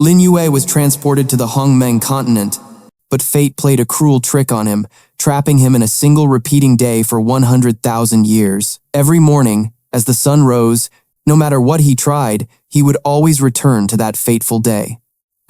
Lin Yue was transported to the Hongmeng Continent, but fate played a cruel trick on him, trapping him in a single repeating day for 100,000 years. Every morning, as the sun rose, no matter what he tried, he would always return to that fateful day.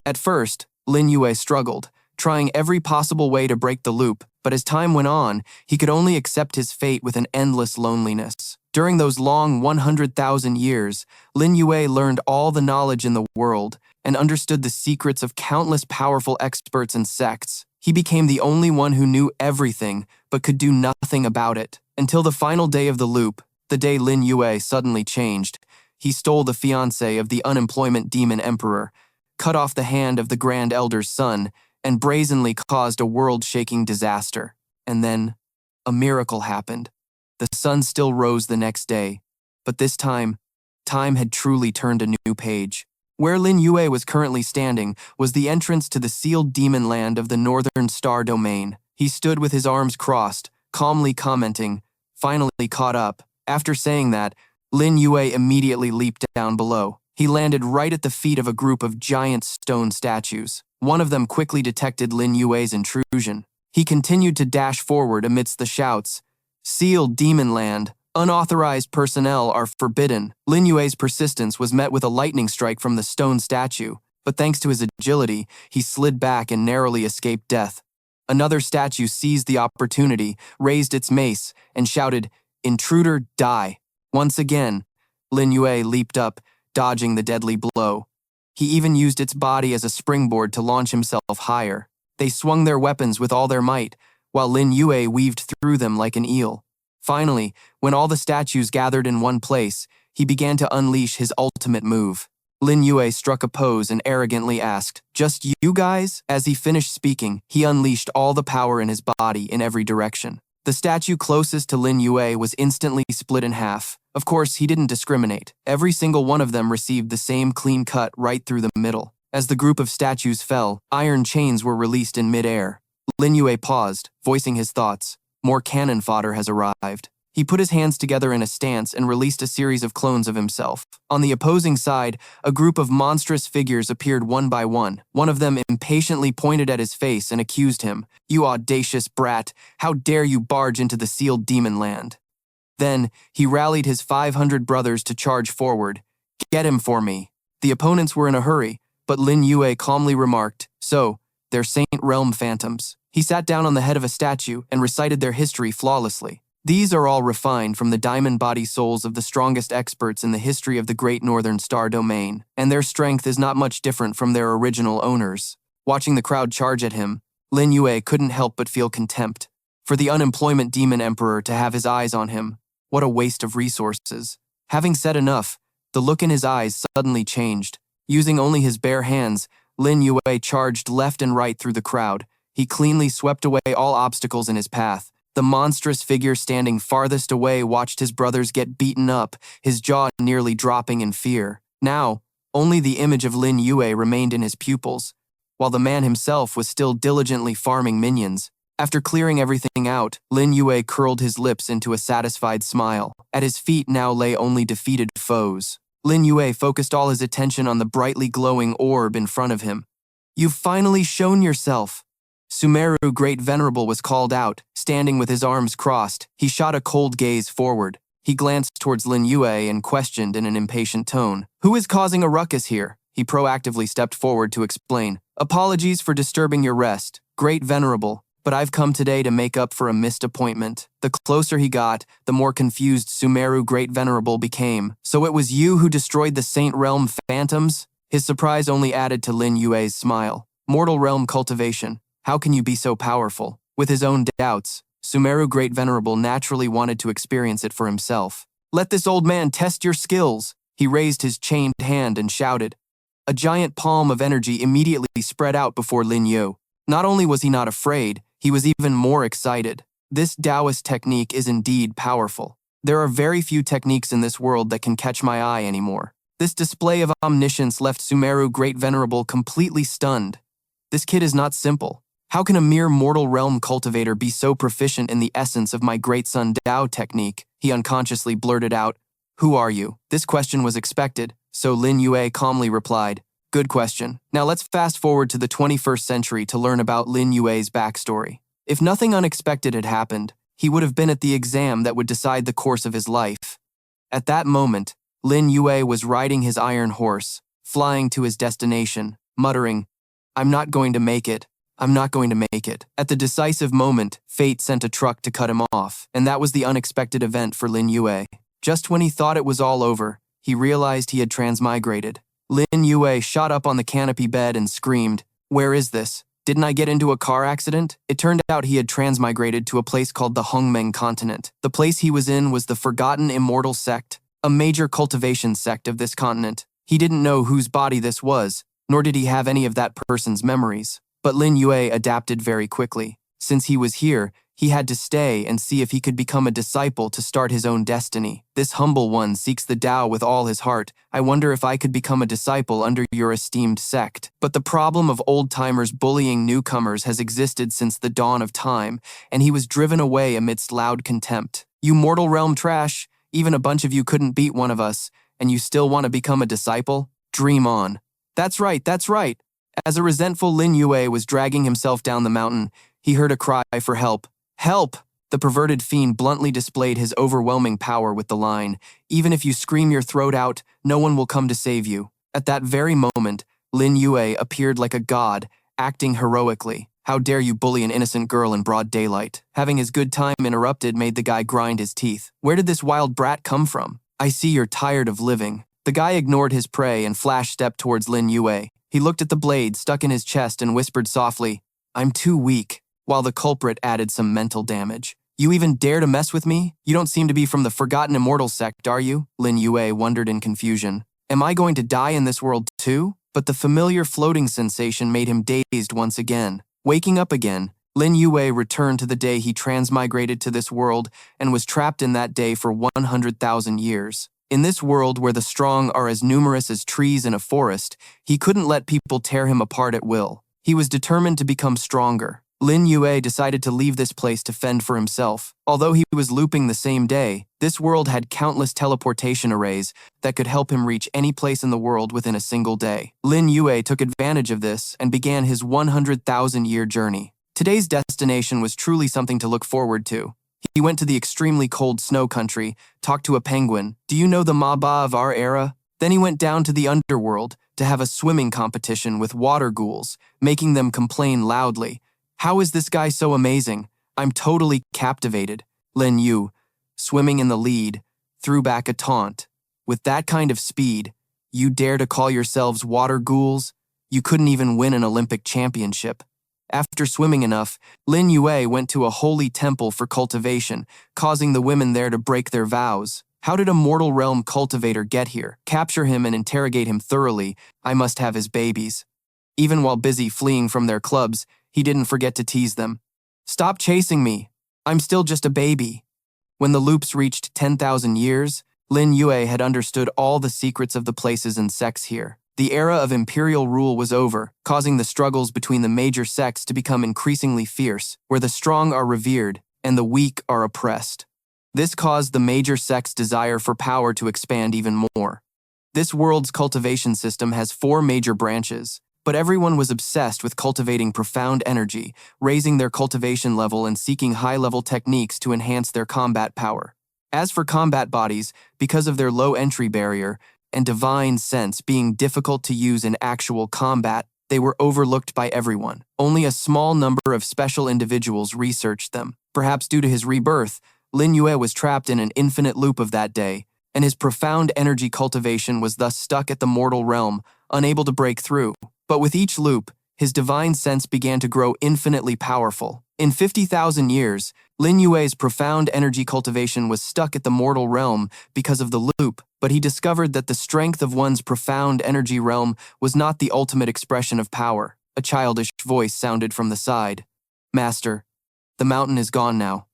At first, Lin Yue struggled, trying every possible way to break the loop, but as time went on, he could only accept his fate with an endless loneliness. During those long 100,000 years, Lin Yue learned all the knowledge in the world and understood the secrets of countless powerful experts and sects. He became the only one who knew everything but could do nothing about it. Until the final day of the loop, the day Lin Yue suddenly changed. He stole the fiancée of the unemployment demon emperor, cut off the hand of the Grand Elder's son, and brazenly caused a world-shaking disaster. And then, a miracle happened. The sun still rose the next day, but this time had truly turned a new page. Where Lin Yue was currently standing was the entrance to the sealed demon land of the Northern Star Domain. He stood with his arms crossed, calmly commenting, "Finally caught up." After saying that, Lin Yue immediately leaped down below. He landed right at the feet of a group of giant stone statues. One of them quickly detected Lin Yue's intrusion. He continued to dash forward amidst the shouts, "Sealed demon land. Unauthorized personnel are forbidden." Lin Yue's persistence was met with a lightning strike from the stone statue, but thanks to his agility, he slid back and narrowly escaped death. Another statue seized the opportunity, raised its mace, and shouted, "Intruder, die." Once again, Lin Yue leaped up, dodging the deadly blow. He even used its body as a springboard to launch himself higher. They swung their weapons with all their might, while Lin Yue weaved through them like an eel. Finally, when all the statues gathered in one place, he began to unleash his ultimate move. Lin Yue struck a pose and arrogantly asked, "Just you guys?" As he finished speaking, he unleashed all the power in his body in every direction. The statue closest to Lin Yue was instantly split in half. Of course, he didn't discriminate. Every single one of them received the same clean cut right through the middle. As the group of statues fell, iron chains were released in mid-air. Lin Yue paused, voicing his thoughts. More cannon fodder has arrived. He put his hands together in a stance and released a series of clones of himself. On the opposing side, a group of monstrous figures appeared one by one. One of them impatiently pointed at his face and accused him, "You audacious brat, how dare you barge into the sealed demon land?" Then, he rallied his 500 brothers to charge forward. "Get him for me." The opponents were in a hurry, but Lin Yue calmly remarked, "So, they're Saint Realm phantoms." He sat down on the head of a statue and recited their history flawlessly. "These are all refined from the diamond body souls of the strongest experts in the history of the Great Northern Star Domain, and their strength is not much different from their original owners." Watching the crowd charge at him, Lin Yue couldn't help but feel contempt. For the unemployment demon emperor to have his eyes on him, what a waste of resources. Having said enough, the look in his eyes suddenly changed. Using only his bare hands, Lin Yue charged left and right through the crowd. He cleanly swept away all obstacles in his path. The monstrous figure standing farthest away watched his brothers get beaten up, his jaw nearly dropping in fear. Now, only the image of Lin Yue remained in his pupils, while the man himself was still diligently farming minions. After clearing everything out, Lin Yue curled his lips into a satisfied smile. At his feet now lay only defeated foes. Lin Yue focused all his attention on the brightly glowing orb in front of him. "You've finally shown yourself." Sumeru Great Venerable was called out, standing with his arms crossed. He shot a cold gaze forward. He glanced towards Lin Yue and questioned in an impatient tone, "Who is causing a ruckus here?" He proactively stepped forward to explain, "Apologies for disturbing your rest, Great Venerable, but I've come today to make up for a missed appointment." The closer he got, the more confused Sumeru Great Venerable became. "So it was you who destroyed the Saint Realm phantoms?" His surprise only added to Lin Yue's smile. "Mortal realm cultivation. How can you be so powerful?" With his own doubts, Sumeru Great Venerable naturally wanted to experience it for himself. "Let this old man test your skills." He raised his chained hand and shouted. A giant palm of energy immediately spread out before Lin Yue. Not only was he not afraid, he was even more excited. This Taoist technique is indeed powerful. There are very few techniques in this world that can catch my eye anymore. This display of omniscience left Sumeru Great Venerable completely stunned. This kid is not simple. How can a mere mortal realm cultivator be so proficient in the essence of my great son Dao technique? He unconsciously blurted out, "Who are you?" This question was expected, so Lin Yue calmly replied, Good question. Now let's fast forward to the 21st century to learn about Lin Yue's backstory. If nothing unexpected had happened, he would have been at the exam that would decide the course of his life. At that moment, Lin Yue was riding his iron horse, flying to his destination, muttering, "I'm not going to make it. I'm not going to make it." At the decisive moment, fate sent a truck to cut him off, and that was the unexpected event for Lin Yue. Just when he thought it was all over, he realized he had transmigrated. Lin Yue shot up on the canopy bed and screamed, "Where is this? Didn't I get into a car accident?" It turned out he had transmigrated to a place called the Hongmeng Continent. The place he was in was the Forgotten Immortal Sect, a major cultivation sect of this continent. He didn't know whose body this was, nor did he have any of that person's memories. But Lin Yue adapted very quickly. Since he was here, he had to stay and see if he could become a disciple to start his own destiny. "This humble one seeks the Tao with all his heart. I wonder if I could become a disciple under your esteemed sect." But the problem of old-timers bullying newcomers has existed since the dawn of time, and he was driven away amidst loud contempt. "You mortal realm trash, even a bunch of you couldn't beat one of us, and you still want to become a disciple? Dream on." That's right, that's right. As a resentful Lin Yue was dragging himself down the mountain, he heard a cry for help. "Help!" The perverted fiend bluntly displayed his overwhelming power with the line, "Even if you scream your throat out, no one will come to save you." At that very moment, Lin Yue appeared like a god, acting heroically. "How dare you bully an innocent girl in broad daylight?" Having his good time interrupted made the guy grind his teeth. "Where did this wild brat come from? I see you're tired of living." The guy ignored his prey and flash-stepped towards Lin Yue. He looked at the blade stuck in his chest and whispered softly, "I'm too weak," while the culprit added some mental damage. "You even dare to mess with me? You don't seem to be from the Forgotten Immortal Sect, are you?" Lin Yue wondered in confusion. "Am I going to die in this world too?" But the familiar floating sensation made him dazed once again. Waking up again, Lin Yue returned to the day he transmigrated to this world and was trapped in that day for 100,000 years. In this world where the strong are as numerous as trees in a forest, he couldn't let people tear him apart at will. He was determined to become stronger. Lin Yue decided to leave this place to fend for himself. Although he was looping the same day, this world had countless teleportation arrays that could help him reach any place in the world within a single day. Lin Yue took advantage of this and began his 100,000-year journey. Today's destination was truly something to look forward to. He went to the extremely cold snow country, talked to a penguin. "Do you know the Maba of our era?" Then he went down to the underworld to have a swimming competition with water ghouls, making them complain loudly. "How is this guy so amazing? I'm totally captivated." Lin Yue, swimming in the lead, threw back a taunt. "With that kind of speed, you dare to call yourselves water ghouls? You couldn't even win an Olympic championship." After swimming enough, Lin Yue went to a holy temple for cultivation, causing the women there to break their vows. "How did a mortal realm cultivator get here? Capture him and interrogate him thoroughly. I must have his babies." Even while busy fleeing from their clubs, he didn't forget to tease them. "Stop chasing me. I'm still just a baby." When the loops reached 10,000 years, Lin Yue had understood all the secrets of the places and sects here. The era of imperial rule was over, causing the struggles between the major sects to become increasingly fierce, where the strong are revered and the weak are oppressed. This caused the major sects' desire for power to expand even more. This world's cultivation system has 4 major branches, but everyone was obsessed with cultivating profound energy, raising their cultivation level and seeking high-level techniques to enhance their combat power. As for combat bodies, because of their low entry barrier, and divine sense being difficult to use in actual combat, they were overlooked by everyone. Only a small number of special individuals researched them. Perhaps due to his rebirth, Lin Yue was trapped in an infinite loop of that day, and his profound energy cultivation was thus stuck at the mortal realm, unable to break through. But with each loop, his divine sense began to grow infinitely powerful. In 50,000 years, Lin Yue's profound energy cultivation was stuck at the mortal realm because of the loop, but he discovered that the strength of one's profound energy realm was not the ultimate expression of power. A childish voice sounded from the side. "Master, the mountain is gone now.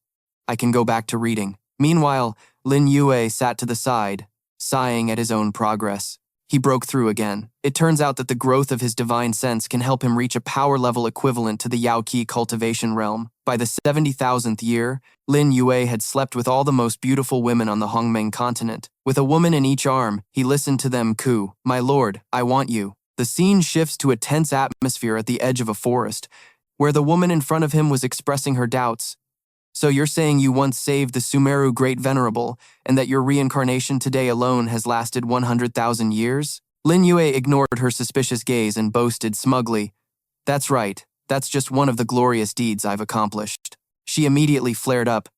I can go back to reading." Meanwhile, Lin Yue sat to the side, sighing at his own progress. He broke through again. It turns out that the growth of his divine sense can help him reach a power level equivalent to the Yaoqi cultivation realm. By the 70,000th year, Lin Yue had slept with all the most beautiful women on the Hongmeng Continent. With a woman in each arm, he listened to them coo, "My lord, I want you." The scene shifts to a tense atmosphere at the edge of a forest, where the woman in front of him was expressing her doubts. So you're saying you once saved the Sumeru Great Venerable, and that your reincarnation today alone has lasted 100,000 years? Lin Yue ignored her suspicious gaze and boasted smugly, "That's right, that's just one of the glorious deeds I've accomplished." She immediately flared up.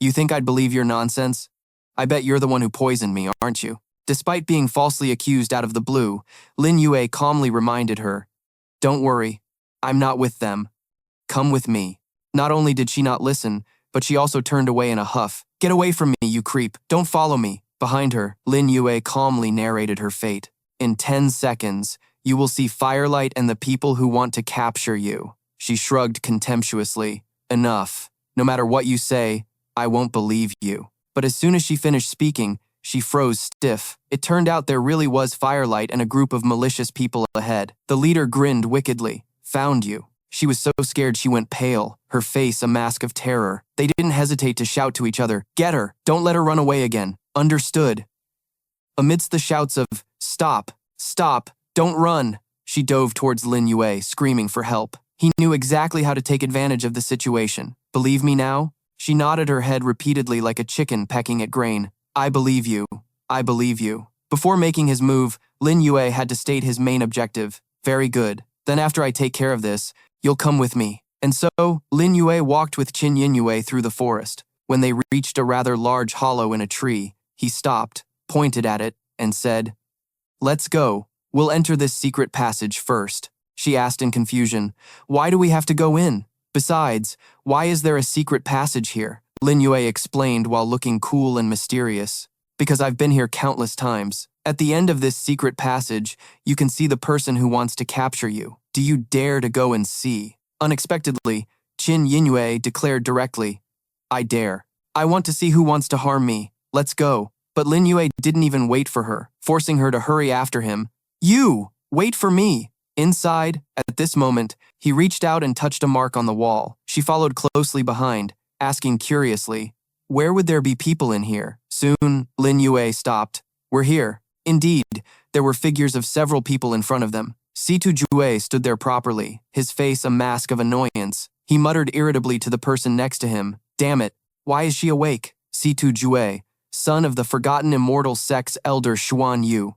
"You think I'd believe your nonsense? I bet you're the one who poisoned me, aren't you?" Despite being falsely accused out of the blue, Lin Yue calmly reminded her, "Don't worry, I'm not with them. Come with me." Not only did she not listen, but she also turned away in a huff. "Get away from me, you creep. Don't follow me." Behind her, Lin Yue calmly narrated her fate. "In 10 seconds, you will see Firelight and the people who want to capture you." She shrugged contemptuously. "Enough. No matter what you say, I won't believe you." But as soon as she finished speaking, she froze stiff. It turned out there really was Firelight and a group of malicious people ahead. The leader grinned wickedly. "Found you." She was so scared she went pale, her face a mask of terror. They didn't hesitate to shout to each other, "Get her! Don't let her run away again." "Understood." Amidst the shouts of, "Stop! Stop! Don't run!" she dove towards Lin Yue, screaming for help. He knew exactly how to take advantage of the situation. "Believe me now?" She nodded her head repeatedly like a chicken pecking at grain. "I believe you. I believe you." Before making his move, Lin Yue had to state his main objective. "Very good. Then after I take care of this, you'll come with me." And so, Lin Yue walked with Qin Yue through the forest. When they reached a rather large hollow in a tree, he stopped, pointed at it, and said, "Let's go. We'll enter this secret passage first." She asked in confusion, "Why do we have to go in? Besides, why is there a secret passage here?" Lin Yue explained while looking cool and mysterious. "Because I've been here countless times. At the end of this secret passage, you can see the person who wants to capture you. Do you dare to go and see?" Unexpectedly, Qin Yue declared directly, "I dare. I want to see who wants to harm me. Let's go." But Lin Yue didn't even wait for her, forcing her to hurry after him. "You! Wait for me!" Inside, at this moment, he reached out and touched a mark on the wall. She followed closely behind, asking curiously, "Where would there be people in here?" Soon, Lin Yue stopped. "We're here." Indeed, there were figures of several people in front of them. Situ Jue stood there properly, his face a mask of annoyance. He muttered irritably to the person next to him, "Damn it, why is she awake?" Situ Jue, son of the forgotten immortal sex elder Xuan Yu.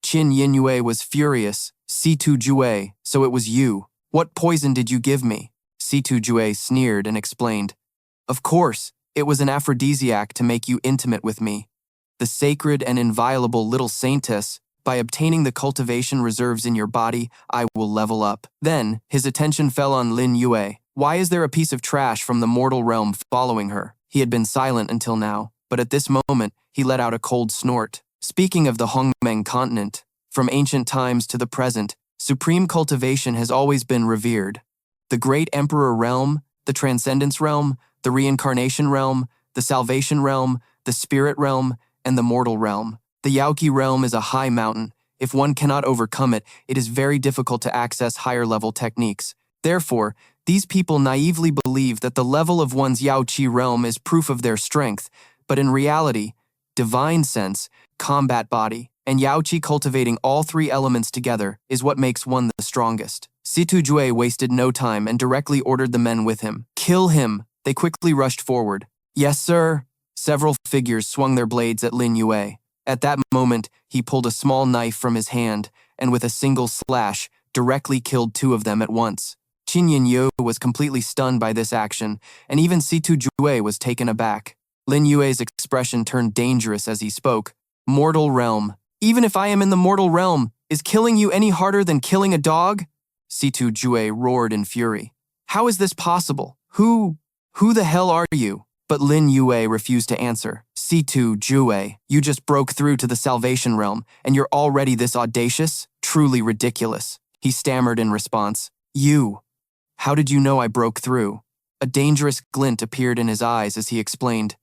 Qin Yue was furious. "Situ Jue, so it was you. What poison did you give me?" Situ Jue sneered and explained, "Of course, it was an aphrodisiac to make you intimate with me. The sacred and inviolable little saintess. By obtaining the cultivation reserves in your body, I will level up." Then, his attention fell on Lin Yue. Why is there a piece of trash from the mortal realm following her? He had been silent until now, but at this moment, he let out a cold snort. Speaking of the Hongmeng Continent, from ancient times to the present, supreme cultivation has always been revered. The Great Emperor Realm, the Transcendence Realm, the Reincarnation Realm, the Salvation Realm, the Spirit Realm, and the Mortal Realm. The Yaoqi realm is a high mountain. If one cannot overcome it, it is very difficult to access higher-level techniques. Therefore, these people naively believe that the level of one's Yaoqi realm is proof of their strength, but in reality, divine sense, combat body, and Yaoqi cultivating all three elements together is what makes one the strongest. Situ Jue wasted no time and directly ordered the men with him. "Kill him!" They quickly rushed forward. "Yes, sir!" Several figures swung their blades at Lin Yue. At that moment, he pulled a small knife from his hand, and with a single slash, directly killed two of them at once. Qin Yue was completely stunned by this action, and even Situ Jue was taken aback. Lin Yue's expression turned dangerous as he spoke. "Mortal realm. Even if I am in the mortal realm, is killing you any harder than killing a dog?" Situ Jue roared in fury. "How is this possible? Who the hell are you?" But Lin Yue refused to answer. "Situ Jue, you just broke through to the Salvation Realm, and you're already this audacious? Truly ridiculous." He stammered in response. "You. How did you know I broke through?" A dangerous glint appeared in his eyes as he explained.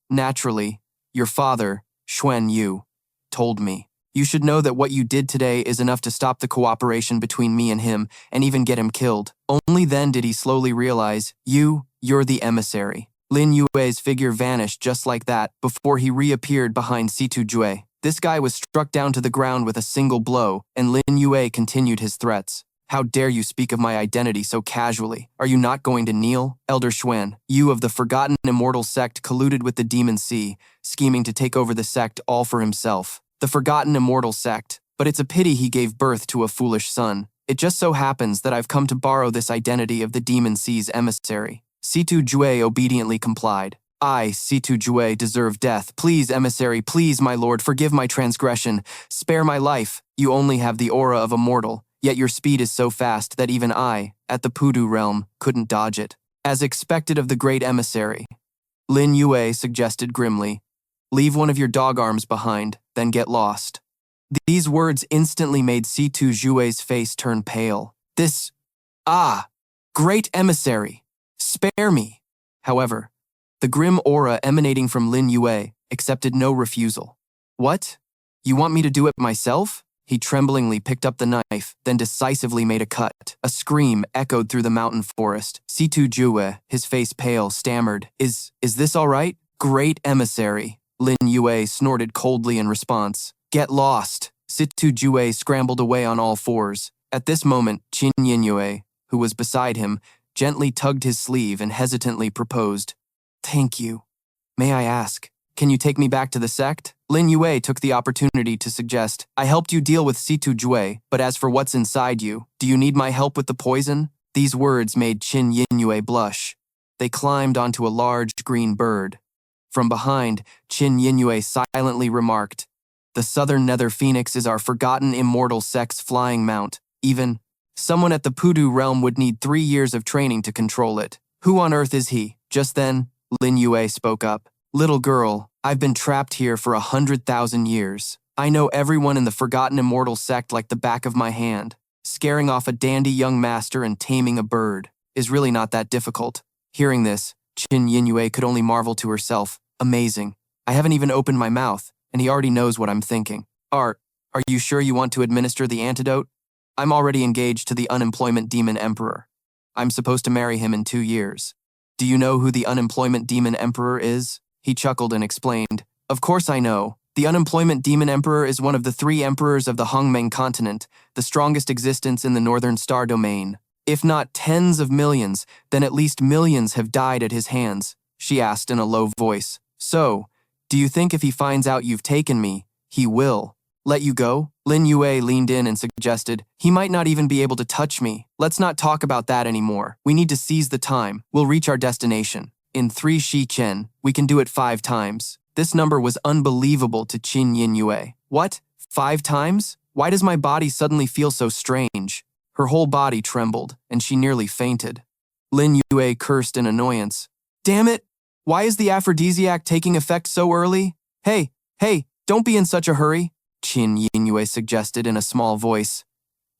"Naturally, your father, Xuan Yu, told me. You should know that what you did today is enough to stop the cooperation between me and him, and even get him killed." Only then did he slowly realize, you're the emissary. Lin Yue's figure vanished just like that before he reappeared behind Situ Jue. This guy was struck down to the ground with a single blow, and Lin Yue continued his threats. How dare you speak of my identity so casually? Are you not going to kneel? Elder Xuan, you of the Forgotten Immortal sect colluded with the Demon Sea, scheming to take over the sect all for himself. The Forgotten Immortal sect. But it's a pity he gave birth to a foolish son. It just so happens that I've come to borrow this identity of the Demon Sea's emissary. Situ Jue obediently complied. I, Situ Jue, deserve death. Please, emissary, please, my lord, forgive my transgression. Spare my life. You only have the aura of a mortal, yet your speed is so fast that even I, at the Pudu realm, couldn't dodge it. As expected of the great emissary, Lin Yue suggested grimly, leave one of your dog arms behind, then get lost. These words instantly made Situ Jue's face turn pale. Great emissary, spare me. However, the grim aura emanating from Lin Yue accepted no refusal. What? You want me to do it myself? He tremblingly picked up the knife, then decisively made a cut. A scream echoed through the mountain forest. Situ Jue, his face pale, stammered, Is this all right? Great emissary. Lin Yue snorted coldly in response. Get lost. Situ Jue scrambled away on all fours. At this moment, Qin Yingyue, who was beside him, gently tugged his sleeve and hesitantly proposed, Thank you. May I ask, can you take me back to the sect? Lin Yue took the opportunity to suggest, I helped you deal with Situ Jue, but as for what's inside you, do you need my help with the poison? These words made Qin Yingyue blush. They climbed onto a large green bird. From behind, Qin Yingyue silently remarked, The Southern Nether Phoenix is our forgotten immortal sect's flying mount. Even someone at the Pudu realm would need 3 years of training to control it. Who on earth is he? Just then, Lin Yue spoke up. Little girl, I've been trapped here for 100,000 years. I know everyone in the Forgotten Immortal sect like the back of my hand. Scaring off a dandy young master and taming a bird is really not that difficult. Hearing this, Qin Yingyue could only marvel to herself. Amazing. I haven't even opened my mouth, and he already knows what I'm thinking. Are you sure you want to administer the antidote? I'm already engaged to the unemployment demon emperor. I'm supposed to marry him in 2 years. Do you know who the unemployment demon emperor is? He chuckled and explained, Of course I know. The unemployment demon emperor is one of the 3 emperors of the Hongmeng Continent, the strongest existence in the northern star domain. If not tens of millions, then at least millions have died at his hands, she asked in a low voice. So, do you think if he finds out you've taken me, he will let you go? Lin Yue leaned in and suggested, He might not even be able to touch me. Let's not talk about that anymore. We need to seize the time. We'll reach our destination. In 3 Shi Chen, we can do it 5 times. This number was unbelievable to Qin Yingyue. What? 5 times? Why does my body suddenly feel so strange? Her whole body trembled, and she nearly fainted. Lin Yue cursed in annoyance. Damn it! Why is the aphrodisiac taking effect so early? Hey, don't be in such a hurry, Qin Yingyue suggested in a small voice.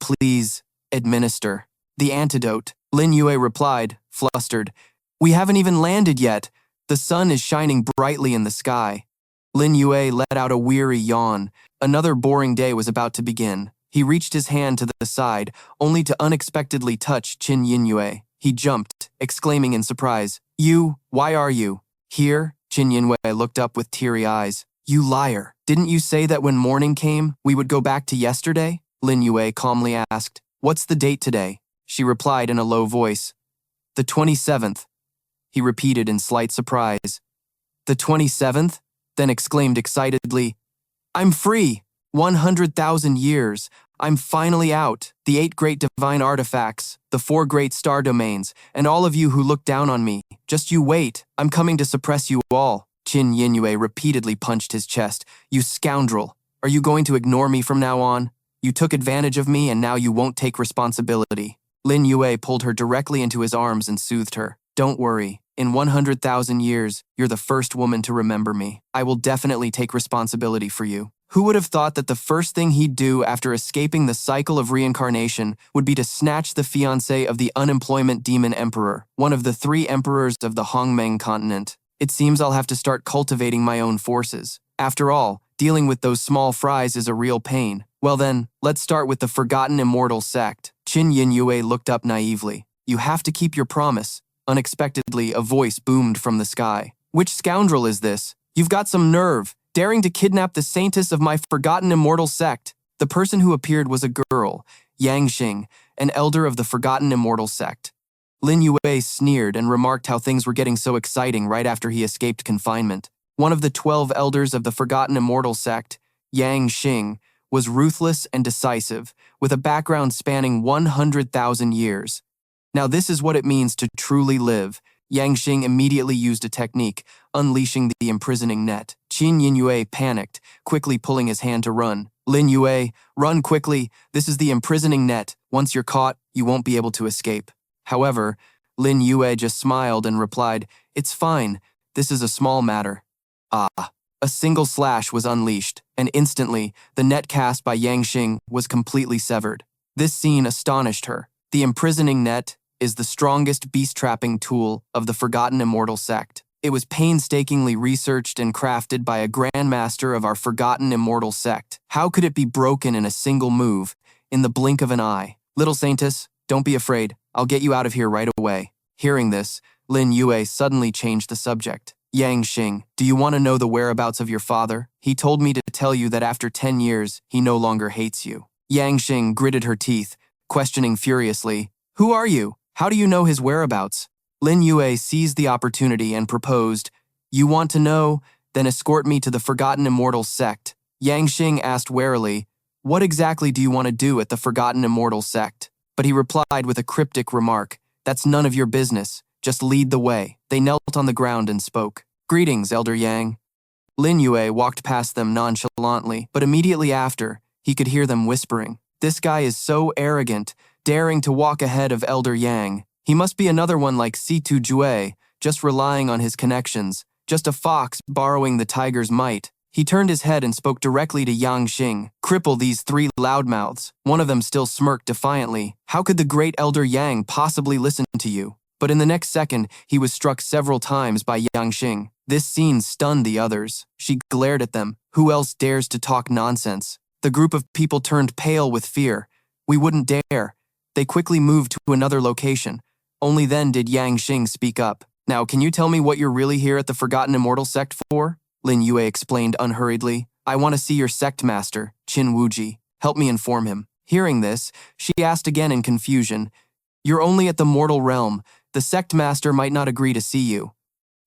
Please, administer the antidote. Lin Yue replied, flustered. We haven't even landed yet. The sun is shining brightly in the sky. Lin Yue let out a weary yawn. Another boring day was about to begin. He reached his hand to the side, only to unexpectedly touch Qin Yingyue. He jumped, exclaiming in surprise, Why are you here? Qin Yingyue looked up with teary eyes. You liar. Didn't you say that when morning came, we would go back to yesterday? Lin Yue calmly asked. What's the date today? She replied in a low voice. The 27th. He repeated in slight surprise. The 27th? Then exclaimed excitedly, I'm free! 100,000 years. I'm finally out. The 8 great divine artifacts, the 4 great star domains, and all of you who look down on me. Just you wait. I'm coming to suppress you all. Qin Yingyue repeatedly punched his chest. You scoundrel. Are you going to ignore me from now on? You took advantage of me and now you won't take responsibility. Lin Yue pulled her directly into his arms and soothed her. Don't worry. In 100,000 years, you're the first woman to remember me. I will definitely take responsibility for you. Who would have thought that the first thing he'd do after escaping the cycle of reincarnation would be to snatch the fiancée of the unemployment demon emperor, one of the 3 emperors of the Hongmeng Continent? It seems I'll have to start cultivating my own forces. After all, dealing with those small fries is a real pain. Well then, let's start with the Forgotten Immortal sect. Qin Yingyue looked up naively. You have to keep your promise. Unexpectedly, a voice boomed from the sky. Which scoundrel is this? You've got some nerve. daring to kidnap the saintess of my forgotten immortal sect. The person who appeared was a girl, Yang Xing, an elder of the forgotten immortal sect. Lin Yue sneered and remarked how things were getting so exciting right after he escaped confinement. One of the 12 elders of the forgotten immortal sect, Yang Xing, was ruthless and decisive, with a background spanning 100,000 years. Now this is what it means to truly live. Yang Xing immediately used a technique, unleashing the imprisoning net. Lin Yue panicked, quickly pulling his hand to run. Lin Yue, run quickly, this is the imprisoning net. Once you're caught, you won't be able to escape. However, Lin Yue just smiled and replied, "It's fine, this is a small matter." Ah. A single slash was unleashed, and instantly, the net cast by Yang Xing was completely severed. This scene astonished her. The imprisoning net is the strongest beast-trapping tool of the Forgotten Immortal sect. It was painstakingly researched and crafted by a grandmaster of our Forgotten Immortal sect. How could it be broken in a single move, in the blink of an eye? Little Saintess, don't be afraid. I'll get you out of here right away. Hearing this, Lin Yue suddenly changed the subject. Yang Xing, do you want to know the whereabouts of your father? He told me to tell you that after 10 years, he no longer hates you. Yang Xing gritted her teeth, questioning furiously, "Who are you? How do you know his whereabouts?" Lin Yue seized the opportunity and proposed, "You want to know? Then escort me to the Forgotten Immortal sect." Yang Xing asked warily, "What exactly do you want to do at the Forgotten Immortal sect?" But he replied with a cryptic remark, "That's none of your business. Just lead the way." They knelt on the ground and spoke. "Greetings, Elder Yang." Lin Yue walked past them nonchalantly, but immediately after, he could hear them whispering, "This guy is so arrogant, daring to walk ahead of Elder Yang. He must be another one like Situ Jue, just relying on his connections, just a fox borrowing the tiger's might." He turned his head and spoke directly to Yang Xing. "Cripple these three loudmouths." One of them still smirked defiantly. "How could the great Elder Yang possibly listen to you?" But in the next second, he was struck several times by Yang Xing. This scene stunned the others. She glared at them. Who else dares to talk nonsense? The group of people turned pale with fear. "We wouldn't dare." They quickly moved to another location. Only then did Yang Xing speak up. "Now, can you tell me what you're really here at the Forgotten Immortal sect for?" Lin Yue explained unhurriedly. "I want to see your sect master, Qin Wuji. Help me inform him." Hearing this, she asked again in confusion, "You're only at the mortal realm. The sect master might not agree to see you."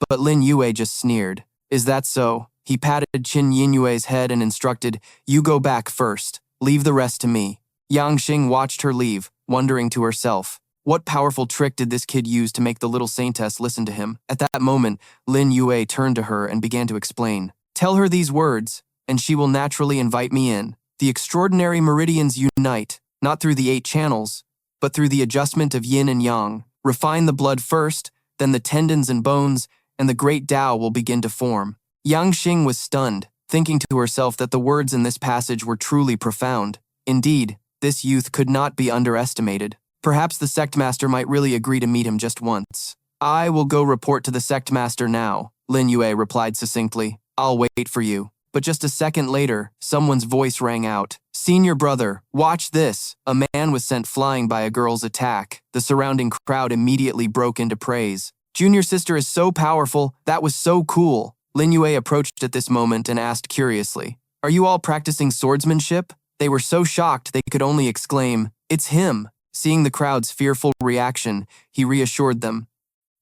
But Lin Yue just sneered. "Is that so?" He patted Qin Yinyue's head and instructed, "You go back first. Leave the rest to me." Yang Xing watched her leave, wondering to herself, what powerful trick did this kid use to make the little saintess listen to him? At that moment, Lin Yue turned to her and began to explain. "Tell her these words, and she will naturally invite me in. The extraordinary meridians unite, not through the 8 channels, but through the adjustment of yin and yang. Refine the blood first, then the tendons and bones, and the great Tao will begin to form." Yang Xing was stunned, thinking to herself that the words in this passage were truly profound. Indeed, this youth could not be underestimated. Perhaps the sect master might really agree to meet him just once. "I will go report to the sect master now," Lin Yue replied succinctly. "I'll wait for you." But just a second later, someone's voice rang out. "Senior brother, watch this." A man was sent flying by a girl's attack. The surrounding crowd immediately broke into praise. "Junior sister is so powerful, that was so cool." Lin Yue approached at this moment and asked curiously, "Are you all practicing swordsmanship?" They were so shocked they could only exclaim, "It's him." Seeing the crowd's fearful reaction, he reassured them,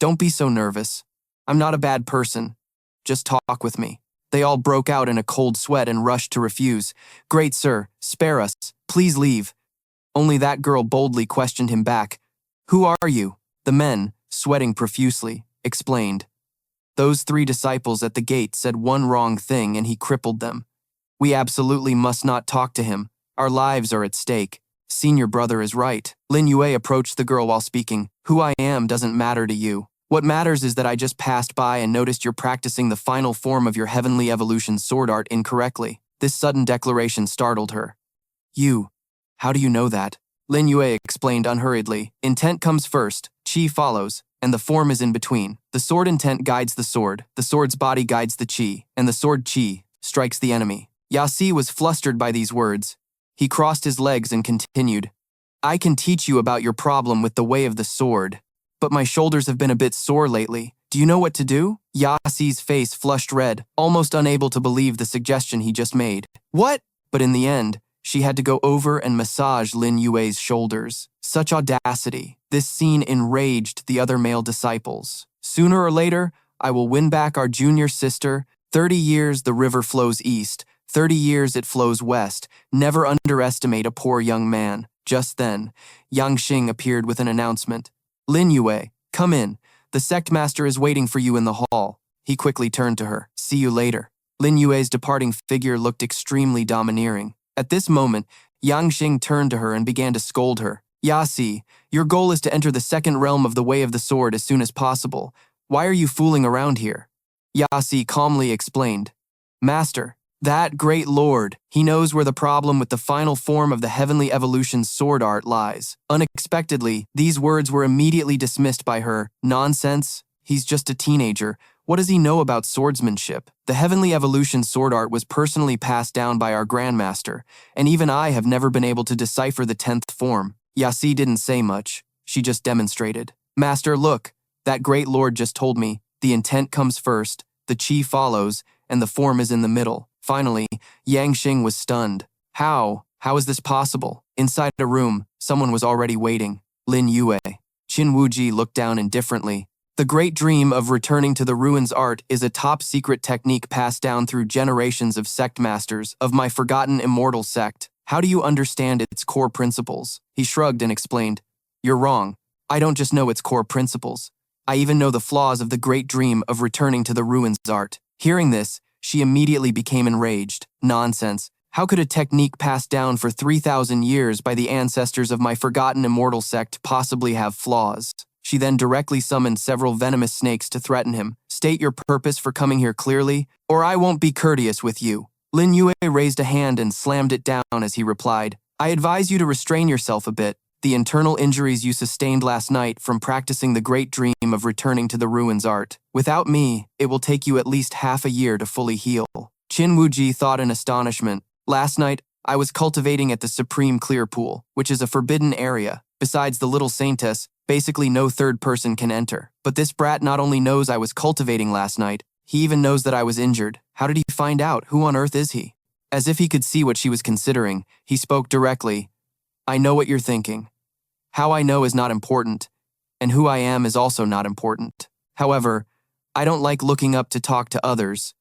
"Don't be so nervous. I'm not a bad person. Just talk with me." They all broke out in a cold sweat and rushed to refuse. "Great sir, spare us. Please leave." Only that girl boldly questioned him back. "Who are you?" The men, sweating profusely, explained. "Those 3 disciples at the gate said one wrong thing and he crippled them. We absolutely must not talk to him. Our lives are at stake." Senior brother is right. Lin Yue approached the girl while speaking. "Who I am doesn't matter to you. What matters is that I just passed by and noticed you're practicing the final form of your heavenly evolution sword art incorrectly." This sudden declaration startled her. "You, how do you know that?" Lin Yue explained unhurriedly. "Intent comes first, qi follows, and the form is in between. The sword intent guides the sword's body guides the qi, and the sword qi strikes the enemy." Yasi was flustered by these words. He crossed his legs and continued, "I can teach you about your problem with the way of the sword, but my shoulders have been a bit sore lately. Do you know what to do? Yassi's face flushed red, almost unable to believe the suggestion he just made. What? But in the end, she had to go over and massage Lin Yue's shoulders. Such audacity. This scene enraged the other male disciples. Sooner or later, I will win back our junior sister. 30 years the river flows east. 30 years it flows west. Never underestimate a poor young man. Just then, Yang Xing appeared with an announcement. Lin Yue, come in. The sect master is waiting for you in the hall. He quickly turned to her. See you later. Lin Yue's departing figure looked extremely domineering. At this moment, Yang Xing turned to her and began to scold her. Yasi, your goal is to enter the second realm of the Way of the Sword as soon as possible. Why are you fooling around here? Yasi calmly explained. Master, that great lord, he knows where the problem with the final form of the heavenly evolution's sword art lies. Unexpectedly, these words were immediately dismissed by her. Nonsense. He's just a teenager. What does he know about swordsmanship? The heavenly evolution sword art was personally passed down by our grandmaster, and even I have never been able to decipher the 10th form. Yasi didn't say much. She just demonstrated. Master, look. That great lord just told me. The intent comes first, the chi follows, and the form is in the middle. Finally, Yang Xing was stunned. How? How is this possible? Inside a room, someone was already waiting. Lin Yue. Qin Wuji looked down indifferently. The great dream of returning to the ruins art is a top-secret technique passed down through generations of sect masters of my forgotten immortal sect. How do you understand its core principles? He shrugged and explained. You're wrong. I don't just know its core principles. I even know the flaws of the great dream of returning to the ruins art. Hearing this, she immediately became enraged. Nonsense. How could a technique passed down for 3,000 years by the ancestors of my forgotten immortal sect possibly have flaws? She then directly summoned several venomous snakes to threaten him. State your purpose for coming here clearly, or I won't be courteous with you. Lin Yue raised a hand and slammed it down as he replied, I advise you to restrain yourself a bit. The internal injuries you sustained last night from practicing the great dream of returning to the ruins art. Without me, it will take you at least half a year to fully heal. Qin Wuji thought in astonishment. Last night, I was cultivating at the Supreme Clear Pool, which is a forbidden area. Besides the little saintess, basically no third person can enter. But this brat not only knows I was cultivating last night, he even knows that I was injured. How did he find out? Who on earth is he? As if he could see what she was considering, he spoke directly. I know what you're thinking. How I know is not important, and who I am is also not important. However, I don't like looking up to talk to others,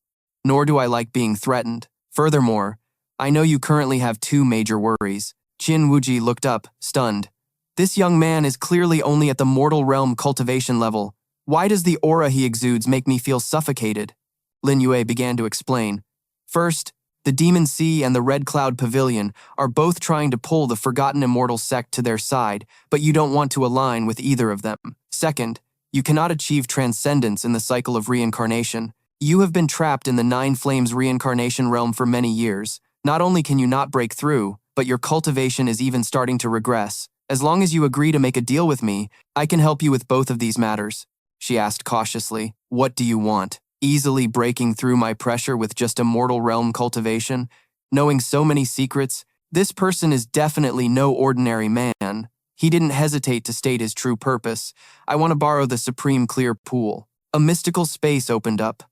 nor do I like being threatened. Furthermore, I know you currently have two major worries. Qin Wuji looked up, stunned. This young man is clearly only at the mortal realm cultivation level. Why does the aura he exudes make me feel suffocated? Lin Yue began to explain. First, the Demon Sea and the Red Cloud Pavilion are both trying to pull the Forgotten Immortal sect to their side, but you don't want to align with either of them. Second, you cannot achieve transcendence in the cycle of reincarnation. You have been trapped in the Nine Flames reincarnation realm for many years. Not only can you not break through, but your cultivation is even starting to regress. As long as you agree to make a deal with me, I can help you with both of these matters. She asked cautiously, what do you want? Easily breaking through my pressure with just a mortal realm cultivation? Knowing so many secrets, this person is definitely no ordinary man. He didn't hesitate to state his true purpose. I want to borrow the Supreme Clear Pool. A mystical space opened up.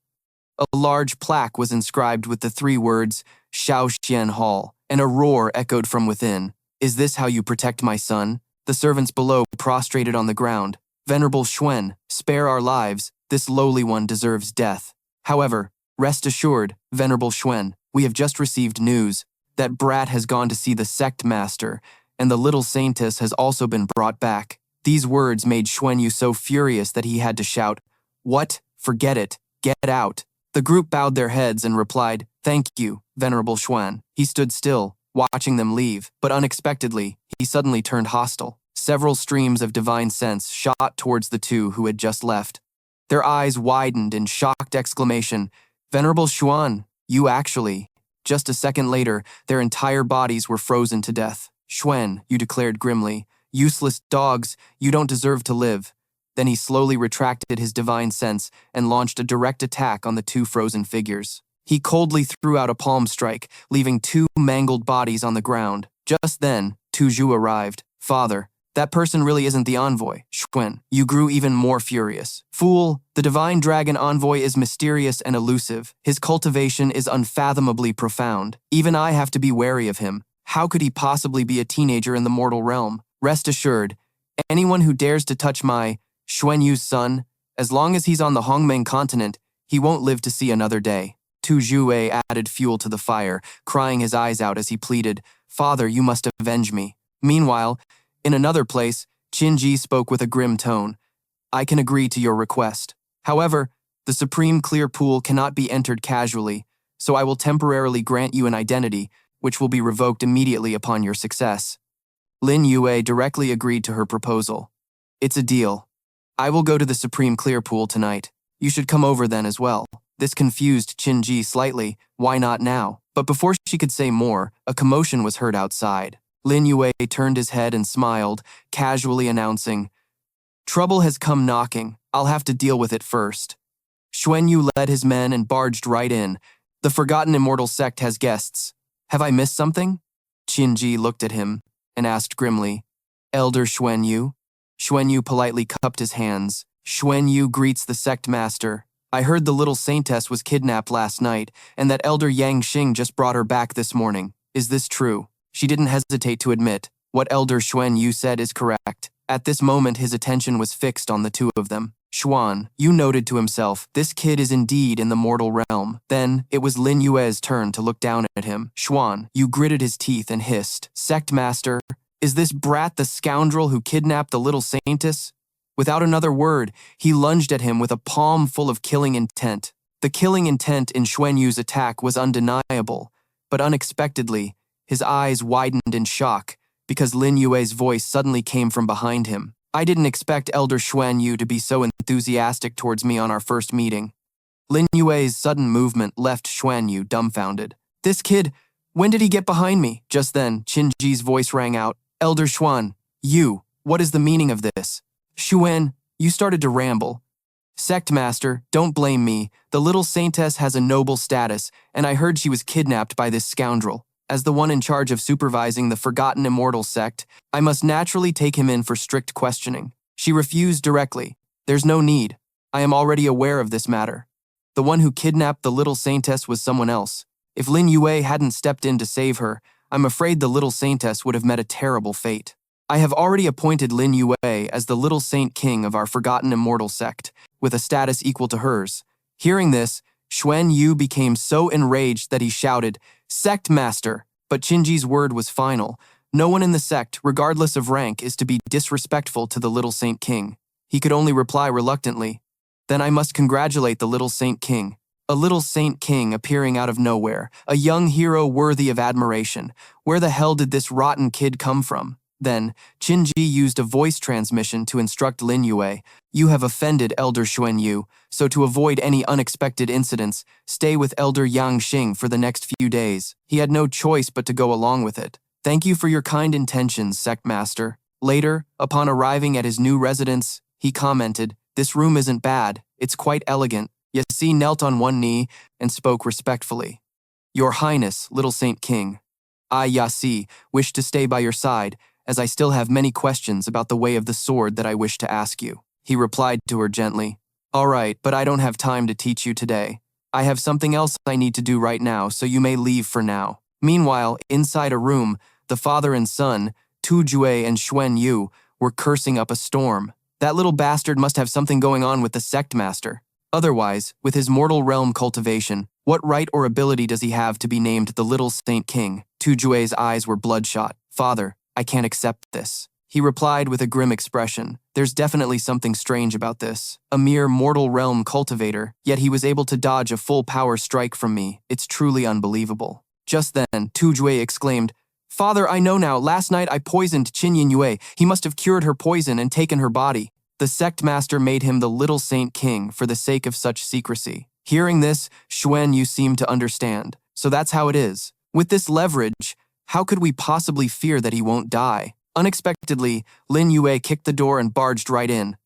A large plaque was inscribed with the 3 words, Shaoxian Hall, and a roar echoed from within. Is this how you protect my son? The servants below prostrated on the ground. Venerable Xuan, spare our lives. This lowly one deserves death. However, rest assured, Venerable Xuan, we have just received news. That brat has gone to see the sect master, and the little saintess has also been brought back. These words made Xuan Yu so furious that he had to shout, What? Forget it. Get out. The group bowed their heads and replied, Thank you, Venerable Xuan. He stood still, watching them leave, but unexpectedly, he suddenly turned hostile. Several streams of divine sense shot towards the two who had just left. Their eyes widened in shocked exclamation, Venerable Xuan, you actually. Just a second later, their entire bodies were frozen to death. Xuan, you declared grimly, useless dogs, you don't deserve to live. Then he slowly retracted his divine sense and launched a direct attack on the 2 frozen figures. He coldly threw out a palm strike, leaving 2 mangled bodies on the ground. Just then, Tu Zhu arrived. Father, That person really isn't the envoy, Xuan. You grew even more furious. Fool, the divine dragon envoy is mysterious and elusive. His cultivation is unfathomably profound. Even I have to be wary of him. How could he possibly be a teenager in the mortal realm? Rest assured, anyone who dares to touch my Xuan Yu's son, as long as he's on the Hongmeng Continent, he won't live to see another day. Tu Jue added fuel to the fire, crying his eyes out as he pleaded, Father, you must avenge me. Meanwhile, in another place, Qinji spoke with a grim tone. I can agree to your request. However, the supreme clear pool cannot be entered casually, so I will temporarily grant you an identity, which will be revoked immediately upon your success. Lin Yue directly agreed to her proposal. It's a deal. I will go to the supreme clear pool tonight. You should come over then as well. This confused Qinji slightly. Why not now? But before she could say more, a commotion was heard outside. Lin Yue turned his head and smiled, casually announcing, Trouble has come knocking. I'll have to deal with it first. Xuan Yu led his men and barged right in. The Forgotten Immortal sect has guests. Have I missed something? Qinji looked at him and asked grimly, Elder Xuan Yu? Xuan Yu politely cupped his hands. Xuan Yu greets the sect master. I heard the little saintess was kidnapped last night and that Elder Yang Xing just brought her back this morning. Is this true? She didn't hesitate to admit. What Elder Xuan Yu said is correct. At this moment, his attention was fixed on the two of them. Xuan Yu noted to himself, this kid is indeed in the mortal realm. Then, it was Lin Yue's turn to look down at him. Xuan Yu gritted his teeth and hissed, Sect Master, is this brat the scoundrel who kidnapped the little saintess? Without another word, he lunged at him with a palm full of killing intent. The killing intent in Xuan Yu's attack was undeniable, but unexpectedly, his eyes widened in shock because Lin Yue's voice suddenly came from behind him. I didn't expect Elder Xuan Yu to be so enthusiastic towards me on our first meeting. Lin Yue's sudden movement left Xuan Yu dumbfounded. This kid, when did he get behind me? Just then, Qinji's voice rang out. Elder Xuan Yu, what is the meaning of this? Xuan, you started to ramble. Sect Master, don't blame me. The little saintess has a noble status, and I heard she was kidnapped by this scoundrel. As the one in charge of supervising the Forgotten Immortal sect, I must naturally take him in for strict questioning. She refused directly. There's no need. I am already aware of this matter. The one who kidnapped the little saintess was someone else. If Lin Yue hadn't stepped in to save her, I'm afraid the little saintess would have met a terrible fate. I have already appointed Lin Yue as the little saint king of our Forgotten Immortal sect, with a status equal to hers. Hearing this, Xuan Yu became so enraged that he shouted, Sect Master! But Qinji's word was final. No one in the sect, regardless of rank, is to be disrespectful to the little Saint King. He could only reply reluctantly, Then I must congratulate the little Saint King. A little Saint King appearing out of nowhere, a young hero worthy of admiration. Where the hell did this rotten kid come from? Then, Qinji used a voice transmission to instruct Lin Yue, You have offended Elder Xuan Yu, so to avoid any unexpected incidents, stay with Elder Yang Xing for the next few days. He had no choice but to go along with it. Thank you for your kind intentions, Sect Master. Later, upon arriving at his new residence, he commented, This room isn't bad, it's quite elegant. Yasi knelt on one knee and spoke respectfully. Your Highness, little Saint King, I, Yasi, wish to stay by your side, as I still have many questions about the way of the sword that I wish to ask you. He replied to her gently, All right, but I don't have time to teach you today. I have something else I need to do right now, so you may leave for now. Meanwhile, inside a room, the father and son, Tu Jue and Xuan Yu, were cursing up a storm. That little bastard must have something going on with the sect master. Otherwise, with his mortal realm cultivation, what right or ability does he have to be named the little Saint King? Tu Jue's eyes were bloodshot. Father, I can't accept this. He replied with a grim expression. There's definitely something strange about this. A mere mortal realm cultivator, yet he was able to dodge a full power strike from me. It's truly unbelievable. Just then, Tu Jue exclaimed, Father, I know now. Last night I poisoned Qin Yue. He must have cured her poison and taken her body. The sect master made him the little Saint King for the sake of such secrecy. Hearing this, Xuan Yu seemed to understand. So that's how it is. With this leverage, how could we possibly fear that he won't die? Unexpectedly, Lin Yue kicked the door and barged right in.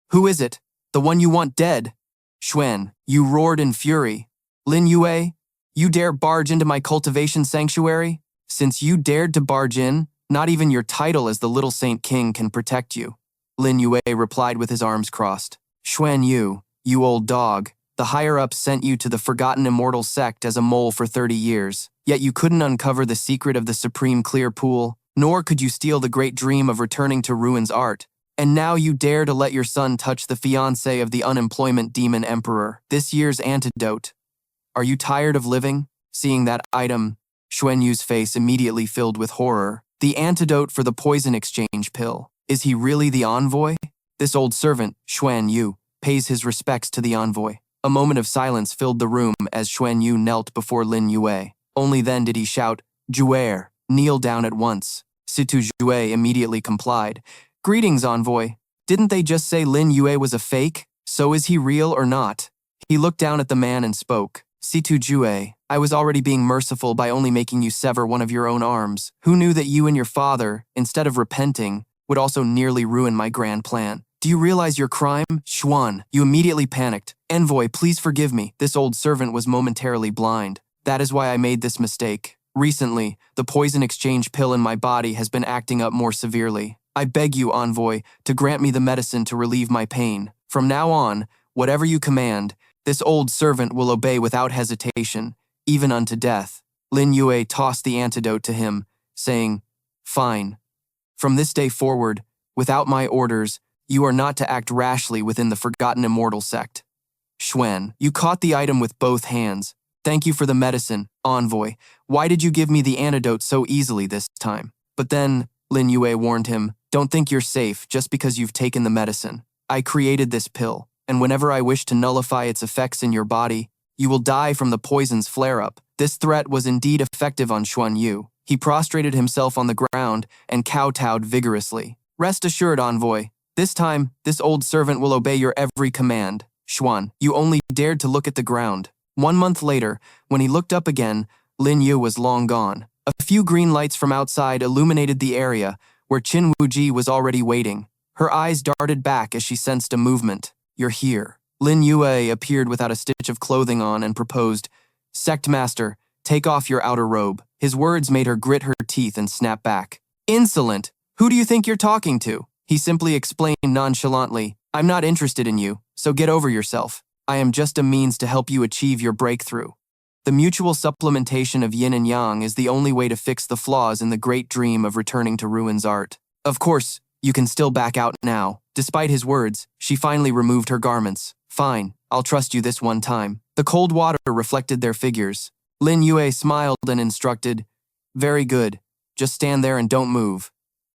Who is it? The one you want dead? Xuan Yu roared in fury. Lin Yue, you dare barge into my cultivation sanctuary? Since you dared to barge in, Not even your title as the Little Saint King can protect you. Lin Yue replied with his arms crossed. Xuan Yu, you old dog. The higher-ups sent you to the Forgotten Immortal sect as a mole for 30 years, yet you couldn't uncover the secret of the Supreme Clear Pool, nor could you steal the great dream of returning to Ruin's art. And now you dare to let your son touch the fiancé of the unemployment demon emperor. This year's antidote. Are you tired of living? Seeing that item, Xuan Yu's face immediately filled with horror. The antidote for the poison exchange pill. Is he really the envoy? This old servant, Xuan Yu, pays his respects to the envoy. A moment of silence filled the room as Xuan Yu knelt before Lin Yue. Only then did he shout, Juer, kneel down at once. Situ Jue immediately complied. Greetings, envoy. Didn't they just say Lin Yue was a fake? So is he real or not? He looked down at the man and spoke. Situ Jue, I was already being merciful by only making you sever one of your own arms. Who knew that you and your father, instead of repenting, would also nearly ruin my grand plan? Do you realize your crime? Xuan, you immediately panicked. Envoy, please forgive me. This old servant was momentarily blind. That is why I made this mistake. Recently, the poison exchange pill in my body has been acting up more severely. I beg you, envoy, to grant me the medicine to relieve my pain. From now on, whatever you command, this old servant will obey without hesitation, even unto death. Lin Yue tossed the antidote to him, saying, Fine. From this day forward, without my orders, you are not to act rashly within the Forgotten Immortal sect. Xuan, you caught the item with both hands. Thank you for the medicine, envoy. Why did you give me the antidote so easily this time? But then, Lin Yue warned him, don't think you're safe just because you've taken the medicine. I created this pill, and whenever I wish to nullify its effects in your body, you will die from the poison's flare-up. This threat was indeed effective on Xuan Yu. He prostrated himself on the ground and kowtowed vigorously. Rest assured, envoy. This time, this old servant will obey your every command. Xuan, you only dared to look at the ground. 1 month later, when he looked up again, Lin Yue was long gone. A few green lights from outside illuminated the area where Qin Wuji was already waiting. Her eyes darted back as she sensed a movement. You're here. Lin Yue appeared without a stitch of clothing on and proposed, Sect Master, take off your outer robe. His words made her grit her teeth and snap back. Insolent! Who do you think you're talking to? He simply explained nonchalantly, I'm not interested in you, so get over yourself. I am just a means to help you achieve your breakthrough. The mutual supplementation of yin and yang is the only way to fix the flaws in the great dream of returning to Ruin's art. Of course, you can still back out now. Despite his words, she finally removed her garments. Fine, I'll trust you this one time. The cold water reflected their figures. Lin Yue smiled and instructed, Very good, just stand there and don't move.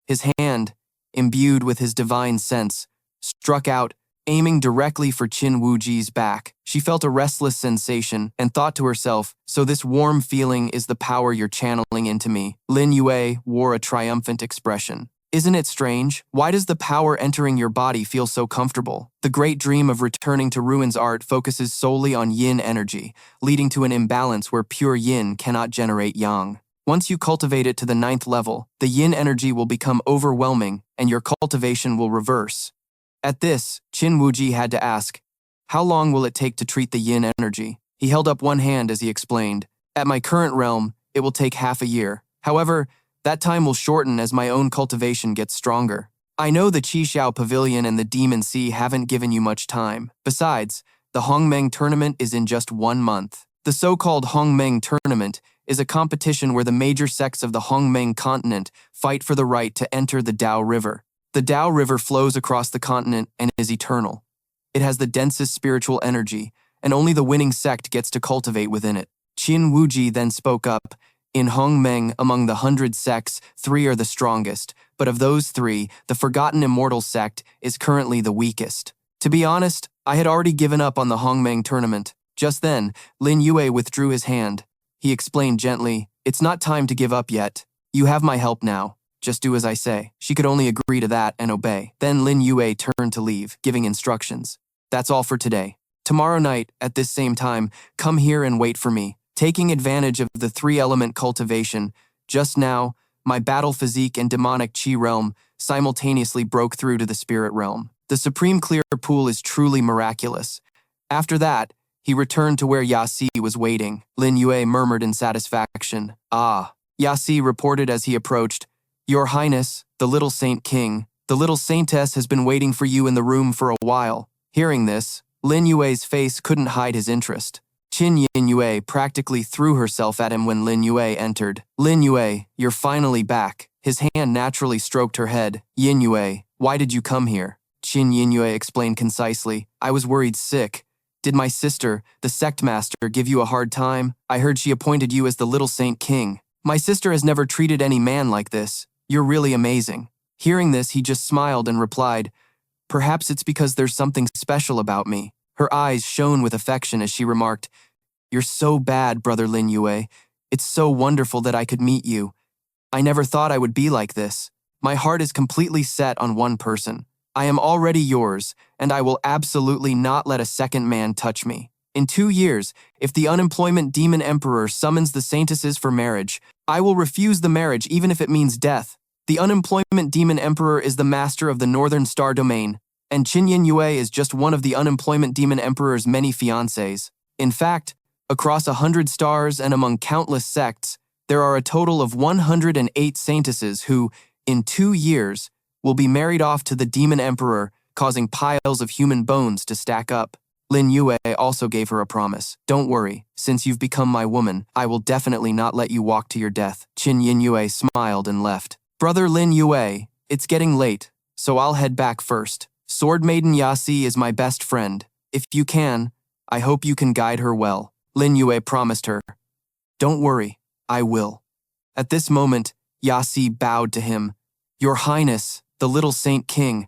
His hand, imbued with his divine sense, struck out, aiming directly for Qin Wuji's back. She felt a restless sensation and thought to herself, so this warm feeling is the power you're channeling into me. Lin Yue wore a triumphant expression. Isn't it strange? Why does the power entering your body feel so comfortable? The great dream of returning to Ruin's art focuses solely on yin energy, leading to an imbalance where pure yin cannot generate yang. Once you cultivate it to the 9th level, the yin energy will become overwhelming and your cultivation will reverse. At this, Qin Wuji had to ask, how long will it take to treat the yin energy? He held up one hand as he explained, At my current realm, it will take half a year. However, that time will shorten as my own cultivation gets stronger. I know the Qi Pavilion and the Demon Sea haven't given you much time. Besides, the Hongmeng Tournament is in just 1 month. The so-called Hongmeng Tournament is a competition where the major sects of the Hongmeng Continent fight for the right to enter the Dao River. The Dao River flows across the continent and is eternal. It has the densest spiritual energy, and only the winning sect gets to cultivate within it. Qin Wuji then spoke up, In Hongmeng, among the 100 sects, 3 are the strongest, but of those 3, the Forgotten Immortal sect is currently the weakest. To be honest, I had already given up on the Hongmeng tournament. Just then, Lin Yue withdrew his hand. He explained gently, It's not time to give up yet. You have my help now. Just do as I say. She could only agree to that and obey. Then Lin Yue turned to leave, giving instructions. That's all for today. Tomorrow night, at this same time, come here and wait for me. Taking advantage of the 3-element cultivation, just now, my battle physique and demonic Qi realm simultaneously broke through to the spirit realm. The supreme clear pool is truly miraculous. After that, he returned to where Yasi was waiting. Lin Yue murmured in satisfaction. Ah. Yasi reported as he approached, Your Highness, the little Saint King, the little saintess has been waiting for you in the room for a while. Hearing this, Lin Yue's face couldn't hide his interest. Lin Yue practically threw herself at him when Lin Yue entered. Lin Yue, you're finally back. His hand naturally stroked her head. Yin Yue, why did you come here? Yin Yue explained concisely. I was worried sick. Did my sister, the sect master, give you a hard time? I heard she appointed you as the little Saint King. My sister has never treated any man like this. You're really amazing. Hearing this, he just smiled and replied, perhaps it's because there's something special about me. Her eyes shone with affection as she remarked, you're so bad, brother Lin Yue. It's so wonderful that I could meet you. I never thought I would be like this. My heart is completely set on one person. I am already yours, and I will absolutely not let a second man touch me. In 2 years, if the unemployment demon emperor summons the saintesses for marriage, I will refuse the marriage even if it means death. The unemployment demon emperor is the master of the Northern Star domain, and Yin Yue is just one of the unemployment demon emperor's many fiancés. In fact, across 100 stars and among countless sects, there are a total of 108 saintesses who, in 2 years, will be married off to the demon emperor, causing piles of human bones to stack up. Lin Yue also gave her a promise. Don't worry, since you've become my woman, I will definitely not let you walk to your death. Yin Yue smiled and left. Brother Lin Yue, it's getting late, so I'll head back first. Sword Maiden Yasi is my best friend. If you can, I hope you can guide her well. Lin Yue promised her. Don't worry, I will. At this moment, Yasi bowed to him. Your Highness, the little Saint King,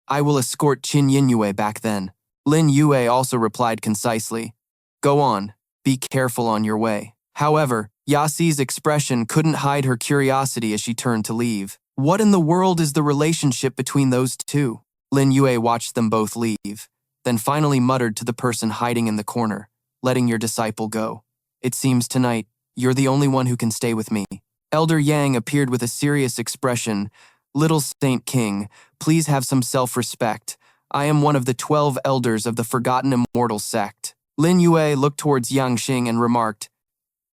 I will escort Yin Yue back then. Lin Yue also replied concisely, go on, be careful on your way. However, Yasi's expression couldn't hide her curiosity as she turned to leave. What in the world is the relationship between those two? Lin Yue watched them both leave, then finally muttered to the person hiding in the corner, letting your disciple go. It seems tonight, you're the only one who can stay with me. Elder Yang appeared with a serious expression. Little Saint King, please have some self-respect. I am one of the 12 elders of the Forgotten Immortal sect. Lin Yue looked towards Yang Xing and remarked,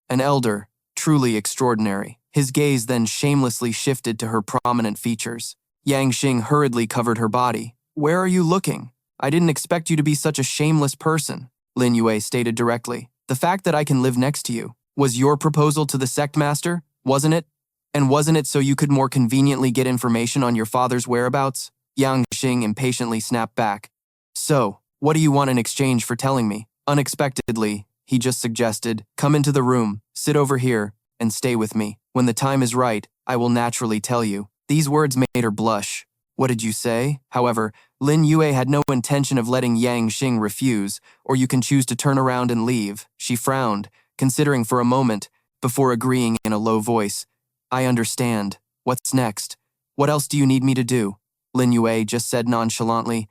an elder, truly extraordinary. His gaze then shamelessly shifted to her prominent features. Yang Xing hurriedly covered her body. Where are you looking? I didn't expect you to be such a shameless person, Lin Yue stated directly. The fact that I can live next to you was your proposal to the sect master, wasn't it? And wasn't it so you could more conveniently get information on your father's whereabouts? Yang Xing impatiently snapped back. So, what do you want in exchange for telling me? Unexpectedly, he just suggested, come into the room, sit over here, and stay with me. When the time is right, I will naturally tell you. These words made her blush. What did you say? However, Lin Yue had no intention of letting Yang Xing refuse, or you can choose to turn around and leave. She frowned, considering for a moment, before agreeing in a low voice. I understand. What's next? What else do you need me to do? Lin Yue just said nonchalantly.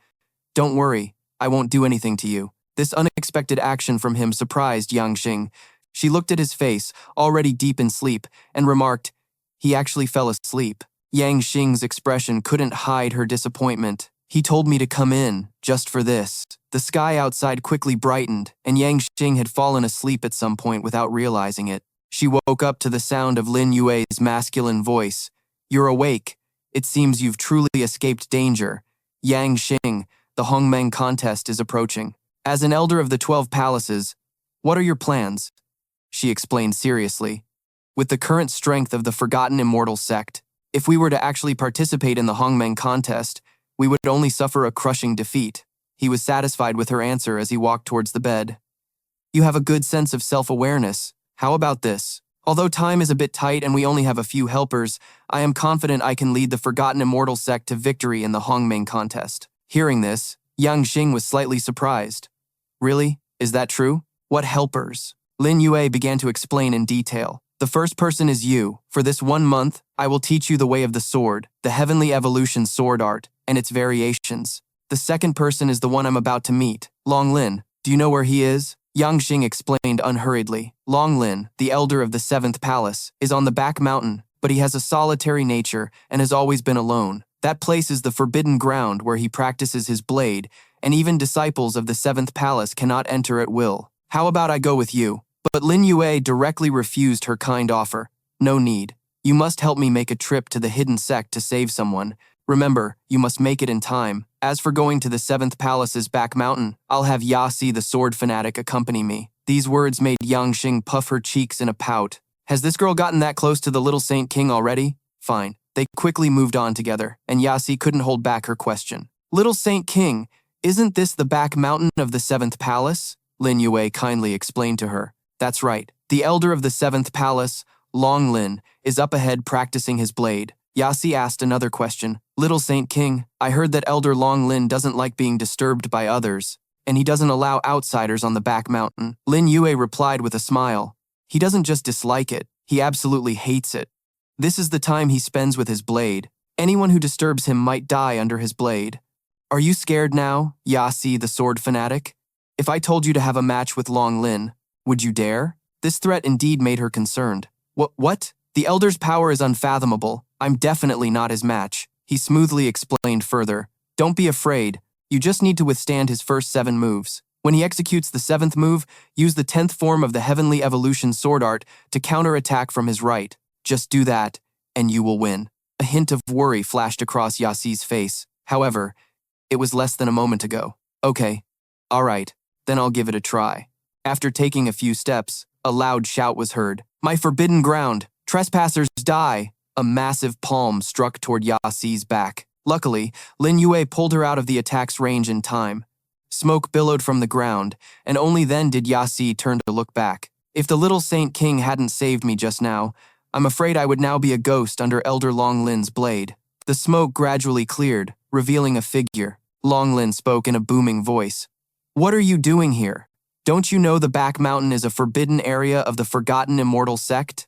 Don't worry, I won't do anything to you. This unexpected action from him surprised Yang Xing. She looked at his face, already deep in sleep, and remarked, he actually fell asleep. Yang Xing's expression couldn't hide her disappointment. He told me to come in, just for this. The sky outside quickly brightened, and Yang Xing had fallen asleep at some point without realizing it. She woke up to the sound of Lin Yue's masculine voice. You're awake. It seems you've truly escaped danger. Yang Xing, the Hongmeng contest is approaching. As an elder of the 12 palaces, what are your plans? She explained seriously. With the current strength of the Forgotten Immortal sect, if we were to actually participate in the Hongmeng contest, we would only suffer a crushing defeat. He was satisfied with her answer as he walked towards the bed. You have a good sense of self-awareness. How about this? Although time is a bit tight and we only have a few helpers, I am confident I can lead the Forgotten Immortal sect to victory in the Hongmeng contest. Hearing this, Yang Xing was slightly surprised. Really? Is that true? What helpers? Lin Yue began to explain in detail. The first person is you. For this 1 month, I will teach you the way of the sword, the Heavenly Evolution sword art, and its variations. The second person is the one I'm about to meet, Long Lin. Do you know where he is? Yang Xing explained unhurriedly. Long Lin, the elder of the 7th palace, is on the back mountain, but he has a solitary nature and has always been alone. That place is the forbidden ground where he practices his blade, and even disciples of the 7th palace cannot enter at will. How about I go with you? But Lin Yue directly refused her kind offer. No need. You must help me make a trip to the hidden sect to save someone. Remember, you must make it in time. As for going to the 7th Palace's back mountain, I'll have Yasi the sword fanatic accompany me." These words made Yangxing puff her cheeks in a pout. Has this girl gotten that close to the little Saint King already? Fine. They quickly moved on together, and Yasi couldn't hold back her question. "Little Saint King, isn't this the back mountain of the 7th Palace?" Lin Yue kindly explained to her. "That's right. The elder of the 7th Palace, Long Lin, is up ahead practicing his blade." Yasi asked another question. "Little Saint King, I heard that Elder Long Lin doesn't like being disturbed by others, and he doesn't allow outsiders on the back mountain." Lin Yue replied with a smile. "He doesn't just dislike it, he absolutely hates it. This is the time he spends with his blade. Anyone who disturbs him might die under his blade. Are you scared now, Yasi the sword fanatic? If I told you to have a match with Long Lin, would you dare?" This threat indeed made her concerned. What? The elder's power is unfathomable. I'm definitely not his match." He smoothly explained further. "Don't be afraid. You just need to withstand his first 7 moves. When he executes the 7th move, use the 10th form of the Heavenly Evolution sword art to counterattack from his right. Just do that, and you will win." A hint of worry flashed across Yasi's face. However, it was less than a moment ago. "Okay, all right, then I'll give it a try." After taking a few steps, a loud shout was heard. "My forbidden ground! Trespassers die!" A massive palm struck toward Yasi's back. Luckily, Lin Yue pulled her out of the attack's range in time. Smoke billowed from the ground, and only then did Yasi turn to look back. "If the little Saint King hadn't saved me just now, I'm afraid I would now be a ghost under Elder Long Lin's blade." The smoke gradually cleared, revealing a figure. Long Lin spoke in a booming voice. "What are you doing here? Don't you know the back mountain is a forbidden area of the forgotten immortal sect?"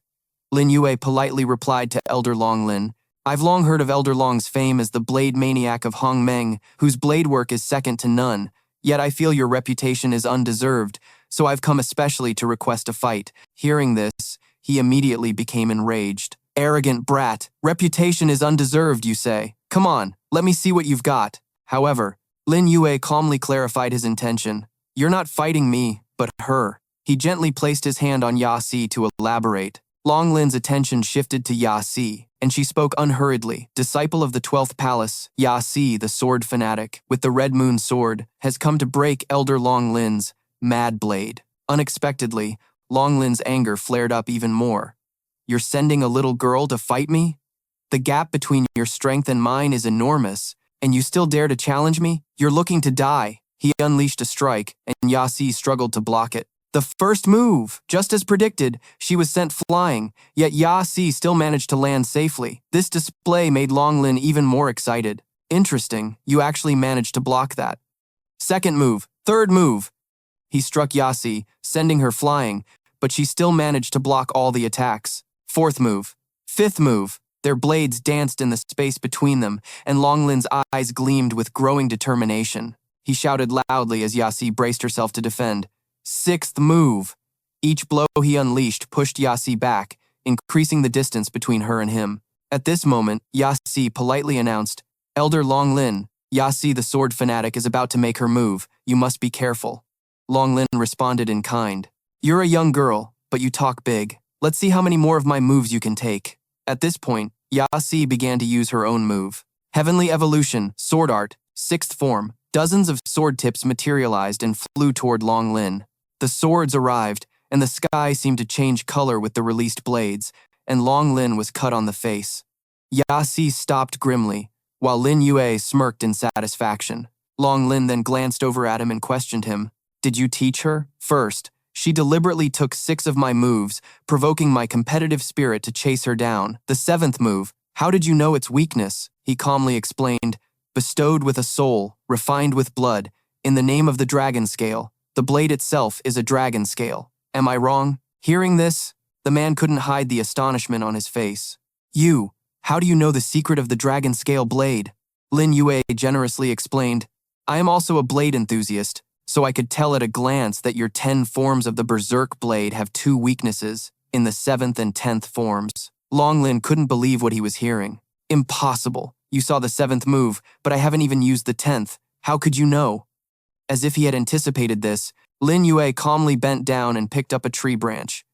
Lin Yue politely replied to Elder Long Lin. "I've long heard of Elder Long's fame as the blade maniac of Hongmeng, whose blade work is second to none. Yet I feel your reputation is undeserved, so I've come especially to request a fight." Hearing this, he immediately became enraged. "Arrogant brat, reputation is undeserved, you say? Come on, let me see what you've got." However, Lin Yue calmly clarified his intention. "You're not fighting me, but her." He gently placed his hand on Yasi to elaborate. Long Lin's attention shifted to Yasi, and she spoke unhurriedly. "Disciple of the 12th Palace, Yasi, the sword fanatic, with the Red Moon sword, has come to break Elder Long Lin's mad blade." Unexpectedly, Long Lin's anger flared up even more. "You're sending a little girl to fight me? The gap between your strength and mine is enormous, and you still dare to challenge me? You're looking to die." He unleashed a strike, and Yasi struggled to block it. The first move! Just as predicted, she was sent flying, yet Yasi still managed to land safely. This display made Long Lin even more excited. "Interesting, you actually managed to block that." "Second move, third move!" He struck Yasi, sending her flying, but she still managed to block all the attacks. "Fourth move, fifth move!" Their blades danced in the space between them, and Long Lin's eyes gleamed with growing determination. He shouted loudly as Yasi braced herself to defend. "Sixth move!" Each blow he unleashed pushed Yasi back, increasing the distance between her and him. At this moment, Yasi politely announced, "Elder Long Lin, Yasi the sword fanatic is about to make her move. You must be careful." Long Lin responded in kind. "You're a young girl, but you talk big. Let's see how many more of my moves you can take." At this point, Yasi began to use her own move. Heavenly Evolution, Sword Art, 6th form. Dozens of sword tips materialized and flew toward Long Lin. The swords arrived, and the sky seemed to change color with the released blades, and Long Lin was cut on the face. Yasi stopped grimly, while Lin Yue smirked in satisfaction. Long Lin then glanced over at him and questioned him. "Did you teach her?" "First, she deliberately took 6 of my moves, provoking my competitive spirit to chase her down. The 7th move, how did you know its weakness?" He calmly explained. "Bestowed with a soul, refined with blood, in the name of the dragon scale. The blade itself is a dragon scale. Am I wrong?" Hearing this, the man couldn't hide the astonishment on his face. How do you know the secret of the dragon scale blade?" Lin Yue generously explained. "I am also a blade enthusiast, so I could tell at a glance that your 10 forms of the Berserk blade have 2 weaknesses, in the 7th and 10th forms." Long Lin couldn't believe what he was hearing. "Impossible. You saw the 7th move, but I haven't even used the 10th. How could you know?" As if he had anticipated this, Lin Yue calmly bent down and picked up a tree branch.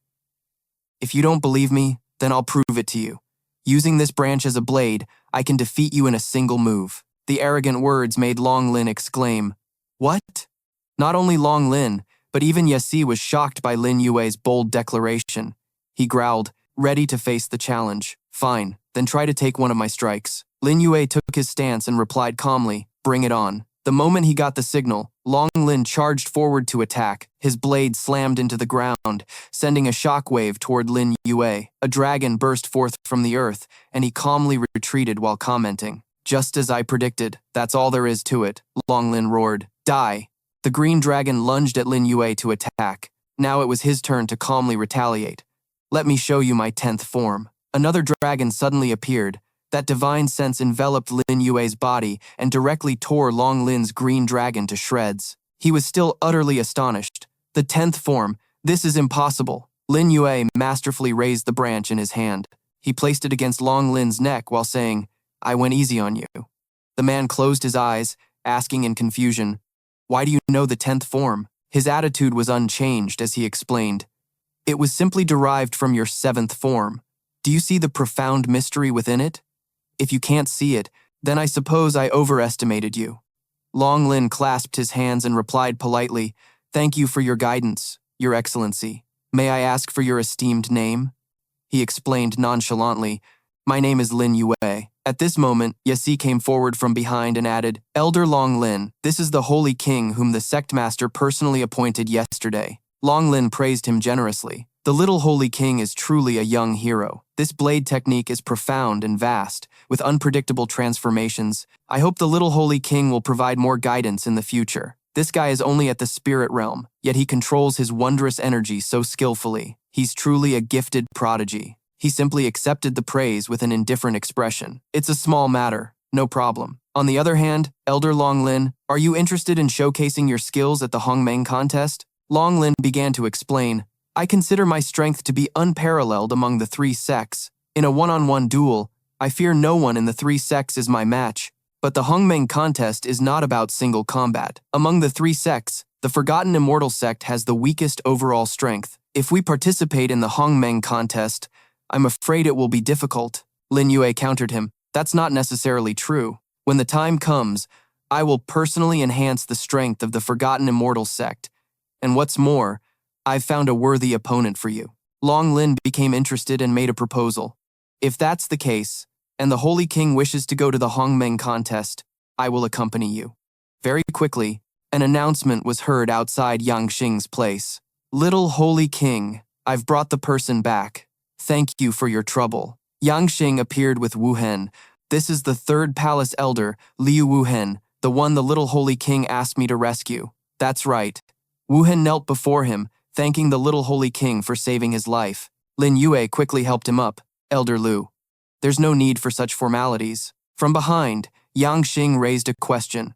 "If you don't believe me, then I'll prove it to you." Using this branch as a blade, I can defeat you in a single move." The arrogant words made Long Lin exclaim, "What?" Not only Long Lin, but even Yasi was shocked by Lin Yue's bold declaration. He growled, ready to face the challenge. "Fine, then try to take one of my strikes." Lin Yue took his stance and replied calmly, "Bring it on." The moment he got the signal, Long Lin charged forward to attack. His blade slammed into the ground, sending a shockwave toward Lin Yue. A dragon burst forth from the earth, and he calmly retreated while commenting. "Just as I predicted, that's all there is to it," Long Lin roared. "Die!" The green dragon lunged at Lin Yue to attack. Now it was his turn to calmly retaliate. "Let me show you my 10th form." Another dragon suddenly appeared. That divine sense enveloped Lin Yue's body and directly tore Long Lin's green dragon to shreds. He was still utterly astonished. "The 10th form, this is impossible." Lin Yue masterfully raised the branch in his hand. He placed it against Long Lin's neck while saying, "I went easy on you." The man closed his eyes, asking in confusion, "Why do you know the 10th form?" His attitude was unchanged as he explained, "It was simply derived from your 7th form. Do you see the profound mystery within it? If you can't see it, then I suppose I overestimated you." Long Lin clasped his hands and replied politely, "Thank you for your guidance, Your Excellency. May I ask for your esteemed name?" He explained nonchalantly, "My name is Lin Yue." At this moment, Yasi came forward from behind and added, "Elder Long Lin, this is the Holy King whom the sect master personally appointed yesterday." Long Lin praised him generously. "The little Holy King is truly a young hero. This blade technique is profound and vast, with unpredictable transformations. I hope the little Holy King will provide more guidance in the future. This guy is only at the spirit realm, yet he controls his wondrous energy so skillfully. He's truly a gifted prodigy." He simply accepted the praise with an indifferent expression. "It's a small matter, no problem." On the other hand, Elder Long Lin, are you interested in showcasing your skills at the Hongmeng contest? Long Lin began to explain, "I consider my strength to be unparalleled among the 3 sects. In a one-on-one duel, I fear no one in the 3 sects is my match. But the Hongmeng contest is not about single combat. Among the 3 sects, the Forgotten Immortal sect has the weakest overall strength. If we participate in the Hongmeng contest, I'm afraid it will be difficult." Lin Yue countered him, "That's not necessarily true. When the time comes, I will personally enhance the strength of the Forgotten Immortal sect. And what's more, I've found a worthy opponent for you." Long Lin became interested and made a proposal. "If that's the case, and the Holy King wishes to go to the Hongmeng contest, I will accompany you." Very quickly, an announcement was heard outside Yang Xing's place. "Little Holy King, I've brought the person back. Thank you for your trouble." Yang Xing appeared with Wu Hen. "This is the 3rd palace elder, Liu Wu Hen, the one the little Holy King asked me to rescue." "That's right." Wu Hen knelt before him, thanking the little Holy King for saving his life. Lin Yue quickly helped him up. "Elder Liu, there's no need for such formalities." From behind, Yang Xing raised a question.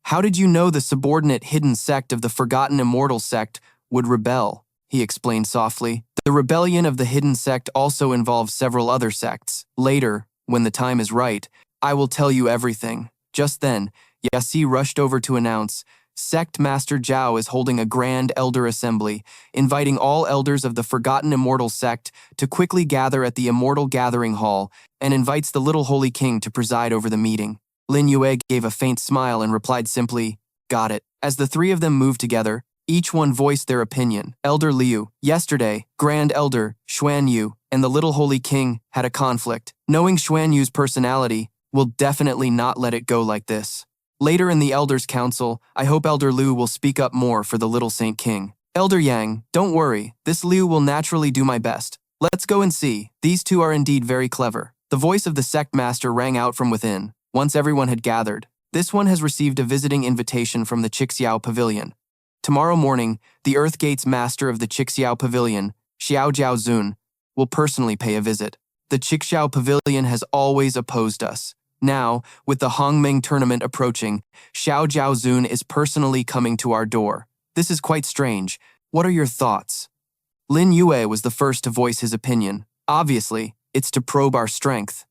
"How did you know the subordinate hidden sect of the Forgotten Immortal sect would rebel?" He explained softly. "The rebellion of the hidden sect also involves several other sects. Later, when the time is right, I will tell you everything." Just then, Yasi rushed over to announce, "Sect Master Zhao is holding a grand elder assembly, inviting all elders of the Forgotten Immortal sect to quickly gather at the Immortal Gathering Hall, and invites the little Holy King to preside over the meeting." Lin Yue gave a faint smile and replied simply, "Got it." As the 3 of them moved together, each one voiced their opinion. Elder Liu, yesterday, Grand Elder Xuan Yu and the little Holy King had a conflict. Knowing Xuan Yu's personality, we'll definitely not let it go like this. Later in the Elders' Council, I hope Elder Liu will speak up more for the little Saint King. Elder Yang, don't worry, this Liu will naturally do my best. Let's go and see. These 2 are indeed very clever." The voice of the sect master rang out from within. Once everyone had gathered, "This one has received a visiting invitation from the Chixiao Pavilion. Tomorrow morning, the Earthgate's master of the Chixiao Pavilion, Xiao Jiaozun, will personally pay a visit. The Chixiao Pavilion has always opposed us. Now, with the Hongmeng tournament approaching, Xiao Jiaozun is personally coming to our door. This is quite strange. What are your thoughts?" Lin Yue was the first to voice his opinion. "Obviously, it's to probe our strength."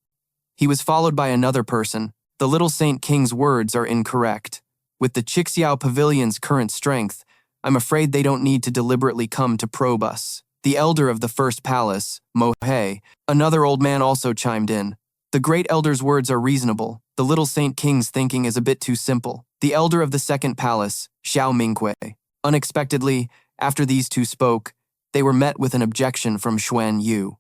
He was followed by another person. "The little Saint King's words are incorrect. With the Chixiao Pavilion's current strength, I'm afraid they don't need to deliberately come to probe us. The elder of the first palace, Mohei, another old man also chimed in. The great elder's words are reasonable. The little Saint King's thinking is a bit too simple. The elder of the second palace, Xiao Mingque. Unexpectedly, after these two spoke, they were met with an objection from Xuan Yu.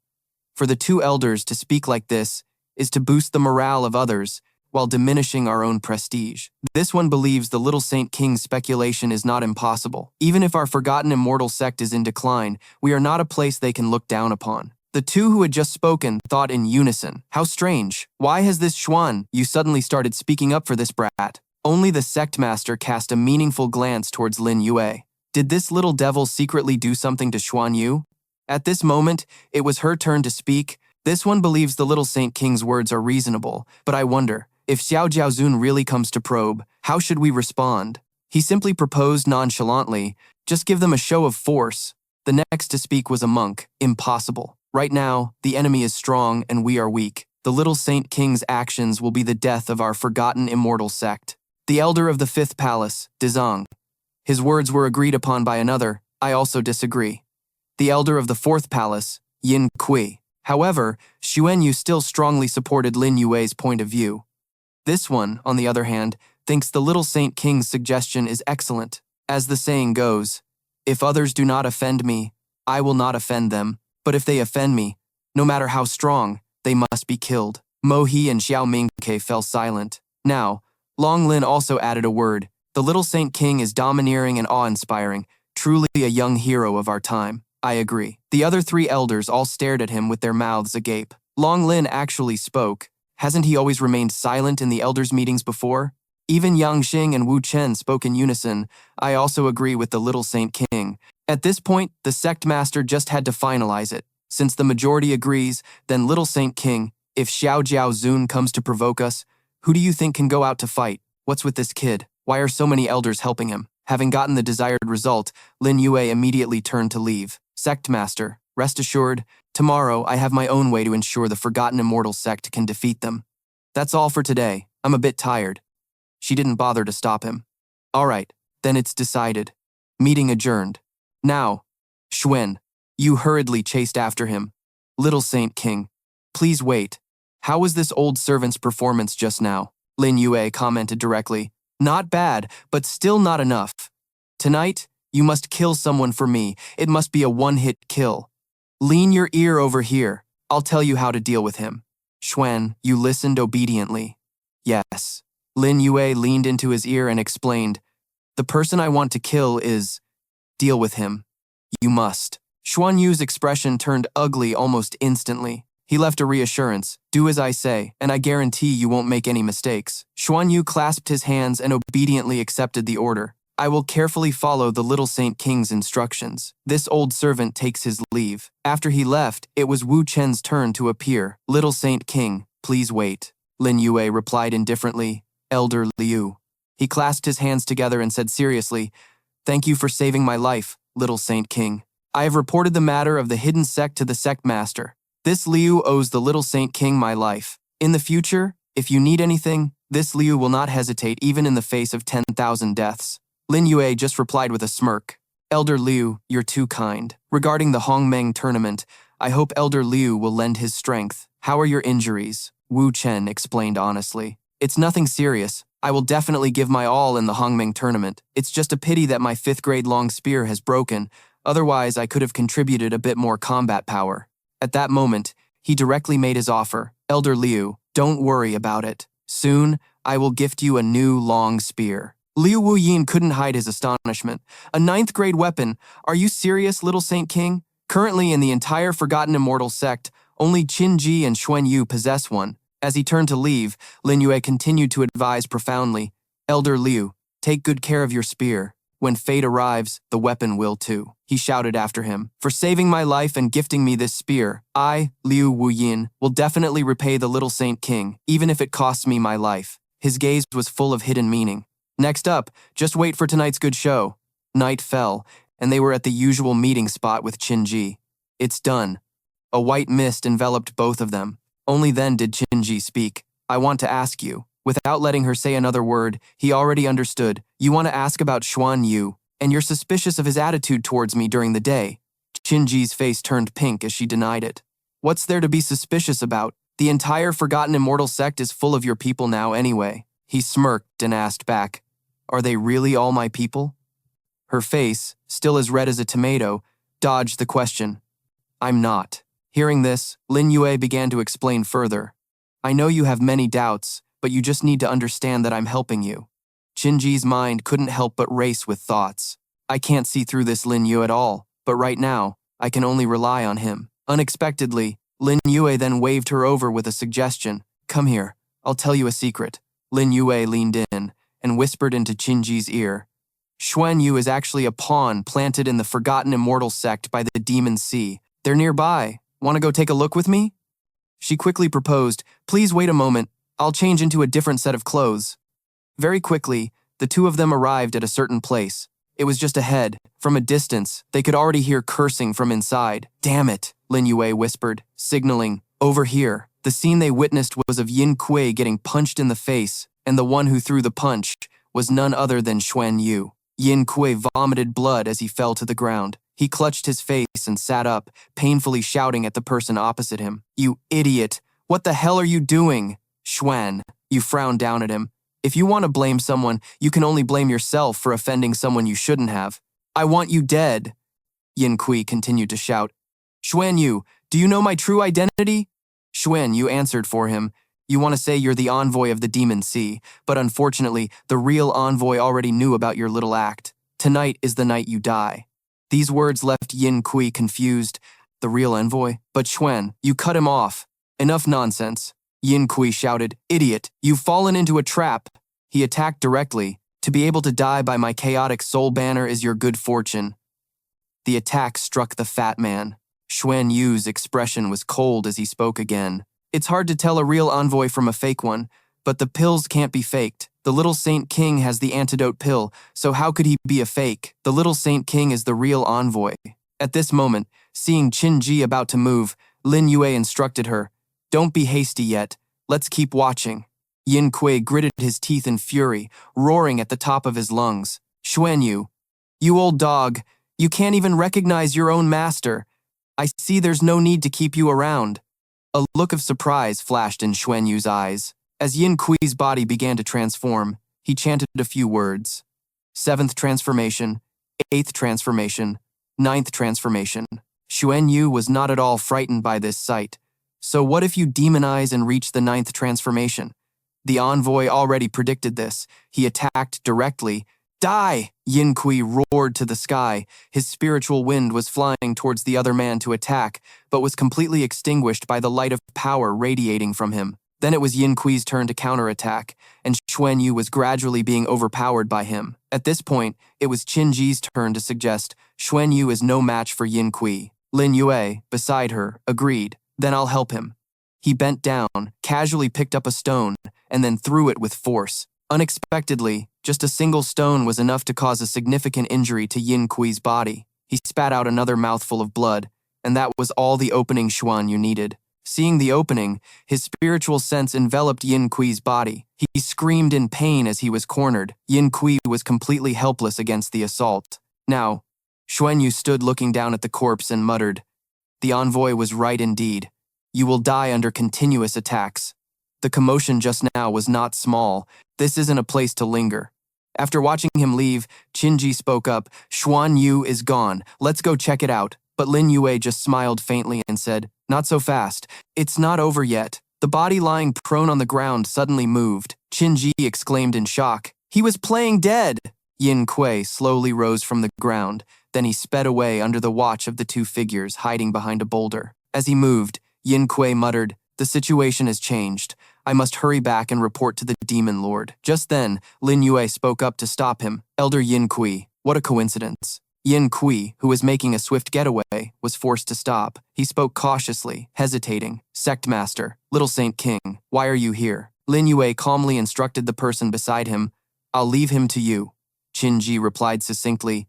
For the two elders to speak like this is to boost the morale of others while diminishing our own prestige. This one believes the little Saint King's speculation is not impossible. Even if our forgotten immortal sect is in decline, we are not a place they can look down upon. The two who had just spoken thought in unison. How strange. Why has this Xuan Yu suddenly started speaking up for this brat? Only the sect master cast a meaningful glance towards Lin Yue. Did this little devil secretly do something to Xuan Yu? At this moment, it was her turn to speak. This one believes the little Saint King's words are reasonable, but I wonder, if Xiao Jiaozun really comes to probe, how should we respond? He simply proposed nonchalantly, just give them a show of force. The next to speak was a monk. Impossible. Right now, the enemy is strong and we are weak. The little Saint King's actions will be the death of our forgotten immortal sect. The elder of the fifth palace, Dezong. His words were agreed upon by another. I also disagree. The elder of the fourth palace, Yin Kui. However, Xuan Yu still strongly supported Lin Yue's point of view. This one, on the other hand, thinks the little Saint King's suggestion is excellent. As the saying goes, if others do not offend me, I will not offend them. But if they offend me, no matter how strong, they must be killed. Mo He and Xiao Mingque fell silent. Now, Long Lin also added a word. The little Saint King is domineering and awe-inspiring, truly a young hero of our time. I agree. The other three elders all stared at him with their mouths agape. Long Lin actually spoke. Hasn't he always remained silent in the elders' meetings before? Even Yang Xing and Wu Chen spoke in unison. I also agree with the little Saint King. At this point, the sect master just had to finalize it. Since the majority agrees, then little Saint King, if Xiao Jiaozun comes to provoke us, who do you think can go out to fight? What's with this kid? Why are so many elders helping him? Having gotten the desired result, Lin Yue immediately turned to leave. Sect master, rest assured, tomorrow I have my own way to ensure the forgotten immortal sect can defeat them. That's all for today. I'm a bit tired. She didn't bother to stop him. All right, then it's decided. Meeting adjourned. Now, Xuan Yu hurriedly chased after him. Little Saint King, please wait. How was this old servant's performance just now? Lin Yue commented directly. Not bad, but still not enough. Tonight, you must kill someone for me. It must be a one-hit kill. Lean your ear over here. I'll tell you how to deal with him. Xuan Yu listened obediently. Yes. Lin Yue leaned into his ear and explained, the person I want to kill is... Deal with him. You must. Xuan Yu's expression turned ugly almost instantly. He left a reassurance. Do as I say, and I guarantee you won't make any mistakes. Xuan Yu clasped his hands and obediently accepted the order. I will carefully follow the little Saint King's instructions. This old servant takes his leave. After he left, it was Wu Chen's turn to appear. Little Saint King, please wait. Lin Yue replied indifferently. Elder Liu. He clasped his hands together and said seriously, Thank you for saving my life, little Saint King. I have reported the matter of the hidden sect to the sect master. This Liu owes the little Saint King my life. In the future, if you need anything, this Liu will not hesitate even in the face of 10,000 deaths. Lin Yue just replied with a smirk. Elder Liu, you're too kind. Regarding the Hongmeng tournament, I hope Elder Liu will lend his strength. How are your injuries? Wu Chen explained honestly. It's nothing serious. I will definitely give my all in the Hongmeng tournament. It's just a pity that my 5th grade long spear has broken. Otherwise, I could have contributed a bit more combat power. At that moment, he directly made his offer. Elder Liu, don't worry about it. Soon, I will gift you a new long spear. Liu Wuyin couldn't hide his astonishment. A 9th grade weapon? Are you serious, little Saint King? Currently in the entire Forgotten Immortal sect, only Qin Ji and Xuan Yu possess one. As he turned to leave, Lin Yue continued to advise profoundly, Elder Liu, take good care of your spear. When fate arrives, the weapon will too. He shouted after him. For saving my life and gifting me this spear, I, Liu Wuyin, will definitely repay the little Saint King, even if it costs me my life. His gaze was full of hidden meaning. Next up, just wait for tonight's good show. Night fell, and they were at the usual meeting spot with Qin Ji. It's done. A white mist enveloped both of them. Only then did Qin Ji speak. I want to ask you. Without letting her say another word, he already understood. You want to ask about Xuan Yu, and you're suspicious of his attitude towards me during the day. Qinji's face turned pink as she denied it. What's there to be suspicious about? The entire Forgotten Immortal sect is full of your people now anyway. He smirked and asked back, Are they really all my people? Her face, still as red as a tomato, dodged the question. I'm not. Hearing this, Lin Yue began to explain further. I know you have many doubts, but you just need to understand that I'm helping you. Qinji's mind couldn't help but race with thoughts. I can't see through this Lin Yue at all, but right now, I can only rely on him. Unexpectedly, Lin Yue then waved her over with a suggestion. Come here, I'll tell you a secret. Lin Yue leaned in and whispered into Qinji's ear. Xuan Yu is actually a pawn planted in the Forgotten Immortal sect by the Demon Sea. They're nearby. Want to go take a look with me? She quickly proposed, Please wait a moment, I'll change into a different set of clothes. Very quickly, the two of them arrived at a certain place. It was just ahead. From a distance, they could already hear cursing from inside. Damn it, Lin Yue whispered, signaling, Over here. The scene they witnessed was of Yin Kui getting punched in the face, and the one who threw the punch was none other than Xuan Yu. Yin Kui vomited blood as he fell to the ground. He clutched his face and sat up, painfully shouting at the person opposite him. You idiot! What the hell are you doing? Xuan, you frowned down at him. If you want to blame someone, you can only blame yourself for offending someone you shouldn't have. I want you dead. Yin Kui continued to shout. Xuan Yu, do you know my true identity? Xuan Yu answered for him. You want to say you're the envoy of the Demon Sea, but unfortunately, the real envoy already knew about your little act. Tonight is the night you die. These words left Yin Kui confused. The real envoy? But Xuan, you cut him off. Enough nonsense. Yin Kui shouted, Idiot, you've fallen into a trap. He attacked directly. To be able to die by my chaotic soul banner is your good fortune. The attack struck the fat man. Xuan Yu's expression was cold as he spoke again. It's hard to tell a real envoy from a fake one, but the pills can't be faked. The Little Saint King has the antidote pill, so how could he be a fake? The Little Saint King is the real envoy. At this moment, seeing Qinji about to move, Lin Yue instructed her, Don't be hasty yet. Let's keep watching. Yin Kui gritted his teeth in fury, roaring at the top of his lungs. Xuan Yu, you old dog, you can't even recognize your own master. I see there's no need to keep you around. A look of surprise flashed in Xuan Yu's eyes. As Yin Kui's body began to transform, he chanted a few words. 7th transformation, 8th transformation, 9th transformation. Xuan Yu was not at all frightened by this sight. So what if you demonize and reach the 9th transformation? The envoy already predicted this. He attacked directly. Die! Yin Kui roared to the sky. His spiritual wind was flying towards the other man to attack, but was completely extinguished by the light of power radiating from him. Then it was Yin Kui's turn to counterattack, and Xuan Yu was gradually being overpowered by him. At this point, it was Qinji's turn to suggest Xuan Yu is no match for Yin Kui. Lin Yue, beside her, agreed. Then I'll help him. He bent down, casually picked up a stone, and then threw it with force. Unexpectedly, just a single stone was enough to cause a significant injury to Yin Kui's body. He spat out another mouthful of blood, and that was all the opening Xuan Yu needed. Seeing the opening, his spiritual sense enveloped Yin Kui's body. He screamed in pain as he was cornered. Yin Kui was completely helpless against the assault. Now, Xuan Yu stood looking down at the corpse and muttered, The envoy was right indeed. You will die under continuous attacks. The commotion just now was not small. This isn't a place to linger. After watching him leave, Qinji spoke up, Xuan Yu is gone. Let's go check it out. But Lin Yue just smiled faintly and said, Not so fast. It's not over yet. The body lying prone on the ground suddenly moved. Qinji exclaimed in shock. He was playing dead! Yin Kui slowly rose from the ground. Then he sped away under the watch of the two figures hiding behind a boulder. As he moved, Yin Kui muttered, The situation has changed. I must hurry back and report to the Demon Lord. Just then, Lin Yue spoke up to stop him. Elder Yin Kui, what a coincidence. Yin Kui, who was making a swift getaway, was forced to stop. He spoke cautiously, hesitating. Sect Master, Little Saint King, why are you here? Lin Yue calmly instructed the person beside him. I'll leave him to you. Qinji replied succinctly.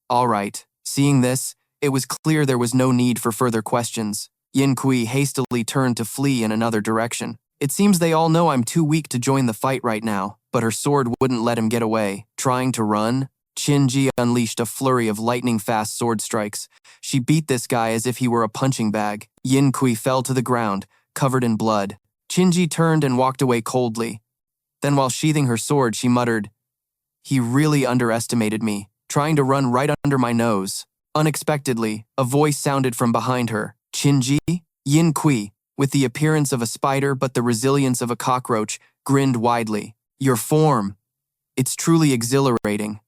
All right. Seeing this, it was clear there was no need for further questions. Yin Kui hastily turned to flee in another direction. It seems they all know I'm too weak to join the fight right now, but her sword wouldn't let him get away. Trying to run? Qinji unleashed a flurry of lightning-fast sword strikes. She beat this guy as if he were a punching bag. Yin Kui fell to the ground, covered in blood. Qinji turned and walked away coldly. Then while sheathing her sword, she muttered, "He really underestimated me, trying to run right under my nose." Unexpectedly, a voice sounded from behind her. "Qinji?" Yin Kui, with the appearance of a spider but the resilience of a cockroach, grinned widely. "Your form. It's truly exhilarating."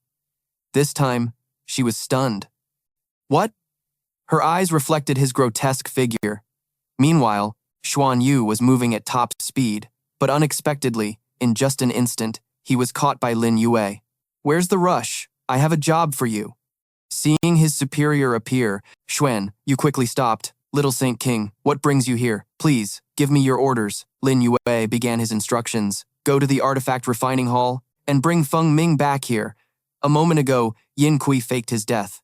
This time, she was stunned. "What?" Her eyes reflected his grotesque figure. Meanwhile, Xuan Yu was moving at top speed, but unexpectedly, in just an instant, he was caught by Lin Yue. "Where's the rush? I have a job for you." Seeing his superior appear, Xuan Yu quickly stopped. "Little Saint King, what brings you here? Please, give me your orders." Lin Yue began his instructions. "Go to the artifact refining hall and bring Feng Ming back here. A moment ago, Yin Kui faked his death.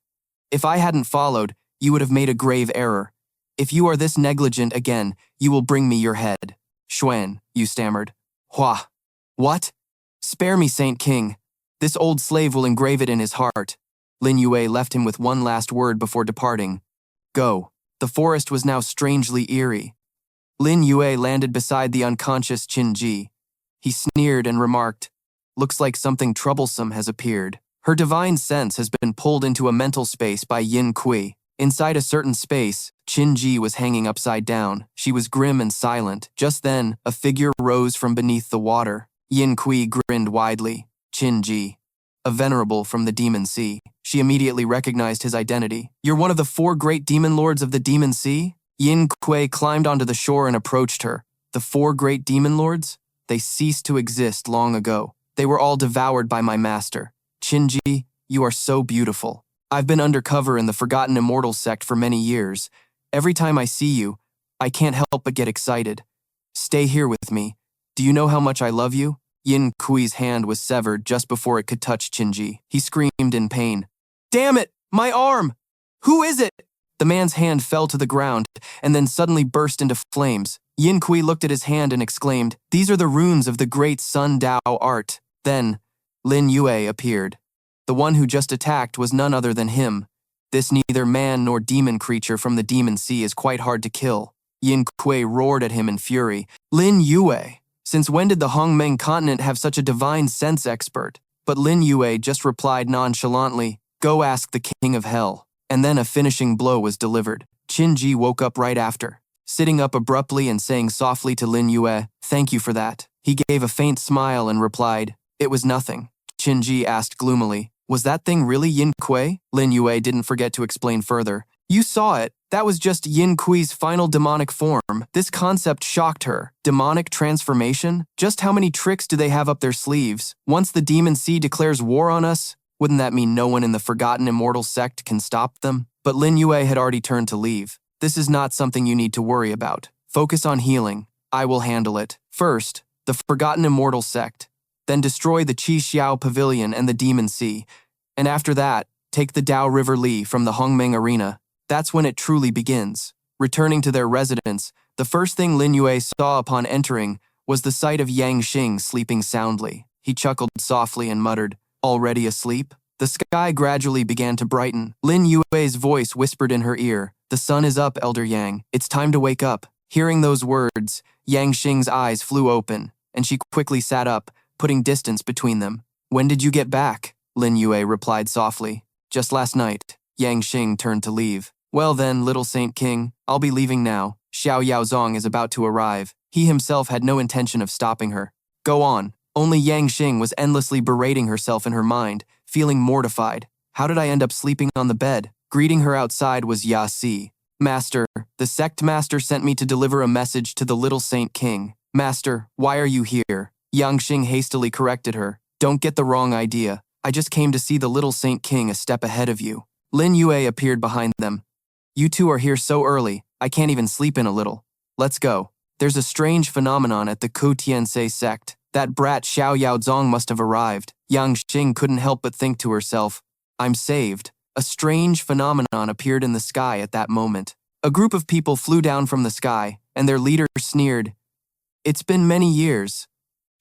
If I hadn't followed, you would have made a grave error. If you are this negligent again, you will bring me your head." "Xuan," Yu stammered. "Hua. What?" "Spare me, Saint King. This old slave will engrave it in his heart." Lin Yue left him with one last word before departing. "Go." The forest was now strangely eerie. Lin Yue landed beside the unconscious Qinji. He sneered and remarked, "Looks like something troublesome has appeared." Her divine sense has been pulled into a mental space by Yin Kui. Inside a certain space, Qinji was hanging upside down. She was grim and silent. Just then, a figure rose from beneath the water. Yin Kui grinned widely. "Qinji, a venerable from the Demon Sea." She immediately recognized his identity. "You're one of the 4 great demon lords of the Demon Sea?" Yin Kui climbed onto the shore and approached her. "The 4 great demon lords? They ceased to exist long ago. They were all devoured by my master. Qinji, you are so beautiful. I've been undercover in the Forgotten Immortal sect for many years. Every time I see you, I can't help but get excited. Stay here with me. Do you know how much I love you?" Yin Kui's hand was severed just before it could touch Qinji. He screamed in pain. "Damn it! My arm! Who is it?" The man's hand fell to the ground and then suddenly burst into flames. Yin Kui looked at his hand and exclaimed, "These are the runes of the great Sun Dao art." Then, Lin Yue appeared. The one who just attacked was none other than him. This neither man nor demon creature from the Demon Sea is quite hard to kill. Yin Kui roared at him in fury. "Lin Yue! Since when did the Hongmeng Continent have such a divine sense expert?" But Lin Yue just replied nonchalantly, "Go ask the King of Hell." And then a finishing blow was delivered. Qinji woke up right after. Sitting up abruptly and saying softly to Lin Yue, "Thank you for that." He gave a faint smile and replied, "It was nothing." Qinji asked gloomily, "Was that thing really Yin Kui?" Lin Yue didn't forget to explain further. "You saw it. That was just Yin Kui's final demonic form." This concept shocked her. Demonic transformation? Just how many tricks do they have up their sleeves? Once the Demon Sea declares war on us, wouldn't that mean no one in the Forgotten Immortal sect can stop them? But Lin Yue had already turned to leave. "This is not something you need to worry about. Focus on healing. I will handle it. First, the Forgotten Immortal sect. Then destroy the Qi Xiao Pavilion and the Demon Sea. And after that, take the Dao River Li from the Hongmeng Arena. That's when it truly begins." Returning to their residence, the first thing Lin Yue saw upon entering was the sight of Yang Xing sleeping soundly. He chuckled softly and muttered, "Already asleep?" The sky gradually began to brighten. Lin Yue's voice whispered in her ear, "The sun is up, Elder Yang. It's time to wake up." Hearing those words, Yang Xing's eyes flew open, and she quickly sat up, putting distance between them. "When did you get back?" Lin Yue replied softly. "Just last night." Yang Xing turned to leave. "Well then, little Saint King, I'll be leaving now. Xiao Yaozong is about to arrive." He himself had no intention of stopping her. "Go on." Only Yang Xing was endlessly berating herself in her mind, feeling mortified. "How did I end up sleeping on the bed?" Greeting her outside was Ya Si. "Master, the sect master sent me to deliver a message to the little Saint King." "Master, why are you here?" Yang Xing hastily corrected her. "Don't get the wrong idea. I just came to see the little Saint King a step ahead of you." Lin Yue appeared behind them. "You two are here so early, I can't even sleep in a little. Let's go. There's a strange phenomenon at the Ku Tianse sect. That brat Xiao Yaozong must have arrived." Yang Xing couldn't help but think to herself, "I'm saved." A strange phenomenon appeared in the sky at that moment. A group of people flew down from the sky, and their leader sneered, "It's been many years.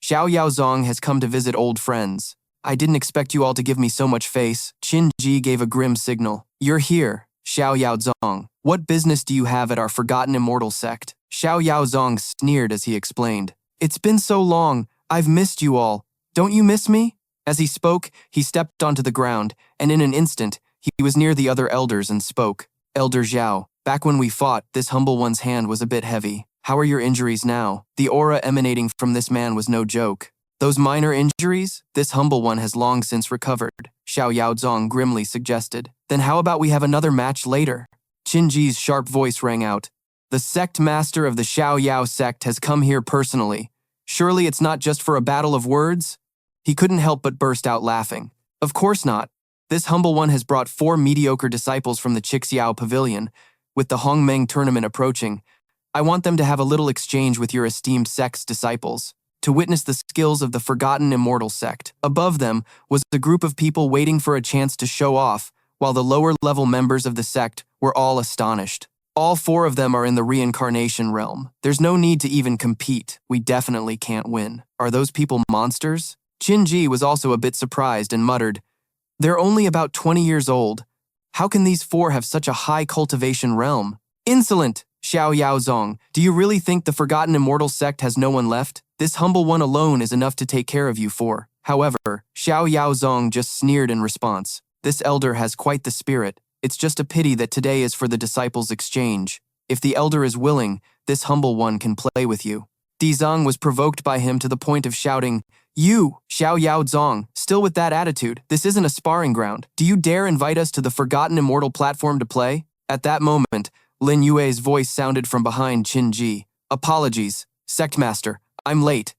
Xiao Yaozong has come to visit old friends. I didn't expect you all to give me so much face. Qin Ji gave a grim signal. You're here, Xiao Yaozong. What business do you have at our forgotten immortal sect? Xiao Yaozong sneered as he explained. It's been so long, I've missed you all. Don't you miss me? As he spoke, he stepped onto the ground, and in an instant, he was near the other elders and spoke. Elder Zhao, back when we fought, this humble one's hand was a bit heavy. How are your injuries now? The aura emanating from this man was no joke. Those minor injuries? This humble one has long since recovered, Xiao Yaozong grimly suggested. Then how about we have another match later? Qin Ji's sharp voice rang out. The sect master of the Xiao Yao sect has come here personally. Surely it's not just for a battle of words? He couldn't help but burst out laughing. Of course not. This humble one has brought 4 mediocre disciples from the Chixiao Pavilion. With the Hongmeng tournament approaching, I want them to have a little exchange with your esteemed sect's disciples, to witness the skills of the forgotten immortal sect. Above them was a group of people waiting for a chance to show off, while the lower-level members of the sect were all astonished. All 4 of them are in the reincarnation realm. There's no need to even compete. We definitely can't win. Are those people monsters? Qin Ji was also a bit surprised and muttered, They're only about 20 years old. How can these 4 have such a high cultivation realm? Insolent! Xiao Yaozong, do you really think the forgotten immortal sect has no one left? This humble one alone is enough to take care of you 4. However, Xiao Yaozong just sneered in response. This elder has quite the spirit. It's just a pity that today is for the disciples' exchange. If the elder is willing, this humble one can play with you. Dizang was provoked by him to the point of shouting, You, Xiao Yaozong, still with that attitude. This isn't a sparring ground. Do you dare invite us to the forgotten immortal platform to play? At that moment, Lin Yue's voice sounded from behind Qin Ji. Apologies, Sectmaster, I'm late.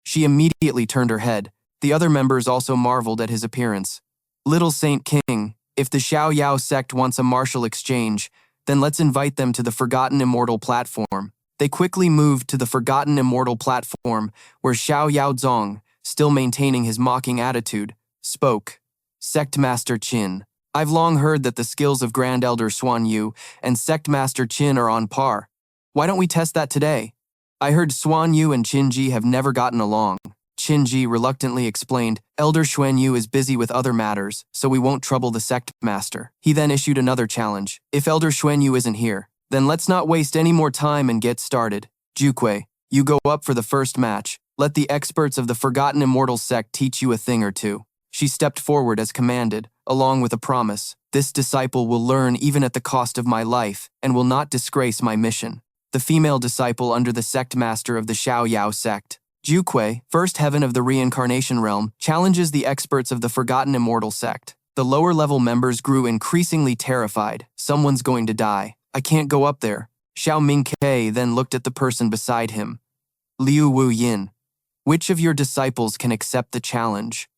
She immediately turned her head. The other members also marveled at his appearance. Little Saint King, if the Xiao Yao sect wants a martial exchange, then let's invite them to the forgotten immortal platform. They quickly moved to the forgotten immortal platform, where Xiao Yaozong, still maintaining his mocking attitude, spoke. Sectmaster Qin, I've long heard that the skills of Grand Elder Xuan Yu and Sectmaster Qin are on par. Why don't we test that today? I heard Xuan Yu and Qin Ji have never gotten along. Qin Ji reluctantly explained, Elder Xuan Yu is busy with other matters, so we won't trouble the sect master. He then issued another challenge. If Elder Xuan Yu isn't here, then let's not waste any more time and get started. Juque, you go up for the first match. Let the experts of the Forgotten Immortal sect teach you a thing or two. She stepped forward as commanded, along with a promise. This disciple will learn even at the cost of my life, and will not disgrace my mission. The female disciple under the sect master of the Xiao Yao sect, Juque, first heaven of the reincarnation realm, challenges the experts of the Forgotten Immortal sect. The lower-level members grew increasingly terrified. Someone's going to die. I can't go up there. Xiao Mingke then looked at the person beside him. Liu Wu Yin, which of your disciples can accept the challenge?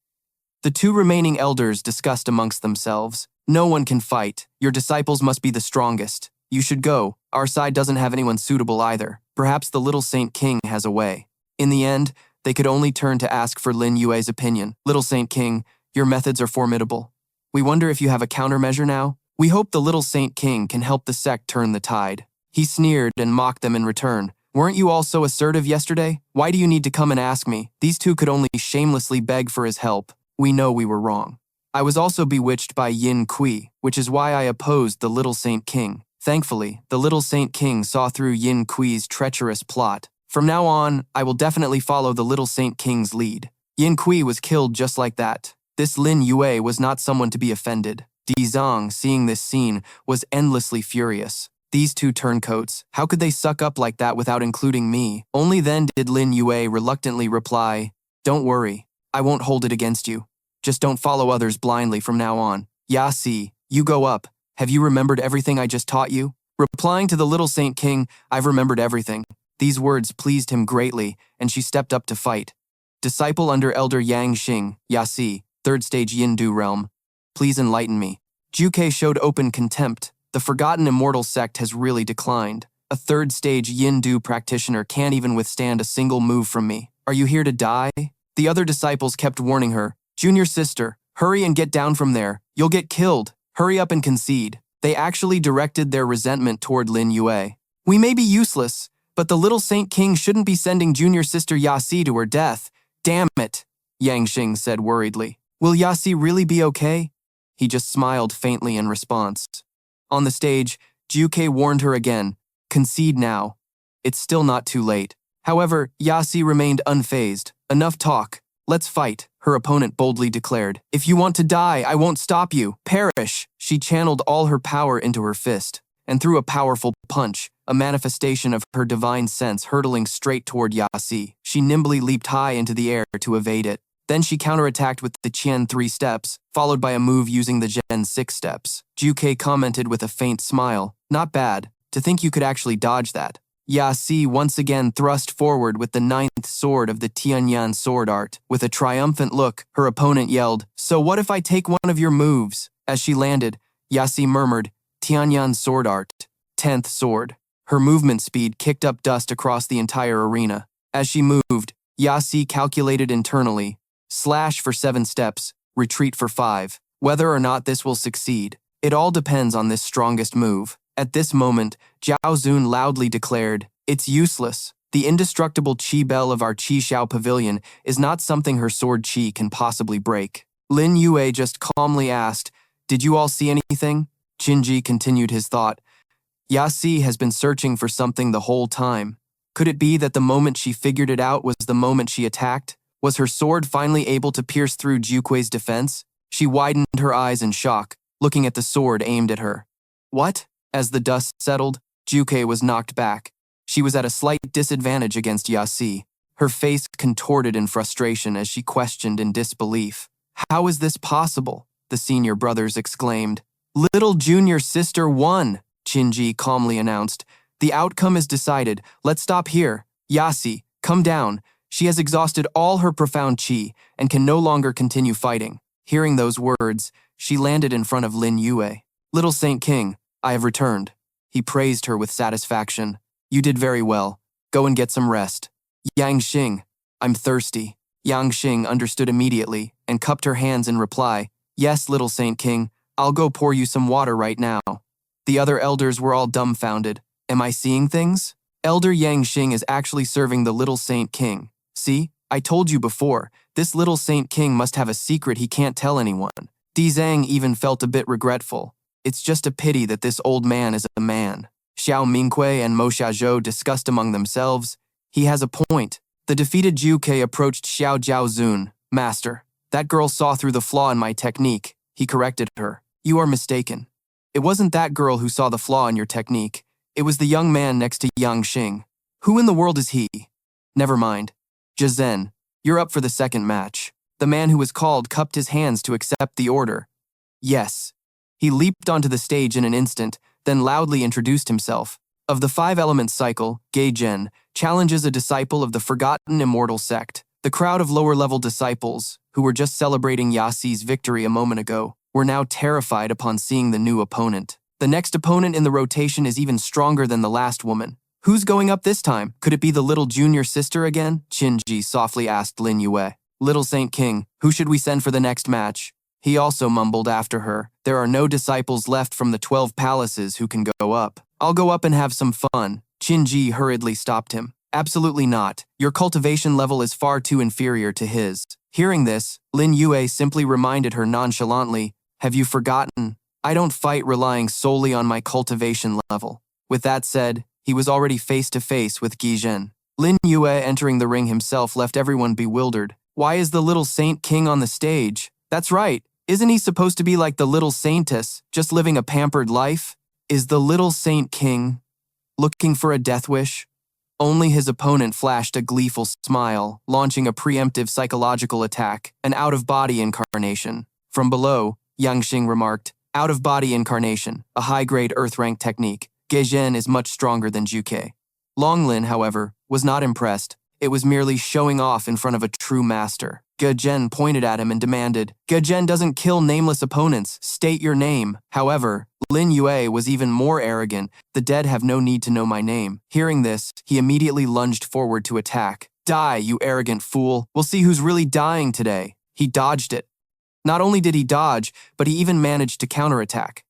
The 2 remaining elders discussed amongst themselves. No one can fight. Your disciples must be the strongest. You should go. Our side doesn't have anyone suitable either. Perhaps the little Saint King has a way. In the end, they could only turn to ask for Lin Yue's opinion. Little Saint King, your methods are formidable. We wonder if you have a countermeasure now? We hope the little Saint King can help the sect turn the tide. He sneered and mocked them in return. Weren't you all so assertive yesterday? Why do you need to come and ask me? These 2 could only shamelessly beg for his help. We know we were wrong. I was also bewitched by Yin Kui, which is why I opposed the little Saint King. Thankfully, the little Saint King saw through Yin Kui's treacherous plot. From now on, I will definitely follow the little Saint King's lead. Yin Kui was killed just like that. This Lin Yue was not someone to be offended. Di Zhang, seeing this scene, was endlessly furious. These 2 turncoats, how could they suck up like that without including me? Only then did Lin Yue reluctantly reply, Don't worry, I won't hold it against you. Just don't follow others blindly from now on. Ya Si, you go up. Have you remembered everything I just taught you? Replying to the little Saint King, I've remembered everything. These words pleased him greatly, and she stepped up to fight. Disciple under Elder Yang Xing, Ya Si, 3rd stage Yindu realm. Please enlighten me. Juque showed open contempt. The Forgotten Immortal sect has really declined. A 3rd stage Yindu practitioner can't even withstand a single move from me. Are you here to die? The other disciples kept warning her. Junior sister, hurry and get down from there. You'll get killed. Hurry up and concede. They actually directed their resentment toward Lin Yue. We may be useless, but the little Saint King shouldn't be sending junior sister Yasi to her death. Damn it, Yang Xing said worriedly. Will Yasi really be okay? He just smiled faintly in response. On the stage, Juke warned her again, concede now. It's still not too late. However, Yasi remained unfazed. Enough talk. Let's fight, her opponent boldly declared. If you want to die, I won't stop you. Perish! She channeled all her power into her fist and threw a powerful punch, a manifestation of her divine sense hurtling straight toward Yasi. She nimbly leaped high into the air to evade it. Then she counterattacked with the Qian 3 steps, followed by a move using the Zhen 6 steps. Juke commented with a faint smile. Not bad. To think you could actually dodge that. Yasi once again thrust forward with the 9th sword of the Tianyan sword art. With a triumphant look, her opponent yelled, "So what if I take one of your moves?" As she landed, Yasi murmured, "Tianyan sword art, 10th sword." Her movement speed kicked up dust across the entire arena. As she moved, Yasi calculated internally, slash for 7 steps, retreat for 5. Whether or not this will succeed, it all depends on this strongest move. At this moment, Zhao Zun loudly declared, "It's useless. The indestructible Qi bell of our Qi Xiao pavilion is not something her sword Qi can possibly break." Lin Yue just calmly asked, "Did you all see anything?" Qinji continued his thought. Yasi has been searching for something the whole time. Could it be that the moment she figured it out was the moment she attacked? Was her sword finally able to pierce through Juque's defense? She widened her eyes in shock, looking at the sword aimed at her. What? As the dust settled, Juque was knocked back. She was at a slight disadvantage against Yasi. Her face contorted in frustration as she questioned in disbelief. "How is this possible?" the senior brothers exclaimed. "Little junior sister won," Qinji calmly announced. "The outcome is decided. Let's stop here. Yasi, come down. She has exhausted all her profound qi and can no longer continue fighting." Hearing those words, she landed in front of Lin Yue. "Little Saint King, I have returned." He praised her with satisfaction. "You did very well. Go and get some rest." "Yang Xing, I'm thirsty." Yang Xing understood immediately and cupped her hands in reply. "Yes, Little Saint King, I'll go pour you some water right now." The other elders were all dumbfounded. Am I seeing things? Elder Yang Xing is actually serving the Little Saint King. See, I told you before, this Little Saint King must have a secret he can't tell anyone. Di Zhang even felt a bit regretful. It's just a pity that this old man is a man. Xiao Mingque and Mo Xiaozhou discussed among themselves. He has a point. The defeated Juque approached Xiao Zhaozun. "Master, that girl saw through the flaw in my technique." He corrected her. "You are mistaken. It wasn't that girl who saw the flaw in your technique. It was the young man next to Yang Xing. Who in the world is he?" "Never mind. Zhen, you're up for the second match." The man who was called cupped his hands to accept the order. "Yes." He leaped onto the stage in an instant, then loudly introduced himself. Of the 5-element cycle, Gei Zhen challenges a disciple of the forgotten immortal sect. The crowd of lower-level disciples, who were just celebrating Yasi's victory a moment ago, were now terrified upon seeing the new opponent. The next opponent in the rotation is even stronger than the last woman. Who's going up this time? Could it be the little junior sister again? Qinji softly asked Lin Yue. "Little Saint King, who should we send for the next match?" He also mumbled after her. "There are no disciples left from the 12 palaces who can go up. I'll go up and have some fun." Qinji hurriedly stopped him. "Absolutely not. Your cultivation level is far too inferior to his." Hearing this, Lin Yue simply reminded her nonchalantly, "Have you forgotten? I don't fight relying solely on my cultivation level." With that said, he was already face-to-face with Gei Zhen. Lin Yue entering the ring himself left everyone bewildered. Why is the Little Saint King on the stage? That's right. Isn't he supposed to be like the Little Saintess, just living a pampered life? Is the Little Saint King looking for a death wish? Only his opponent flashed a gleeful smile, launching a preemptive psychological attack, an out-of-body incarnation. From below, Yang Xing remarked, "Out-of-body incarnation, a high-grade Earth-rank technique. Gei Zhen is much stronger than Juque." Longlin, however, was not impressed. It was merely showing off in front of a true master. Gei Zhen pointed at him and demanded, "Gei Zhen doesn't kill nameless opponents. State your name." However, Lin Yue was even more arrogant. "The dead have no need to know my name." Hearing this, he immediately lunged forward to attack. "Die, you arrogant fool. We'll see who's really dying today." He dodged it. Not only did he dodge, but he even managed to counterattack.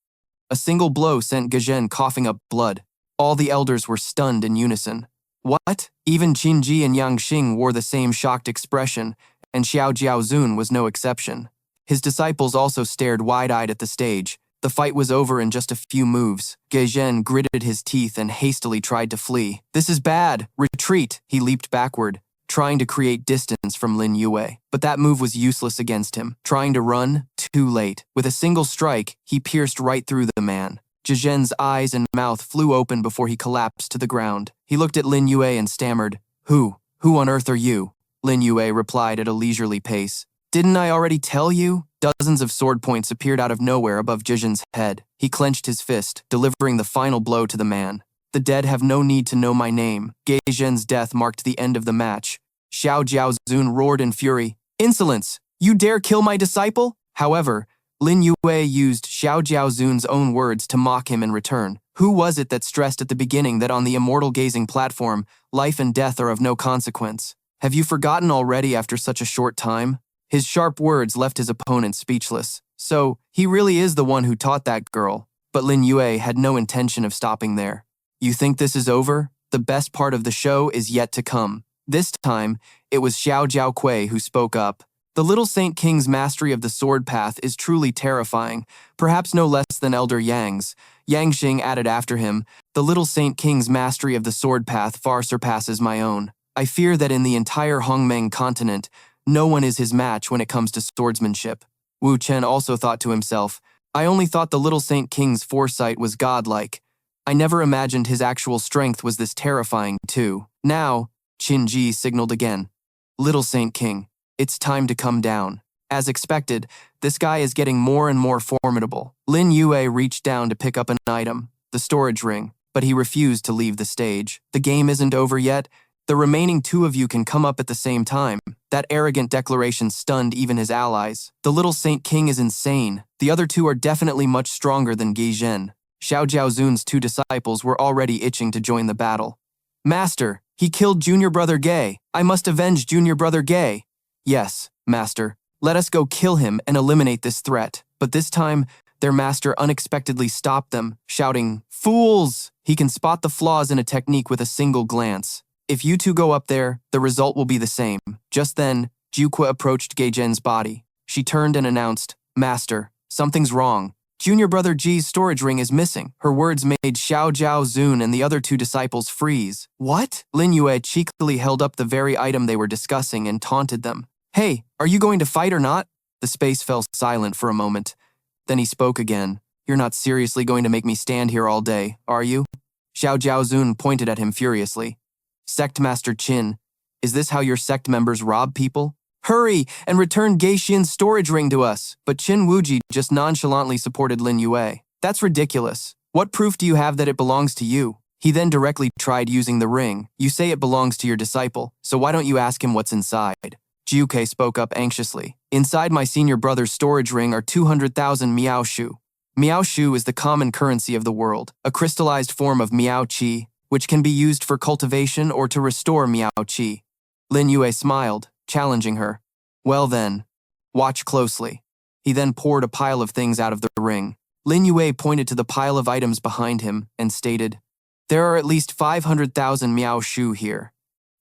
A single blow sent Gei Zhen coughing up blood. All the elders were stunned in unison. What? Even Qinji and Yang Xing wore the same shocked expression, and Xiao Zhaozun was no exception. His disciples also stared wide-eyed at the stage. The fight was over in just a few moves. Gaijin gritted his teeth and hastily tried to flee. "This is bad! Retreat!" He leaped backward, trying to create distance from Lin Yue. But that move was useless against him. Trying to run, too late. With a single strike, he pierced right through the man. Gaijin's eyes and mouth flew open before he collapsed to the ground. He looked at Lin Yue and stammered, Who on earth are you?" Lin Yue replied at a leisurely pace. "Didn't I already tell you?" Dozens of sword points appeared out of nowhere above Gaijin's head. He clenched his fist, delivering the final blow to the man. "The dead have no need to know my name." Gaijin's death marked the end of the match. Xiao Jiaozun roared in fury, "Insolence! You dare kill my disciple?" However, Lin Yue used Xiao Jiaozun's own words to mock him in return. Who was it that stressed at the beginning that on the immortal gazing platform, life and death are of no consequence? Have you forgotten already after such a short time? His sharp words left his opponent speechless. So, he really is the one who taught that girl. But Lin Yue had no intention of stopping there. "You think this is over? The best part of the show is yet to come." This time, it was Xiao Jiaokui who spoke up. "The little Saint King's mastery of the sword path is truly terrifying, perhaps no less than Elder Yang's." Yang Xing added after him, "The little Saint King's mastery of the sword path far surpasses my own. I fear that in the entire Hongmeng Continent, no one is his match when it comes to swordsmanship." Wu Chen also thought to himself, "I only thought the little Saint King's foresight was godlike. I never imagined his actual strength was this terrifying too." Now, Qin Ji signaled again. "Little Saint King, it's time to come down." As expected, this guy is getting more and more formidable. Lin Yue reached down to pick up an item, the storage ring, but he refused to leave the stage. "The game isn't over yet. The remaining two of you can come up at the same time." That arrogant declaration stunned even his allies. The little Saint King is insane. The other two are definitely much stronger than Gaijin. Xiao Jiaozun's two disciples were already itching to join the battle. "Master, he killed Junior Brother Gay. I must avenge Junior Brother Gay." "Yes, Master. Let us go kill him and eliminate this threat." But this time, their master unexpectedly stopped them, shouting, "Fools! He can spot the flaws in a technique with a single glance. If you two go up there, the result will be the same." Just then, Jiuque approached Gaijin's body. She turned and announced, "Master, something's wrong. Junior Brother Ji's storage ring is missing." Her words made Xiao Jiaozun and the other two disciples freeze. "What?" Lin Yue cheekily held up the very item they were discussing and taunted them. "Hey, are you going to fight or not?" The space fell silent for a moment. Then he spoke again. "You're not seriously going to make me stand here all day, are you?" Xiao Jiaozun pointed at him furiously. "Sect Master Qin, is this how your sect members rob people? Hurry and return Gaishin's storage ring to us." But Qin Wuji just nonchalantly supported Lin Yue. "That's ridiculous. What proof do you have that it belongs to you?" He then directly tried using the ring. "You say it belongs to your disciple, so why don't you ask him what's inside?" Jiuque spoke up anxiously. "Inside my senior brother's storage ring are 200,000 Miao Shu. Miao Shu is the common currency of the world, a crystallized form of Miao Qi, which can be used for cultivation or to restore Miao Qi." Lin Yue smiled, challenging her. "Well then, watch closely." He then poured a pile of things out of the ring. Lin Yue pointed to the pile of items behind him and stated, "There are at least 500,000 Miao Shu here.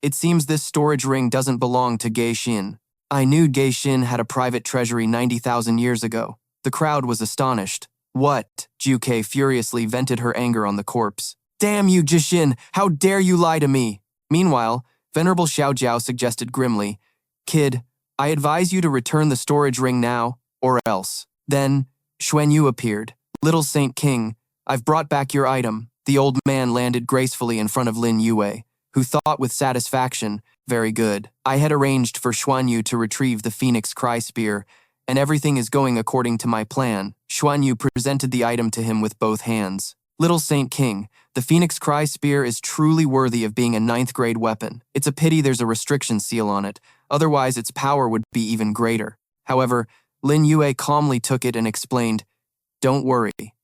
It seems this storage ring doesn't belong to Gaishin. I knew Gaishin had a private treasury 90,000 years ago." The crowd was astonished. "What?" Jiuque furiously vented her anger on the corpse. "Damn you, Jishin! How dare you lie to me!" Meanwhile, Venerable Xiao Jiao suggested grimly, "Kid, I advise you to return the storage ring now, or else." Then, Xuanyu appeared. "Little Saint King, I've brought back your item." The old man landed gracefully in front of Lin Yue, who thought with satisfaction, "Very good. I had arranged for Xuanyu to retrieve the Phoenix Cry Spear, and everything is going according to my plan." Xuanyu presented the item to him with both hands. "Little Saint King, the Phoenix Cry Spear is truly worthy of being a 9th grade weapon. It's a pity there's a restriction seal on it, otherwise its power would be even greater." However, Lin Yue calmly took it and explained, "Don't worry.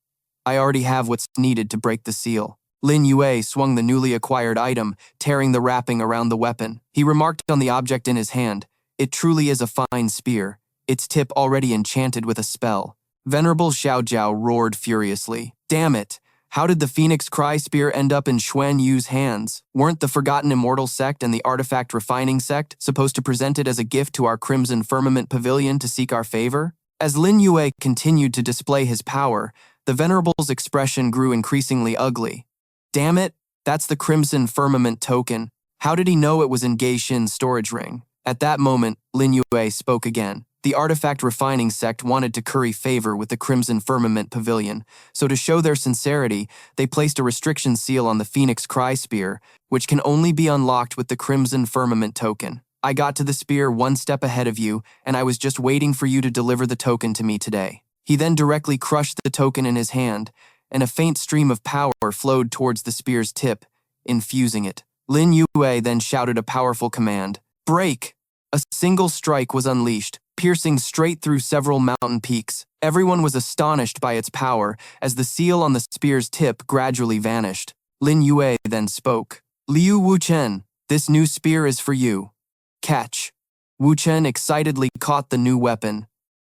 I already have what's needed to break the seal." Lin Yue swung the newly acquired item, tearing the wrapping around the weapon. He remarked on the object in his hand, "It truly is a fine spear, its tip already enchanted with a spell." Venerable Xiao Jiao roared furiously. "Damn it! How did the Phoenix Cry Spear end up in Xuan Yu's hands? Weren't the Forgotten Immortal Sect and the Artifact Refining Sect supposed to present it as a gift to our Crimson Firmament Pavilion to seek our favor?" As Lin Yue continued to display his power, the Venerable's expression grew increasingly ugly. Damn it, that's the Crimson Firmament token. How did he know it was in Gei Shin's storage ring? At that moment, Lin Yue spoke again. The artifact refining sect wanted to curry favor with the Crimson Firmament Pavilion, so to show their sincerity, they placed a restriction seal on the Phoenix Cry Spear, which can only be unlocked with the Crimson Firmament token. I got to the spear one step ahead of you, and I was just waiting for you to deliver the token to me today. He then directly crushed the token in his hand, and a faint stream of power flowed towards the spear's tip, infusing it. Lin Yue then shouted a powerful command. Break! A single strike was unleashed, piercing straight through several mountain peaks. Everyone was astonished by its power as the seal on the spear's tip gradually vanished. Lin Yue then spoke. Liu Wuchen, this new spear is for you. Catch. Wuchen excitedly caught the new weapon.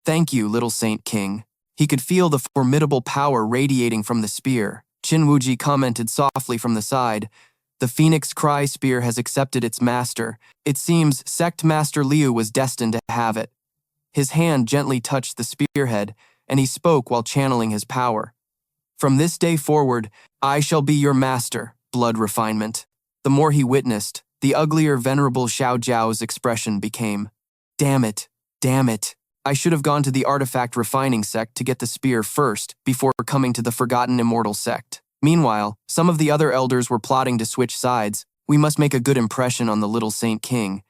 Thank you, little Saint King. He could feel the formidable power radiating from the spear. Qin Wuji commented softly from the side. The Phoenix Cry Spear has accepted its master. It seems Sect Master Liu was destined to have it. His hand gently touched the spearhead, and he spoke while channeling his power. From this day forward, I shall be your master, blood refinement. The more he witnessed, the uglier Venerable Xiao Jiao's expression became. Damn it, damn it. I should have gone to the artifact refining sect to get the spear first, before coming to the Forgotten Immortal sect. Meanwhile, some of the other elders were plotting to switch sides. We must make a good impression on the little Saint King.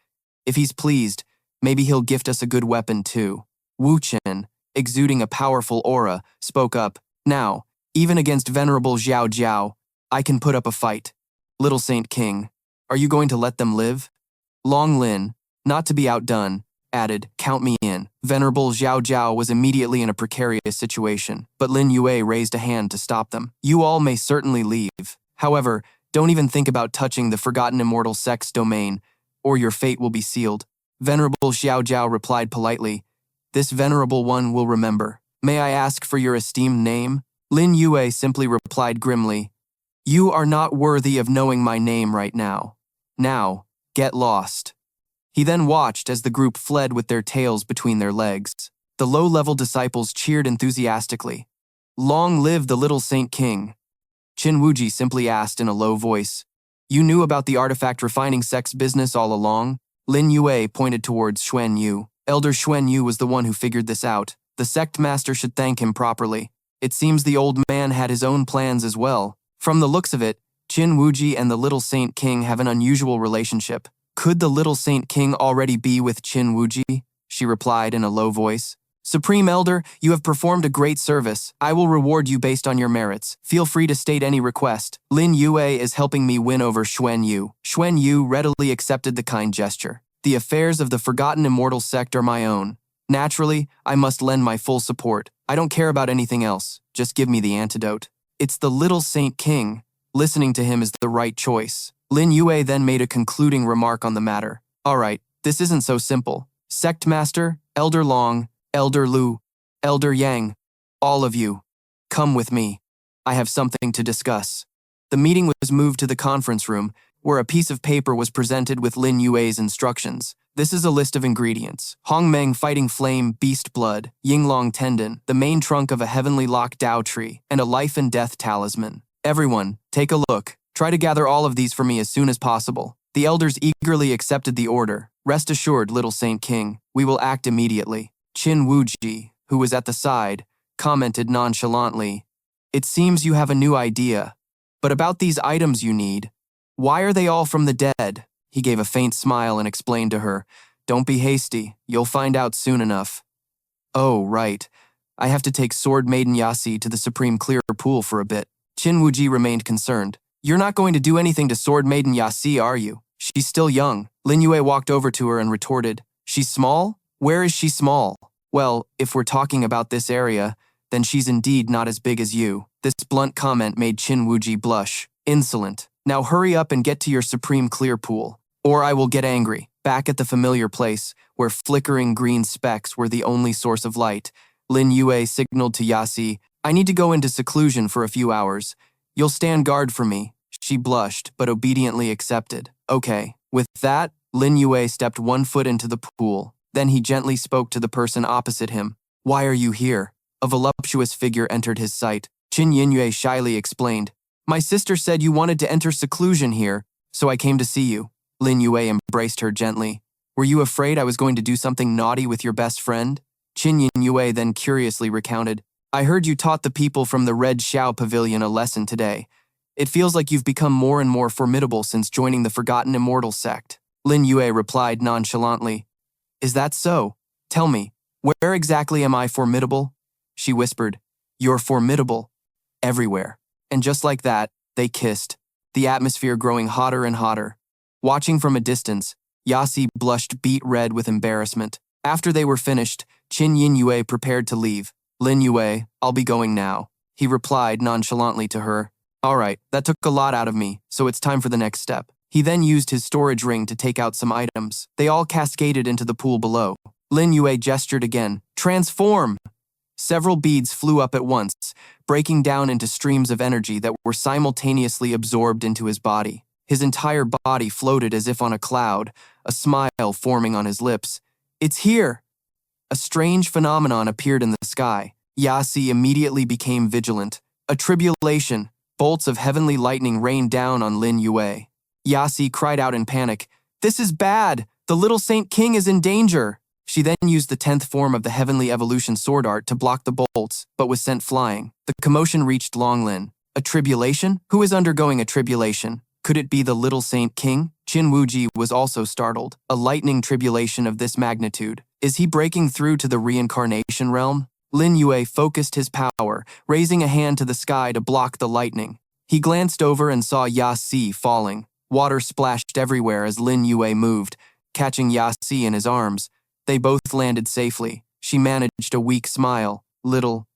If he's pleased, maybe he'll gift us a good weapon too. Wu Chen, exuding a powerful aura, spoke up. Now, even against Venerable Xiao Jiao, I can put up a fight. Little Saint King, are you going to let them live? Long Lin, not to be outdone, added, count me in. Venerable Xiao Jiao was immediately in a precarious situation, but Lin Yue raised a hand to stop them. You all may certainly leave. However, don't even think about touching the Forgotten Immortal Sect's domain, or your fate will be sealed. Venerable Xiao Jiao replied politely, This Venerable One will remember. May I ask for your esteemed name? Lin Yue simply replied grimly, You are not worthy of knowing my name right now. Now, get lost. He then watched as the group fled with their tails between their legs. The low-level disciples cheered enthusiastically. Long live the little Saint King. Qin Wuji simply asked in a low voice. You knew about the artifact refining sect's business all along? Lin Yue pointed towards Xuan Yu. Elder Xuan Yu was the one who figured this out. The sect master should thank him properly. It seems the old man had his own plans as well. From the looks of it, Qin Wuji and the little Saint King have an unusual relationship. Could the little Saint King already be with Qin Wuji? She replied in a low voice. Supreme Elder, you have performed a great service. I will reward you based on your merits. Feel free to state any request. Lin Yue is helping me win over Xuan Yu. Xuan Yu readily accepted the kind gesture. The affairs of the Forgotten Immortal sect are my own. Naturally, I must lend my full support. I don't care about anything else. Just give me the antidote. It's the little Saint King. Listening to him is the right choice. Lin Yue then made a concluding remark on the matter. Alright, this isn't so simple. Sect Master, Elder Long, Elder Lu, Elder Yang, all of you, come with me. I have something to discuss. The meeting was moved to the conference room, where a piece of paper was presented with Lin Yue's instructions. This is a list of ingredients. Hongmeng Fighting Flame Beast Blood, Yinglong Tendon, the main trunk of a heavenly lock Dao tree, and a life and death talisman. Everyone, take a look. Try to gather all of these for me as soon as possible. The elders eagerly accepted the order. Rest assured, little Saint King, we will act immediately. Qin Wuji, who was at the side, commented nonchalantly, It seems you have a new idea. But about these items you need, why are they all from the dead? He gave a faint smile and explained to her, Don't be hasty, you'll find out soon enough. Oh, right. I have to take Sword Maiden Yasi to the Supreme Clear Pool for a bit. Qin Wuji remained concerned. You're not going to do anything to Sword Maiden Yasi, are you? She's still young. Lin Yue walked over to her and retorted, She's small? Where is she small? Well, if we're talking about this area, then she's indeed not as big as you. This blunt comment made Qin Wuji blush. Insolent. Now hurry up and get to your Supreme Clear Pool, or I will get angry. Back at the familiar place, where flickering green specks were the only source of light, Lin Yue signaled to Yasi, I need to go into seclusion for a few hours. You'll stand guard for me. She blushed, but obediently accepted. Okay. With that, Lin Yue stepped one foot into the pool. Then he gently spoke to the person opposite him. Why are you here? A voluptuous figure entered his sight. Lin Yue shyly explained. My sister said you wanted to enter seclusion here, so I came to see you. Lin Yue embraced her gently. Were you afraid I was going to do something naughty with your best friend? Lin Yue then curiously recounted. I heard you taught the people from the Red Xiao Pavilion a lesson today. It feels like you've become more and more formidable since joining the Forgotten Immortal sect. Lin Yue replied nonchalantly. Is that so? Tell me, where exactly am I formidable? She whispered. You're formidable. Everywhere. And just like that, they kissed, the atmosphere growing hotter and hotter. Watching from a distance, Yasi blushed beet red with embarrassment. After they were finished, Lin Yue prepared to leave. Lin Yue, I'll be going now. He replied nonchalantly to her. All right, that took a lot out of me, so it's time for the next step. He then used his storage ring to take out some items. They all cascaded into the pool below. Lin Yue gestured again. Transform! Several beads flew up at once, breaking down into streams of energy that were simultaneously absorbed into his body. His entire body floated as if on a cloud, a smile forming on his lips. It's here! A strange phenomenon appeared in the sky. Yasi immediately became vigilant. A tribulation, bolts of heavenly lightning rained down on Lin Yue. Yasi cried out in panic. This is bad! The little Saint King is in danger! She then used the 10th form of the Heavenly Evolution sword art to block the bolts, but was sent flying. The commotion reached Longlin. A tribulation? Who is undergoing a tribulation? Could it be the little Saint King? Qin Wuji was also startled. A lightning tribulation of this magnitude. Is he breaking through to the reincarnation realm? Lin Yue focused his power, raising a hand to the sky to block the lightning. He glanced over and saw Yasi falling. Water splashed everywhere as Lin Yue moved, catching Yasi in his arms. They both landed safely. She managed a weak smile. Little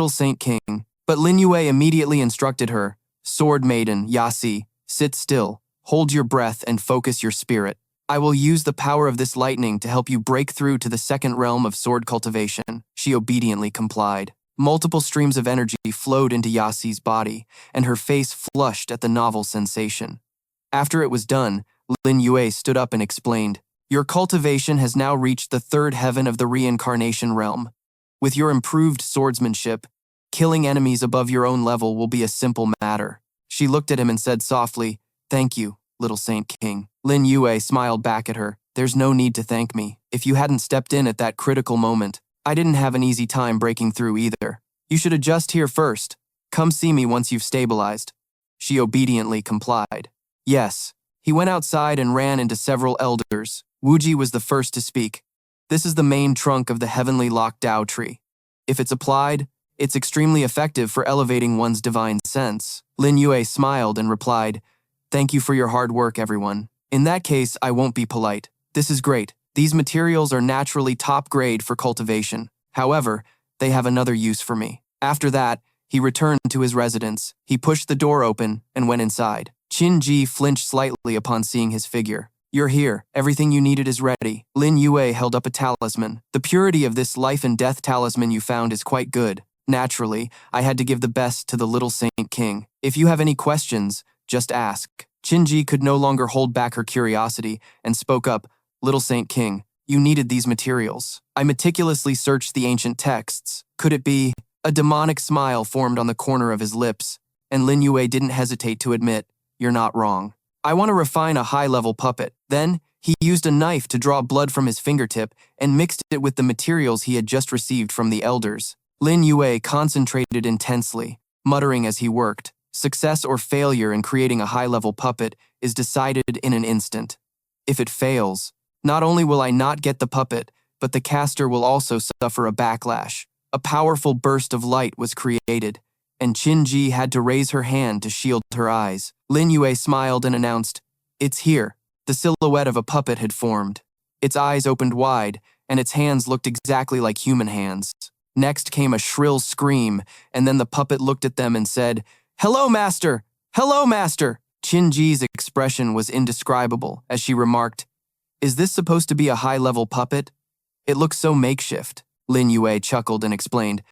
Saint King. But Lin Yue immediately instructed her. Sword Maiden, Yasi, sit still, hold your breath and focus your spirit. I will use the power of this lightning to help you break through to the second realm of sword cultivation. She obediently complied. Multiple streams of energy flowed into Yasi's body, and her face flushed at the novel sensation. After it was done, Lin Yue stood up and explained. Your cultivation has now reached the third heaven of the reincarnation realm. With your improved swordsmanship, killing enemies above your own level will be a simple matter. She looked at him and said softly, Thank you, little Saint King. Lin Yue smiled back at her. There's no need to thank me. If you hadn't stepped in at that critical moment, I didn't have an easy time breaking through either. You should adjust here first. Come see me once you've stabilized. She obediently complied. Yes. He went outside and ran into several elders. Wuji was the first to speak. This is the main trunk of the heavenly lock Dao tree. If it's applied, it's extremely effective for elevating one's divine sense. Lin Yue smiled and replied, Thank you for your hard work, everyone. In that case, I won't be polite. This is great. These materials are naturally top grade for cultivation. However, they have another use for me. After that, he returned to his residence. He pushed the door open and went inside. Qin Ji flinched slightly upon seeing his figure. You're here. Everything you needed is ready. Lin Yue held up a talisman. The purity of this life and death talisman you found is quite good. Naturally, I had to give the best to the little Saint King. If you have any questions, just ask. Qin Ji could no longer hold back her curiosity and spoke up, Little Saint King, you needed these materials. I meticulously searched the ancient texts. Could it be? A demonic smile formed on the corner of his lips, and Lin Yue didn't hesitate to admit, You're not wrong. I want to refine a high-level puppet. Then, he used a knife to draw blood from his fingertip and mixed it with the materials he had just received from the elders. Lin Yue concentrated intensely, muttering as he worked. Success or failure in creating a high-level puppet is decided in an instant. If it fails, not only will I not get the puppet, but the caster will also suffer a backlash. A powerful burst of light was created, and Qin Ji had to raise her hand to shield her eyes. Lin Yue smiled and announced, It's here. The silhouette of a puppet had formed. Its eyes opened wide, and its hands looked exactly like human hands. Next came a shrill scream, and then the puppet looked at them and said, Hello, Master! Hello, Master! Qin Ji's expression was indescribable as she remarked, Is this supposed to be a high-level puppet? It looks so makeshift. Lin Yue chuckled and explained,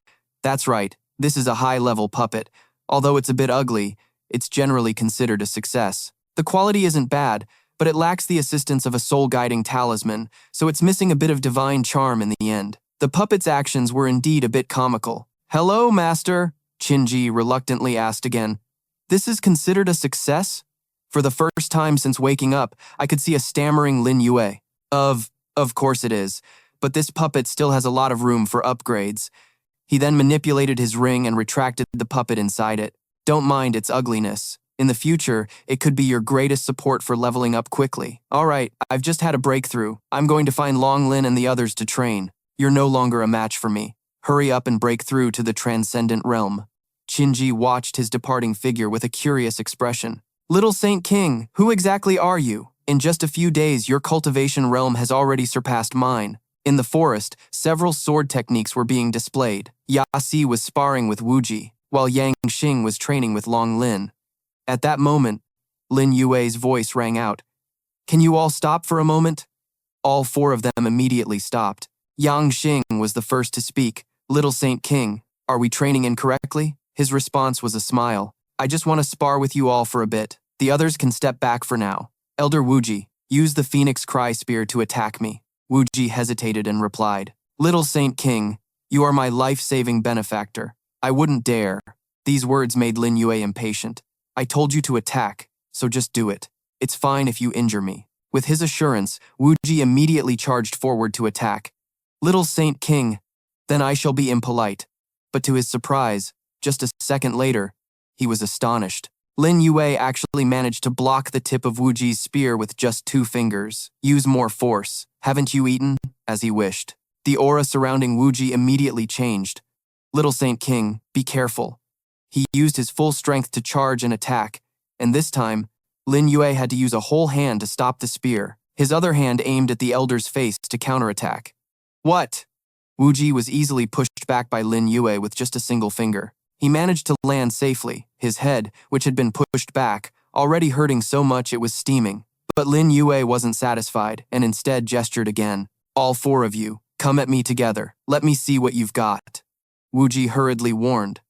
That's right, this is a high-level puppet. Although it's a bit ugly, it's generally considered a success. The quality isn't bad, but it lacks the assistance of a soul-guiding talisman, so it's missing a bit of divine charm in the end. The puppet's actions were indeed a bit comical. "Hello, master," Qinji reluctantly asked again. "This is considered a success?" For the first time since waking up, I could see a stammering Lin Yue. Of course it is, but this puppet still has a lot of room for upgrades." He then manipulated his ring and retracted the puppet inside it. "Don't mind its ugliness. In the future, it could be your greatest support for leveling up quickly." "Alright, I've just had a breakthrough. I'm going to find Long Lin and the others to train. You're no longer a match for me. Hurry up and break through to the transcendent realm." Qinji watched his departing figure with a curious expression. "Little Saint King, who exactly are you? In just a few days, your cultivation realm has already surpassed mine." In the forest, several sword techniques were being displayed. Yasi was sparring with Wuji, while Yang Xing was training with Long Lin. At that moment, Lin Yue's voice rang out. "Can you all stop for a moment?" All four of them immediately stopped. Yang Xing was the first to speak. "Little Saint King, are we training incorrectly?" His response was a smile. "I just want to spar with you all for a bit. The others can step back for now. Elder Wuji, use the Phoenix Cry Spear to attack me." Wuji hesitated and replied, "Little Saint King, you are my life-saving benefactor. I wouldn't dare." These words made Lin Yue impatient. "I told you to attack, so just do it. It's fine if you injure me." With his assurance, Wuji immediately charged forward to attack. "Little Saint King, then I shall be impolite." But to his surprise, just a second later, he was astonished. Lin Yue actually managed to block the tip of Wuji's spear with just 2 fingers. "Use more force. Haven't you eaten?" as he wished. The aura surrounding Wuji immediately changed. "Little Saint King, be careful." He used his full strength to charge and attack, and this time, Lin Yue had to use a whole hand to stop the spear. His other hand aimed at the elder's face to counterattack. "What?" Wuji was easily pushed back by Lin Yue with just a single finger. He managed to land safely, his head, which had been pushed back, already hurting so much it was steaming. But Lin Yue wasn't satisfied and instead gestured again. "All 4 of you, come at me together. Let me see what you've got." Wuji hurriedly warned.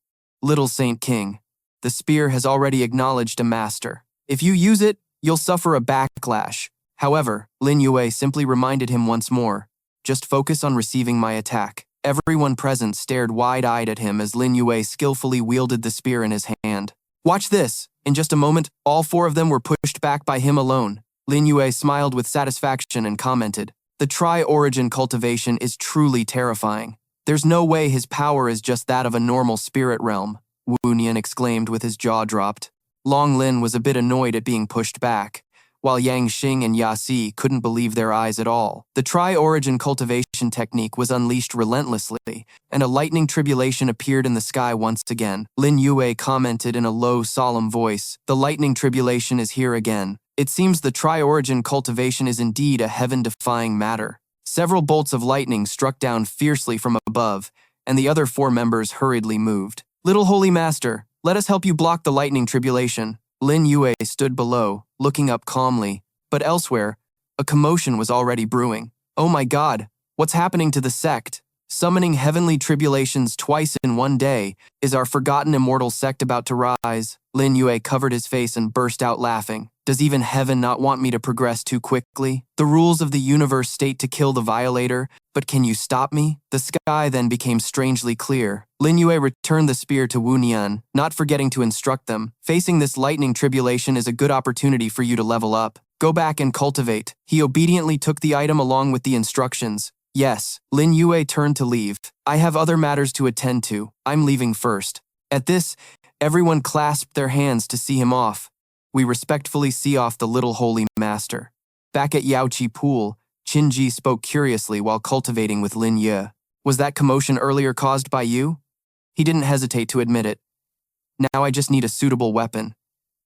"Little Saint King, the spear has already acknowledged a master. If you use it, you'll suffer a backlash." However, Lin Yue simply reminded him once more, "Just focus on receiving my attack." Everyone present stared wide-eyed at him as Lin Yue skillfully wielded the spear in his hand. "Watch this!" In just a moment, all 4 of them were pushed back by him alone. Lin Yue smiled with satisfaction and commented, "The tri-origin cultivation is truly terrifying. There's no way his power is just that of a normal spirit realm," Wu Nian exclaimed with his jaw dropped. Long Lin was a bit annoyed at being pushed back, while Yang Xing and Yasi couldn't believe their eyes at all. The tri-origin cultivation technique was unleashed relentlessly, and a lightning tribulation appeared in the sky once again. Lin Yue commented in a low, solemn voice, "The lightning tribulation is here again. It seems the tri-origin cultivation is indeed a heaven-defying matter." Several bolts of lightning struck down fiercely from above, and the other 4 members hurriedly moved. "Little Holy Master, let us help you block the lightning tribulation." Lin Yue stood below, looking up calmly, but elsewhere, a commotion was already brewing. "Oh my god, what's happening to the sect? Summoning heavenly tribulations twice in one day. Is our forgotten immortal sect about to rise?" Lin Yue covered his face and burst out laughing. "Does even heaven not want me to progress too quickly? The rules of the universe state to kill the violator, but can you stop me?" The sky then became strangely clear. Lin Yue returned the spear to Wu Nian, not forgetting to instruct them. "Facing this lightning tribulation is a good opportunity for you to level up. Go back and cultivate." He obediently took the item along with the instructions. "Yes." Lin Yue turned to leave. "I have other matters to attend to. I'm leaving first." At this, everyone clasped their hands to see him off. "We respectfully see off the little holy master." Back at Yaoqi Pool, Qinji spoke curiously while cultivating with Lin Yue. "Was that commotion earlier caused by you?" He didn't hesitate to admit it. "Now I just need a suitable weapon."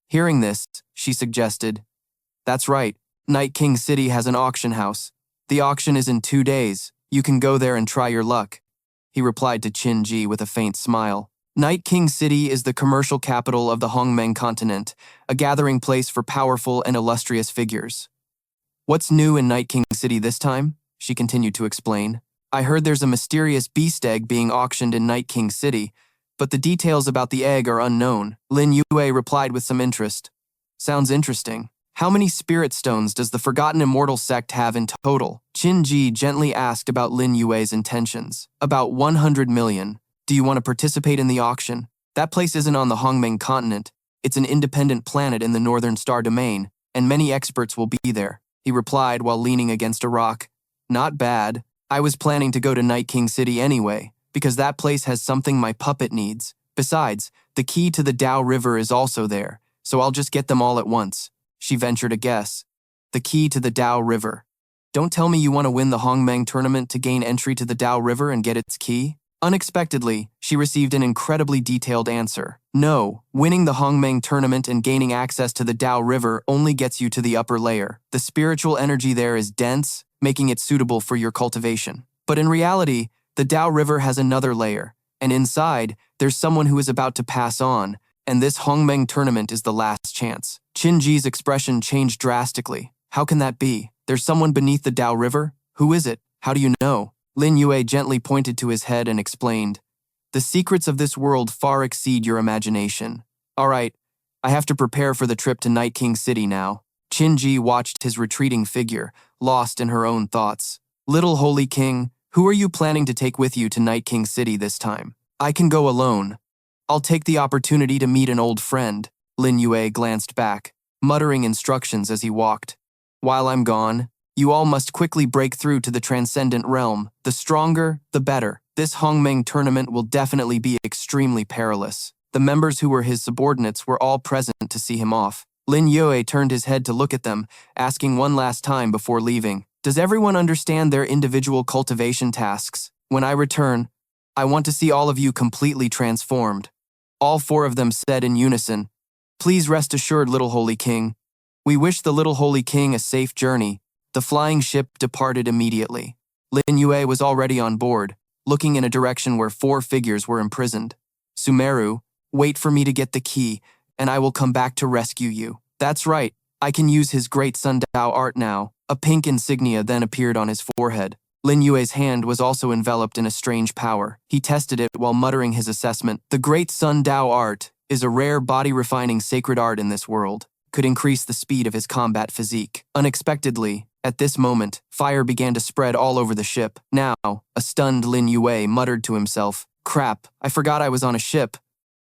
Hearing this, she suggested, "That's right. Night King City has an auction house. The auction is in 2 days. You can go there and try your luck." He replied to Qinji with a faint smile. Night King City is the commercial capital of the Hongmeng Continent, a gathering place for powerful and illustrious figures. "What's new in Night King City this time?" she continued to explain. "I heard there's a mysterious beast egg being auctioned in Night King City, but the details about the egg are unknown." Lin Yue replied with some interest. "Sounds interesting. How many spirit stones does the Forgotten Immortal sect have in total? Qin Ji gently asked about Lin Yue's intentions. About 100 million. Do you want to participate in the auction? That place isn't on the Hongmeng Continent. It's an independent planet in the Northern Star Domain, and many experts will be there, he replied while leaning against a rock. Not bad. I was planning to go to Night King City anyway, because that place has something my puppet needs. Besides, the key to the Dao River is also there, so I'll just get them all at once. She ventured a guess. The key to the Dao River. Don't tell me you want to win the Hongmeng tournament to gain entry to the Dao River and get its key? Unexpectedly, she received an incredibly detailed answer. No, winning the Hongmeng tournament and gaining access to the Dao River only gets you to the upper layer. The spiritual energy there is dense, making it suitable for your cultivation. But in reality, the Dao River has another layer, and inside, there's someone who is about to pass on, and this Hongmeng tournament is the last chance. Qin Ji's expression changed drastically. How can that be? There's someone beneath the Dao River? Who is it? How do you know? Lin Yue gently pointed to his head and explained, the secrets of this world far exceed your imagination. All right, I have to prepare for the trip to Night King City now. Qin Ji watched his retreating figure, lost in her own thoughts. Little Holy King, who are you planning to take with you to Night King City this time? I can go alone. I'll take the opportunity to meet an old friend. Lin Yue glanced back, muttering instructions as he walked. While I'm gone, you all must quickly break through to the transcendent realm. The stronger, the better. This Hongmeng tournament will definitely be extremely perilous. The members who were his subordinates were all present to see him off. Lin Yue turned his head to look at them, asking one last time before leaving, does everyone understand their individual cultivation tasks? When I return, I want to see all of you completely transformed. All four of them said in unison, please rest assured, Little Holy King. We wish the Little Holy King a safe journey. The flying ship departed immediately. Lin Yue was already on board, looking in a direction where four figures were imprisoned. Sumeru, wait for me to get the key, and I will come back to rescue you. That's right, I can use his great sundial art now. A pink insignia then appeared on his forehead. Lin Yue's hand was also enveloped in a strange power. He tested it while muttering his assessment. The great sundial art is a rare body-refining sacred art in this world. Could increase the speed of his combat physique. Unexpectedly, at this moment, fire began to spread all over the ship. Now, a stunned Lin Yue muttered to himself, crap, I forgot I was on a ship.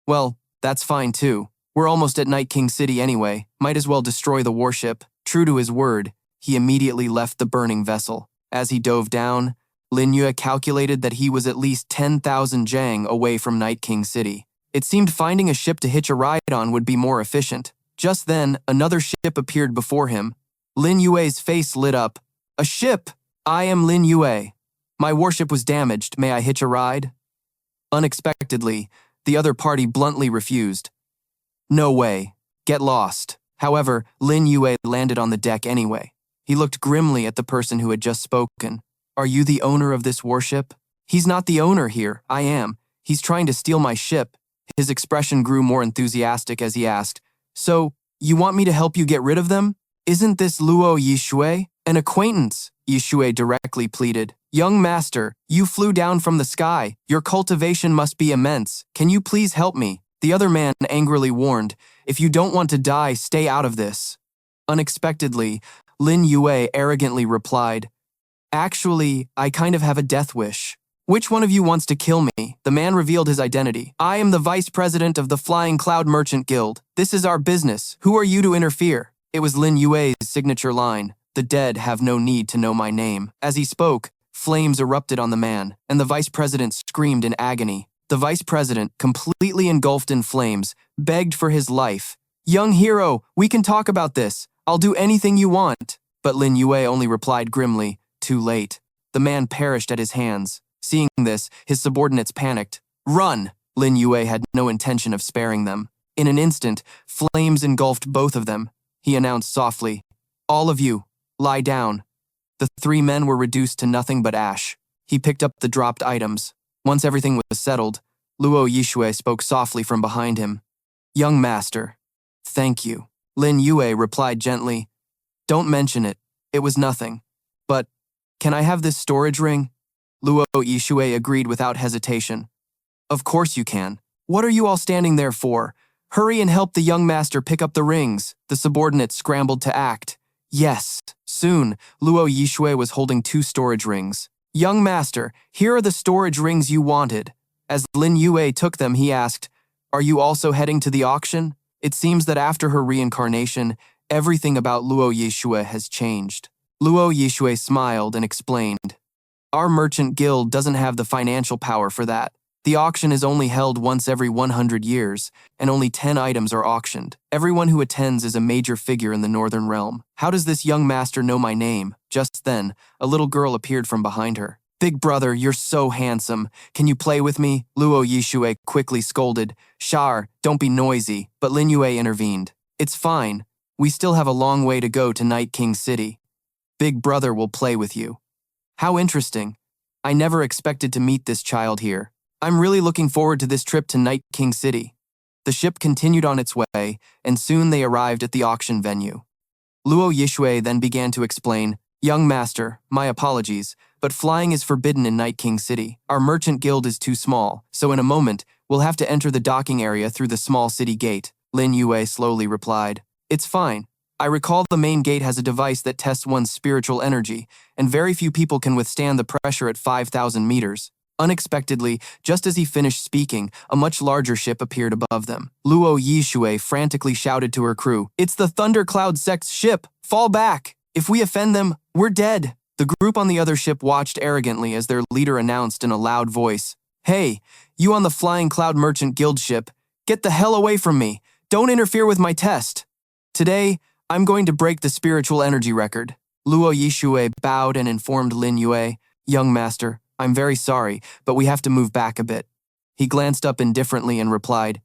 Well, that's fine too. We're almost at Night King City anyway. Might as well destroy the warship. True to his word, he immediately left the burning vessel. As he dove down, Lin Yue calculated that he was at least 10,000 jang away from Night King City. It seemed finding a ship to hitch a ride on would be more efficient. Just then, another ship appeared before him. Lin Yue's face lit up. A ship! I am Lin Yue. My warship was damaged. May I hitch a ride? Unexpectedly, the other party bluntly refused. No way. Get lost. However, Lin Yue landed on the deck anyway. He looked grimly at the person who had just spoken. Are you the owner of this warship? He's not the owner here. I am. He's trying to steal my ship. His expression grew more enthusiastic as he asked, so, you want me to help you get rid of them? Isn't this Luo Yishui? An acquaintance, Yishui directly pleaded. Young master, you flew down from the sky. Your cultivation must be immense. Can you please help me? The other man angrily warned, if you don't want to die, stay out of this. Unexpectedly, Lin Yue arrogantly replied, actually, I kind of have a death wish. Which one of you wants to kill me? The man revealed his identity. I am the vice president of the Flying Cloud Merchant Guild. This is our business. Who are you to interfere? It was Lin Yue's signature line. The dead have no need to know my name. As he spoke, flames erupted on the man, and the vice president screamed in agony. The vice president, completely engulfed in flames, begged for his life. Young hero, we can talk about this. I'll do anything you want. But Lin Yue only replied grimly, too late. The man perished at his hands. Seeing this, his subordinates panicked. Run! Lin Yue had no intention of sparing them. In an instant, flames engulfed both of them. He announced softly, all of you, lie down. The three men were reduced to nothing but ash. He picked up the dropped items. Once everything was settled, Luo Yishui spoke softly from behind him. Young master, thank you. Lin Yue replied gently, don't mention it. It was nothing. But, can I have this storage ring? Luo Yishui agreed without hesitation. Of course you can. What are you all standing there for? Hurry and help the young master pick up the rings. The subordinate scrambled to act. Yes. Soon, Luo Yixue was holding 2 storage rings. Young master, here are the storage rings you wanted. As Lin Yue took them, he asked, Are you also heading to the auction? It seems that after her reincarnation, everything about Luo Yixue has changed. Luo Yixue smiled and explained, Our merchant guild doesn't have the financial power for that. The auction is only held once every 100 years, and only 10 items are auctioned. Everyone who attends is a major figure in the Northern Realm. How does this young master know my name? Just then, a little girl appeared from behind her. Big brother, you're so handsome. Can you play with me? Luo Yixue quickly scolded. Shar, don't be noisy, but Lin Yue intervened. It's fine. We still have a long way to go to Night King City. Big brother will play with you. How interesting. I never expected to meet this child here. I'm really looking forward to this trip to Night King City. The ship continued on its way, and soon they arrived at the auction venue. Luo Yixue then began to explain, Young master, my apologies, but flying is forbidden in Night King City. Our merchant guild is too small, so in a moment, we'll have to enter the docking area through the small city gate. Lin Yue slowly replied, It's fine. I recall the main gate has a device that tests one's spiritual energy, and very few people can withstand the pressure at 5,000 meters. Unexpectedly, just as he finished speaking, a much larger ship appeared above them. Luo Yixue frantically shouted to her crew, It's the Thundercloud sect's ship! Fall back! If we offend them, we're dead! The group on the other ship watched arrogantly as their leader announced in a loud voice, Hey, you on the Flying Cloud Merchant Guild ship, get the hell away from me! Don't interfere with my test! Today, I'm going to break the spiritual energy record. Luo Yixue bowed and informed Lin Yue, Young master, I'm very sorry, but we have to move back a bit. He glanced up indifferently and replied,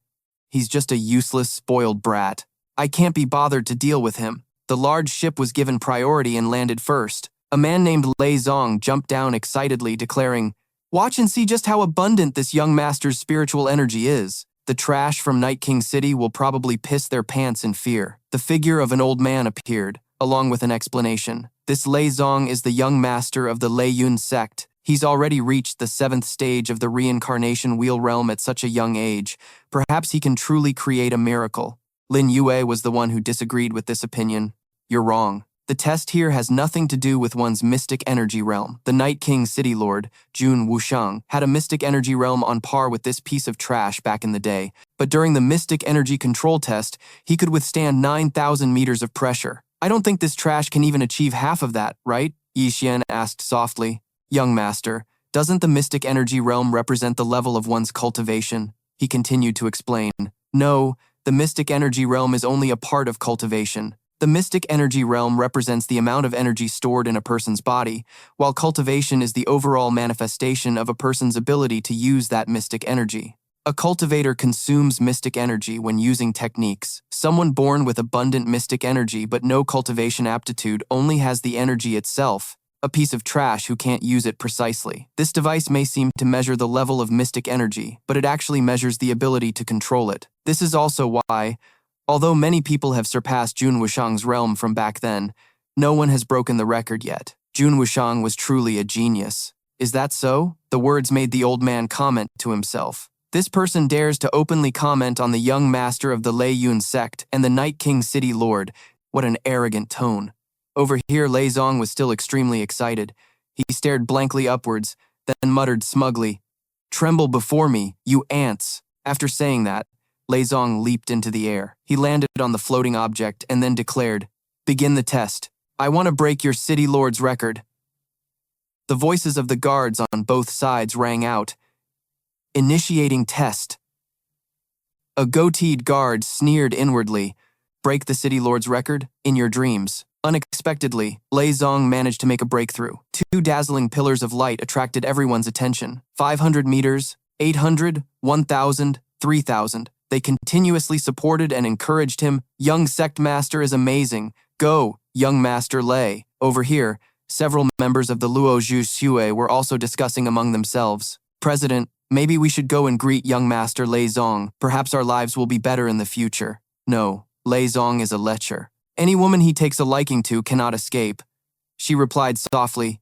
He's just a useless, spoiled brat. I can't be bothered to deal with him. The large ship was given priority and landed first. A man named Lei Zong jumped down excitedly, declaring, Watch and see just how abundant this young master's spiritual energy is. The trash from Night King City will probably piss their pants in fear. The figure of an old man appeared, along with an explanation. This Lei Zong is the young master of the Lei Yun sect. He's already reached the 7th stage of the reincarnation wheel realm at such a young age. Perhaps he can truly create a miracle. Lin Yue was the one who disagreed with this opinion. You're wrong. The test here has nothing to do with one's mystic energy realm. The Night King City Lord, Jun Wushang, had a mystic energy realm on par with this piece of trash back in the day, but during the mystic energy control test, he could withstand 9,000 meters of pressure. I don't think this trash can even achieve half of that, right? Yi Xian asked softly. Young master, doesn't the mystic energy realm represent the level of one's cultivation? He continued to explain. No, the mystic energy realm is only a part of cultivation. The mystic energy realm represents the amount of energy stored in a person's body, while cultivation is the overall manifestation of a person's ability to use that mystic energy. A cultivator consumes mystic energy when using techniques. Someone born with abundant mystic energy but no cultivation aptitude only has the energy itself, a piece of trash who can't use it precisely. This device may seem to measure the level of mystic energy, but it actually measures the ability to control it. This is also why, although many people have surpassed Jun Wushang's realm from back then, no one has broken the record yet. Jun Wushang was truly a genius. Is that so? The words made the old man comment to himself. This person dares to openly comment on the young master of the Lei Yun sect and the Night King City Lord. What an arrogant tone. Over here, Lei Zong was still extremely excited. He stared blankly upwards, then muttered smugly, Tremble before me, you ants. After saying that, Lei Zong leaped into the air. He landed on the floating object and then declared, Begin the test. I want to break your city lord's record. The voices of the guards on both sides rang out. Initiating test. A goateed guard sneered inwardly. Break the city lord's record? In your dreams. Unexpectedly, Lei Zong managed to make a breakthrough. 2 dazzling pillars of light attracted everyone's attention. 500 meters, 800, 1,000, 3,000. They continuously supported and encouraged him. Young sect master is amazing. Go, young master Lei. Over here, several members of the Luo Zhu were also discussing among themselves. President, maybe we should go and greet young master Lei Zong. Perhaps our lives will be better in the future. No, Lei Zong is a lecher. Any woman he takes a liking to cannot escape. She replied softly,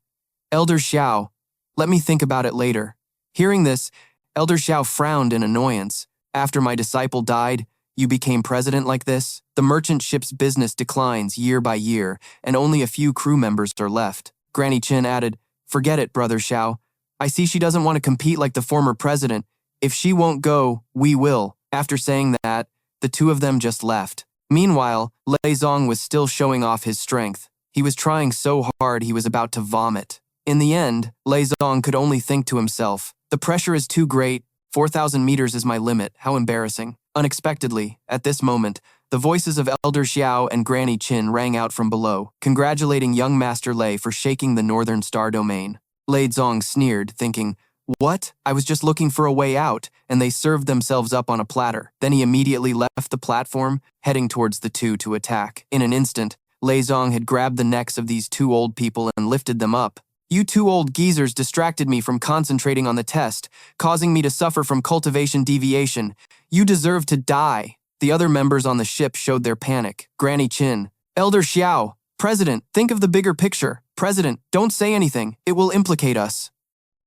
Elder Xiao, let me think about it later. Hearing this, Elder Xiao frowned in annoyance. After my disciple died, You became president like this? The merchant ship's business declines year by year, and only a few crew members are left. Granny Chin added, "Forget it, Brother Xiao. I see she doesn't want to compete like the former president. If she won't go, we will." After saying that, the two of them just left. Meanwhile, Lei Zong was still showing off his strength. He was trying so hard he was about to vomit. In the end, Lei Zong could only think to himself, "The pressure is too great. 4,000 meters is my limit. How embarrassing." Unexpectedly, at this moment, the voices of Elder Xiao and Granny Chin rang out from below, congratulating young Master Lei for shaking the Northern Star domain. Lei Zong sneered, thinking, "What? I was just looking for a way out," and they served themselves up on a platter. Then he immediately left the platform, heading towards the two to attack. In an instant, Lei Zong had grabbed the necks of these two old people and lifted them up. "You two old geezers distracted me from concentrating on the test, causing me to suffer from cultivation deviation. You deserve to die." The other members on the ship showed their panic. Granny Chin, "Elder Xiao, President, think of the bigger picture. President, don't say anything. It will implicate us."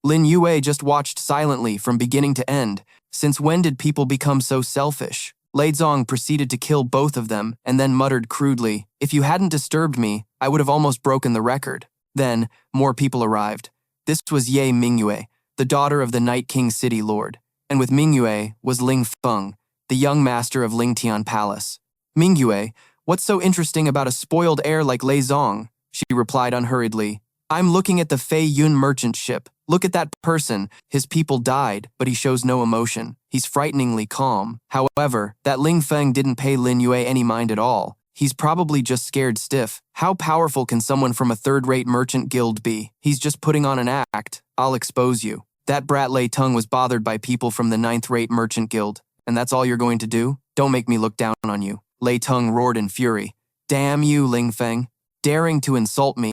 Lin Yue just watched silently from beginning to end. Since when did people become so selfish? Lei Zong proceeded to kill both of them and then muttered crudely, "If you hadn't disturbed me, I would have almost broken the record." Then, more people arrived. This was Ye Mingyue, the daughter of the Night King City Lord, and with Mingyue was Ling Feng, the young master of Lingtian Palace. "Mingyue, what's so interesting about a spoiled heir like Lei Zong?" she replied unhurriedly. "I'm looking at the Fei Yun merchant ship. Look at that person. His people died, but he shows no emotion. He's frighteningly calm. However, that Ling Feng didn't pay Lin Yue any mind at all. He's probably just scared stiff. How powerful can someone from a third-rate merchant guild be? He's just putting on an act. I'll expose you." That brat Lei Tung was bothered by people from the ninth-rate merchant guild. "And that's all you're going to do? Don't make me look down on you." Lei Tung roared in fury. "Damn you, Ling Feng. Daring to insult me,"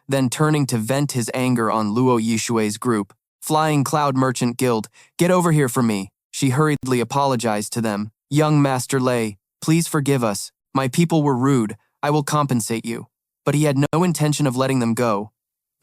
then turning to vent his anger on Luo Yishui's group. "Flying Cloud Merchant Guild, get over here for me." She hurriedly apologized to them. "Young Master Lei, please forgive us. My people were rude. I will compensate you." But he had no intention of letting them go.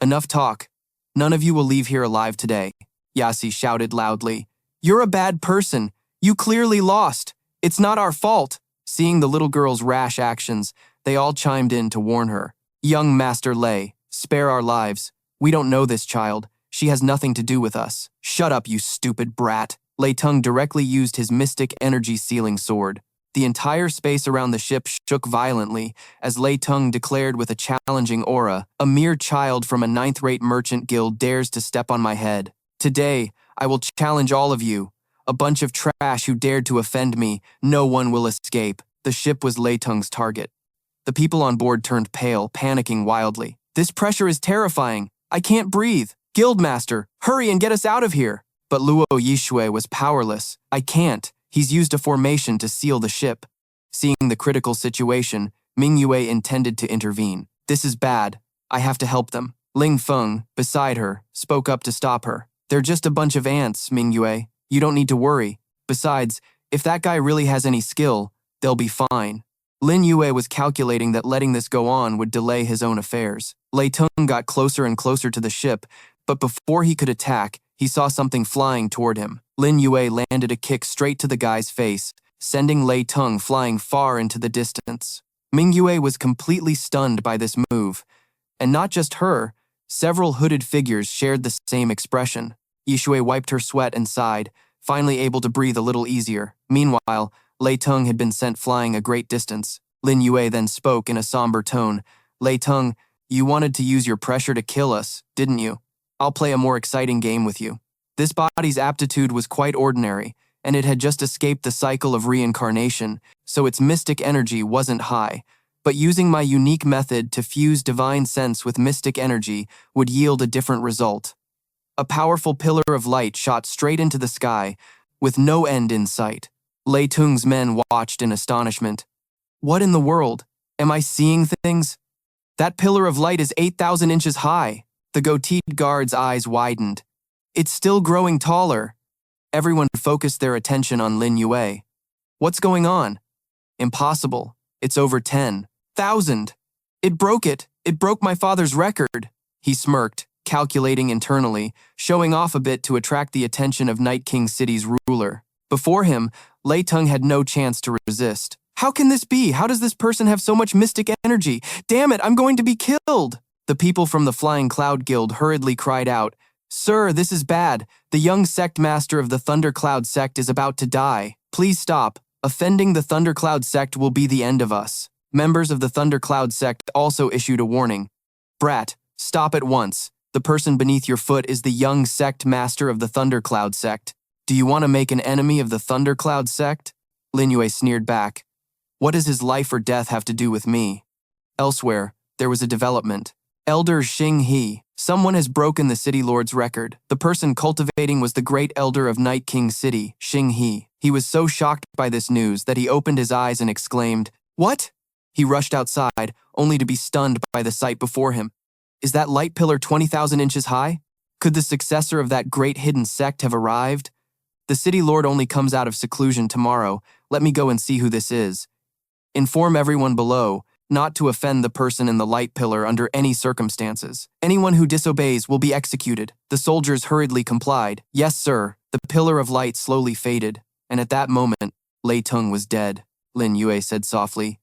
"Enough talk. None of you will leave here alive today," Yasi shouted loudly. "You're a bad person. You clearly lost. It's not our fault." Seeing the little girl's rash actions, they all chimed in to warn her. "Young Master Lei, spare our lives. We don't know this child. She has nothing to do with us." "Shut up, you stupid brat." Lei Tung directly used his mystic energy sealing sword. The entire space around the ship shook violently as Lei Tung declared with a challenging aura, "A mere child from a ninth-rate merchant guild dares to step on my head. Today, I will challenge all of you. A bunch of trash who dared to offend me. No one will escape." The ship was Lei Tung's target. The people on board turned pale, panicking wildly. "This pressure is terrifying. I can't breathe. Guildmaster, hurry and get us out of here." But Luo Yishui was powerless. "I can't. He's used a formation to seal the ship." Seeing the critical situation, Mingyue intended to intervene. "This is bad. I have to help them." Ling Feng, beside her, spoke up to stop her. "They're just a bunch of ants, Mingyue. You don't need to worry. Besides, if that guy really has any skill, they'll be fine." Lin Yue was calculating that letting this go on would delay his own affairs. Lei Tung got closer and closer to the ship, but before he could attack, he saw something flying toward him. Lin Yue landed a kick straight to the guy's face, sending Lei Tung flying far into the distance. Mingyue was completely stunned by this move, and not just her, several hooded figures shared the same expression. Yishui wiped her sweat and sighed, finally able to breathe a little easier. Meanwhile, Lei Tung had been sent flying a great distance. Lin Yue then spoke in a somber tone. "Lei Tung, you wanted to use your pressure to kill us, didn't you? I'll play a more exciting game with you." This body's aptitude was quite ordinary, and it had just escaped the cycle of reincarnation, so its mystic energy wasn't high. But using my unique method to fuse divine sense with mystic energy would yield a different result. A powerful pillar of light shot straight into the sky, with no end in sight. Lei Tung's men watched in astonishment. "What in the world? Am I seeing things? That pillar of light is 8,000 inches high." The goateed guard's eyes widened. "It's still growing taller." Everyone focused their attention on Lin Yue. "What's going on?" "Impossible. It's over 10,000. It broke it. It broke my father's record." He smirked, calculating internally, showing off a bit to attract the attention of Night King City's ruler. Before him, Lei Tung had no chance to resist. How can this be? How does this person have so much mystic energy? Damn it, I'm going to be killed! The people from the Flying Cloud Guild hurriedly cried out, Sir, this is bad. The young sect master of the Thundercloud sect is about to die. Please stop. Offending the Thundercloud sect will be the end of us. Members of the Thundercloud sect also issued a warning. Brat, stop at once. The person beneath your foot is the young sect master of the Thundercloud sect. Do you want to make an enemy of the Thundercloud sect? Lin Yue sneered back. What does his life or death have to do with me? Elsewhere, there was a development. Elder Xing He. Someone has broken the City Lord's record. The person cultivating was the great elder of Night King City, Xing He. He was so shocked by this news that he opened his eyes and exclaimed, What? He rushed outside, only to be stunned by the sight before him. Is that light pillar 20,000 inches high? Could the successor of that great hidden sect have arrived? The City Lord only comes out of seclusion tomorrow. Let me go and see who this is. Inform everyone below not to offend the person in the light pillar under any circumstances. Anyone who disobeys will be executed. The soldiers hurriedly complied. Yes, sir. The pillar of light slowly faded, and at that moment, Lei Tung was dead. Lin Yue said softly,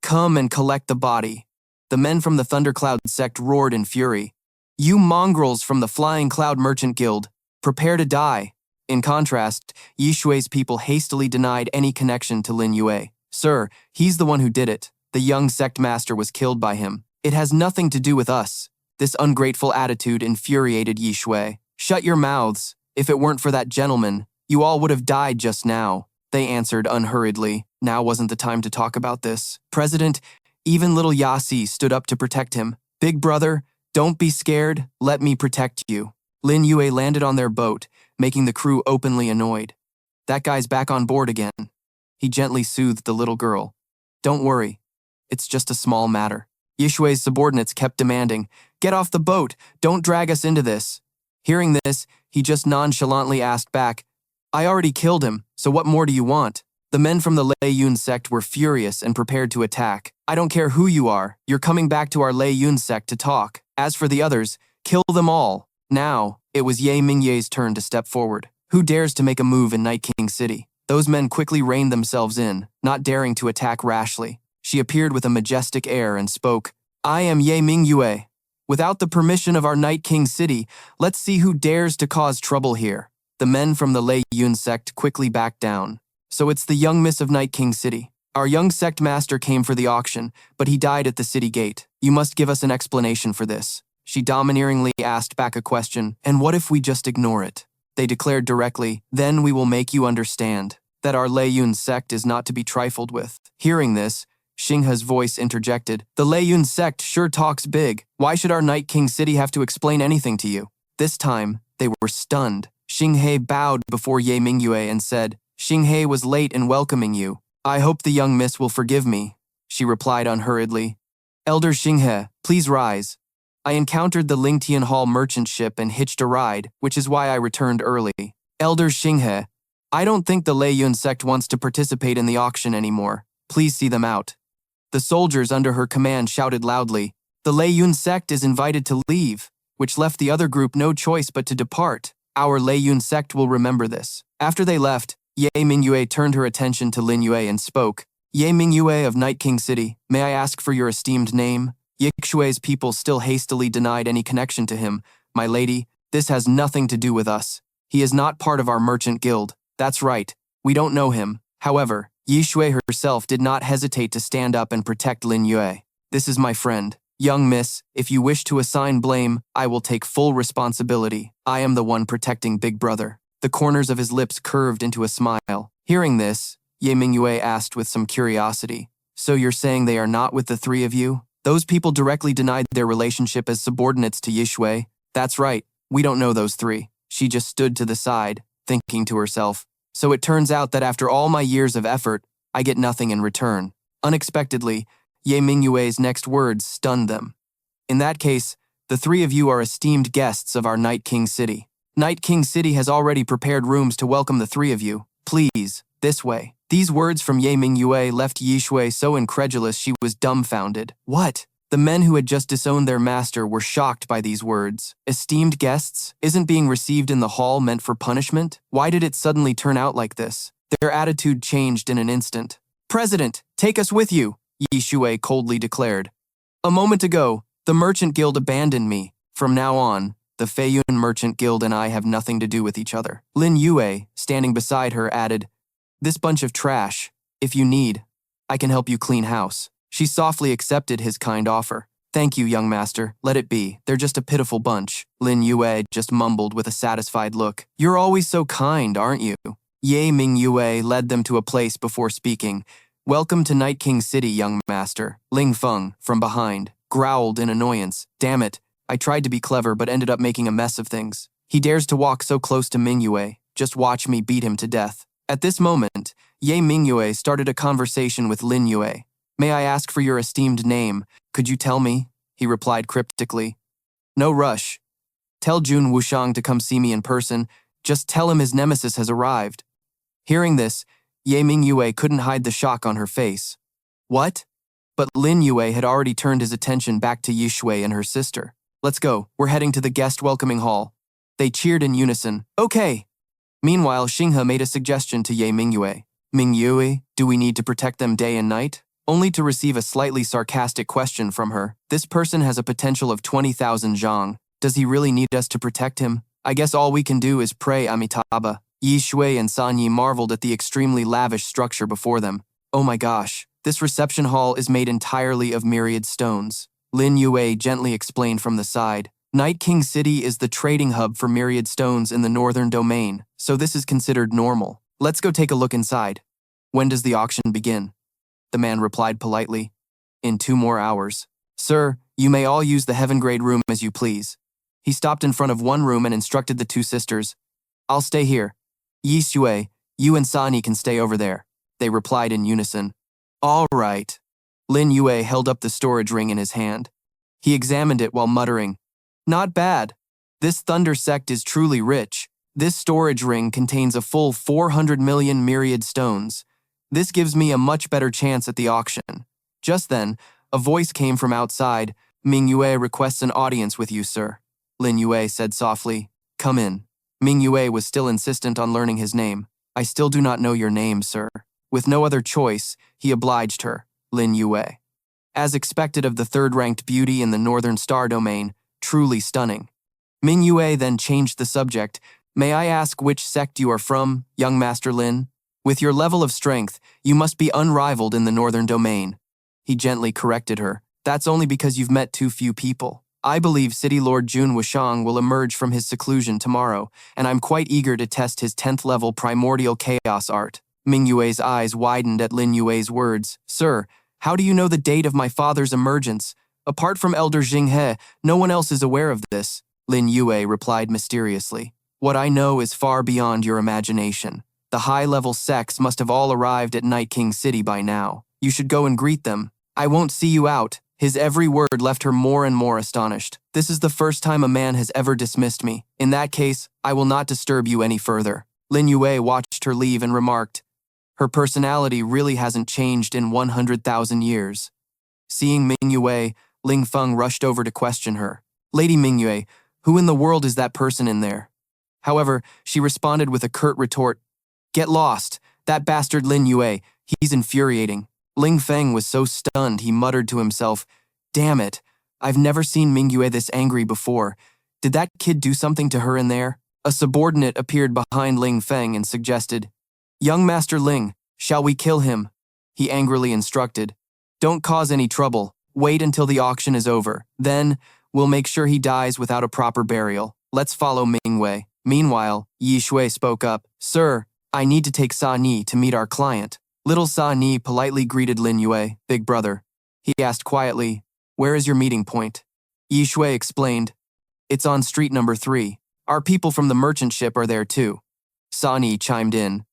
Come and collect the body. The men from the Thundercloud sect roared in fury. You mongrels from the Flying Cloud Merchant Guild, prepare to die. In contrast, Yi Shui's people hastily denied any connection to Lin Yue. Sir, he's the one who did it. The young sect master was killed by him. It has nothing to do with us. This ungrateful attitude infuriated Yi Shui. Shut your mouths. If it weren't for that gentleman, you all would have died just now. They answered unhurriedly. Now wasn't the time to talk about this. President, even little Yasi stood up to protect him. Big brother, don't be scared. Let me protect you. Lin Yue landed on their boat, making the crew openly annoyed. That guy's back on board again. He gently soothed the little girl. Don't worry. It's just a small matter. Yi Shui's subordinates kept demanding, Get off the boat! Don't drag us into this! Hearing this, he just nonchalantly asked back, I already killed him, so what more do you want? The men from the Lei Yun sect were furious and prepared to attack. I don't care who you are, you're coming back to our Lei Yun sect to talk. As for the others, kill them all. Now, it was Ye Mingye's turn to step forward. Who dares to make a move in Night King City? Those men quickly reined themselves in, not daring to attack rashly. She appeared with a majestic air and spoke, I am Ye Mingyue. Without the permission of our Night King City, let's see who dares to cause trouble here. The men from the Lei Yun sect quickly backed down. So it's the young miss of Night King City. Our young sect master came for the auction, but he died at the city gate. You must give us an explanation for this. She domineeringly asked back a question, and what if we just ignore it? They declared directly, then we will make you understand that our Lei Yun sect is not to be trifled with. Hearing this, Xinghe's voice interjected, The Lei Yun sect sure talks big. Why should our Night King City have to explain anything to you? This time, they were stunned. Xinghe bowed before Ye Mingyue and said, Xinghe was late in welcoming you. I hope the young miss will forgive me, she replied unhurriedly. Elder Xinghe, please rise. I encountered the Lingtian Hall merchant ship and hitched a ride, which is why I returned early. Elder Xinghe, I don't think the Lei Yun sect wants to participate in the auction anymore. Please see them out. The soldiers under her command shouted loudly, The Lei Yun sect is invited to leave, which left the other group no choice but to depart. Our Lei Yun sect will remember this. After they left, Ye Mingyue turned her attention to Lin Yue and spoke, Ye Mingyue of Night King City, may I ask for your esteemed name? Ye Shui's people still hastily denied any connection to him. My lady, this has nothing to do with us. He is not part of our merchant guild. That's right, we don't know him. However, Yi Shui herself did not hesitate to stand up and protect Lin Yue. This is my friend. Young miss, if you wish to assign blame, I will take full responsibility. I am the one protecting Big Brother. The corners of his lips curved into a smile. Hearing this, Ye Mingyue asked with some curiosity, So you're saying they are not with the three of you? Those people directly denied their relationship as subordinates to Yi Shui. That's right, we don't know those three. She just stood to the side, thinking to herself, So it turns out that after all my years of effort, I get nothing in return. Unexpectedly, Ye Mingyue's next words stunned them. In that case, the three of you are esteemed guests of our Night King City. Night King City has already prepared rooms to welcome the three of you. Please, this way. These words from Ye Mingyue left Yi Shui so incredulous she was dumbfounded. What? The men who had just disowned their master were shocked by these words. Esteemed guests? Isn't being received in the hall meant for punishment? Why did it suddenly turn out like this? Their attitude changed in an instant. "President, take us with you," Yi Shui coldly declared. "A moment ago, the Merchant Guild abandoned me. From now on, the Feiyun Merchant Guild and I have nothing to do with each other." Lin Yue, standing beside her, added, "This bunch of trash. If you need, I can help you clean house." She softly accepted his kind offer. "Thank you, young master. Let it be. They're just a pitiful bunch." Lin Yue just mumbled with a satisfied look. "You're always so kind, aren't you?" Ye Ming Yue led them to a place before speaking. "Welcome to Night King City, young master." Ling Feng, from behind, growled in annoyance. "Damn it. I tried to be clever but ended up making a mess of things. He dares to walk so close to Ming Yue. Just watch me beat him to death." At this moment, Ye Ming Yue started a conversation with Lin Yue. "May I ask for your esteemed name? Could you tell me?" He replied cryptically. "No rush. Tell Jun Wushang to come see me in person. Just tell him his nemesis has arrived." Hearing this, Ye Ming Yue couldn't hide the shock on her face. "What?" But Lin Yue had already turned his attention back to Yi Shui and her sister. "Let's go. We're heading to the guest welcoming hall." They cheered in unison. "Okay." Meanwhile, Xinghe made a suggestion to Ye Ming Yue. "Ming Yue, do we need to protect them day and night?" Only to receive a slightly sarcastic question from her. "This person has a potential of 20,000 zhang. Does he really need us to protect him? I guess all we can do is pray Amitabha." Yi Shui and San Yi marveled at the extremely lavish structure before them. "Oh my gosh, this reception hall is made entirely of myriad stones." Lin Yue gently explained from the side. "Night King City is the trading hub for myriad stones in the northern domain, so this is considered normal. Let's go take a look inside." "When does the auction begin?" The man replied politely. "In 2 more hours." "Sir, you may all use the heaven grade room as you please." He stopped in front of one room and instructed the 2 sisters. "I'll stay here. Yi Shui, you and Sani can stay over there." They replied in unison. "All right." Lin Yue held up the storage ring in his hand. He examined it while muttering, "Not bad. This thunder sect is truly rich. This storage ring contains a full 400 million myriad stones. This gives me a much better chance at the auction." Just then, a voice came from outside. "Ming Yue requests an audience with you, sir." Lin Yue said softly, "Come in." Ming Yue was still insistent on learning his name. "I still do not know your name, sir." With no other choice, he obliged her. Lin Yue. As expected of the 3rd-ranked beauty in the Northern Star domain, truly stunning. Ming Yue then changed the subject. "May I ask which sect you are from, young Master Lin? With your level of strength, you must be unrivaled in the Northern domain." He gently corrected her. "That's only because you've met too few people. I believe City Lord Jun Wushang will emerge from his seclusion tomorrow, and I'm quite eager to test his 10th level primordial chaos art." Ming Yue's eyes widened at Lin Yue's words. "Sir, how do you know the date of my father's emergence? Apart from Elder Jinghe, no one else is aware of this." Lin Yue replied mysteriously. "What I know is far beyond your imagination. The high-level sects must have all arrived at Night King City by now. You should go and greet them. I won't see you out." His every word left her more and more astonished. "This is the first time a man has ever dismissed me. In that case, I will not disturb you any further." Lin Yue watched her leave and remarked, "Her personality really hasn't changed in 100,000 years." Seeing Ming Yue, Ling Feng rushed over to question her. "Lady Ming Yue, who in the world is that person in there?" However, she responded with a curt retort, "Get lost. That bastard Lin Yue, he's infuriating." Ling Feng was so stunned he muttered to himself, "Damn it, I've never seen Ming Yue this angry before. Did that kid do something to her in there?" A subordinate appeared behind Ling Feng and suggested, "Young Master Ling, shall we kill him?" He angrily instructed, "Don't cause any trouble. Wait until the auction is over. Then, we'll make sure he dies without a proper burial. Let's follow Ming Wei." Meanwhile, Yi Shui spoke up, "Sir, I need to take Sa Ni to meet our client." Little Sa Ni politely greeted Lin Yue, "Big brother." He asked quietly, "Where is your meeting point?" Yi Shui explained, "It's on street number 3. Our people from the merchant ship are there too." Sa Ni chimed in,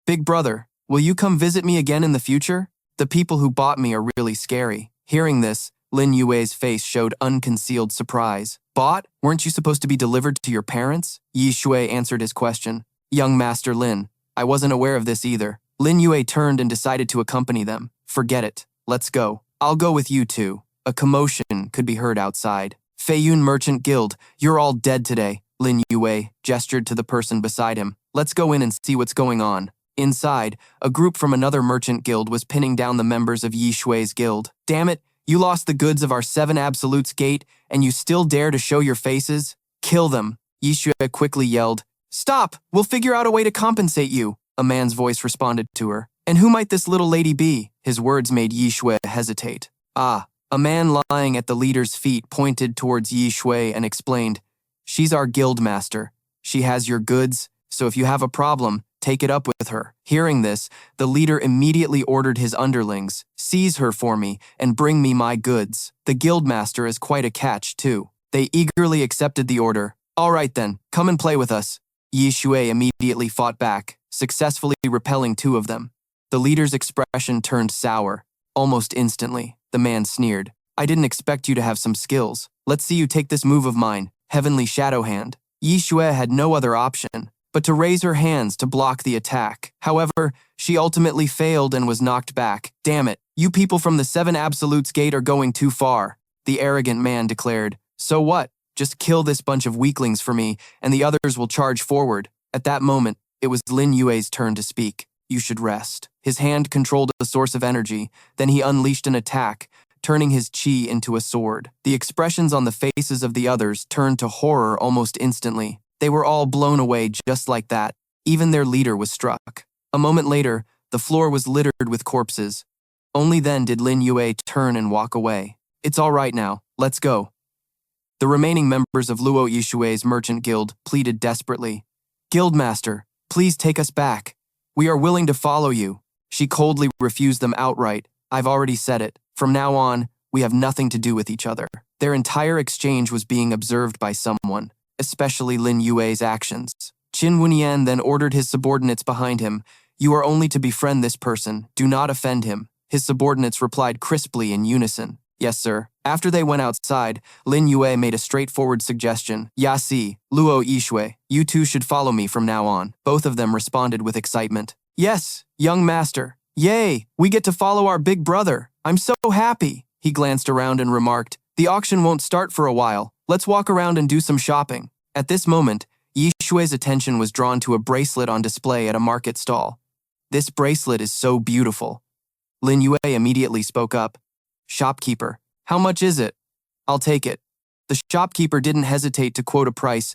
"Big brother, will you come visit me again in the future? The people who bought me are really scary." Hearing this, Lin Yue's face showed unconcealed surprise. "Bought? Weren't you supposed to be delivered to your parents?" Yi Shui answered his question. "Young Master Lin, I wasn't aware of this either." Lin Yue turned and decided to accompany them. "Forget it. Let's go. I'll go with you too." A commotion could be heard outside. "Feiyun Merchant Guild, you're all dead today." Lin Yue gestured to the person beside him. "Let's go in and see what's going on." Inside, a group from another merchant guild was pinning down the members of Yi Shui's guild. Damn it, you lost the goods of our 7 Absolutes gate, and you still dare to show your faces? Kill them, Yi Shui quickly yelled. Stop, we'll figure out a way to compensate you, a man's voice responded to her. And who might this little lady be? His words made Yi Shui hesitate. Ah, a man lying at the leader's feet pointed towards Yi Shui and explained, She's our guild master. She has your goods, so if you have a problem, take it up with her. Hearing this, the leader immediately ordered his underlings, Seize her for me and bring me my goods. The guildmaster is quite a catch, too. They eagerly accepted the order. All right then, come and play with us. Yi Shui immediately fought back, successfully repelling 2 of them. The leader's expression turned sour. Almost instantly, the man sneered. I didn't expect you to have some skills. Let's see you take this move of mine, Heavenly Shadow Hand. Yi Shui had no other option but to raise her hands to block the attack. However, she ultimately failed and was knocked back. Damn it, you people from the 7 Absolutes gate are going too far, the arrogant man declared. So what? Just kill this bunch of weaklings for me, and the others will charge forward. At that moment, it was Lin Yue's turn to speak. You should rest. His hand controlled a source of energy, then he unleashed an attack, turning his chi into a sword. The expressions on the faces of the others turned to horror almost instantly. They were all blown away just like that. Even their leader was struck. A moment later, the floor was littered with corpses. Only then did Lin Yue turn and walk away. It's all right now, let's go. The remaining members of Luo Yishui's merchant guild pleaded desperately. Guildmaster, please take us back. We are willing to follow you. She coldly refused them outright. I've already said it. From now on, we have nothing to do with each other. Their entire exchange was being observed by someone, especially Lin Yue's actions. Qin Wunian then ordered his subordinates behind him. You are only to befriend this person. Do not offend him. His subordinates replied crisply in unison. Yes, sir. After they went outside, Lin Yue made a straightforward suggestion. Yasi, Luo Yishui, you two should follow me from now on. Both of them responded with excitement. Yes, young master. Yay, we get to follow our big brother. I'm so happy. He glanced around and remarked, the auction won't start for a while. Let's walk around and do some shopping. At this moment, Yi Shui's attention was drawn to a bracelet on display at a market stall. This bracelet is so beautiful. Lin Yue immediately spoke up. Shopkeeper, how much is it? I'll take it. The shopkeeper didn't hesitate to quote a price,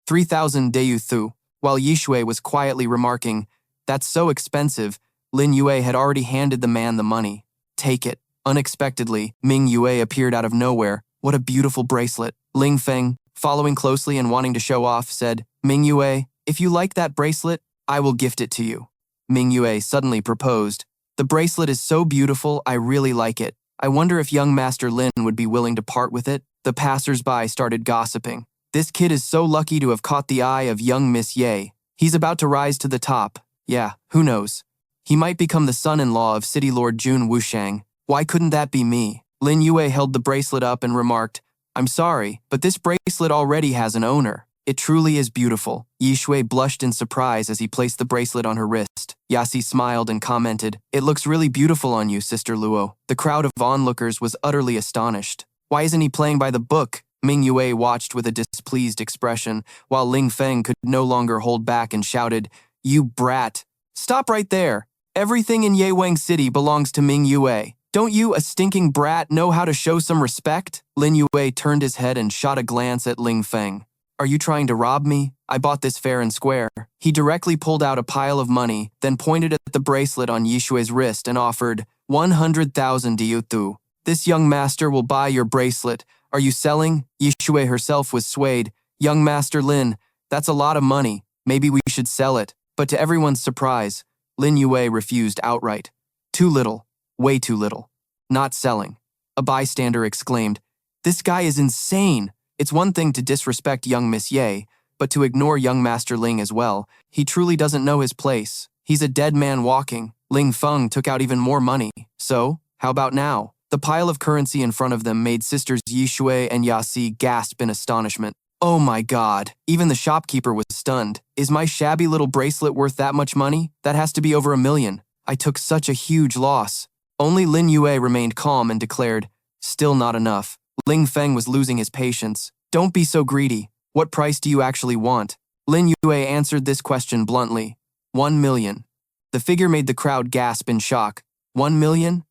3,000 Deyu. While Yi Shui was quietly remarking, that's so expensive, Lin Yue had already handed the man the money. Take it. Unexpectedly, Ming Yue appeared out of nowhere. What a beautiful bracelet. Ling Feng, following closely and wanting to show off, said, Ming Yue, if you like that bracelet, I will gift it to you. Ming Yue suddenly proposed. The bracelet is so beautiful, I really like it. I wonder if young Master Lin would be willing to part with it. The passers-by started gossiping. This kid is so lucky to have caught the eye of young Miss Ye. He's about to rise to the top. Yeah, who knows? He might become the son-in-law of City Lord Jun Wushang. Why couldn't that be me? Lin Yue held the bracelet up and remarked, I'm sorry, but this bracelet already has an owner. It truly is beautiful. Yi Shui blushed in surprise as he placed the bracelet on her wrist. Yasi smiled and commented, It looks really beautiful on you, Sister Luo. The crowd of onlookers was utterly astonished. Why isn't he playing by the book? Ming Yue watched with a displeased expression, while Ling Feng could no longer hold back and shouted, You brat! Stop right there! Everything in Yewang City belongs to Ming Yue. Don't you, a stinking brat, know how to show some respect? Lin Yue turned his head and shot a glance at Ling Feng. Are you trying to rob me? I bought this fair and square. He directly pulled out a pile of money, then pointed at the bracelet on Yi Shui's wrist and offered 100,000 Diyu. This young master will buy your bracelet. Are you selling? Yi Shui herself was swayed. Young Master Lin, that's a lot of money. Maybe we should sell it. But to everyone's surprise, Lin Yue refused outright. Too little. Way too little. Not selling. A bystander exclaimed, This guy is insane. It's one thing to disrespect young Miss Ye, but to ignore young Master Ling as well. He truly doesn't know his place. He's a dead man walking. Ling Feng took out even more money. So, how about now? The pile of currency in front of them made sisters Yi Shui and Yasi gasp in astonishment. Oh my god, even the shopkeeper was stunned. Is my shabby little bracelet worth that much money? That has to be over 1 million. I took such a huge loss. Only Lin Yue remained calm and declared, Still not enough. Ling Feng was losing his patience. Don't be so greedy. What price do you actually want? Lin Yue answered this question bluntly. 1 million. The figure made the crowd gasp in shock. 1 million?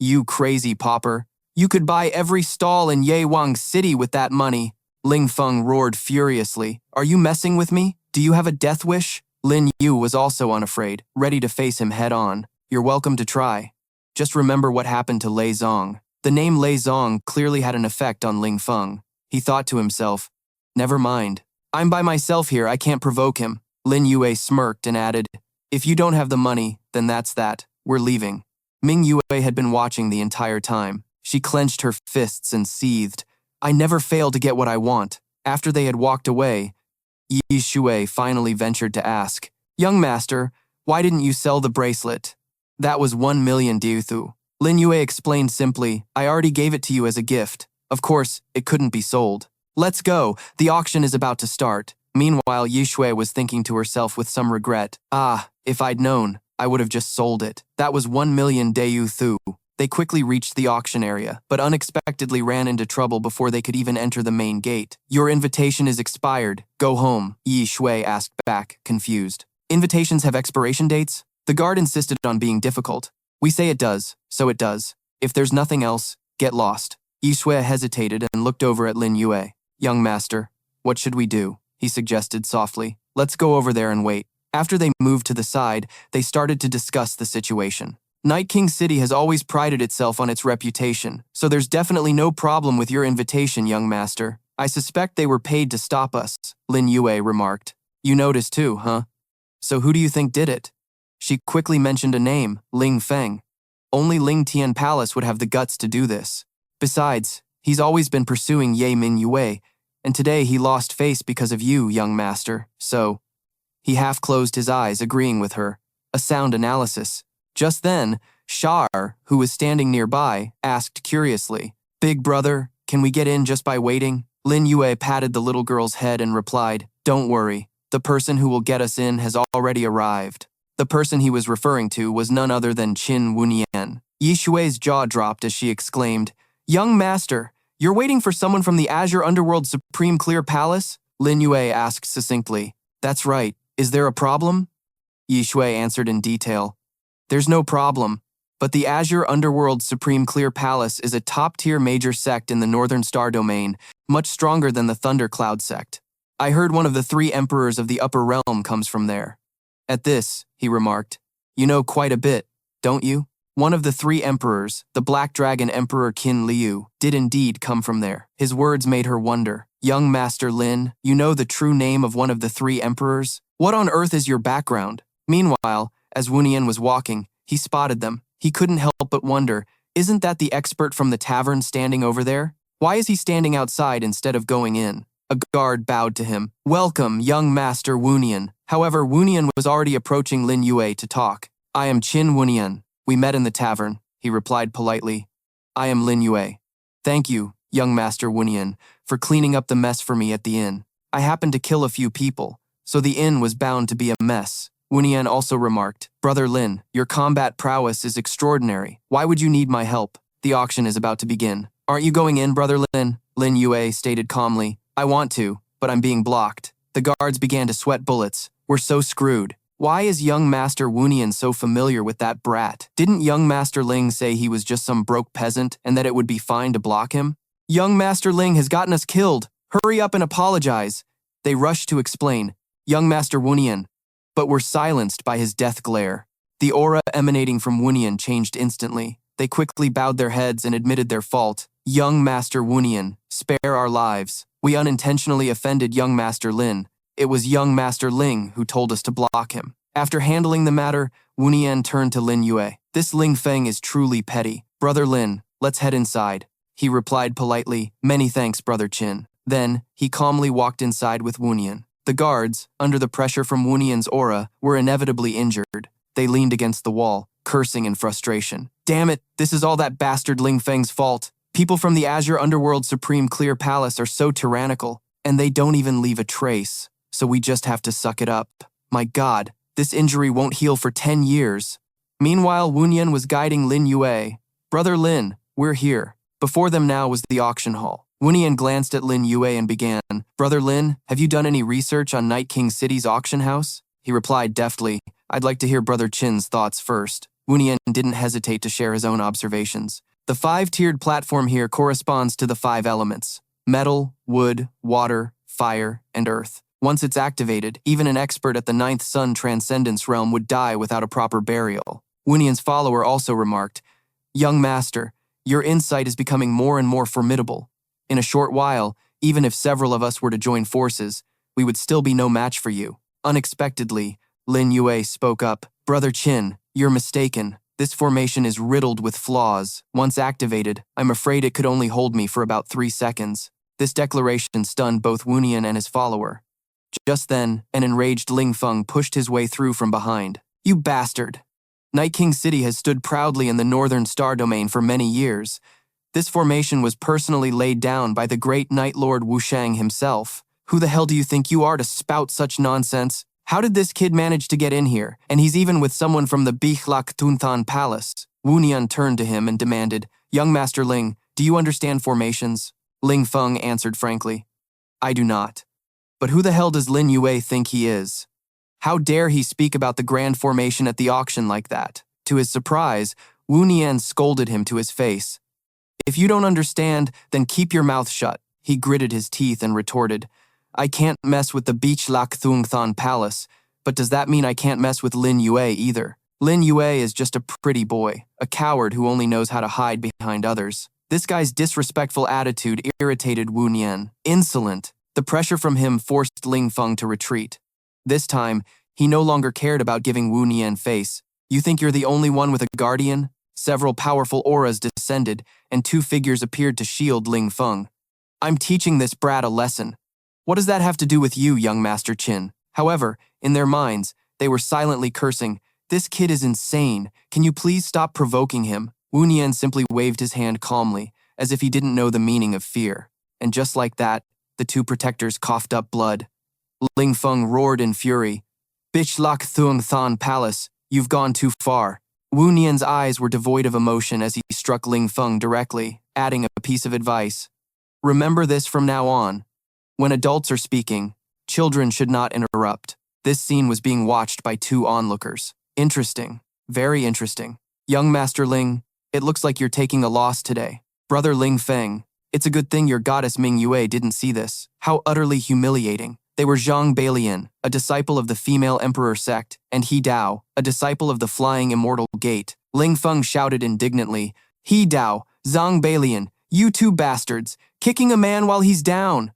You crazy pauper. You could buy every stall in Yewang City with that money. Ling Feng roared furiously. Are you messing with me? Do you have a death wish? Lin Yue was also unafraid, ready to face him head on. You're welcome to try. Just remember what happened to Lei Zong. The name Lei Zong clearly had an effect on Ling Feng. He thought to himself, never mind. I'm by myself here, I can't provoke him. Lin Yue smirked and added, if you don't have the money, then that's that. We're leaving. Ming Yue had been watching the entire time. She clenched her fists and seethed. I never fail to get what I want. After they had walked away, Yi Shui finally ventured to ask, young master, why didn't you sell the bracelet? That was 1 million diuthu. Lin Yue explained simply, I already gave it to you as a gift. Of course, it couldn't be sold. Let's go, the auction is about to start. Meanwhile, Yi Shui was thinking to herself with some regret, if I'd known, I would have just sold it. That was 1 million diuthu. They quickly reached the auction area, but unexpectedly ran into trouble before they could even enter the main gate. Your invitation is expired. Go home, Yi Shui asked back, confused. Invitations have expiration dates? The guard insisted on being difficult. We say it does, so it does. If there's nothing else, get lost. Yi Shui hesitated and looked over at Lin Yue. Young master, what should we do? He suggested softly. Let's go over there and wait. After they moved to the side, they started to discuss the situation. Night King City has always prided itself on its reputation, so there's definitely no problem with your invitation, young master. I suspect they were paid to stop us, Lin Yue remarked. You noticed too, huh? So who do you think did it? She quickly mentioned a name, Ling Feng. Only Ling Tian Palace would have the guts to do this. Besides, he's always been pursuing Ye Min Yue, and today he lost face because of you, young master, so... He half closed his eyes, agreeing with her. A sound analysis. Just then, Shar, who was standing nearby, asked curiously, Big brother, can we get in just by waiting? Lin Yue patted the little girl's head and replied, Don't worry, the person who will get us in has already arrived. The person he was referring to was none other than Qin Wunian. Yi Shui's jaw dropped as she exclaimed, Young master, you're waiting for someone from the Azure Underworld Supreme Clear Palace? Lin Yue asked succinctly. That's right. Is there a problem? Yi Shui answered in detail. There's no problem, but the Azure Underworld Supreme Clear Palace is a top-tier major sect in the Northern Star Domain, much stronger than the Thundercloud sect. I heard one of the 3 emperors of the Upper Realm comes from there. At this, he remarked, you know quite a bit, don't you? One of the 3 emperors, the Black Dragon Emperor Qin Liu, did indeed come from there. His words made her wonder. Young Master Lin, you know the true name of one of the 3 emperors? What on earth is your background? Meanwhile, as Wunian was walking, he spotted them. He couldn't help but wonder, isn't that the expert from the tavern standing over there? Why is he standing outside instead of going in? A guard bowed to him. Welcome, young Master Wunian. However, Wunian was already approaching Lin Yue to talk. I am Qin Wunian. We met in the tavern, he replied politely. I am Lin Yue. Thank you, young Master Wunian, for cleaning up the mess for me at the inn. I happened to kill a few people, so the inn was bound to be a mess. Wunian also remarked, Brother Lin, your combat prowess is extraordinary. Why would you need my help? The auction is about to begin. Aren't you going in, Brother Lin? Lin Yue stated calmly. I want to, but I'm being blocked. The guards began to sweat bullets. We're so screwed. Why is young Master Wunian so familiar with that brat? Didn't young Master Ling say he was just some broke peasant and that it would be fine to block him? Young Master Ling has gotten us killed. Hurry up and apologize. They rushed to explain. Young Master Wunian, but were silenced by his death glare. The aura emanating from Wunian changed instantly. They quickly bowed their heads and admitted their fault. Young Master Wunian, spare our lives. We unintentionally offended young Master Lin. It was young Master Ling who told us to block him. After handling the matter, Wunian turned to Lin Yue. This Ling Feng is truly petty. Brother Lin, let's head inside. He replied politely, Many thanks, Brother Qin. Then, he calmly walked inside with Wunian. The guards, under the pressure from Wunian's aura, were inevitably injured. They leaned against the wall, cursing in frustration. Damn it, this is all that bastard Ling Feng's fault. People from the Azure Underworld Supreme Clear Palace are so tyrannical, and they don't even leave a trace. So we just have to suck it up. My God, this injury won't heal for 10 years. Meanwhile, Wunian was guiding Lin Yue. Brother Lin, we're here. Before them now was the auction hall. Wunian glanced at Lin Yue and began, Brother Lin, have you done any research on Night King City's auction house? He replied deftly, I'd like to hear Brother Chin's thoughts first. Wu Nian didn't hesitate to share his own observations. The 5-tiered platform here corresponds to the 5 elements: metal, wood, water, fire, and earth. Once it's activated, even an expert at the 9th Sun Transcendence realm would die without a proper burial. Wu Nian's follower also remarked, "Young master, your insight is becoming more and more formidable. In a short while, even if several of us were to join forces, we would still be no match for you." Unexpectedly, Lin Yue spoke up, "Brother Qin, you're mistaken. This formation is riddled with flaws. Once activated, I'm afraid it could only hold me for about 3 seconds." This declaration stunned both Wu Nian and his follower. Just then, an enraged Ling Feng pushed his way through from behind. "You bastard! Night King City has stood proudly in the northern star domain for many years. This formation was personally laid down by the great Night Lord Wushang himself. Who the hell do you think you are to spout such nonsense? How did this kid manage to get in here? And he's even with someone from the Bichlak Tunthan Palace." Wu Nian turned to him and demanded, "Young Master Ling, do you understand formations?" Ling Feng answered frankly, "I do not. But who the hell does Lin Yue think he is? How dare he speak about the grand formation at the auction like that?" To his surprise, Wu Nian scolded him to his face. "If you don't understand, then keep your mouth shut." He gritted his teeth and retorted, "I can't mess with the Bichlak Thungthan Palace, but does that mean I can't mess with Lin Yue either? Lin Yue is just a pretty boy, a coward who only knows how to hide behind others." This guy's disrespectful attitude irritated Wu Nian. Insolent. The pressure from him forced Ling Feng to retreat. This time, he no longer cared about giving Wu Nian face. "You think you're the only one with a guardian?" Several powerful auras descended, and 2 figures appeared to shield Ling Feng. "I'm teaching this brat a lesson. What does that have to do with you, young Master Qin?" However, in their minds, they were silently cursing, "This kid is insane. Can you please stop provoking him?" Wu Nian simply waved his hand calmly, as if he didn't know the meaning of fear. And just like that, the 2 protectors coughed up blood. Ling Feng roared in fury, "Bichlak Thuong Than Palace, you've gone too far." Wu Nian's eyes were devoid of emotion as he struck Ling Feng directly, adding a piece of advice. "Remember this from now on. When adults are speaking, children should not interrupt." This scene was being watched by 2 onlookers. Interesting. Very interesting. "Young Master Ling, it looks like you're taking a loss today. Brother Ling Feng, it's a good thing your goddess Ming Yue didn't see this. How utterly humiliating." They were Zhang Balian, a disciple of the female emperor sect, and He Dao, a disciple of the flying immortal gate. Ling Feng shouted indignantly, "He Dao, Zhang Balian, you 2 bastards, kicking a man while he's down."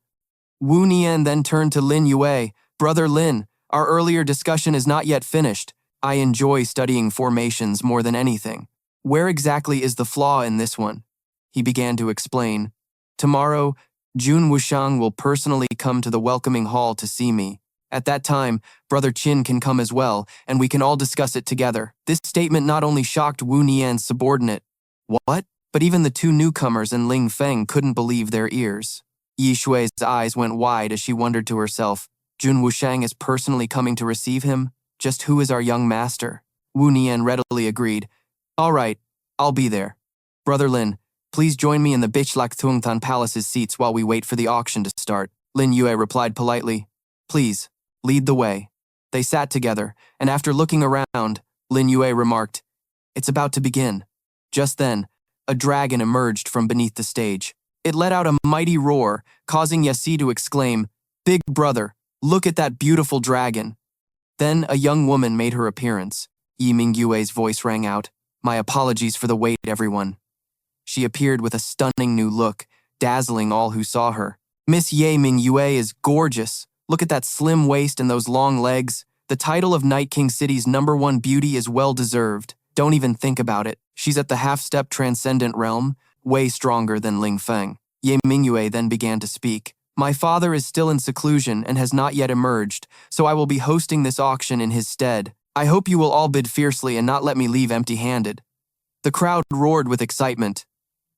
Wu Nian then turned to Lin Yue, "Brother Lin, our earlier discussion is not yet finished. I enjoy studying formations more than anything. Where exactly is the flaw in this one?" He began to explain. "Tomorrow, Jun Wushang will personally come to the welcoming hall to see me. At that time, Brother Qin can come as well, and we can all discuss it together." This statement not only shocked Wu Nian's subordinate, "What?" but even the 2 newcomers and Ling Feng couldn't believe their ears. Yi Shui's eyes went wide as she wondered to herself, Jun Wushang is personally coming to receive him? Just who is our young master? Wu Nian readily agreed. "All right, I'll be there. Brother Lin, please join me in the Bichlak Thungthan Palace's seats while we wait for the auction to start." Lin Yue replied politely, "Please, lead the way." They sat together, and after looking around, Lin Yue remarked, "It's about to begin." Just then, a dragon emerged from beneath the stage. It let out a mighty roar, causing Yasi to exclaim, "Big brother, look at that beautiful dragon." Then a young woman made her appearance. Yi Mingyue's voice rang out, "My apologies for the wait, everyone." She appeared with a stunning new look, dazzling all who saw her. "Miss Ye Mingyue is gorgeous. Look at that slim waist and those long legs. The title of Night King City's #1 beauty is well deserved. Don't even think about it. She's at the half-step transcendent realm, way stronger than Ling Feng." Ye Mingyue then began to speak. "My father is still in seclusion and has not yet emerged, so I will be hosting this auction in his stead. I hope you will all bid fiercely and not let me leave empty-handed." The crowd roared with excitement.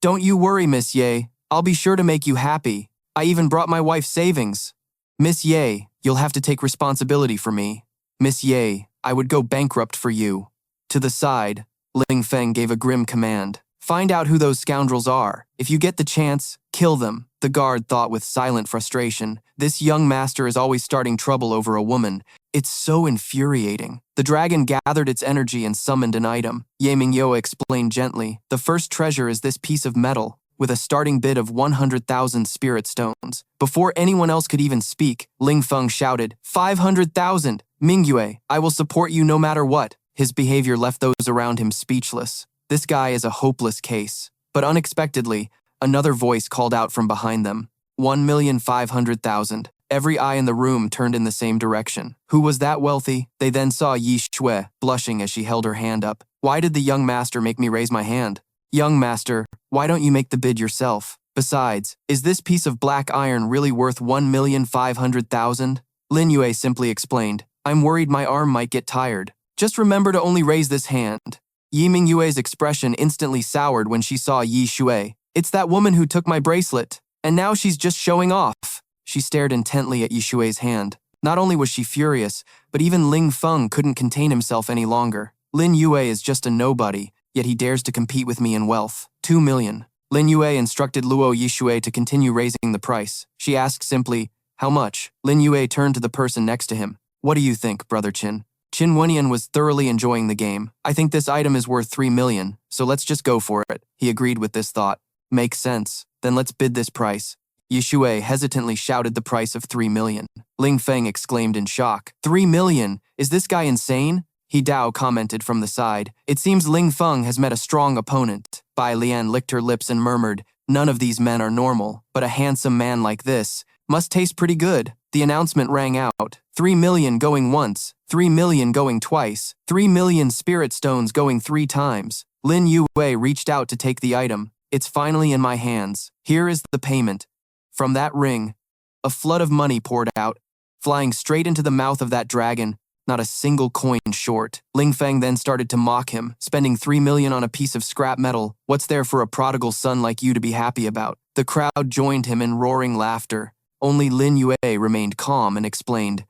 "Don't you worry, Miss Ye. I'll be sure to make you happy. I even brought my wife's savings." "Miss Ye, you'll have to take responsibility for me. Miss Ye, I would go bankrupt for you." To the side, Ling Feng gave a grim command. "Find out who those scoundrels are. If you get the chance, kill them." The guard thought with silent frustration, this young master is always starting trouble over a woman. It's so infuriating. The dragon gathered its energy and summoned an item. Ye Mingyue explained gently, the first treasure is this piece of metal, with a starting bid of 100,000 spirit stones. Before anyone else could even speak, Ling Feng shouted, 500,000! Mingyue, I will support you no matter what. His behavior left those around him speechless. This guy is a hopeless case. But unexpectedly, another voice called out from behind them, 1,500,000. Every eye in the room turned in the same direction. Who was that wealthy? They then saw Yi Shui, blushing as she held her hand up. Why did the young master make me raise my hand? Young master, why don't you make the bid yourself? Besides, is this piece of black iron really worth 1,500,000? Lin Yue simply explained, I'm worried my arm might get tired. Just remember to only raise this hand. Yi Mingyue's expression instantly soured when she saw Yi Shui. It's that woman who took my bracelet, and now she's just showing off. She stared intently at Yi Shui's hand. Not only was she furious, but even Ling Feng couldn't contain himself any longer. Lin Yue is just a nobody, yet he dares to compete with me in wealth. 2 million. Lin Yue instructed Luo Yishui to continue raising the price. She asked simply, how much? Lin Yue turned to the person next to him. What do you think, Brother Qin? Qin Wenyan was thoroughly enjoying the game. I think this item is worth 3 million, so let's just go for it. He agreed with this thought. Makes sense. Then let's bid this price. Yishui hesitantly shouted the price of 3 million. Ling Feng exclaimed in shock. 3 million? Is this guy insane? He Dao commented from the side. It seems Ling Feng has met a strong opponent. Bai Lian licked her lips and murmured, none of these men are normal, but a handsome man like this must taste pretty good. The announcement rang out. 3 million going once, 3 million going twice, 3 million spirit stones going 3 times. Lin Yue reached out to take the item. It's finally in my hands. Here is the payment. From that ring, a flood of money poured out, flying straight into the mouth of that dragon, not a single coin short. Ling Feng then started to mock him, spending 3 million on a piece of scrap metal. What's there for a prodigal son like you to be happy about? The crowd joined him in roaring laughter. Only Lin Yue remained calm and explained,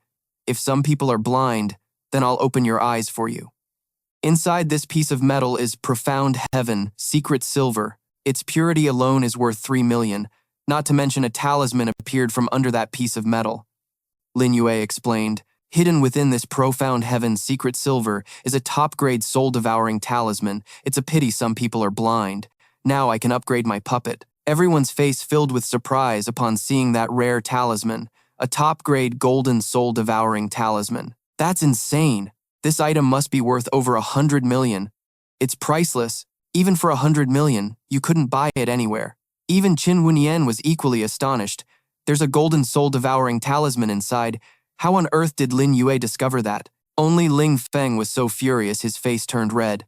if some people are blind, then I'll open your eyes for you. Inside this piece of metal is profound heaven, secret silver. Its purity alone is worth 3 million. Not to mention a talisman appeared from under that piece of metal. Lin Yue explained, hidden within this profound heaven secret silver is a top-grade soul-devouring talisman. It's a pity some people are blind. Now I can upgrade my puppet. Everyone's face filled with surprise upon seeing that rare talisman, a top-grade golden soul-devouring talisman. That's insane. This item must be worth over 100 million. It's priceless. Even for 100 million, you couldn't buy it anywhere. Even Qin Wenyan was equally astonished. There's a golden soul-devouring talisman inside. How on earth did Lin Yue discover that? Only Ling Feng was so furious his face turned red.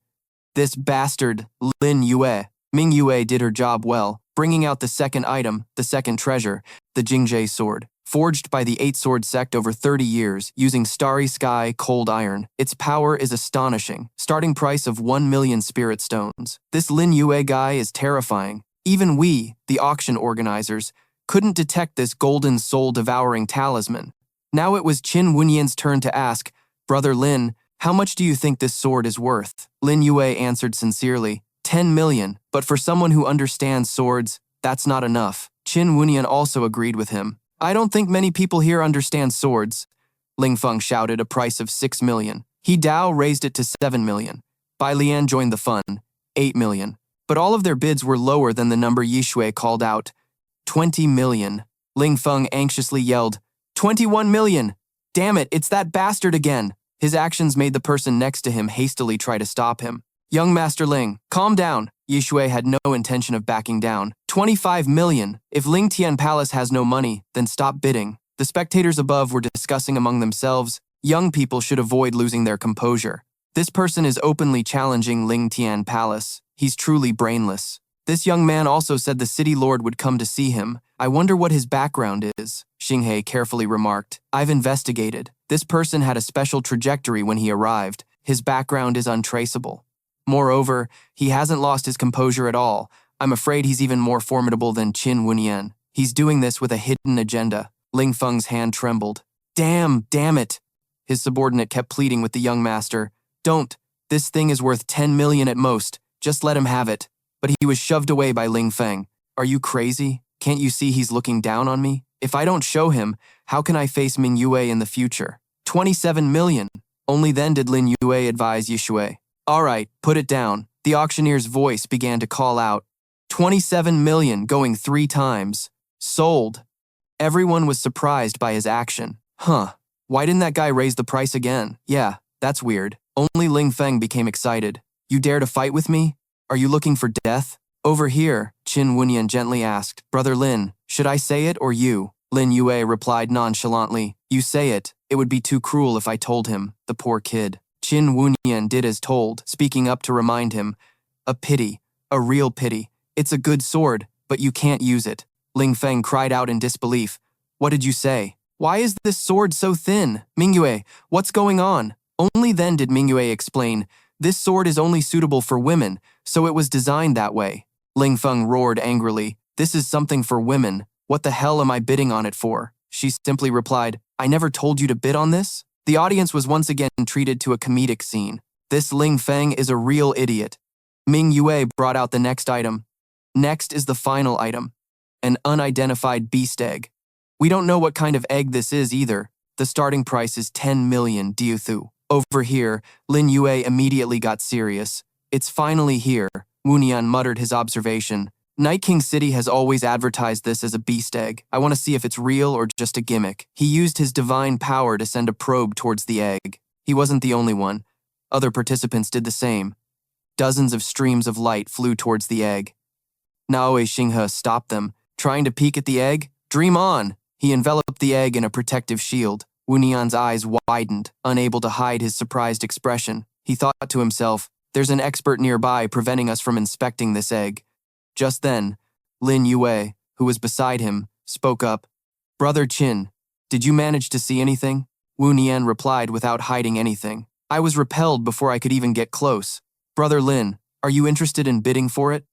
This bastard, Lin Yue. Ming Yue did her job well, bringing out the second item, the second treasure, the Jingzhe sword. Forged by the 8-sword sect over 30 years, using starry sky, cold iron. Its power is astonishing. Starting price of 1 million spirit stones. This Lin Yue guy is terrifying. Even we, the auction organizers, couldn't detect this golden soul-devouring talisman. Now it was Qin Wenyan's turn to ask, Brother Lin, how much do you think this sword is worth? Lin Yue answered sincerely, 10 million, but for someone who understands swords, that's not enough. Qin Wenyan also agreed with him. I don't think many people here understand swords. Ling Feng shouted a price of 6 million. He Dao raised it to 7 million. Bai Lian joined the fun, 8 million. But all of their bids were lower than the number Yishui called out. 20 million. Ling Feng anxiously yelled, 21 million! Damn it, it's that bastard again! His actions made the person next to him hastily try to stop him. Young Master Ling, calm down. Yishui had no intention of backing down. 25 million. If Ling Tian Palace has no money, then stop bidding. The spectators above were discussing among themselves, young people should avoid losing their composure. This person is openly challenging Ling Tian Palace. He's truly brainless. This young man also said the city lord would come to see him. I wonder what his background is, Xinghe carefully remarked. I've investigated. This person had a special trajectory when he arrived. His background is untraceable. Moreover, he hasn't lost his composure at all. I'm afraid he's even more formidable than Qin Wenyan. He's doing this with a hidden agenda. Ling Feng's hand trembled. Damn it. His subordinate kept pleading with the young master. Don't. This thing is worth 10 million at most. Just let him have it. But he was shoved away by Ling Feng. Are you crazy? Can't you see he's looking down on me? If I don't show him, how can I face Ming Yue in the future? 27 million. Only then did Lin Yue advise Yishui. All right, put it down. The auctioneer's voice began to call out. 27 million going 3 times. Sold. Everyone was surprised by his action. Huh. Why didn't that guy raise the price again? Yeah, that's weird. Only Ling Feng became excited. You dare to fight with me? Are you looking for death? Over here, Qin Wunian gently asked. Brother Lin, should I say it or you? Lin Yue replied nonchalantly. You say it. It would be too cruel if I told him, the poor kid. Qin Wunian did as told, speaking up to remind him. A pity. A real pity. It's a good sword, but you can't use it. Ling Feng cried out in disbelief. What did you say? Why is this sword so thin? Mingyue, what's going on? Only then did Mingyue explain. This sword is only suitable for women, so it was designed that way. Ling Feng roared angrily. This is something for women. What the hell am I bidding on it for? She simply replied, I never told you to bid on this? The audience was once again treated to a comedic scene. This Ling Feng is a real idiot. Ming Yue brought out the next item. Next is the final item. An unidentified beast egg. We don't know what kind of egg this is either. The starting price is 10 million diuthu. Over here, Lin Yue immediately got serious. It's finally here, Wunian muttered his observation. Night King City has always advertised this as a beast egg. I want to see if it's real or just a gimmick. He used his divine power to send a probe towards the egg. He wasn't the only one. Other participants did the same. Dozens of streams of light flew towards the egg. Naoe Xinghe stopped them. Trying to peek at the egg? Dream on! He enveloped the egg in a protective shield. Wunian's eyes widened, unable to hide his surprised expression. He thought to himself, there's an expert nearby preventing us from inspecting this egg. Just then, Lin Yue, who was beside him, spoke up. Brother Qin, did you manage to see anything? Wu Nian replied without hiding anything. I was repelled before I could even get close. Brother Lin, are you interested in bidding for it?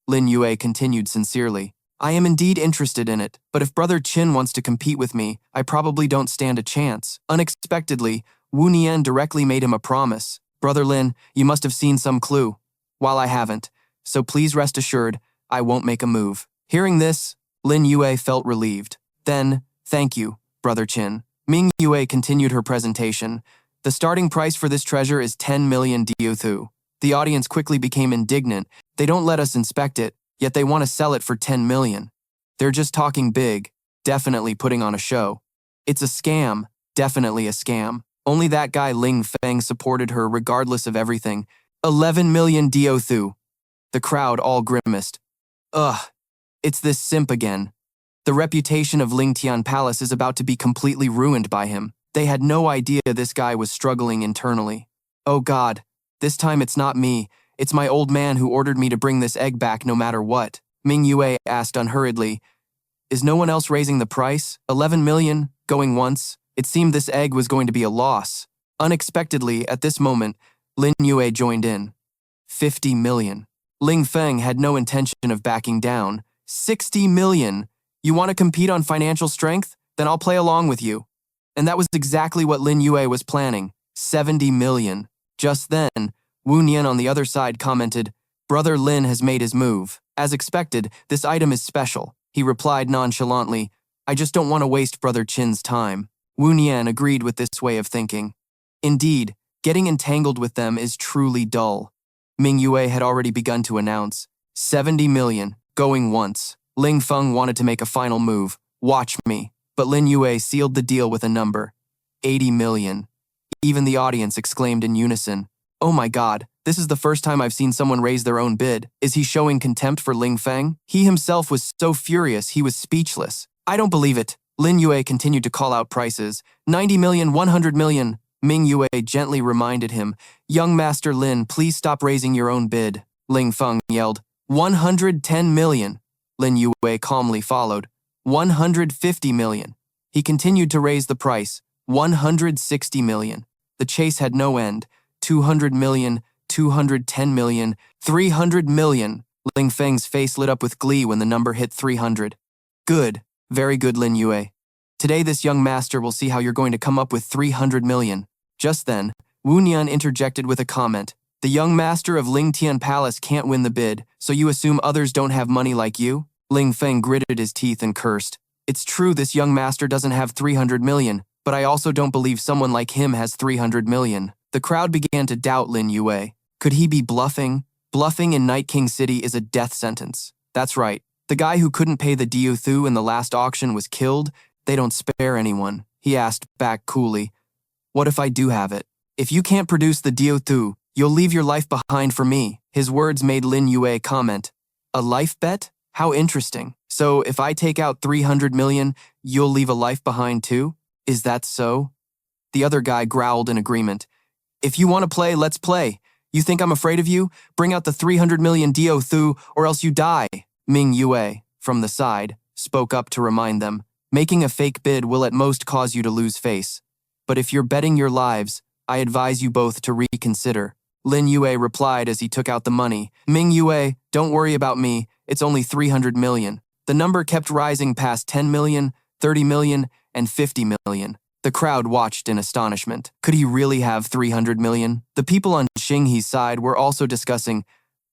Lin Yue continued sincerely. I am indeed interested in it, but if Brother Qin wants to compete with me, I probably don't stand a chance. Unexpectedly, Wu Nian directly made him a promise. Brother Lin, you must have seen some clue. While I haven't, so please rest assured, I won't make a move. Hearing this, Lin Yue felt relieved. Then, thank you, Brother Qin. Ming Yue continued her presentation. The starting price for this treasure is 10 million diuthu. The audience quickly became indignant. They don't let us inspect it, yet they want to sell it for 10 million. They're just talking big, definitely putting on a show. It's a scam, definitely a scam. Only that guy Ling Feng supported her regardless of everything. 11 million diuthu. The crowd all grimaced. Ugh, it's this simp again. The reputation of Lingtian Palace is about to be completely ruined by him. They had no idea this guy was struggling internally. Oh God, this time it's not me. It's my old man who ordered me to bring this egg back no matter what. Ming Yue asked unhurriedly, is no one else raising the price? 11 million, going once? It seemed this egg was going to be a loss. Unexpectedly, at this moment, Lin Yue joined in. 50 million. Ling Feng had no intention of backing down. 60 million. You want to compete on financial strength? Then I'll play along with you. And that was exactly what Lin Yue was planning. 70 million. Just then, Wu Nian on the other side commented, Brother Lin has made his move. As expected, this item is special. He replied nonchalantly, I just don't want to waste Brother Qin's time. Wu Nian agreed with this way of thinking. Indeed, getting entangled with them is truly dull. Ming Yue had already begun to announce, 70 million, going once. Ling Feng wanted to make a final move, watch me, but Lin Yue sealed the deal with a number, 80 million. Even the audience exclaimed in unison, oh my God, this is the first time I've seen someone raise their own bid. Is he showing contempt for Ling Feng? He himself was so furious he was speechless. I don't believe it. Lin Yue continued to call out prices, 90 million, 100 million. Ming Yue gently reminded him, young Master Lin, please stop raising your own bid. Ling Feng yelled, 110 million. Lin Yue calmly followed, 150 million. He continued to raise the price, 160 million. The chase had no end, 200 million, 210 million, 300 million. Ling Feng's face lit up with glee when the number hit 300. Good, very good, Lin Yue. Today this young master will see how you're going to come up with 300 million. Just then, Wu Nian interjected with a comment. The young master of Lingtian Palace can't win the bid, so you assume others don't have money like you? Ling Feng gritted his teeth and cursed. It's true this young master doesn't have 300 million, but I also don't believe someone like him has 300 million. The crowd began to doubt Lin Yue. Could he be bluffing? Bluffing in Night King City is a death sentence. That's right. The guy who couldn't pay the Diothu in the last auction was killed. They don't spare anyone. He asked back coolly, "What if I do have it? If you can't produce the Diothu, you'll leave your life behind for me." His words made Lin Yue comment, "A life bet? How interesting. So if I take out 300 million, you'll leave a life behind too? Is that so?" The other guy growled in agreement. "If you want to play, let's play. You think I'm afraid of you? Bring out the 300 million Diothu or else you die." Ming Yue, from the side, spoke up to remind them, "Making a fake bid will at most cause you to lose face. But if you're betting your lives, I advise you both to reconsider." Lin Yue replied as he took out the money. "Ming Yue, don't worry about me. It's only 300 million. The number kept rising past 10 million, 30 million, and 50 million. The crowd watched in astonishment. Could he really have 300 million? The people on Xinghe's side were also discussing,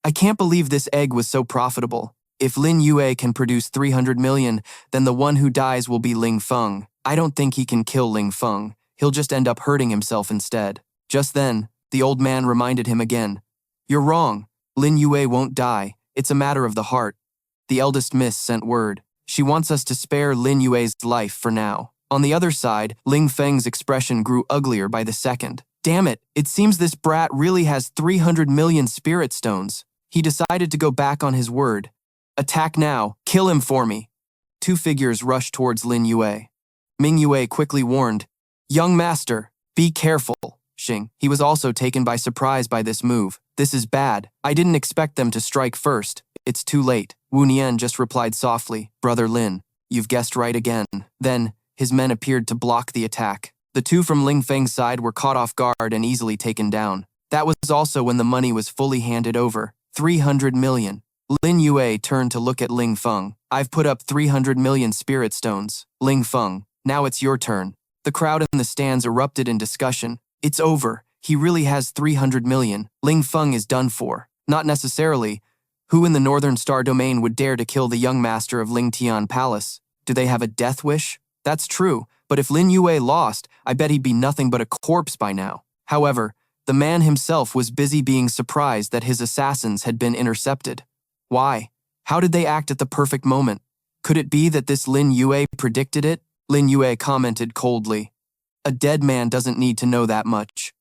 "I can't believe this egg was so profitable. If Lin Yue can produce 300 million, then the one who dies will be Ling Feng. I don't think he can kill Ling Feng. He'll just end up hurting himself instead." Just then, the old man reminded him again, "You're wrong. Lin Yue won't die. It's a matter of the heart." The eldest miss sent word. She wants us to spare Lin Yue's life for now. On the other side, Ling Feng's expression grew uglier by the second. Damn it seems this brat really has 300 million spirit stones. He decided to go back on his word. "Attack now. Kill him for me." Two figures rushed towards Lin Yue. Ming Yue quickly warned, "Young master, be careful." Xing. He was also taken by surprise by this move. "This is bad. I didn't expect them to strike first. It's too late." Wu Nian just replied softly, "Brother Lin, you've guessed right again." Then, his men appeared to block the attack. The two from Ling Feng's side were caught off guard and easily taken down. That was also when the money was fully handed over. 300 million. Lin Yue turned to look at Ling Feng. "I've put up 300 million spirit stones. Ling Feng, now it's your turn." The crowd in the stands erupted in discussion. "It's over. He really has 300 million. Ling Feng is done for." "Not necessarily. Who in the Northern Star Domain would dare to kill the young master of Ling Tian Palace? Do they have a death wish?" "That's true, but if Lin Yue lost, I bet he'd be nothing but a corpse by now." However, the man himself was busy being surprised that his assassins had been intercepted. Why? How did they act at the perfect moment? Could it be that this Lin Yue predicted it? Lin Yue commented coldly. "A dead man doesn't need to know that much."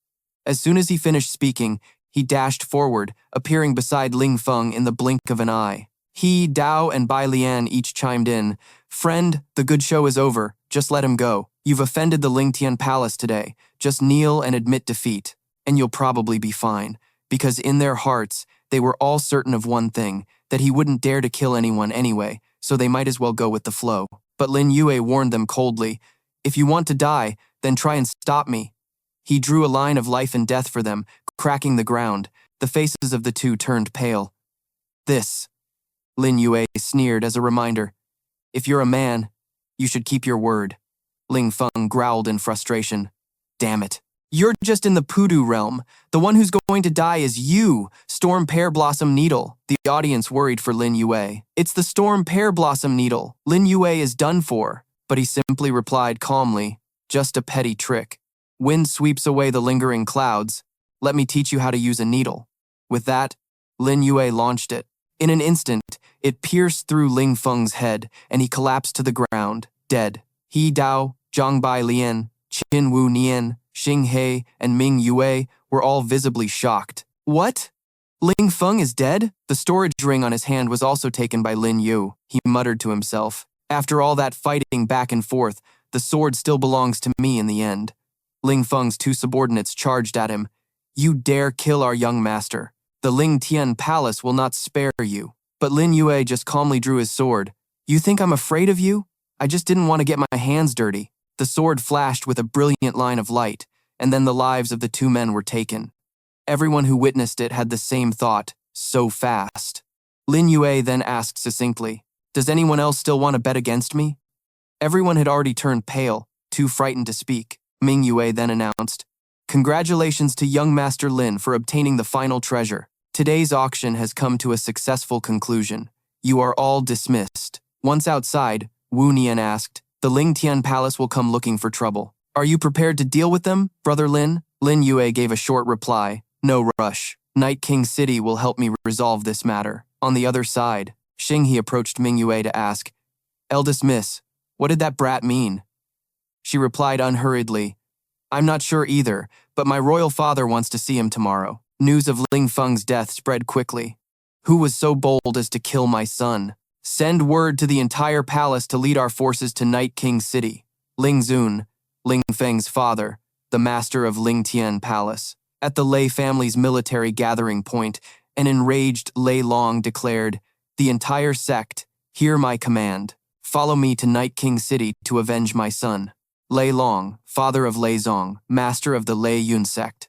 As soon as he finished speaking, he dashed forward, appearing beside Ling Feng in the blink of an eye. He, Dao, and Bai Lian each chimed in, "Friend, the good show is over. Just let him go. You've offended the Lingtian Palace today. Just kneel and admit defeat. And you'll probably be fine." Because in their hearts, they were all certain of one thing, that he wouldn't dare to kill anyone anyway, so they might as well go with the flow. But Lin Yue warned them coldly, "If you want to die, then try and stop me." He drew a line of life and death for them, cracking the ground. The faces of the two turned pale. "This," Lin Yue sneered as a reminder, "if you're a man, you should keep your word." Ling Feng growled in frustration. "Damn it. You're just in the Pudu realm. The one who's going to die is you, Storm Pear Blossom Needle." The audience worried for Lin Yue. "It's the Storm Pear Blossom Needle. Lin Yue is done for." But he simply replied calmly, "Just a petty trick. Wind sweeps away the lingering clouds. Let me teach you how to use a needle." With that, Lin Yue launched it. In an instant, it pierced through Ling Feng's head, and he collapsed to the ground, dead. He Dao, Zhang Bai Lian, Qin Wu Nian, Xing He, and Ming Yue were all visibly shocked. "What? Ling Feng is dead?" The storage ring on his hand was also taken by Lin Yue. He muttered to himself, "After all that fighting back and forth, the sword still belongs to me in the end." Ling Feng's two subordinates charged at him. "You dare kill our young master. The Ling Tian Palace will not spare you." But Lin Yue just calmly drew his sword. "You think I'm afraid of you? I just didn't want to get my hands dirty." The sword flashed with a brilliant line of light, and then the lives of the two men were taken. Everyone who witnessed it had the same thought, so fast. Lin Yue then asked succinctly, "Does anyone else still want to bet against me?" Everyone had already turned pale, too frightened to speak. Ming Yue then announced, "Congratulations to young Master Lin for obtaining the final treasure. Today's auction has come to a successful conclusion. You are all dismissed." Once outside, Wu Nian asked, "The Ling Tian Palace will come looking for trouble." Are you prepared to deal with them, Brother Lin? Lin Yue gave a short reply. No rush. Night King City will help me resolve this matter. On the other side, Xinghe approached Ming Yue to ask, Eldest Miss, what did that brat mean? She replied unhurriedly, I'm not sure either, but my royal father wants to see him tomorrow. News of Ling Feng's death spread quickly. Who was so bold as to kill my son? Send word to the entire palace to lead our forces to Night King City. Ling Zun, Ling Feng's father, the master of Ling Tian Palace. At the Lei family's military gathering point, an enraged Lei Long declared, The entire sect, hear my command. Follow me to Night King City to avenge my son. Lei Long, father of Lei Zong, master of the Lei Yun sect.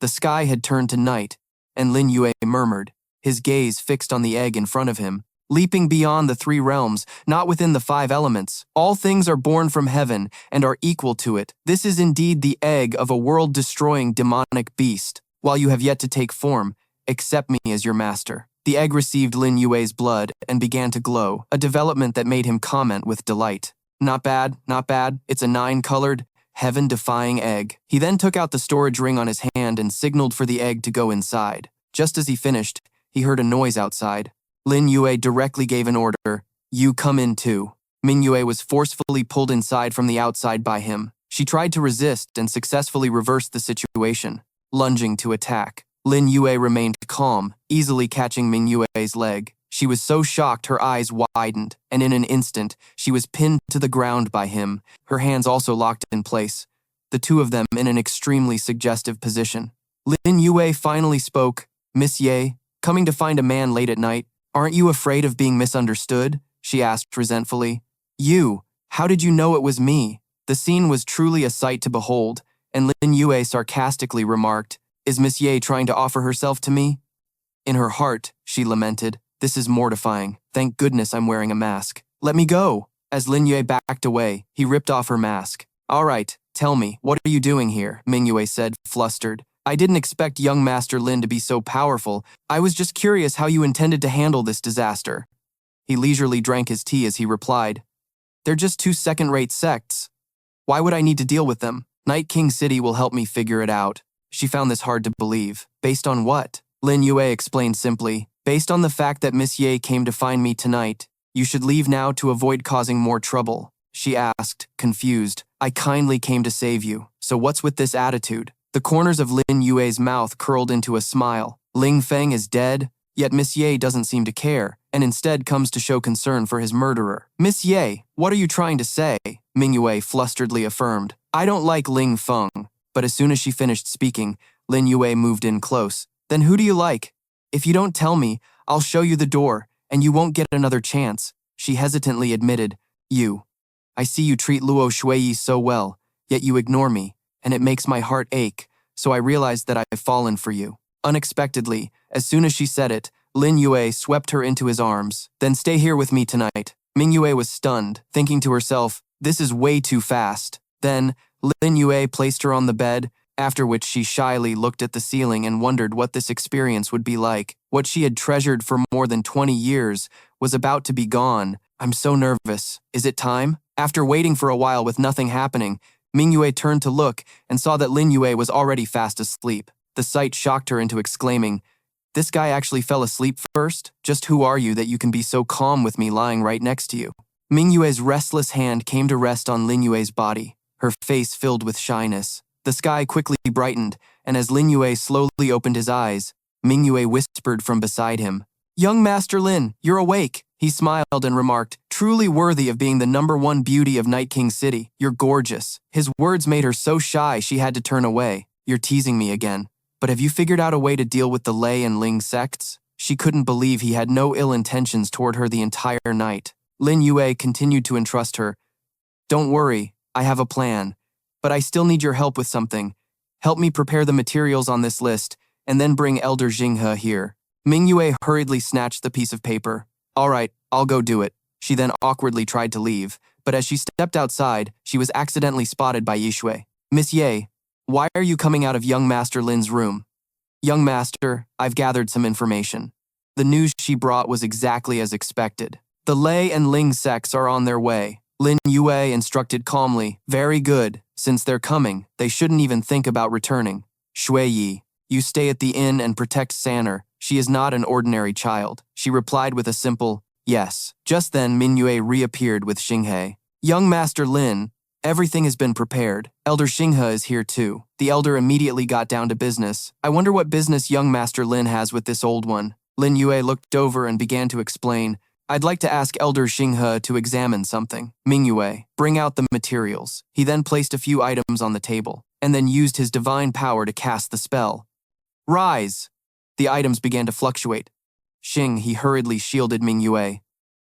The sky had turned to night, and Lin Yue murmured, his gaze fixed on the egg in front of him. Leaping beyond the three realms, not within the five elements. All things are born from heaven and are equal to it. This is indeed the egg of a world-destroying demonic beast. While you have yet to take form, accept me as your master. The egg received Lin Yue's blood and began to glow, a development that made him comment with delight. Not bad, not bad. It's a 9-colored, heaven-defying egg. He then took out the storage ring on his hand and signaled for the egg to go inside. Just as he finished, he heard a noise outside. Lin Yue directly gave an order, you come in too. Ming Yue was forcefully pulled inside from the outside by him. She tried to resist and successfully reversed the situation, lunging to attack. Lin Yue remained calm, easily catching Ming Yue's leg. She was so shocked her eyes widened, and in an instant, she was pinned to the ground by him, her hands also locked in place, the two of them in an extremely suggestive position. Lin Yue finally spoke, Miss Ye, coming to find a man late at night. Aren't you afraid of being misunderstood? She asked resentfully. You, how did you know it was me? The scene was truly a sight to behold, and Lin Yue sarcastically remarked, Is Miss Ye trying to offer herself to me? In her heart, she lamented, This is mortifying. Thank goodness I'm wearing a mask. Let me go. As Lin Yue backed away, he ripped off her mask. All right, tell me, what are you doing here? Ming Yue said, flustered. I didn't expect young Master Lin to be so powerful. I was just curious how you intended to handle this disaster. He leisurely drank his tea as he replied, They're just 2 second-rate sects. Why would I need to deal with them? Night King City will help me figure it out. She found this hard to believe. Based on what? Lin Yue explained simply, Based on the fact that Miss Ye came to find me tonight, you should leave now to avoid causing more trouble. She asked, confused, I kindly came to save you, so what's with this attitude? The corners of Lin Yue's mouth curled into a smile. Ling Feng is dead, yet Miss Ye doesn't seem to care, and instead comes to show concern for his murderer. Miss Ye, what are you trying to say? Ming Yue flusteredly affirmed. I don't like Ling Feng. But as soon as she finished speaking, Lin Yue moved in close. Then who do you like? If you don't tell me, I'll show you the door, and you won't get another chance. She hesitantly admitted, You. I see you treat Luo Shuiyi so well, yet you ignore me, and it makes my heart ache, so I realized that I've fallen for you. Unexpectedly, as soon as she said it, Lin Yue swept her into his arms. Then stay here with me tonight. Ming Yue was stunned, thinking to herself, this is way too fast. Then, Lin Yue placed her on the bed, after which she shyly looked at the ceiling and wondered what this experience would be like. What she had treasured for more than 20 years was about to be gone. I'm so nervous. Is it time? After waiting for a while with nothing happening, Ming Yue turned to look and saw that Lin Yue was already fast asleep. The sight shocked her into exclaiming, This guy actually fell asleep first? Just who are you that you can be so calm with me lying right next to you? Ming Yue's restless hand came to rest on Lin Yue's body, her face filled with shyness. The sky quickly brightened, and as Lin Yue slowly opened his eyes, Ming Yue whispered from beside him, Young Master Lin, you're awake. He smiled and remarked, Truly worthy of being the #1 beauty of Night King City. You're gorgeous. His words made her so shy she had to turn away. You're teasing me again. But have you figured out a way to deal with the Lei and Ling sects? She couldn't believe he had no ill intentions toward her the entire night. Lin Yue continued to entrust her. Don't worry, I have a plan. But I still need your help with something. Help me prepare the materials on this list, and then bring Elder Jinghe here. Ming Yue hurriedly snatched the piece of paper. All right, I'll go do it. She then awkwardly tried to leave, but as she stepped outside, she was accidentally spotted by Yishui. Miss Ye, why are you coming out of young Master Lin's room? Young Master, I've gathered some information. The news she brought was exactly as expected. The Lei and Ling sects are on their way. Lin Yue instructed calmly. Very good. Since they're coming, they shouldn't even think about returning. Shui Yi, you stay at the inn and protect Sanner. She is not an ordinary child. She replied with a simple, yes. Just then, Lin Yue reappeared with Xinghe. Young Master Lin, everything has been prepared. Elder Xinghe is here too. The elder immediately got down to business. I wonder what business young Master Lin has with this old one. Lin Yue looked over and began to explain. I'd like to ask Elder Xinghe to examine something. Ming Yue, bring out the materials. He then placed a few items on the table, and then used his divine power to cast the spell. Rise! The items began to fluctuate. He hurriedly shielded Ming Yue.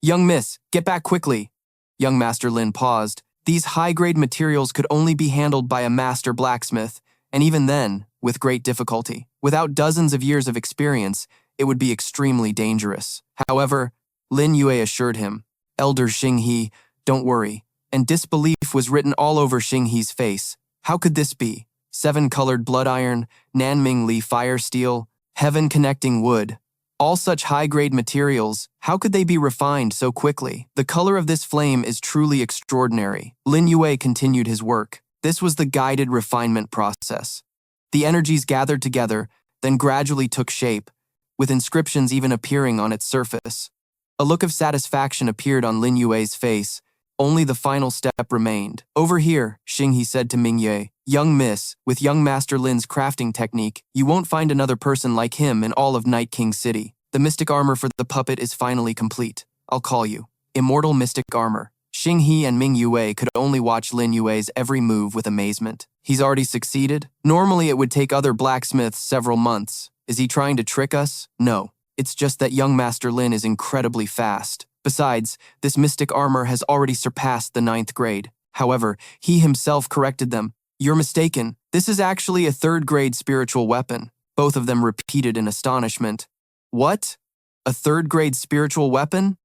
Young miss, get back quickly. Young Master Lin paused. These high-grade materials could only be handled by a master blacksmith, and even then, with great difficulty. Without dozens of years of experience, it would be extremely dangerous. However, Lin Yue assured him, Elder Xinghe, don't worry, and disbelief was written all over Xinghe's face. How could this be? 7-colored blood iron, Nanming Li fire steel, heaven-connecting wood. All such high-grade materials, how could they be refined so quickly? The color of this flame is truly extraordinary. Lin Yue continued his work. This was the guided refinement process. The energies gathered together, then gradually took shape, with inscriptions even appearing on its surface. A look of satisfaction appeared on Lin Yue's face. Only the final step remained. Over here, Xinghe said to Ming Yue, young miss, with young Master Lin's crafting technique, you won't find another person like him in all of Night King City. The mystic armor for the puppet is finally complete. I'll call you Immortal Mystic Armor. Xinghe and Ming Yue could only watch Lin Yue's every move with amazement. He's already succeeded? Normally it would take other blacksmiths several months. Is he trying to trick us? No. It's just that young Master Lin is incredibly fast. Besides, this mystic armor has already surpassed the 9th grade. However, he himself corrected them. You're mistaken. This is actually a 3rd grade spiritual weapon. Both of them repeated in astonishment. What? A 3rd grade spiritual weapon?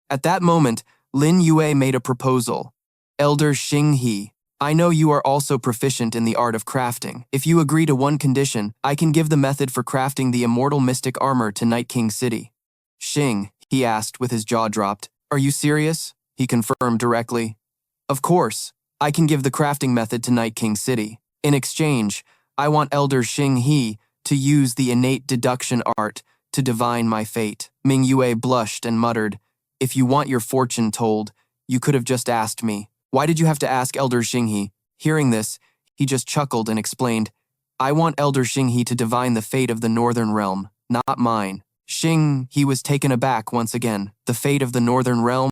At that moment, Lin Yue made a proposal. Elder Xinghe, I know you are also proficient in the art of crafting. If you agree to one condition, I can give the method for crafting the immortal mystic armor to Night King City. He asked with his jaw dropped. Are you serious? He confirmed directly. Of course, I can give the crafting method to Night King City. In exchange, I want Elder Xinghe to use the innate deduction art to divine my fate. Ming Yue blushed and muttered, if you want your fortune told, you could have just asked me. Why did you have to ask Elder Xinghe? Hearing this, he just chuckled and explained, I want Elder Xinghe to divine the fate of the Northern Realm, not mine. He was taken aback once again. The fate of the Northern Realm?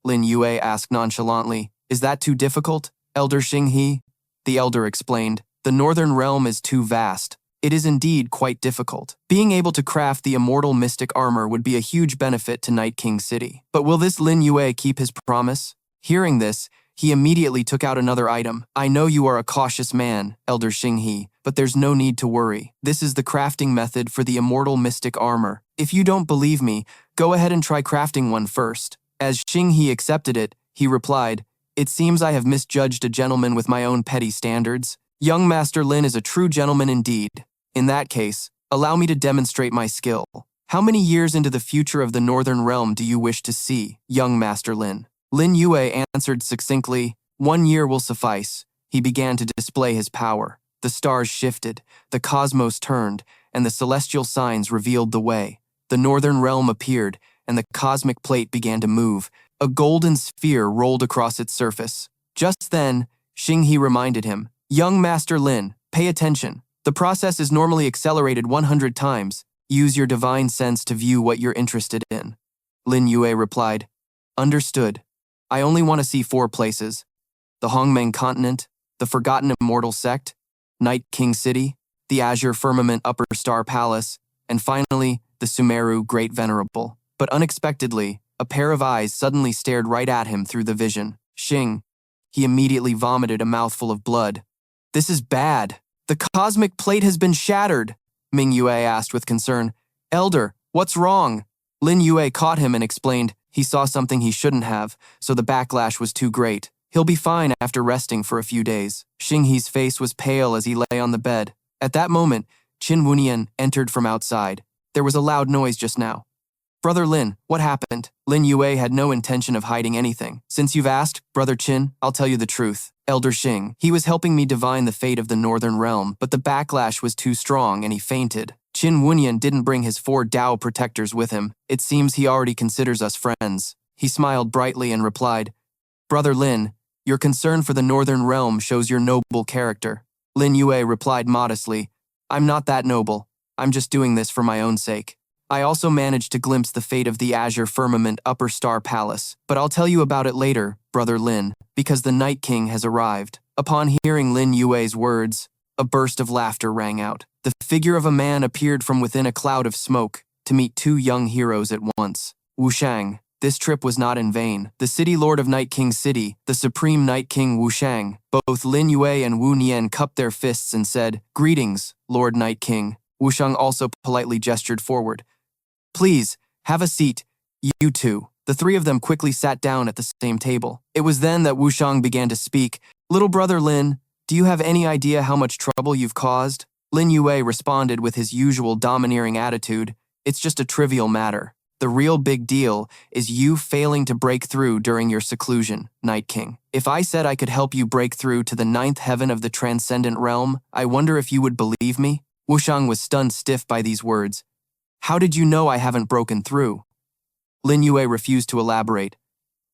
Lin Yue asked nonchalantly. Is that too difficult, Elder Xinghe? The elder explained, the Northern Realm is too vast. It is indeed quite difficult. Being able to craft the immortal mystic armor would be a huge benefit to Night King City. But will this Lin Yue keep his promise? Hearing this, he immediately took out another item. I know you are a cautious man, Elder Xinghe, but there's no need to worry. This is the crafting method for the immortal mystic armor. If you don't believe me, go ahead and try crafting one first. As Xinghe accepted it, he replied, it seems I have misjudged a gentleman with my own petty standards. Young Master Lin is a true gentleman indeed. In that case, allow me to demonstrate my skill. How many years into the future of the Northern Realm do you wish to see, young Master Lin? Lin Yue answered succinctly, 1 year will suffice. He began to display his power. The stars shifted, the cosmos turned, and the celestial signs revealed the way. The Northern Realm appeared, and the cosmic plate began to move. A golden sphere rolled across its surface. Just then, Xinghe reminded him, young Master Lin, pay attention. The process is normally accelerated 100 times. Use your divine sense to view what you're interested in. Lin Yue replied, understood. I only want to see 4 places. The Hongmeng Continent, the Forgotten Immortal Sect, Night King City, the Azure Firmament Upper Star Palace, and finally, the Sumeru Great Venerable. But unexpectedly, a pair of eyes suddenly stared right at him through the vision. He immediately vomited a mouthful of blood. This is bad. The cosmic plate has been shattered, Ming Yue asked with concern. Elder, what's wrong? Lin Yue caught him and explained he saw something he shouldn't have, so the backlash was too great. He'll be fine after resting for a few days. Xinghe's face was pale as he lay on the bed. At that moment, Qin Wunian entered from outside. There was a loud noise just now. Brother Lin, what happened? Lin Yue had no intention of hiding anything. Since you've asked, Brother Qin, I'll tell you the truth. Elder Xing. He was helping me divine the fate of the Northern Realm, but the backlash was too strong and he fainted. Qin Wunyan didn't bring his 4 Dao protectors with him. It seems he already considers us friends. He smiled brightly and replied, Brother Lin, your concern for the Northern Realm shows your noble character. Lin Yue replied modestly, I'm not that noble. I'm just doing this for my own sake. I also managed to glimpse the fate of the Azure Firmament Upper Star Palace, but I'll tell you about it later, Brother Lin, because the Night King has arrived. Upon hearing Lin Yue's words, a burst of laughter rang out. The figure of a man appeared from within a cloud of smoke to meet 2 young heroes at once. Wushang. This trip was not in vain. The city lord of Night King City, the supreme Night King Wushang, both Lin Yue and Wu Nian cupped their fists and said, Greetings, Lord Night King. Wushang also politely gestured forward. Please, have a seat, you two. The 3 of them quickly sat down at the same table. It was then that Wushang began to speak. Little brother Lin, do you have any idea how much trouble you've caused? Lin Yue responded with his usual domineering attitude. It's just a trivial matter. The real big deal is you failing to break through during your seclusion, Night King. If I said I could help you break through to the 9th heaven of the transcendent realm, I wonder if you would believe me? Wushang was stunned stiff by these words. How did you know I haven't broken through? Lin Yue refused to elaborate.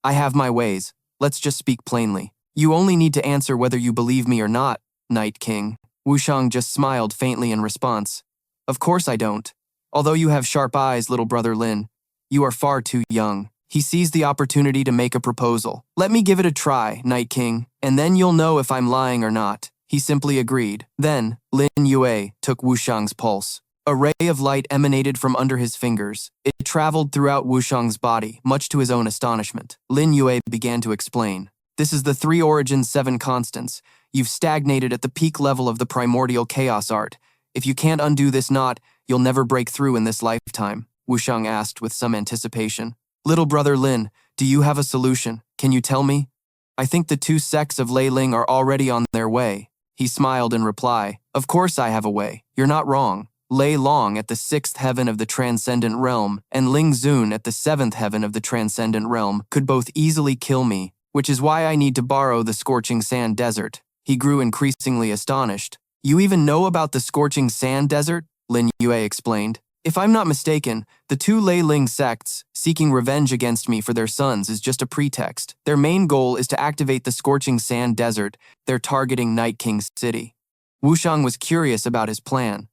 I have my ways. Let's just speak plainly. You only need to answer whether you believe me or not, Night King. Wushang just smiled faintly in response. Of course I don't. Although you have sharp eyes, little brother Lin, you are far too young. He seized the opportunity to make a proposal. Let me give it a try, Night King, and then you'll know if I'm lying or not. He simply agreed. Then, Lin Yue took Wushang's pulse. A ray of light emanated from under his fingers. It traveled throughout Wushang's body, much to his own astonishment. Lin Yue began to explain. This is the 3 origins 7 constants. You've stagnated at the peak level of the primordial chaos art. If you can't undo this knot, you'll never break through in this lifetime. Wushang asked with some anticipation. Little brother Lin, do you have a solution? Can you tell me? I think the 2 sects of Lei Ling are already on their way. He smiled in reply. Of course I have a way. You're not wrong. Lei Long at the 6th heaven of the transcendent realm and Ling Zun at the 7th heaven of the transcendent realm could both easily kill me, which is why I need to borrow the scorching sand desert. He grew increasingly astonished. You even know about the scorching sand desert? Lin Yue explained. If I'm not mistaken, the 2 Lei Ling sects seeking revenge against me for their sons is just a pretext. Their main goal is to activate the scorching sand desert. They're targeting Night King City. Wushang was curious about his plan.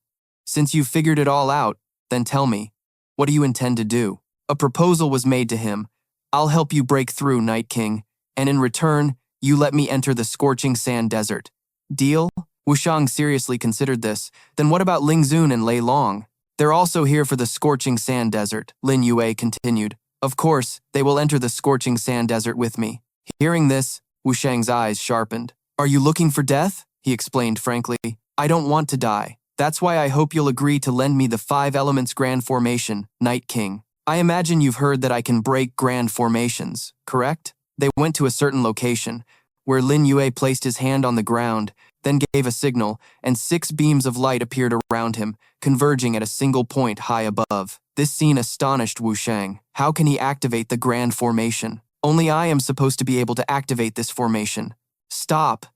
Since you've figured it all out, then tell me, what do you intend to do? A proposal was made to him. I'll help you break through, Night King, and in return, you let me enter the scorching sand desert. Deal? Wushang seriously considered this. Then what about Ling Zun and Lei Long? They're also here for the scorching sand desert, Lin Yue continued. Of course, they will enter the scorching sand desert with me. Hearing this, Wushang's eyes sharpened. Are you looking for death? He explained frankly. I don't want to die. That's why I hope you'll agree to lend me the 5 elements grand formation, Night King. I imagine you've heard that I can break grand formations, correct? They went to a certain location, where Lin Yue placed his hand on the ground, then gave a signal, and 6 beams of light appeared around him, converging at a single point high above. This scene astonished Wushang. How can he activate the grand formation? Only I am supposed to be able to activate this formation. Stop,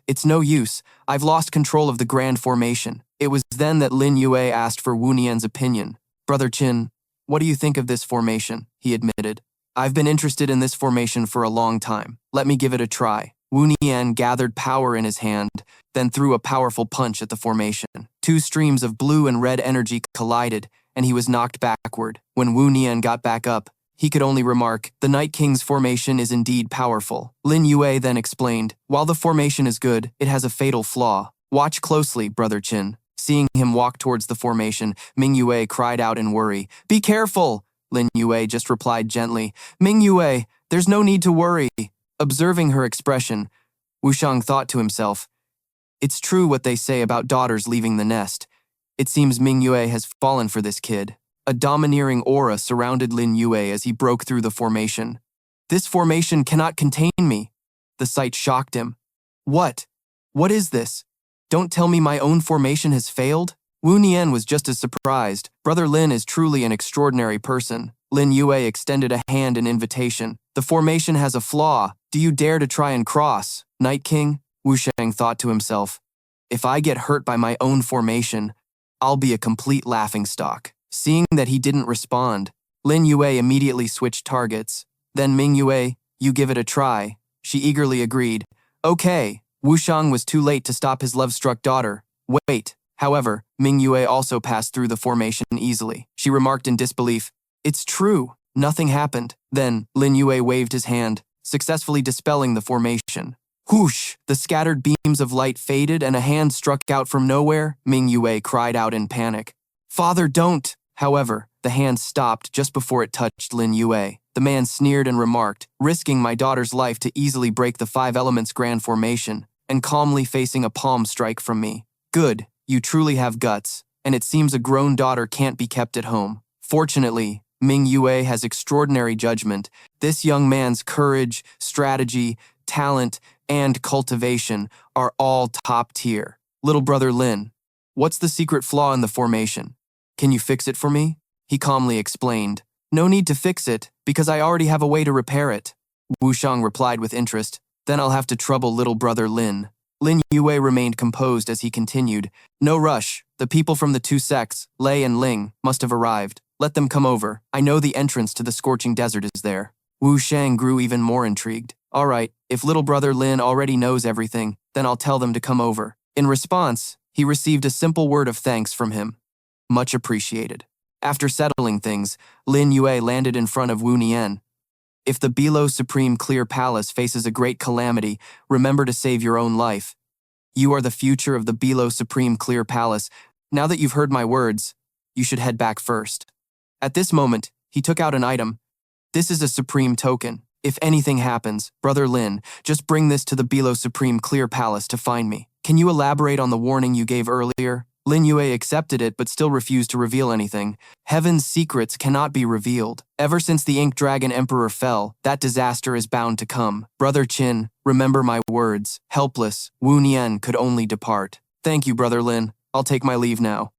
it's no use. I've lost control of the grand formation. It was then that Lin Yue asked for Wu Nian's opinion. Brother Qin, what do you think of this formation? He admitted. I've been interested in this formation for a long time. Let me give it a try. Wu Nian gathered power in his hand, then threw a powerful punch at the formation. 2 streams of blue and red energy collided, and he was knocked backward. When Wu Nian got back up, he could only remark, the Night King's formation is indeed powerful. Lin Yue then explained, while the formation is good, it has a fatal flaw. Watch closely, Brother Qin. Seeing him walk towards the formation, Ming Yue cried out in worry. Be careful! Lin Yue just replied gently. Ming Yue, there's no need to worry. Observing her expression, Wushang thought to himself, it's true what they say about daughters leaving the nest. It seems Ming Yue has fallen for this kid. A domineering aura surrounded Lin Yue as he broke through the formation. This formation cannot contain me. The sight shocked him. What? What is this? Don't tell me my own formation has failed? Wu Nian was just as surprised. Brother Lin is truly an extraordinary person. Lin Yue extended a hand in invitation. The formation has a flaw. Do you dare to try and cross, Night King? Wushang thought to himself. If I get hurt by my own formation, I'll be a complete laughingstock. Seeing that he didn't respond, Lin Yue immediately switched targets. Then Ming Yue, you give it a try. She eagerly agreed. Okay. Wushang was too late to stop his love-struck daughter. Wait. However, Ming Yue also passed through the formation easily. She remarked in disbelief, It's true. Nothing happened. Then, Lin Yue waved his hand, successfully dispelling the formation. Whoosh! The scattered beams of light faded and a hand struck out from nowhere. Ming Yue cried out in panic. Father, don't! However, the hand stopped just before it touched Lin Yue. The man sneered and remarked, risking my daughter's life to easily break the five elements grand formation, and calmly facing a palm strike from me. Good, you truly have guts, and it seems a grown daughter can't be kept at home. Fortunately, Ming Yue has extraordinary judgment. This young man's courage, strategy, talent, and cultivation are all top tier. Little brother Lin, what's the secret flaw in the formation? Can you fix it for me? He calmly explained. No need to fix it, because I already have a way to repair it. Wushang replied with interest. Then I'll have to trouble little brother Lin. Lin Yue remained composed as he continued. No rush. The people from the two sects, Lei and Ling, must have arrived. Let them come over. I know the entrance to the scorching desert is there. Wushang grew even more intrigued. All right, if little brother Lin already knows everything, then I'll tell them to come over. In response, he received a simple word of thanks from him. Much appreciated. After settling things, Lin Yue landed in front of Wu Nian. If the Below Supreme Clear Palace faces a great calamity, remember to save your own life. You are the future of the Below Supreme Clear Palace. Now that you've heard my words, you should head back first. At this moment, he took out an item. This is a supreme token. If anything happens, Brother Lin, just bring this to the Below Supreme Clear Palace to find me. Can you elaborate on the warning you gave earlier? Lin Yue accepted it but still refused to reveal anything. Heaven's secrets cannot be revealed. Ever since the Ink Dragon Emperor fell, that disaster is bound to come. Brother Qin, remember my words. Helpless, Wu Nian could only depart. Thank you, Brother Lin. I'll take my leave now.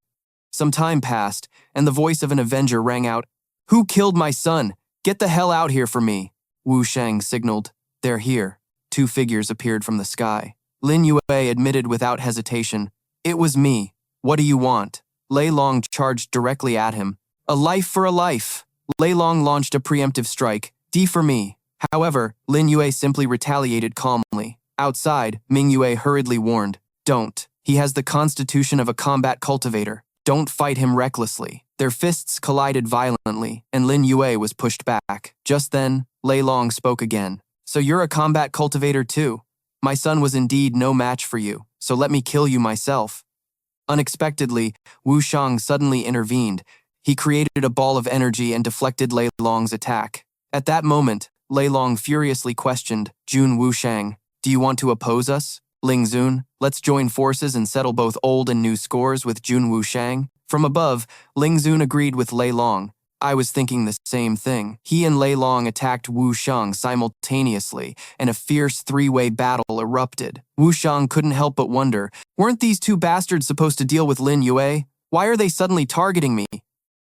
Some time passed, and the voice of an avenger rang out. Who killed my son? Get the hell out here for me. Wushang signaled. They're here. Two figures appeared from the sky. Lin Yue admitted without hesitation. It was me. What do you want? Lei Long charged directly at him. A life for a life. Lei Long launched a preemptive strike. D for me. However, Lin Yue simply retaliated calmly. Outside, Ming Yue hurriedly warned. Don't. He has the constitution of a combat cultivator. Don't fight him recklessly. Their fists collided violently, and Lin Yue was pushed back. Just then, Lei Long spoke again. So you're a combat cultivator too? My son was indeed no match for you, so let me kill you myself. Unexpectedly, Wushang suddenly intervened. He created a ball of energy and deflected Lei Long's attack. At that moment, Lei Long furiously questioned, Jun Wushang, do you want to oppose us? Ling Zun, let's join forces and settle both old and new scores with Jun Wushang. From above, Ling Zun agreed with Lei Long. I was thinking the same thing. He and Lei Long attacked Wushang simultaneously, and a fierce three-way battle erupted. Wushang couldn't help but wonder, weren't these two bastards supposed to deal with Lin Yue? Why are they suddenly targeting me?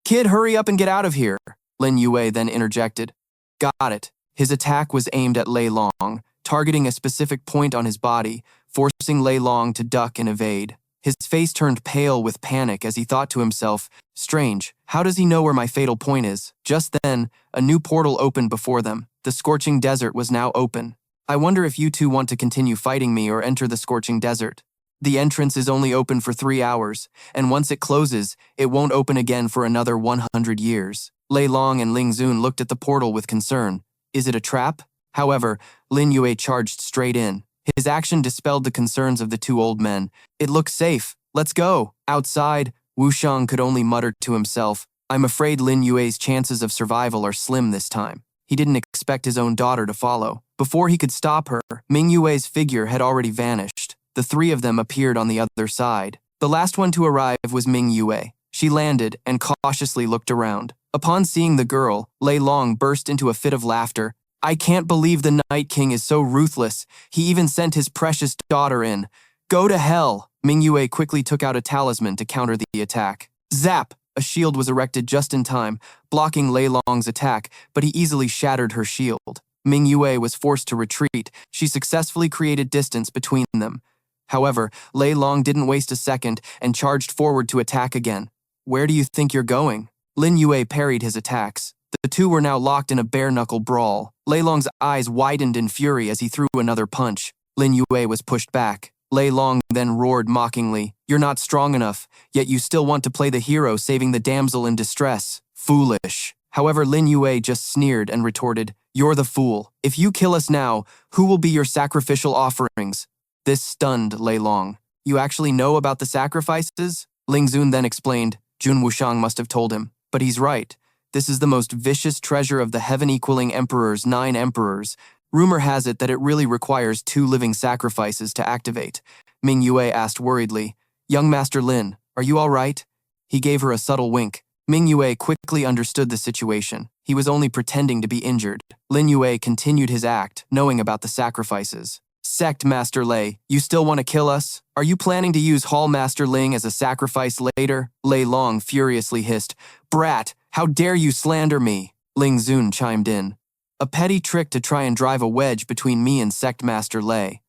Kid, hurry up and get out of here, Lin Yue then interjected. Got it. His attack was aimed at Lei Long, targeting a specific point on his body, forcing Lei Long to duck and evade. His face turned pale with panic as he thought to himself, strange, how does he know where my fatal point is? Just then, a new portal opened before them. The scorching desert was now open. I wonder if you two want to continue fighting me or enter the scorching desert. The entrance is only open for 3 hours, and once it closes, it won't open again for another 100 years. Lei Long and Ling Zun looked at the portal with concern. Is it a trap? However, Lin Yue charged straight in. His action dispelled the concerns of the two old men. It looks safe. Let's go. Outside, Wushang could only mutter to himself, I'm afraid Lin Yue's chances of survival are slim this time. He didn't expect his own daughter to follow. Before he could stop her, Ming Yue's figure had already vanished. The three of them appeared on the other side. The last one to arrive was Ming Yue. She landed and cautiously looked around. Upon seeing the girl, Lei Long burst into a fit of laughter. I can't believe the Night King is so ruthless. He even sent his precious daughter in. Go to hell. Ming Yue quickly took out a talisman to counter the attack. Zap! A shield was erected just in time, blocking Lei Long's attack, but he easily shattered her shield. Ming Yue was forced to retreat. She successfully created distance between them. However, Lei Long didn't waste a second and charged forward to attack again. "Where do you think you're going?" Lin Yue parried his attacks. The two were now locked in a bare-knuckle brawl. Lei Long's eyes widened in fury as he threw another punch. Lin Yue was pushed back. Lei Long then roared mockingly, "You're not strong enough, yet you still want to play the hero saving the damsel in distress. Foolish." However, Lin Yue just sneered and retorted, "You're the fool. If you kill us now, who will be your sacrificial offerings?" This stunned Lei Long. "You actually know about the sacrifices?" Ling Zun then explained. Jun Wushang must have told him. But he's right. This is the most vicious treasure of the heaven-equaling emperor's 9 emperors. Rumor has it that it really requires 2 living sacrifices to activate. Ming Yue asked worriedly, "Young Master Lin, are you all right?" He gave her a subtle wink. Ming Yue quickly understood the situation. He was only pretending to be injured. Lin Yue continued his act, knowing about the sacrifices. "Sect Master Lei, you still want to kill us? Are you planning to use Hall Master Ling as a sacrifice later?" Lei Long furiously hissed. "Brat, how dare you slander me?" Ling Zun chimed in. "A petty trick to try and drive a wedge between me and Sect Master Lei.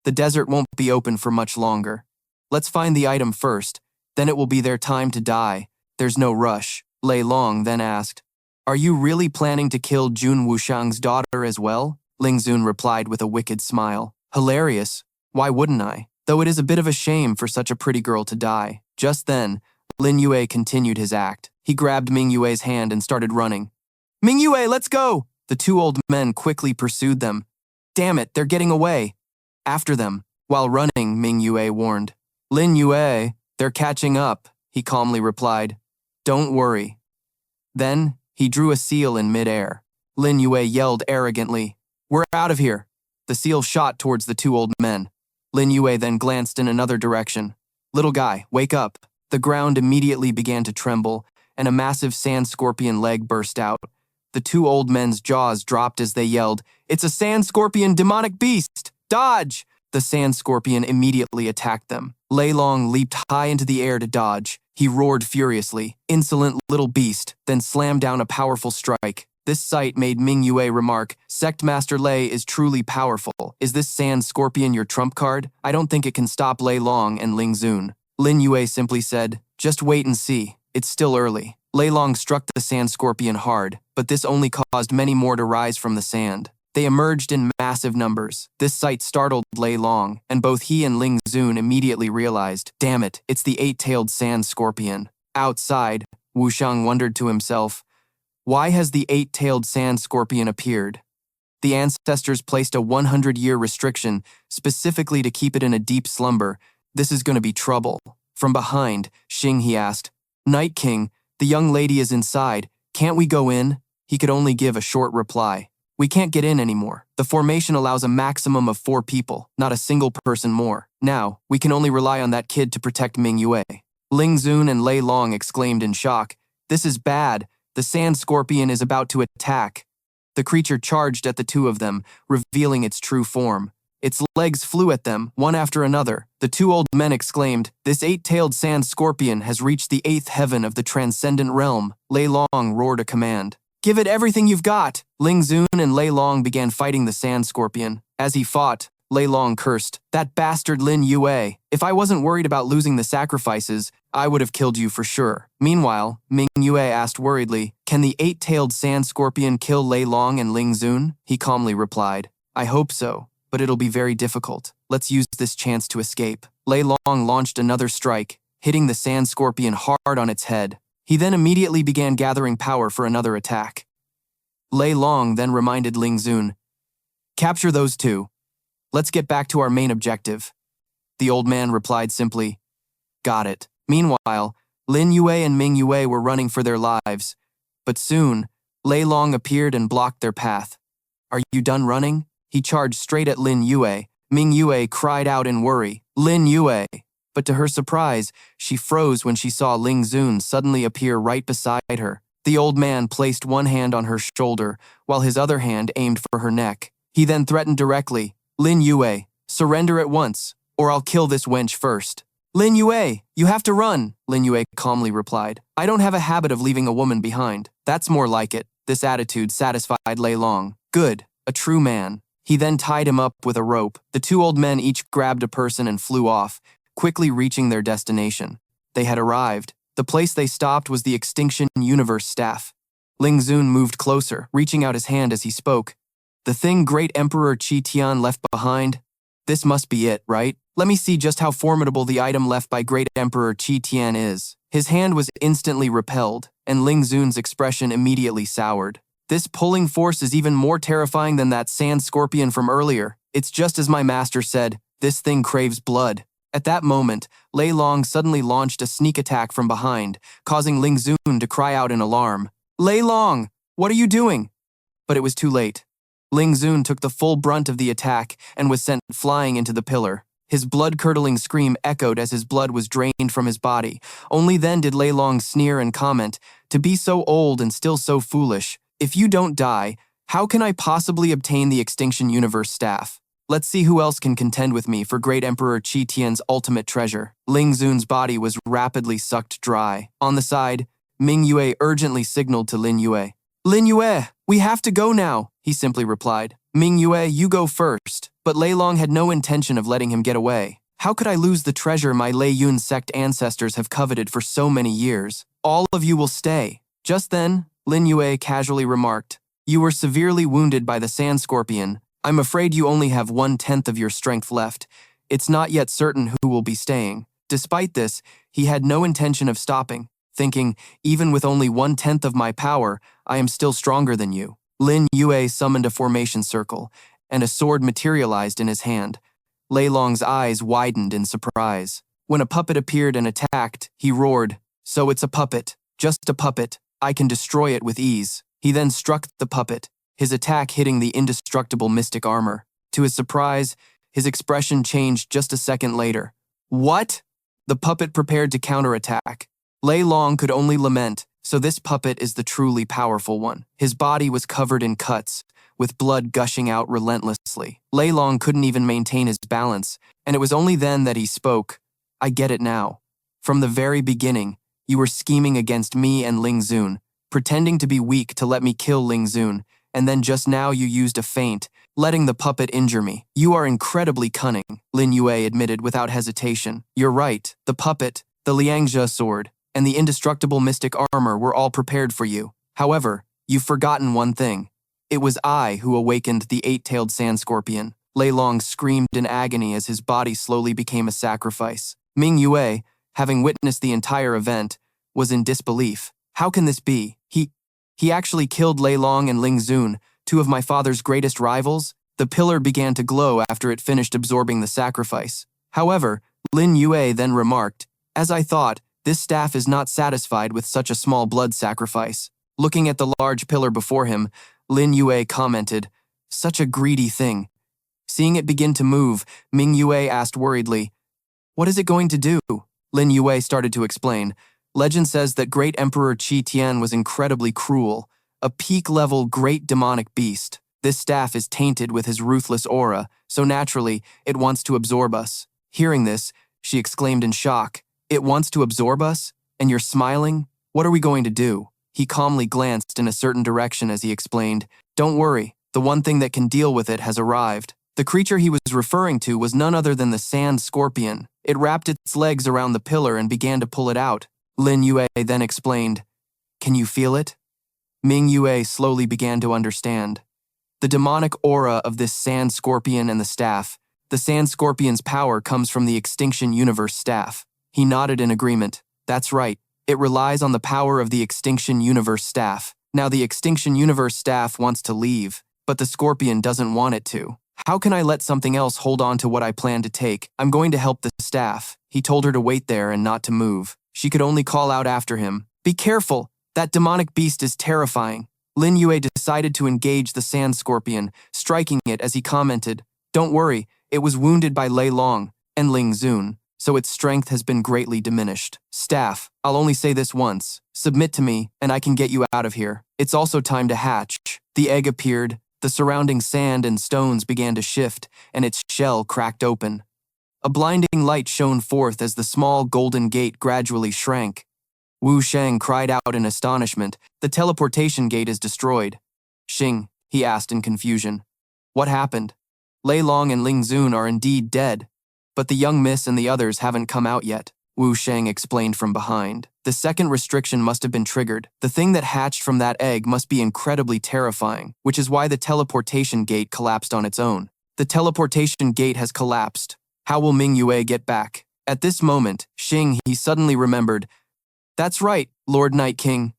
The desert won't be open for much longer. Let's find the item first, then it will be their time to die. There's no rush." Lei Long then asked, "Are you really planning to kill Jun Wushang's daughter as well?" Ling Zun replied with a wicked smile. "Hilarious. Why wouldn't I? Though it is a bit of a shame for such a pretty girl to die." Just then, Lin Yue continued his act. He grabbed Ming Yue's hand and started running. "Ming Yue, let's go!" The 2 old men quickly pursued them. "Damn it, they're getting away." "After them." While running, Ming Yue warned. "Lin Yue, they're catching up," he calmly replied. "Don't worry." Then, he drew a seal in midair. Lin Yue yelled arrogantly, "We're out of here." The seal shot towards the 2 old men. Lin Yue then glanced in another direction. "Little guy, wake up." The ground immediately began to tremble, and a massive sand scorpion leg burst out. The 2 old men's jaws dropped as they yelled, "It's a sand scorpion demonic beast! Dodge!" The sand scorpion immediately attacked them. Lei Long leaped high into the air to dodge. He roared furiously, "Insolent little beast," then slammed down a powerful strike. This sight made Ming Yue remark, "Sect Master Lei is truly powerful. Is this sand scorpion your trump card? I don't think it can stop Lei Long and Ling Zun." Lin Yue simply said, "Just wait and see. It's still early." Lei Long struck the sand scorpion hard, but this only caused many more to rise from the sand. They emerged in massive numbers. This sight startled Lei Long, and both he and Ling Zun immediately realized, "Damn it, it's the 8-tailed sand scorpion." Outside, Wushang wondered to himself, "Why has the 8-tailed sand scorpion appeared?" The ancestors placed a 100-year restriction specifically to keep it in a deep slumber. This is going to be trouble. From behind, Xing he asked, "Night King, the young lady is inside. Can't we go in?" He could only give a short reply. "We can't get in anymore. The formation allows a maximum of 4 people, not a single person more. Now, we can only rely on that kid to protect Ming Yue." Ling Zun and Lei Long exclaimed in shock, "This is bad. The sand scorpion is about to attack." The creature charged at the 2 of them, revealing its true form. Its legs flew at them, one after another. The 2 old men exclaimed, "This 8-tailed sand scorpion has reached the 8th heaven of the transcendent realm." Lei Long roared a command. "Give it everything you've got!" Ling Zun and Lei Long began fighting the sand scorpion. As he fought, Lei Long cursed, "That bastard Lin Yue! If I wasn't worried about losing the sacrifices, I would have killed you for sure." Meanwhile, Ming Yue asked worriedly, "Can the 8-tailed sand scorpion kill Lei Long and Ling Zun?" He calmly replied, "I hope so, but it'll be very difficult. Let's use this chance to escape." Lei Long launched another strike, hitting the sand scorpion hard on its head. He then immediately began gathering power for another attack. Lei Long then reminded Ling Zun, "Capture those 2. Let's get back to our main objective." The old man replied simply, "Got it." Meanwhile, Lin Yue and Ming Yue were running for their lives. But soon, Lei Long appeared and blocked their path. "Are you done running?" He charged straight at Lin Yue. Ming Yue cried out in worry, "Lin Yue!" But to her surprise, she froze when she saw Ling Zun suddenly appear right beside her. The old man placed one hand on her shoulder, while his other hand aimed for her neck. He then threatened directly, "Lin Yue, surrender at once, or I'll kill this wench first." "Lin Yue, you have to run," Lin Yue calmly replied. "I don't have a habit of leaving a woman behind." "That's more like it." This attitude satisfied Lei Long. "Good, A true man. He then tied him up with a rope. The two old men each grabbed a person and flew off, quickly reaching their destination. They had arrived. The place they stopped was the Extinction Universe staff. Ling Zun moved closer, reaching out his hand as he spoke. The thing Great Emperor Qi Tian left behind? This must be it, right? Let me see just how formidable the item left by Great Emperor Qi Tian is. His hand was instantly repelled, and Ling Zun's expression immediately soured. This pulling force is even more terrifying than that sand scorpion from earlier. It's just as my master said, this thing craves blood. At that moment, Lei Long suddenly launched a sneak attack from behind, causing Ling Zun to cry out in alarm. Lei Long, what are you doing? But it was too late. Ling Zun took the full brunt of the attack and was sent flying into the pillar. His blood-curdling scream echoed as his blood was drained from his body. Only then did Lei Long sneer and comment, to be so old and still so foolish. If you don't die, how can I possibly obtain the Extinction Universe staff? Let's see who else can contend with me for Great Emperor Qi Tian's ultimate treasure. Ling Zun's body was rapidly sucked dry. On the side, Ming Yue urgently signaled to Lin Yue. Lin Yue, we have to go now, he simply replied. Ming Yue, you go first. But Lei Long had no intention of letting him get away. How could I lose the treasure my Lei Yun sect ancestors have coveted for so many years? All of you will stay. Just then, Lin Yue casually remarked, you were severely wounded by the sand scorpion. I'm afraid you only have 1/10 of your strength left. It's not yet certain who will be staying. Despite this, he had no intention of stopping, thinking, even with only 1/10 of my power, I am still stronger than you. Lin Yue summoned a formation circle, and a sword materialized in his hand. Lei Long's eyes widened in surprise. When a puppet appeared and attacked, he roared, so it's a puppet, just a puppet. I can destroy it with ease. He then struck the puppet, his attack hitting the indestructible mystic armor. To his surprise, his expression changed just a second later. What? The puppet prepared to counterattack. Lei Long could only lament, so this puppet is the truly powerful one. His body was covered in cuts, with blood gushing out relentlessly. Lei Long couldn't even maintain his balance, and it was only then that he spoke. I get it now. From the very beginning, you were scheming against me and Ling Zun, pretending to be weak to let me kill Ling Zun, and then just now you used a feint, letting the puppet injure me. You are incredibly cunning, Lin Yue admitted without hesitation. You're right, the puppet, the Liangjia sword, and the indestructible mystic armor were all prepared for you. However, you've forgotten one thing. It was I who awakened the eight-tailed sand scorpion. Lei Long screamed in agony as his body slowly became a sacrifice. Ming Yue, having witnessed the entire event, was in disbelief. How can this be? He actually killed Lei Long and Ling Zun, two of my father's greatest rivals? The pillar began to glow after it finished absorbing the sacrifice. However, Lin Yue then remarked, as I thought, this staff is not satisfied with such a small blood sacrifice. Looking at the large pillar before him, Lin Yue commented, such a greedy thing. Seeing it begin to move, Ming Yue asked worriedly, what is it going to do? Lin Yue started to explain. Legend says that Great Emperor Qi Tian was incredibly cruel, a peak-level great demonic beast. This staff is tainted with his ruthless aura, so naturally, it wants to absorb us. Hearing this, she exclaimed in shock, it wants to absorb us? And you're smiling? What are we going to do? He calmly glanced in a certain direction as he explained, don't worry, the one thing that can deal with it has arrived. The creature he was referring to was none other than the sand scorpion. It wrapped its legs around the pillar and began to pull it out. Lin Yue then explained, can you feel it? Ming Yue slowly began to understand. The demonic aura of this sand scorpion and the staff. The sand scorpion's power comes from the Extinction Universe staff. He nodded in agreement. That's right. It relies on the power of the Extinction Universe staff. Now the Extinction Universe staff wants to leave, but the scorpion doesn't want it to. How can I let something else hold on to what I plan to take? I'm going to help the staff. He told her to wait there and not to move. She could only call out after him. Be careful! That demonic beast is terrifying. Lin Yue decided to engage the sand scorpion, striking it as he commented, don't worry, it was wounded by Lei Long and Ling Zun, so its strength has been greatly diminished. Staff, I'll only say this once. Submit to me, and I can get you out of here. It's also time to hatch. The egg appeared, the surrounding sand and stones began to shift, and its shell cracked open. A blinding light shone forth as the small golden gate gradually shrank. Wu Sheng cried out in astonishment, the teleportation gate is destroyed. Xing, he asked in confusion. What happened? Lei Long and Ling Zun are indeed dead, but the young miss and the others haven't come out yet, Wu Sheng explained from behind. The second restriction must have been triggered. The thing that hatched from that egg must be incredibly terrifying, which is why the teleportation gate collapsed on its own. The teleportation gate has collapsed. How will Ming Yue get back? At this moment, he suddenly remembered. That's right, Lord Night King.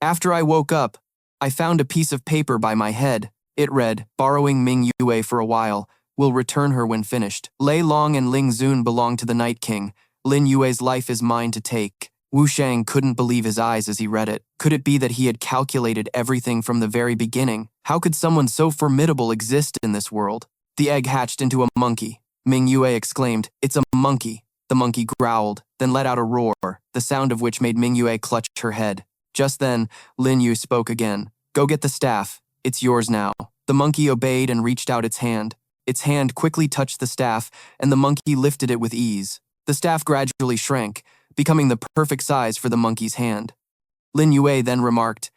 After I woke up, I found a piece of paper by my head. It read, borrowing Ming Yue for a while, will return her when finished. Lei Long and Ling Zun belong to the Night King. Lin Yue's life is mine to take. Wu Sheng couldn't believe his eyes as he read it. Could it be that he had calculated everything from the very beginning? How could someone so formidable exist in this world? The egg hatched into a monkey. Ming Yue exclaimed, "It's a monkey." The monkey growled, then let out a roar, the sound of which made Ming Yue clutch her head. Just then, Lin Yue spoke again. "Go get the staff. It's yours now." The monkey obeyed and reached out its hand. Its hand quickly touched the staff, and the monkey lifted it with ease. The staff gradually shrank, becoming the perfect size for the monkey's hand. Lin Yue then remarked,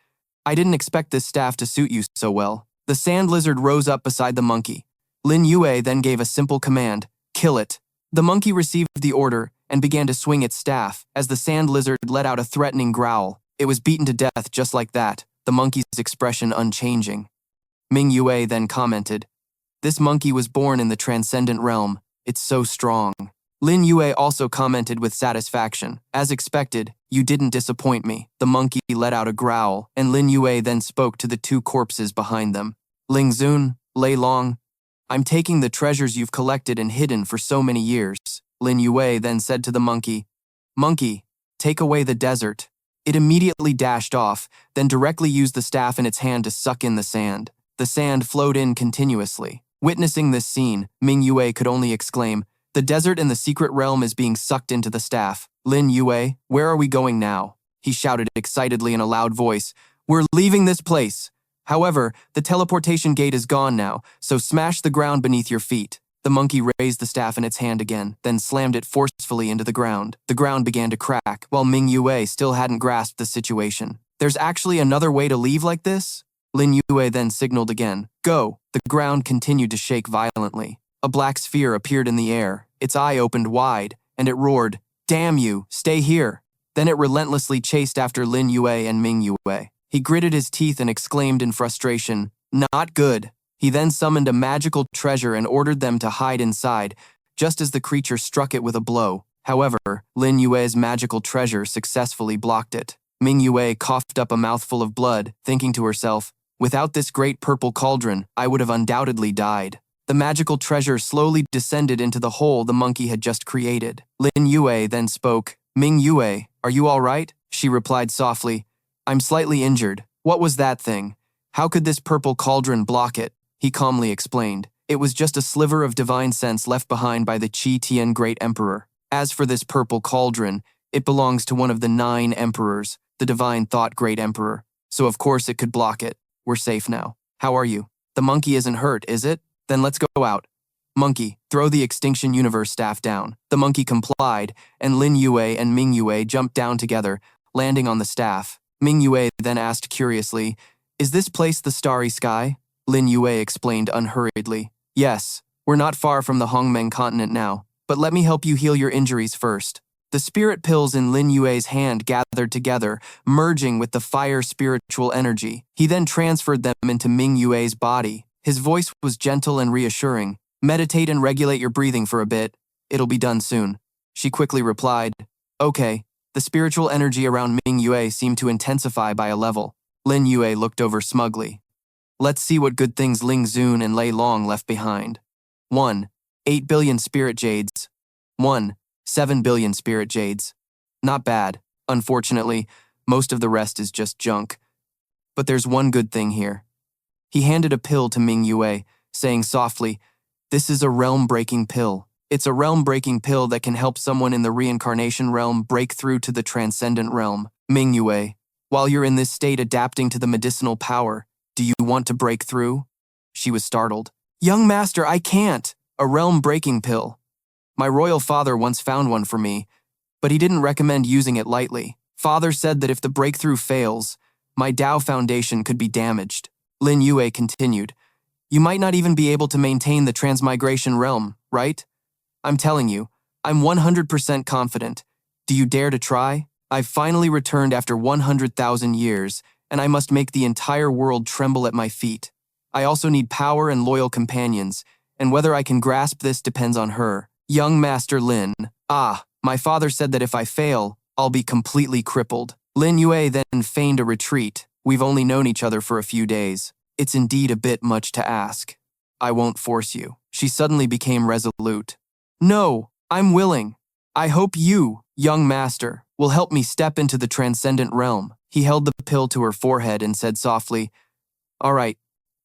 "I didn't expect this staff to suit you so well." The sand lizard rose up beside the monkey. Lin Yue then gave a simple command, "Kill it." The monkey received the order and began to swing its staff. As the sand lizard let out a threatening growl, it was beaten to death just like that, the monkey's expression unchanging. Ming Yue then commented, "This monkey was born in the transcendent realm. It's so strong." Lin Yue also commented with satisfaction, "As expected, you didn't disappoint me." The monkey let out a growl, and Lin Yue then spoke to the two corpses behind them. "Ling Zun, Lei Long, I'm taking the treasures you've collected and hidden for so many years." Lin Yue then said to the monkey, "Monkey, take away the desert." It immediately dashed off, then directly used the staff in its hand to suck in the sand. The sand flowed in continuously. Witnessing this scene, Ming Yue could only exclaim, "The desert in the secret realm is being sucked into the staff." "Lin Yue, where are we going now?" he shouted excitedly in a loud voice. "We're leaving this place. However, the teleportation gate is gone now, so smash the ground beneath your feet." The monkey raised the staff in its hand again, then slammed it forcefully into the ground. The ground began to crack, while Ming Yue still hadn't grasped the situation. "There's actually another way to leave like this?" Lin Yue then signaled again. "Go." The ground continued to shake violently. A black sphere appeared in the air. Its eye opened wide, and it roared, "Damn you, stay here." Then it relentlessly chased after Lin Yue and Ming Yue. He gritted his teeth and exclaimed in frustration, "Not good." He then summoned a magical treasure and ordered them to hide inside, just as the creature struck it with a blow. However, Lin Yue's magical treasure successfully blocked it. Ming Yue coughed up a mouthful of blood, thinking to herself, "Without this great purple cauldron, I would have undoubtedly died." The magical treasure slowly descended into the hole the monkey had just created. Lin Yue then spoke, "Ming Yue, are you all right?" She replied softly, "I'm slightly injured." "What was that thing? How could this purple cauldron block it?" He calmly explained. "It was just a sliver of divine sense left behind by the Qi Tian Great Emperor. As for this purple cauldron, it belongs to one of the 9 emperors, the divine thought Great Emperor. So of course it could block it. We're safe now. How are you? The monkey isn't hurt, is it? Then let's go out. Monkey, throw the Extinction Universe staff down." The monkey complied, and Lin Yue and Ming Yue jumped down together, landing on the staff. Ming Yue then asked curiously, "Is this place the Starry Sky?" Lin Yue explained unhurriedly, "Yes, we're not far from the Hongmeng Continent now, but let me help you heal your injuries first." The spirit pills in Lin Yue's hand gathered together, merging with the fire spiritual energy. He then transferred them into Ming Yue's body. His voice was gentle and reassuring. "Meditate and regulate your breathing for a bit. It'll be done soon." She quickly replied, "Okay." The spiritual energy around Ming Yue seemed to intensify by a level. Lin Yue looked over smugly. "Let's see what good things Ling Zun and Lei Long left behind. 1. 8 billion spirit jades. 1. 7 billion spirit jades. Not bad. Unfortunately, most of the rest is just junk. But there's one good thing here." He handed a pill to Ming Yue, saying softly, "This is a realm-breaking pill. It's a realm-breaking pill that can help someone in the reincarnation realm break through to the transcendent realm. Ming Yue, while you're in this state adapting to the medicinal power, do you want to break through?" She was startled. "Young master, I can't. A realm-breaking pill. My royal father once found one for me, but he didn't recommend using it lightly. Father said that if the breakthrough fails, my Tao foundation could be damaged." Lin Yue continued, You might not even be able to maintain the transmigration realm, right? I'm telling you, I'm 100% confident. Do you dare to try? I've finally returned after 100,000 years, and I must make the entire world tremble at my feet. I also need power and loyal companions, and whether I can grasp this depends on her. Young Master Lin. My father said that if I fail, I'll be completely crippled. Lin Yue then feigned a retreat. We've only known each other for a few days. It's indeed a bit much to ask. I won't force you. She suddenly became resolute. No, I'm willing. I hope you, young master, will help me step into the transcendent realm. He held the pill to her forehead and said softly, All right,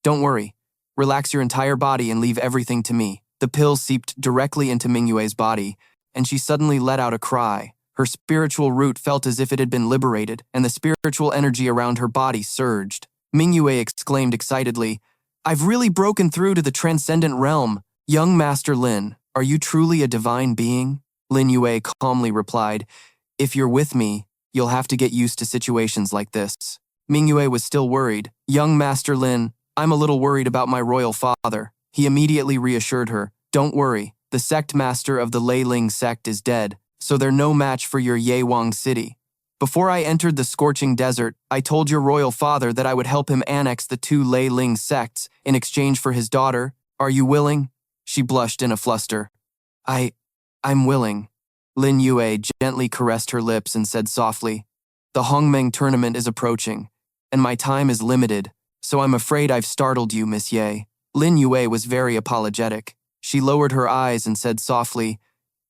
don't worry. Relax your entire body and leave everything to me. The pill seeped directly into Mingyue's body, and she suddenly let out a cry. Her spiritual root felt as if it had been liberated, and the spiritual energy around her body surged. Mingyue exclaimed excitedly, I've really broken through to the transcendent realm. Young Master Lin, are you truly a divine being? Lin Yue calmly replied, If you're with me, you'll have to get used to situations like this. Mingyue was still worried. Young Master Lin, I'm a little worried about my royal father. He immediately reassured her, Don't worry, the sect master of the Lei Ling sect is dead, so they're no match for your Yewang city. Before I entered the scorching desert, I told your royal father that I would help him annex the two Lei Ling sects in exchange for his daughter. Are you willing? She blushed in a fluster. I'm willing. Lin Yue gently caressed her lips and said softly, The Hongmeng tournament is approaching, and my time is limited, so I'm afraid I've startled you, Miss Ye. Lin Yue was very apologetic. She lowered her eyes and said softly,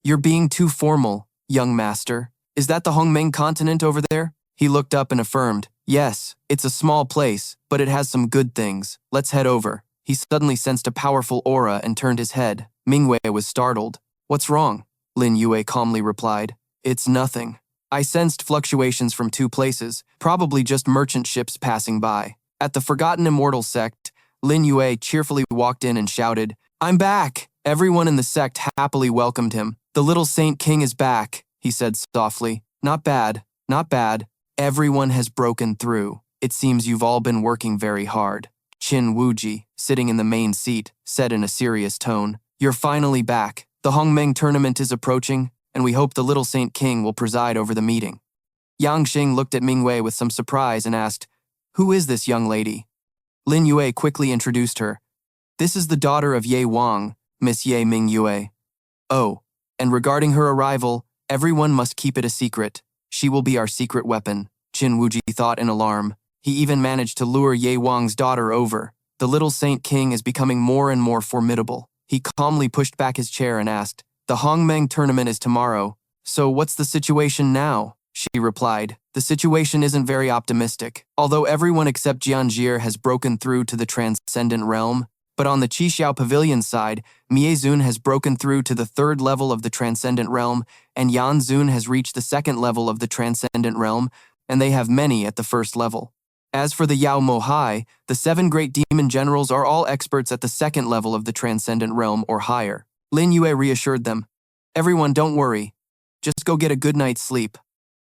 You're being too formal, young master. Is that the Hongmeng Continent over there? He looked up and affirmed, Yes, it's a small place, but it has some good things. Let's head over. He suddenly sensed a powerful aura and turned his head. Mingyue was startled. What's wrong? Lin Yue calmly replied. It's nothing. I sensed fluctuations from two places, probably just merchant ships passing by. At the Forgotten Immortal sect, Lin Yue cheerfully walked in and shouted, I'm back! Everyone in the sect happily welcomed him. The little Saint King is back, he said softly. Not bad, not bad. Everyone has broken through. It seems you've all been working very hard. Qin Wuji, sitting in the main seat, said in a serious tone, You're finally back. The Hongmeng tournament is approaching, and we hope the little Saint King will preside over the meeting. Yang Xing looked at Mingyue with some surprise and asked, Who is this young lady? Lin Yue quickly introduced her. This is the daughter of Ye Wang, Miss Ye Mingyue. Oh, and regarding her arrival, everyone must keep it a secret. She will be our secret weapon, Qin Wuji thought in alarm. He even managed to lure Ye Wang's daughter over. The little Saint King is becoming more and more formidable. He calmly pushed back his chair and asked, The Hongmeng tournament is tomorrow, so what's the situation now? She replied, The situation isn't very optimistic. Although everyone except Jianjie has broken through to the transcendent realm, but on the Qixia Pavilion side, Miezun has broken through to the third level of the transcendent realm, and Yanzun has reached the second level of the transcendent realm, and they have many at the first level. As for the Yao Mo Hai, the 7 great demon generals are all experts at the second level of the transcendent realm or higher. Lin Yue reassured them, Everyone, don't worry. Just go get a good night's sleep.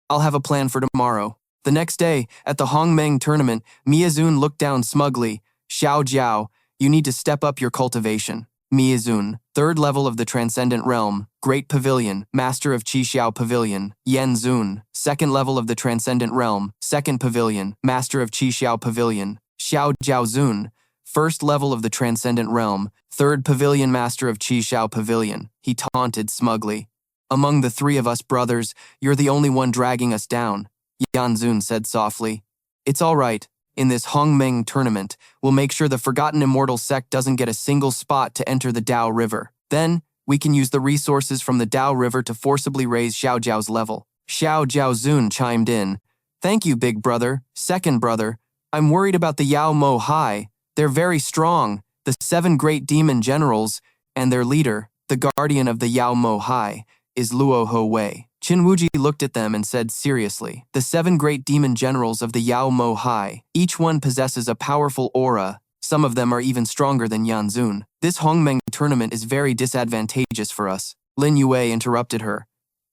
I'll have a plan for tomorrow. The next day, at the Hongmeng tournament, Miezun looked down smugly. Xiao Jiao, you need to step up your cultivation. Miezun, third level of the transcendent realm, Great Pavilion, Master of Qixiao Pavilion. Yenzun, second level of the transcendent realm, Second Pavilion, Master of Qixiao Pavilion. Xiao Jiaozun, first level of the transcendent realm, Third Pavilion, Master of Qixiao Pavilion. He taunted smugly. Among the three of us brothers, you're the only one dragging us down, Yanzun said softly. It's all right. In this Hongmeng tournament, we'll make sure the Forgotten Immortal sect doesn't get a single spot to enter the Dao River. Then, we can use the resources from the Dao River to forcibly raise Xiao Jiao's level. Xiao Jiaozun chimed in. Thank you, big brother. Second brother. I'm worried about the Yao Mo Hai. They're very strong, the 7 great demon generals, and their leader, the guardian of the Yao Mo Hai, is Luo Ho Wei. Qin Wuji looked at them and said seriously, The 7 great demon generals of the Yao Mo Hai, each one possesses a powerful aura. Some of them are even stronger than Yanzun. This Hongmeng tournament is very disadvantageous for us. Lin Yue interrupted her.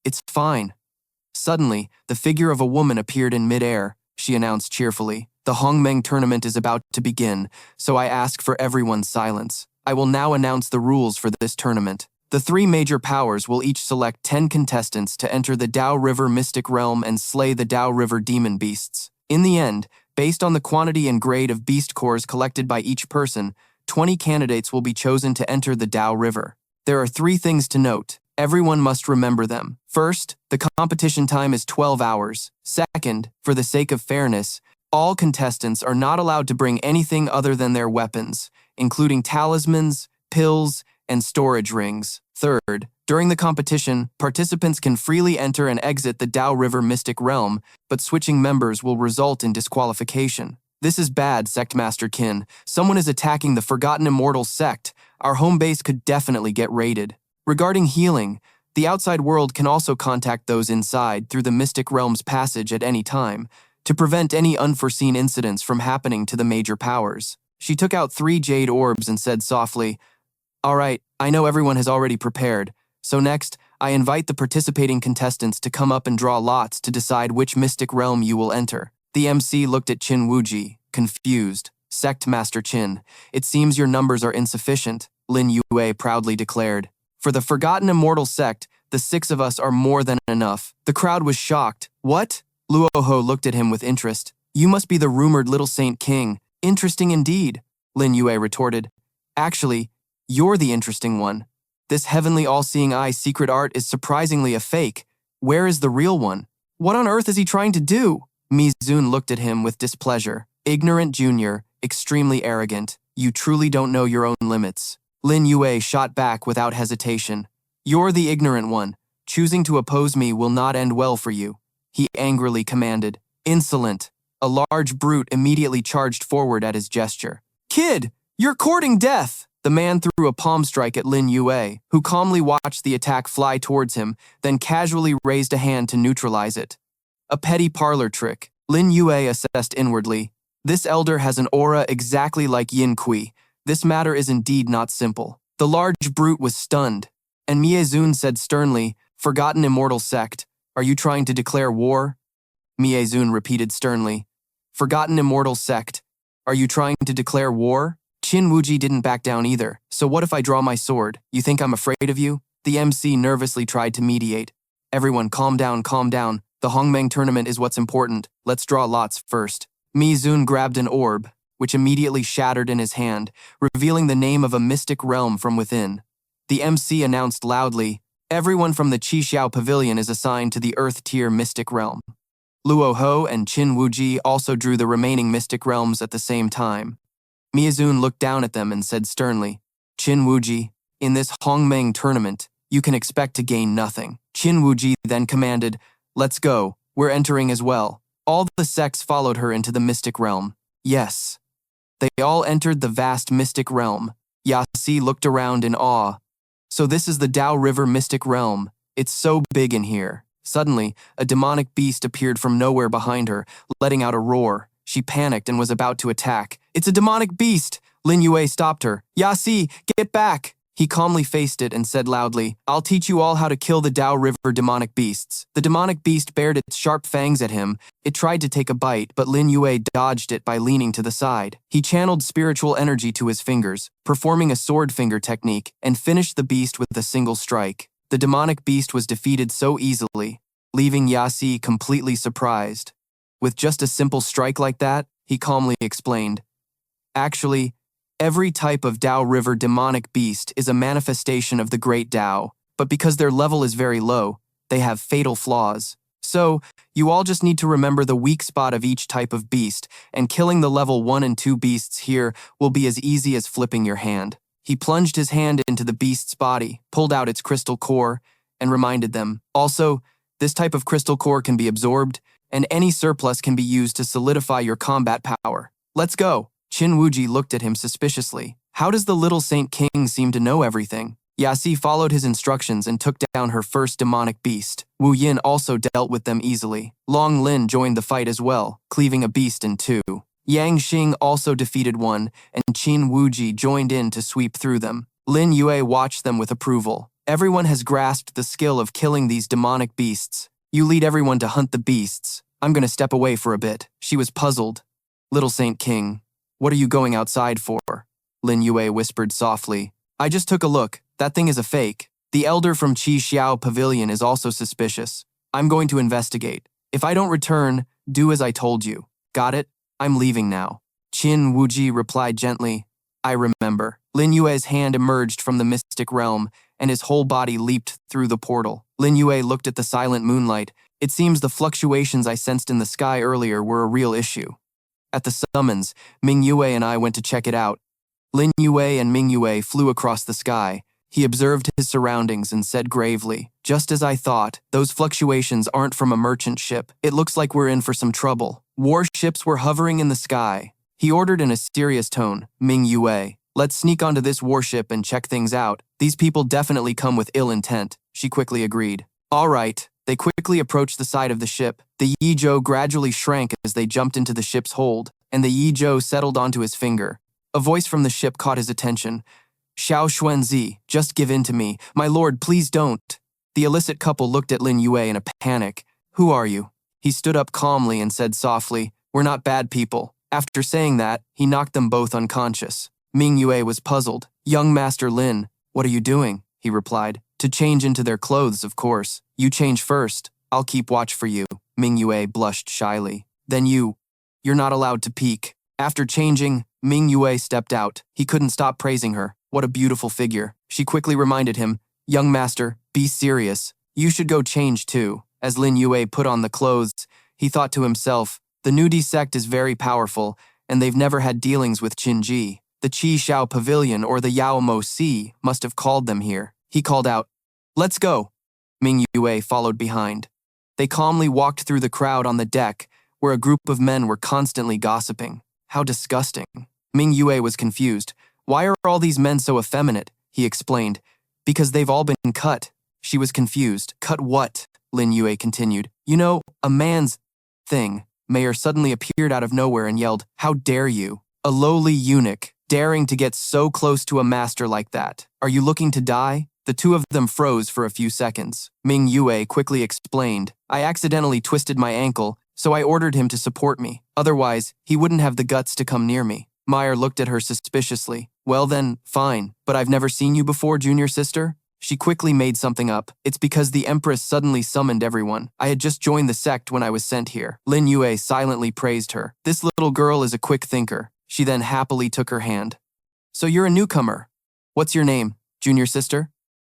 It's fine. Suddenly, the figure of a woman appeared in midair. she announced cheerfully. The Hongmeng Tournament is about to begin, so I ask for everyone's silence. I will now announce the rules for this tournament. The three major powers will each select 10 contestants to enter the Dao River Mystic Realm and slay the Dao River Demon Beasts. In the end, based on the quantity and grade of beast cores collected by each person, 20 candidates will be chosen to enter the Dao River. There are 3 things to note. Everyone must remember them. First, the competition time is 12 hours. Second, for the sake of fairness, all contestants are not allowed to bring anything other than their weapons, including talismans, pills, and storage rings. Third, during the competition, participants can freely enter and exit the Dao River Mystic Realm, but switching members will result in disqualification. This is bad, Sect Master Qin. Someone is attacking the Forgotten Immortal sect. Our home base could definitely get raided. Regarding healing, the outside world can also contact those inside through the Mystic Realm's passage at any time, to prevent any unforeseen incidents from happening to the major powers. She took out 3 jade orbs and said softly, "All right, I know everyone has already prepared, so next, I invite the participating contestants to come up and draw lots to decide which mystic realm you will enter." The MC looked at Qin Wuji, confused. "Sect Master Qin, it seems your numbers are insufficient," Lin Yue proudly declared. "For the Forgotten Immortal sect, the 6 of us are more than enough." The crowd was shocked. "What?" Luoho looked at him with interest. "You must be the rumored Little Saint King. Interesting indeed," Lin Yue retorted. "Actually, you're the interesting one. This heavenly all-seeing eye secret art is surprisingly a fake. Where is the real one? What on earth is he trying to do?" Mizun looked at him with displeasure. "Ignorant junior, extremely arrogant. You truly don't know your own limits." Lin Yue shot back without hesitation. "You're the ignorant one. Choosing to oppose me will not end well for you," he angrily commanded. "Insolent." A large brute immediately charged forward at his gesture. "Kid, you're courting death!" The man threw a palm strike at Lin Yue, who calmly watched the attack fly towards him, then casually raised a hand to neutralize it. A petty parlor trick, Lin Yue assessed inwardly. This elder has an aura exactly like Yin Kui. This matter is indeed not simple. The large brute was stunned, and Miezun said sternly, "Forgotten Immortal Sect, are you trying to declare war?" Miezun repeated sternly, "Forgotten Immortal Sect, are you trying to declare war?" Qin Wuji didn't back down either. "So what if I draw my sword? You think I'm afraid of you?" The MC nervously tried to mediate. "Everyone calm down, calm down. The Hongmeng Tournament is what's important. Let's draw lots first." Mizun grabbed an orb, which immediately shattered in his hand, revealing the name of a mystic realm from within. The MC announced loudly, "Everyone from the Qi Pavilion is assigned to the Earth-tier mystic realm." Luo Ho and Qin Wuji also drew the remaining mystic realms at the same time. Miyazun looked down at them and said sternly, "Qin Wuji, in this Hongmeng Tournament, you can expect to gain nothing." Qin Wuji then commanded, "Let's go, we're entering as well." All the sects followed her into the mystic realm. Yes. They all entered the vast mystic realm. Yasi looked around in awe. "So this is the Dao River mystic realm. It's so big in here." Suddenly, a demonic beast appeared from nowhere behind her, letting out a roar. She panicked and was about to attack. "It's a demonic beast!" Lin Yue stopped her. "Yasi, get back!" He calmly faced it and said loudly, "I'll teach you all how to kill the Dao River demonic beasts." The demonic beast bared its sharp fangs at him. It tried to take a bite, but Lin Yue dodged it by leaning to the side. He channeled spiritual energy to his fingers, performing a sword finger technique, and finished the beast with a single strike. The demonic beast was defeated so easily, leaving Yasi completely surprised. With just a simple strike like that, he calmly explained, "Actually, every type of Dao River demonic beast is a manifestation of the Great Dao, but because their level is very low, they have fatal flaws. So, you all just need to remember the weak spot of each type of beast, and killing the level 1 and 2 beasts here will be as easy as flipping your hand." He plunged his hand into the beast's body, pulled out its crystal core, and reminded them, "Also, this type of crystal core can be absorbed, and any surplus can be used to solidify your combat power. Let's go." Qin Wuji looked at him suspiciously. How does the little Saint King seem to know everything? Yasi followed his instructions and took down her first demonic beast. Wu Yin also dealt with them easily. Long Lin joined the fight as well, cleaving a beast in 2. Yang Xing also defeated one, and Qin Wuji joined in to sweep through them. Lin Yue watched them with approval. Everyone has grasped the skill of killing these demonic beasts. You lead everyone to hunt the beasts. I'm gonna step away for a bit. She was puzzled. Little Saint King, what are you going outside for? Lin Yue whispered softly. I just took a look. That thing is a fake. The elder from Qi Xiao Pavilion is also suspicious. I'm going to investigate. If I don't return, do as I told you. Got it? I'm leaving now. Qin Wuji replied gently. I remember. Lin Yue's hand emerged from the mystic realm, and his whole body leaped through the portal. Lin Yue looked at the silent moonlight. It seems the fluctuations I sensed in the sky earlier were a real issue. At the summons, Ming Yue and I went to check it out. Lin Yue and Ming Yue flew across the sky. He observed his surroundings and said gravely, just as I thought, those fluctuations aren't from a merchant ship. It looks like we're in for some trouble. Warships were hovering in the sky. He ordered in a serious tone, Ming Yue, let's sneak onto this warship and check things out. These people definitely come with ill intent. She quickly agreed. All right. They quickly approached the side of the ship. The Yizhou gradually shrank as they jumped into the ship's hold, and the Yizhou settled onto his finger. A voice from the ship caught his attention. Xiao Xuanzi, just give in to me. My lord, please don't. The illicit couple looked at Lin Yue in a panic. Who are you? He stood up calmly and said softly, we're not bad people. After saying that, he knocked them both unconscious. Ming Yue was puzzled. Young Master Lin, what are you doing? He replied. To change into their clothes, of course. You change first. I'll keep watch for you. Ming Yue blushed shyly. Then you're not allowed to peek. After changing, Ming Yue stepped out. He couldn't stop praising her. What a beautiful figure. She quickly reminded him, young master, be serious. You should go change too. As Lin Yue put on the clothes, he thought to himself, the nudie sect is very powerful, and they've never had dealings with Qinji. The Qi Xiao Pavilion or the Yao Mo Sea must have called them here. He called out, let's go. Ming Yue followed behind. They calmly walked through the crowd on the deck, where a group of men were constantly gossiping. How disgusting. Ming Yue was confused. Why are all these men so effeminate? He explained. Because they've all been cut. She was confused. Cut what? Lin Yue continued. You know, a man's thing. Mayor suddenly appeared out of nowhere and yelled, how dare you? A lowly eunuch, daring to get so close to a master like that. Are you looking to die? The two of them froze for a few seconds. Ming Yue quickly explained, I accidentally twisted my ankle, so I ordered him to support me. Otherwise, he wouldn't have the guts to come near me. Meyer looked at her suspiciously. Well then, fine, but I've never seen you before, junior sister? She quickly made something up. It's because the Empress suddenly summoned everyone. I had just joined the sect when I was sent here. Lin Yue silently praised her. This little girl is a quick thinker. She then happily took her hand. So you're a newcomer. What's your name, junior sister?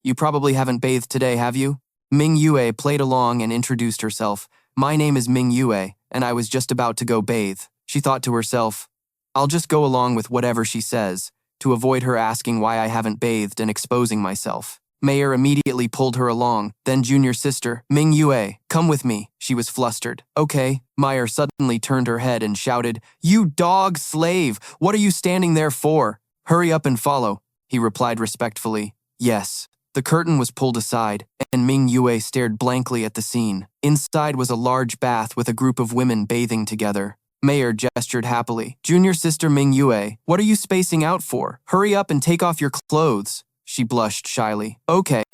You probably haven't bathed today, have you? Ming Yue played along and introduced herself. My name is Ming Yue, and I was just about to go bathe. She thought to herself, I'll just go along with whatever she says, to avoid her asking why I haven't bathed and exposing myself. Mayor immediately pulled her along. Then junior sister, Ming Yue, come with me. She was flustered. Okay. Meyer suddenly turned her head and shouted, You dog slave! What are you standing there for? Hurry up and follow, he replied respectfully. Yes. The curtain was pulled aside, and Ming Yue stared blankly at the scene. Inside was a large bath with a group of women bathing together. Mayor gestured happily. Junior sister Ming Yue, what are you spacing out for? Hurry up and take off your clothes. She blushed shyly. Okay.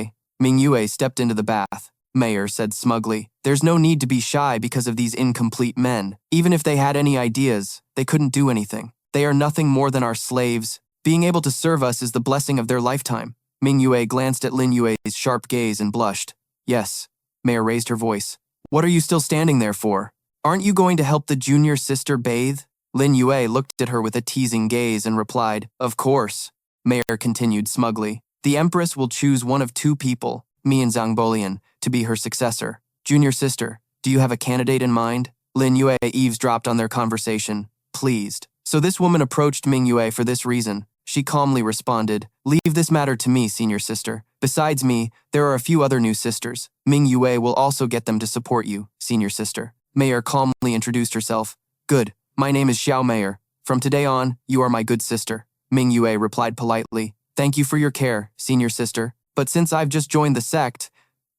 Ming Yue stepped into the bath. Mayor said smugly, there's no need to be shy because of these incomplete men. Even if they had any ideas, they couldn't do anything. They are nothing more than our slaves. Being able to serve us is the blessing of their lifetime. Ming Yue glanced at Lin Yue's sharp gaze and blushed. Yes. Mayor raised her voice. What are you still standing there for? Aren't you going to help the junior sister bathe? Lin Yue looked at her with a teasing gaze and replied, Of course. Mayor continued smugly. The Empress will choose one of two people, me and Zhang Bolian, to be her successor. Junior sister, do you have a candidate in mind? Lin Yue eavesdropped on their conversation, pleased. So this woman approached Ming Yue for this reason. She calmly responded, Leave this matter to me, senior sister. Besides me, there are a few other new sisters. Ming Yue will also get them to support you, senior sister. Mayor calmly introduced herself. Good, my name is Xiao Mayor. From today on, you are my good sister. Ming Yue replied politely. Thank you for your care, senior sister. But since I've just joined the sect,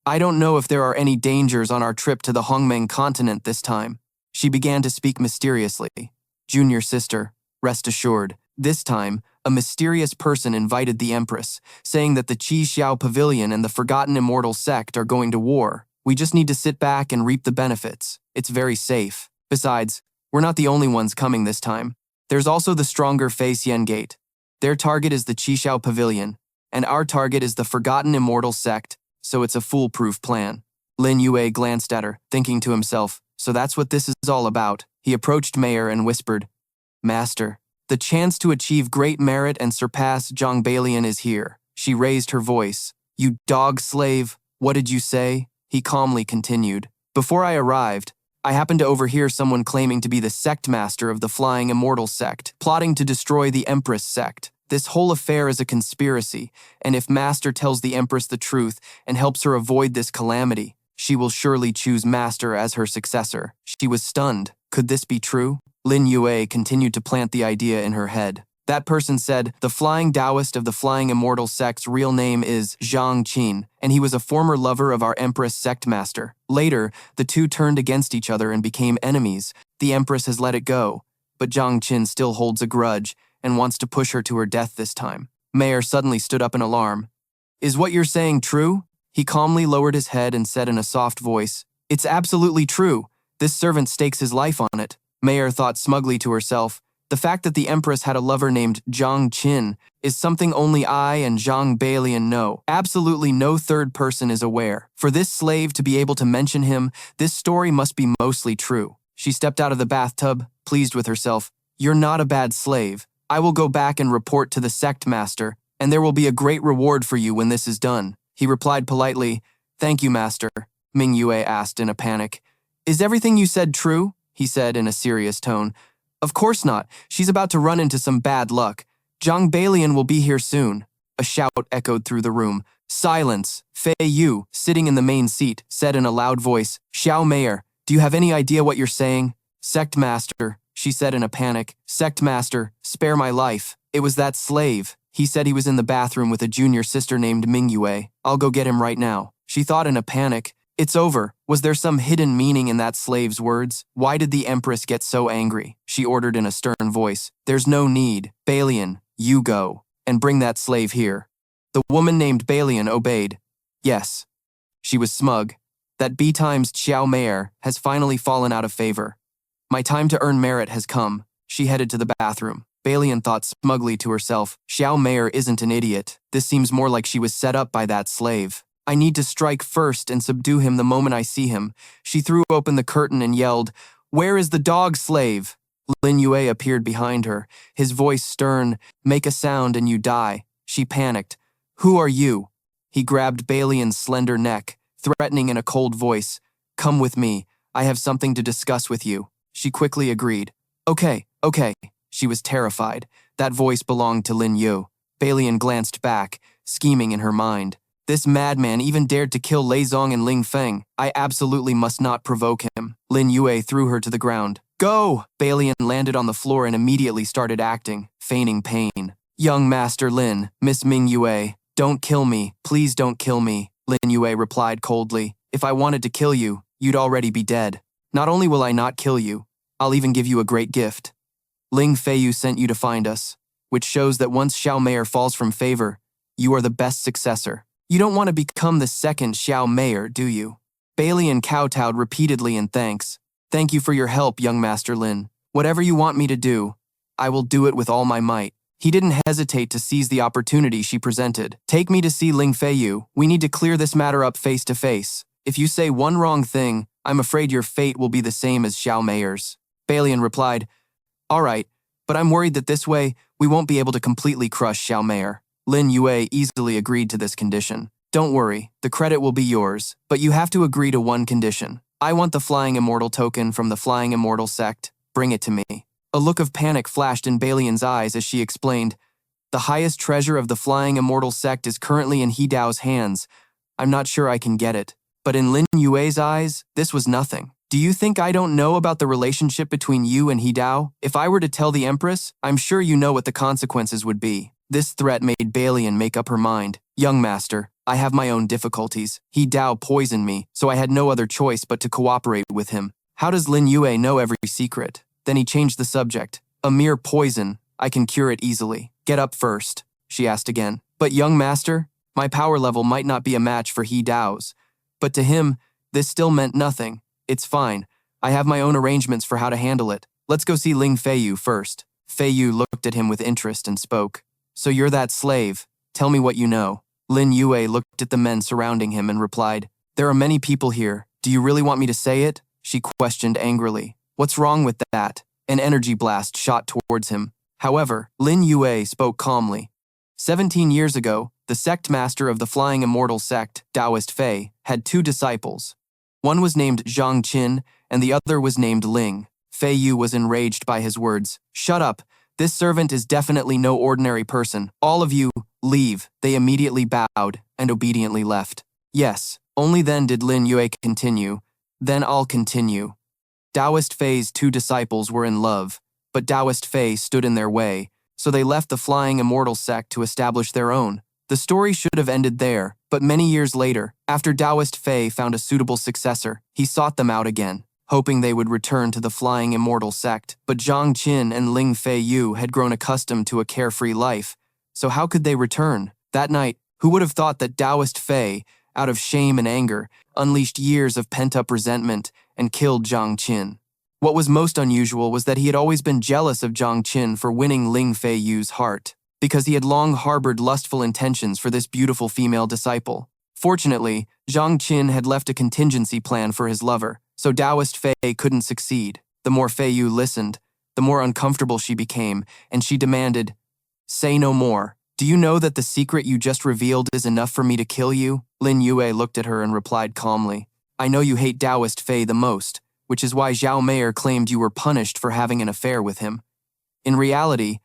I don't know if there are any dangers on our trip to the Hongmeng Continent this time. She began to speak mysteriously. Junior sister, rest assured. This time, a mysterious person invited the Empress, saying that the Qi Xiao Pavilion and the Forgotten Immortal sect are going to war. We just need to sit back and reap the benefits. It's very safe. Besides, we're not the only ones coming this time. There's also the stronger Face Yen Gate. Their target is the Qishao Pavilion, and our target is the Forgotten Immortal Sect, so it's a foolproof plan. Lin Yue glanced at her, thinking to himself, so that's what this is all about. He approached Mayor and whispered, Master, the chance to achieve great merit and surpass Zhang Balian is here. She raised her voice. You dog slave, what did you say? He calmly continued. Before I arrived, I happened to overhear someone claiming to be the sect master of the Flying Immortal Sect, plotting to destroy the Empress sect. This whole affair is a conspiracy, and if Master tells the Empress the truth and helps her avoid this calamity, she will surely choose Master as her successor. She was stunned. Could this be true? Lin Yue continued to plant the idea in her head. That person said, the Flying Taoist of the Flying Immortal Sect's real name is Zhang Qin, and he was a former lover of our Empress sect master. Later, the two turned against each other and became enemies. The Empress has let it go, but Zhang Qin still holds a grudge and wants to push her to her death this time. Mayor suddenly stood up in alarm. Is what you're saying true? He calmly lowered his head and said in a soft voice, It's absolutely true. This servant stakes his life on it. Mayor thought smugly to herself, the fact that the Empress had a lover named Zhang Qin is something only I and Zhang Balian know. Absolutely no third person is aware. For this slave to be able to mention him, this story must be mostly true. She stepped out of the bathtub, pleased with herself. You're not a bad slave. I will go back and report to the sect master, and there will be a great reward for you when this is done. He replied politely, Thank you, master. Ming Yue asked in a panic. Is everything you said true? He said in a serious tone. Of course not. She's about to run into some bad luck. Zhang Balian will be here soon. A shout echoed through the room. Silence! Fei Yu, sitting in the main seat, said in a loud voice, Xiao Mayor, do you have any idea what you're saying? Sect master, she said in a panic. Sect master, spare my life. It was that slave. He said he was in the bathroom with a junior sister named Ming Yue. I'll go get him right now. She thought in a panic. It's over. Was there some hidden meaning in that slave's words? Why did the Empress get so angry? She ordered in a stern voice. There's no need. Balian, you go, and bring that slave here. The woman named Balian obeyed. Yes. She was smug. That B times Xiao Mayor has finally fallen out of favor. My time to earn merit has come. She headed to the bathroom. Balian thought smugly to herself, Xiao Mayor isn't an idiot. This seems more like she was set up by that slave. I need to strike first and subdue him the moment I see him. She threw open the curtain and yelled, Where is the dog slave? Lin Yue appeared behind her, his voice stern, Make a sound and you die. She panicked. Who are you? He grabbed Balian's slender neck, threatening in a cold voice. Come with me. I have something to discuss with you. She quickly agreed. Okay. She was terrified. That voice belonged to Lin Yue. Balian glanced back, scheming in her mind. This madman even dared to kill Lei Zong and Ling Feng. I absolutely must not provoke him. Lin Yue threw her to the ground. Go! Balian landed on the floor and immediately started acting, feigning pain. Young Master Lin, Miss Ming Yue, don't kill me. Please don't kill me. Lin Yue replied coldly. If I wanted to kill you, you'd already be dead. Not only will I not kill you, I'll even give you a great gift. Ling Feiyu sent you to find us, which shows that once Xiao Mayor falls from favor, you are the best successor. You don't want to become the second Xiao Mayor, do you? Balian kowtowed repeatedly in thanks. Thank you for your help, young Master Lin. Whatever you want me to do, I will do it with all my might. He didn't hesitate to seize the opportunity she presented. Take me to see Ling Feiyu. We need to clear this matter up face to face. If you say one wrong thing, I'm afraid your fate will be the same as Xiao Mayor's. Balian replied, All right, but I'm worried that this way, we won't be able to completely crush Xiao Mayor. Lin Yue easily agreed to this condition. Don't worry, the credit will be yours, but you have to agree to one condition. I want the Flying Immortal token from the Flying Immortal sect. Bring it to me. A look of panic flashed in Balian's eyes as she explained, The highest treasure of the Flying Immortal sect is currently in He Dao's hands. I'm not sure I can get it. But in Lin Yue's eyes, this was nothing. Do you think I don't know about the relationship between you and He Dao? If I were to tell the Empress, I'm sure you know what the consequences would be. This threat made Balian make up her mind. Young master, I have my own difficulties. He Dao poisoned me, so I had no other choice but to cooperate with him. How does Lin Yue know every secret? Then he changed the subject. A mere poison. I can cure it easily. Get up first, she asked again. But young master, my power level might not be a match for He Dao's. But to him, This still meant nothing. It's fine. I have my own arrangements for how to handle it. Let's go see Ling Feiyu first. Feiyu looked at him with interest and spoke. So you're that slave. Tell me what you know. Lin Yue looked at the men surrounding him and replied, There are many people here. Do you really want me to say it? She questioned angrily. What's wrong with that? An energy blast shot towards him. However, Lin Yue spoke calmly. 17 years ago, the sect master of the Flying Immortal sect, Taoist Fei, had 2 disciples. One was named Zhang Qin, and the other was named Ling. Fei Yu was enraged by his words. Shut up. This servant is definitely no ordinary person. All of you, leave. They immediately bowed and obediently left. Yes, only then did Lin Yue continue. Then I'll continue. Taoist Fei's 2 disciples were in love, but Taoist Fei stood in their way, so they left the Flying Immortal sect to establish their own. The story should have ended there, but many years later, after Taoist Fei found a suitable successor, he sought them out again, hoping they would return to the Flying Immortal sect. But Zhang Qin and Ling Feiyu had grown accustomed to a carefree life, so how could they return? That night, who would have thought that Taoist Fei, out of shame and anger, unleashed years of pent-up resentment and killed Zhang Qin? What was most unusual was that he had always been jealous of Zhang Qin for winning Ling Feiyu's heart, because he had long harbored lustful intentions for this beautiful female disciple. Fortunately, Zhang Qin had left a contingency plan for his lover, so Taoist Fei couldn't succeed. The more Feiyu listened, the more uncomfortable she became, and she demanded, Say no more. Do you know that the secret you just revealed is enough for me to kill you? Lin Yue looked at her and replied calmly, I know you hate Taoist Fei the most, which is why Zhao Meier claimed you were punished for having an affair with him. In reality,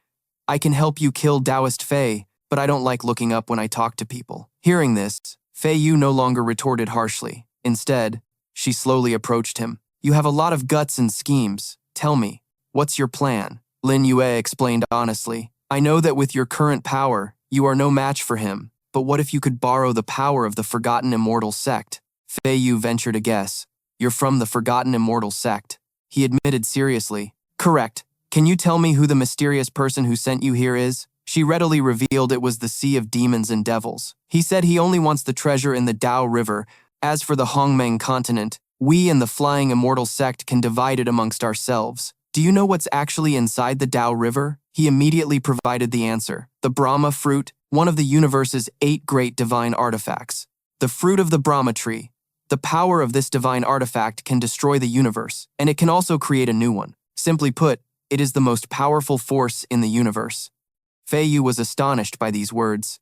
I can help you kill Taoist Fei, but I don't like looking up when I talk to people. Hearing this, Fei Yu no longer retorted harshly. Instead, she slowly approached him. You have a lot of guts and schemes. Tell me, what's your plan? Lin Yue explained honestly. I know that with your current power, you are no match for him, but what if you could borrow the power of the Forgotten Immortal sect? Fei Yu ventured a guess. You're from the Forgotten Immortal sect. He admitted seriously. Correct. Can you tell me who the mysterious person who sent you here is? She readily revealed it was the Sea of Demons and Devils. He said he only wants the treasure in the Dao River. As for the Hongmeng Continent, we and the Flying Immortal sect can divide it amongst ourselves. Do you know what's actually inside the Dao River? He immediately provided the answer. The Brahma fruit, one of the universe's 8 great divine artifacts. The fruit of the Brahma tree. The power of this divine artifact can destroy the universe, and it can also create a new one. Simply put, it is the most powerful force in the universe. Fei Yu was astonished by these words.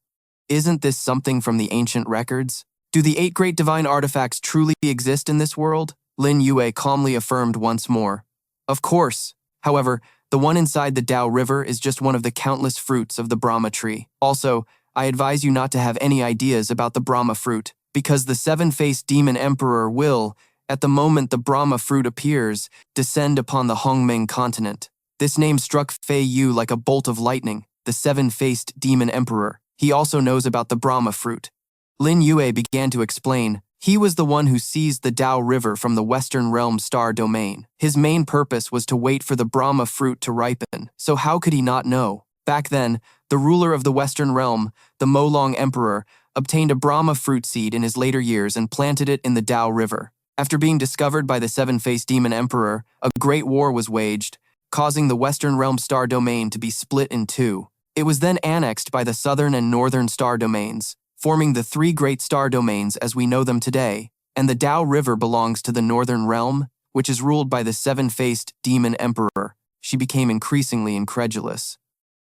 Isn't this something from the ancient records? Do the 8 great divine artifacts truly exist in this world? Lin Yue calmly affirmed once more. Of course. However, the one inside the Dao River is just one of the countless fruits of the Brahma tree. Also, I advise you not to have any ideas about the Brahma fruit, because the 7-faced demon emperor will, at the moment the Brahma fruit appears, descend upon the Hongmeng Continent. This name struck Fei Yu like a bolt of lightning, the 7-faced demon emperor. He also knows about the Brahma fruit. Lin Yue began to explain. He was the one who seized the Dao River from the Western Realm star domain. His main purpose was to wait for the Brahma fruit to ripen, so how could he not know? Back then, the ruler of the Western Realm, the Molong Emperor, obtained a Brahma fruit seed in his later years and planted it in the Dao River. After being discovered by the 7-faced demon emperor, a great war was waged, causing the Western Realm star domain to be split in 2. It was then annexed by the Southern and Northern star domains, forming the 3 great star domains as we know them today, and the Dao River belongs to the Northern Realm, which is ruled by the 7-faced demon emperor. She became increasingly incredulous.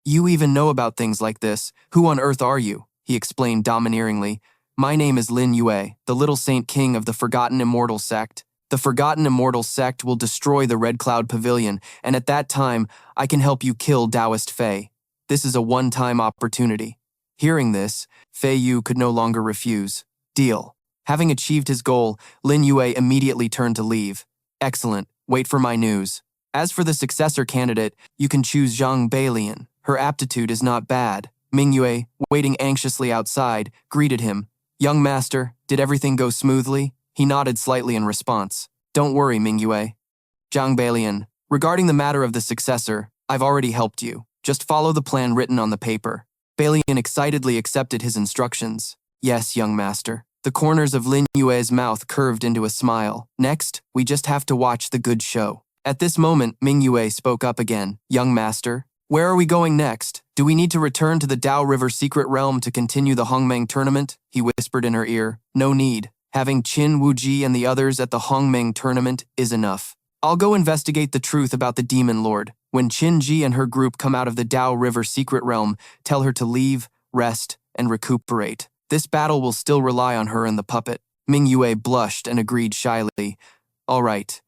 You even know about things like this. Who on earth are you? He explained domineeringly. My name is Lin Yue, the little saint king of the Forgotten Immortal sect. The Forgotten Immortal sect will destroy the Red Cloud Pavilion, and at that time, I can help you kill Taoist Fei. This is a one-time opportunity. Hearing this, Fei Yu could no longer refuse. Deal. Having achieved his goal, Lin Yue immediately turned to leave. Excellent. Wait for my news. As for the successor candidate, you can choose Zhang Beilian. Her aptitude is not bad. Ming Yue, waiting anxiously outside, greeted him. Young master, did everything go smoothly? He nodded slightly in response. Don't worry, Ming Yue. Zhang Beilian, regarding the matter of the successor, I've already helped you. Just follow the plan written on the paper. Beilian excitedly accepted his instructions. Yes, young master. The corners of Lin Yue's mouth curved into a smile. Next, we just have to watch the good show. At this moment, Ming Yue spoke up again. Young master, where are we going next? Do we need to return to the Dao River secret realm to continue the Hongmeng tournament? He whispered in her ear. No need. Having Qin Wuji and the others at the Hongmeng tournament is enough. I'll go investigate the truth about the Demon Lord. When Qin Ji and her group come out of the Dao River secret realm, tell her to leave, rest, and recuperate. This battle will still rely on her and the puppet. Ming Yue blushed and agreed shyly. All right.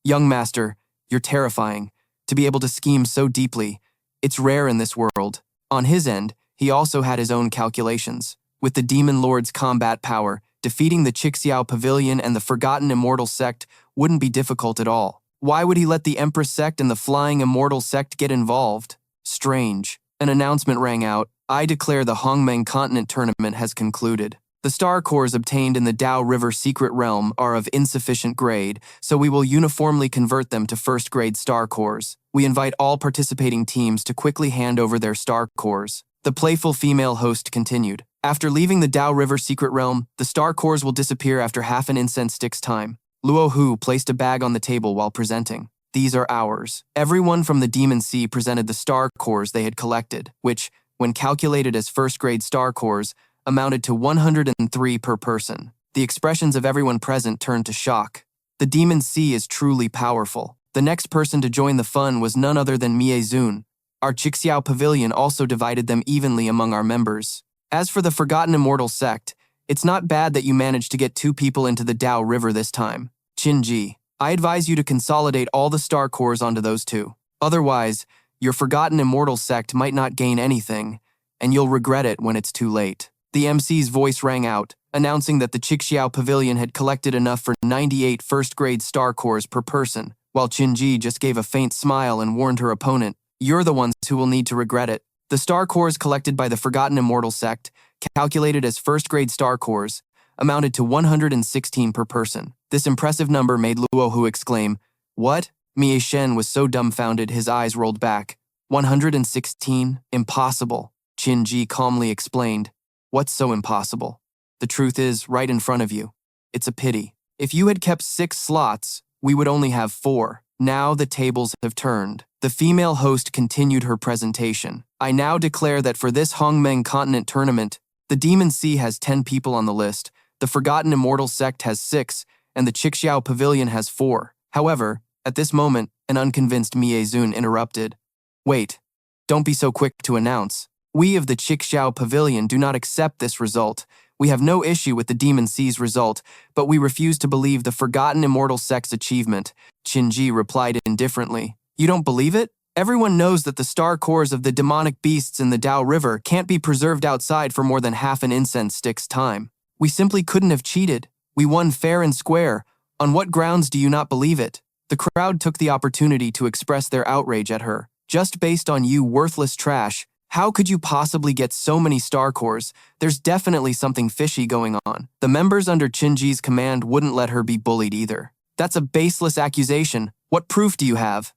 Young master, you're terrifying. To be able to scheme so deeply, it's rare in this world. On his end, he also had his own calculations. With the Demon Lord's combat power, defeating the Chixiao Pavilion and the Forgotten Immortal Sect wouldn't be difficult at all. Why would he let the Empress Sect and the Flying Immortal Sect get involved? Strange. An announcement rang out. I declare the Hongmeng Continent tournament has concluded. The star cores obtained in the Dao River secret realm are of insufficient grade, so we will uniformly convert them to first-grade star cores. We invite all participating teams to quickly hand over their star cores. The playful female host continued. After leaving the Dao River secret realm, the star cores will disappear after half an incense stick's time. Luo Hu placed a bag on the table while presenting. These are ours. Everyone from the Demon Sea presented the star cores they had collected, which, when calculated as first-grade star cores, amounted to 103 per person. The expressions of everyone present turned to shock. The Demon Sea is truly powerful. The next person to join the fun was none other than Mie Zun. Our Chixiao Pavilion also divided them evenly among our members. As for the Forgotten Immortal Sect, it's not bad that you managed to get 2 people into the Dao River this time. Qin Ji, I advise you to consolidate all the star cores onto those 2. Otherwise, your Forgotten Immortal Sect might not gain anything, and you'll regret it when it's too late. The MC's voice rang out, announcing that the Chixiao Pavilion had collected enough for 98 first-grade star cores per person, while Qin Ji just gave a faint smile and warned her opponent, you're the ones who will need to regret it. The star cores collected by the Forgotten Immortal Sect, calculated as first-grade star cores, amounted to 116 per person. This impressive number made Luo Hu exclaim, What? Mie Shen was so dumbfounded his eyes rolled back. 116? Impossible. Qin Ji calmly explained. What's so impossible? The truth is right in front of you. It's a pity. If you had kept 6 slots, we would only have 4. Now the tables have turned. The female host continued her presentation. I now declare that for this Hongmeng Continent tournament, the Demon Sea has 10 people on the list, the Forgotten Immortal Sect has 6, and the Chixiao Pavilion has 4. However, at this moment, an unconvinced Mie Zun interrupted. Wait, don't be so quick to announce. We of the Chixiao Pavilion do not accept this result. We have no issue with the Demon Sea's result, but we refuse to believe the Forgotten Immortal Sect's achievement. Qin Ji replied indifferently. You don't believe it? Everyone knows that the star cores of the demonic beasts in the Dao River can't be preserved outside for more than half an incense stick's time. We simply couldn't have cheated. We won fair and square. On what grounds do you not believe it? The crowd took the opportunity to express their outrage at her. Just based on you worthless trash, how could you possibly get so many star cores? There's definitely something fishy going on. The members under Qin Ji's command wouldn't let her be bullied either. That's a baseless accusation. What proof do you have?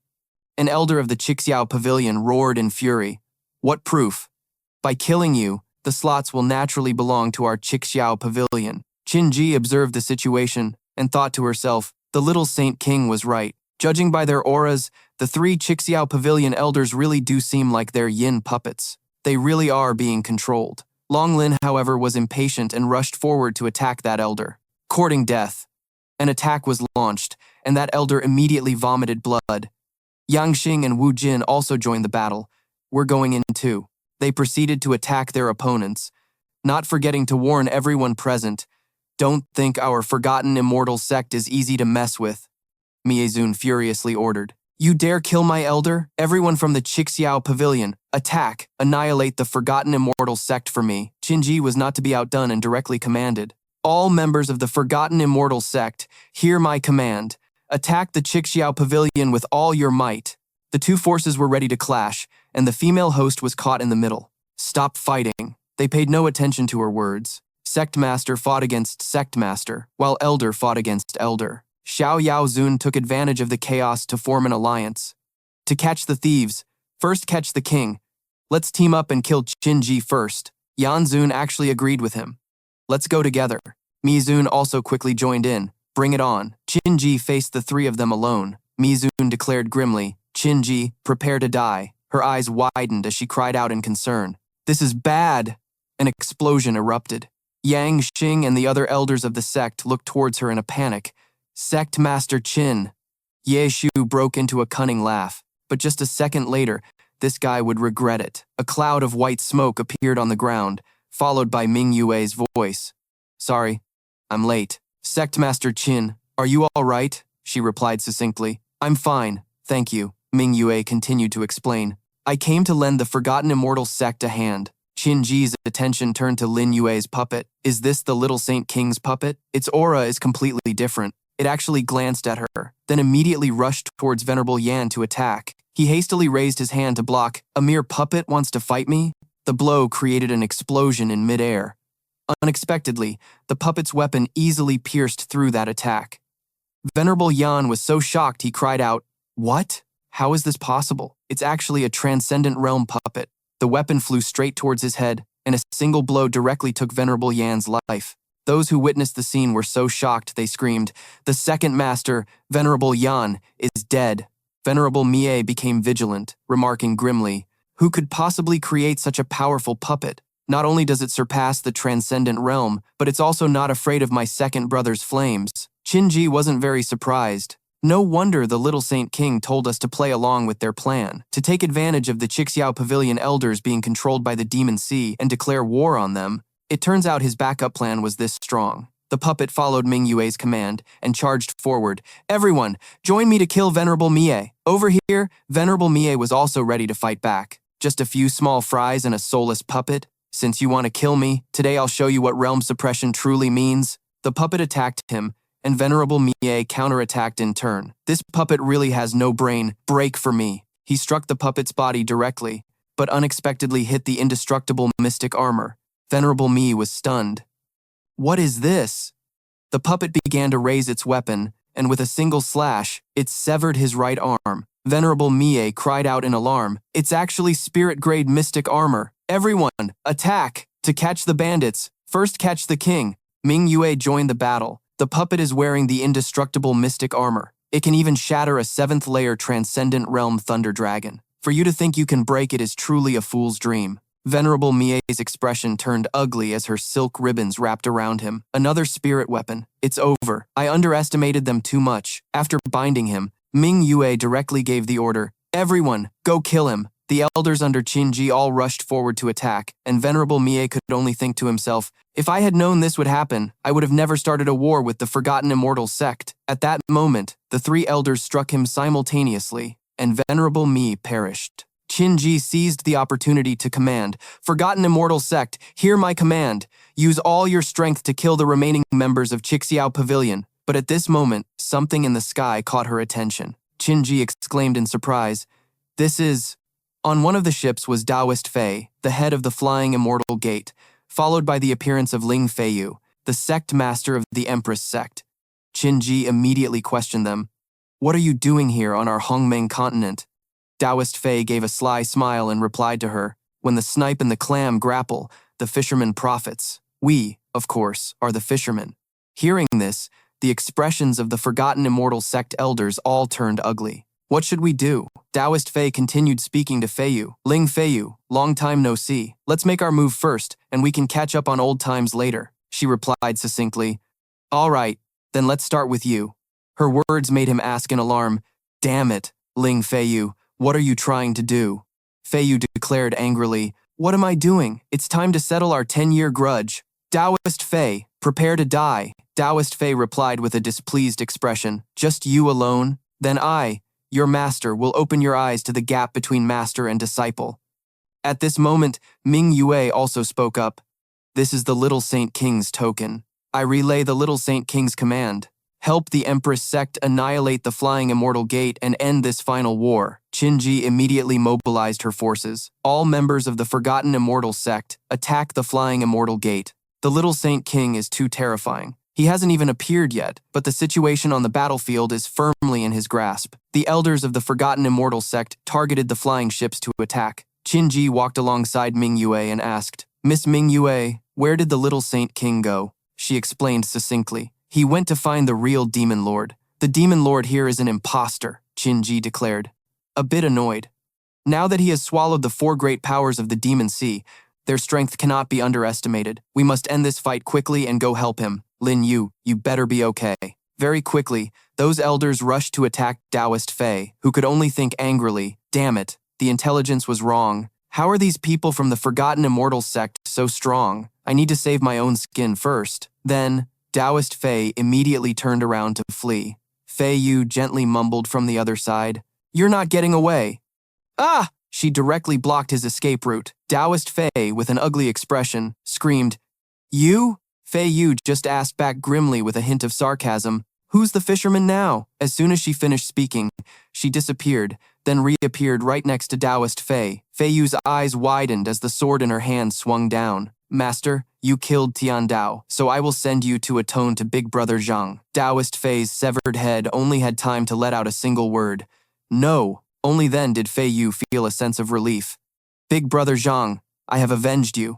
An elder of the Chixiao Pavilion roared in fury. What proof? By killing you, the slots will naturally belong to our Chixiao Pavilion. Qin Ji observed the situation and thought to herself, the little Saint King was right. Judging by their auras, the 3 Chixiao Pavilion elders really do seem like they're yin puppets. They really are being controlled. Long Lin, however, was impatient and rushed forward to attack that elder. Courting death. An attack was launched, and that elder immediately vomited blood. Yang Xing and Wu Jin also joined the battle. We're going in too. They proceeded to attack their opponents, not forgetting to warn everyone present. Don't think our Forgotten Immortal Sect is easy to mess with. Mie Zun furiously ordered. You dare kill my elder? Everyone from the Chixiao Pavilion, attack, annihilate the Forgotten Immortal Sect for me. Qin Ji was not to be outdone and directly commanded. All members of the Forgotten Immortal Sect, hear my command. Attack the Chixiao Pavilion with all your might. The 2 forces were ready to clash, and the female host was caught in the middle. Stop fighting. They paid no attention to her words. Sect Master fought against Sect Master, while Elder fought against Elder. Xiao Yao Zun took advantage of the chaos to form an alliance. To catch the thieves, first catch the king. Let's team up and kill Qin Ji first. Yan Zun actually agreed with him. Let's go together. Mizun also quickly joined in. Bring it on. Qinji faced the three of them alone. Mizun declared grimly, Qinji, prepare to die. Her eyes widened as she cried out in concern. This is bad! An explosion erupted. Yang Xing and the other elders of the sect looked towards her in a panic. Sect Master Qin. Ye Shu broke into a cunning laugh, but just a second later, this guy would regret it. A cloud of white smoke appeared on the ground, followed by Ming Yue's voice. Sorry, I'm late. Sect Master Qin, are you all right? She replied succinctly. I'm fine, thank you. Ming Yue continued to explain. I came to lend the Forgotten Immortal sect a hand. Qin Ji's attention turned to Lin Yue's puppet. Is this the Little Saint King's puppet? Its aura is completely different. It actually glanced at her, then immediately rushed towards Venerable Yan to attack. He hastily raised his hand to block. A mere puppet wants to fight me? The blow created an explosion in midair. Unexpectedly, the puppet's weapon easily pierced through that attack. Venerable Yan was so shocked he cried out, What? How is this possible? It's actually a transcendent realm puppet. The weapon flew straight towards his head, and a single blow directly took Venerable Yan's life. Those who witnessed the scene were so shocked they screamed, The second master, Venerable Yan, is dead. Venerable Mie became vigilant, remarking grimly, Who could possibly create such a powerful puppet? Not only does it surpass the transcendent realm, but it's also not afraid of my second brother's flames. Qinji wasn't very surprised. No wonder the Little Saint King told us to play along with their plan, to take advantage of the Qixiao Pavilion elders being controlled by the Demon Sea and declare war on them. It turns out his backup plan was this strong. The puppet followed Ming Yue's command and charged forward. Everyone, join me to kill Venerable Mie. Over here, Venerable Mie was also ready to fight back. Just a few small fries and a soulless puppet? Since you want to kill me, today I'll show you what realm suppression truly means. The puppet attacked him, and Venerable Mie counterattacked in turn. This puppet really has no brain. Break for me. He struck the puppet's body directly, but unexpectedly hit the indestructible mystic armor. Venerable Mie was stunned. What is this? The puppet began to raise its weapon, and with a single slash, it severed his right arm. Venerable Mie cried out in alarm. It's actually spirit-grade mystic armor. Everyone, attack! To catch the bandits, first catch the king. Ming Yue joined the battle. The puppet is wearing the indestructible mystic armor. It can even shatter a 7th layer transcendent realm thunder dragon. For you to think you can break it is truly a fool's dream. Venerable Mie's expression turned ugly as her silk ribbons wrapped around him. Another spirit weapon. It's over. I underestimated them too much. After binding him, Ming Yue directly gave the order, Everyone, go kill him. The elders under Qinji all rushed forward to attack, and Venerable Mie could only think to himself, if I had known this would happen, I would have never started a war with the Forgotten Immortal sect. At that moment, the 3 elders struck him simultaneously, and Venerable Mie perished. Qinji seized the opportunity to command, Forgotten Immortal sect, hear my command. Use all your strength to kill the remaining members of Qixiao Pavilion. But at this moment, something in the sky caught her attention. Qinji exclaimed in surprise, This is... On one of the ships was Taoist Fei, the head of the Flying Immortal Gate, followed by the appearance of Ling Feiyu, the sect master of the Empress sect. Qinji immediately questioned them. What are you doing here on our Hongmeng Continent? Taoist Fei gave a sly smile and replied to her, When the snipe and the clam grapple, the fisherman profits. We, of course, are the fishermen. Hearing this, the expressions of the Forgotten Immortal sect elders all turned ugly. What should we do? Taoist Fei continued speaking to Feiyu. Ling Feiyu, long time no see. Let's make our move first, and we can catch up on old times later. She replied succinctly. All right, then let's start with you. Her words made him ask in alarm, Damn it, Ling Feiyu, what are you trying to do? Feiyu declared angrily, What am I doing? It's time to settle our 10-year grudge. Taoist Fei, prepare to die. Taoist Fei replied with a displeased expression. Just you alone? Then I, your master, will open your eyes to the gap between master and disciple. At this moment, Ming Yue also spoke up. This is the Little Saint King's token. I relay the Little Saint King's command. Help the Empress sect annihilate the Flying Immortal Gate and end this final war. Qinji immediately mobilized her forces. All members of the Forgotten Immortal sect attack the Flying Immortal Gate. The Little Saint King is too terrifying. He hasn't even appeared yet, but the situation on the battlefield is firmly in his grasp. The elders of the Forgotten Immortal sect targeted the flying ships to attack. Qinji walked alongside Ming Yue and asked, Miss Ming Yue, where did the Little Saint King go? she explained succinctly. He went to find the real demon lord. The demon lord here is an imposter, Qin declared, a bit annoyed. Now that he has swallowed the 4 great powers of the demon sea, their strength cannot be underestimated. We must end this fight quickly and go help him. Lin Yue, you better be okay. Very quickly, those elders rushed to attack Taoist Fei, who could only think angrily, damn it, the intelligence was wrong. How are these people from the Forgotten Immortal sect so strong? I need to save my own skin first. Then, Taoist Fei immediately turned around to flee. Fei Yu gently mumbled from the other side, "You're not getting away." "Ah!" She directly blocked his escape route. Taoist Fei, with an ugly expression, screamed, "You?" Fei Yu just asked back grimly with a hint of sarcasm, "Who's the fisherman now?" As soon as she finished speaking, she disappeared, then reappeared right next to Taoist Fei. Fei Yu's eyes widened as the sword in her hand swung down. "Master, you killed Tian Dao, so I will send you to atone to Big Brother Zhang." Taoist Fei's severed head only had time to let out a single word. "No." Only then did Fei Yu feel a sense of relief. "Big Brother Zhang, I have avenged you.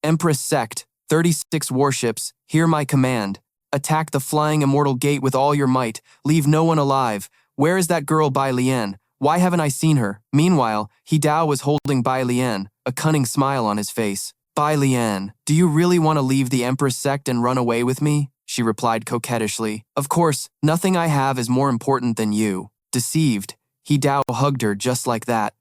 Empress Sect, 36 warships, hear my command. Attack the flying immortal gate with all your might. Leave no one alive. Where is that girl Bai Lian? Why haven't I seen her?" Meanwhile, He Dao was holding Bai Lian, a cunning smile on his face. "Bai Lian, do you really want to leave the Empress Sect and run away with me?" she replied coquettishly. "Of course, nothing I have is more important than you." Deceived, He Dao hugged her just like that.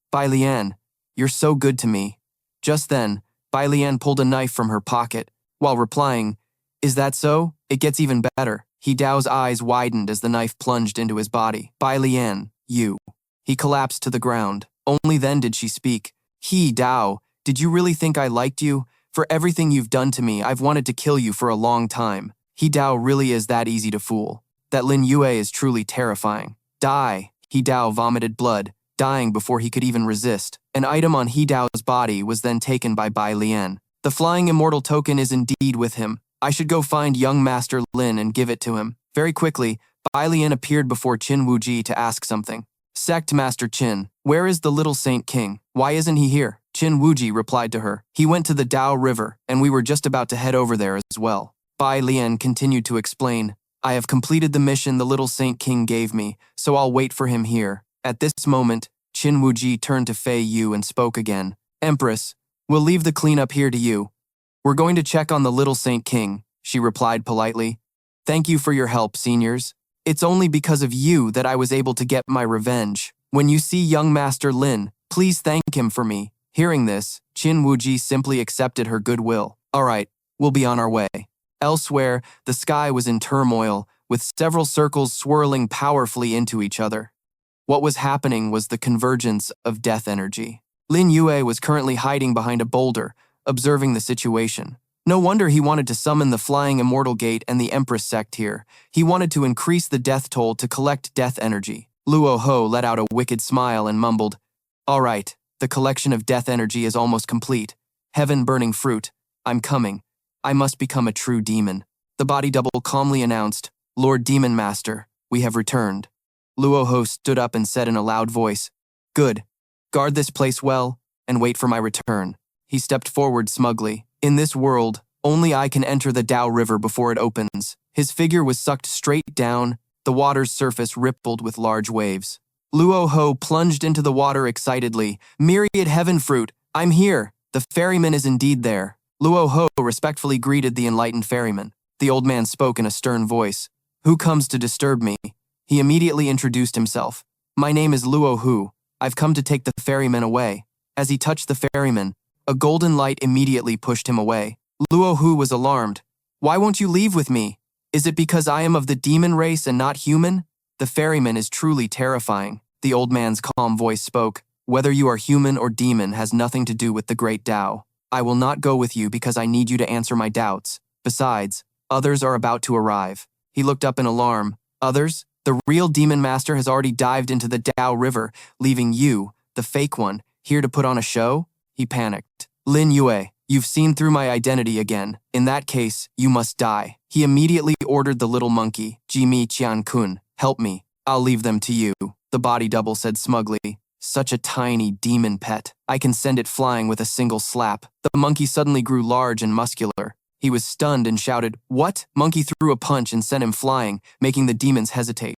"Bai Lian, you're so good to me." Just then, Bai Lian pulled a knife from her pocket, while replying, "Is that so? It gets even better." He Dao's eyes widened as the knife plunged into his body. "Bai Lian, you." He collapsed to the ground. Only then did she speak. "He Dao, did you really think I liked you? For everything you've done to me, I've wanted to kill you for a long time." He Dao really is that easy to fool. That Lin Yue is truly terrifying. "Die." He Dao vomited blood, dying before he could even resist. An item on He Dao's body was then taken by Bai Lian. "The flying immortal token is indeed with him. I should go find young Master Lin and give it to him." Very quickly, Bai Lian appeared before Qin Wuji to ask something. "Sect Master Qin, where is the little Saint King? Why isn't he here?" Qin Wuji replied to her. "He went to the Dao River, and we were just about to head over there as well." Bai Lian continued to explain, "I have completed the mission the little Saint King gave me, so I'll wait for him here." At this moment, Qin Wuji turned to Fei Yu and spoke again. "Empress, we'll leave the cleanup here to you. We're going to check on the little Saint King," she replied politely. "Thank you for your help, seniors. It's only because of you that I was able to get my revenge. When you see young Master Lin, please thank him for me." Hearing this, Qin Wuji simply accepted her goodwill. "All right, we'll be on our way." Elsewhere, the sky was in turmoil, with several circles swirling powerfully into each other. What was happening was the convergence of death energy. Lin Yue was currently hiding behind a boulder, observing the situation. No wonder he wanted to summon the Flying Immortal Gate and the Empress Sect here. He wanted to increase the death toll to collect death energy. Luo Ho let out a wicked smile and mumbled, "All right, the collection of death energy is almost complete. Heaven-burning fruit, I'm coming. I must become a true demon." The body double calmly announced, "Lord Demon Master, we have returned." Luo Ho stood up and said in a loud voice, "Good. Guard this place well, and wait for my return." He stepped forward smugly. "In this world, only I can enter the Dao River before it opens." His figure was sucked straight down, the water's surface rippled with large waves. Luo Ho plunged into the water excitedly. "Myriad heaven fruit, I'm here. The ferryman is indeed there." Luo Ho respectfully greeted the enlightened ferryman. The old man spoke in a stern voice. "Who comes to disturb me?" He immediately introduced himself. "My name is Luo Hu. I've come to take the ferryman away." As he touched the ferryman, a golden light immediately pushed him away. Luo Hu was alarmed. "Why won't you leave with me? Is it because I am of the demon race and not human?" The ferryman is truly terrifying. The old man's calm voice spoke. "Whether you are human or demon has nothing to do with the great Tao. I will not go with you because I need you to answer my doubts. Besides, others are about to arrive." He looked up in alarm. "Others? The real demon master has already dived into the Dao River, leaving you, the fake one, here to put on a show?" He panicked. "Lin Yue, you've seen through my identity again. In that case, you must die." He immediately ordered the little monkey, Jimi Qian-kun, "Help me. I'll leave them to you." The body double said smugly, "Such a tiny demon pet. I can send it flying with a single slap." The monkey suddenly grew large and muscular. He was stunned and shouted, "What?" Monkey threw a punch and sent him flying, making the demons hesitate.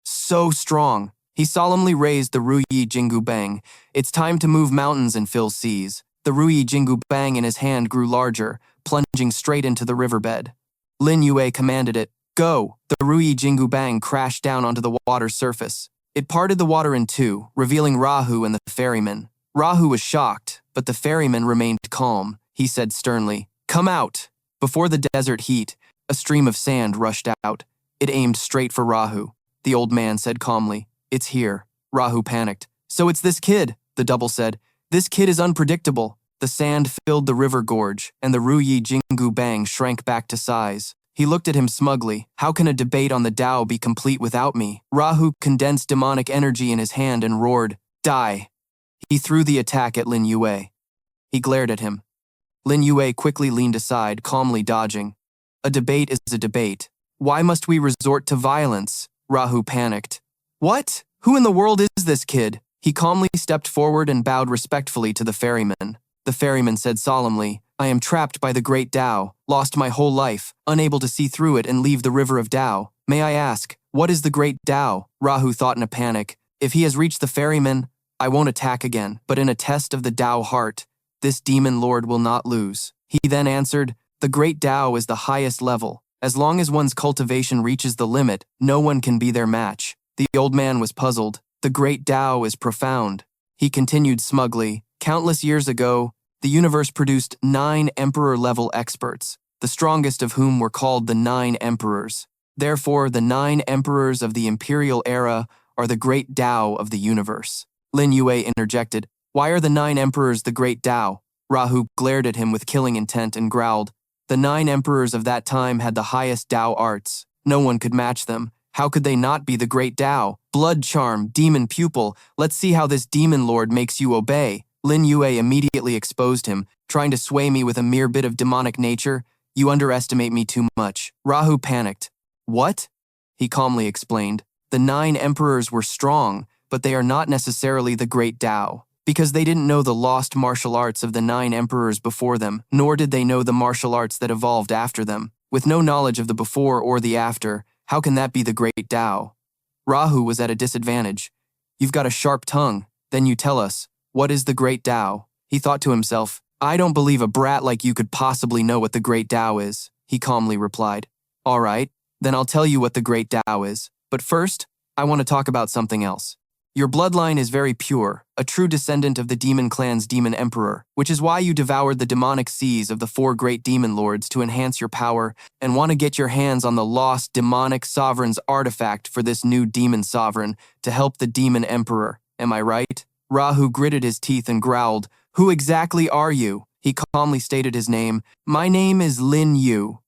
So strong. He solemnly raised the Ruyi Jingu Bang. It's time to move mountains and fill seas. The Ruyi Jingu Bang in his hand grew larger, plunging straight into the riverbed. Lin Yue commanded it, "Go!" The Ruyi Jingu Bang crashed down onto the water's surface. It parted the water in two, revealing Rahu and the ferryman. Rahu was shocked, but the ferryman remained calm. He said sternly, "Come out!" Before the desert heat, a stream of sand rushed out. It aimed straight for Rahu. The old man said calmly, "It's here." Rahu panicked. "So it's this kid," the double said. "This kid is unpredictable." The sand filled the river gorge, and the Ruyi Jingu Bang shrank back to size. He looked at him smugly. "How can a debate on the Tao be complete without me?" Rahu condensed demonic energy in his hand and roared, "Die!" He threw the attack at Lin Yue. He glared at him. Lin Yue quickly leaned aside, calmly dodging. "A debate is a debate. Why must we resort to violence?" Rahu panicked. "What? Who in the world is this kid?" He calmly stepped forward and bowed respectfully to the ferryman. The ferryman said solemnly, "I am trapped by the great Tao, lost my whole life, unable to see through it and leave the river of Tao. May I ask, what is the great Tao?" Rahu thought in a panic. If he has reached the ferryman, I won't attack again, but in a test of the Tao heart, this demon lord will not lose. He then answered, "The great Tao is the highest level. As long as one's cultivation reaches the limit, no one can be their match." The old man was puzzled. "The great Tao is profound." He continued smugly, "Countless years ago, the universe produced 9 emperor-level experts, the strongest of whom were called the 9 emperors. Therefore, the 9 emperors of the imperial era are the great Tao of the universe." Lin Yue interjected, "Why are the 9 emperors the great Tao?" Rahu glared at him with killing intent and growled, "The 9 emperors of that time had the highest Tao arts. No one could match them. How could they not be the great Tao? Blood charm, demon pupil, let's see how this demon lord makes you obey." Lin Yue immediately exposed him, trying to sway me with a mere bit of demonic nature. "You underestimate me too much." Rahu panicked. "What?" He calmly explained. "The 9 emperors were strong, but they are not necessarily the great Tao, because they didn't know the lost martial arts of the 9 emperors before them, nor did they know the martial arts that evolved after them. With no knowledge of the before or the after, how can that be the great Tao?" Rahu was at a disadvantage. "You've got a sharp tongue. Then you tell us, what is the great Tao?" He thought to himself, "I don't believe a brat like you could possibly know what the great Tao is." He calmly replied, "All right, then I'll tell you what the great Tao is. But first, I want to talk about something else. Your bloodline is very pure, a true descendant of the demon clan's demon emperor, which is why you devoured the demonic seas of the 4 great demon lords to enhance your power and want to get your hands on the lost demonic sovereign's artifact for this new demon sovereign to help the demon emperor. Am I right?" Rahu gritted his teeth and growled, "Who exactly are you?" He calmly stated his name. "My name is Lin Yue."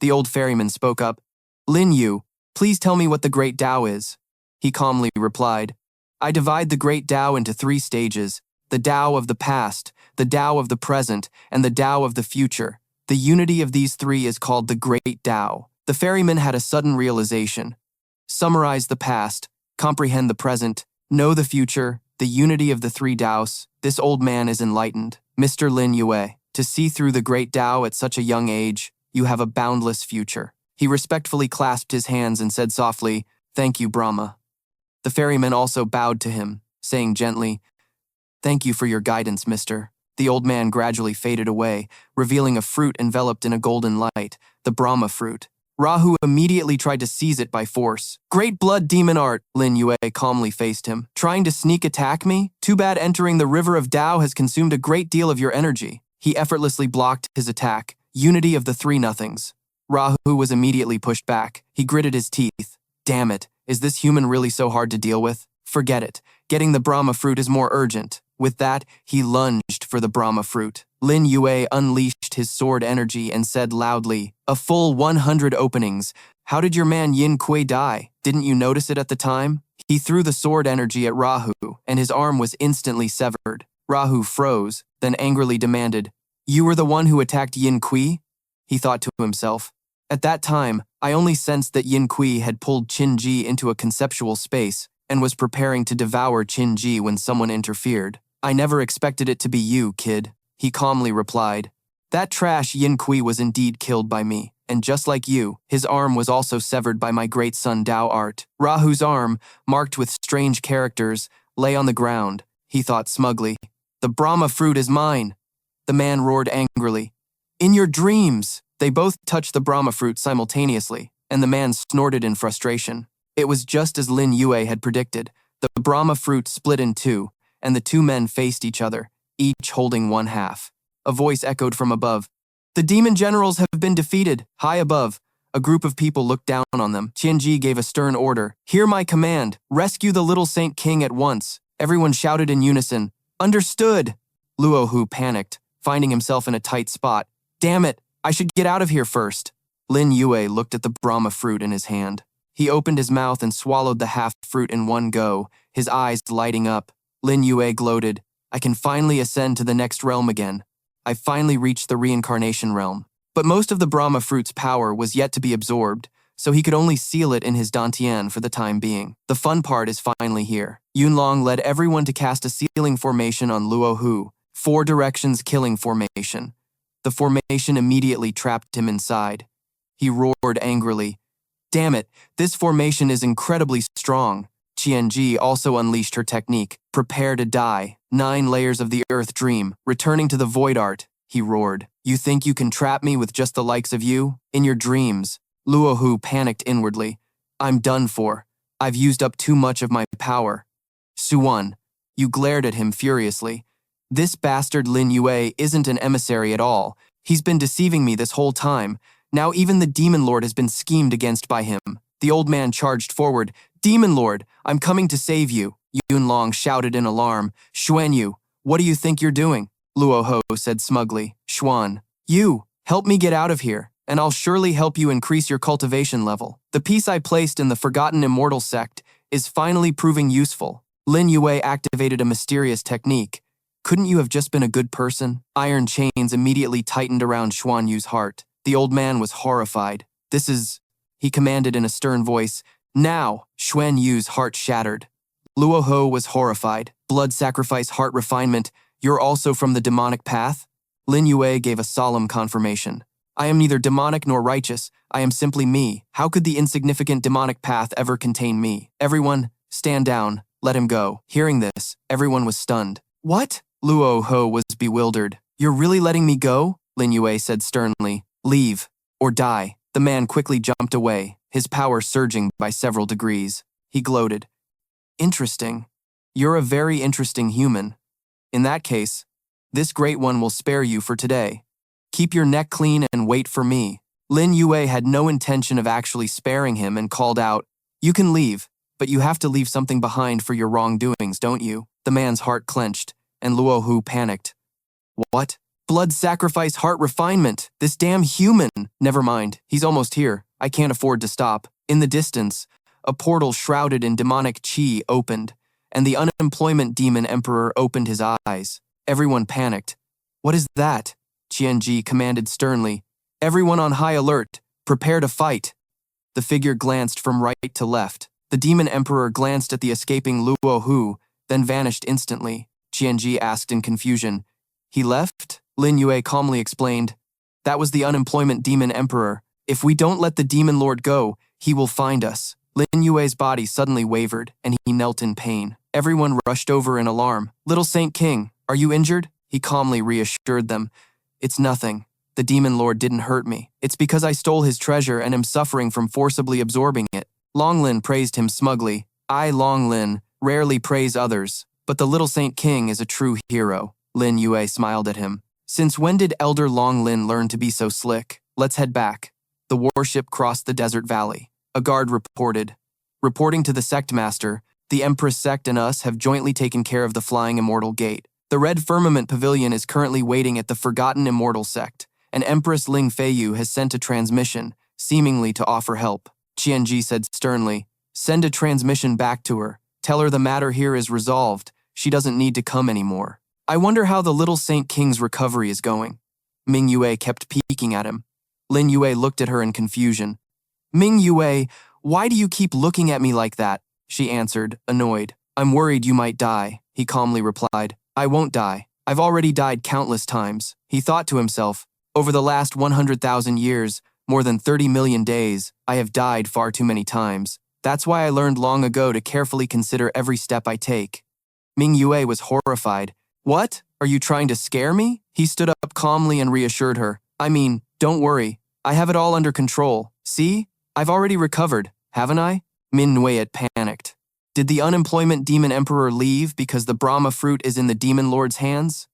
The old ferryman spoke up. "Lin Yue, please tell me what the great Tao is." He calmly replied, "I divide the great Tao into 3 stages, the Tao of the past, the Tao of the present, and the Tao of the future. The unity of these 3 is called the great Tao." The ferryman had a sudden realization. Summarize the past, comprehend the present, know the future, the unity of the 3 Taos. This old man is enlightened. Mr. Lin Yue, to see through the great Tao at such a young age, you have a boundless future. He respectfully clasped his hands and said softly, "Thank you, Brahma." The ferryman also bowed to him, saying gently, "Thank you for your guidance, mister." The old man gradually faded away, revealing a fruit enveloped in a golden light, the Brahma fruit. Rahu immediately tried to seize it by force. "Great blood demon art," Lin Yue calmly faced him. "Trying to sneak attack me? Too bad entering the river of Tao has consumed a great deal of your energy." He effortlessly blocked his attack. Unity of the 3 nothings. Rahu was immediately pushed back. He gritted his teeth. "Damn it. Is this human really so hard to deal with? Forget it. Getting the Brahma fruit is more urgent." With that, he lunged for the Brahma fruit. Lin Yue unleashed his sword energy and said loudly, "A full 100 openings. How did your man Yin Kui die? Didn't you notice it at the time?" He threw the sword energy at Rahu, and his arm was instantly severed. Rahu froze, then angrily demanded, "You were the one who attacked Yin Kui?" He thought to himself, "At that time, I only sensed that Yin Kui had pulled Qin Ji into a conceptual space and was preparing to devour Qin Ji when someone interfered. I never expected it to be you, kid." He calmly replied, That trash Yin Kui was indeed killed by me, and just like you, his arm was also severed by my great son Dao Art. Rahu's arm, marked with strange characters, lay on the ground. He thought smugly. The Brahma fruit is mine. The man roared angrily. In your dreams! They both touched the Brahma fruit simultaneously, and the man snorted in frustration. It was just as Lin Yue had predicted. The Brahma fruit split in two, and the two men faced each other, each holding one half. A voice echoed from above. The demon generals have been defeated. High above, a group of people looked down on them. Qianji gave a stern order. Hear my command. Rescue the little Saint King at once. Everyone shouted in unison. Understood. Luohu panicked, finding himself in a tight spot. Damn it, I should get out of here first. Lin Yue looked at the Brahma fruit in his hand. He opened his mouth and swallowed the half-fruit in one go, his eyes lighting up. Lin Yue gloated. I can finally ascend to the next realm again. I finally reached the reincarnation realm. But most of the Brahma fruit's power was yet to be absorbed, so he could only seal it in his dantian for the time being. The fun part is finally here. Yunlong led everyone to cast a sealing formation on Luohu, 4 directions killing formation. The formation immediately trapped him inside. He roared angrily. Damn it, this formation is incredibly strong. Qianji also unleashed her technique. Prepare to die. 9 layers of the earth dream. Returning to the void art, he roared. You think you can trap me with just the likes of you? In your dreams. Luohu panicked inwardly. I'm done for. I've used up too much of my power. Suan, you glared at him furiously. This bastard Lin Yue isn't an emissary at all. He's been deceiving me this whole time. Now even the Demon Lord has been schemed against by him. The old man charged forward. Demon Lord, I'm coming to save you. Yunlong shouted in alarm. Xuan Yu, what do you think you're doing? Luoho said smugly. Xuan, you, help me get out of here, and I'll surely help you increase your cultivation level. The piece I placed in the Forgotten Immortal sect is finally proving useful. Lin Yue activated a mysterious technique. Couldn't you have just been a good person? Iron chains immediately tightened around Xuan Yu's heart. The old man was horrified. This is, he commanded in a stern voice. Now, Xuan Yu's heart shattered. Luoho was horrified. Blood sacrifice heart refinement. You're also from the demonic path? Lin Yue gave a solemn confirmation. I am neither demonic nor righteous. I am simply me. How could the insignificant demonic path ever contain me? Everyone, stand down. Let him go. Hearing this, everyone was stunned. What? Luoho was bewildered. You're really letting me go? Lin Yue said sternly. Leave, or die. The man quickly jumped away, his power surging by several degrees. He gloated. Interesting. You're a very interesting human. In that case, this great one will spare you for today. Keep your neck clean and wait for me. Lin Yue had no intention of actually sparing him and called out, You can leave, but you have to leave something behind for your wrongdoings, don't you? The man's heart clenched, and Luohu panicked. What? Blood sacrifice heart refinement. This damn human. Never mind, he's almost here. I can't afford to stop. In the distance, a portal shrouded in demonic chi opened, and the unemployment demon emperor opened his eyes. Everyone panicked. What is that? Qianji commanded sternly. Everyone on high alert. Prepare to fight. The figure glanced from right to left. The demon emperor glanced at the escaping Luohu, then vanished instantly. Qianji asked in confusion. He left? Lin Yue calmly explained. That was the unemployment demon emperor. If we don't let the demon lord go, he will find us. Lin Yue's body suddenly wavered, and he knelt in pain. Everyone rushed over in alarm. Little Saint King, are you injured? He calmly reassured them. It's nothing. The demon lord didn't hurt me. It's because I stole his treasure and am suffering from forcibly absorbing it. Long Lin praised him smugly. I, Long Lin, rarely praise others, but the little Saint King is a true hero. Lin Yue smiled at him. Since when did Elder Long Lin learn to be so slick? Let's head back. The warship crossed the desert valley. A guard reported. Reporting to the sect master, the Empress sect and us have jointly taken care of the Flying Immortal Gate. The Red Firmament Pavilion is currently waiting at the Forgotten Immortal sect, and Empress Ling Feiyu has sent a transmission, seemingly to offer help. Qianji said sternly, Send a transmission back to her. Tell her the matter here is resolved. She doesn't need to come anymore. I wonder how the little Saint King's recovery is going. Ming Yue kept peeking at him. Lin Yue looked at her in confusion. Ming Yue, why do you keep looking at me like that? She answered, annoyed. I'm worried you might die, he calmly replied. I won't die. I've already died countless times. He thought to himself, Over the last 100,000 years, more than 30 million days, I have died far too many times. That's why I learned long ago to carefully consider every step I take. Ming Yue was horrified. What? Are you trying to scare me? He stood up calmly and reassured her. I mean, don't worry. I have it all under control. See? I've already recovered, haven't I? Min Yue panicked. Did the unemployment demon emperor leave because the Brahma fruit is in the demon lord's hands?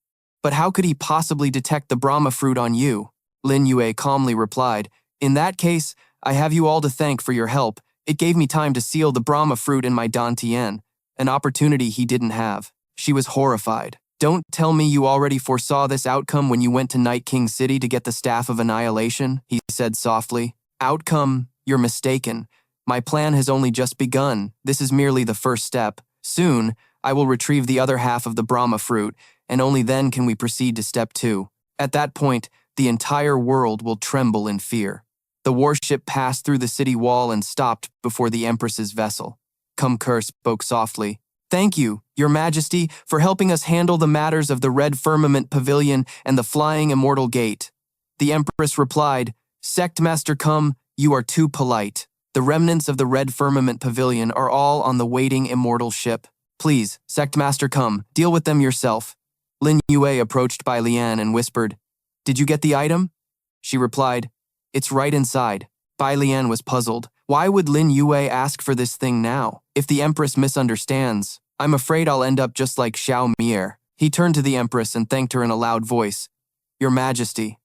But how could he possibly detect the Brahma fruit on you? Lin Yue calmly replied, in that case, I have you all to thank for your help. It gave me time to seal the Brahma fruit in my Dantian, an opportunity he didn't have. She was horrified. Don't tell me you already foresaw this outcome when you went to Night King City to get the Staff of Annihilation, he said softly. Outcome? You're mistaken. My plan has only just begun. This is merely the first step. Soon, I will retrieve the other half of the Brahma fruit, and only then can we proceed to step 2. At that point, the entire world will tremble in fear. The warship passed through the city wall and stopped before the Empress's vessel. Kumkur spoke softly. Thank you, Your Majesty, for helping us handle the matters of the Red Firmament Pavilion and the Flying Immortal Gate. The Empress replied, Sect Master Kum, you are too polite. The remnants of the Red Firmament Pavilion are all on the waiting immortal ship. Please, Sect Master Kum, deal with them yourself. Lin Yue approached Bai Lian and whispered, Did you get the item? She replied, It's right inside. Bai Lian was puzzled. Why would Lin Yue ask for this thing now? If the Empress misunderstands, I'm afraid I'll end up just like Xiao Mier. He turned to the Empress and thanked her in a loud voice. Your Majesty,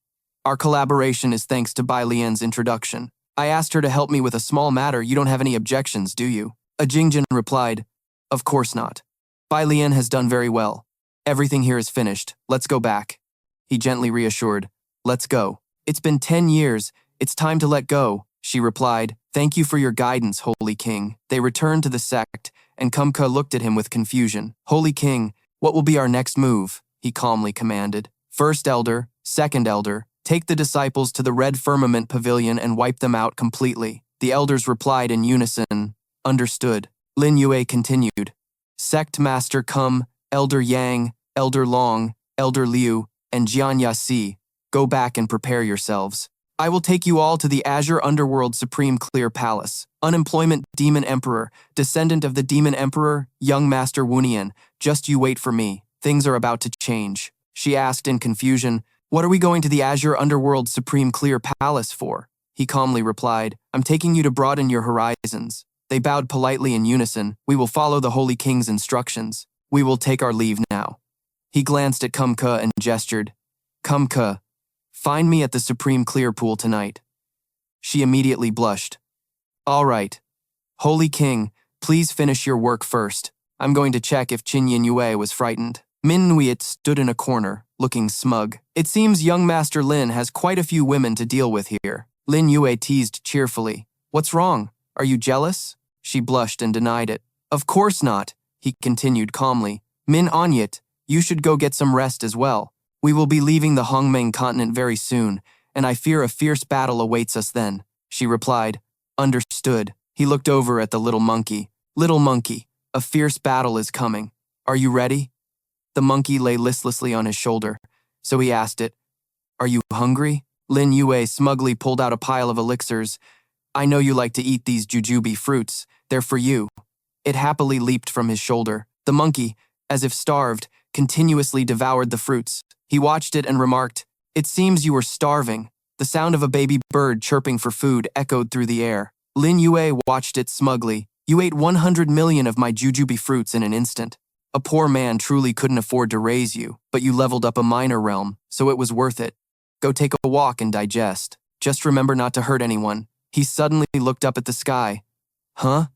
our collaboration is thanks to Bai Lian's introduction. I asked her to help me with a small matter. You don't have any objections, do you? A Jingjin replied, Of course not. Bai Lian has done very well. Everything here is finished. Let's go back. He gently reassured, Let's go. It's been 10 years. It's time to let go. She replied, Thank you for your guidance, Holy King. They returned to the sect, and Kumka looked at him with confusion. Holy King, what will be our next move? He calmly commanded. First elder, second elder, take the disciples to the Red Firmament Pavilion and wipe them out completely. The elders replied in unison, Understood. Lin Yue continued. Sect Master Kum, Elder Yang, Elder Long, Elder Liu, and Jian Yasi, go back and prepare yourselves. I will take you all to the Azure Underworld Supreme Clear Palace. Unemployment Demon Emperor, descendant of the Demon Emperor, young Master Wunian, just you wait for me. Things are about to change. She asked in confusion, What are we going to the Azure Underworld Supreme Clear Palace for? He calmly replied, I'm taking you to broaden your horizons. They bowed politely in unison. We will follow the Holy King's instructions. We will take our leave now. He glanced at Kumka and gestured, Kumka, find me at the Supreme Clear Pool tonight. She immediately blushed. All right. Holy King, please finish your work first. I'm going to check if Qin Yue was frightened. Min Nuiet stood in a corner, looking smug. It seems young Master Lin has quite a few women to deal with here. Lin Yue teased cheerfully. What's wrong? Are you jealous? She blushed and denied it. Of course not, he continued calmly. Min Anyet, you should go get some rest as well. We will be leaving the Hongmeng Continent very soon, and I fear a fierce battle awaits us then. She replied, Understood. He looked over at the little monkey. Little monkey, a fierce battle is coming. Are you ready? The monkey lay listlessly on his shoulder, so he asked it, Are you hungry? Lin Yue smugly pulled out a pile of elixirs. I know you like to eat these jujube fruits. They're for you. It happily leaped from his shoulder. The monkey, as if starved, continuously devoured the fruits. He watched it and remarked, It seems you were starving. The sound of a baby bird chirping for food echoed through the air. Lin Yue watched it smugly. You ate 100 million of my jujube fruits in an instant. A poor man truly couldn't afford to raise you, but you leveled up a minor realm, so it was worth it. Go take a walk and digest. Just remember not to hurt anyone. He suddenly looked up at the sky. Huh?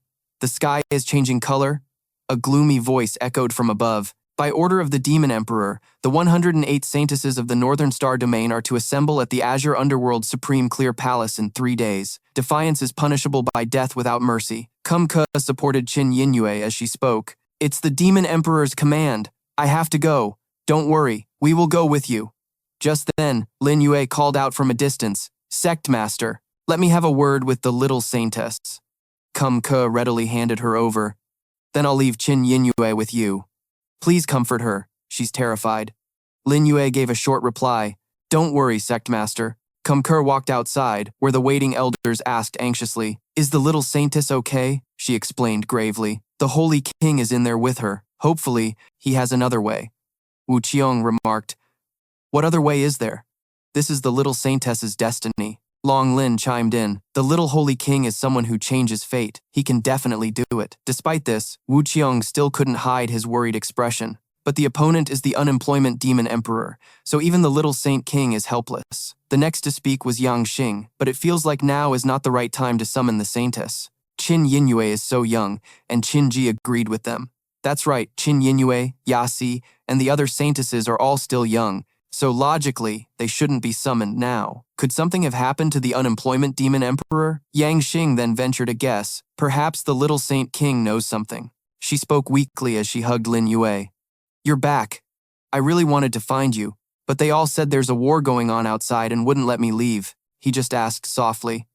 The sky is changing color? A gloomy voice echoed from above. By order of the Demon Emperor, the 108 Saintesses of the Northern Star Domain are to assemble at the Azure Underworld Supreme Clear Palace in 3 days. Defiance is punishable by death without mercy. Kumka supported Qin Yingyue as she spoke. It's the Demon Emperor's command. I have to go. Don't worry, we will go with you. Just then, Lin Yue called out from a distance, Sect Master, let me have a word with the little saintess. Kumka readily handed her over. Then I'll leave Qin Yingyue with you. Please comfort her. She's terrified. Lin Yue gave a short reply. Don't worry, sect master. Kumkur walked outside, where the waiting elders asked anxiously, "Is the little saintess okay?" She explained gravely. "The Holy King is in there with her. Hopefully, he has another way." Wu Qiong remarked, "What other way is there? This is the little saintess's destiny." Long Lin chimed in, "The little Holy King is someone who changes fate. He can definitely do it." Despite this, Wu Qiong still couldn't hide his worried expression. But the opponent is the unemployment demon emperor, so even the little saint king is helpless. The next to speak was Yang Xing, but it feels like now is not the right time to summon the saintess. Qin Yingyue is so young, and Qin Ji agreed with them. That's right, Qin Yingyue, Yasi, and the other saintesses are all still young, so logically, they shouldn't be summoned now. Could something have happened to the unemployment demon emperor? Yang Xing then ventured a guess. Perhaps the little saint king knows something. She spoke weakly as she hugged Lin Yue. "You're back. I really wanted to find you, but they all said there's a war going on outside and wouldn't let me leave." He just asked softly.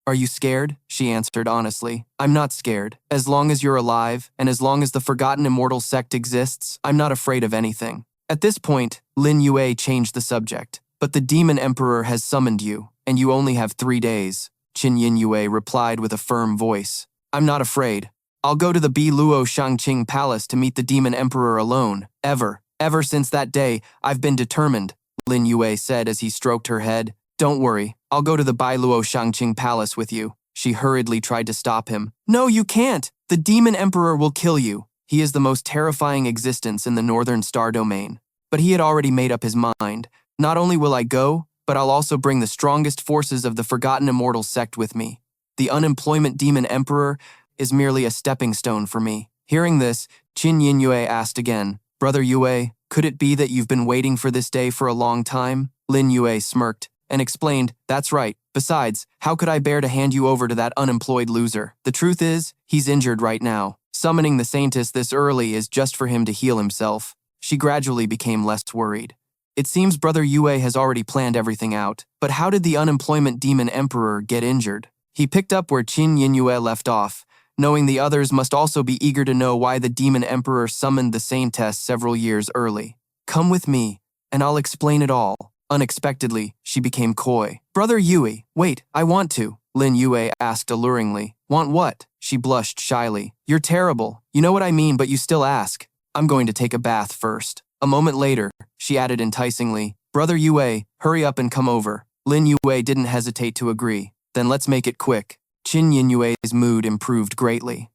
"Are you scared?" She answered honestly. "I'm not scared. As long as you're alive, and as long as the Forgotten Immortal sect exists, I'm not afraid of anything." At this point, Lin Yue changed the subject. "But the demon emperor has summoned you, and you only have 3 days." Qin Yingyue replied with a firm voice. "I'm not afraid. I'll go to the Bi Luo Shangqing Palace to meet the demon emperor alone. Ever since that day, I've been determined," Lin Yue said as he stroked her head. "Don't worry, I'll go to the Bi Luo Shangqing Palace with you." She hurriedly tried to stop him. "No, you can't! The demon emperor will kill you. He is the most terrifying existence in the Northern Star Domain." But he had already made up his mind. "Not only will I go, but I'll also bring the strongest forces of the Forgotten Immortal sect with me. The unemployment demon emperor is merely a stepping stone for me." Hearing this, Qin Yingyue asked again, "Brother Yue, could it be that you've been waiting for this day for a long time?" Lin Yue smirked and explained, "That's right. Besides, how could I bear to hand you over to that unemployed loser? The truth is, he's injured right now. Summoning the saintess this early is just for him to heal himself." She gradually became less worried. "It seems Brother Yue has already planned everything out. But how did the unemployment demon emperor get injured?" He picked up where Qin Yingyue left off, knowing the others must also be eager to know why the demon emperor summoned the saintess several years early. "Come with me, and I'll explain it all." Unexpectedly, she became coy. "Brother Yue, wait, I want to," Lin Yue asked alluringly. "Want what?" She blushed shyly. "You're terrible. You know what I mean, but you still ask. I'm going to take a bath first." A moment later, she added enticingly, "Brother Yue, hurry up and come over." Lin Yue didn't hesitate to agree. "Then let's make it quick." Qin Yinyue's mood improved greatly.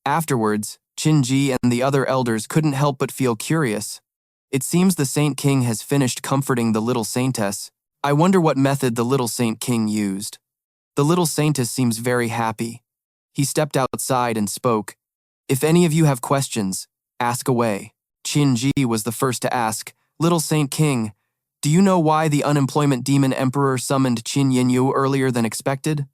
Afterwards, Qin Ji and the other elders couldn't help but feel curious. It seems the Saint King has finished comforting the little saintess. I wonder what method the little Saint King used. The little saintess seems very happy. He stepped outside and spoke. "If any of you have questions, ask away." Qin Ji was the first to ask, "Little Saint King, do you know why the unemployment demon emperor summoned Qin Yinyu earlier than expected?"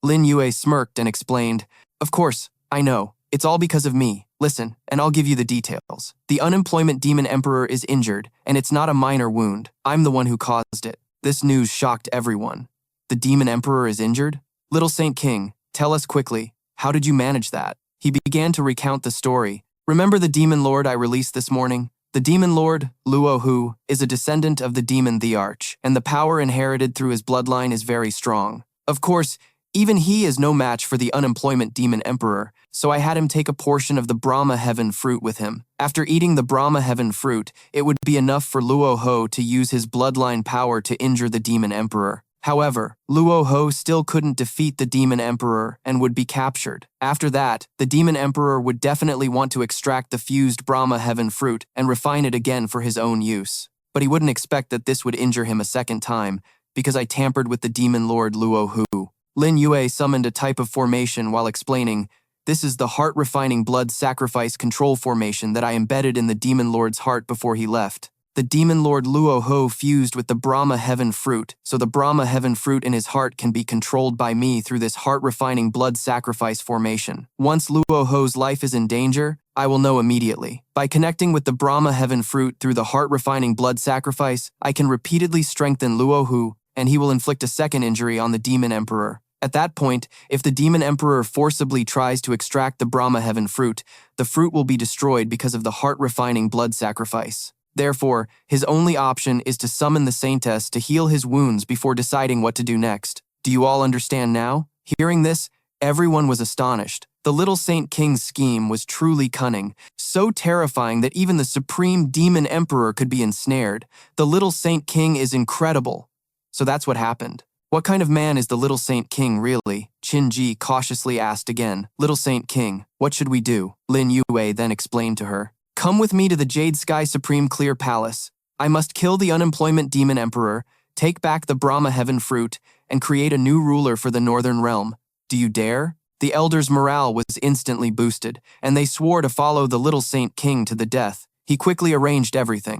Lin Yue smirked and explained, "Of course, I know. It's all because of me. Listen, and I'll give you the details. The unemployment demon emperor is injured, and it's not a minor wound. I'm the one who caused it." This news shocked everyone. "The demon emperor is injured? Little Saint King, tell us quickly, how did you manage that?" He began to recount the story. "Remember the demon lord I released this morning? The demon lord, Luo Hu, is a descendant of the demon the Arch, and the power inherited through his bloodline is very strong. Of course, even he is no match for the unemployment demon emperor, so I had him take a portion of the Brahma heaven fruit with him. After eating the Brahma heaven fruit, it would be enough for Luo Ho to use his bloodline power to injure the demon emperor. However, Luo Ho still couldn't defeat the demon emperor and would be captured. After that, the demon emperor would definitely want to extract the fused Brahma heaven fruit and refine it again for his own use. But he wouldn't expect that this would injure him a second time, because I tampered with the demon lord Luo Hu." Lin Yue summoned a type of formation while explaining, "This is the heart-refining blood sacrifice control formation that I embedded in the demon lord's heart before he left. The demon lord Luo Ho fused with the Brahma heaven fruit, so the Brahma heaven fruit in his heart can be controlled by me through this heart-refining blood sacrifice formation. Once Luo Ho's life is in danger, I will know immediately. By connecting with the Brahma heaven fruit through the heart-refining blood sacrifice, I can repeatedly strengthen Luo Hu, and he will inflict a second injury on the demon emperor. At that point, if the demon emperor forcibly tries to extract the Brahma heaven fruit, the fruit will be destroyed because of the heart-refining blood sacrifice. Therefore, his only option is to summon the saintess to heal his wounds before deciding what to do next. Do you all understand now? Hearing this, everyone was astonished. The little Saint King's scheme was truly cunning, so terrifying that even the supreme demon emperor could be ensnared. The little Saint King is incredible. So that's what happened. What kind of man is the little Saint King really? Qin cautiously asked again. Little Saint King, what should we do? Lin Yue then explained to her. Come with me to the Jade Sky Supreme Clear Palace. I must kill the unemployment demon emperor, take back the Brahma Heaven fruit, and create a new ruler for the Northern Realm. Do you dare? The elders' morale was instantly boosted, and they swore to follow the little Saint King to the death. He quickly arranged everything.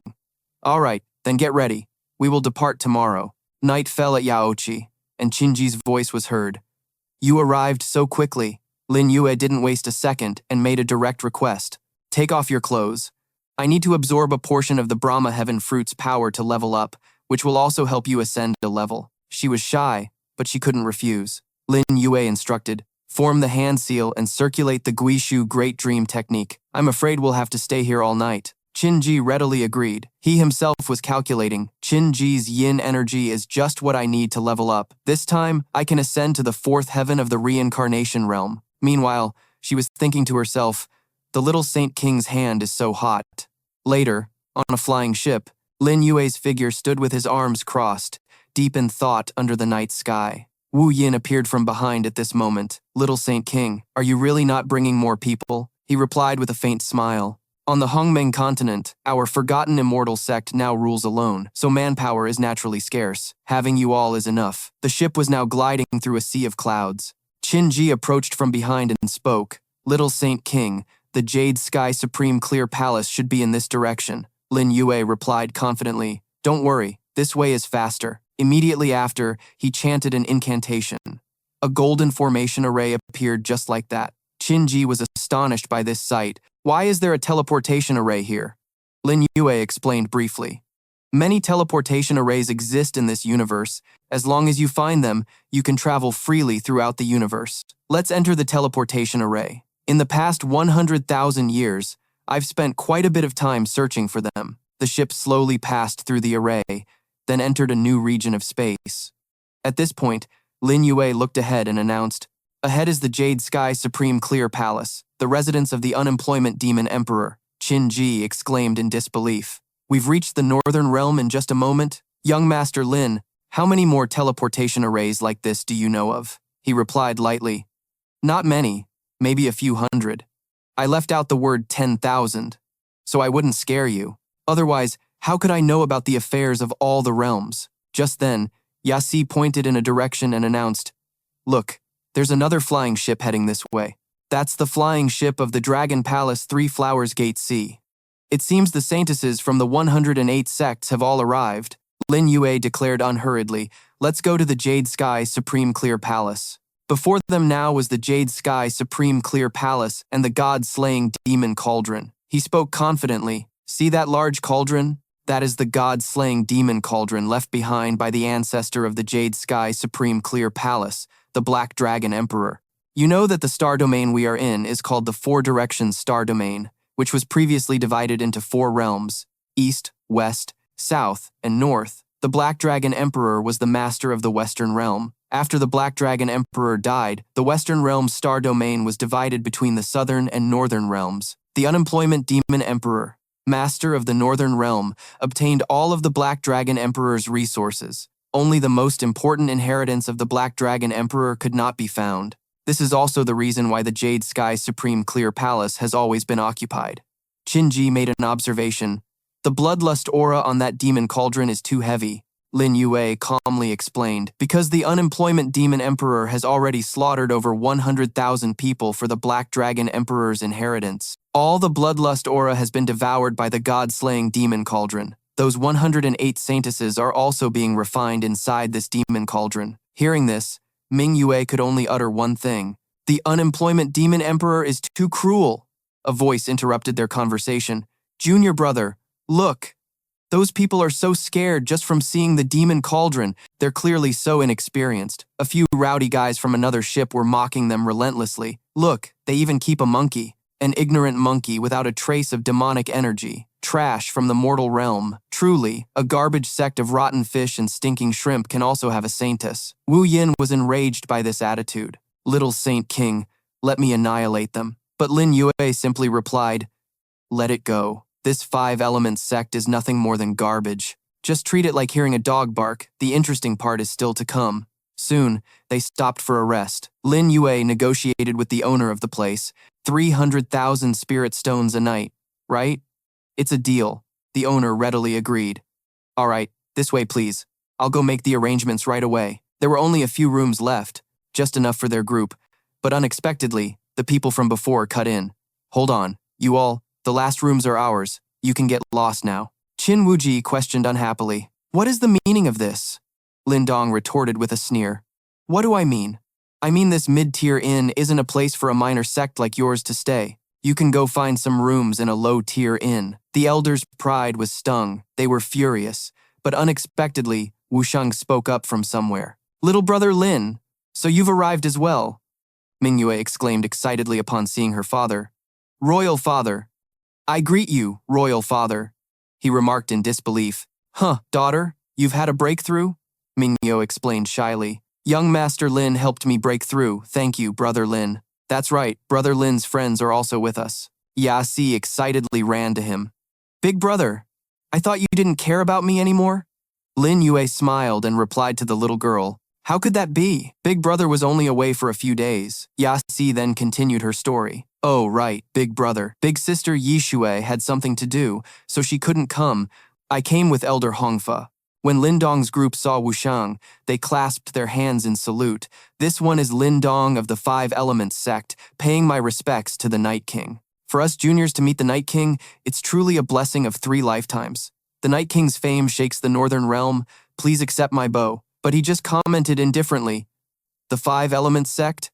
All right, then get ready. We will depart tomorrow. Night fell at Yaochi, and Qinji's voice was heard. You arrived so quickly. Lin Yue didn't waste a second and made a direct request. Take off your clothes. I need to absorb a portion of the Brahma Heaven fruit's power to level up, which will also help you ascend a level. She was shy, but she couldn't refuse. Lin Yue instructed, form the hand seal and circulate the Guishu Great Dream technique. I'm afraid we'll have to stay here all night. Qinji readily agreed. He himself was calculating. Qinji's yin energy is just what I need to level up. This time, I can ascend to the fourth heaven of the reincarnation realm. Meanwhile, she was thinking to herself, the little Saint King's hand is so hot. Later, on a flying ship, Lin Yue's figure stood with his arms crossed, deep in thought under the night sky. Wu Yin appeared from behind at this moment. Little Saint King, are you really not bringing more people? He replied with a faint smile. On the Hongmeng Continent, our forgotten immortal sect now rules alone, so manpower is naturally scarce. Having you all is enough. The ship was now gliding through a sea of clouds. Qinji approached from behind and spoke. Little Saint King, the Jade Sky Supreme Clear Palace should be in this direction. Lin Yue replied confidently. Don't worry, this way is faster. Immediately after, he chanted an incantation. A golden formation array appeared just like that. Qinji was astonished by this sight. Why is there a teleportation array here? Lin Yue explained briefly. Many teleportation arrays exist in this universe. As long as you find them, you can travel freely throughout the universe. Let's enter the teleportation array. In the past 100,000 years, I've spent quite a bit of time searching for them. The ship slowly passed through the array, then entered a new region of space. At this point, Lin Yue looked ahead and announced, ahead is the Jade Sky Supreme Clear Palace, the residence of the unemployment demon emperor. Qinji exclaimed in disbelief. We've reached the Northern Realm in just a moment. Young Master Lin, how many more teleportation arrays like this do you know of? He replied lightly. Not many, maybe a few hundred. I left out the word 10,000, so I wouldn't scare you. Otherwise, how could I know about the affairs of all the realms? Just then, Yasi pointed in a direction and announced, Look, there's another flying ship heading this way. That's the flying ship of the Dragon Palace 3 Flowers Gate C. It seems the saintesses from the 108 sects have all arrived. Lin Yue declared unhurriedly, let's go to the Jade Sky Supreme Clear Palace. Before them now was the Jade Sky Supreme Clear Palace and the god-slaying demon cauldron. He spoke confidently. See that large cauldron? That is the god-slaying demon cauldron left behind by the ancestor of the Jade Sky Supreme Clear Palace, the Black Dragon Emperor. You know that the star domain we are in is called the Four Directions Star Domain, which was previously divided into 4 realms, East, West, South, and North. The Black Dragon Emperor was the master of the Western Realm. After the Black Dragon Emperor died, the Western Realm's star domain was divided between the Southern and Northern realms. The unemployment demon emperor, master of the Northern Realm, obtained all of the Black Dragon Emperor's resources. Only the most important inheritance of the Black Dragon Emperor could not be found. This is also the reason why the Jade Sky Supreme Clear Palace has always been occupied. Qinji made an observation. The bloodlust aura on that demon cauldron is too heavy. Lin Yue calmly explained, because the unemployment demon emperor has already slaughtered over 100,000 people for the Black Dragon Emperor's inheritance. All the bloodlust aura has been devoured by the god-slaying demon cauldron. Those 108 saintesses are also being refined inside this demon cauldron. Hearing this, Ming Yue could only utter one thing. The unemployment demon emperor is too cruel. A voice interrupted their conversation. Junior brother, look. Those people are so scared just from seeing the demon cauldron. They're clearly so inexperienced. A few rowdy guys from another ship were mocking them relentlessly. Look, they even keep a monkey. An ignorant monkey without a trace of demonic energy. Trash from the mortal realm. Truly, a garbage sect of rotten fish and stinking shrimp can also have a saintess. Wu Yin was enraged by this attitude. Little Saint King, let me annihilate them. But Lin Yue simply replied, let it go. This 5-element sect is nothing more than garbage. Just treat it like hearing a dog bark. The interesting part is still to come. Soon, they stopped for a rest. Lin Yue negotiated with the owner of the place, 300,000 spirit stones a night, right? It's a deal. The owner readily agreed. All right, this way please. I'll go make the arrangements right away. There were only a few rooms left, just enough for their group, but unexpectedly, the people from before cut in. Hold on, you all, the last rooms are ours. You can get lost now. Qin Wuji questioned unhappily. What is the meaning of this? Lin Dong retorted with a sneer. What do I mean? I mean this mid-tier inn isn't a place for a minor sect like yours to stay. You can go find some rooms in a low-tier inn. The elders' pride was stung. They were furious. But unexpectedly, Wushang spoke up from somewhere. Little brother Lin, so you've arrived as well. Mingyue exclaimed excitedly upon seeing her father. Royal father. I greet you, royal father. He remarked in disbelief. Huh, daughter, you've had a breakthrough? Mingyue explained shyly. Young Master Lin helped me break through. Thank you, brother Lin. That's right, brother Lin's friends are also with us. Yasi excitedly ran to him. Big brother, I thought you didn't care about me anymore? Lin Yue smiled and replied to the little girl. How could that be? Big brother was only away for a few days. Yasi then continued her story. Oh, right, big brother. Big sister Yishui had something to do, so she couldn't come. I came with Elder Hongfa. When Lin Dong's group saw Wushang, they clasped their hands in salute. This one is Lin Dong of the 5-Elements sect, paying my respects to the Night King. For us juniors to meet the Night King, it's truly a blessing of 3 lifetimes. The Night King's fame shakes the Northern Realm. Please accept my bow. But he just commented indifferently. The 5-Elements sect?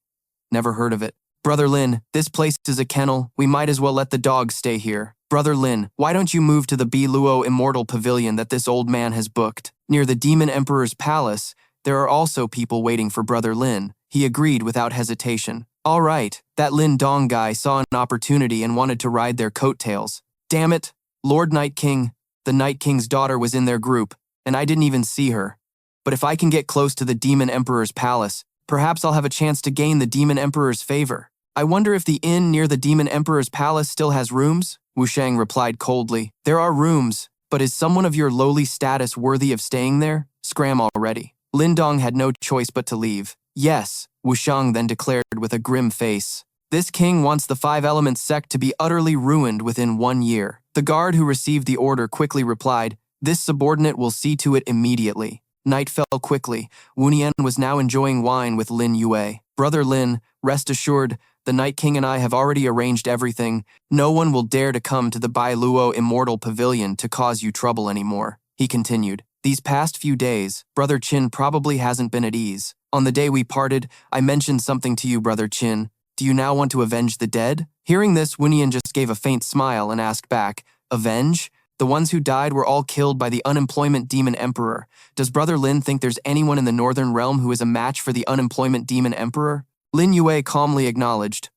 Never heard of it. Brother Lin, this place is a kennel. We might as well let the dogs stay here. Brother Lin, why don't you move to the Biluo Immortal Pavilion that this old man has booked? Near the Demon Emperor's palace, there are also people waiting for Brother Lin. He agreed without hesitation. All right, that Lin Dong guy saw an opportunity and wanted to ride their coattails. Damn it, Lord Night King. The Night King's daughter was in their group, and I didn't even see her. But if I can get close to the Demon Emperor's palace, perhaps I'll have a chance to gain the Demon Emperor's favor. I wonder if the inn near the Demon Emperor's palace still has rooms? Wushang replied coldly. There are rooms, but is someone of your lowly status worthy of staying there? Scram already. Lin Dong had no choice but to leave. Yes, Wushang then declared with a grim face. This king wants the 5-Elements sect to be utterly ruined within 1 year. The guard who received the order quickly replied, this subordinate will see to it immediately. Night fell quickly. Wunian was now enjoying wine with Lin Yue. Brother Lin, rest assured, the Night King and I have already arranged everything. No one will dare to come to the Bailuo Immortal Pavilion to cause you trouble anymore. He continued. These past few days, Brother Qin probably hasn't been at ease. On the day we parted, I mentioned something to you, Brother Qin. Do you now want to avenge the dead? Hearing this, Wunian just gave a faint smile and asked back, Avenge? The ones who died were all killed by the unemployment demon emperor. Does Brother Lin think there's anyone in the Northern Realm who is a match for the unemployment demon emperor? Lin Yue calmly acknowledged.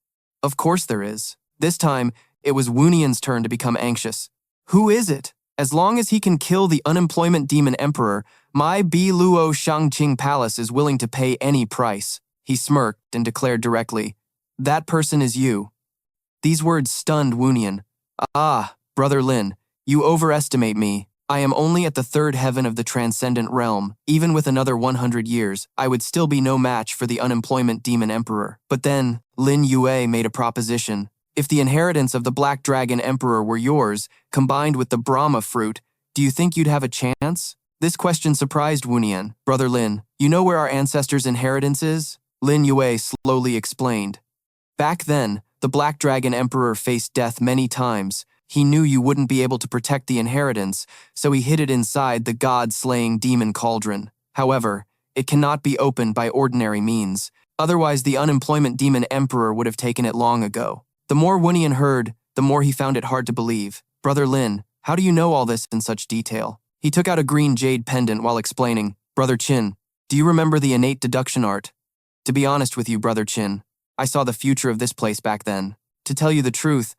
Of course there is. This time, it was Wunian's turn to become anxious. Who is it? As long as he can kill the unemployment demon emperor, my Biluo Shangqing Palace is willing to pay any price. He smirked and declared directly, that person is you. These words stunned Wunian. Ah, Brother Lin, you overestimate me. I am only at the 3rd heaven of the transcendent realm. Even with another 100 years, I would still be no match for the unemployment demon emperor. But then, Lin Yue made a proposition. If the inheritance of the Black Dragon Emperor were yours, combined with the Brahma fruit, do you think you'd have a chance? This question surprised Wunian. Brother Lin, you know where our ancestors' inheritance is? Lin Yue slowly explained. Back then, the Black Dragon Emperor faced death many times. He knew you wouldn't be able to protect the inheritance, so he hid it inside the god-slaying demon cauldron. However, it cannot be opened by ordinary means. Otherwise, the unemployment demon emperor would have taken it long ago. The more Wunian heard, the more he found it hard to believe. Brother Lin, how do you know all this in such detail? He took out a green jade pendant while explaining. Brother Qin, do you remember the innate deduction art? To be honest with you, Brother Qin, I saw the future of this place back then. To tell you the truth,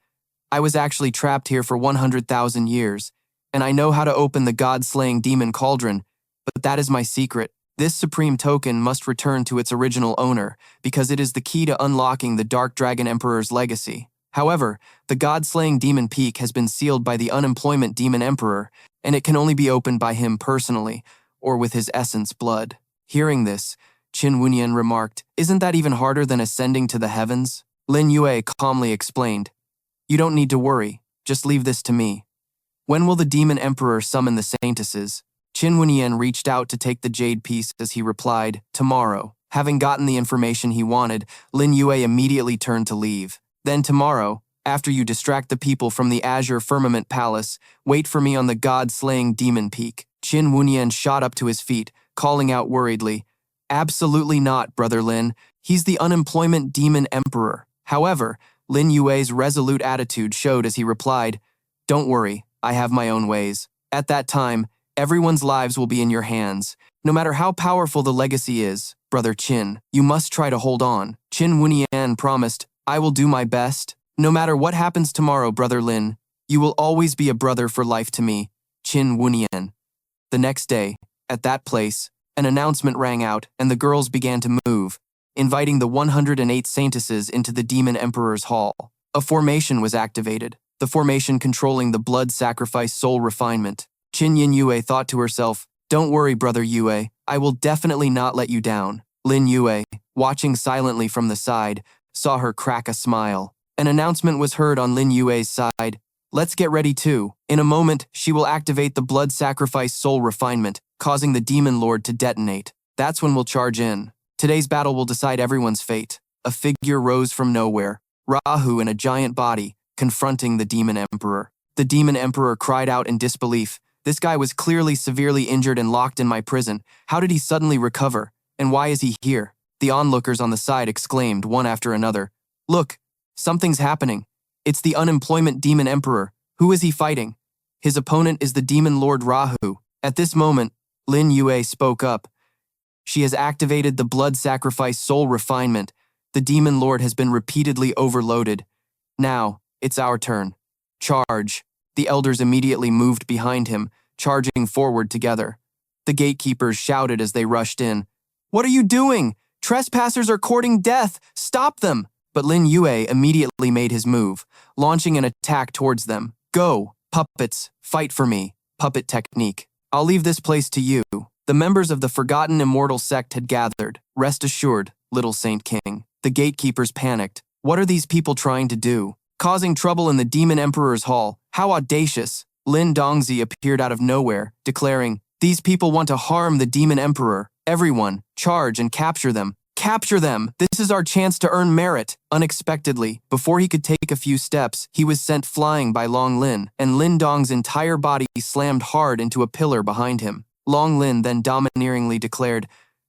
I was actually trapped here for 100,000 years, and I know how to open the god-slaying demon cauldron, but that is my secret. This supreme token must return to its original owner, because it is the key to unlocking the Dark Dragon Emperor's legacy. However, the god-slaying demon peak has been sealed by the unemployment demon emperor, and it can only be opened by him personally, or with his essence blood. Hearing this, Qin Wunian remarked, "Isn't that even harder than ascending to the heavens?" Lin Yue calmly explained, "You don't need to worry, just leave this to me." When will the demon emperor summon the saintesses? Qin Wunian reached out to take the jade piece as he replied, "Tomorrow." Having gotten the information he wanted, Lin Yue immediately turned to leave. "Then tomorrow, after you distract the people from the Azure Firmament Palace, wait for me on the god-slaying demon peak." Qin Wunian shot up to his feet, calling out worriedly, "Absolutely not, Brother Lin. He's the unemployment demon emperor." However, Lin Yue's resolute attitude showed as he replied, "Don't worry, I have my own ways. At that time, everyone's lives will be in your hands. No matter how powerful the legacy is, Brother Qin, you must try to hold on." Qin Wunian promised, "I will do my best. No matter what happens tomorrow, Brother Lin, you will always be a brother for life to me." Qin Wunian. The next day, at that place, an announcement rang out and the girls began to move, inviting the 108 saintesses into the demon emperor's hall. A formation was activated, the formation controlling the blood sacrifice soul refinement. Qin Yue thought to herself, "Don't worry, Brother Yue, I will definitely not let you down." Lin Yue, watching silently from the side, saw her crack a smile. An announcement was heard on Lin Yue's side, "Let's get ready too." In a moment, she will activate the blood sacrifice soul refinement, causing the demon lord to detonate. That's when we'll charge in. Today's battle will decide everyone's fate. A figure rose from nowhere, Rahu in a giant body, confronting the demon emperor. The demon emperor cried out in disbelief. This guy was clearly severely injured and locked in my prison. How did he suddenly recover? And why is he here? The onlookers on the side exclaimed one after another, "Look, something's happening. It's the unemployment demon emperor. Who is he fighting?" His opponent is the demon lord Rahu. At this moment, Lin Yue spoke up. She has activated the blood sacrifice soul refinement. The demon lord has been repeatedly overloaded. Now, it's our turn. Charge. The elders immediately moved behind him, charging forward together. The gatekeepers shouted as they rushed in, "What are you doing? Trespassers are courting death! Stop them!" But Lin Yue immediately made his move, launching an attack towards them. "Go, puppets, fight for me." Puppet technique. "I'll leave this place to you." The members of the Forgotten Immortal sect had gathered. "Rest assured, little Saint King." The gatekeepers panicked. What are these people trying to do? Causing trouble in the Demon Emperor's hall. How audacious. Lin Dongzi appeared out of nowhere, declaring, "These people want to harm the Demon Emperor. Everyone, charge and capture them. Capture them! This is our chance to earn merit." Unexpectedly, before he could take a few steps, he was sent flying by Long Lin, and Lin Dong's entire body slammed hard into a pillar behind him. Long Lin then domineeringly declared,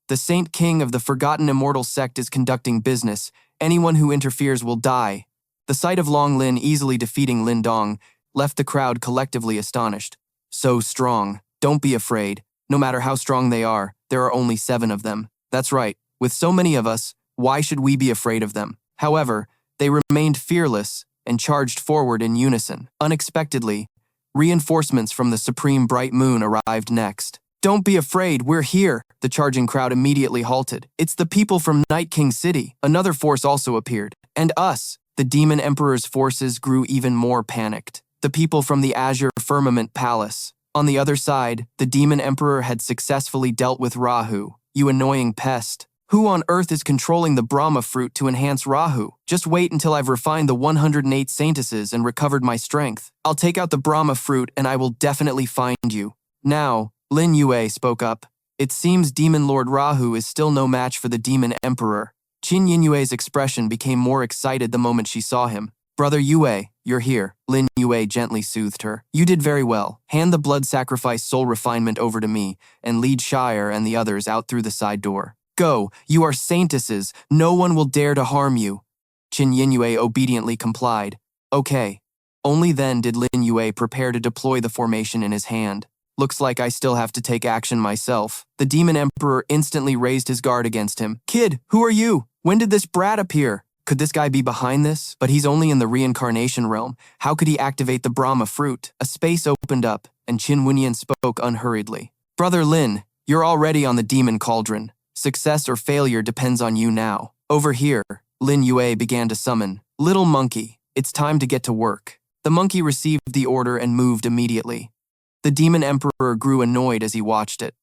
"The Saint King of the Forgotten Immortal sect is conducting business. Anyone who interferes will die." The sight of Long Lin easily defeating Lin Dong left the crowd collectively astonished. "So strong. Don't be afraid. No matter how strong they are, there are only 7 of them. That's right. With so many of us, why should we be afraid of them?" However, they remained fearless and charged forward in unison. Unexpectedly, reinforcements from the Supreme Bright Moon arrived next. "Don't be afraid, we're here." The charging crowd immediately halted. "It's the people from Night King City." Another force also appeared. "And us." The Demon Emperor's forces grew even more panicked. The people from the Azure Firmament Palace. On the other side, the Demon Emperor had successfully dealt with Rahu. "You annoying pest. Who on earth is controlling the Brahma fruit to enhance Rahu? Just wait until I've refined the 108 saintesses and recovered my strength. I'll take out the Brahma fruit and I will definitely find you." Now, Lin Yue spoke up. "It seems Demon Lord Rahu is still no match for the Demon Emperor." Qin Yue's expression became more excited the moment she saw him. "Brother Yue, you're here." Lin Yue gently soothed her. "You did very well. Hand the blood sacrifice soul refinement over to me and lead Shire and the others out through the side door. Go, you are saintesses. No one will dare to harm you." Qin Yue obediently complied. "Okay." Only then did Lin Yue prepare to deploy the formation in his hand. "Looks like I still have to take action myself." The Demon Emperor instantly raised his guard against him. "Kid, who are you? When did this brat appear?" Could this guy be behind this? But he's only in the reincarnation realm. How could he activate the Brahma fruit? A space opened up, and Qin Wenyan spoke unhurriedly. Brother Lin, you're already on the demon cauldron. Success or failure depends on you now. Over here, Lin Yue began to summon. Little monkey, it's time to get to work. The monkey received the order and moved immediately. The demon emperor grew annoyed as he watched it.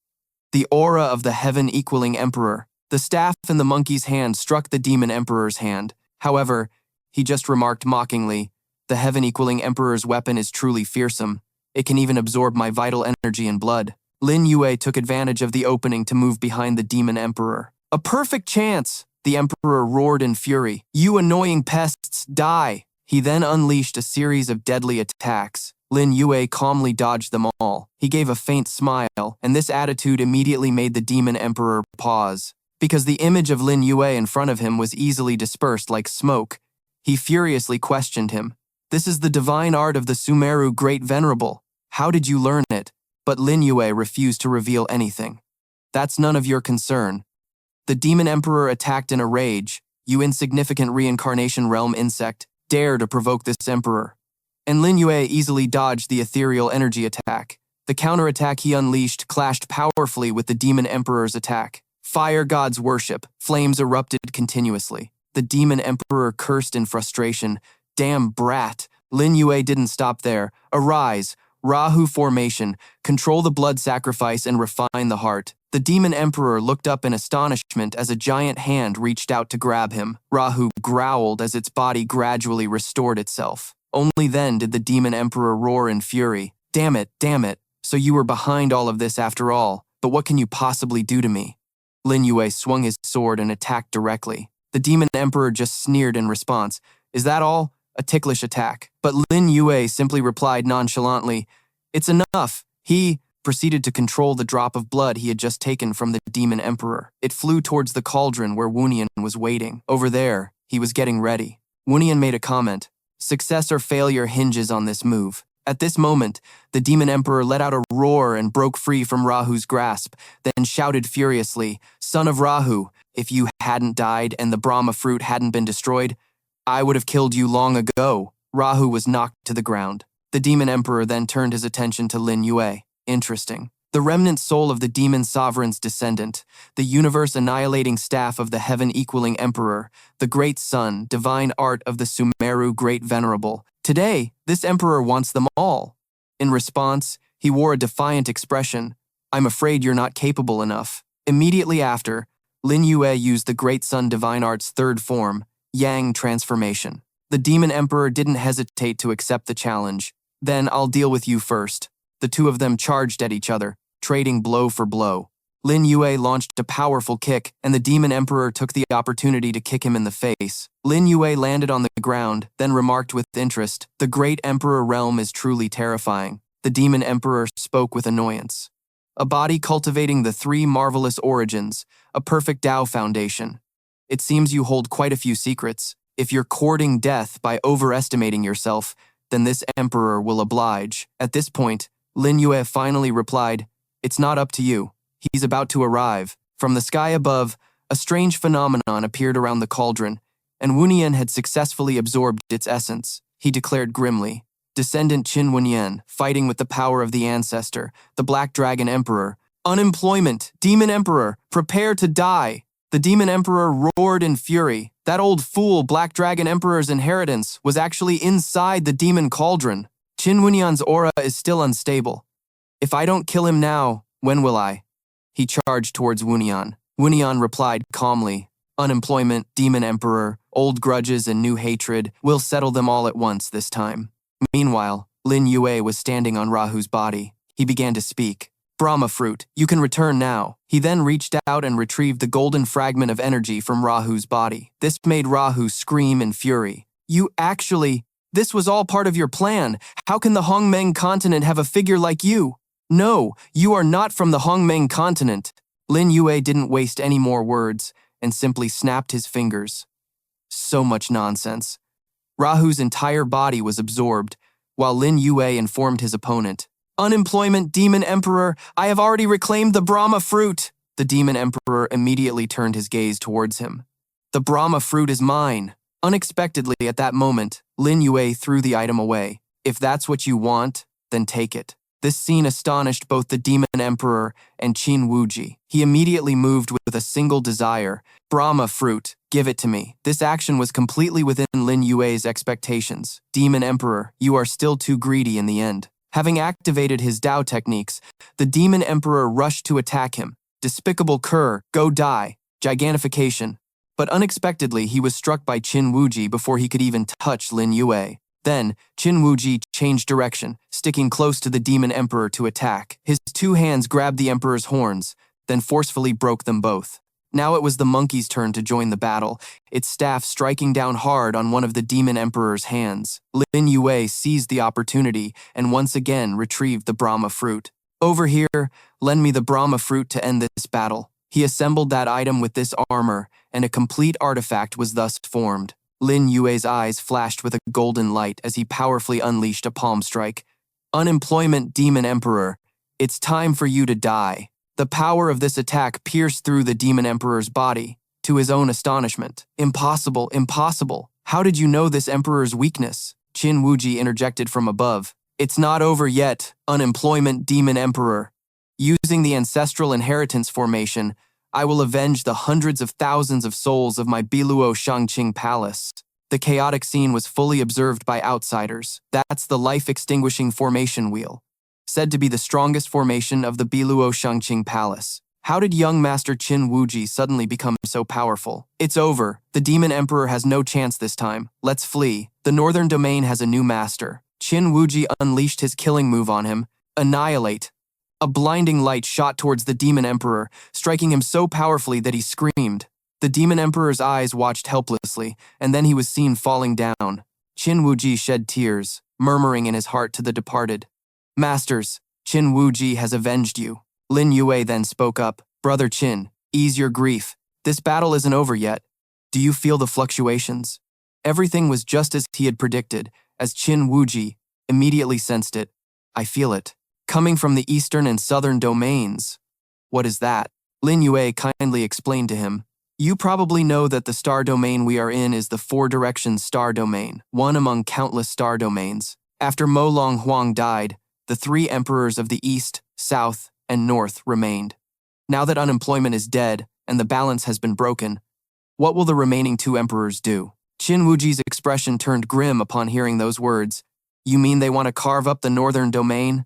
The aura of the heaven-equaling emperor. The staff in the monkey's hand struck the demon emperor's hand. However, he just remarked mockingly, the heaven-equaling emperor's weapon is truly fearsome. It can even absorb my vital energy and blood. Lin Yue took advantage of the opening to move behind the demon emperor. A perfect chance! The emperor roared in fury. You annoying pests, die! He then unleashed a series of deadly attacks. Lin Yue calmly dodged them all. He gave a faint smile, and this attitude immediately made the demon emperor pause. Because the image of Lin Yue in front of him was easily dispersed like smoke, he furiously questioned him. This is the divine art of the Sumeru Great Venerable. How did you learn it? But Lin Yue refused to reveal anything. That's none of your concern. The demon emperor attacked in a rage. You insignificant reincarnation realm insect, dare to provoke this emperor. And Lin Yue easily dodged the ethereal energy attack. The counterattack he unleashed clashed powerfully with the demon emperor's attack. Fire gods worship, flames erupted continuously. The demon emperor cursed in frustration. Damn brat! Lin Yue didn't stop there. Arise, Rahu formation, control the blood sacrifice and refine the heart. The demon emperor looked up in astonishment as a giant hand reached out to grab him. Rahu growled as its body gradually restored itself. Only then did the demon emperor roar in fury. Damn it, so you were behind all of this after all, but what can you possibly do to me? Lin Yue swung his sword and attacked directly. The demon emperor just sneered in response. Is that all? A ticklish attack. But Lin Yue simply replied nonchalantly, it's enough. He proceeded to control the drop of blood he had just taken from the demon emperor. It flew towards the cauldron where Wunian was waiting. Over there, he was getting ready. Wunian made a comment. Success or failure hinges on this move. At this moment, the demon emperor let out a roar and broke free from Rahu's grasp, then shouted furiously, Son of Rahu, if you hadn't died and the Brahma fruit hadn't been destroyed, I would have killed you long ago. Rahu was knocked to the ground. The demon emperor then turned his attention to Lin Yue. Interesting. The remnant soul of the demon sovereign's descendant, the universe-annihilating staff of the heaven-equaling emperor, the great sun, divine art of the Sumeru Great Venerable. Today, this emperor wants them all. In response, he wore a defiant expression. I'm afraid you're not capable enough. Immediately after, Lin Yue used the great sun divine art's third form, Yang transformation. The demon emperor didn't hesitate to accept the challenge. Then I'll deal with you first. The two of them charged at each other, trading blow for blow. Lin Yue launched a powerful kick, and the demon emperor took the opportunity to kick him in the face. Lin Yue landed on the ground, then remarked with interest, the great emperor realm is truly terrifying. The demon emperor spoke with annoyance. A body cultivating the three marvelous origins, a perfect Tao foundation. It seems you hold quite a few secrets. If you're courting death by overestimating yourself, then this emperor will oblige. At this point, Lin Yue finally replied, it's not up to you. He's about to arrive. From the sky above, a strange phenomenon appeared around the cauldron, and Wunian had successfully absorbed its essence. He declared grimly, Descendant Qin Wenyan, fighting with the power of the ancestor, the Black Dragon Emperor. Unemployment, Demon Emperor, prepare to die. The Demon Emperor roared in fury. That old fool Black Dragon Emperor's inheritance was actually inside the demon cauldron. Qin Wenyan's aura is still unstable. If I don't kill him now, when will I? He charged towards Wunian. Wunian replied calmly, Unemployment, Demon Emperor, old grudges and new hatred, we'll settle them all at once this time. Meanwhile, Lin Yue was standing on Rahu's body. He began to speak. Brahma fruit, you can return now. He then reached out and retrieved the golden fragment of energy from Rahu's body. This made Rahu scream in fury. This was all part of your plan. How can the Hongmeng Continent have a figure like you? No, you are not from the Hongmeng Continent. Lin Yue didn't waste any more words and simply snapped his fingers. So much nonsense. Rahu's entire body was absorbed, while Lin Yue informed his opponent. Unemployment, Demon Emperor, I have already reclaimed the Brahma fruit. The Demon Emperor immediately turned his gaze towards him. The Brahma fruit is mine. Unexpectedly at that moment, Lin Yue threw the item away. If that's what you want, then take it. This scene astonished both the Demon Emperor and Qin Wuji. He immediately moved with a single desire: Brahma fruit, give it to me. This action was completely within Lin Yue's expectations. Demon Emperor, you are still too greedy in the end. Having activated his Dao techniques, the Demon Emperor rushed to attack him. Despicable cur, go die. Gigantification. But unexpectedly, he was struck by Qin Wuji before he could even touch Lin Yue. Then, Qin Wuji changed direction, sticking close to the Demon Emperor to attack. His two hands grabbed the Emperor's horns, then forcefully broke them both. Now it was the monkey's turn to join the battle, its staff striking down hard on one of the Demon Emperor's hands. Lin Yue seized the opportunity and once again retrieved the Brahma fruit. Over here, lend me the Brahma fruit to end this battle. He assembled that item with this armor, and a complete artifact was thus formed. Lin Yue's eyes flashed with a golden light as he powerfully unleashed a palm strike. Unemployment Demon Emperor, it's time for you to die. The power of this attack pierced through the Demon Emperor's body, to his own astonishment. Impossible, impossible. How did you know this Emperor's weakness? Qin Wuji interjected from above. It's not over yet, Unemployment Demon Emperor. Using the ancestral inheritance formation, I will avenge the hundreds of thousands of souls of my Biluo Shangqing palace. The chaotic scene was fully observed by outsiders. That's the life-extinguishing formation wheel, said to be the strongest formation of the Biluo Shangqing palace. How did young Master Qin Wuji suddenly become so powerful? It's over. The Demon Emperor has no chance this time. Let's flee. The Northern Domain has a new master. Qin Wuji unleashed his killing move on him. Annihilate. A blinding light shot towards the Demon Emperor, striking him so powerfully that he screamed. The Demon Emperor's eyes watched helplessly, and then he was seen falling down. Qin Wuji shed tears, murmuring in his heart to the departed. Masters, Qin Wuji has avenged you. Lin Yue then spoke up. Brother Qin, ease your grief. This battle isn't over yet. Do you feel the fluctuations? Everything was just as he had predicted, as Qin Wuji immediately sensed it. I feel it. Coming from the eastern and southern domains. What is that? Lin Yue kindly explained to him. You probably know that the star domain we are in is the Four Directions star domain, one among countless star domains. After Mo Long Huang died, the three emperors of the east, south, and north remained. Now that unemployment is dead and the balance has been broken, what will the remaining two emperors do? Qin Wuji's expression turned grim upon hearing those words. You mean they want to carve up the northern domain?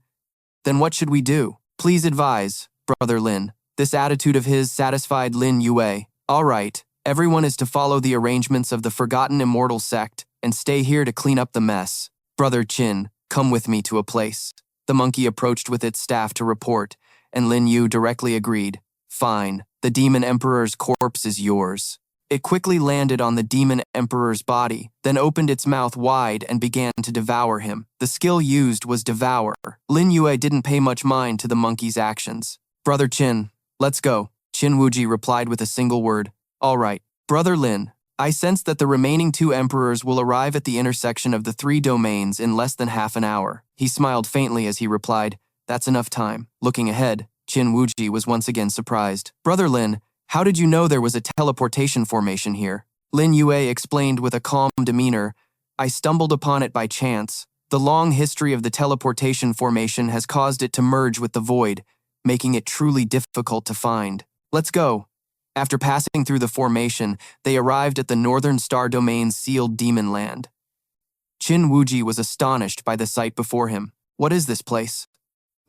Then what should we do? Please advise, Brother Lin. This attitude of his satisfied Lin Yue. All right, everyone is to follow the arrangements of the Forgotten Immortal Sect and stay here to clean up the mess. Brother Qin, come with me to a place. The monkey approached with its staff to report, and Lin Yue directly agreed. Fine, the Demon Emperor's corpse is yours. It quickly landed on the Demon Emperor's body, then opened its mouth wide and began to devour him. The skill used was Devour. Lin Yue didn't pay much mind to the monkey's actions. Brother Qin, let's go. Qin Wuji replied with a single word. All right. Brother Lin, I sense that the remaining two emperors will arrive at the intersection of the three domains in less than half an hour. He smiled faintly as he replied, that's enough time. Looking ahead, Qin Wuji was once again surprised. Brother Lin, how did you know there was a teleportation formation here? Lin Yue explained with a calm demeanor. I stumbled upon it by chance. The long history of the teleportation formation has caused it to merge with the void, making it truly difficult to find. Let's go. After passing through the formation, they arrived at the Northern Star Domain's sealed demon land. Qin Wuji was astonished by the sight before him. What is this place?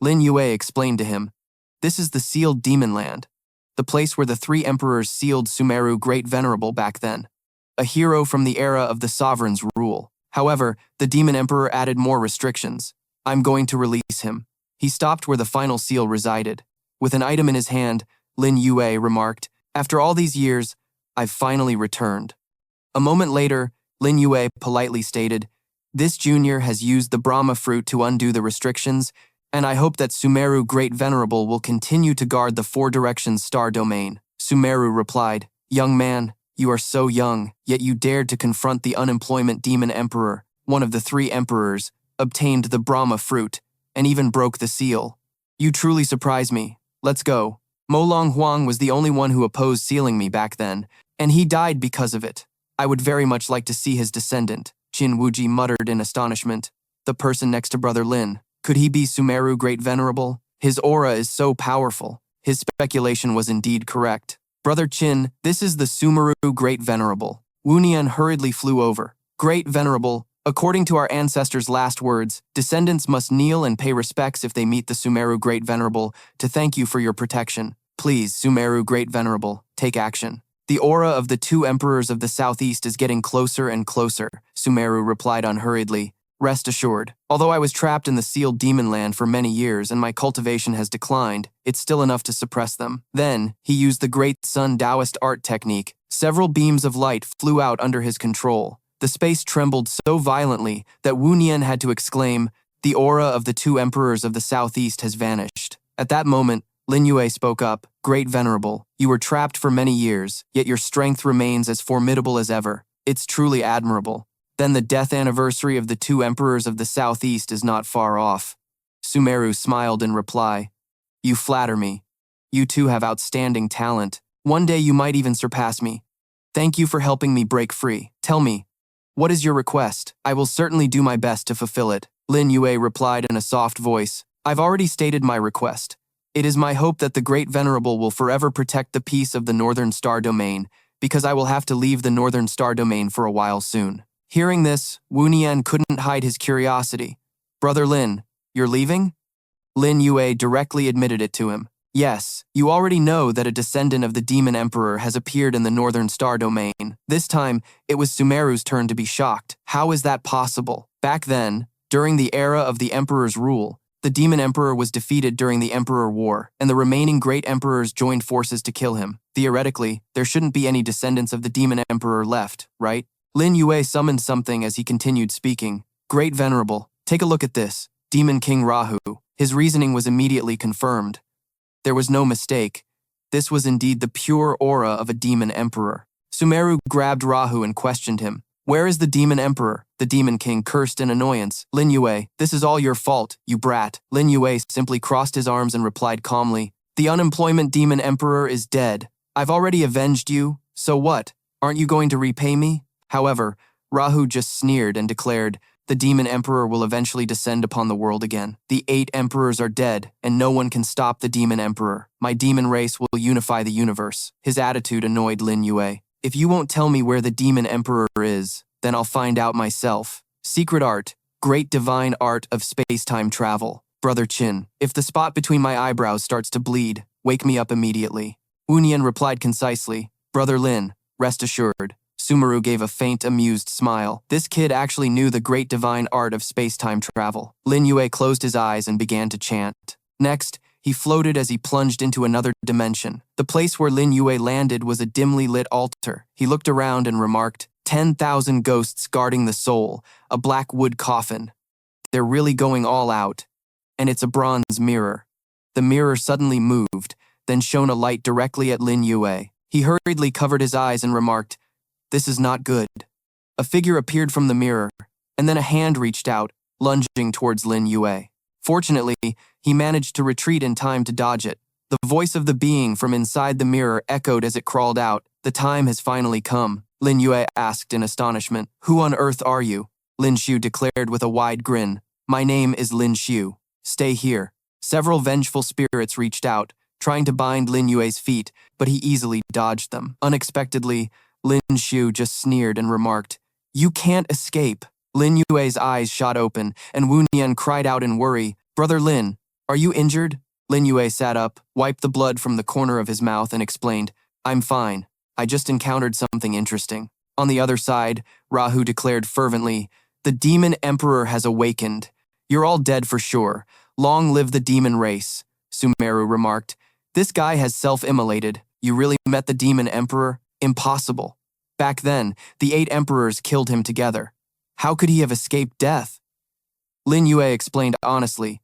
Lin Yue explained to him. This is the sealed demon land. The place where the three emperors sealed Sumeru Great Venerable back then, a hero from the era of the sovereign's rule. However, the Demon Emperor added more restrictions. I'm going to release him. He stopped where the final seal resided. With an item in his hand, Lin Yue remarked, after all these years, I've finally returned. A moment later, Lin Yue politely stated, this junior has used the Brahma fruit to undo the restrictions, and I hope that Sumeru Great Venerable will continue to guard the Four Directions star domain. Sumeru replied, young man, you are so young, yet you dared to confront the unemployment Demon Emperor, one of the three emperors, obtained the Brahma fruit, and even broke the seal. You truly surprise me. Let's go. Mo Long Huang was the only one who opposed sealing me back then, and he died because of it. I would very much like to see his descendant, Qin Wuji muttered in astonishment. The person next to Brother Lin. Could he be Sumeru Great Venerable? His aura is so powerful. His speculation was indeed correct. Brother Qin, this is the Sumeru Great Venerable. Wu Nian hurriedly flew over. Great Venerable, according to our ancestors' last words, descendants must kneel and pay respects if they meet the Sumeru Great Venerable to thank you for your protection. Please, Sumeru Great Venerable, take action. The aura of the two emperors of the southeast is getting closer and closer, Sumeru replied unhurriedly. Rest assured, although I was trapped in the sealed demon land for many years and my cultivation has declined, it's still enough to suppress them. Then, he used the Great Sun Taoist art technique. Several beams of light flew out under his control. The space trembled so violently that Wu Nian had to exclaim, "The aura of the two emperors of the southeast has vanished." At that moment, Lin Yue spoke up, "Great Venerable, you were trapped for many years, yet your strength remains as formidable as ever. It's truly admirable. Then the death anniversary of the two emperors of the southeast is not far off." Sumeru smiled in reply. "You flatter me. You two have outstanding talent. One day you might even surpass me. Thank you for helping me break free. Tell me, what is your request? I will certainly do my best to fulfill it." Lin Yue replied in a soft voice. "I've already stated my request. It is my hope that the Great Venerable will forever protect the peace of the Northern Star Domain, because I will have to leave the Northern Star Domain for a while soon." Hearing this, Wu Nian couldn't hide his curiosity. "Brother Lin, you're leaving?" Lin Yue directly admitted it to him. "Yes, you already know that a descendant of the Demon Emperor has appeared in the Northern Star Domain. This time, it was Sumeru's turn to be shocked. How is that possible? Back then, during the era of the Emperor's rule, the Demon Emperor was defeated during the Emperor War, and the remaining Great Emperors joined forces to kill him. Theoretically, there shouldn't be any descendants of the Demon Emperor left, right?" Lin Yue summoned something as he continued speaking. "Great Venerable, take a look at this. Demon King Rahu." His reasoning was immediately confirmed. There was no mistake. This was indeed the pure aura of a Demon Emperor. Sumeru grabbed Rahu and questioned him. "Where is the Demon Emperor?" The Demon King cursed in annoyance. "Lin Yue, this is all your fault, you brat." Lin Yue simply crossed his arms and replied calmly, "The unemployment Demon Emperor is dead. I've already avenged you, so what? Aren't you going to repay me?" However, Rahu just sneered and declared, "The Demon Emperor will eventually descend upon the world again. The 8 emperors are dead, and no one can stop the Demon Emperor. My demon race will unify the universe." His attitude annoyed Lin Yue. "If you won't tell me where the Demon Emperor is, then I'll find out myself. Secret art, great divine art of space-time travel. Brother Qin, if the spot between my eyebrows starts to bleed, wake me up immediately." Wu Nian replied concisely, "Brother Lin, rest assured." Sumeru gave a faint, amused smile. This kid actually knew the great divine art of space-time travel. Lin Yue closed his eyes and began to chant. Next, he floated as he plunged into another dimension. The place where Lin Yue landed was a dimly lit altar. He looked around and remarked, 10,000 ghosts guarding the soul, a black wood coffin. They're really going all out. And it's a bronze mirror. The mirror suddenly moved, then shone a light directly at Lin Yue. He hurriedly covered his eyes and remarked, "This is not good." A figure appeared from the mirror, and then a hand reached out, lunging towards Lin Yue. Fortunately, he managed to retreat in time to dodge it. The voice of the being from inside the mirror echoed as it crawled out. "The time has finally come," Lin Yue asked in astonishment. "Who on earth are you?" Lin Xiu declared with a wide grin. "My name is Lin Xiu. Stay here." Several vengeful spirits reached out, trying to bind Lin Yue's feet, but he easily dodged them. Unexpectedly, Lin Xiu just sneered and remarked, "You can't escape." Lin Yue's eyes shot open, and Wu Nian cried out in worry, "Brother Lin, are you injured?" Lin Yue sat up, wiped the blood from the corner of his mouth, and explained, "I'm fine. I just encountered something interesting." On the other side, Rahu declared fervently, "The Demon Emperor has awakened. You're all dead for sure. Long live the demon race." Sumeru remarked, "This guy has self-immolated. You really met the Demon Emperor? Impossible. Back then, the 8 emperors killed him together. How could he have escaped death?" Lin Yue explained honestly,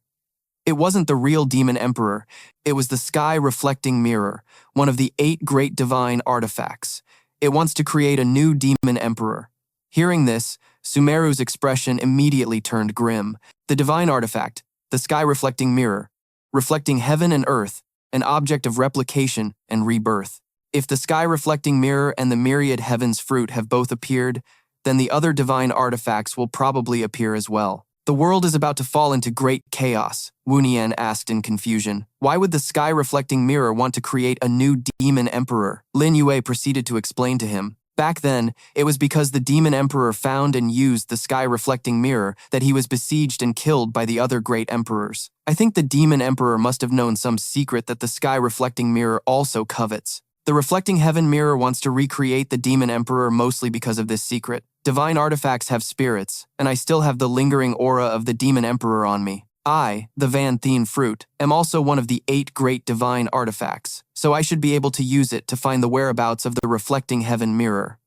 "It wasn't the real Demon Emperor. It was the sky-reflecting mirror, one of the 8 great divine artifacts. It wants to create a new Demon Emperor." Hearing this, Sumeru's expression immediately turned grim. The divine artifact, the sky-reflecting mirror, reflecting heaven and earth, an object of replication and rebirth. If the sky-reflecting mirror and the myriad heaven's fruit have both appeared, then the other divine artifacts will probably appear as well. The world is about to fall into great chaos, Wu Nian asked in confusion. Why would the sky-reflecting mirror want to create a new demon emperor? Lin Yue proceeded to explain to him. Back then, it was because the demon emperor found and used the sky-reflecting mirror that he was besieged and killed by the other great emperors. I think the demon emperor must have known some secret that the sky-reflecting mirror also covets. The reflecting heaven mirror wants to recreate the demon emperor mostly because of this secret. Divine artifacts have spirits, and I still have the lingering aura of the demon emperor on me. I, the Van Thien fruit, am also one of the 8 great divine artifacts, so I should be able to use it to find the whereabouts of the reflecting heaven mirror.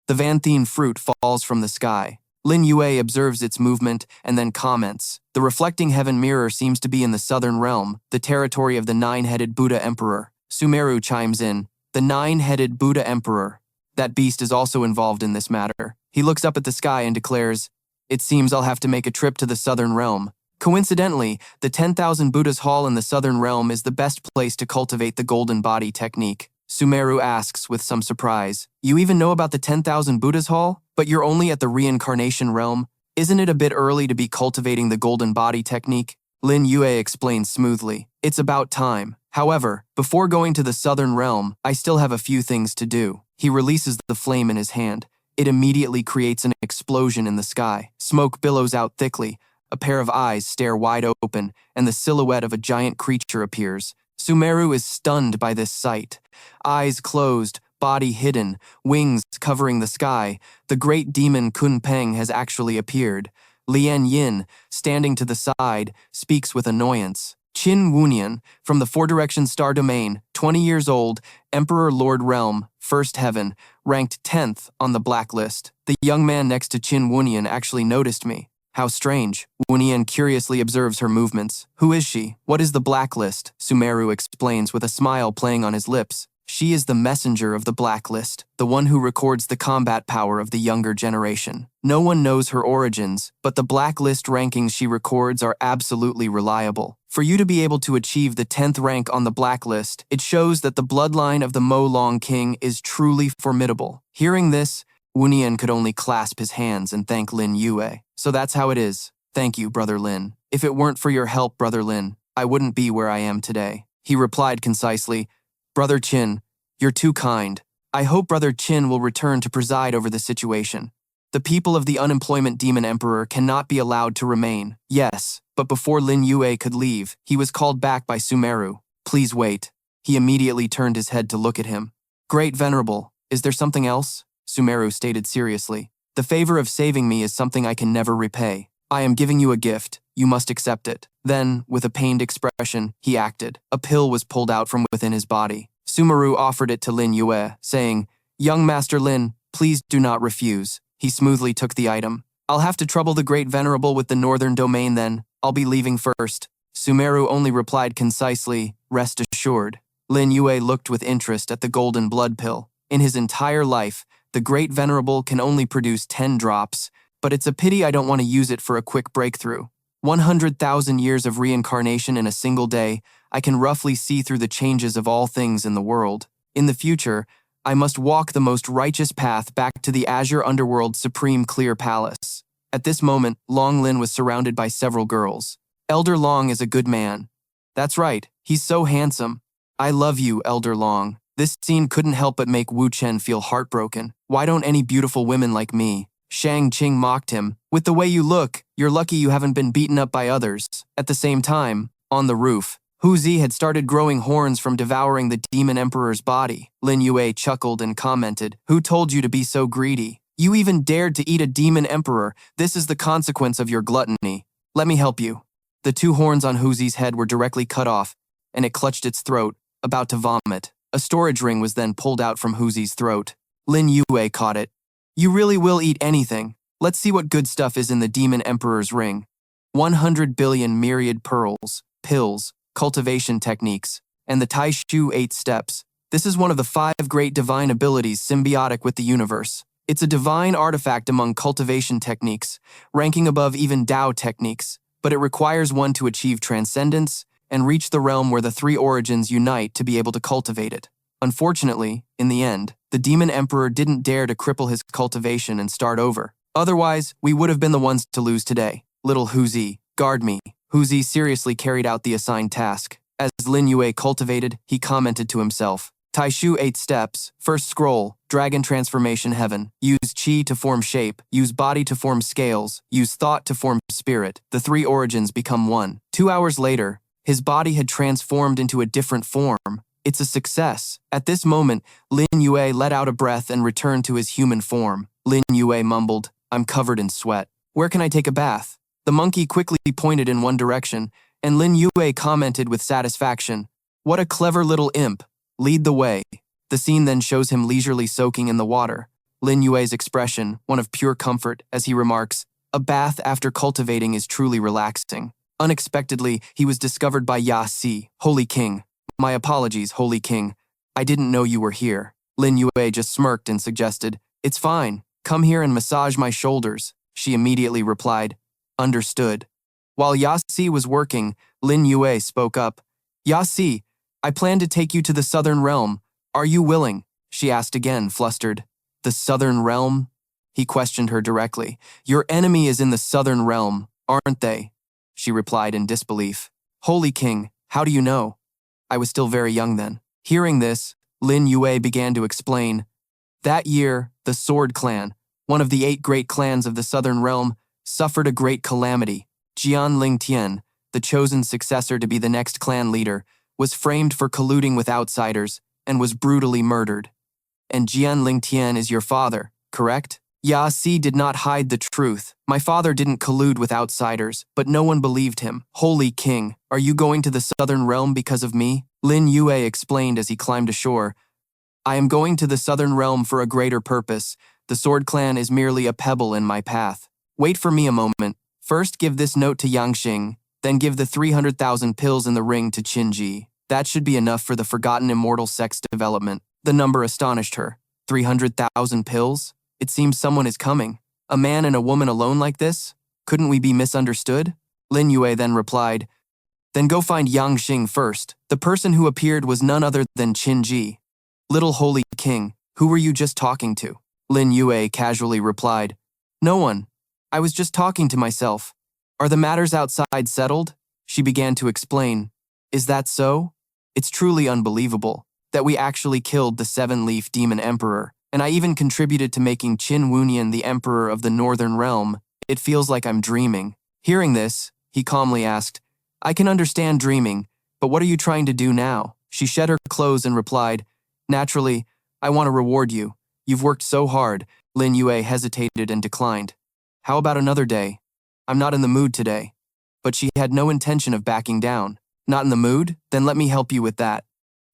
The Van Thien fruit falls from the sky. Lin Yue observes its movement and then comments. The reflecting heaven mirror seems to be in the southern realm, the territory of the 9-headed Buddha emperor. Sumeru chimes in. The 9-headed Buddha emperor. That beast is also involved in this matter. He looks up at the sky and declares, "It seems I'll have to make a trip to the southern realm." Coincidentally, the 10,000 Buddhas Hall in the southern realm is the best place to cultivate the golden body technique. Sumeru asks with some surprise, "You even know about the 10,000 Buddhas Hall? But you're only at the reincarnation realm? Isn't it a bit early to be cultivating the golden body technique?" Lin Yue explains smoothly, "It's about time. However, before going to the southern realm, I still have a few things to do." He releases the flame in his hand. It immediately creates an explosion in the sky. Smoke billows out thickly. A pair of eyes stare wide open, and the silhouette of a giant creature appears. Sumeru is stunned by this sight. Eyes closed, body hidden, wings covering the sky. The great demon Kunpeng has actually appeared. Lian Yin, standing to the side, speaks with annoyance. Qin Wunian, from the Four Directions Star Domain, 20 years old, Emperor Lord Realm, First Heaven, ranked 10th on the blacklist. The young man next to Qin Wunian actually noticed me. How strange. Wunian curiously observes her movements. Who is she? What is the blacklist? Sumeru explains with a smile playing on his lips. She is the messenger of the blacklist, the one who records the combat power of the younger generation. No one knows her origins, but the blacklist rankings she records are absolutely reliable. For you to be able to achieve the 10th rank on the blacklist, it shows that the bloodline of the Mo Long King is truly formidable. Hearing this, Wunian could only clasp his hands and thank Lin Yue. So that's how it is. Thank you, Brother Lin. If it weren't for your help, Brother Lin, I wouldn't be where I am today. He replied concisely, Brother Qin, you're too kind. I hope Brother Qin will return to preside over the situation. The people of the unemployment demon emperor cannot be allowed to remain. Yes, but before Lin Yue could leave, he was called back by Sumeru. Please wait. He immediately turned his head to look at him. Great Venerable, is there something else? Sumeru stated seriously. The favor of saving me is something I can never repay. I am giving you a gift. You must accept it. Then, with a pained expression, he acted. A pill was pulled out from within his body. Sumeru offered it to Lin Yue, saying, Young Master Lin, please do not refuse. He smoothly took the item. I'll have to trouble the Great Venerable with the northern domain then. I'll be leaving first. Sumeru only replied concisely, Rest assured. Lin Yue looked with interest at the golden blood pill. In his entire life, the Great Venerable can only produce 10 drops, but it's a pity I don't want to use it for a quick breakthrough. 100,000 years of reincarnation in a single day, I can roughly see through the changes of all things in the world. In the future, I must walk the most righteous path back to the Azure Underworld's Supreme Clear Palace. At this moment, Long Lin was surrounded by several girls. Elder Long is a good man. That's right, he's so handsome. I love you, Elder Long. This scene couldn't help but make Wu Chen feel heartbroken. Why don't any beautiful women like me? Shang Qing mocked him. With the way you look, you're lucky you haven't been beaten up by others. At the same time, on the roof, Hu Zi had started growing horns from devouring the demon emperor's body. Lin Yue chuckled and commented, Who told you to be so greedy? You even dared to eat a demon emperor. This is the consequence of your gluttony. Let me help you. The 2 horns on Hu Zi's head were directly cut off, and it clutched its throat, about to vomit. A storage ring was then pulled out from Hu Zi's throat. Lin Yue caught it. You really will eat anything. Let's see what good stuff is in the demon emperor's ring. 100 billion myriad pearls, pills, cultivation techniques, and the Tai Shu 8 steps. This is one of the 5 great divine abilities symbiotic with the universe. It's a divine artifact among cultivation techniques, ranking above even Tao techniques, but it requires one to achieve transcendence and reach the realm where the 3 origins unite to be able to cultivate it. Unfortunately, in the end, the demon emperor didn't dare to cripple his cultivation and start over. Otherwise, we would have been the ones to lose today. Little Huzi, guard me. Huzi seriously carried out the assigned task. As Lin Yue cultivated, he commented to himself. Taishu 8 steps. First scroll, dragon transformation heaven. Use chi to form shape, use body to form scales, use thought to form spirit. The 3 origins become one. 2 hours later, his body had transformed into a different form. It's a success. At this moment, Lin Yue let out a breath and returned to his human form. Lin Yue mumbled, I'm covered in sweat. Where can I take a bath? The monkey quickly pointed in one direction, and Lin Yue commented with satisfaction, what a clever little imp. Lead the way. The scene then shows him leisurely soaking in the water. Lin Yue's expression, one of pure comfort, as he remarks, a bath after cultivating is truly relaxing. Unexpectedly, he was discovered by Ya Si, Holy King. My apologies, Holy King. I didn't know you were here. Lin Yue just smirked and suggested, it's fine. Come here and massage my shoulders. She immediately replied, understood. While Ya Si was working, Lin Yue spoke up. Ya Si, I plan to take you to the Southern Realm. Are you willing? She asked again, flustered. The Southern Realm? He questioned her directly. Your enemy is in the Southern Realm, aren't they? She replied in disbelief. Holy King, how do you know? I was still very young then. Hearing this, Lin Yue began to explain. That year, the Sword Clan, one of the 8 great clans of the Southern Realm, suffered a great calamity. Jian Lingtian, the chosen successor to be the next clan leader, was framed for colluding with outsiders and was brutally murdered. And Jian Lingtian is your father, correct? Ya Si did not hide the truth. My father didn't collude with outsiders, but no one believed him. Holy King, are you going to the Southern Realm because of me? Lin Yue explained as he climbed ashore. I am going to the Southern Realm for a greater purpose. The Sword Clan is merely a pebble in my path. Wait for me a moment. First give this note to Yangxing, then give the 300,000 pills in the ring to Qinji. That should be enough for the forgotten immortal sex development. The number astonished her. 300,000 pills? It seems someone is coming. A man and a woman alone like this? Couldn't we be misunderstood? Lin Yue then replied, then go find Yangxing first. The person who appeared was none other than Qinji. Little Holy King, who were you just talking to? Lin Yue casually replied, no one. I was just talking to myself. Are the matters outside settled? She began to explain. Is that so? It's truly unbelievable that we actually killed the 7-leaf demon emperor, and I even contributed to making Qin Wunian the emperor of the Northern Realm. It feels like I'm dreaming. Hearing this, he calmly asked, I can understand dreaming, but what are you trying to do now? She shed her clothes and replied, naturally, I want to reward you. You've worked so hard. Lin Yue hesitated and declined. How about another day? I'm not in the mood today. But she had no intention of backing down. Not in the mood? Then let me help you with that.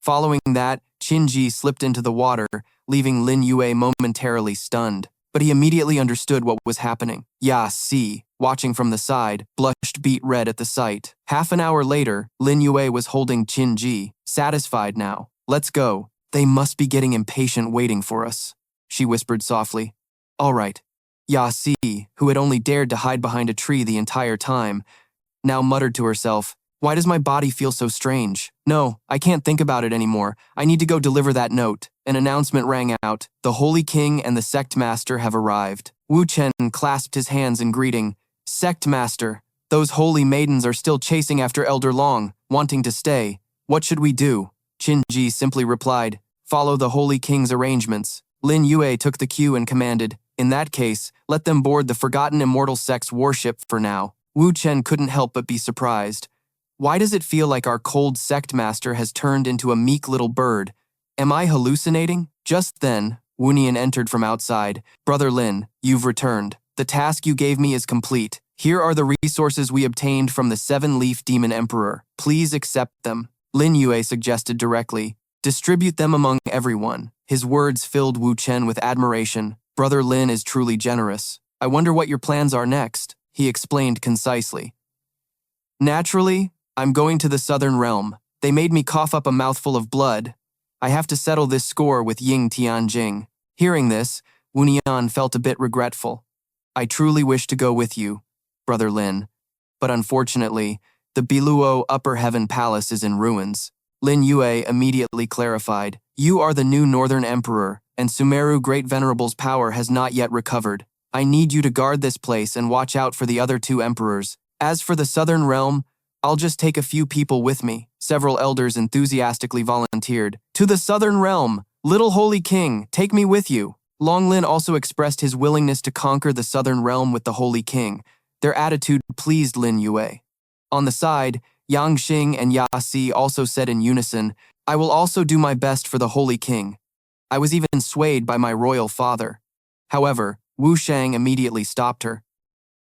Following that, Qinji slipped into the water, leaving Lin Yue momentarily stunned. But he immediately understood what was happening. Ya Si, watching from the side, blushed beet red at the sight. Half an hour later, Lin Yue was holding Qinji, satisfied now. Let's go. They must be getting impatient waiting for us. She whispered softly. All right. Ya Si, who had only dared to hide behind a tree the entire time, now muttered to herself, why does my body feel so strange? No, I can't think about it anymore. I need to go deliver that note. An announcement rang out. The Holy King and the Sect Master have arrived. Wu Chen clasped his hands in greeting. Sect Master, those holy maidens are still chasing after Elder Long, wanting to stay. What should we do? Qinji simply replied, follow the Holy King's arrangements. Lin Yue took the cue and commanded, in that case, let them board the forgotten immortal sect's warship for now. Wu Chen couldn't help but be surprised. Why does it feel like our cold sect master has turned into a meek little bird? Am I hallucinating? Just then, Wunian entered from outside. Brother Lin, you've returned. The task you gave me is complete. Here are the resources we obtained from the 7-leaf demon emperor. Please accept them. Lin Yue suggested directly. Distribute them among everyone. His words filled Wu Chen with admiration. Brother Lin is truly generous. I wonder what your plans are next, he explained concisely. Naturally, I'm going to the Southern Realm. They made me cough up a mouthful of blood. I have to settle this score with Ying Tianjing. Hearing this, Wunian felt a bit regretful. I truly wish to go with you, Brother Lin, but unfortunately, the Biluo Upper Heaven Palace is in ruins. Lin Yue immediately clarified. You are the new Northern Emperor, and Sumeru Great Venerable's power has not yet recovered. I need you to guard this place and watch out for the other two emperors. As for the Southern Realm, I'll just take a few people with me. Several elders enthusiastically volunteered. To the Southern Realm, Little Holy King, take me with you. Long Lin also expressed his willingness to conquer the Southern Realm with the Holy King. Their attitude pleased Lin Yue. On the side, Yang Xing and Ya Si also said in unison, I will also do my best for the Holy King. I was even swayed by my royal father. However, Wu Shang immediately stopped her.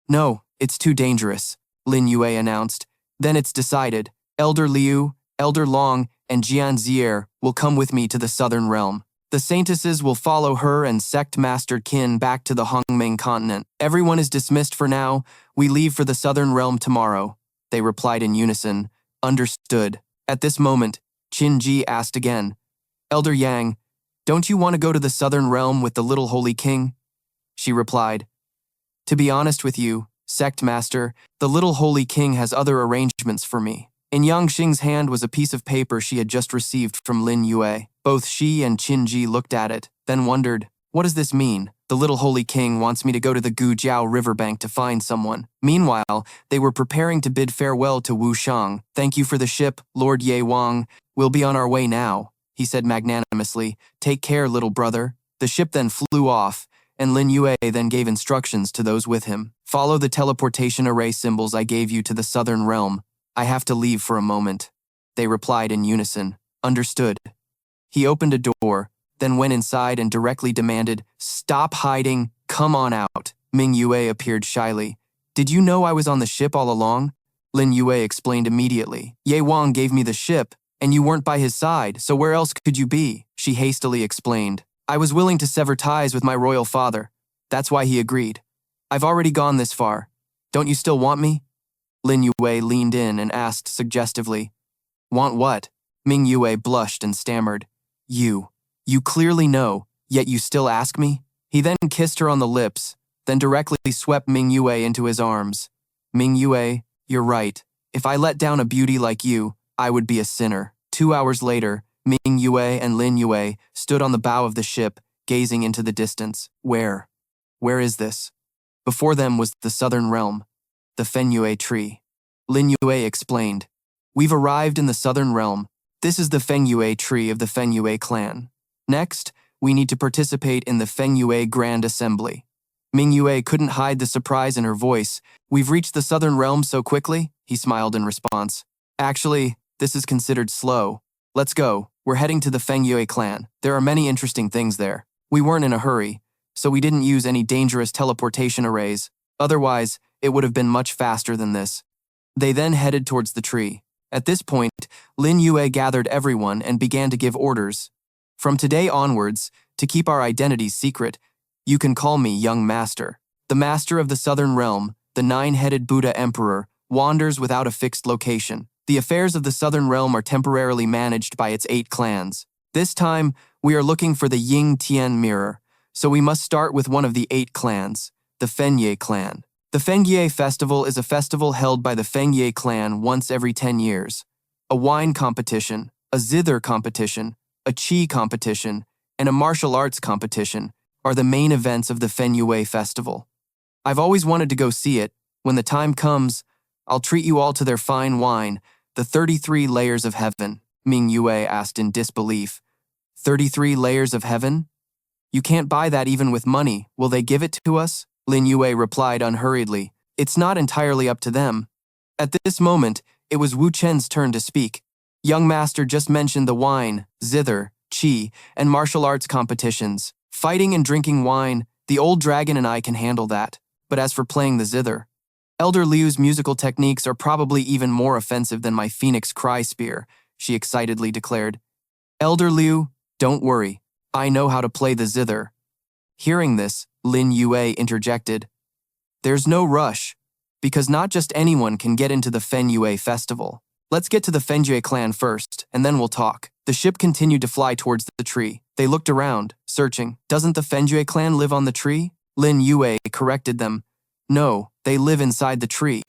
No, it's too dangerous, Lin Yue announced. Then it's decided. Elder Liu, Elder Long, and Jian Zier will come with me to the Southern Realm. The Saintesses will follow her and Sect Master Qin back to the Hongmeng Continent. Everyone is dismissed for now. We leave for the Southern Realm tomorrow. They replied in unison. Understood. At this moment, Qin Ji asked again. Elder Yang, don't you want to go to the Southern Realm with the Little Holy King? She replied. To be honest with you, Sect Master, the Little Holy King has other arrangements for me. In Yang Xing's hand was a piece of paper she had just received from Lin Yue. Both she and Qin Ji looked at it, then wondered, what does this mean? The Little Holy King wants me to go to the Gujiao riverbank to find someone. Meanwhile, they were preparing to bid farewell to Wu Shang. Thank you for the ship, Lord Ye Wang. We'll be on our way now, he said magnanimously. Take care, little brother. The ship then flew off, and Lin Yue then gave instructions to those with him. Follow the teleportation array symbols I gave you to the Southern Realm. I have to leave for a moment. They replied in unison. Understood. He opened a door, then went inside and directly demanded, Stop hiding, come on out. Ming Yue appeared shyly. Did you know I was on the ship all along? Lin Yue explained immediately. Ye Wang gave me the ship, and you weren't by his side, so where else could you be? She hastily explained. I was willing to sever ties with my royal father. That's why he agreed. I've already gone this far. Don't you still want me? Lin Yue leaned in and asked suggestively. Want what? Ming Yue blushed and stammered. You clearly know, yet you still ask me? He then kissed her on the lips, then directly swept Ming Yue into his arms. Ming Yue, you're right. If I let down a beauty like you, I would be a sinner. 2 hours later, Ming Yue and Lin Yue stood on the bow of the ship, gazing into the distance. Where? Where is this? Before them was the Southern Realm, the Fenyue tree. Lin Yue explained. We've arrived in the Southern Realm. This is the Fenyue tree of the Fenyue clan. Next, we need to participate in the Fenyue Grand Assembly. Ming Yue couldn't hide the surprise in her voice. We've reached the Southern Realm so quickly, he smiled in response. Actually, this is considered slow. Let's go. We're heading to the Fenyue clan. There are many interesting things there. We weren't in a hurry, so we didn't use any dangerous teleportation arrays. Otherwise, it would have been much faster than this. They then headed towards the tree. At this point, Lin Yue gathered everyone and began to give orders. From today onwards, to keep our identities secret, you can call me Young Master. The Master of the Southern Realm, the nine-headed Buddha Emperor, wanders without a fixed location. The affairs of the Southern Realm are temporarily managed by its 8 clans. This time, we are looking for the Ying Tian Mirror, so we must start with one of the 8 clans, the Fenyue clan. The Fenyue Festival is a festival held by the Fenyue clan once every 10 years. A wine competition, a zither competition, a chi competition, and a martial arts competition are the main events of the Fenyue Festival. I've always wanted to go see it. When the time comes, I'll treat you all to their fine wine, the 33 layers of heaven, Ming Yue asked in disbelief. 33 layers of heaven? You can't buy that even with money. Will they give it to us? Lin Yue replied unhurriedly. It's not entirely up to them. At this moment, it was Wu Chen's turn to speak. Young Master just mentioned the wine, zither, chi, and martial arts competitions. Fighting and drinking wine, the old dragon and I can handle that. But as for playing the zither, Elder Liu's musical techniques are probably even more offensive than my Phoenix Cry Spear, she excitedly declared. Elder Liu, don't worry. I know how to play the zither. Hearing this, Lin Yue interjected. There's no rush, because not just anyone can get into the Fenyue Festival. Let's get to the Fenyue clan first, and then we'll talk. The ship continued to fly towards the tree. They looked around, searching. Doesn't the Fenyue clan live on the tree? Lin Yue corrected them. No, they live inside the tree.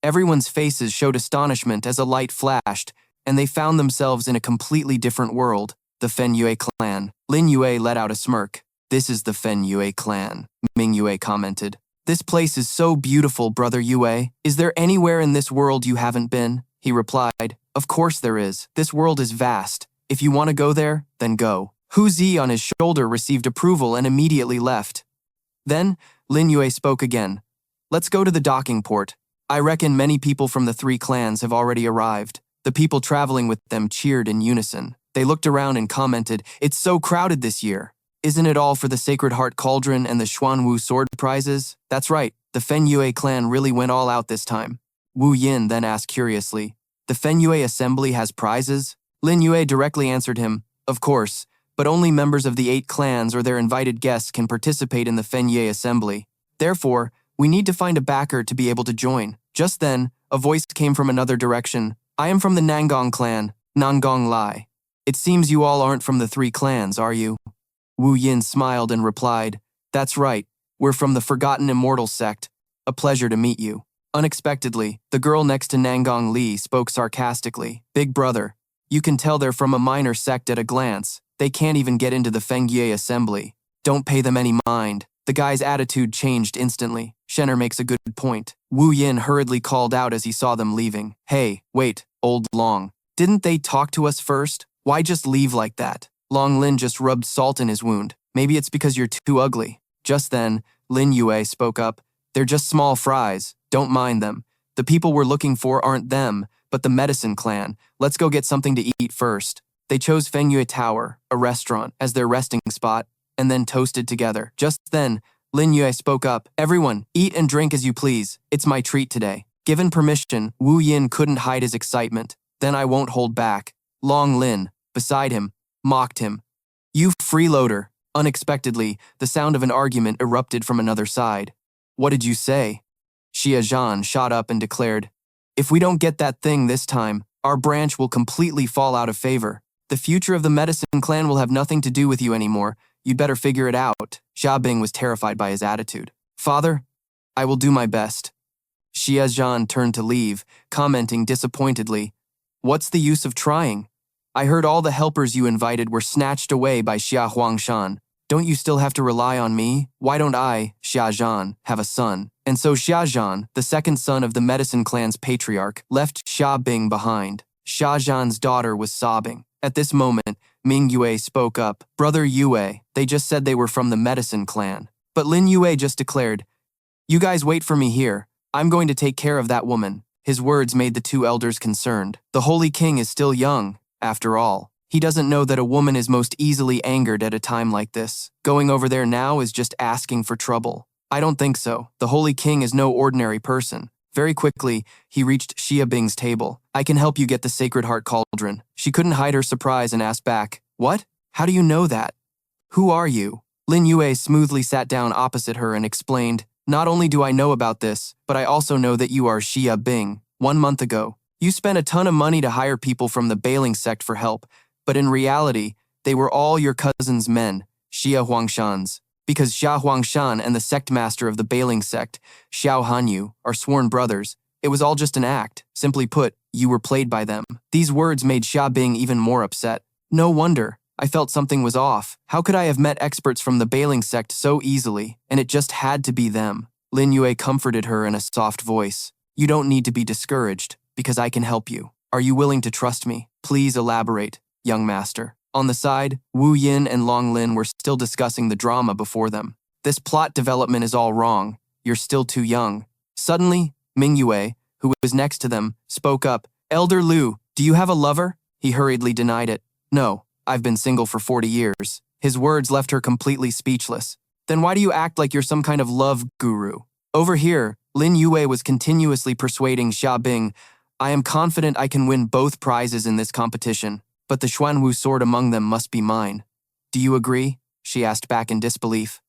Everyone's faces showed astonishment as a light flashed, and they found themselves in a completely different world. The Fen Yue clan. Lin Yue let out a smirk. This is the Fen Yue clan, Ming Yue commented. This place is so beautiful, brother Yue. Is there anywhere in this world you haven't been? He replied. Of course there is. This world is vast. If you want to go there, then go. Hu Zi on his shoulder received approval and immediately left. Then, Lin Yue spoke again. Let's go to the docking port. I reckon many people from the 3 clans have already arrived. The people traveling with them cheered in unison. They looked around and commented, it's so crowded this year. Isn't it all for the Sacred Heart Cauldron and the Xuanwu sword prizes? That's right, the Fen Yue clan really went all out this time. Wu Yin then asked curiously, the Fen Yue assembly has prizes? Lin Yue directly answered him, of course, but only members of the 8 clans or their invited guests can participate in the Fen Yue assembly. Therefore, we need to find a backer to be able to join. Just then, a voice came from another direction. I am from the Nangong clan, Nangong Lai. It seems you all aren't from the 3 clans, are you? Wu Yin smiled and replied, that's right, we're from the Forgotten Immortal sect. A pleasure to meet you. Unexpectedly, the girl next to Nangong Li spoke sarcastically. Big brother, you can tell they're from a minor sect at a glance. They can't even get into the Feng Yue assembly. Don't pay them any mind. The guy's attitude changed instantly. Shenner makes a good point. Wu Yin hurriedly called out as he saw them leaving. Hey, wait, old Long. Didn't they talk to us first? Why just leave like that? Long Lin just rubbed salt in his wound. Maybe it's because you're too ugly. Just then, Lin Yue spoke up. They're just small fries. Don't mind them. The people we're looking for aren't them, but the Medicine Clan. Let's go get something to eat first. They chose Feng Yue Tower, a restaurant, as their resting spot, and then toasted together. Just then, Lin Yue spoke up. Everyone, eat and drink as you please. It's my treat today. Given permission, Wu Yin couldn't hide his excitement. Then I won't hold back. Long Lin, beside him, mocked him. You freeloader. Unexpectedly, the sound of an argument erupted from another side. What did you say? Xia Zhan shot up and declared, if we don't get that thing this time, our branch will completely fall out of favor. The future of the Medicine Clan will have nothing to do with you anymore. You'd better figure it out. Xia Bing was terrified by his attitude. Father, I will do my best. Xia Zhan turned to leave, commenting disappointedly, what's the use of trying? I heard all the helpers you invited were snatched away by Xia Huangshan. Don't you still have to rely on me? Why don't I, Xia Zhan, have a son? And so Xia Zhan, the second son of the Medicine Clan's patriarch, left Xia Bing behind. Xia Zhan's daughter was sobbing. At this moment, Ming Yue spoke up. Brother Yue, they just said they were from the Medicine Clan. But Lin Yue just declared, you guys wait for me here. I'm going to take care of that woman. His words made the 2 elders concerned. The Holy King is still young, after all. He doesn't know that a woman is most easily angered at a time like this. Going over there now is just asking for trouble. I don't think so. The Holy King is no ordinary person. Very quickly, he reached Xia Bing's table. I can help you get the Sacred Heart Cauldron. She couldn't hide her surprise and asked back, what? How do you know that? Who are you? Lin Yue smoothly sat down opposite her and explained, not only do I know about this, but I also know that you are Xia Bing. 1 month ago, you spent a ton of money to hire people from the Bailing sect for help, but in reality, they were all your cousin's men, Xia Huangshan's. Because Xia Huangshan and the sect master of the Bailing sect, Xiao Hanyu, are sworn brothers, it was all just an act. Simply put, you were played by them. These words made Xia Bing even more upset. No wonder. I felt something was off. How could I have met experts from the Bailing sect so easily, and it just had to be them? Lin Yue comforted her in a soft voice. You don't need to be discouraged, because I can help you. Are you willing to trust me? Please elaborate, young master. On the side, Wu Yin and Long Lin were still discussing the drama before them. This plot development is all wrong. You're still too young. Suddenly, Ming Yue, who was next to them, spoke up. Elder Lu, do you have a lover? He hurriedly denied it. No, I've been single for 40 years. His words left her completely speechless. Then why do you act like you're some kind of love guru? Over here, Lin Yue was continuously persuading Xia Bing, I am confident I can win both prizes in this competition. But the Xuanwu sword among them must be mine. Do you agree? She asked back in disbelief.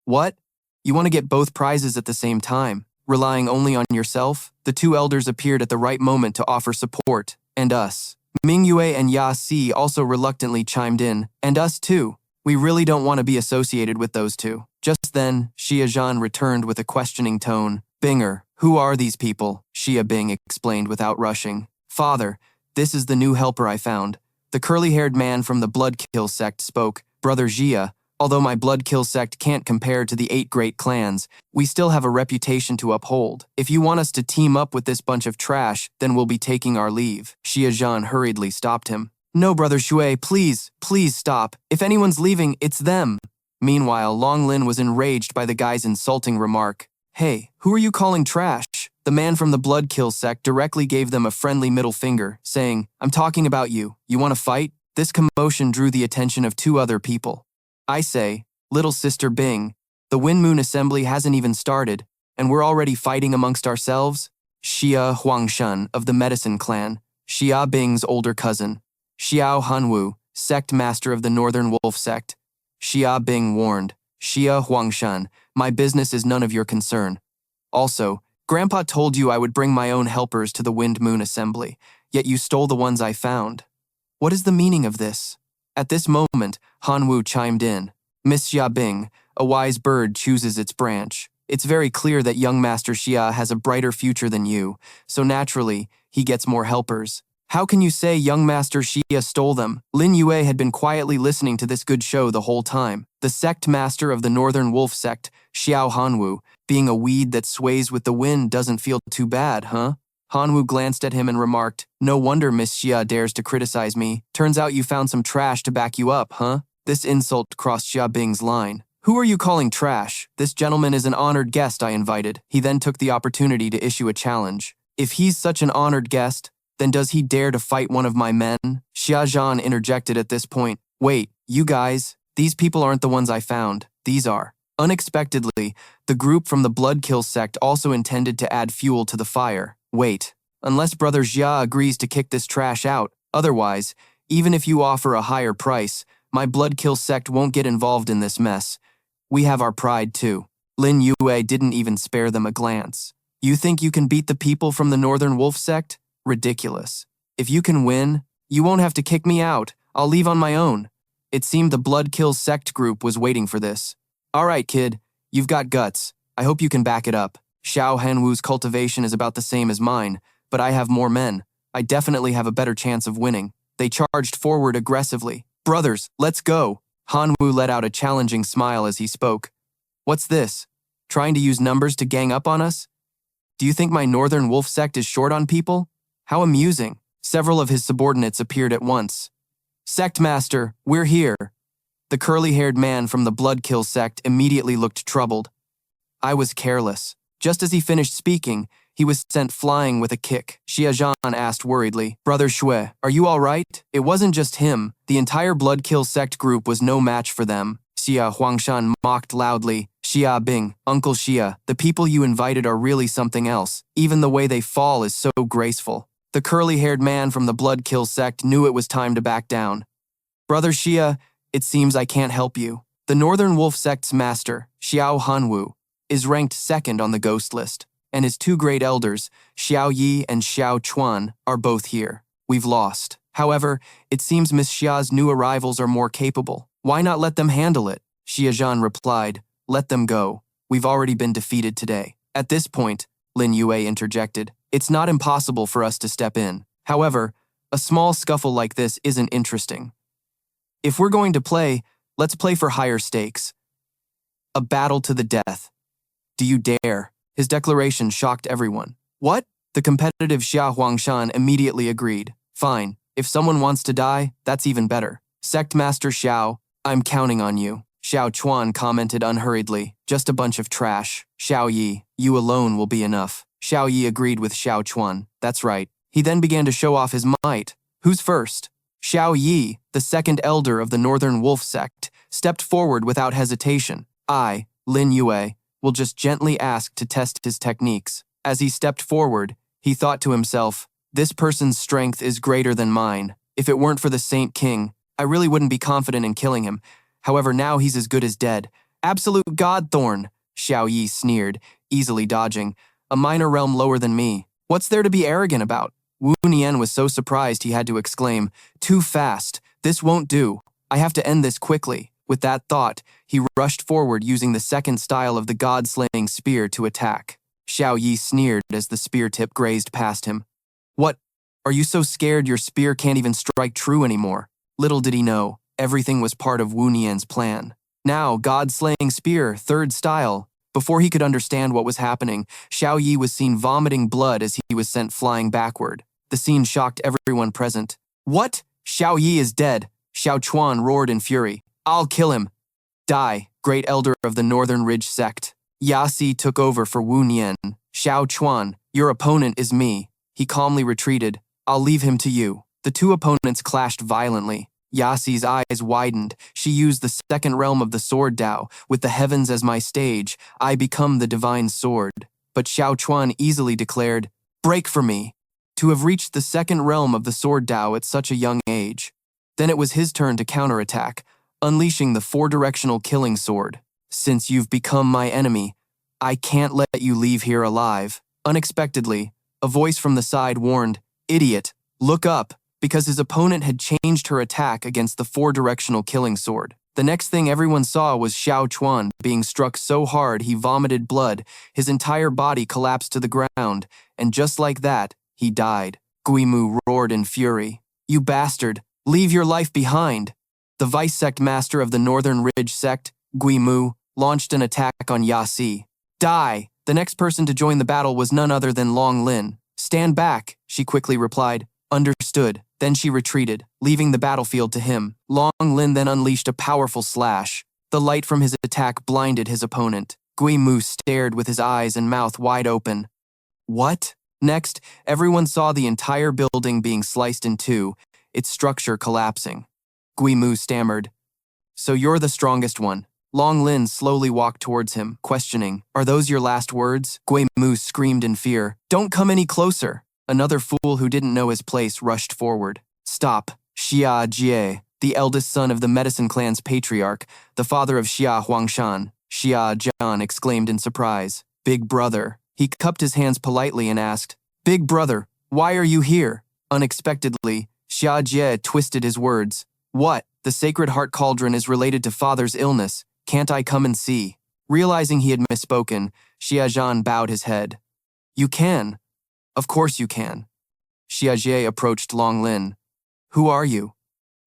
What? You want to get both prizes at the same time, relying only on yourself? The 2 elders appeared at the right moment to offer support, and us. Ming Yue and Ya Si also reluctantly chimed in, and us too. We really don't want to be associated with those 2. Just then, Xia Zhan returned with a questioning tone. Binger, who are these people? Xia Bing explained without rushing. Father, this is the new helper I found. The curly-haired man from the Bloodkill sect spoke. Brother Jia, although my Bloodkill sect can't compare to the 8 great clans, we still have a reputation to uphold. If you want us to team up with this bunch of trash, then we'll be taking our leave. Xia Zhan hurriedly stopped him. No, Brother Shui, please stop. If anyone's leaving, it's them. Meanwhile, Long Lin was enraged by the guy's insulting remark. Hey, who are you calling trash? The man from the Bloodkill sect directly gave them a friendly middle finger, saying, I'm talking about you. You want to fight? This commotion drew the attention of 2 other people. I say, little sister Bing, the Wind Moon Assembly hasn't even started, and we're already fighting amongst ourselves? Xia Huangshan of the Medicine Clan, Xia Bing's older cousin. Xiao Hanwu, sect master of the Northern Wolf sect. Xia Bing warned, Xia Huangshan, my business is none of your concern. Also, Grandpa told you I would bring my own helpers to the Wind Moon Assembly, yet you stole the ones I found. What is the meaning of this? At this moment, Hanwu chimed in. Miss Xia Bing, a wise bird chooses its branch. It's very clear that young Master Xia has a brighter future than you, so naturally, he gets more helpers. How can you say young Master Xia stole them? Lin Yue had been quietly listening to this good show the whole time. The sect master of the Northern Wolf sect, Xiao Hanwu, being a weed that sways with the wind doesn't feel too bad, huh? Hanwu glanced at him and remarked, no wonder Miss Xia dares to criticize me. Turns out you found some trash to back you up, huh? This insult crossed Xia Bing's line. Who are you calling trash? This gentleman is an honored guest I invited. He then took the opportunity to issue a challenge. If he's such an honored guest, then does he dare to fight one of my men? Xia Zhan interjected at this point. Wait, you guys, these people aren't the ones I found. These are. Unexpectedly, the group from the Bloodkill sect also intended to add fuel to the fire. Wait, unless Brother Jia agrees to kick this trash out, otherwise, even if you offer a higher price, my Bloodkill sect won't get involved in this mess. We have our pride too. Lin Yue didn't even spare them a glance. You think you can beat the people from the Northern Wolf sect? Ridiculous. If you can win, you won't have to kick me out. I'll leave on my own. It seemed the Bloodkill sect group was waiting for this. All right, kid, you've got guts. I hope you can back it up. Xiao Hanwu's cultivation is about the same as mine, but I have more men. I definitely have a better chance of winning. They charged forward aggressively. Brothers, let's go. Hanwu let out a challenging smile as he spoke. What's this? Trying to use numbers to gang up on us? Do you think my Northern Wolf sect is short on people? How amusing. Several of his subordinates appeared at once. Sect Master, we're here. The curly-haired man from the Bloodkill sect immediately looked troubled. I was careless. Just as he finished speaking, he was sent flying with a kick. Xia Zhan asked worriedly, Brother Shui, are you all right? It wasn't just him. The entire Bloodkill sect group was no match for them. Xia Huangshan mocked loudly. Xia Bing, Uncle Xia, the people you invited are really something else. Even the way they fall is so graceful. The curly-haired man from the Bloodkill sect knew it was time to back down. Brother Xia, it seems I can't help you. The Northern Wolf sect's master, Xiao Hanwu, is ranked 2nd on the ghost list, and his 2 great elders, Xiao Yi and Xiao Chuan, are both here. We've lost. However, it seems Miss Xia's new arrivals are more capable. Why not let them handle it? Xia Zhan replied, let them go. We've already been defeated today. At this point, Lin Yue interjected, it's not impossible for us to step in. However, a small scuffle like this isn't interesting. If we're going to play, let's play for higher stakes. A battle to the death. Do you dare? His declaration shocked everyone. What? The competitive Xia Huangshan immediately agreed. Fine, if someone wants to die, that's even better. Sect Master Xiao, I'm counting on you. Xiao Chuan commented unhurriedly. Just a bunch of trash. Xiao Yi, you alone will be enough. Xiao Yi agreed with Xiao Chuan. That's right. He then began to show off his might. Who's first? Xiao Yi, the 2nd elder of the Northern Wolf sect, stepped forward without hesitation. I, Lin Yue, will just gently ask to test his techniques. As he stepped forward, he thought to himself, this person's strength is greater than mine. If it weren't for the Saint King, I really wouldn't be confident in killing him. However, now he's as good as dead. Absolute God Thorn, Xiao Yi sneered, easily dodging. A minor realm lower than me. What's there to be arrogant about? Wu Nian was so surprised he had to exclaim, too fast. This won't do. I have to end this quickly. With that thought, he rushed forward using the 2nd style of the god-slaying spear to attack. Xiao Yi sneered as the spear tip grazed past him. What? Are you so scared your spear can't even strike true anymore? Little did he know, everything was part of Wu Nian's plan. Now, God-slaying spear, third style. Before he could understand what was happening, Xiao Yi was seen vomiting blood as he was sent flying backward. The scene shocked everyone present. What? Xiao Yi is dead, Xiao Chuan roared in fury. I'll kill him. Die, great elder of the Northern Ridge sect. Yasi took over for Wu Nian. Xiao Chuan, your opponent is me. He calmly retreated. I'll leave him to you. The two opponents clashed violently. Yasi's eyes widened. She used the second realm of the sword Dao. With the heavens as my stage, I become the divine sword. But Xiao Chuan easily declared, break for me. To have reached the second realm of the sword Dao at such a young age. Then it was his turn to counterattack, unleashing the four-directional killing sword. Since you've become my enemy, I can't let you leave here alive. Unexpectedly, a voice from the side warned, idiot, look up, because his opponent had changed her attack against the four-directional killing sword. The next thing everyone saw was Xiao Chuan being struck so hard he vomited blood, his entire body collapsed to the ground, and just like that, he died. Guimu roared in fury. You bastard, leave your life behind. The vice-sect master of the Northern Ridge sect, Guimu, launched an attack on Yasi. Die! The next person to join the battle was none other than Long Lin. Stand back, she quickly replied. Understood. Then she retreated, leaving the battlefield to him. Long Lin then unleashed a powerful slash. The light from his attack blinded his opponent. Guimu stared with his eyes and mouth wide open. What? Next, everyone saw the entire building being sliced in two, its structure collapsing. Guimu stammered. So you're the strongest one. Long Lin slowly walked towards him, questioning, are those your last words? Guimu screamed in fear. Don't come any closer. Another fool who didn't know his place rushed forward. Stop. Xia Jie, the eldest son of the Medicine Clan's patriarch, the father of Xia Huangshan. Xia Jian exclaimed in surprise. Big brother. He cupped his hands politely and asked, Big brother, why are you here? Unexpectedly, Xia Jie twisted his words. What? The Sacred Heart Cauldron is related to father's illness. Can't I come and see? Realizing he had misspoken, Xia Jian bowed his head. You can. Of course you can. Xia Jie approached Long Lin. Who are you?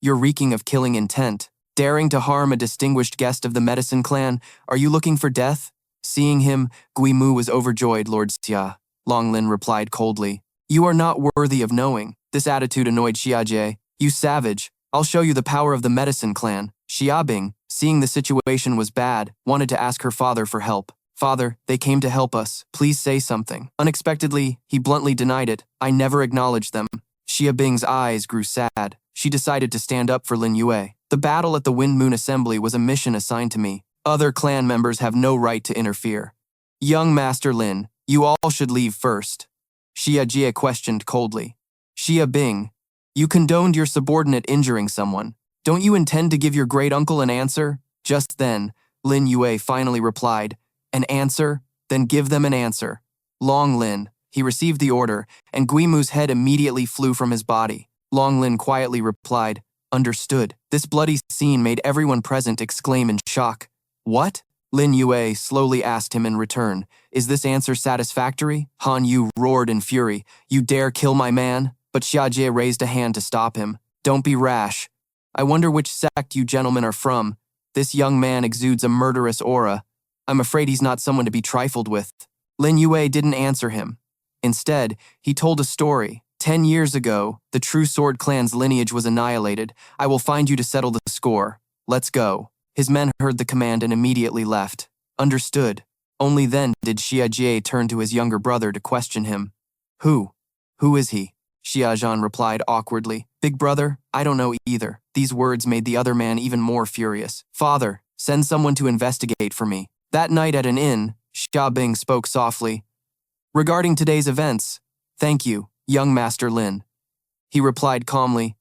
You're reeking of killing intent. Daring to harm a distinguished guest of the Medicine Clan, are you looking for death? Seeing him, Guimu was overjoyed, Lord Xia. Long Lin replied coldly. You are not worthy of knowing. This attitude annoyed Xia Jie. You savage. I'll show you the power of the Medicine Clan. Xia Bing, seeing the situation was bad, wanted to ask her father for help. Father, they came to help us. Please say something. Unexpectedly, he bluntly denied it. I never acknowledged them. Xia Bing's eyes grew sad. She decided to stand up for Lin Yue. The battle at the Wind Moon Assembly was a mission assigned to me. Other clan members have no right to interfere. Young Master Lin, you all should leave first. Xia Jie questioned coldly. Xia Bing, you condoned your subordinate injuring someone. Don't you intend to give your great uncle an answer? Just then, Lin Yue finally replied, An answer? Then give them an answer. Long Lin. He received the order, and Guimu's head immediately flew from his body. Long Lin quietly replied, Understood. This bloody scene made everyone present exclaim in shock. What? Lin Yue slowly asked him in return. Is this answer satisfactory? Han Yu roared in fury. You dare kill my man? But Xia Jie raised a hand to stop him. Don't be rash. I wonder which sect you gentlemen are from. This young man exudes a murderous aura. I'm afraid he's not someone to be trifled with. Lin Yue didn't answer him. Instead, he told a story. 10 years ago, the True Sword Clan's lineage was annihilated. I will find you to settle the score. Let's go. His men heard the command and immediately left. Understood. Only then did Xia Jie turn to his younger brother to question him. Who? Who is he? Xia Zhan replied awkwardly. Big brother, I don't know either. These words made the other man even more furious. Father, send someone to investigate for me. That night at an inn, Xia Bing spoke softly. Regarding today's events, thank you, young Master Lin. He replied calmly.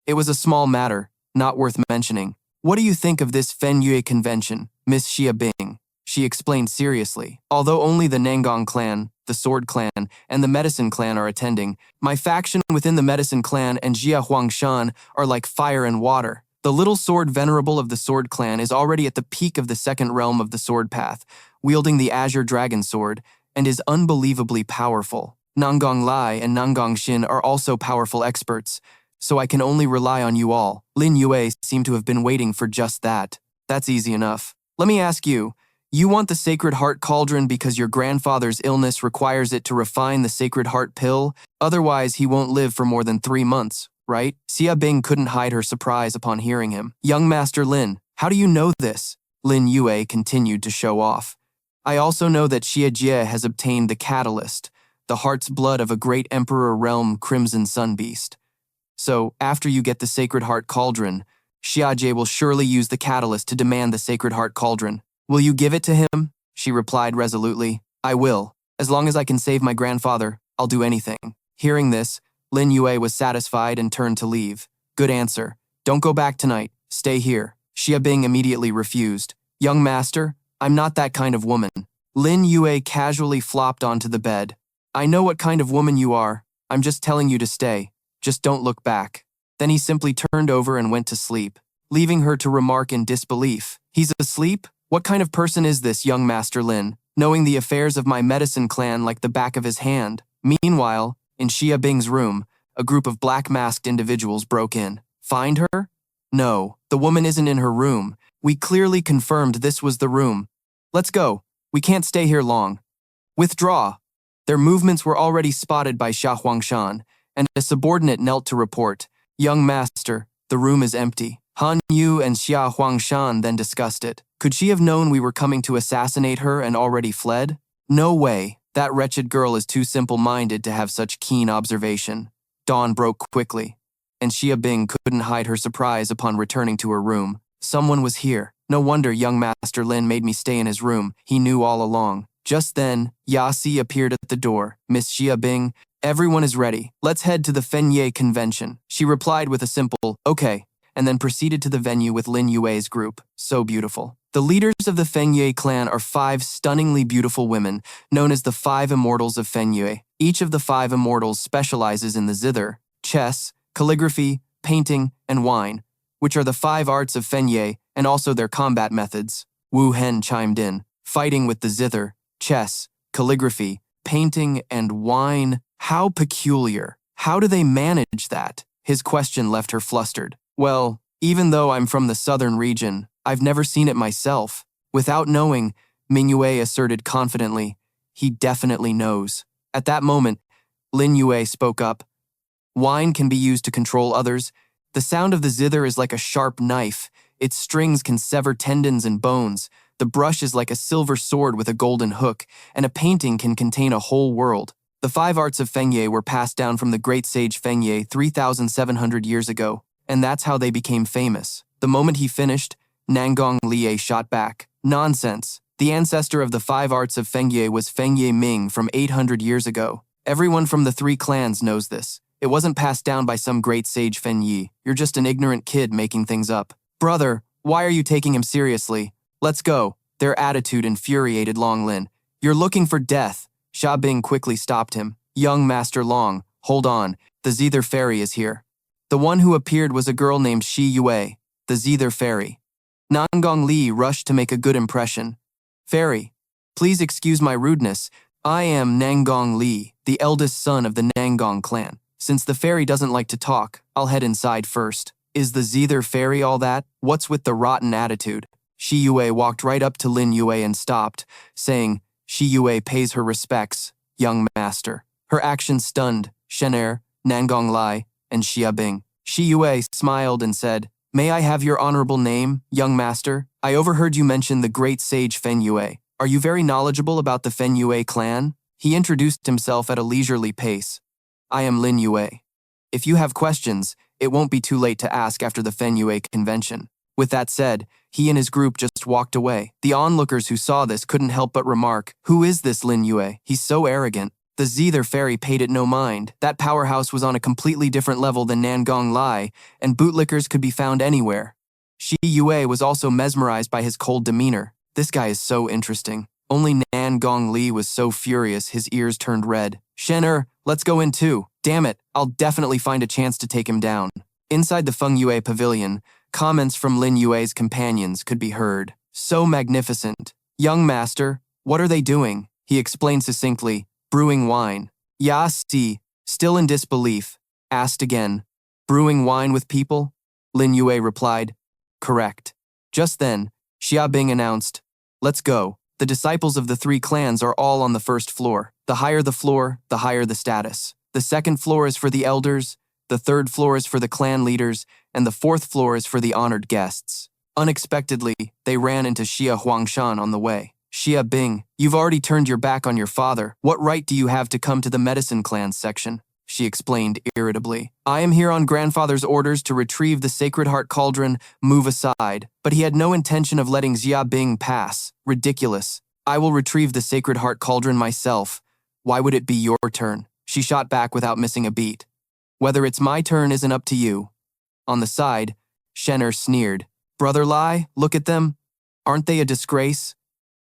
It was a small matter, not worth mentioning. What do you think of this Fen Yue convention, Miss Xia Bing? She explained seriously. Although only the Nangong clan, the Sword Clan, and the Medicine Clan are attending, my faction within the Medicine Clan and Jia Huangshan are like fire and water. The little Sword Venerable of the Sword Clan is already at the peak of the second realm of the Sword Path, wielding the Azure Dragon Sword, and is unbelievably powerful. Nanggong Lai and Nanggong Xin are also powerful experts, so I can only rely on you all. Lin Yue seemed to have been waiting for just that. That's easy enough. Let me ask you, you want the Sacred Heart Cauldron because your grandfather's illness requires it to refine the Sacred Heart pill? Otherwise, he won't live for more than 3 months, right? Xia Bing couldn't hide her surprise upon hearing him. Young Master Lin, how do you know this? Lin Yue continued to show off. I also know that Xia Jie has obtained the catalyst, the heart's blood of a great Emperor Realm Crimson Sun Beast. So, after you get the Sacred Heart Cauldron, Xia Jie will surely use the catalyst to demand the Sacred Heart Cauldron. Will you give it to him? She replied resolutely. I will. As long as I can save my grandfather, I'll do anything. Hearing this, Lin Yue was satisfied and turned to leave. Good answer. Don't go back tonight. Stay here. Xia Bing immediately refused. Young master, I'm not that kind of woman. Lin Yue casually flopped onto the bed. I know what kind of woman you are. I'm just telling you to stay. Just don't look back. Then he simply turned over and went to sleep, leaving her to remark in disbelief. He's asleep? What kind of person is this young Master Lin, knowing the affairs of my medicine clan like the back of his hand? Meanwhile, in Xia Bing's room, a group of black-masked individuals broke in. Find her? No, the woman isn't in her room. We clearly confirmed this was the room. Let's go. We can't stay here long. Withdraw. Their movements were already spotted by Xia Huangshan, and a subordinate knelt to report. Young master, the room is empty. Han Yu and Xia Huangshan then discussed it. Could she have known we were coming to assassinate her and already fled? No way. That wretched girl is too simple-minded to have such keen observation. Dawn broke quickly, and Xia Bing couldn't hide her surprise upon returning to her room. Someone was here. No wonder young Master Lin made me stay in his room. He knew all along. Just then, Yasi appeared at the door. Miss Xia Bing, everyone is ready. Let's head to the Fenye convention. She replied with a simple, okay, and then proceeded to the venue with Lin Yue's group. So beautiful. The leaders of the Fenye clan are 5 stunningly beautiful women, known as the 5 Immortals of Fenye. Each of the 5 Immortals specializes in the zither, chess, calligraphy, painting, and wine, which are the 5 arts of Fenye and also their combat methods. Wu Hen chimed in. Fighting with the zither, chess, calligraphy, painting, and wine. How peculiar. How do they manage that? His question left her flustered. Well, even though I'm from the southern region, I've never seen it myself. Without knowing, Mingyue asserted confidently, he definitely knows. At that moment, Lin Yue spoke up. Wine can be used to control others. The sound of the zither is like a sharp knife. Its strings can sever tendons and bones. The brush is like a silver sword with a golden hook, and a painting can contain a whole world. The 5 arts of Fenye were passed down from the great sage Fenye 3,700 years ago, and that's how they became famous. The moment he finished, Nanggong Liye shot back. Nonsense. The ancestor of the 5 arts of Fenye was Fenye Ming from 800 years ago. Everyone from the 3 clans knows this. It wasn't passed down by some great sage Fenyi. You're just an ignorant kid making things up. Brother, why are you taking him seriously? Let's go. Their attitude infuriated Long Lin. You're looking for death. Xia Bing quickly stopped him. Young Master Long, hold on. The Zither Fairy is here. The one who appeared was a girl named Shi Yue, the Zither Fairy. Nanggong Li rushed to make a good impression. Fairy, please excuse my rudeness. I am Nanggong Li, the eldest son of the Nanggong clan. Since the fairy doesn't like to talk, I'll head inside first. Is the Zither Fairy all that? What's with the rotten attitude? Shi Yue walked right up to Lin Yue and stopped, saying, Shi Yue pays her respects, young master. Her actions stunned Shener, Nanggong Lai, and Xia Bing. Shi Yue smiled and said, May I have your honorable name, young master? I overheard you mention the great sage Fen Yue. Are you very knowledgeable about the Fen Yue clan? He introduced himself at a leisurely pace. I am Lin Yue. If you have questions, it won't be too late to ask after the Fen Yue convention. With that said, he and his group just walked away. The onlookers who saw this couldn't help but remark, who is this Lin Yue? He's so arrogant. The Zither Fairy paid it no mind. That powerhouse was on a completely different level than Nanggong Lai, and bootlickers could be found anywhere. Shi Yue was also mesmerized by his cold demeanor. This guy is so interesting. Only Nanggong Li was so furious his ears turned red. Shener, let's go in too. Damn it, I'll definitely find a chance to take him down. Inside the Feng Yue pavilion, comments from Lin Yue's companions could be heard. So magnificent. Young master, what are they doing? He explained succinctly, brewing wine. Ya Si, still in disbelief, asked again, brewing wine with people? Lin Yue replied, correct. Just then, Xia Bing announced, let's go. The disciples of the three clans are all on the first floor. The higher the floor, the higher the status. The second floor is for the elders, the third floor is for the clan leaders, and the fourth floor is for the honored guests. Unexpectedly, they ran into Xia Huangshan on the way. Xia Bing, you've already turned your back on your father. What right do you have to come to the medicine clan section? She explained irritably. I am here on grandfather's orders to retrieve the Sacred Heart Cauldron, move aside. But he had no intention of letting Xia Bing pass. Ridiculous. I will retrieve the Sacred Heart Cauldron myself. Why would it be your turn? She shot back without missing a beat. Whether it's my turn isn't up to you. On the side, Shen'er sneered. Brother Lai, look at them. Aren't they a disgrace?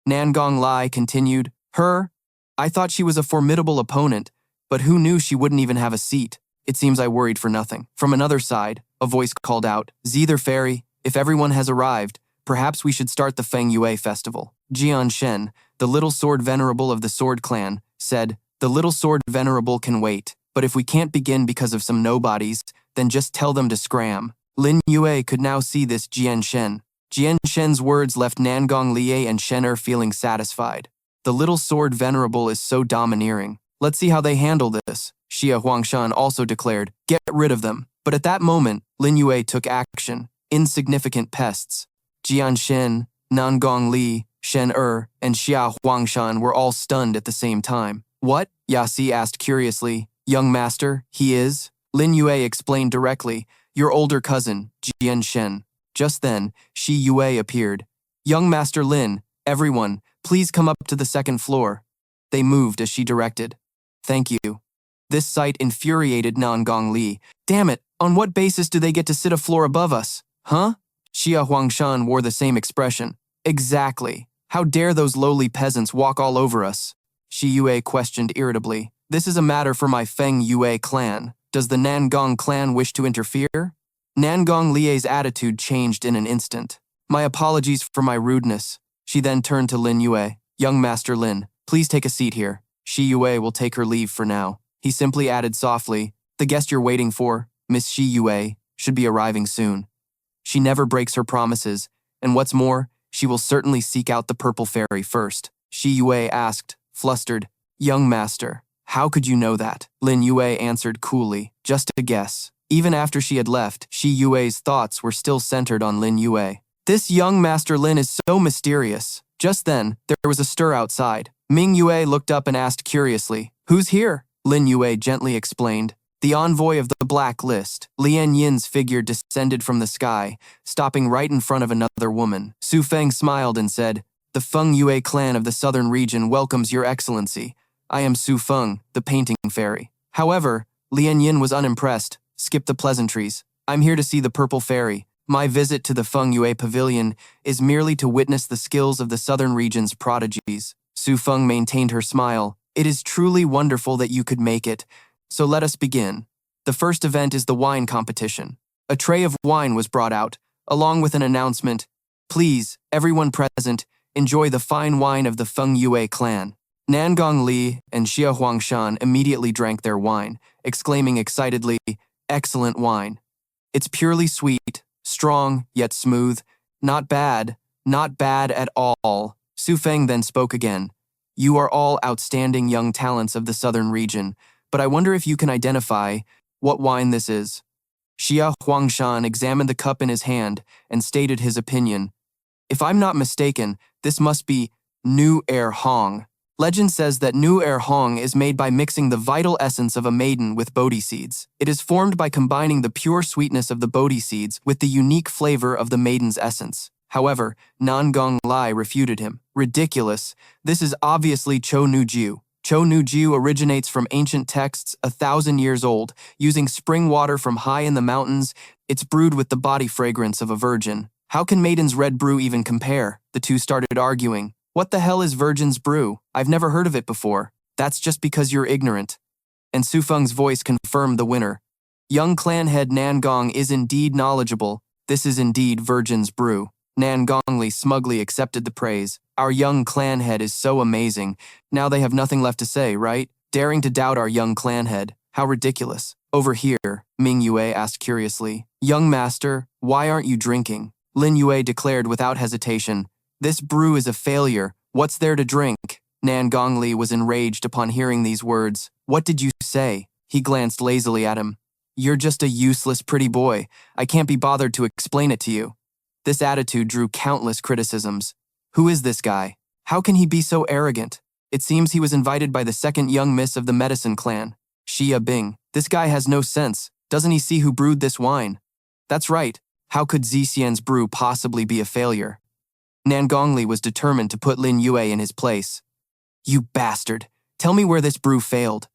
Nangong Lai continued. Her? I thought she was a formidable opponent, but who knew she wouldn't even have a seat? It seems I worried for nothing. From another side, a voice called out, Zither Fairy, if everyone has arrived, perhaps we should start the Feng Yue festival. Jian Shen, the little sword venerable of the sword clan, said, the little sword venerable can wait, but if we can't begin because of some nobodies, then just tell them to scram. Lin Yue could now see this Jian Shen. Jian Shen's words left Nangong Lie and Shen'er feeling satisfied. The little sword venerable is so domineering. Let's see how they handle this, Xia Huangshan also declared. Get rid of them. But at that moment, Lin Yue took action. Insignificant pests. Jian Shen, Nangong Li, Shen'er, and Xia Huangshan were all stunned at the same time. What? Yasi asked curiously. Young master, he is? Lin Yue explained directly. Your older cousin, Jian Shen. Just then, Shi Yue appeared. Young Master Lin, everyone, please come up to the second floor. They moved as she directed. Thank you. This sight infuriated Nangong Li. Damn it, on what basis do they get to sit a floor above us? Huh? Xia Huangshan wore the same expression. Exactly. How dare those lowly peasants walk all over us? Shi Yue questioned irritably. This is a matter for my Feng Yue clan. Does the Nangong clan wish to interfere? Nangong Lie's attitude changed in an instant. My apologies for my rudeness. She then turned to Lin Yue. Young Master Lin, please take a seat here. Shi Yue will take her leave for now. He simply added softly, the guest you're waiting for, Miss Shi Yue, should be arriving soon. She never breaks her promises, and what's more, she will certainly seek out the purple fairy first. Shi Yue asked, flustered, Young Master, how could you know that? Lin Yue answered coolly, just a guess. Even after she had left, Shi Yue's thoughts were still centered on Lin Yue. This young Master Lin is so mysterious. Just then, there was a stir outside. Ming Yue looked up and asked curiously, Who's here? Lin Yue gently explained. The envoy of the Black List. Lian Yin's figure descended from the sky, stopping right in front of another woman. Su Feng smiled and said, The Feng Yue clan of the southern region welcomes your excellency. I am Su Feng, the painting fairy. However, Lian Yin was unimpressed. Skip the pleasantries. I'm here to see the purple fairy. My visit to the Feng Yue pavilion is merely to witness the skills of the southern region's prodigies. Su Feng maintained her smile. It is truly wonderful that you could make it. So let us begin. The first event is the wine competition. A tray of wine was brought out, along with an announcement. Please, everyone present, enjoy the fine wine of the Feng Yue clan. Nangong Li and Xia Huangshan immediately drank their wine, exclaiming excitedly, Excellent wine. It's purely sweet, strong, yet smooth. Not bad at all. Su Feng then spoke again. You are all outstanding young talents of the southern region, but I wonder if you can identify what wine this is. Xia Huangshan examined the cup in his hand and stated his opinion. If I'm not mistaken, this must be Nu Er Hong. Legend says that Nu Er Hong is made by mixing the vital essence of a maiden with Bodhi seeds. It is formed by combining the pure sweetness of the Bodhi seeds with the unique flavor of the maiden's essence. However, Nangong Lai refuted him. Ridiculous. This is obviously Cho Nu Jiu. Cho Nu Jiu originates from ancient texts 1,000 years old. Using spring water from high in the mountains, it's brewed with the body fragrance of a virgin. How can maiden's red brew even compare? The two started arguing. What the hell is virgin's brew? I've never heard of it before. That's just because you're ignorant. And Su Feng's voice confirmed the winner. Young clan head Nangong is indeed knowledgeable. This is indeed virgin's brew. Nangong Li smugly accepted the praise. Our young clan head is so amazing. Now they have nothing left to say, right? daring to doubt our young clan head. How ridiculous. Over here, Ming Yue asked curiously. Young master, why aren't you drinking? Lin Yue declared without hesitation. This brew is a failure. What's there to drink? Nan Gongli was enraged upon hearing these words. What did you say? He glanced lazily at him. You're just a useless pretty boy. I can't be bothered to explain it to you. This attitude drew countless criticisms. Who is this guy? How can he be so arrogant? It seems he was invited by the second young miss of the medicine clan, Xia Bing. This guy has no sense. Doesn't he see who brewed this wine? That's right. How could Zixian's brew possibly be a failure? Nan Gongli was determined to put Lin Yue in his place. You bastard. Tell me where this brew failed.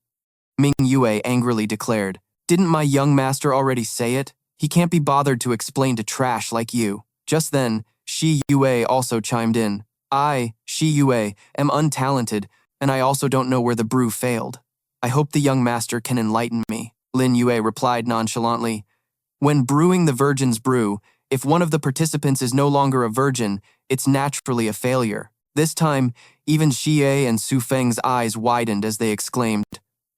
Ming Yue angrily declared. Didn't my young master already say it? He can't be bothered to explain to trash like you. Just then, Shi Yue also chimed in. I, Shi Yue, am untalented, and I also don't know where the brew failed. I hope the young master can enlighten me. Lin Yue replied nonchalantly. When brewing the virgin's brew, if one of the participants is no longer a virgin, it's naturally a failure. This time, even Xie and Su Feng's eyes widened as they exclaimed,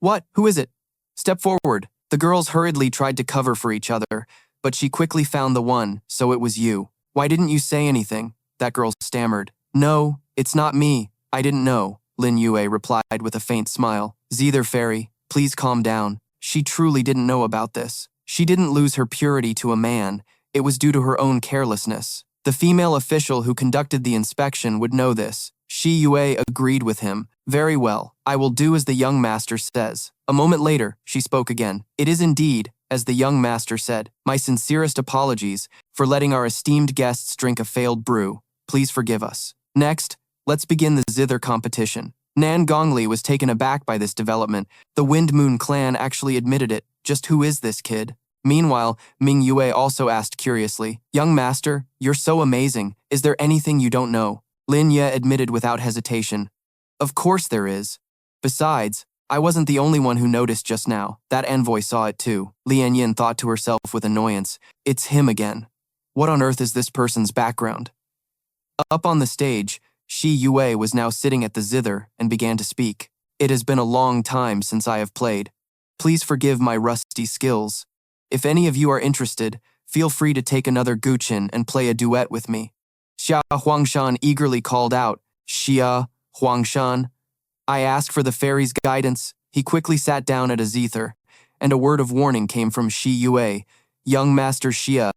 What? Who is it? Step forward. The girls hurriedly tried to cover for each other, but she quickly found the one, so it was you. Why didn't you say anything? That girl stammered. No, it's not me. I didn't know, Lin Yue replied with a faint smile. Zither Fairy, please calm down. She truly didn't know about this. She didn't lose her purity to a man. It was due to her own carelessness. The female official who conducted the inspection would know this. Shi Yue agreed with him. Very well, I will do as the young master says. A moment later, she spoke again. It is indeed, as the young master said, my sincerest apologies for letting our esteemed guests drink a failed brew. Please forgive us. Next, let's begin the zither competition. Nan Gongli was taken aback by this development. The Wind Moon clan actually admitted it. Just who is this kid? Meanwhile, Ming Yue also asked curiously, Young master, you're so amazing. Is there anything you don't know? Lin Yue admitted without hesitation. Of course there is. Besides, I wasn't the only one who noticed just now. That envoy saw it too. Lian Yin thought to herself with annoyance. It's him again. What on earth is this person's background? Up on the stage, Shi Yue was now sitting at the zither and began to speak. It has been a long time since I have played. Please forgive my rusty skills. If any of you are interested, feel free to take another guqin and play a duet with me. Xia Huangshan eagerly called out, Xia Huangshan. I asked for the fairy's guidance. He quickly sat down at a zither, and a word of warning came from Shi Yue. Young Master Xia,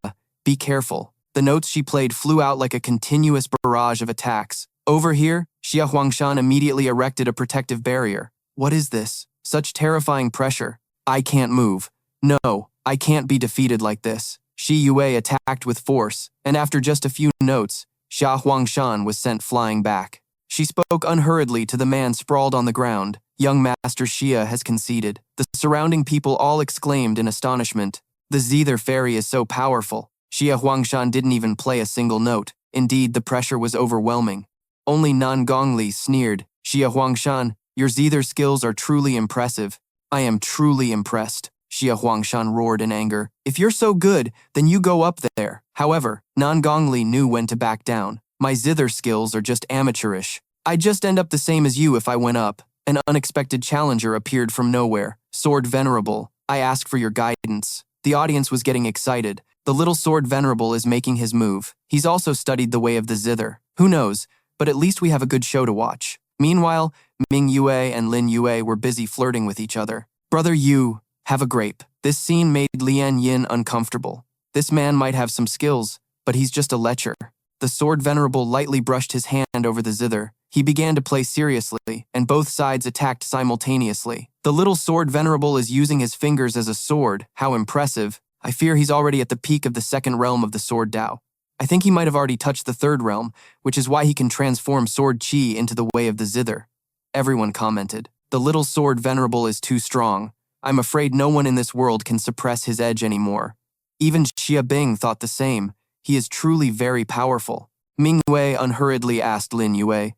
be careful. The notes she played flew out like a continuous barrage of attacks. Over here, Xia Huangshan immediately erected a protective barrier. What is this? Such terrifying pressure. I can't move. No, I can't be defeated like this. Shi Yue attacked with force, and after just a few notes, Xia Huangshan was sent flying back. She spoke unhurriedly to the man sprawled on the ground. Young Master Xia has conceded. The surrounding people all exclaimed in astonishment. The Zither Fairy is so powerful. Xia Huangshan didn't even play a single note. Indeed, the pressure was overwhelming. Only Nan Gongli sneered. Xia Huangshan, your Zither skills are truly impressive. I am truly impressed. Xia Huangshan roared in anger. If you're so good, then you go up there. However, Nan Gongli knew when to back down. My zither skills are just amateurish. I'd just end up the same as you if I went up. An unexpected challenger appeared from nowhere. Sword Venerable, I ask for your guidance. The audience was getting excited. The little Sword Venerable is making his move. He's also studied the way of the zither. Who knows, but at least we have a good show to watch. Meanwhile, Ming Yue and Lin Yue were busy flirting with each other. Brother Yu, have a grape. This scene made Lian Yin uncomfortable. This man might have some skills, but he's just a lecher. The Sword Venerable lightly brushed his hand over the zither. He began to play seriously, and both sides attacked simultaneously. The little Sword Venerable is using his fingers as a sword. How impressive. I fear he's already at the peak of the second realm of the Sword Dao. I think he might have already touched the third realm, which is why he can transform Sword Qi into the way of the zither. Everyone commented. The little Sword Venerable is too strong. I'm afraid no one in this world can suppress his edge anymore. Even Xia Bing thought the same. He is truly very powerful. Ming Yue unhurriedly asked Lin Yue,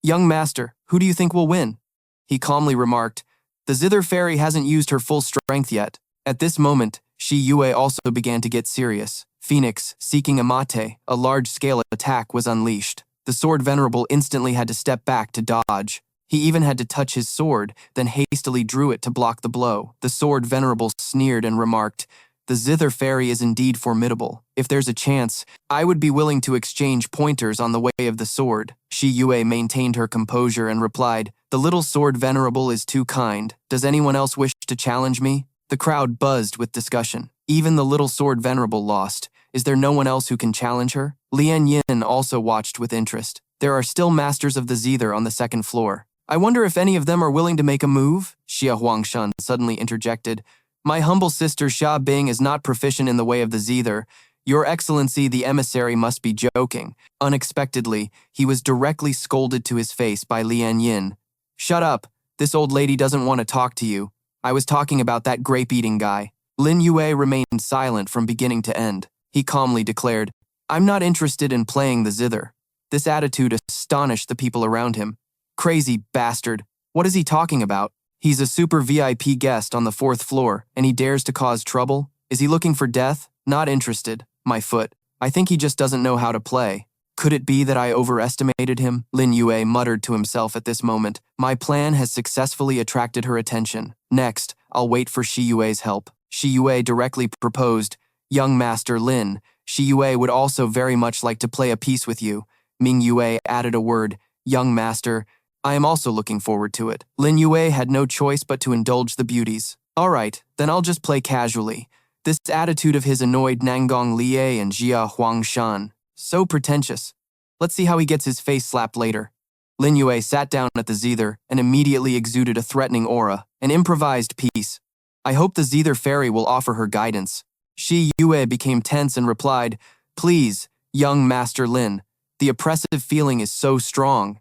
Young master, who do you think will win? He calmly remarked, The Zither Fairy hasn't used her full strength yet. At this moment, Shi Yue also began to get serious. Phoenix, seeking a mate, a large-scale attack was unleashed. The Sword Venerable instantly had to step back to dodge. He even had to touch his sword, then hastily drew it to block the blow. The sword venerable sneered and remarked, "The zither fairy is indeed formidable. If there's a chance, I would be willing to exchange pointers on the way of the sword." Shi Yue maintained her composure and replied, "The little sword venerable is too kind. Does anyone else wish to challenge me?" The crowd buzzed with discussion. Even the little sword venerable lost. Is there no one else who can challenge her? Lin Yin also watched with interest. There are still masters of the zither on the second floor. I wonder if any of them are willing to make a move? Xia Huangshan suddenly interjected. My humble sister Xia Bing is not proficient in the way of the zither. Your Excellency, the emissary must be joking. Unexpectedly, he was directly scolded to his face by Lin Yin. Shut up. This old lady doesn't want to talk to you. I was talking about that grape-eating guy. Lin Yue remained silent from beginning to end. He calmly declared, I'm not interested in playing the zither. This attitude astonished the people around him. Crazy bastard. What is he talking about? He's a super VIP guest on the 4th floor, and he dares to cause trouble? Is he looking for death? Not interested. My foot. I think he just doesn't know how to play. Could it be that I overestimated him? Lin Yue muttered to himself at this moment. My plan has successfully attracted her attention. Next, I'll wait for Shi Yue's help. Shi Yue directly proposed, Young Master Lin, Shi Yue would also very much like to play a piece with you. Ming Yue added a word, Young Master, I am also looking forward to it. Lin Yue had no choice but to indulge the beauties. All right, then I'll just play casually. This attitude of his annoyed Nangong Liye and Jia Huangshan. So pretentious. Let's see how he gets his face slapped later. Lin Yue sat down at the zither and immediately exuded a threatening aura, an improvised piece. I hope the zither fairy will offer her guidance. Shi Yue became tense and replied, Please, young Master Lin, the oppressive feeling is so strong.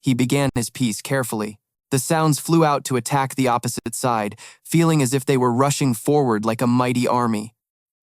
He began his piece carefully. The sounds flew out to attack the opposite side, feeling as if they were rushing forward like a mighty army.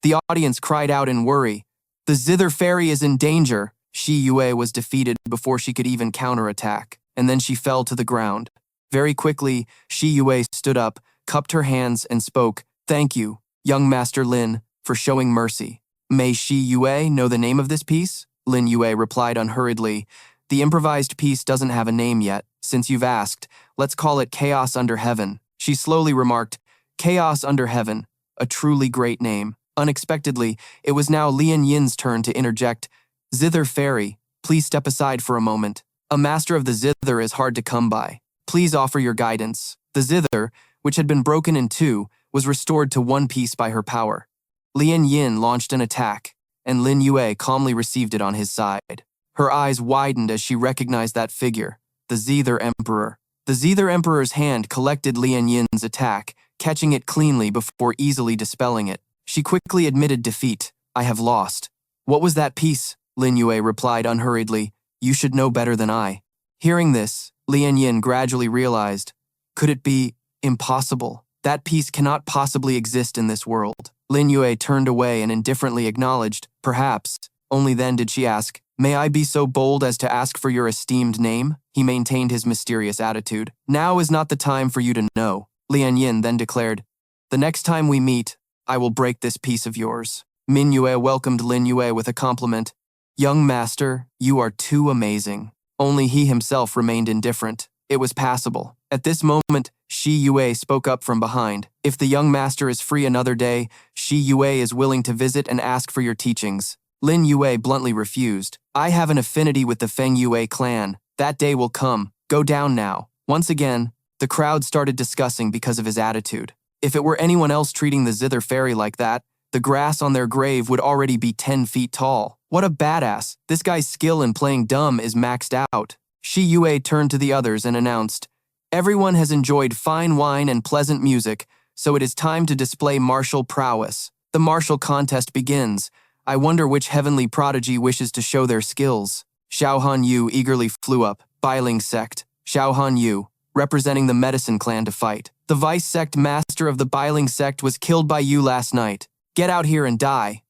The audience cried out in worry. The zither fairy is in danger. Shi Yue was defeated before she could even counterattack, and then she fell to the ground. Very quickly, Shi Yue stood up, cupped her hands, and spoke, Thank you, young Master Lin, for showing mercy. May Shi Yue know the name of this piece? Lin Yue replied unhurriedly, The improvised piece doesn't have a name yet. Since you've asked, let's call it Chaos Under Heaven. She slowly remarked, Chaos Under Heaven, a truly great name. Unexpectedly, it was now Lin Yin's turn to interject, Zither Fairy, please step aside for a moment. A master of the zither is hard to come by. Please offer your guidance. The zither, which had been broken in two, was restored to one piece by her power. Lin Yin launched an attack, and Lin Yue calmly received it on his side. Her eyes widened as she recognized that figure, the Zither Emperor. The Zither Emperor's hand collected Lin Yin's attack, catching it cleanly before easily dispelling it. She quickly admitted defeat. I have lost. What was that piece? Lin Yue replied unhurriedly. You should know better than I. Hearing this, Lin Yin gradually realized, could it be impossible? That piece cannot possibly exist in this world. Lin Yue turned away and indifferently acknowledged, perhaps. Only then did she ask, May I be so bold as to ask for your esteemed name? He maintained his mysterious attitude. Now is not the time for you to know. Lin Yin then declared, The next time we meet, I will break this piece of yours. Min Yue welcomed Lin Yue with a compliment. Young master, you are too amazing. Only he himself remained indifferent. It was passable. At this moment, Shi Yue spoke up from behind. If the young master is free another day, Shi Yue is willing to visit and ask for your teachings. Lin Yue bluntly refused. I have an affinity with the Feng Yue clan. That day will come. Go down now. Once again, the crowd started discussing because of his attitude. If it were anyone else treating the zither fairy like that, the grass on their grave would already be 10 feet tall. What a badass. This guy's skill in playing dumb is maxed out. Shi Yue turned to the others and announced, Everyone has enjoyed fine wine and pleasant music, so it is time to display martial prowess. The martial contest begins. I wonder which heavenly prodigy wishes to show their skills. Xiao Han Yu eagerly flew up. Biling sect. Xiao Han Yu, representing the medicine clan to fight. The vice sect master of the Biling sect was killed by you last night. Get out here and die.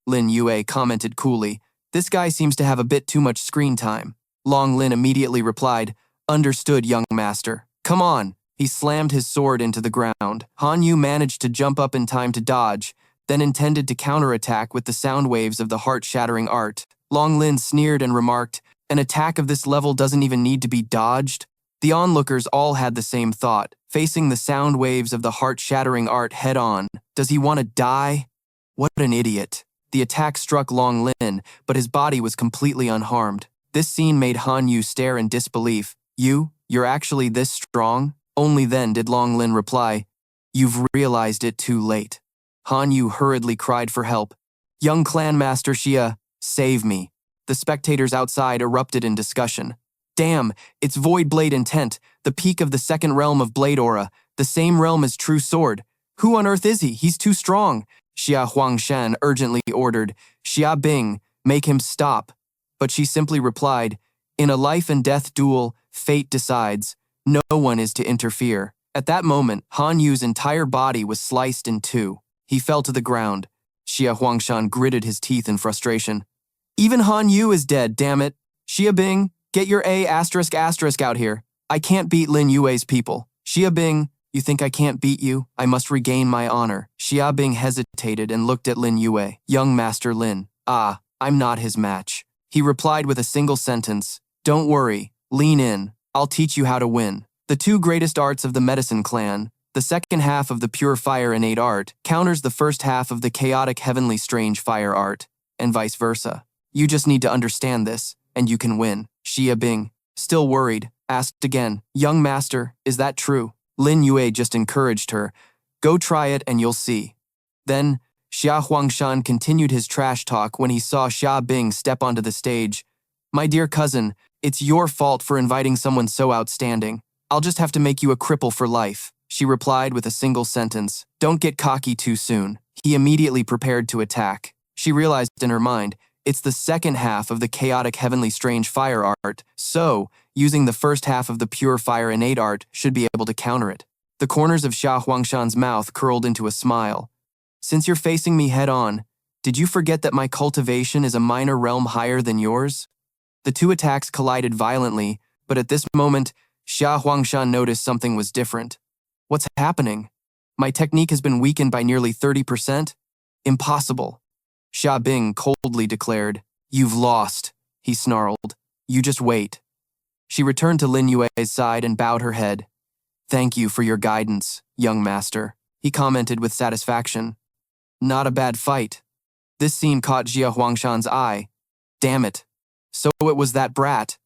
Lin Yue commented coolly. This guy seems to have a bit too much screen time. Long Lin immediately replied, Understood, young master. Come on. He slammed his sword into the ground. Han Yu managed to jump up in time to dodge, then intended to counterattack with the sound waves of the heart-shattering art. Long Lin sneered and remarked, An attack of this level doesn't even need to be dodged. The onlookers all had the same thought, facing the sound waves of the heart-shattering art head-on. Does he want to die? What an idiot. The attack struck Long Lin, but his body was completely unharmed. This scene made Han Yu stare in disbelief. You're actually this strong? Only then did Long Lin reply, "You've realized it too late." Han Yu hurriedly cried for help. "Young clan master Xia, save me." The spectators outside erupted in discussion. "Damn, it's Void Blade Intent, the peak of the second realm of Blade Aura, the same realm as True Sword. Who on earth is he? He's too strong." Xia Huangshan urgently ordered, "Xia Bing, make him stop." But she simply replied, "In a life and death duel, fate decides. No one is to interfere." At that moment, Han Yu's entire body was sliced in two. He fell to the ground. Xia Huangshan gritted his teeth in frustration. "Even Han Yu is dead, damn it. Xia Bing, get your A** out here. I can't beat Lin Yue's people." "Xia Bing, you think I can't beat you? I must regain my honor." Xia Bing hesitated and looked at Lin Yue. "Young Master Lin, I'm not his match." He replied with a single sentence, "Don't worry, lean in. I'll teach you how to win." The two greatest arts of the Medicine Clan, the second half of the Pure Fire Innate Art, counters the first half of the Chaotic Heavenly Strange Fire Art, and vice versa. You just need to understand this, and you can win. Xia Bing, still worried, asked again, "Young Master, is that true?" Lin Yue just encouraged her, "Go try it and you'll see." Then, Xia Huangshan continued his trash talk when he saw Xia Bing step onto the stage. "My dear cousin, it's your fault for inviting someone so outstanding. I'll just have to make you a cripple for life." She replied with a single sentence, "Don't get cocky too soon." He immediately prepared to attack. She realized in her mind, it's the second half of the Chaotic Heavenly Strange Fire Art, so using the first half of the Pure Fire Innate Art should be able to counter it. The corners of Xia Huangshan's mouth curled into a smile. "Since you're facing me head-on, did you forget that my cultivation is a minor realm higher than yours?" The two attacks collided violently, but at this moment, Xia Huangshan noticed something was different. "What's happening? My technique has been weakened by nearly 30%? Impossible." Xia Bing coldly declared, "You've lost," he snarled. "You just wait." She returned to Lin Yue's side and bowed her head. "Thank you for your guidance, young master," he commented with satisfaction. "Not a bad fight." This scene caught Xia Huangshan's eye. "Damn it. So it was that brat."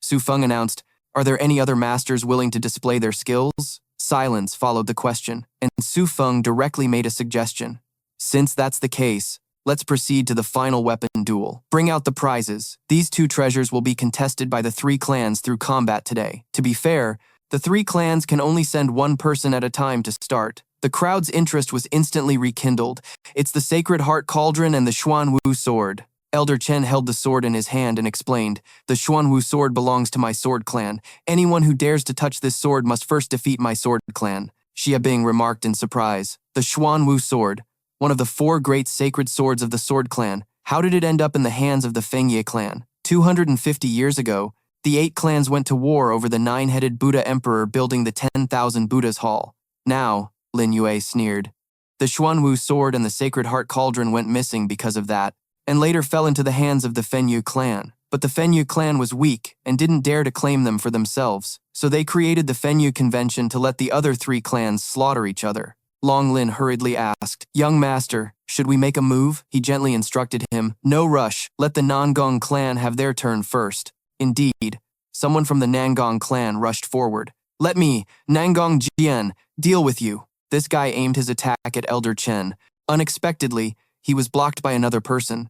Su Feng announced, "Are there any other masters willing to display their skills?" Silence followed the question, and Su Feng directly made a suggestion. "Since that's the case, let's proceed to the final weapon duel. Bring out the prizes. These two treasures will be contested by the three clans through combat today. To be fair, the three clans can only send one person at a time to start." The crowd's interest was instantly rekindled. "It's the Sacred Heart Cauldron and the Xuanwu Sword." Elder Chen held the sword in his hand and explained, "The Xuanwu Sword belongs to my sword clan. Anyone who dares to touch this sword must first defeat my sword clan." Xia Bing remarked in surprise, "The Xuanwu Sword, one of the four great sacred swords of the sword clan. How did it end up in the hands of the Fengye clan? 250 years ago, the 8 clans went to war over the 9-headed Buddha Emperor building the 10,000 Buddhas Hall. Now," Lin Yue sneered, "the Xuanwu Sword and the Sacred Heart Cauldron went missing because of that, and later fell into the hands of the Fenyu clan. But the Fenyu clan was weak and didn't dare to claim them for themselves, so they created the Fenyu Convention to let the other 3 clans slaughter each other." Long Lin hurriedly asked, "Young master, should we make a move?" He gently instructed him, "No rush, let the Nangong clan have their turn first." Indeed, someone from the Nangong clan rushed forward. "Let me, Nangong Jian, deal with you." This guy aimed his attack at Elder Chen. Unexpectedly, he was blocked by another person.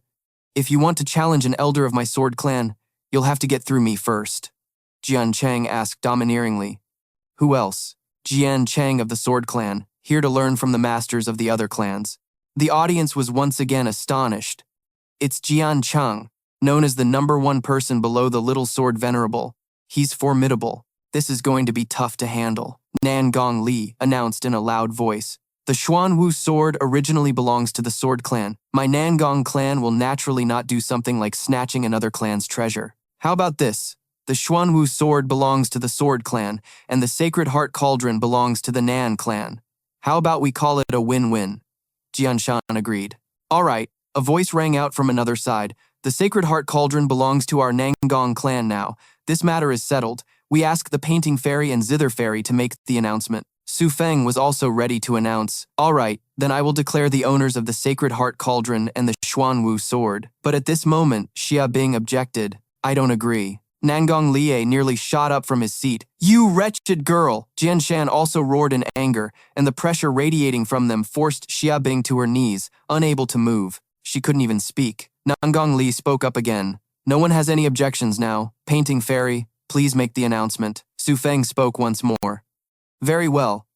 "If you want to challenge an elder of my sword clan, you'll have to get through me first." Jian Chang asked domineeringly. "Who else?" "Jian Chang of the sword clan, here to learn from the masters of the other clans." The audience was once again astonished. "It's Jian Chang, known as the #1 person below the Little Sword Venerable. He's formidable. This is going to be tough to handle," Nangong Li announced in a loud voice. "The Xuanwu Sword originally belongs to the Sword Clan. My Nangong clan will naturally not do something like snatching another clan's treasure. How about this? The Xuanwu Sword belongs to the Sword Clan, and the Sacred Heart Cauldron belongs to the Nan clan. How about we call it a win-win?" Jianshan agreed. "All right," a voice rang out from another side. "The Sacred Heart Cauldron belongs to our Nangong clan now. This matter is settled. We ask the painting fairy and zither fairy to make the announcement. Su Feng was also ready to announce, all right, then I will declare the owners of the Sacred Heart Cauldron and the Xuanwu sword. But at this moment, Xia Bing objected. I don't agree. Nangong Lie nearly shot up from his seat. You wretched girl! Jian Shan also roared in anger, and the pressure radiating from them forced Xia Bing to her knees, unable to move. She couldn't even speak. Nangong Li spoke up again. No one has any objections now. Painting fairy, please make the announcement. Su Feng spoke once more. Very well.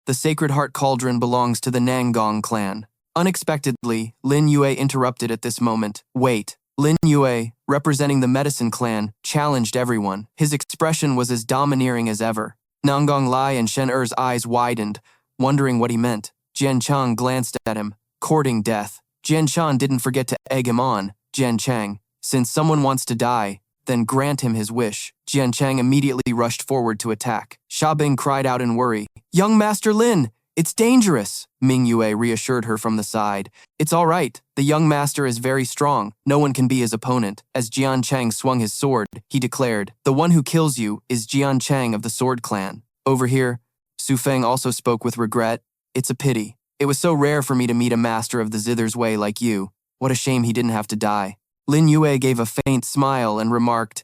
The Sacred Heart Cauldron belongs to the Nangong clan. Unexpectedly, Lin Yue interrupted at this moment. Wait. Lin Yue, representing the medicine clan, challenged everyone. His expression was as domineering as ever. Nangong Lai and Shen Er's eyes widened, wondering what he meant. Jian Chang glanced at him, courting death. Jian Shan didn't forget to egg him on. Jian Chang, since someone wants to die, then grant him his wish. Jian Chang immediately rushed forward to attack. Xia Bing cried out in worry. Young Master Lin, it's dangerous. Ming Yue reassured her from the side. It's all right. The young master is very strong. No one can be his opponent. As Jian Chang swung his sword, he declared, the one who kills you is Jian Chang of the Sword Clan. Over here, Su Feng also spoke with regret. It's a pity. It was so rare for me to meet a master of the Zither's way like you. What a shame he didn't have to die. Lin Yue gave a faint smile and remarked,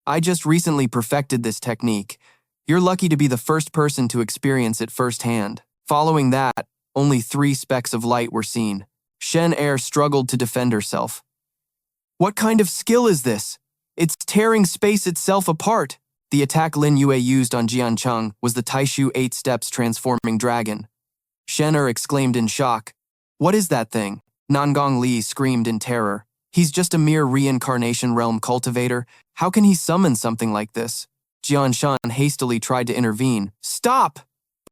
I just recently perfected this technique. You're lucky to be the first person to experience it firsthand. Following that, only 3 specks of light were seen. Shen Er struggled to defend herself. What kind of skill is this? It's tearing space itself apart. The attack Lin Yue used on Jian Chang was the Taishu 8 Steps Transforming Dragon. Shen Er exclaimed in shock. What is that thing? Nangong Li screamed in terror. He's just a mere reincarnation realm cultivator. How can he summon something like this? Jian Shan hastily tried to intervene. Stop!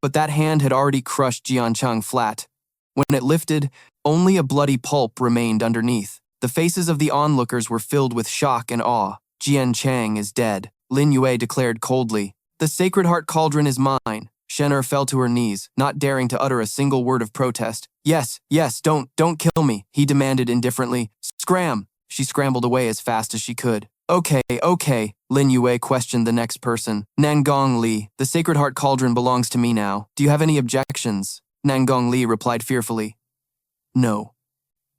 But that hand had already crushed Jian Chang flat. When it lifted, only a bloody pulp remained underneath. The faces of the onlookers were filled with shock and awe. Jian Chang is dead, Lin Yue declared coldly. The Sacred Heart Cauldron is mine. Shen Er fell to her knees, not daring to utter a single word of protest. Yes, don't kill me, he demanded indifferently. Scram! She scrambled away as fast as she could. Okay, Lin Yue questioned the next person. Nangong Li, the Sacred Heart Cauldron belongs to me now. Do you have any objections? Nangong Li replied fearfully. No.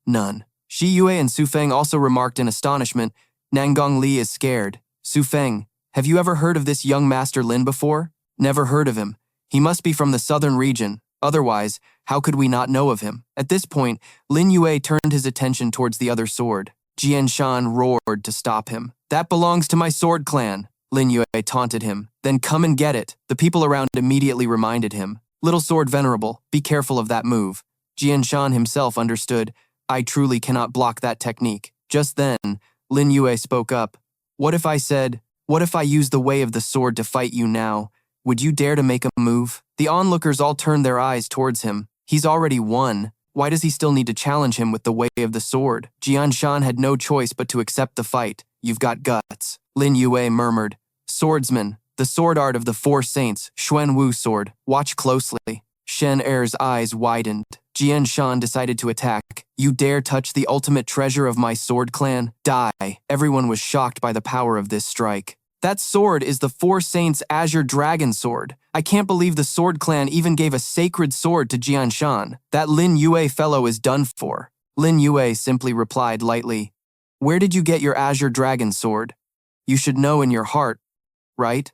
None. Shi Yue and Su Feng also remarked in astonishment. Nangong Li is scared. Su Feng, have you ever heard of this young Master Lin before? Never heard of him. He must be from the southern region. Otherwise, how could we not know of him? At this point, Lin Yue turned his attention towards the other sword. Jian Shan roared to stop him. That belongs to my sword clan. Lin Yue taunted him. Then come and get it. The people around immediately reminded him. Little Sword Venerable, be careful of that move. Jian Shan himself understood. I truly cannot block that technique. Just then, Lin Yue spoke up. What if I use the way of the sword to fight you now? Would you dare to make a move? The onlookers all turned their eyes towards him. He's already won. Why does he still need to challenge him with the way of the sword? Jian Shan had no choice but to accept the fight. You've got guts. Lin Yue murmured. Swordsman, the sword art of the 4 saints, Xuanwu sword. Watch closely. Shen Er's eyes widened. Jian Shan decided to attack. You dare touch the ultimate treasure of my sword clan? Die. Everyone was shocked by the power of this strike. That sword is the 4 Saints' Azure Dragon Sword. I can't believe the Sword Clan even gave a sacred sword to Jian Shan. That Lin Yue fellow is done for. Lin Yue simply replied lightly, Where did you get your Azure Dragon Sword? You should know in your heart, right?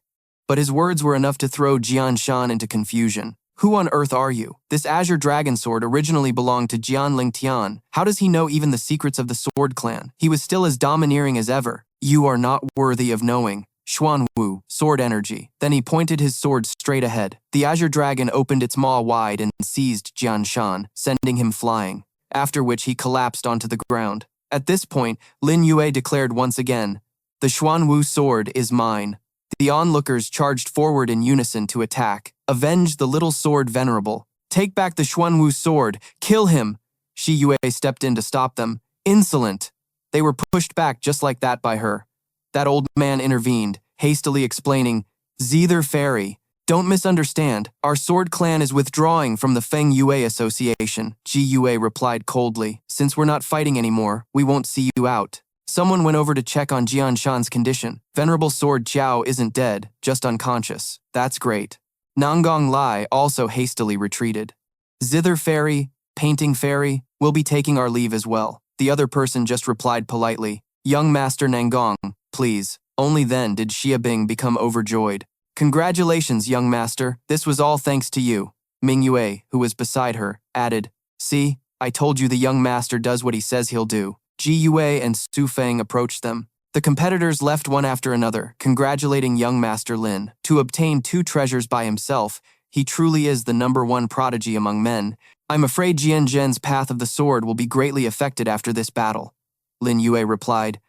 But his words were enough to throw Jian Shan into confusion. Who on earth are you? This Azure Dragon Sword originally belonged to Jian Lingtian. How does he know even the secrets of the Sword Clan? He was still as domineering as ever. You are not worthy of knowing. Xuanwu, sword energy. Then he pointed his sword straight ahead. The Azure Dragon opened its maw wide and seized Jian Shan, sending him flying, after which he collapsed onto the ground. At this point, Lin Yue declared once again, The Xuanwu sword is mine. The onlookers charged forward in unison to attack. Avenge the Little Sword Venerable. Take back the Xuanwu sword. Kill him. Shi Yue stepped in to stop them. Insolent. They were pushed back just like that by her. That old man intervened, hastily explaining, Zither Fairy, don't misunderstand. Our sword clan is withdrawing from the Feng Yue Association. Ji Yue replied coldly. Since we're not fighting anymore, we won't see you out. Someone went over to check on Jian Shan's condition. Venerable Sword Jiao isn't dead, just unconscious. That's great. Nanggong Lai also hastily retreated. Zither Fairy, Painting Fairy, we'll be taking our leave as well. The other person just replied politely, Young Master Nanggong, please. Only then did Xia Bing become overjoyed. Congratulations, young master. This was all thanks to you. Ming Yue, who was beside her, added, See, I told you the young master does what he says he'll do. Ji Yue and Su Feng approached them. The competitors left one after another, congratulating young Master Lin. To obtain 2 treasures by himself, he truly is the #1 prodigy among men. I'm afraid Jian Zhen's path of the sword will be greatly affected after this battle. Lin Yue replied,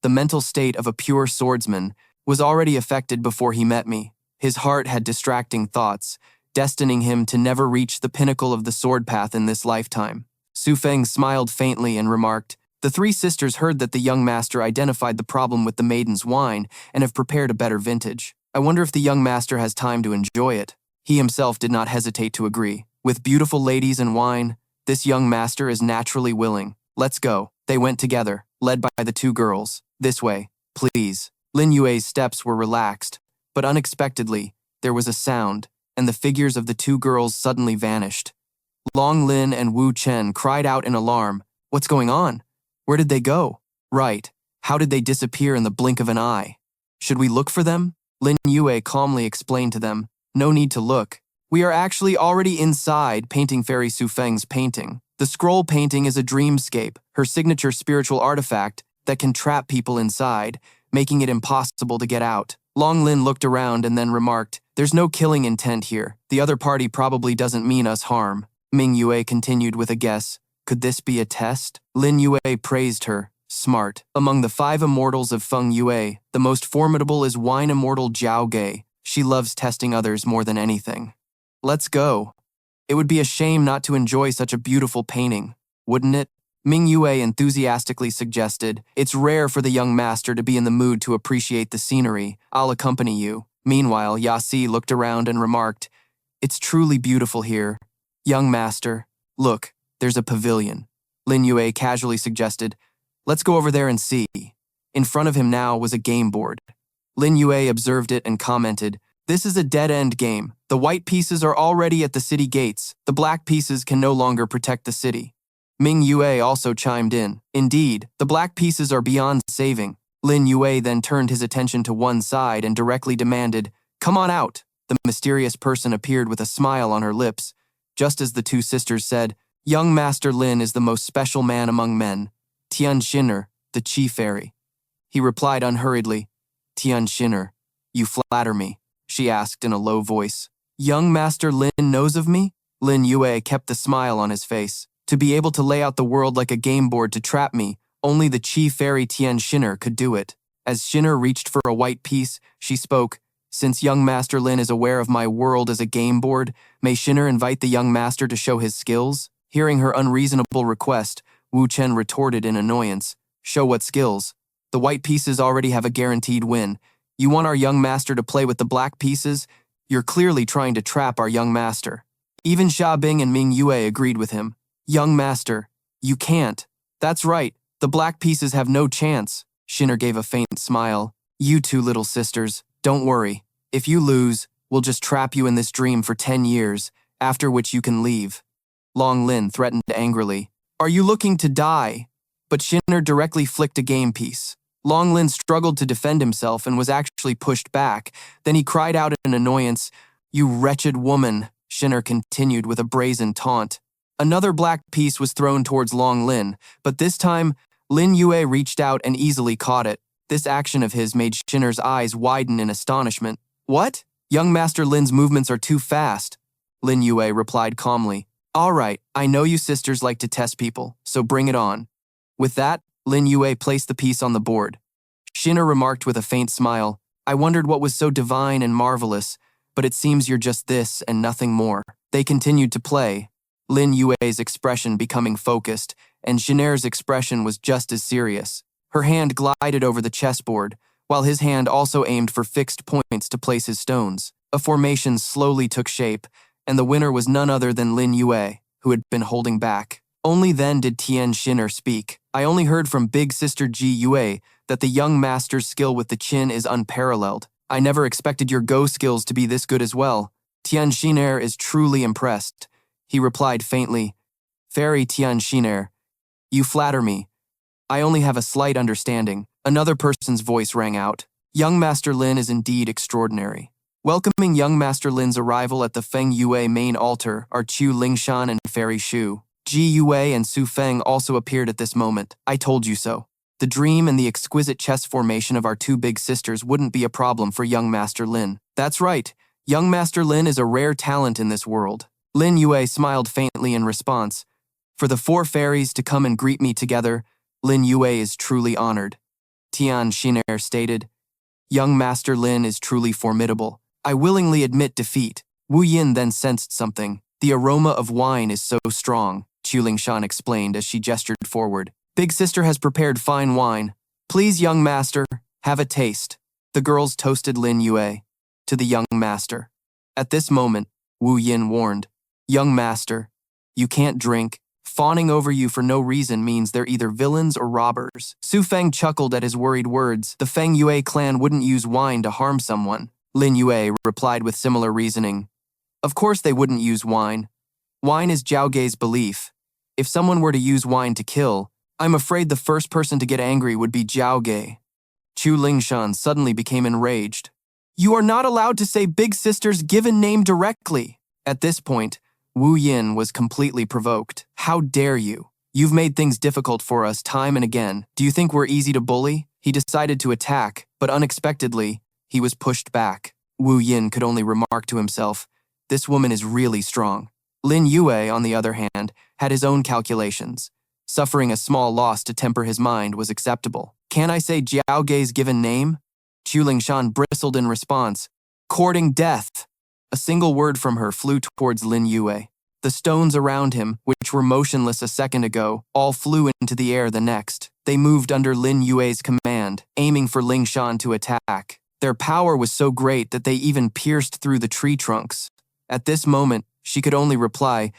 The mental state of a pure swordsman was already affected before he met me. His heart had distracting thoughts, destining him to never reach the pinnacle of the sword path in this lifetime. Su Feng smiled faintly and remarked, The 3 sisters heard that the young master identified the problem with the maiden's wine and have prepared a better vintage. I wonder if the young master has time to enjoy it. He himself did not hesitate to agree. With beautiful ladies and wine, this young master is naturally willing. Let's go. They went together, led by the 2 girls. This way, please. Lin Yue's steps were relaxed, but unexpectedly, there was a sound, and the figures of the 2 girls suddenly vanished. Long Lin and Wu Chen cried out in alarm. What's going on? Where did they go? Right. How did they disappear in the blink of an eye? Should we look for them? Lin Yue calmly explained to them. No need to look. We are actually already inside Painting Fairy Su Feng's painting. The scroll painting is a dreamscape, her signature spiritual artifact that can trap people inside, making it impossible to get out. Long Lin looked around and then remarked, There's no killing intent here. The other party probably doesn't mean us harm. Ming Yue continued with a guess. Could this be a test? Lin Yue praised her. Smart. Among the 5 immortals of Feng Yue, the most formidable is wine immortal Jiao Gei. She loves testing others more than anything. Let's go. It would be a shame not to enjoy such a beautiful painting, wouldn't it? Ming Yue enthusiastically suggested, It's rare for the young master to be in the mood to appreciate the scenery. I'll accompany you. Meanwhile, Yasi looked around and remarked, It's truly beautiful here. Young master, look, there's a pavilion. Lin Yue casually suggested, Let's go over there and see. In front of him now was a game board. Lin Yue observed it and commented, This is a dead-end game. The white pieces are already at the city gates. The black pieces can no longer protect the city. Ming Yue also chimed in. Indeed, the black pieces are beyond saving. Lin Yue then turned his attention to one side and directly demanded, Come on out. The mysterious person appeared with a smile on her lips, just as the 2 sisters said, Young Master Lin is the most special man among men. Tian Xin'er, the chief fairy. He replied unhurriedly, Tian Xin'er, you flatter me, she asked in a low voice. Young Master Lin knows of me? Lin Yue kept the smile on his face. To be able to lay out the world like a game board to trap me, only the chief fairy Tian Xin'er could do it. As Xin'er reached for a white piece, she spoke, Since young Master Lin is aware of my world as a game board, may Xin'er invite the young master to show his skills? Hearing her unreasonable request, Wu Chen retorted in annoyance, Show what skills? The white pieces already have a guaranteed win. You want our young master to play with the black pieces? You're clearly trying to trap our young master. Even Xia Bing and Ming Yue agreed with him. Young master, you can't. That's right, the black pieces have no chance. Xin'er gave a faint smile. You 2 little sisters, don't worry. If you lose, we'll just trap you in this dream for 10 years, after which you can leave. Long Lin threatened angrily. Are you looking to die? But Xin'er directly flicked a game piece. Long Lin struggled to defend himself and was actually pushed back. Then he cried out in annoyance, You wretched woman, Xin'er continued with a brazen taunt. Another black piece was thrown towards Long Lin, but this time, Lin Yue reached out and easily caught it. This action of his made Xin'er's eyes widen in astonishment. What? Young Master Lin's movements are too fast. Lin Yue replied calmly. All right, I know you sisters like to test people, so bring it on. With that, Lin Yue placed the piece on the board. Xin'er remarked with a faint smile, I wondered what was so divine and marvelous, but it seems you're just this and nothing more. They continued to play, Lin Yue's expression becoming focused, and Xin'er's expression was just as serious. Her hand glided over the chessboard, while his hand also aimed for fixed points to place his stones. A formation slowly took shape, and the winner was none other than Lin Yue, who had been holding back. Only then did Tian Xin'er speak. I only heard from Big Sister Ji Yue that the young master's skill with the qin is unparalleled. I never expected your Go skills to be this good as well. Tian Xin'er is truly impressed. He replied faintly, Fairy Tian Xin'er, you flatter me. I only have a slight understanding. Another person's voice rang out. Young Master Lin is indeed extraordinary. Welcoming young Master Lin's arrival at the Feng Yue main altar are Chu Lingshan and Fairy Shu. Ji Yue and Su Feng also appeared at this moment. I told you so. The dream and the exquisite chess formation of our two big sisters wouldn't be a problem for young Master Lin. That's right. Young Master Lin is a rare talent in this world. Lin Yue smiled faintly in response. For the four fairies to come and greet me together, Lin Yue is truly honored. Tian Xin'er stated, Young Master Lin is truly formidable. I willingly admit defeat. Wu Yin then sensed something. The aroma of wine is so strong, Chu Lingshan explained as she gestured forward. Big Sister has prepared fine wine. Please, young master, have a taste. The girls toasted Lin Yue to the young master. At this moment, Wu Yin warned, Young master, you can't drink. Fawning over you for no reason means they're either villains or robbers. Su Feng chuckled at his worried words. The Feng Yue clan wouldn't use wine to harm someone. Lin Yue replied with similar reasoning. Of course they wouldn't use wine. Wine is Jiao Gei's belief. If someone were to use wine to kill, I'm afraid the first person to get angry would be Jiao Gei. Chu Lingshan suddenly became enraged. You are not allowed to say Big Sister's given name directly. At this point, Wu Yin was completely provoked. How dare you? You've made things difficult for us time and again. Do you think we're easy to bully? He decided to attack, but unexpectedly, he was pushed back. Wu Yin could only remark to himself, this woman is really strong. Lin Yue, on the other hand, had his own calculations. Suffering a small loss to temper his mind was acceptable. Can I say Jiao Gei's given name? Chu Lingshan bristled in response. Courting death. A single word from her flew towards Lin Yue. The stones around him, which were motionless a second ago, all flew into the air the next. They moved under Lin Yue's command, aiming for Lingshan to attack. Their power was so great that they even pierced through the tree trunks. At this moment, she could only reply,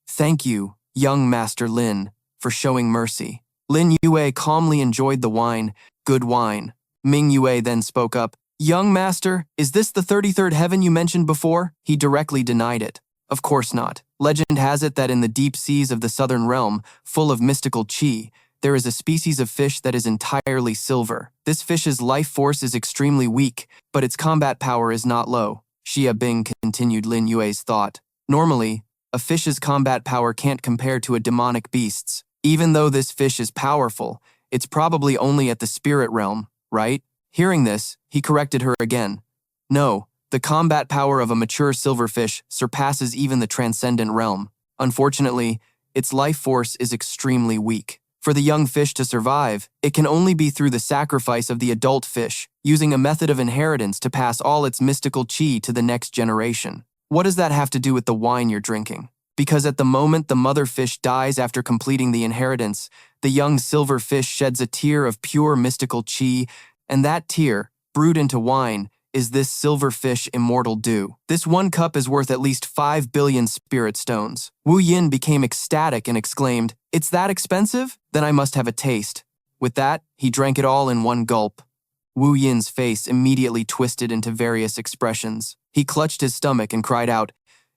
Thank you, young Master Lin, for showing mercy. Lin Yue calmly enjoyed the wine. Good wine. Ming Yue then spoke up. Young Master, is this the 33rd heaven you mentioned before? He directly denied it. Of course not. Legend has it that in the deep seas of the southern realm, full of mystical qi, there is a species of fish that is entirely silver. This fish's life force is extremely weak, but its combat power is not low. Xia Bing continued Lin Yue's thought. Normally, a fish's combat power can't compare to a demonic beast's. Even though this fish is powerful, it's probably only at the spirit realm, right? Hearing this, he corrected her again. No, the combat power of a mature silverfish surpasses even the transcendent realm. Unfortunately, its life force is extremely weak. For the young fish to survive, it can only be through the sacrifice of the adult fish, using a method of inheritance to pass all its mystical qi to the next generation. What does that have to do with the wine you're drinking? Because at the moment the mother fish dies after completing the inheritance, the young silver fish sheds a tear of pure mystical qi, and that tear, brewed into wine, is this silver fish immortal dew. This one cup is worth at least 5 billion spirit stones. Wu Yin became ecstatic and exclaimed, It's that expensive? Then I must have a taste. With that, he drank it all in one gulp. Wu Yin's face immediately twisted into various expressions. He clutched his stomach and cried out,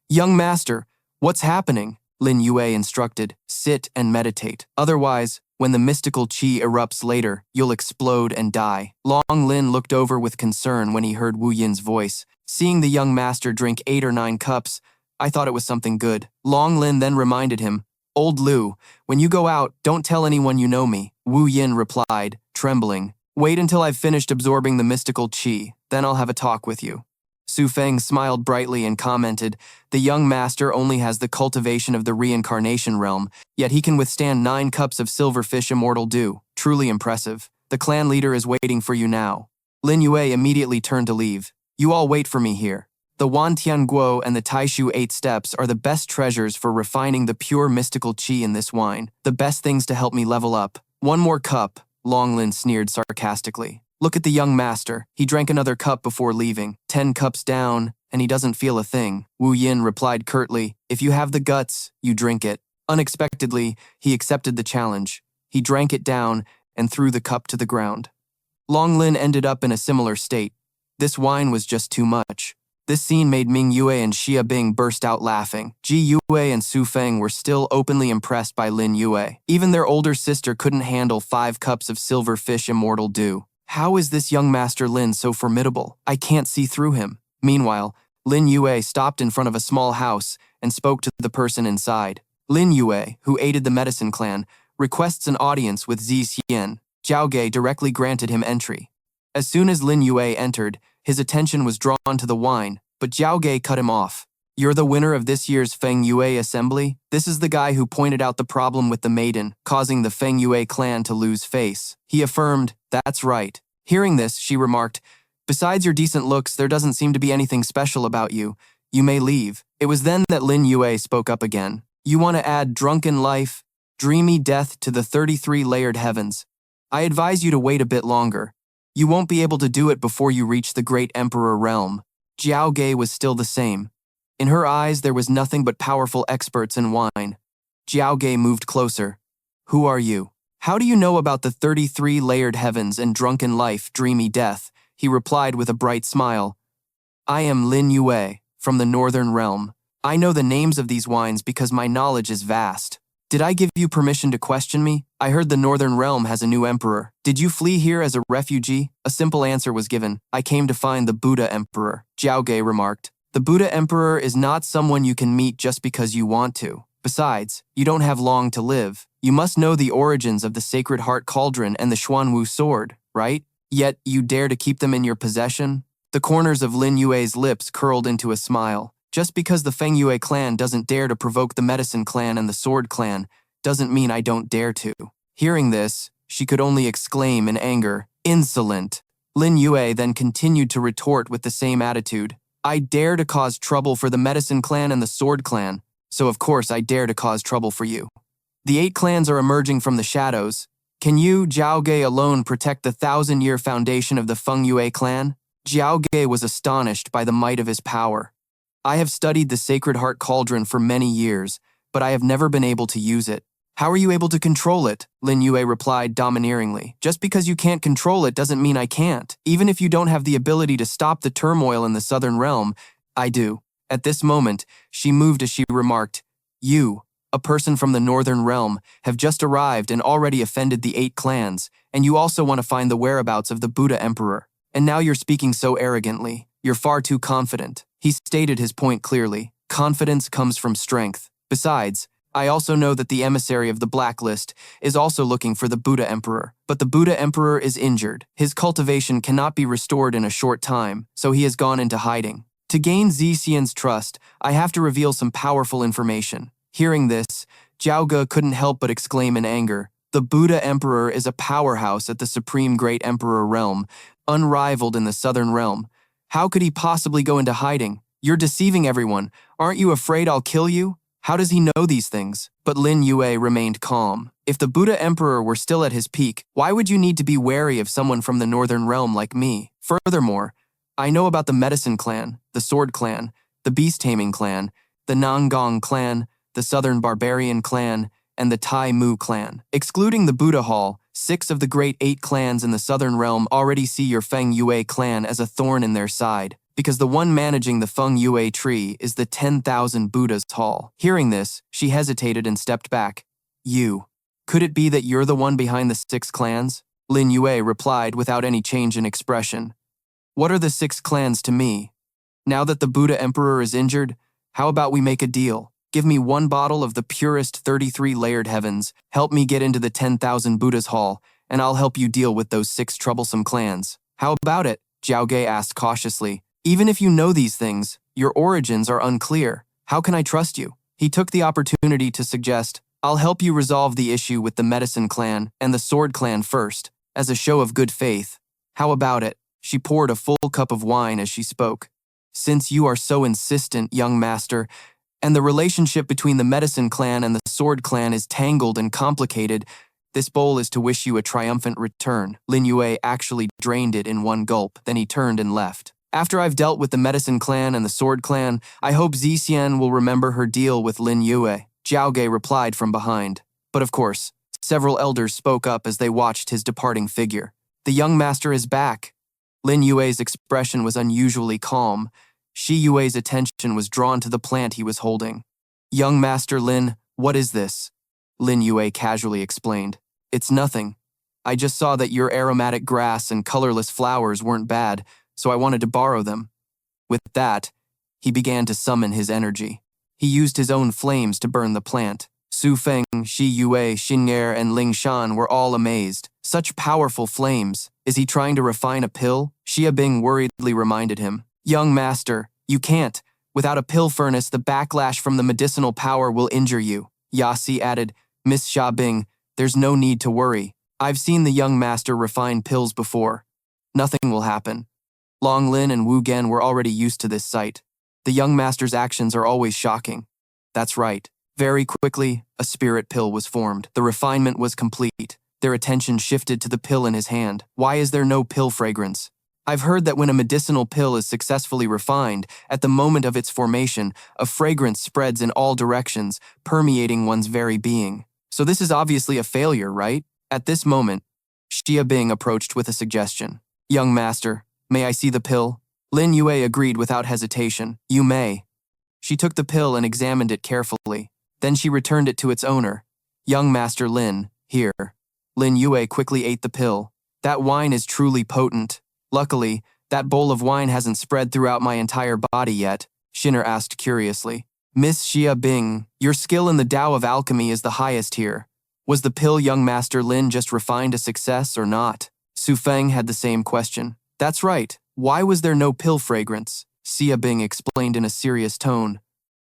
Young master, what's happening? Lin Yue instructed, sit and meditate. Otherwise, when the mystical qi erupts later, you'll explode and die. Long Lin looked over with concern when he heard Wu Yin's voice. Seeing the young master drink 8 or 9 cups, I thought it was something good. Long Lin then reminded him, Old Lu, when you go out, don't tell anyone you know me. Wu Yin replied, trembling. Wait until I've finished absorbing the mystical qi, then I'll have a talk with you. Su Feng smiled brightly and commented, The young master only has the cultivation of the reincarnation realm, yet he can withstand 9 cups of silverfish immortal dew. Truly impressive. The clan leader is waiting for you now. Lin Yue immediately turned to leave. You all wait for me here. The Wan Tian Guo and the Taishu 8 steps are the best treasures for refining the pure mystical qi in this wine, the best things to help me level up. One more cup, Long Lin sneered sarcastically. Look at the young master. He drank another cup before leaving. 10 cups down, and he doesn't feel a thing. Wu Yin replied curtly, If you have the guts, you drink it. Unexpectedly, he accepted the challenge. He drank it down and threw the cup to the ground. Long Lin ended up in a similar state. This wine was just too much. This scene made Ming Yue and Xia Bing burst out laughing. Ji Yue and Su Feng were still openly impressed by Lin Yue. Even their older sister couldn't handle 5 cups of silver fish immortal dew. How is this young Master Lin so formidable? I can't see through him. Meanwhile, Lin Yue stopped in front of a small house and spoke to the person inside. Lin Yue, who aided the medicine clan, requests an audience with Zi Xian. Zhao Ge directly granted him entry. As soon as Lin Yue entered, his attention was drawn to the wine, but Zhao Ge cut him off. You're the winner of this year's Feng Yue assembly? This is the guy who pointed out the problem with the maiden, causing the Feng Yue clan to lose face. He affirmed, that's right. Hearing this, she remarked, besides your decent looks, there doesn't seem to be anything special about you. You may leave. It was then that Lin Yue spoke up again. You want to add drunken life, dreamy death to the 33 layered heavens. I advise you to wait a bit longer. You won't be able to do it before you reach the Great Emperor realm. Zhao Ge was still the same. In her eyes, there was nothing but powerful experts in wine. Zhao Ge moved closer. Who are you? How do you know about the 33 layered heavens and drunken life, dreamy death? He replied with a bright smile. I am Lin Yue, from the Northern Realm. I know the names of these wines because my knowledge is vast. Did I give you permission to question me? I heard the Northern Realm has a new emperor. Did you flee here as a refugee? A simple answer was given. I came to find the Buddha Emperor, Zhao Ge remarked. The Buddha Emperor is not someone you can meet just because you want to. Besides, you don't have long to live. You must know the origins of the Sacred Heart Cauldron and the Xuanwu sword, right? Yet you dare to keep them in your possession? The corners of Lin Yue's lips curled into a smile. Just because the Feng Yue clan doesn't dare to provoke the Medicine clan and the Sword clan doesn't mean I don't dare to. Hearing this, she could only exclaim in anger, insolent. Lin Yue then continued to retort with the same attitude. I dare to cause trouble for the Medicine clan and the Sword clan, so of course I dare to cause trouble for you. The 8 clans are emerging from the shadows. Can you, Zhao Ge, alone protect the 1,000-year foundation of the Feng Yue clan? Zhao Ge was astonished by the might of his power. I have studied the Sacred Heart Cauldron for many years, but I have never been able to use it. How are you able to control it? Lin Yue replied domineeringly. Just because you can't control it doesn't mean I can't. Even if you don't have the ability to stop the turmoil in the Southern Realm, I do. At this moment, she moved as she remarked, You, a person from the Northern Realm, have just arrived and already offended the 8 clans, and you also want to find the whereabouts of the Buddha Emperor. And now you're speaking so arrogantly. You're far too confident. He stated his point clearly. Confidence comes from strength. Besides, I also know that the emissary of the blacklist is also looking for the Buddha Emperor, but the Buddha Emperor is injured. His cultivation cannot be restored in a short time, so he has gone into hiding. To gain Zi Xian's trust, I have to reveal some powerful information. Hearing this, Zhao Ge couldn't help but exclaim in anger. The Buddha Emperor is a powerhouse at the Supreme Great Emperor realm, unrivaled in the Southern Realm. How could he possibly go into hiding? You're deceiving everyone. Aren't you afraid I'll kill you? How does he know these things? But Lin Yue remained calm. If the Buddha Emperor were still at his peak, why would you need to be wary of someone from the Northern Realm like me? Furthermore, I know about the Medicine clan, the Sword clan, the Beast-Taming clan, the Nangong clan, the Southern Barbarian clan, and the Tai Mu clan. Excluding the Buddha Hall, 6 of the great 8 clans in the Southern Realm already see your Feng Yue clan as a thorn in their side, because the one managing the Feng Yue tree is the 10,000 Buddhas Hall. Hearing this, she hesitated and stepped back. You. Could it be that you're the one behind the 6 clans? Lin Yue replied without any change in expression. What are the 6 clans to me? Now that the Buddha Emperor is injured, how about we make a deal? Give me 1 bottle of the purest 33 layered heavens, help me get into the 10,000 Buddhas Hall, and I'll help you deal with those 6 troublesome clans. How about it? Zhao Ge asked cautiously. Even if you know these things, your origins are unclear. How can I trust you? He took the opportunity to suggest, I'll help you resolve the issue with the Medicine clan and the Sword clan first, as a show of good faith. How about it? She poured a full cup of wine as she spoke. Since you are so insistent, young master, and the relationship between the Medicine clan and the Sword clan is tangled and complicated, this bowl is to wish you a triumphant return. Lin Yue actually drained it in 1 gulp, then he turned and left. After I've dealt with the Medicine clan and the Sword clan, I hope Zi Xian will remember her deal with Lin Yue. Zhao Ge replied from behind. But of course, several elders spoke up as they watched his departing figure. The young master is back. Lin Yue's expression was unusually calm. Shi Yue's attention was drawn to the plant he was holding. Young Master Lin, what is this? Lin Yue casually explained. It's nothing. I just saw that your aromatic grass and colorless flowers weren't bad, so I wanted to borrow them. With that, he began to summon his energy. He used his own flames to burn the plant. Su Feng, Shi Yue, Xing'er, and Ling Shan were all amazed. Such powerful flames. Is he trying to refine a pill? Xia Bing worriedly reminded him. Young master, you can't. Without a pill furnace, the backlash from the medicinal power will injure you. Yasi added, Miss Xia Bing, there's no need to worry. I've seen the young master refine pills before. Nothing will happen. Long Lin and Wu Gen were already used to this sight. The young master's actions are always shocking. That's right. Very quickly, a spirit pill was formed. The refinement was complete. Their attention shifted to the pill in his hand. Why is there no pill fragrance? I've heard that when a medicinal pill is successfully refined, at the moment of its formation, a fragrance spreads in all directions, permeating one's very being. So this is obviously a failure, right? At this moment, Xia Bing approached with a suggestion. Young master, may I see the pill? Lin Yue agreed without hesitation. You may. She took the pill and examined it carefully. Then she returned it to its owner. Young Master Lin, here. Lin Yue quickly ate the pill. That wine is truly potent. Luckily, that bowl of wine hasn't spread throughout my entire body yet, Shinner asked curiously. Miss Xia Bing, your skill in the Tao of alchemy is the highest here. Was the pill young Master Lin just refined a success or not? Su Feng had the same question. That's right. Why was there no pill fragrance? Xia Bing explained in a serious tone.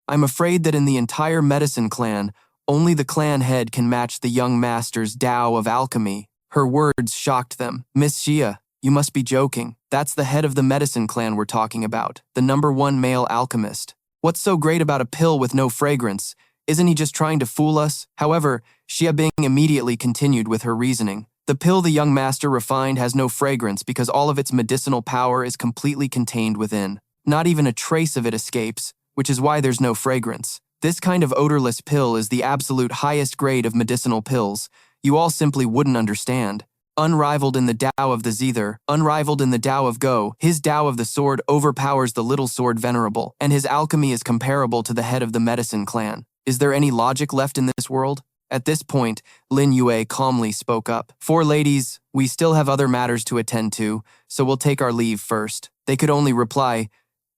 I'm afraid that in the entire medicine clan, only the clan head can match the young master's Tao of alchemy. Her words shocked them. Miss Xia, you must be joking. That's the head of the medicine clan we're talking about, the #1 male alchemist. What's so great about a pill with no fragrance? Isn't he just trying to fool us? However, Xia Bing immediately continued with her reasoning. The pill the young master refined has no fragrance because all of its medicinal power is completely contained within. Not even a trace of it escapes, which is why there's no fragrance. This kind of odorless pill is the absolute highest grade of medicinal pills. You all simply wouldn't understand. Unrivaled in the Tao of the Zither, unrivaled in the Tao of Go, his Tao of the sword overpowers the little sword venerable, and his alchemy is comparable to the head of the medicine clan. Is there any logic left in this world? At this point, Lin Yue calmly spoke up. Four ladies, we still have other matters to attend to, so we'll take our leave first. They could only reply,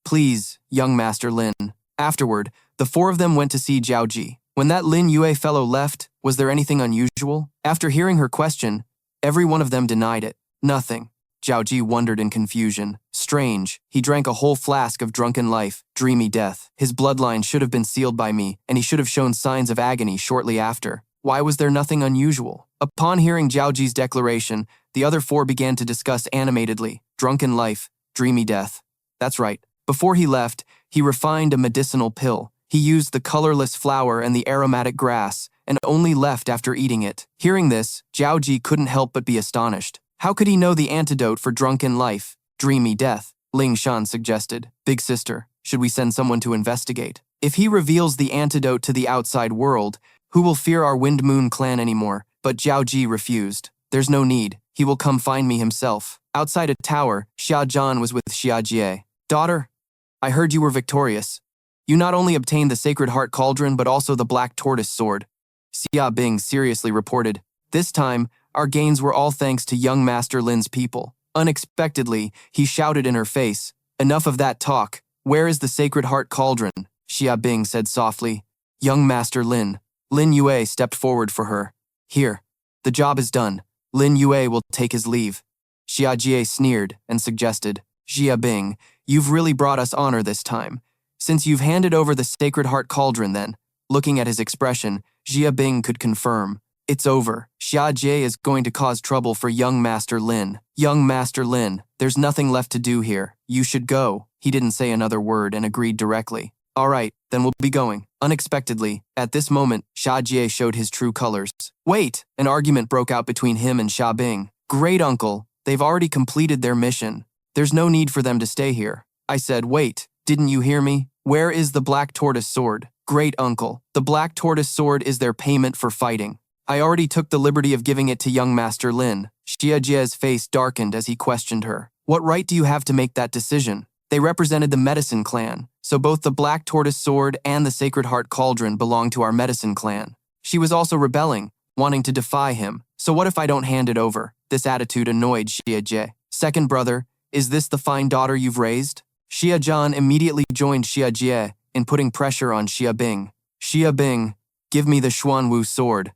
please, young Master Lin. Afterward, the four of them went to see Zhao Ji. When that Lin Yue fellow left, was there anything unusual? After hearing her question, every one of them denied it. Nothing. Zhao Ji wondered in confusion. Strange, he drank a whole flask of drunken life, dreamy death. His bloodline should have been sealed by me, and he should have shown signs of agony shortly after. Why was there nothing unusual? Upon hearing Zhao Ji's declaration, the other four began to discuss animatedly. Drunken life, dreamy death. That's right. Before he left, he refined a medicinal pill. He used the colorless flower and the aromatic grass, and only left after eating it. Hearing this, Zhao Ji couldn't help but be astonished. How could he know the antidote for drunken life, dreamy death? Ling Shan suggested. Big sister, should we send someone to investigate? If he reveals the antidote to the outside world, who will fear our Wind Moon clan anymore? But Zhao Ji refused. There's no need. He will come find me himself. Outside a tower, Xia Zhan was with Xia Jie. Daughter, I heard you were victorious. You not only obtained the Sacred Heart Cauldron, but also the Black Tortoise Sword. Xia Bing seriously reported. This time, our gains were all thanks to young Master Lin's people. Unexpectedly, he shouted in her face, enough of that talk. Where is the Sacred Heart Cauldron? Xia Bing said softly. Young Master Lin. Lin Yue stepped forward for her. Here. The job is done. Lin Yue will take his leave. Xia Jie sneered and suggested, Xia Bing, you've really brought us honor this time. Since you've handed over the Sacred Heart Cauldron then, looking at his expression, Xia Bing could confirm. It's over. Xia Jie is going to cause trouble for young Master Lin. Young Master Lin, there's nothing left to do here. You should go. He didn't say another word and agreed directly. All right, then we'll be going. Unexpectedly, at this moment, Xia Jie showed his true colors. Wait! An argument broke out between him and Xia Bing. Great uncle, they've already completed their mission. There's no need for them to stay here. I said, wait, didn't you hear me? Where is the Black Tortoise Sword? Great uncle, the black tortoise sword is their payment for fighting. I already took the liberty of giving it to young Master Lin. Xiajie's face darkened as he questioned her. What right do you have to make that decision? They represented the medicine clan, so both the black tortoise sword and the Sacred Heart Cauldron belong to our medicine clan. She was also rebelling, wanting to defy him. So what if I don't hand it over? This attitude annoyed Xiajie. Second brother, is this the fine daughter you've raised? Xiajian immediately joined Xiajie in putting pressure on Xia Bing. Xia Bing, give me the Xuanwu sword.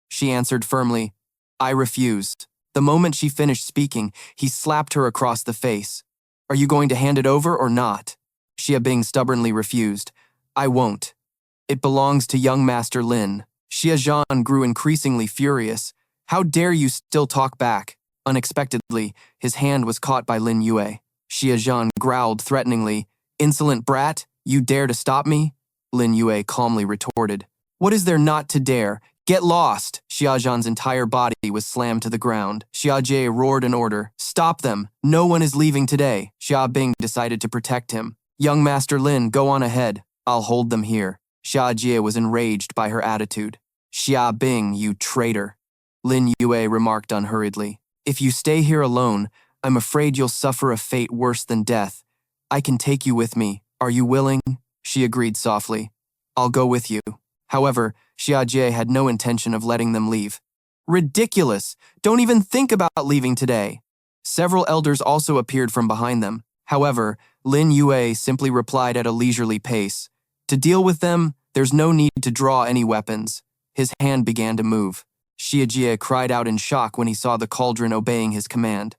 She answered firmly, I refused. The moment she finished speaking, he slapped her across the face. Are you going to hand it over or not? Xia Bing stubbornly refused. I won't. It belongs to young Master Lin. Xiajian grew increasingly furious. How dare you still talk back? Unexpectedly, his hand was caught by Lin Yue. Xiajian growled threateningly. Insolent brat, you dare to stop me? Lin Yue calmly retorted. What is there not to dare? Get lost! Xiajian's entire body was slammed to the ground. Xiajie roared an order. Stop them! No one is leaving today. Xia Bing decided to protect him. Young Master Lin, go on ahead. I'll hold them here. Xiajie was enraged by her attitude. Xia Bing, you traitor. Lin Yue remarked unhurriedly. If you stay here alone, I'm afraid you'll suffer a fate worse than death. I can take you with me. Are you willing? She agreed softly. I'll go with you. However, Xiajie had no intention of letting them leave. Ridiculous! Don't even think about leaving today. Several elders also appeared from behind them. However, Lin Yue simply replied at a leisurely pace. To deal with them, there's no need to draw any weapons. His hand began to move. Xiajie cried out in shock when he saw the cauldron obeying his command.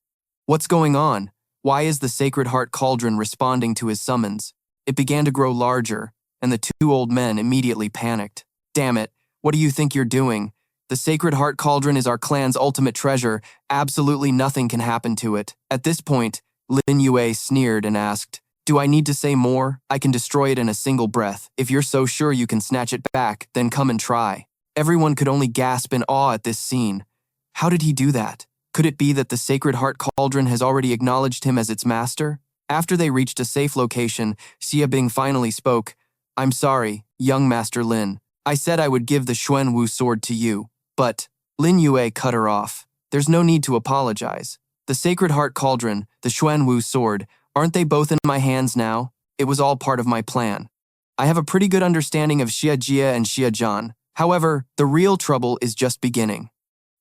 What's going on? Why is the Sacred Heart Cauldron responding to his summons? It began to grow larger, and the two old men immediately panicked. Damn it, what do you think you're doing? The Sacred Heart Cauldron is our clan's ultimate treasure. Absolutely nothing can happen to it. At this point, Lin Yue sneered and asked, do I need to say more? I can destroy it in a single breath. If you're so sure you can snatch it back, then come and try. Everyone could only gasp in awe at this scene. How did he do that? Could it be that the Sacred Heart Cauldron has already acknowledged him as its master? After they reached a safe location, Xia Bing finally spoke. I'm sorry, young Master Lin. I said I would give the Xuanwu sword to you, but Lin Yue cut her off. There's no need to apologize. The Sacred Heart Cauldron, the Xuanwu sword, aren't they both in my hands now? It was all part of my plan. I have a pretty good understanding of Xiajie and Xiajian. However, the real trouble is just beginning.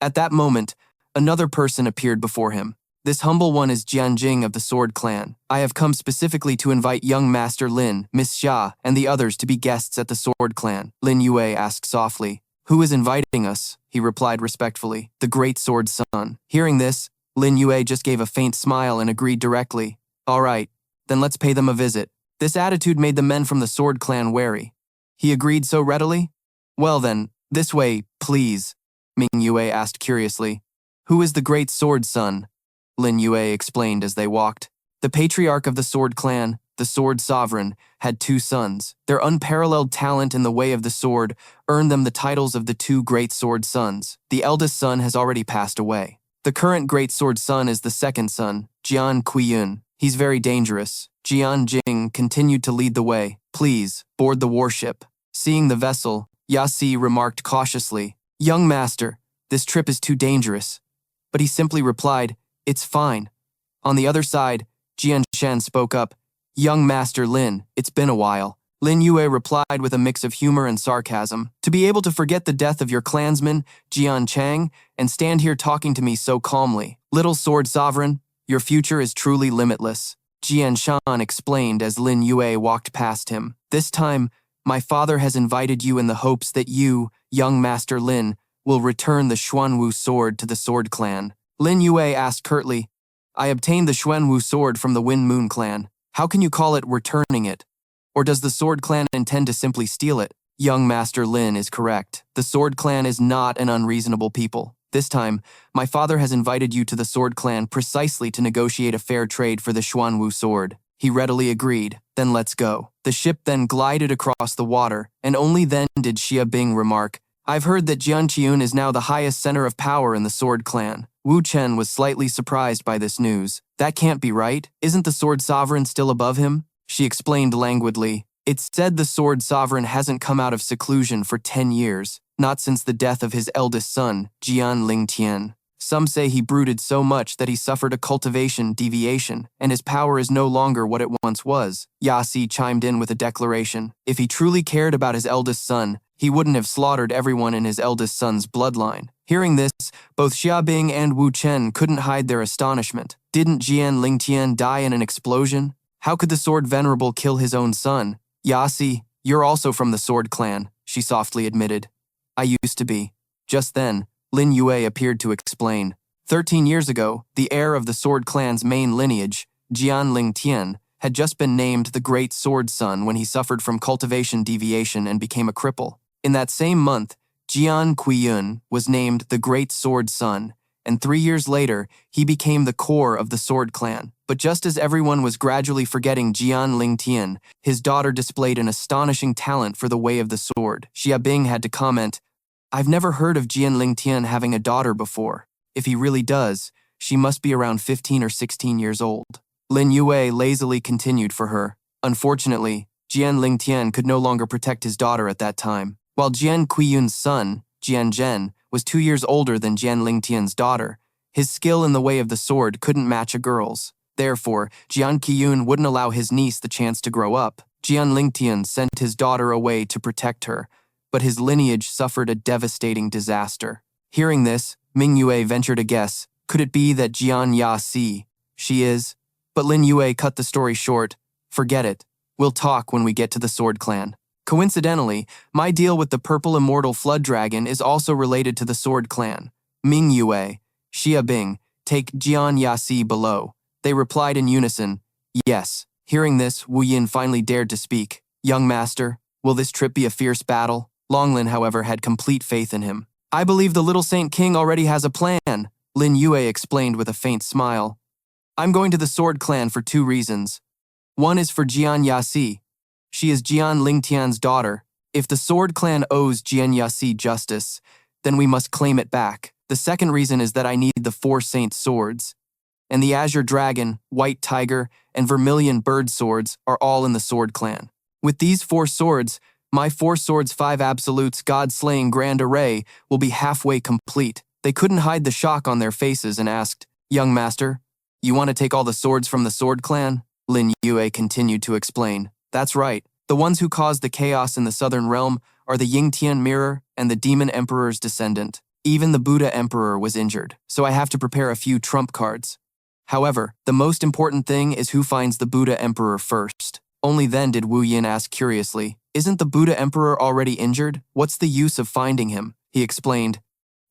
At that moment, another person appeared before him. This humble one is Jianjing of the Sword Clan. I have come specifically to invite young Master Lin, Miss Xia, and the others to be guests at the Sword Clan. Lin Yue asked softly. Who is inviting us? He replied respectfully. The Great Sword Son. Hearing this, Lin Yue just gave a faint smile and agreed directly. All right, then let's pay them a visit. This attitude made the men from the Sword Clan wary. He agreed so readily? Well then, this way, please, Ming Yue asked curiously. Who is the Great Sword Son? Lin Yue explained as they walked. The patriarch of the Sword Clan, the Sword Sovereign, had two sons. Their unparalleled talent in the way of the sword earned them the titles of the two Great Sword Sons. The eldest son has already passed away. The current Great Sword Son is the second son, Jian Quiyun. He's very dangerous. Jianjing continued to lead the way. Please, board the warship. Seeing the vessel, Yasi remarked cautiously, Young master, this trip is too dangerous. But he simply replied, It's fine. On the other side, Jian Shan spoke up, Young Master Lin, it's been a while. Lin Yue replied with a mix of humor and sarcasm. To be able to forget the death of your clansman, Jian Chang, and stand here talking to me so calmly. Little Sword Sovereign, your future is truly limitless. Jian Shan explained as Lin Yue walked past him. This time, my father has invited you in the hopes that you, young Master Lin, will return the Xuanwu sword to the Sword Clan. Lin Yue asked curtly, I obtained the Xuanwu sword from the Wind Moon Clan. How can you call it returning it? Or does the Sword Clan intend to simply steal it? Young Master Lin is correct. The Sword Clan is not an unreasonable people. This time, my father has invited you to the Sword Clan precisely to negotiate a fair trade for the Xuanwu sword. He readily agreed. Then let's go. The ship then glided across the water, and only then did Xia Bing remark, I've heard that Jianqiun is now the highest center of power in the Sword Clan. Wu Chen was slightly surprised by this news. That can't be right. Isn't the Sword Sovereign still above him? She explained languidly. It's said the sword sovereign hasn't come out of seclusion for 10 years, not since the death of his eldest son, Jian Lingtian. Some say he brooded so much that he suffered a cultivation deviation, and his power is no longer what it once was. Yasi chimed in with a declaration. If he truly cared about his eldest son, he wouldn't have slaughtered everyone in his eldest son's bloodline. Hearing this, both Xiaobing and Wu Chen couldn't hide their astonishment. Didn't Jian Lingtian die in an explosion? How could the Sword Venerable kill his own son? Yasi, you're also from the Sword Clan, she softly admitted. I used to be. Just then, Lin Yue appeared to explain. 13 years ago, the heir of the Sword Clan's main lineage, Jian Lingtian, had just been named the Great Sword Son when he suffered from cultivation deviation and became a cripple. In that same month, Jian Quiyun was named the Great Sword Son, and 3 years later, he became the core of the Sword Clan. But just as everyone was gradually forgetting Jian Lingtian, his daughter displayed an astonishing talent for the way of the sword. Xia Bing had to comment, I've never heard of Jian Lingtian having a daughter before. If he really does, she must be around 15 or 16 years old. Lin Yue lazily continued for her. Unfortunately, Jian Lingtian could no longer protect his daughter at that time. While Jian Quiyun's son, Jian Zhen, was 2 years older than Jian Lingtian's daughter, his skill in the way of the sword couldn't match a girl's. Therefore, Jian Qiyun wouldn't allow his niece the chance to grow up. Jian Lingtian sent his daughter away to protect her, but his lineage suffered a devastating disaster. Hearing this, Ming Yue ventured a guess. Could it be that Jian Yasi? She is. But Lin Yue cut the story short. Forget it. We'll talk when we get to the Sword Clan. Coincidentally, my deal with the Purple Immortal Flood Dragon is also related to the Sword Clan. Ming Yue, Xia Bing, take Jian Yasi below. They replied in unison, yes. Hearing this, Wu Yin finally dared to speak. Young master, will this trip be a fierce battle? Longlin, however, had complete faith in him. I believe the little Saint King already has a plan, Lin Yue explained with a faint smile. I'm going to the Sword Clan for 2 reasons. One is for Jian Yasi. She is Jian Lingtian's daughter. If the Sword Clan owes Jian Yasi justice, then we must claim it back. The second reason is that I need the 4 Saint Swords. And the Azure Dragon, White Tiger, and Vermilion Bird Swords are all in the Sword Clan. With these 4 swords, my 4 Swords 5 Absolutes God-slaying Grand Array will be halfway complete. They couldn't hide the shock on their faces and asked, Young Master, you want to take all the swords from the Sword Clan? Lin Yue continued to explain. That's right. The ones who caused the chaos in the Southern Realm are the Yingtian Mirror and the Demon Emperor's descendant. Even the Buddha Emperor was injured, so I have to prepare a few trump cards. However, the most important thing is who finds the Buddha Emperor first. Only then did Wu Yin ask curiously, Isn't the Buddha Emperor already injured? What's the use of finding him? He explained,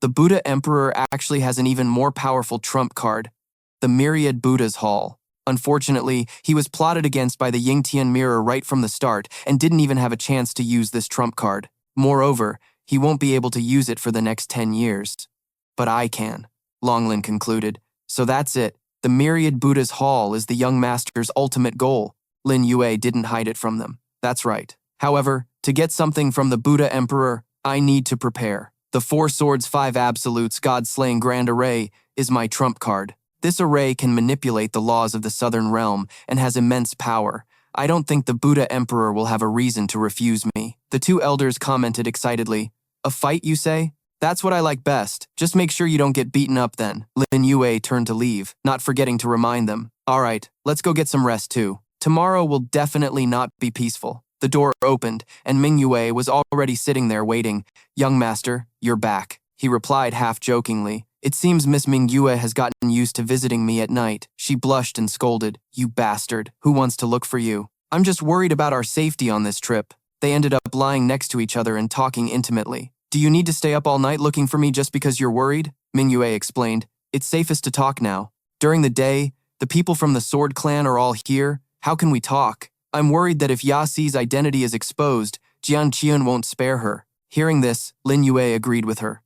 The Buddha Emperor actually has an even more powerful trump card, the Myriad Buddha's Hall. Unfortunately, he was plotted against by the Yingtian Mirror right from the start and didn't even have a chance to use this trump card. Moreover, he won't be able to use it for the next 10 years. But I can, Longlin concluded. So that's it. The Myriad Buddha's Hall is the young master's ultimate goal. Lin Yue didn't hide it from them. That's right. However, to get something from the Buddha Emperor, I need to prepare. The 4 Swords 5 Absolutes God-slaying Grand Array is my trump card. This array can manipulate the laws of the Southern Realm and has immense power. I don't think the Buddha Emperor will have a reason to refuse me. The 2 elders commented excitedly. A fight, you say? That's what I like best. Just make sure you don't get beaten up then. Lin Yue turned to leave, not forgetting to remind them. All right, let's go get some rest too. Tomorrow will definitely not be peaceful. The door opened, and Ming Yue was already sitting there waiting. Young master, you're back. He replied half-jokingly. It seems Miss Ming Yue has gotten used to visiting me at night. She blushed and scolded. You bastard. Who wants to look for you? I'm just worried about our safety on this trip. They ended up lying next to each other and talking intimately. Do you need to stay up all night looking for me just because you're worried? Ming Yue explained. It's safest to talk now. During the day, the people from the Sword Clan are all here. How can we talk? I'm worried that if Yasi's identity is exposed, Jian Qian won't spare her. Hearing this, Lin Yue agreed with her.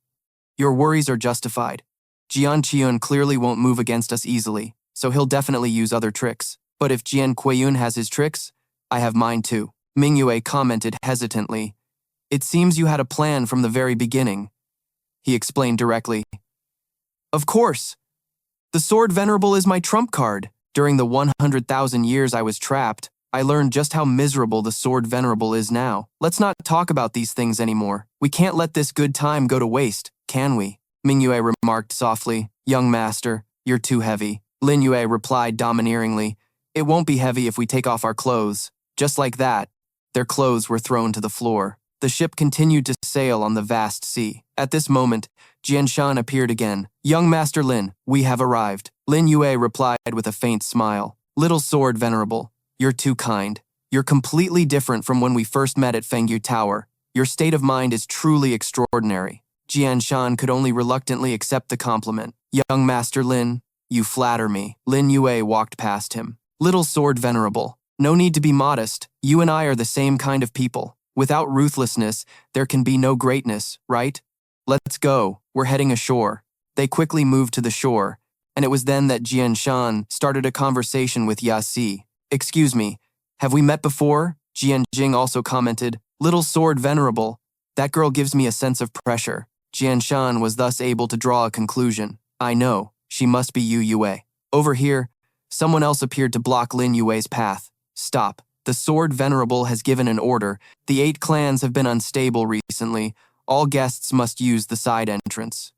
Your worries are justified. Jian Qian clearly won't move against us easily, so he'll definitely use other tricks. But if Jian Kueyun has his tricks, I have mine too. Ming Yue commented hesitantly. It seems you had a plan from the very beginning. He explained directly. Of course. The Sword Venerable is my trump card. During the 100,000 years I was trapped, I learned just how miserable the Sword Venerable is now. Let's not talk about these things anymore. We can't let this good time go to waste, can we? Ming Yue remarked softly. Young master, you're too heavy. Lin Yue replied domineeringly. It won't be heavy if we take off our clothes. Just like that, their clothes were thrown to the floor. The ship continued to sail on the vast sea. At this moment, Jianshan appeared again. Young Master Lin, we have arrived. Lin Yue replied with a faint smile. Little Sword Venerable, you're too kind. You're completely different from when we first met at Fengyu Tower. Your state of mind is truly extraordinary. Jianshan could only reluctantly accept the compliment. Young Master Lin, you flatter me. Lin Yue walked past him. Little Sword Venerable, no need to be modest. You and I are the same kind of people. Without ruthlessness, there can be no greatness, right? Let's go. We're heading ashore. They quickly moved to the shore, and it was then that Jianshan started a conversation with Yasi. Excuse me, have we met before? Jianjing also commented. Little Sword Venerable, that girl gives me a sense of pressure. Jianshan was thus able to draw a conclusion. I know, she must be Yu Yue. Over here, someone else appeared to block Lin Yue's path. Stop. The Sword Venerable has given an order. The 8 clans have been unstable recently. All guests must use the side entrance.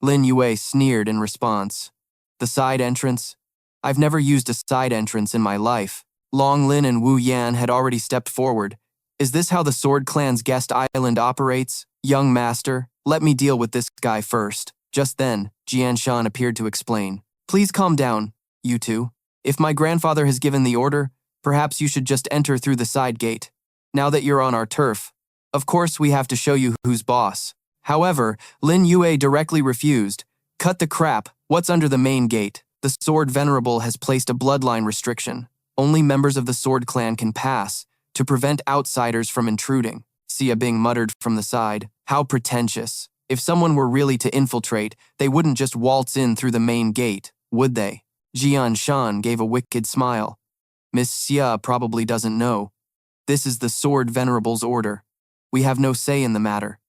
Lin Yue sneered in response. The side entrance? I've never used a side entrance in my life. Long Lin and Wu Yan had already stepped forward. Is this how the Sword Clan's guest island operates? Young master, let me deal with this guy first. Just then, Jianshan appeared to explain. Please calm down, you two. If my grandfather has given the order, perhaps you should just enter through the side gate. Now that you're on our turf, of course we have to show you who's boss. However, Lin Yue directly refused. Cut the crap, what's under the main gate? The Sword Venerable has placed a bloodline restriction. Only members of the Sword Clan can pass, to prevent outsiders from intruding. Xia Bing muttered from the side. How pretentious. If someone were really to infiltrate, they wouldn't just waltz in through the main gate, would they? Jianshan gave a wicked smile. Miss Xia probably doesn't know. This is the Sword Venerable's order. We have no say in the matter.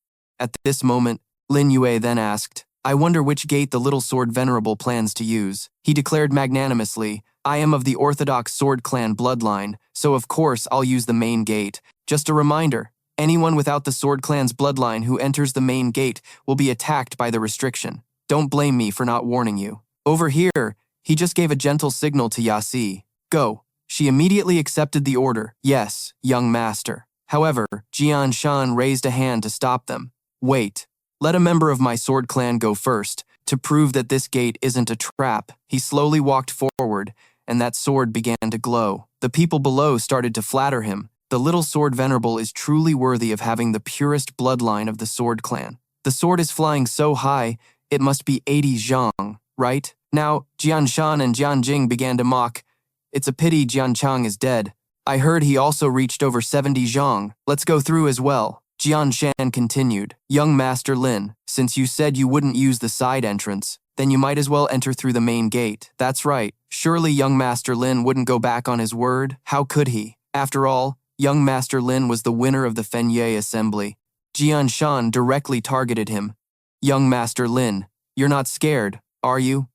At this moment, Lin Yue then asked, I wonder which gate the little Sword Venerable plans to use. He declared magnanimously, I am of the Orthodox Sword Clan bloodline, so of course I'll use the main gate. Just a reminder, anyone without the Sword Clan's bloodline who enters the main gate will be attacked by the restriction. Don't blame me for not warning you. Over here, he just gave a gentle signal to Yasi. Go. She immediately accepted the order. Yes, young master. However, Jianshan raised a hand to stop them. Wait. Let a member of my Sword Clan go first, to prove that this gate isn't a trap. He slowly walked forward, and that sword began to glow. The people below started to flatter him. The little Sword Venerable is truly worthy of having the purest bloodline of the Sword Clan. The sword is flying so high, it must be 80 zhang, right? Now, Jianshan and Jianjing began to mock. It's a pity Jianchang is dead. I heard he also reached over 70 zhang. Let's go through as well. Jianshan continued, Young Master Lin, since you said you wouldn't use the side entrance, then you might as well enter through the main gate. That's right. Surely young Master Lin wouldn't go back on his word. How could he? After all, young Master Lin was the winner of the Fenye Assembly. Jianshan directly targeted him. Young Master Lin, you're not scared, are you?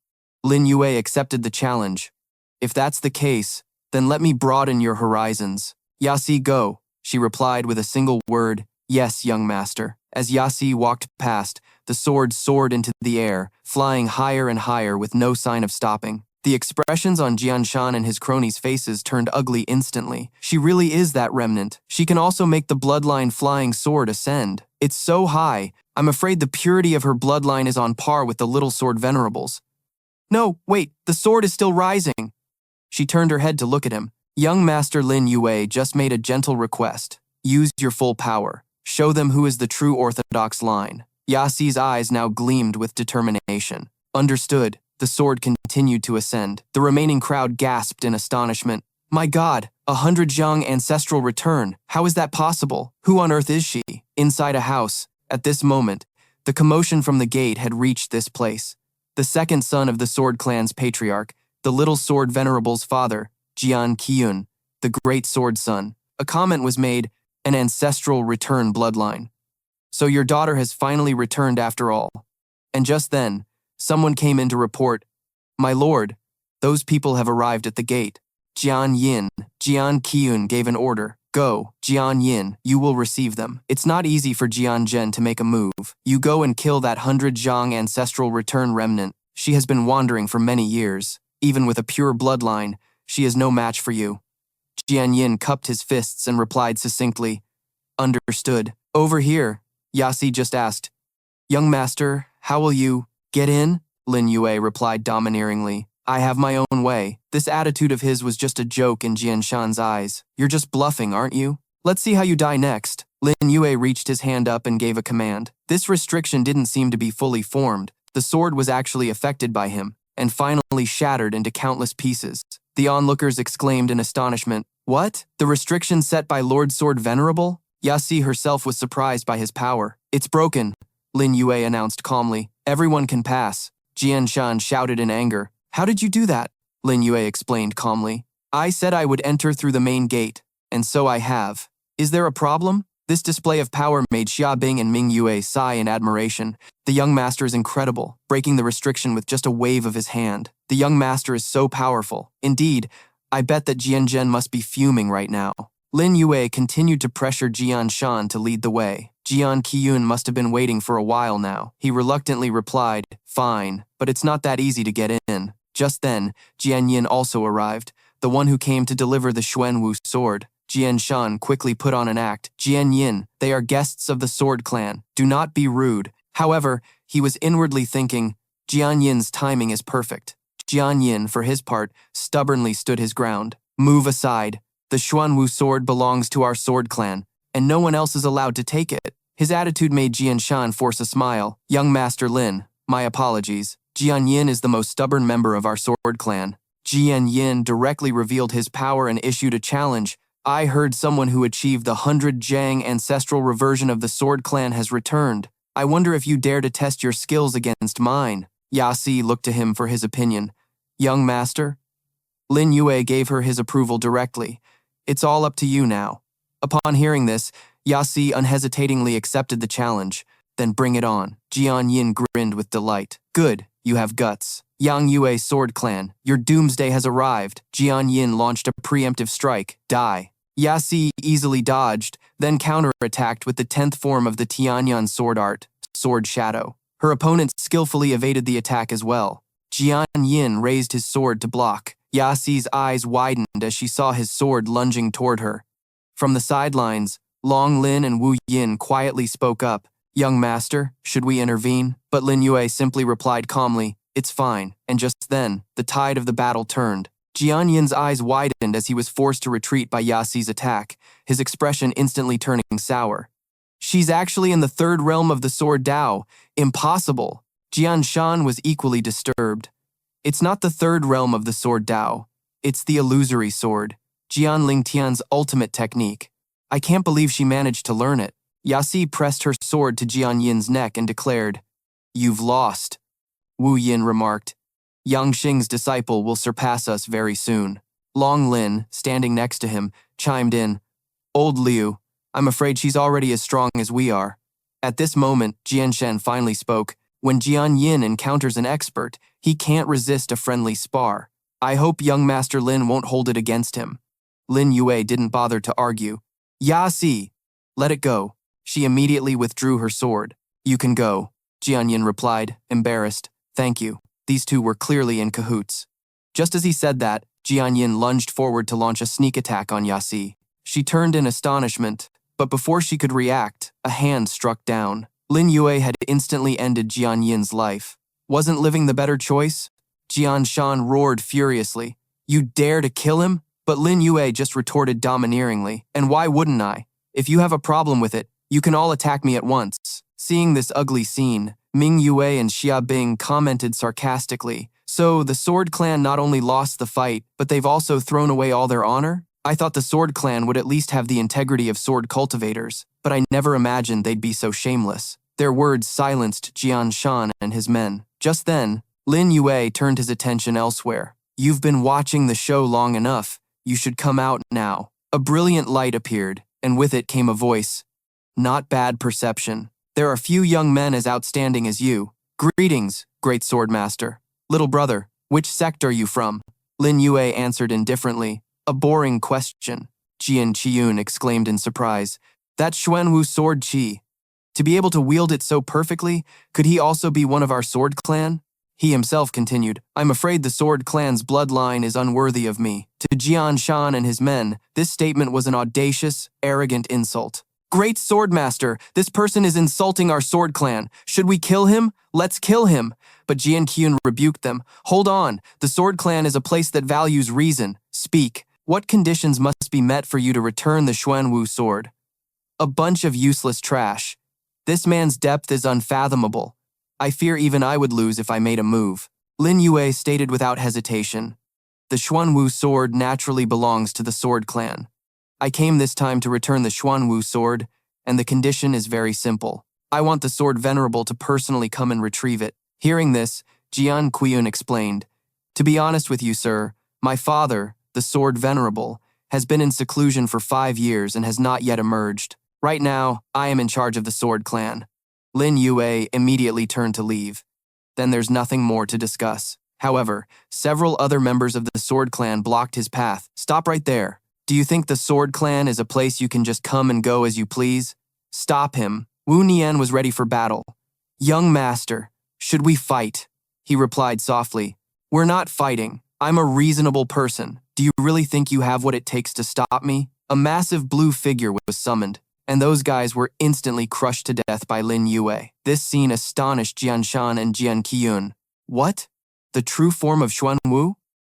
Lin Yue accepted the challenge. If that's the case, then let me broaden your horizons. Yasi, go, she replied with a single word. Yes, young master. As Yasi walked past, the sword soared into the air, flying higher and higher with no sign of stopping. The expressions on Jianshan and his cronies' faces turned ugly instantly. She really is that remnant. She can also make the bloodline flying sword ascend. It's so high, I'm afraid the purity of her bloodline is on par with the little Sword Venerables. No, wait, the sword is still rising. She turned her head to look at him. Young Master Lin Yue just made a gentle request. Use your full power. Show them who is the true orthodox line. Yasi's eyes now gleamed with determination. Understood. The sword continued to ascend. The remaining crowd gasped in astonishment. My God, 100 zhang ancestral return. How is that possible? Who on earth is she? Inside a house. At this moment, the commotion from the gate had reached this place. The second son of the Sword Clan's patriarch, the little Sword Venerable's father, Jian Qiyun, the great sword son. A comment was made, an ancestral return bloodline. So your daughter has finally returned after all. And just then, someone came in to report, My lord, those people have arrived at the gate. Jian Yin, Jian Qian gave an order. Go, Jian Yin, you will receive them. It's not easy for Jian Zhen to make a move. You go and kill that 100 Zhang ancestral return remnant. She has been wandering for many years. Even with a pure bloodline, she is no match for you. Jian Yin cupped his fists and replied succinctly, Understood. Over here, Yasi just asked, Young master, how will you get in? Lin Yue replied domineeringly, I have my own way. This attitude of his was just a joke in Jian Shan's eyes. You're just bluffing, aren't you? Let's see how you die next. Lin Yue reached his hand up and gave a command. This restriction didn't seem to be fully formed. The sword was actually affected by him, and finally shattered into countless pieces. The onlookers exclaimed in astonishment, What? The restriction set by Lord Sword Venerable? Yasi herself was surprised by his power. It's broken, Lin Yue announced calmly. Everyone can pass. Jian Shan shouted in anger. How did you do that? Lin Yue explained calmly. I said I would enter through the main gate, and so I have. Is there a problem? This display of power made Xia Bing and Ming Yue sigh in admiration. The young master is incredible, breaking the restriction with just a wave of his hand. The young master is so powerful. Indeed, I bet that Jian Zhen must be fuming right now. Lin Yue continued to pressure Jian Shan to lead the way. Jian Qian must have been waiting for a while now. He reluctantly replied, Fine, but it's not that easy to get in. Just then, Jian Yin also arrived, the one who came to deliver the Xuanwu sword. Jian Shan quickly put on an act. Jian Yin, they are guests of the Sword Clan. Do not be rude. However, he was inwardly thinking, Jian Yin's timing is perfect. Jian Yin, for his part, stubbornly stood his ground. Move aside. The Xuanwu sword belongs to our Sword Clan, and no one else is allowed to take it. His attitude made Jian Shan force a smile. Young Master Lin, my apologies. Jian Yin is the most stubborn member of our Sword Clan. Jian Yin directly revealed his power and issued a challenge. I heard someone who achieved the 100 Zhang ancestral reversion of the Sword Clan has returned. I wonder if you dare to test your skills against mine. Yasi looked to him for his opinion. Young master? Lin Yue gave her his approval directly. It's all up to you now. Upon hearing this, Yasi unhesitatingly accepted the challenge. Then bring it on. Jian Yin grinned with delight. Good, you have guts. Yang Yue Sword Clan, your doomsday has arrived. Jian Yin launched a preemptive strike. Die. Yasi easily dodged, then counterattacked with the 10th form of the Tianyan sword art, Sword Shadow. Her opponent skillfully evaded the attack as well. Jian Yin raised his sword to block. Yasi's eyes widened as she saw his sword lunging toward her. From the sidelines, Long Lin and Wu Yin quietly spoke up. Young master, should we intervene? But Lin Yue simply replied calmly, It's fine. And just then, the tide of the battle turned. Jian Yin's eyes widened as he was forced to retreat by Yasi's attack, his expression instantly turning sour. She's actually in the third realm of the Sword Dao. Impossible. Jian Shan was equally disturbed. It's not the third realm of the Sword Dao. It's the illusory sword, Jian Lingtian's ultimate technique. I can't believe she managed to learn it. Yasi pressed her sword to Jian Yin's neck and declared, You've lost. Wu Yin remarked, Yang Xing's disciple will surpass us very soon. Long Lin, standing next to him, chimed in, Old Liu, I'm afraid she's already as strong as we are. At this moment, Jian Shan finally spoke. When Jian Yin encounters an expert, he can't resist a friendly spar. I hope young Master Lin won't hold it against him. Lin Yue didn't bother to argue. Yasi, let it go. She immediately withdrew her sword. You can go, Jian Yin replied, embarrassed. Thank you. These two were clearly in cahoots. Just as he said that, Jian Yin lunged forward to launch a sneak attack on Yasi. She turned in astonishment, but before she could react, a hand struck down. Lin Yue had instantly ended Jian Yin's life. Wasn't living the better choice? Jian Shan roared furiously. You dare to kill him? But Lin Yue just retorted domineeringly. And why wouldn't I? If you have a problem with it, you can all attack me at once. Seeing this ugly scene, Ming Yue and Xia Bing commented sarcastically. So the Sword Clan not only lost the fight, but they've also thrown away all their honor? I thought the Sword Clan would at least have the integrity of sword cultivators, but I never imagined they'd be so shameless. Their words silenced Jian Shan and his men. Just then, Lin Yue turned his attention elsewhere. You've been watching the show long enough. You should come out now. A brilliant light appeared, and with it came a voice. Not bad perception. There are few young men as outstanding as you. Greetings, great swordmaster. Little brother, which sect are you from? Lin Yue answered indifferently. A boring question, Jian Qiyun exclaimed in surprise. That Xuanwu sword Qi. To be able to wield it so perfectly, could he also be one of our sword clan? He himself continued, I'm afraid the sword clan's bloodline is unworthy of me. To Jian Shan and his men, this statement was an audacious, arrogant insult. Great sword master, this person is insulting our sword clan. Should we kill him? Let's kill him. But Jian Qiyun rebuked them. Hold on, the sword clan is a place that values reason. Speak. What conditions must be met for you to return the Xuanwu sword? A bunch of useless trash. This man's depth is unfathomable. I fear even I would lose if I made a move. Lin Yue stated without hesitation. The Xuanwu sword naturally belongs to the sword clan. I came this time to return the Xuanwu sword, and the condition is very simple. I want the sword venerable to personally come and retrieve it. Hearing this, Jian Qiyun explained, To be honest with you, sir, my father, the sword venerable, has been in seclusion for 5 years and has not yet emerged. Right now, I am in charge of the sword clan. Lin Yue immediately turned to leave. Then there's nothing more to discuss. However, several other members of the sword clan blocked his path. Stop right there. Do you think the sword clan is a place you can just come and go as you please? Stop him. Wu Nian was ready for battle. Young master, should we fight? He replied softly. We're not fighting. I'm a reasonable person. Do you really think you have what it takes to stop me? A massive blue figure was summoned, and those guys were instantly crushed to death by Lin Yue. This scene astonished Jian Shan and Jian Qiyun. What? The true form of Xuanwu?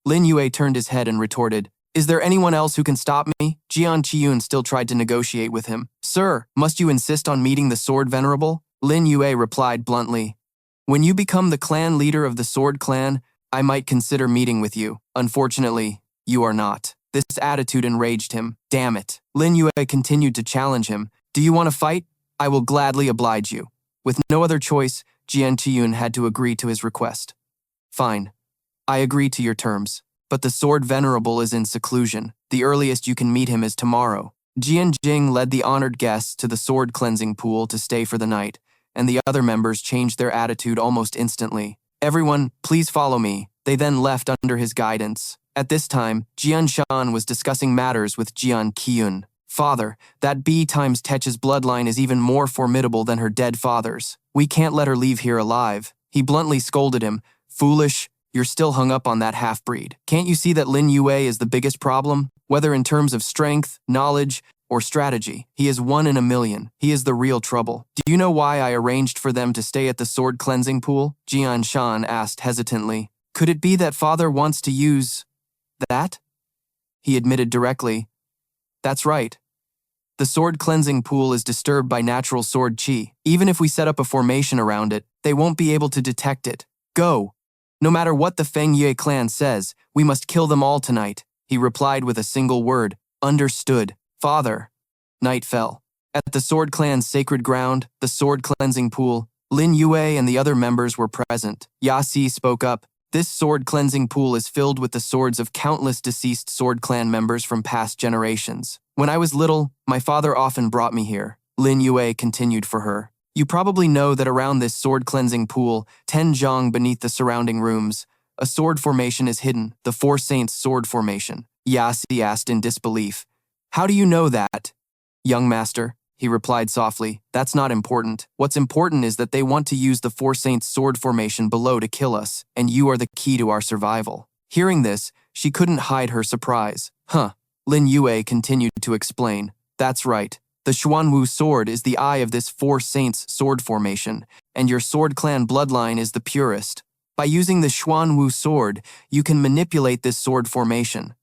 Lin Yue turned his head and retorted, Is there anyone else who can stop me? Jian Qiyun still tried to negotiate with him. Sir, must you insist on meeting the sword venerable? Lin Yue replied bluntly. When you become the clan leader of the sword clan, I might consider meeting with you. Unfortunately, you are not. This attitude enraged him. Damn it. Lin Yue continued to challenge him. Do you want to fight? I will gladly oblige you. With no other choice, Jian Qiyun had to agree to his request. Fine. I agree to your terms. But the sword venerable is in seclusion. The earliest you can meet him is tomorrow. Jian Jing led the honored guests to the sword cleansing pool to stay for the night, and the other members changed their attitude almost instantly. Everyone, please follow me. They then left under his guidance. At this time, Jian Shan was discussing matters with Jian Qiyun. Father, that B times Tech's bloodline is even more formidable than her dead father's. We can't let her leave here alive. He bluntly scolded him. Foolish, you're still hung up on that half-breed. Can't you see that Lin Yue is the biggest problem? Whether in terms of strength, knowledge, or strategy, he is 1 in a million. He is the real trouble. Do you know why I arranged for them to stay at the sword cleansing pool? Jian Shan asked hesitantly. Could it be that father wants to use that? He admitted directly. That's right. The sword cleansing pool is disturbed by natural sword qi. Even if we set up a formation around it, they won't be able to detect it. Go. No matter what the Feng Yue clan says, we must kill them all tonight. He replied with a single word. Understood. Father. Night fell. At the sword clan's sacred ground, the sword cleansing pool, Lin Yue and the other members were present. Yasi spoke up. This sword cleansing pool is filled with the swords of countless deceased sword clan members from past generations. When I was little, my father often brought me here. Lin Yue continued for her. You probably know that around this sword cleansing pool, 10 zhang beneath the surrounding rooms, a sword formation is hidden, the Four Saints sword formation. Yasi asked in disbelief. How do you know that? Young master, he replied softly. That's not important. What's important is that they want to use the Four Saints sword formation below to kill us, and you are the key to our survival. Hearing this, she couldn't hide her surprise. Lin Yue continued to explain. That's right. The Xuanwu sword is the eye of this Four Saints sword formation, and your sword clan bloodline is the purest. By using the Xuanwu sword, you can manipulate this sword formation.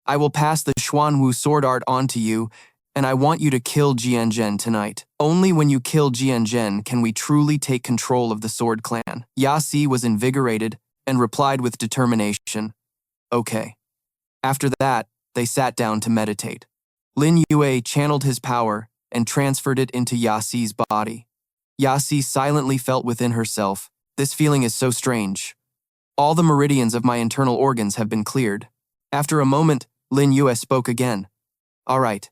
I will pass the Xuanwu sword art on to you, and I want you to kill Jianzhen tonight. Only when you kill Jianzhen can we truly take control of the sword clan. Yasi was invigorated and replied with determination. Okay. After that, they sat down to meditate. Lin Yue channeled his power and transferred it into Yasi's body. Yasi silently felt within herself, this feeling is so strange. All the meridians of my internal organs have been cleared. After a moment, Lin Yue spoke again. All right.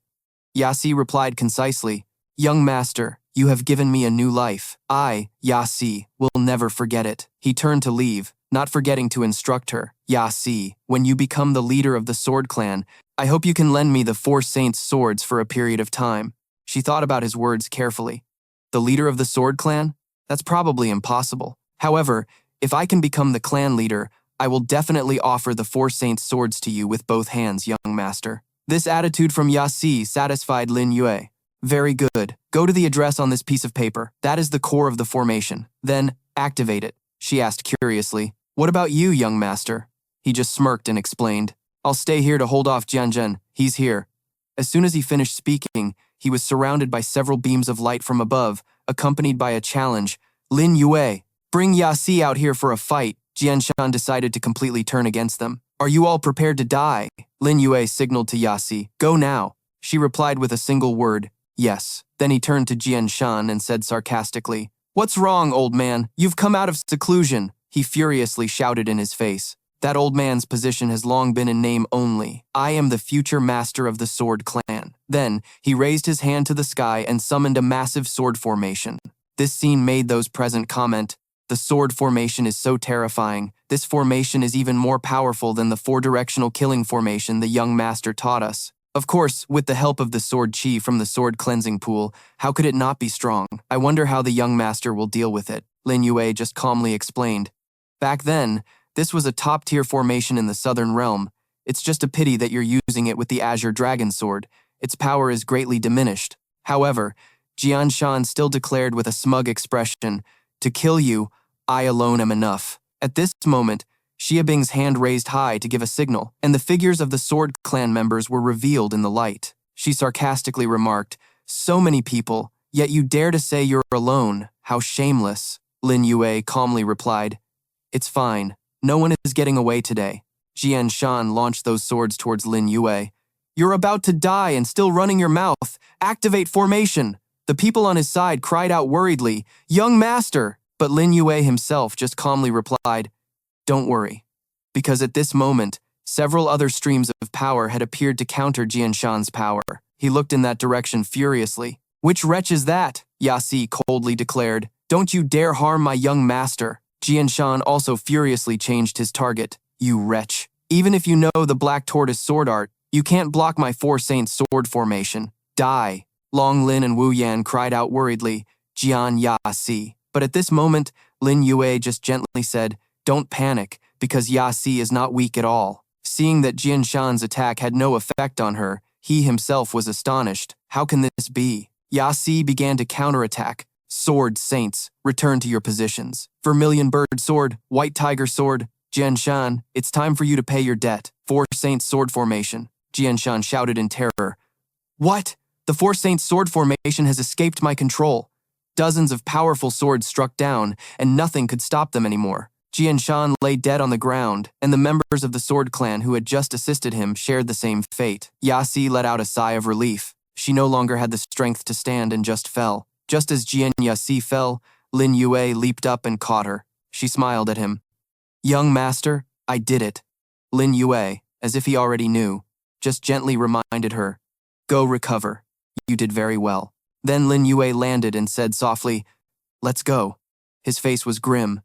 Yasi replied concisely, Young master, You have given me a new life. I, Yasi, will never forget it. He turned to leave, not forgetting to instruct her. Yasi, when you become the leader of the Sword Clan, I hope you can lend me the 4 saints' swords for a period of time. She thought about his words carefully. The leader of the Sword Clan? That's probably impossible. However, if I can become the clan leader, I will definitely offer the 4 saints' swords to you with both hands, young master. This attitude from Yasi satisfied Lin Yue. Very good. Go to the address on this piece of paper. That is the core of the formation. Then, activate it. She asked curiously. What about you, young master? He just smirked and explained. I'll stay here to hold off Jianzhen. He's here. As soon as he finished speaking, he was surrounded by several beams of light from above, accompanied by a challenge. Lin Yue, bring Yasi out here for a fight. Jianshan decided to completely turn against them. Are you all prepared to die? Lin Yue signaled to Yasi. Go now. She replied with a single word. Yes. Then he turned to Jianshan and said sarcastically, What's wrong, old man? You've come out of seclusion. He furiously shouted in his face. That old man's position has long been in name only. I am the future master of the Sword Clan. Then, he raised his hand to the sky and summoned a massive sword formation. This scene made those present comment, The sword formation is so terrifying. This formation is even more powerful than the 4-directional killing formation the young master taught us. Of course, with the help of the sword chi from the sword cleansing pool, how could it not be strong? I wonder how the young master will deal with it, Lin Yue just calmly explained. Back then, this was a top-tier formation in the Southern Realm. It's just a pity that you're using it with the Azure Dragon Sword. Its power is greatly diminished. However, Jianshan still declared with a smug expression, To kill you, I alone am enough. At this moment, Xiabing's hand raised high to give a signal, and the figures of the Sword Clan members were revealed in the light. She sarcastically remarked, So many people, yet you dare to say you're alone. How shameless. Lin Yue calmly replied, It's fine. No one is getting away today. Jianshan launched those swords towards Lin Yue. You're about to die and still running your mouth. Activate formation. The people on his side cried out worriedly, Young master! But Lin Yue himself just calmly replied, Don't worry. Because at this moment, several other streams of power had appeared to counter Jianshan's power. He looked in that direction furiously. Which wretch is that? Yasi coldly declared. Don't you dare harm my young master. Jianshan also furiously changed his target. You wretch. Even if you know the Black Tortoise sword art, you can't block my 4 saints sword formation. Die. Long Lin and Wu Yan cried out worriedly, Jian Yasi. But at this moment, Lin Yue just gently said, Don't panic, because Yasi is not weak at all. Seeing that Jianshan's attack had no effect on her, he himself was astonished. How can this be? Yasi began to counterattack. Sword saints, return to your positions. Vermilion bird sword, white tiger sword. Jianshan, it's time for you to pay your debt. 4 saints sword formation. Jianshan shouted in terror. What? The 4 saints sword formation has escaped my control. Dozens of powerful swords struck down, and nothing could stop them anymore. Jianshan lay dead on the ground, and the members of the Sword Clan who had just assisted him shared the same fate. Yasi let out a sigh of relief. She no longer had the strength to stand and just fell. Just as Jian Yasi fell, Lin Yue leaped up and caught her. She smiled at him. Young master, I did it. Lin Yue, as if he already knew, just gently reminded her. Go recover. You did very well. Then Lin Yue landed and said softly, Let's go. His face was grim.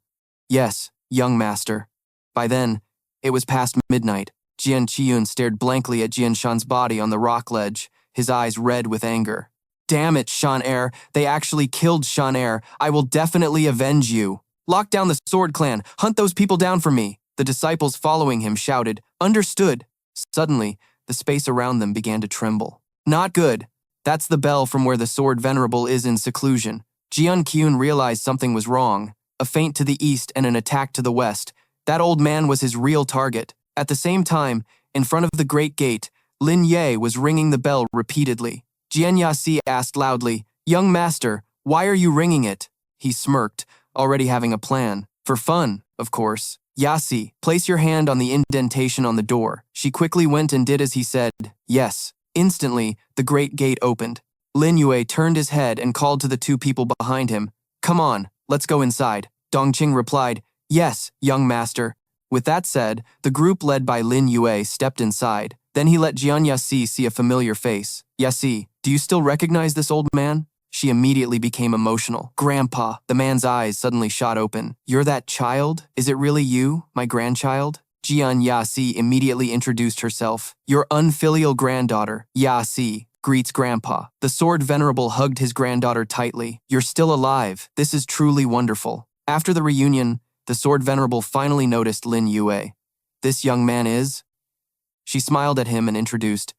Yes, young master. By then, it was past midnight. Jian Qiyun stared blankly at Jianshan's body on the rock ledge, his eyes red with anger. Damn it, Shan Er, they actually killed Shan Er. I will definitely avenge you. Lock down the Sword Clan. Hunt those people down for me. The disciples following him shouted, Understood. Suddenly, the space around them began to tremble. Not good. That's the bell from where the Sword Venerable is in seclusion. Jian Qiyun realized something was wrong. A feint to the east and an attack to the west. That old man was his real target. At the same time, in front of the great gate, Lin Yue was ringing the bell repeatedly. Jian Yasi asked loudly, Young master, why are you ringing it? He smirked, already having a plan. For fun, of course. Yasi, place your hand on the indentation on the door. She quickly went and did as he said. Yes. Instantly, the great gate opened. Lin Yue turned his head and called to the 2 people behind him. Come on, let's go inside. Dongqing replied, Yes, young master. With that said, the group led by Lin Yue stepped inside. Then he let Jian Yasi see a familiar face. Yasi, do you still recognize this old man? She immediately became emotional. "Grandpa," the man's eyes suddenly shot open. "You're that child? Is it really you, my grandchild?" Jian Yasi immediately introduced herself. "Your unfilial granddaughter, Yasi, greets Grandpa." The Sword Venerable hugged his granddaughter tightly. "You're still alive. This is truly wonderful." After the reunion, the Sword Venerable finally noticed Lin Yue. "This young man is?" She smiled at him and introduced,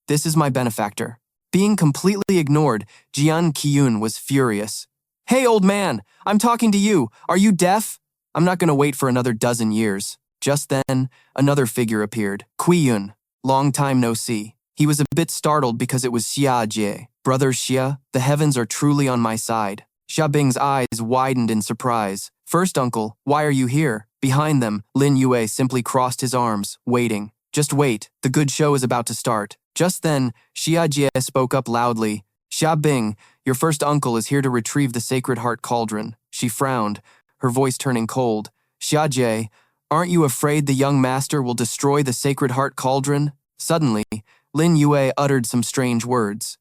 "This is my benefactor." Being completely ignored, Jian Qiyun was furious. "Hey, old man, I'm talking to you. Are you deaf? I'm not going to wait for another dozen years." Just then, another figure appeared. Qiyun, long time no see. He was a bit startled because it was Xia Jie. "Brother Xia, the heavens are truly on my side." Xia Bing's eyes widened in surprise. "First uncle, why are you here?" Behind them, Lin Yue simply crossed his arms, waiting. "Just wait, the good show is about to start." Just then, Xia Jie spoke up loudly. "Xia Bing, your first uncle is here to retrieve the Sacred Heart Cauldron." She frowned, her voice turning cold. "Xia Jie, aren't you afraid the young master will destroy the Sacred Heart Cauldron?" Suddenly, Lin Yue uttered some strange words.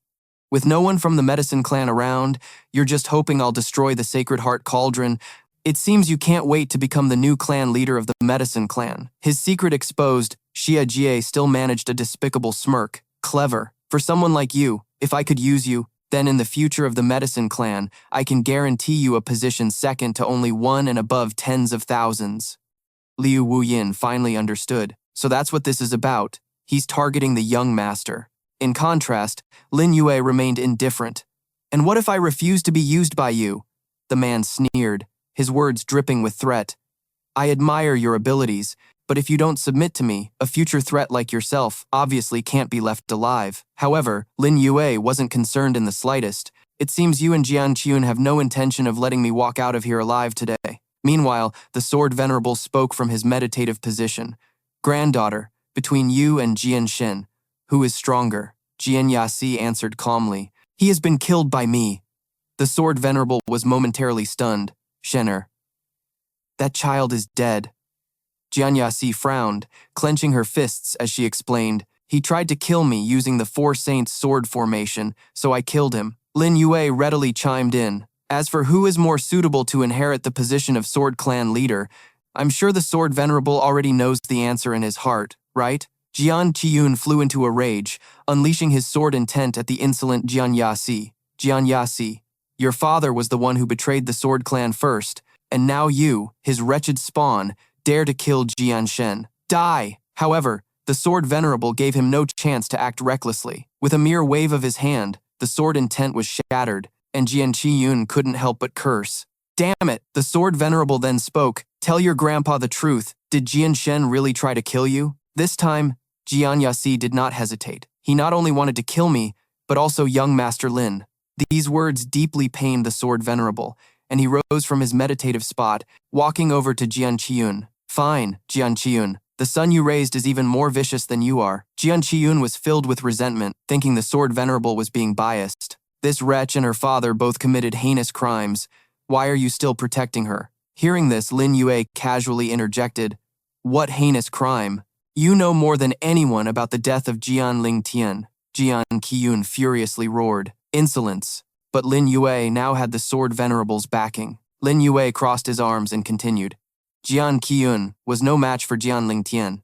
"With no one from the medicine clan around, you're just hoping I'll destroy the Sacred Heart Cauldron. It seems you can't wait to become the new clan leader of the medicine clan." His secret exposed, Xia Jie still managed a despicable smirk. "Clever. For someone like you, if I could use you, then in the future of the medicine clan, I can guarantee you a position second to only one and above tens of thousands." Liu Wuyin finally understood. So that's what this is about. He's targeting the young master. In contrast, Lin Yue remained indifferent. "And what if I refuse to be used by you?" The man sneered, his words dripping with threat. "I admire your abilities, but if you don't submit to me, a future threat like yourself obviously can't be left alive." However, Lin Yue wasn't concerned in the slightest. "It seems you and Jian Qiun have no intention of letting me walk out of here alive today." Meanwhile, the Sword Venerable spoke from his meditative position. "Granddaughter, between you and Jian Shen, who is stronger?" Jian Yasi answered calmly. "He has been killed by me." The Sword Venerable was momentarily stunned. "Shen'er, that child is dead." Jian Yasi frowned, clenching her fists as she explained, "He tried to kill me using the Four Saints sword formation, so I killed him." Lin Yue readily chimed in. "As for who is more suitable to inherit the position of Sword Clan leader, I'm sure the Sword Venerable already knows the answer in his heart, right?" Jian Qiyun flew into a rage, unleashing his sword intent at the insolent Jian Yasi. "Jian Yasi, your father was the one who betrayed the Sword Clan first, and now you, his wretched spawn, dare to kill Jian Shen. Die!" However, the Sword Venerable gave him no chance to act recklessly. With a mere wave of his hand, the sword intent was shattered, and Jian Qiyun couldn't help but curse. "Damn it!" The Sword Venerable then spoke. "Tell your grandpa the truth. Did Jian Shen really try to kill you?" This time, Jian Yasi did not hesitate. "He not only wanted to kill me, but also young Master Lin." These words deeply pained the Sword Venerable, and he rose from his meditative spot, walking over to Jian Qiyun. "Fine, Jian Qiyun. The son you raised is even more vicious than you are." Jian Qiyun was filled with resentment, thinking the Sword Venerable was being biased. This wretch and her father both committed heinous crimes. Why are you still protecting her? Hearing this, Lin Yue casually interjected, "What heinous crime? You know more than anyone about the death of Jian Lingtian." Jian Qiyun furiously roared, "Insolence." But Lin Yue now had the Sword Venerable's backing. Lin Yue crossed his arms and continued, "Jian Qiyun was no match for Jian Lingtian.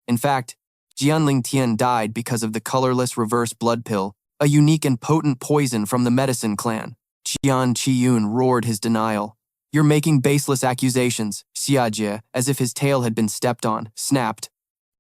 In fact, Jian Lingtian died because of the colorless reverse blood pill, a unique and potent poison from the medicine clan." Jian Qiyun roared his denial. "You're making baseless accusations." Xia Jie, as if his tail had been stepped on, snapped.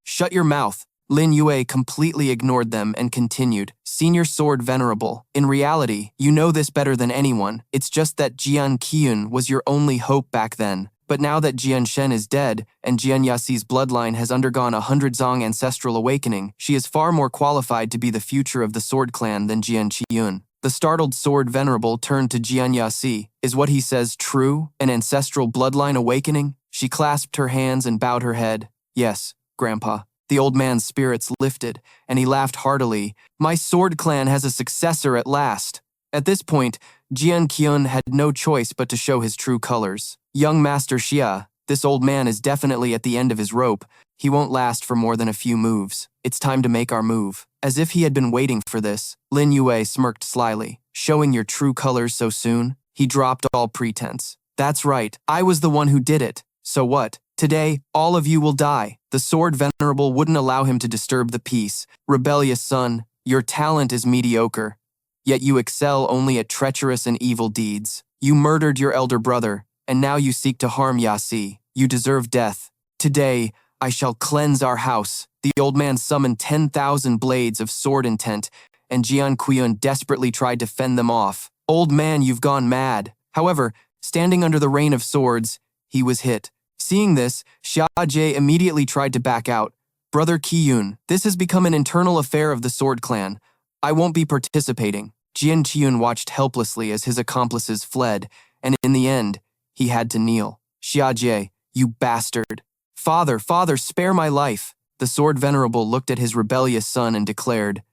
"Shut your mouth." Lin Yue completely ignored them and continued, "Senior Sword Venerable, in reality, you know this better than anyone. It's just that Jian Qiyun was your only hope back then. But now that Jian Shen is dead, and Jian Yasi's bloodline has undergone a 100 Zong ancestral awakening, she is far more qualified to be the future of the Sword Clan than Jian Qiyun." The startled Sword Venerable turned to Jian Yasi. "Is what he says true? An ancestral bloodline awakening?" She clasped her hands and bowed her head. "Yes, Grandpa." The old man's spirits lifted, and he laughed heartily. "My Sword Clan has a successor at last." At this point, Jian Qiyun had no choice but to show his true colors. "Young Master Xia, this old man is definitely at the end of his rope. He won't last for more than a few moves. It's time to make our move. As if he had been waiting for this, Lin Yue smirked slyly. Showing your true colors so soon? He dropped all pretense. That's right, I was the one who did it. So what? Today, all of you will die. The Sword Venerable wouldn't allow him to disturb the peace. Rebellious son, your talent is mediocre. Yet you excel only at treacherous and evil deeds. You murdered your elder brother, and now you seek to harm Yasi. You deserve death. Today, I shall cleanse our house. The old man summoned 10,000 blades of sword intent, and Jian Qian desperately tried to fend them off. Old man, you've gone mad. However, standing under the rain of swords, he was hit. Seeing this, Xia Jie immediately tried to back out. Brother Qiyun, this has become an internal affair of the Sword Clan. I won't be participating. Jian Qiyun watched helplessly as his accomplices fled, and in the end, he had to kneel. Xia Jie, you bastard. Father, spare my life. The Sword Venerable looked at his rebellious son and declared,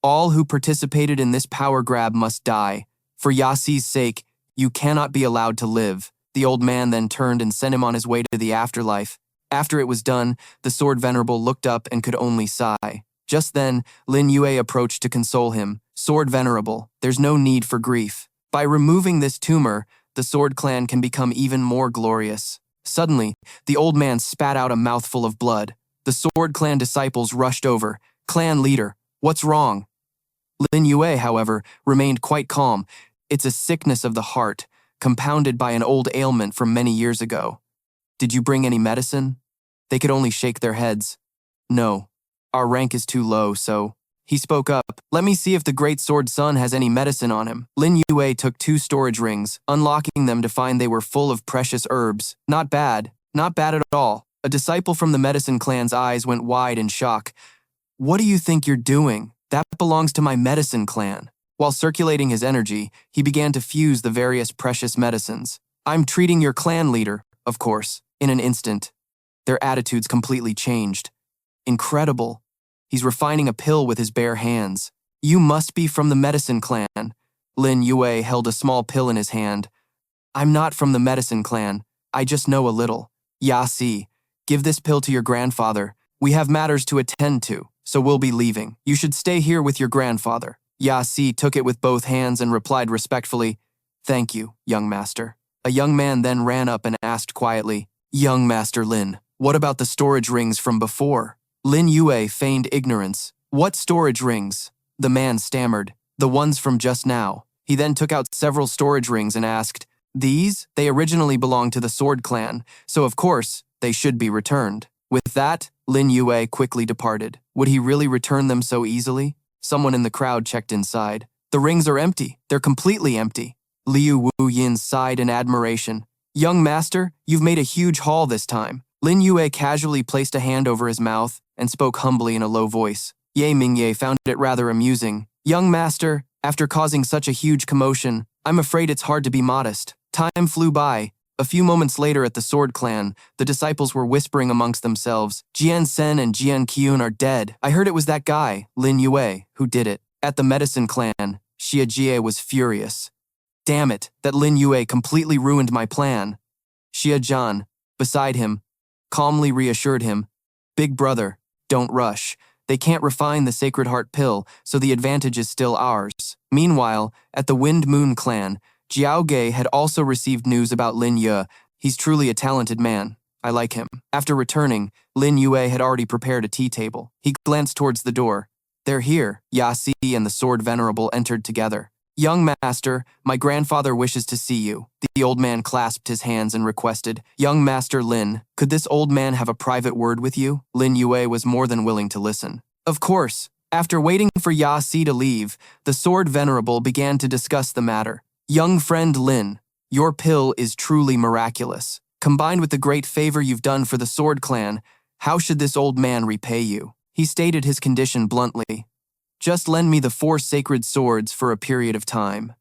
all who participated in this power grab must die. For Yasi's sake, you cannot be allowed to live. The old man then turned and sent him on his way to the afterlife. After it was done, the Sword Venerable looked up and could only sigh. Just then, Lin Yue approached to console him. Sword Venerable, there's no need for grief. By removing this tumor, the Sword Clan can become even more glorious. Suddenly, the old man spat out a mouthful of blood. The Sword Clan disciples rushed over. Clan leader, what's wrong? Lin Yue, however, remained quite calm. It's a sickness of the heart, compounded by an old ailment from many years ago. Did you bring any medicine? They could only shake their heads. No, our rank is too low, so... He spoke up. Let me see if the Great Sword Son has any medicine on him. Lin Yue took 2 storage rings, unlocking them to find they were full of precious herbs. Not bad at all. A disciple from the medicine clan's eyes went wide in shock. What do you think you're doing? That belongs to my medicine clan. While circulating his energy, he began to fuse the various precious medicines. I'm treating your clan leader, of course. In an instant, their attitudes completely changed. Incredible. He's refining a pill with his bare hands. You must be from the medicine clan. Lin Yue held a small pill in his hand. I'm not from the medicine clan. I just know a little. Yasi, give this pill to your grandfather. We have matters to attend to, so we'll be leaving. You should stay here with your grandfather. Yasi took it with both hands and replied respectfully, Thank you, young master. A young man then ran up and asked quietly, Young Master Lin, what about the storage rings from before? Lin Yue feigned ignorance. What storage rings? The man stammered. The ones from just now. He then took out several storage rings and asked, These? They originally belonged to the Sword Clan, so of course, they should be returned. With that, Lin Yue quickly departed. Would he really return them so easily? Someone in the crowd checked inside. The rings are empty. They're completely empty. Liu Wu Yin sighed in admiration. Young master, you've made a huge haul this time. Lin Yue casually placed a hand over his mouth and spoke humbly in a low voice. Ye Mingye found it rather amusing. Young master, after causing such a huge commotion, I'm afraid it's hard to be modest. Time flew by. A few moments later at the Sword Clan, the disciples were whispering amongst themselves, Jian Sen and Jian Qiun are dead. I heard it was that guy, Lin Yue, who did it. At the Medicine Clan, Xia Jie was furious. Damn it, that Lin Yue completely ruined my plan. Xia Zhan, beside him, calmly reassured him, Big brother, don't rush. They can't refine the Sacred Heart pill, so the advantage is still ours. Meanwhile, at the Wind Moon Clan, Jiao Ge had also received news about Lin Yue. He's truly a talented man. I like him. After returning, Lin Yue had already prepared a tea table. He glanced towards the door. They're here. Yasi and the Sword Venerable entered together. Young master, my grandfather wishes to see you. The old man clasped his hands and requested, Young Master Lin, could this old man have a private word with you? Lin Yue was more than willing to listen. Of course. After waiting for Yasi to leave, the Sword Venerable began to discuss the matter. Young friend Lin, your pill is truly miraculous. Combined with the great favor you've done for the Sword Clan, how should this old man repay you? He stated his condition bluntly. Just lend me the 4 sacred swords for a period of time.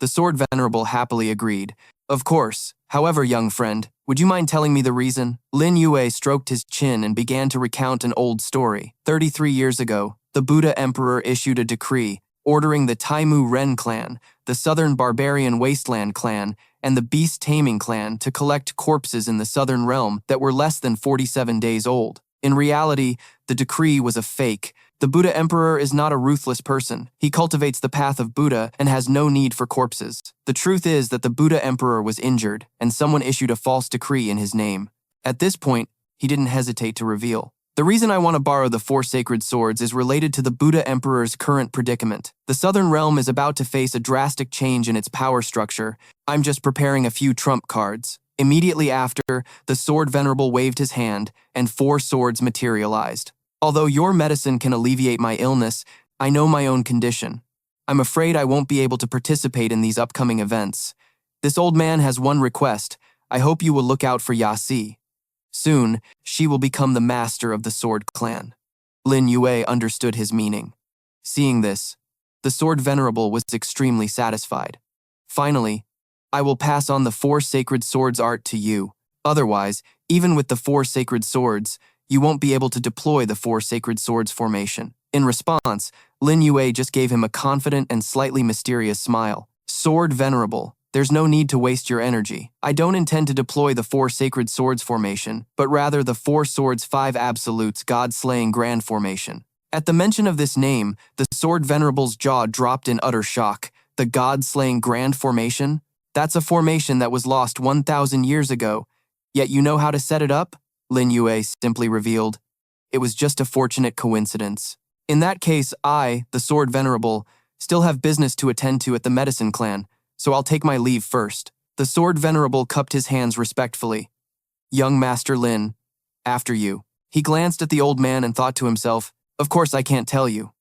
The Sword Venerable happily agreed. Of course. However, young friend, would you mind telling me the reason? Lin Yue stroked his chin and began to recount an old story. 33 years ago, the Buddha Emperor issued a decree ordering the Taimu Ren clan, the Southern Barbarian Wasteland clan, and the Beast Taming clan to collect corpses in the Southern Realm that were less than 47 days old. In reality, the decree was a fake. The Buddha Emperor is not a ruthless person. He cultivates the path of Buddha and has no need for corpses. The truth is that the Buddha Emperor was injured, and someone issued a false decree in his name. At this point, he didn't hesitate to reveal. The reason I want to borrow the 4 sacred swords is related to the Buddha Emperor's current predicament. The Southern Realm is about to face a drastic change in its power structure. I'm just preparing a few trump cards. Immediately after, the Sword Venerable waved his hand, and 4 swords materialized. Although your medicine can alleviate my illness, I know my own condition. I'm afraid I won't be able to participate in these upcoming events. This old man has one request. I hope you will look out for Yasi. Soon, she will become the master of the Sword Clan. Lin Yue understood his meaning. Seeing this, the Sword Venerable was extremely satisfied. Finally, I will pass on the 4 sacred swords art to you. Otherwise, even with the 4 sacred swords, you won't be able to deploy the 4 sacred swords formation. In response, Lin Yue just gave him a confident and slightly mysterious smile. Sword Venerable, there's no need to waste your energy. I don't intend to deploy the 4 sacred swords formation, but rather the 4 swords 5 absolutes God-slaying grand formation. At the mention of this name, the Sword Venerable's jaw dropped in utter shock. The God-slaying grand formation? That's a formation that was lost 1,000 years ago. Yet you know how to set it up? Lin Yue simply revealed. It was just a fortunate coincidence. In that case, I, the Sword Venerable, still have business to attend to at the Medicine Clan, so I'll take my leave first. The Sword Venerable cupped his hands respectfully. Young Master Lin, after you. He glanced at the old man and thought to himself, of course I can't tell you.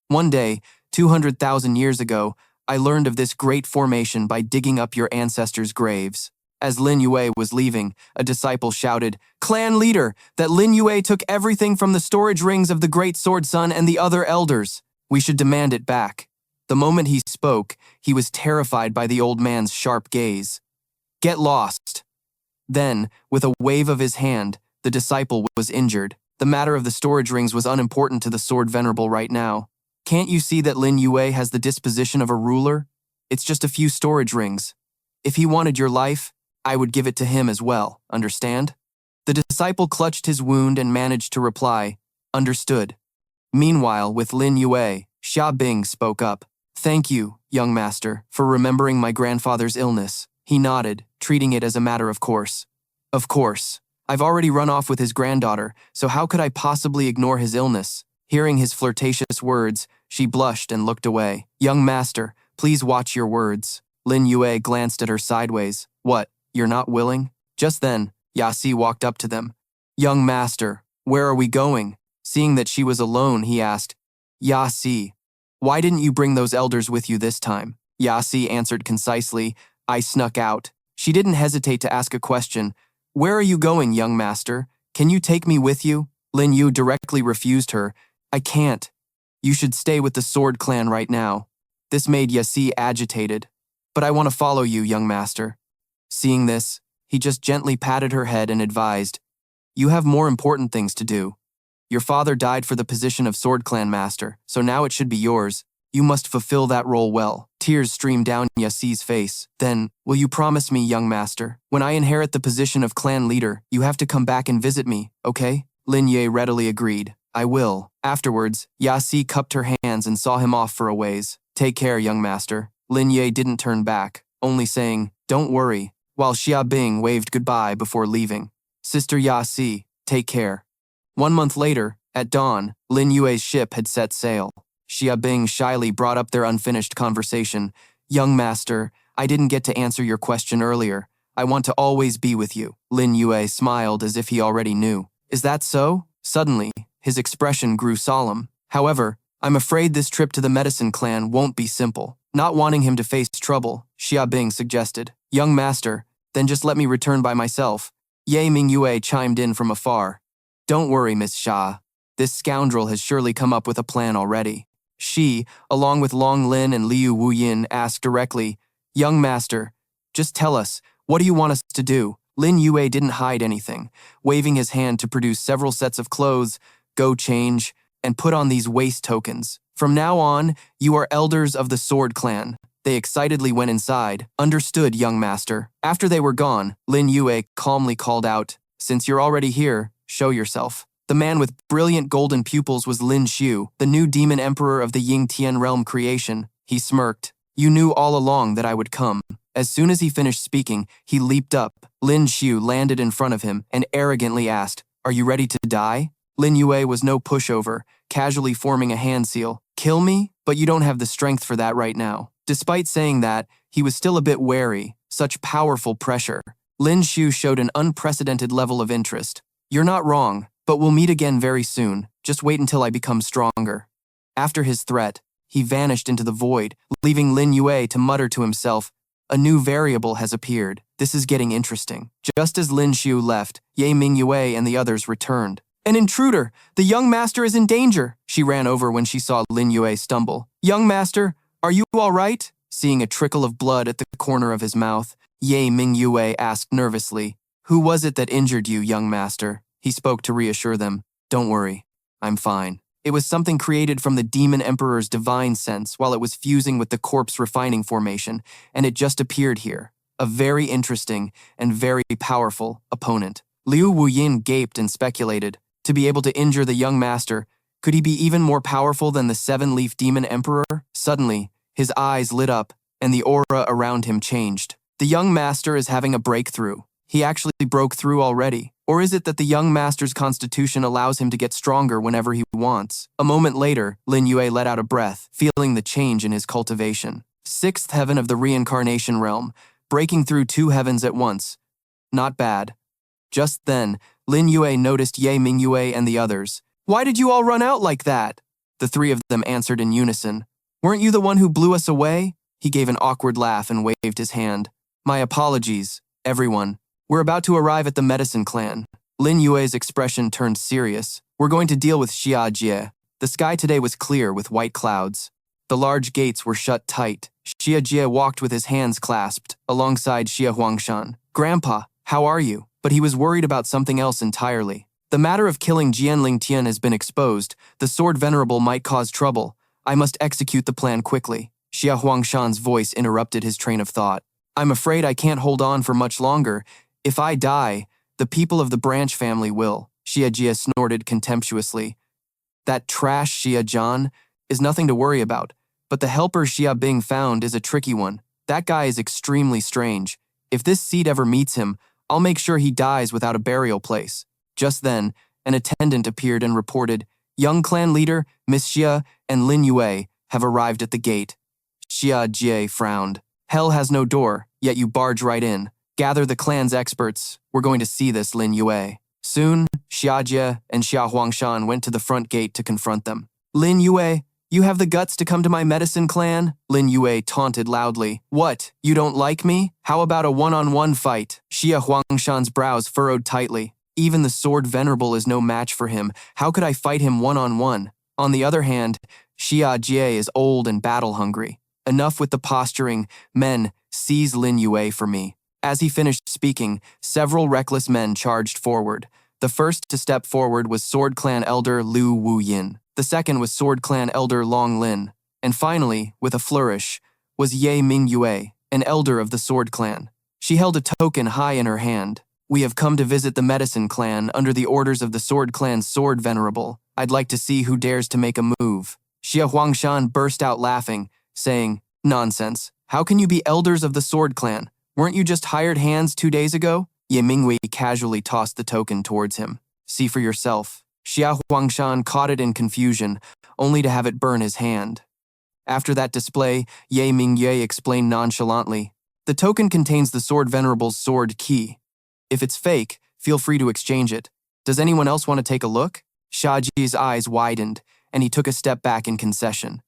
One day, 200,000 years ago, I learned of this great formation by digging up your ancestors' graves. As Lin Yue was leaving, a disciple shouted, Clan leader, that Lin Yue took everything from the storage rings of the Great Sword Son and the other elders. We should demand it back. The moment he spoke, he was terrified by the old man's sharp gaze. Get lost. Then, with a wave of his hand, the disciple was injured. The matter of the storage rings was unimportant to the Sword Venerable right now. Can't you see that Lin Yue has the disposition of a ruler? It's just a few storage rings. If he wanted your life, I would give it to him as well, understand? The disciple clutched his wound and managed to reply, understood. Meanwhile, with Lin Yue, Xia Bing spoke up. Thank you, young master, for remembering my grandfather's illness. He nodded, treating it as a matter of course. Of course. I've already run off with his granddaughter, so how could I possibly ignore his illness? Hearing his flirtatious words, she blushed and looked away. Young master, please watch your words. Lin Yue glanced at her sideways. What, you're not willing? Just then, Yasi walked up to them. Young master, where are we going? Seeing that she was alone, he asked, Yasi, why didn't you bring those elders with you this time? Yasi answered concisely, I snuck out. She didn't hesitate to ask a question. Where are you going, young master? Can you take me with you? Lin Yue directly refused her. I can't. You should stay with the Sword Clan right now. This made Yasi agitated. But I want to follow you, young master. Seeing this, he just gently patted her head and advised, You have more important things to do. Your father died for the position of Sword Clan Master, so now it should be yours. You must fulfill that role well. Tears streamed down Yasi's face. Then, will you promise me, young master, when I inherit the position of clan leader, you have to come back and visit me, okay? Lin Yue readily agreed. I will. Afterwards, Yasi cupped her hands and saw him off for a ways. Take care, young master. Lin Yue didn't turn back, only saying, Don't worry, while Xia Bing waved goodbye before leaving. Sister Yasi, take care. 1 month later, at dawn, Lin Yue's ship had set sail. Xia Bing shyly brought up their unfinished conversation. Young master, I didn't get to answer your question earlier. I want to always be with you. Lin Yue smiled as if he already knew. Is that so? Suddenly, his expression grew solemn. However, I'm afraid this trip to the Medicine Clan won't be simple. Not wanting him to face trouble, Xia Bing suggested. Young master, then just let me return by myself. Ye Mingyue chimed in from afar. Don't worry, Miss Xia. This scoundrel has surely come up with a plan already. She, along with Long Lin and Liu Wuyin, asked directly, Young master, just tell us, what do you want us to do? Lin Yue didn't hide anything, waving his hand to produce several sets of clothes, go change, and put on these waist tokens. From now on, you are elders of the Sword Clan. They excitedly went inside. Understood, young master. After they were gone, Lin Yue calmly called out, Since you're already here, show yourself. The man with brilliant golden pupils was Lin Yue, the new demon emperor of the Ying Tian realm creation. He smirked. You knew all along that I would come. As soon as he finished speaking, he leaped up. Lin Yue landed in front of him and arrogantly asked, Are you ready to die? Lin Yue was no pushover, casually forming a hand seal. Kill me? But you don't have the strength for that right now. Despite saying that, he was still a bit wary. Such powerful pressure. Lin Yue showed an unprecedented level of interest. You're not wrong, but we'll meet again very soon. Just wait until I become stronger. After his threat, he vanished into the void, leaving Lin Yue to mutter to himself, A new variable has appeared. This is getting interesting. Just as Lin Yue left, Ye Mingyue and the others returned. An intruder! The young master is in danger! She ran over when she saw Lin Yue stumble. Young master, are you all right? Seeing a trickle of blood at the corner of his mouth, Ye Mingyue asked nervously, Who was it that injured you, young master? He spoke to reassure them. Don't worry, I'm fine. It was something created from the demon emperor's divine sense while it was fusing with the corpse refining formation, and it just appeared here. A very interesting and very powerful opponent. Liu Wuyin gaped and speculated. To be able to injure the young master, could he be even more powerful than the seven-leaf demon emperor? Suddenly, his eyes lit up, and the aura around him changed. The young master is having a breakthrough. He actually broke through already. Or is it that the young master's constitution allows him to get stronger whenever he wants? A moment later, Lin Yue let out a breath, feeling the change in his cultivation. Sixth heaven of the reincarnation realm, breaking through two heavens at once. Not bad. Just then, Lin Yue noticed Ye Mingyue and the others. Why did you all run out like that? The three of them answered in unison. Weren't you the one who blew us away? He gave an awkward laugh and waved his hand. My apologies, everyone. We're about to arrive at the medicine clan. Lin Yue's expression turned serious. We're going to deal with Xia Jie. The sky today was clear with white clouds. The large gates were shut tight. Xia Jie walked with his hands clasped, alongside Xia Huangshan. Grandpa, how are you? But he was worried about something else entirely. The matter of killing Jianling Tian has been exposed. The sword venerable might cause trouble. I must execute the plan quickly. Xia Huangshan's voice interrupted his train of thought. I'm afraid I can't hold on for much longer. If I die, the people of the branch family will. Xia Jie snorted contemptuously. That trash Xia Zhan is nothing to worry about, but the helper Xia Bing found is a tricky one. That guy is extremely strange. If this seed ever meets him, I'll make sure he dies without a burial place. Just then, an attendant appeared and reported, Young clan leader, Miss Xia and Lin Yue have arrived at the gate. Xia Jie frowned. Hell has no door, yet you barge right in. Gather the clan's experts. We're going to see this, Lin Yue. Soon, Xia Jie and Xia Huangshan went to the front gate to confront them. Lin Yue, you have the guts to come to my medicine clan? Lin Yue taunted loudly. What, you don't like me? How about a one-on-one fight? Xia Huangshan's brows furrowed tightly. Even the sword venerable is no match for him. How could I fight him one-on-one? On the other hand, Xia Jie is old and battle-hungry. Enough with the posturing. Men, seize Lin Yue for me. As he finished speaking, several reckless men charged forward. The first to step forward was Sword Clan Elder Liu Wuyin. The second was Sword Clan Elder Long Lin. And finally, with a flourish, was Ye Mingyue, an elder of the Sword Clan. She held a token high in her hand. We have come to visit the Medicine Clan under the orders of the Sword Clan's Sword Venerable. I'd like to see who dares to make a move. Xia Huangshan burst out laughing, saying, Nonsense. How can you be elders of the Sword Clan? Weren't you just hired hands 2 days ago? Ye Mingwei casually tossed the token towards him. See for yourself. Xia Huangshan caught it in confusion, only to have it burn his hand. After that display, Ye Mingyue explained nonchalantly, the token contains the Sword Venerable's sword key. If it's fake, feel free to exchange it. Does anyone else want to take a look? Shaji's eyes widened, and he took a step back in concession.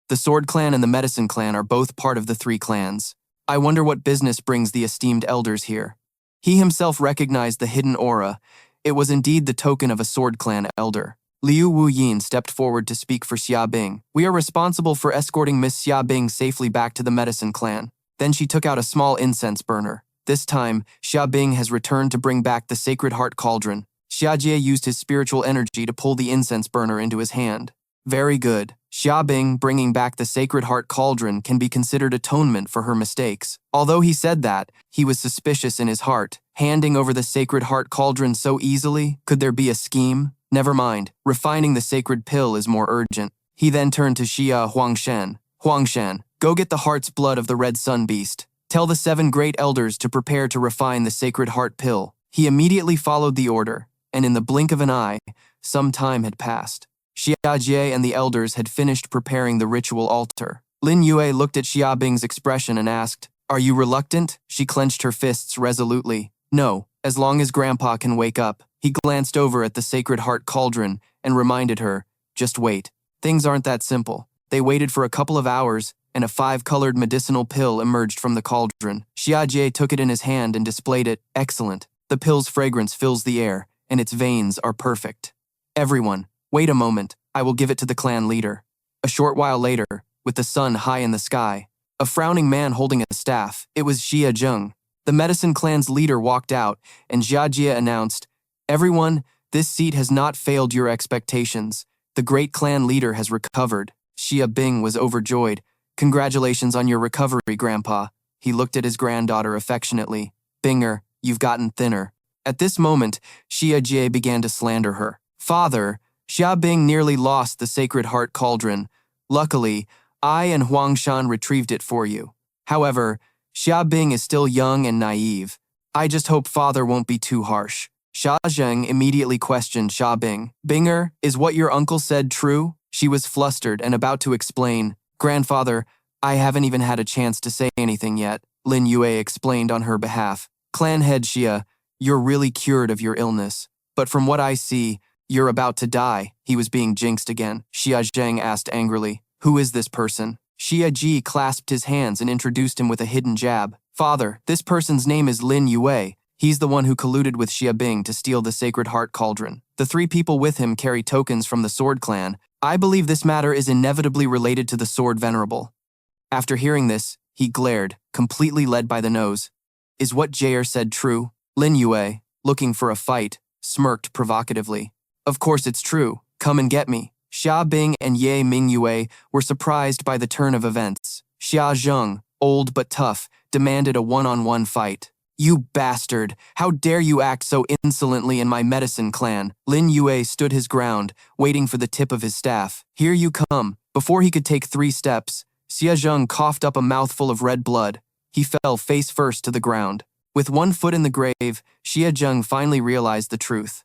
The Sword Clan and the Medicine Clan are both part of the three clans. I wonder what business brings the esteemed elders here. He himself recognized the hidden aura. It was indeed the token of a Sword Clan elder. Liu Wuyin stepped forward to speak for Xia Bing. We are responsible for escorting Miss Xia Bing safely back to the Medicine Clan. Then she took out a small incense burner. This time, Xia Bing has returned to bring back the Sacred Heart Cauldron. Xia Jie used his spiritual energy to pull the incense burner into his hand. Very good. Xia Bing bringing back the Sacred Heart Cauldron can be considered atonement for her mistakes. Although he said that, he was suspicious in his heart. Handing over the Sacred Heart Cauldron so easily, could there be a scheme? Never mind, refining the sacred pill is more urgent. He then turned to Xia Huangshan. Huangshan, go get the heart's blood of the red sun beast. Tell the 7 great elders to prepare to refine the sacred heart pill. He immediately followed the order, and in the blink of an eye, some time had passed. Xiajie and the elders had finished preparing the ritual altar. Lin Yue looked at Xiabing's expression and asked, "Are you reluctant?" She clenched her fists resolutely. "No, as long as Grandpa can wake up." He glanced over at the sacred heart cauldron and reminded her, "Just wait. Things aren't that simple." They waited for a couple of hours, and a 5-colored medicinal pill emerged from the cauldron. Xiajie took it in his hand and displayed it. "Excellent. The pill's fragrance fills the air, and its veins are perfect. Everyone, wait a moment. I will give it to the clan leader." A short while later, with the sun high in the sky, a frowning man holding a staff, it was Xia Zheng. The medicine clan's leader walked out, and Xiajie announced, "Everyone, this seat has not failed your expectations. The great clan leader has recovered." Xia Bing was overjoyed. "Congratulations on your recovery, Grandpa." He looked at his granddaughter affectionately. "Binger, you've gotten thinner." At this moment, Xia Jie began to slander her. "Father, Xia Bing nearly lost the sacred heart cauldron. Luckily, I and Huangshan retrieved it for you. However, Xia Bing is still young and naive. I just hope Father won't be too harsh." Xia Zheng immediately questioned Xia Bing. "Binger, is what your uncle said true?" She was flustered and about to explain. "Grandfather, I haven't even had a chance to say anything yet," Lin Yue explained on her behalf. "Clan head Xia, you're really cured of your illness. But from what I see, you're about to die." He was being jinxed again. Xia Zheng asked angrily, "Who is this person?" Xia Ji clasped his hands and introduced him with a hidden jab. "Father, this person's name is Lin Yue. He's the one who colluded with Xia Bing to steal the sacred heart cauldron. The 3 people with him carry tokens from the Sword Clan. I believe this matter is inevitably related to the Sword Venerable." After hearing this, he glared, completely led by the nose. "Is what Jair said true?" Lin Yue, looking for a fight, smirked provocatively. "Of course it's true. Come and get me." Xia Bing and Ye Mingyue were surprised by the turn of events. Xia Zheng, old but tough, demanded a one-on-one fight. "You bastard! How dare you act so insolently in my medicine clan?" Lin Yue stood his ground, waiting for the tip of his staff. "Here you come." Before he could take 3 steps, Xia Zheng coughed up a mouthful of red blood. He fell face first to the ground. With 1 foot in the grave, Xia Zheng finally realized the truth.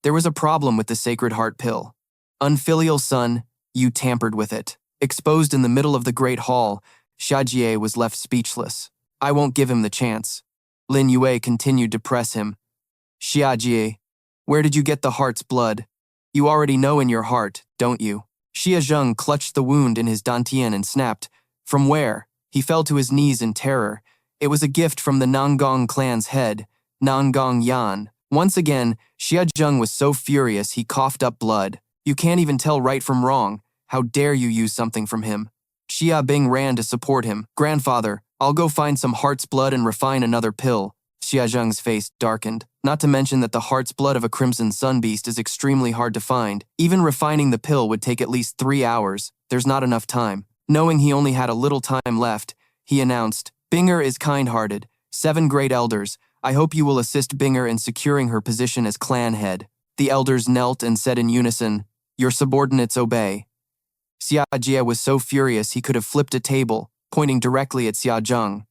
There was a problem with the sacred heart pill. "Unfilial son, you tampered with it." Exposed in the middle of the great hall, Xiajie was left speechless. "I won't give him the chance." Lin Yue continued to press him. "Xiajie, where did you get the heart's blood? You already know in your heart, don't you?" Xia Zheng clutched the wound in his dantian and snapped, "From where?" He fell to his knees in terror. It was a gift from the Nangong clan's head, Nangong Yan. Once again, Xia Zheng was so furious he coughed up blood. "You can't even tell right from wrong. How dare you use something from him?" Xia Bing ran to support him. "Grandfather, I'll go find some heart's blood and refine another pill." Xia Zheng's face darkened. Not to mention that the heart's blood of a crimson sun beast is extremely hard to find. Even refining the pill would take at least 3 hours. There's not enough time. Knowing he only had a little time left, he announced, "Binger is kind-hearted. 7 great elders. I hope you will assist Binger in securing her position as clan head." The elders knelt and said in unison, "Your subordinates obey." Xia Jie was so furious he could have flipped a table, pointing directly at Xia Zheng.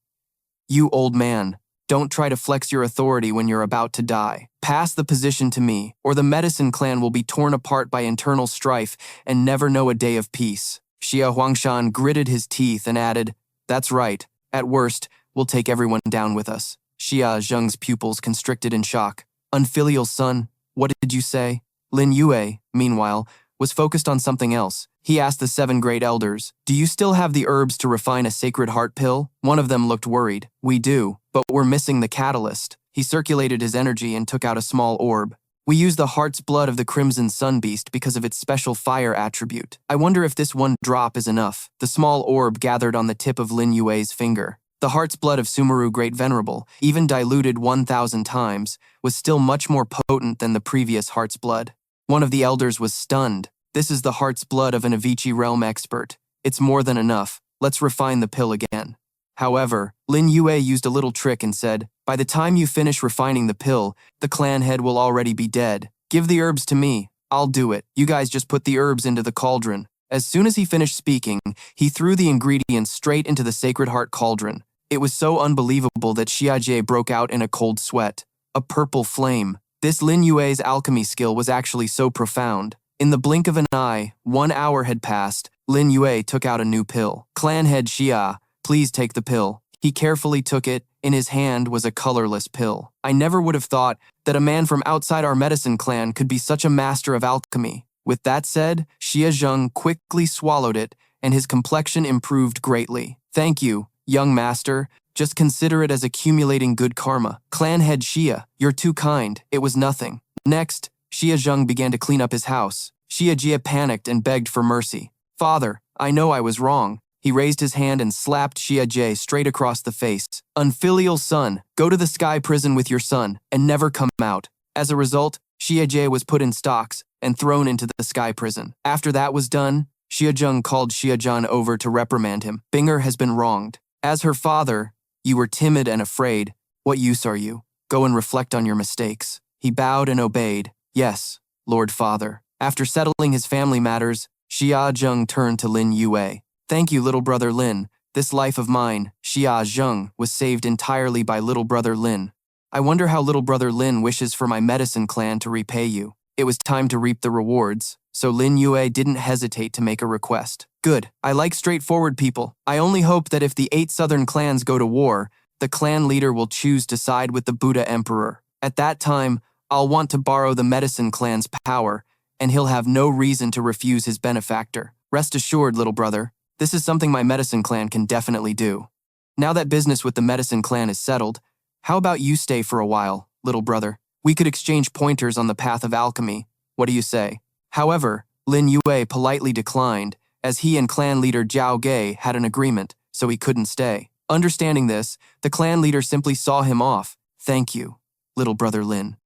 "You old man, don't try to flex your authority when you're about to die. Pass the position to me, or the medicine clan will be torn apart by internal strife and never know a day of peace." Xia Huangshan gritted his teeth and added, "That's right. At worst, we'll take everyone down with us." Xia Zheng's pupils constricted in shock. "Unfilial son, what did you say?" Lin Yue, meanwhile, was focused on something else. He asked the 7 great elders, "Do you still have the herbs to refine a sacred heart pill?" One of them looked worried. "We do, but we're missing the catalyst." He circulated his energy and took out a small orb. "We use the heart's blood of the crimson sun beast because of its special fire attribute. I wonder if this 1 drop is enough." The small orb gathered on the tip of Lin Yue's finger. The heart's blood of Sumeru Great Venerable, even diluted 1,000 times, was still much more potent than the previous heart's blood. One of the elders was stunned. "This is the heart's blood of an Avici realm expert. It's more than enough. Let's refine the pill again." However, Lin Yue used a little trick and said, "By the time you finish refining the pill, the clan head will already be dead. Give the herbs to me. I'll do it. You guys just put the herbs into the cauldron. As soon as he finished speaking, he threw the ingredients straight into the Sacred Heart cauldron. It was so unbelievable that Xiajie broke out in a cold sweat. A purple flame. This Lin Yue's alchemy skill was actually so profound. In the blink of an eye, 1 hour had passed. Lin Yue took out a new pill. Clan head Xia, please take the pill. He carefully took it. In his hand was a colorless pill. I never would have thought that a man from outside our medicine clan could be such a master of alchemy. With that said, Xia Zheng quickly swallowed it, and his complexion improved greatly. Thank you, young master. Just consider it as accumulating good karma. Clan head Xia, you're too kind. It was nothing. Next, Xia Zheng began to clean up his house. Xia Jie panicked and begged for mercy. Father, I know I was wrong. He raised his hand and slapped Xia Jie straight across the face. Unfilial son, go to the sky prison with your son and never come out. As a result, Xia Jie was put in stocks and thrown into the sky prison. After that was done, Xia Zheng called Xia Zhan over to reprimand him. Binger has been wronged. As her father, you were timid and afraid. What use are you? Go and reflect on your mistakes. He bowed and obeyed. Yes, Lord Father. After settling his family matters, Xia Zheng turned to Lin Yue. Thank you, little brother Lin. This life of mine, Xia Zheng, was saved entirely by little brother Lin. I wonder how little brother Lin wishes for my medicine clan to repay you. It was time to reap the rewards, so Lin Yue didn't hesitate to make a request. Good. I like straightforward people. I only hope that if the 8 southern clans go to war, the clan leader will choose to side with the Buddha Emperor. At that time, I'll want to borrow the medicine clan's power, and he'll have no reason to refuse his benefactor. Rest assured, little brother, this is something my medicine clan can definitely do. Now that business with the medicine clan is settled, how about you stay for a while, little brother? We could exchange pointers on the path of alchemy. What do you say? However, Lin Yue politely declined, as he and clan leader Zhao Ge had an agreement, so he couldn't stay. Understanding this, the clan leader simply saw him off. Thank you, little brother Lin.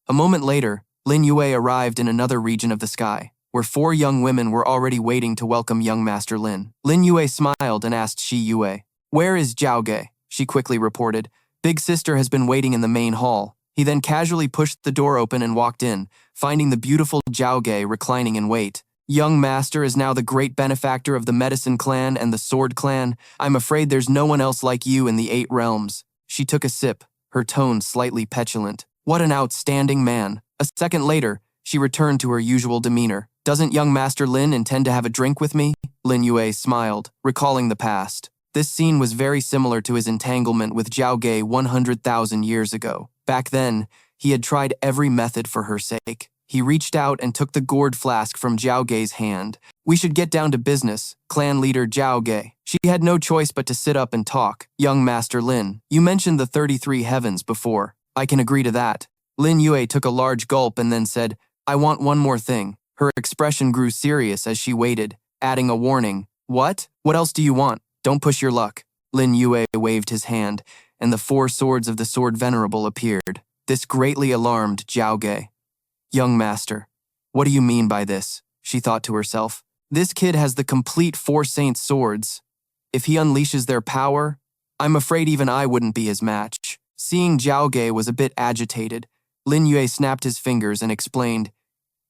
A moment later, Lin Yue arrived in another region of the sky, where 4 young women were already waiting to welcome young Master Lin. Lin Yue smiled and asked Shi Yue, "Where is Zhao Ge?" She quickly reported, "Big sister has been waiting in the main hall." He then casually pushed the door open and walked in, finding the beautiful Zhao Ge reclining in wait. Young master is now the great benefactor of the medicine clan and the sword clan. I'm afraid there's no one else like you in the 8 realms. She took a sip, her tone slightly petulant. What an outstanding man. A second later, she returned to her usual demeanor. Doesn't young Master Lin intend to have a drink with me? Lin Yue smiled, recalling the past. This scene was very similar to his entanglement with Zhao Ge 100,000 years ago. Back then, he had tried every method for her sake. He reached out and took the gourd flask from Zhao Ge's hand. We should get down to business, clan leader Zhao Ge. She had no choice but to sit up and talk. Young Master Lin, you mentioned the 33 heavens before. I can agree to that. Lin Yue took a large gulp and then said, I want one more thing. Her expression grew serious as she waited, adding a warning. What? What else do you want? Don't push your luck. Lin Yue waved his hand, and the 4 swords of the Sword Venerable appeared. This greatly alarmed Zhao Ge. Young master, what do you mean by this? She thought to herself. This kid has the complete 4 saint swords. If he unleashes their power, I'm afraid even I wouldn't be his match. Seeing Zhao Ge was a bit agitated, Lin Yue snapped his fingers and explained,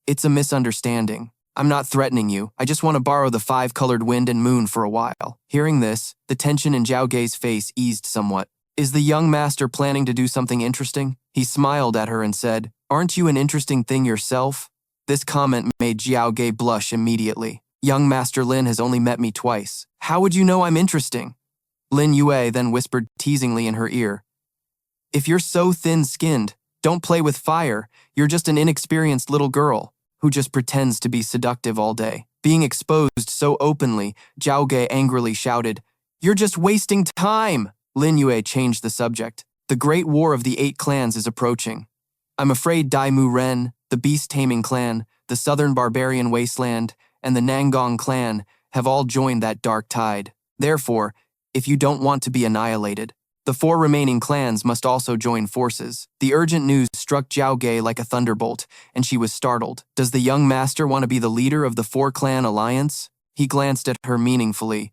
It's a misunderstanding. I'm not threatening you. I just want to borrow the 5-colored wind and moon for a while. Hearing this, the tension in Zhao Ge's face eased somewhat. Is the young master planning to do something interesting? He smiled at her and said, Aren't you an interesting thing yourself? This comment made Zhao Ge blush immediately. Young Master Lin has only met me twice. How would you know I'm interesting? Lin Yue then whispered teasingly in her ear, If you're so thin-skinned, don't play with fire. You're just an inexperienced little girl who just pretends to be seductive all day. Being exposed so openly, Zhao Ge angrily shouted, You're just wasting time! Lin Yue changed the subject. The Great War of the 8 clans is approaching. I'm afraid Dai Mu Ren, the beast-taming clan, the Southern Barbarian Wasteland, and the Nangong clan have all joined that dark tide. Therefore, if you don't want to be annihilated, the 4 remaining clans must also join forces. The urgent news struck Zhao Ge like a thunderbolt, and she was startled. Does the young master want to be the leader of the 4-clan alliance? He glanced at her meaningfully.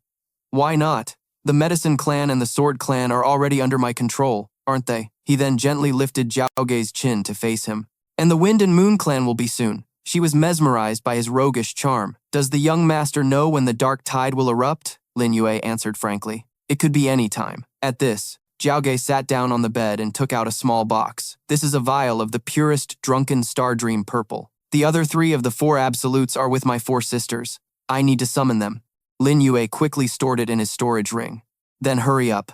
Why not? The Medicine Clan and the Sword Clan are already under my control, aren't they? He then gently lifted Zhao Ge's chin to face him. And the Wind and Moon Clan will be soon. She was mesmerized by his roguish charm. Does the young master know when the dark tide will erupt? Lin Yue answered frankly. It could be any time. At this, Jiaoge sat down on the bed and took out a small box. This is a vial of the purest drunken star dream purple. The other 3 of the 4 absolutes are with my 4 sisters. I need to summon them. Lin Yue quickly stored it in his storage ring. Then hurry up.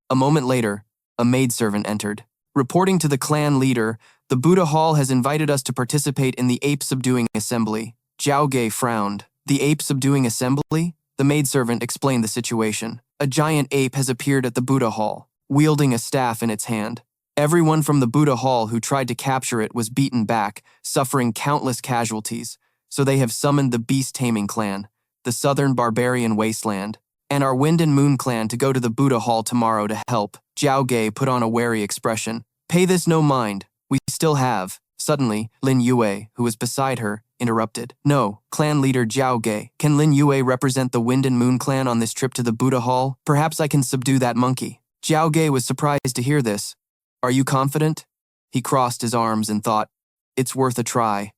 A moment later, a maidservant entered. Reporting to the clan leader, the Buddha Hall has invited us to participate in the ape-subduing assembly. Jiaoge frowned. The ape-subduing assembly? The maidservant explained the situation. A giant ape has appeared at the Buddha Hall, wielding a staff in its hand. Everyone from the Buddha Hall who tried to capture it was beaten back, suffering countless casualties, so they have summoned the beast-taming clan, the southern barbarian wasteland, and our Wind and Moon clan to go to the Buddha Hall tomorrow to help. Jiaoge put on a wary expression. Pay this no mind, we still have. Suddenly, Lin Yue, who was beside her, interrupted. No, clan leader Jiaoge, can Lin Yue represent the Wind and Moon clan on this trip to the Buddha Hall? Perhaps I can subdue that monkey. Jiaoge was surprised to hear this. Are you confident? He crossed his arms and thought, it's worth a try.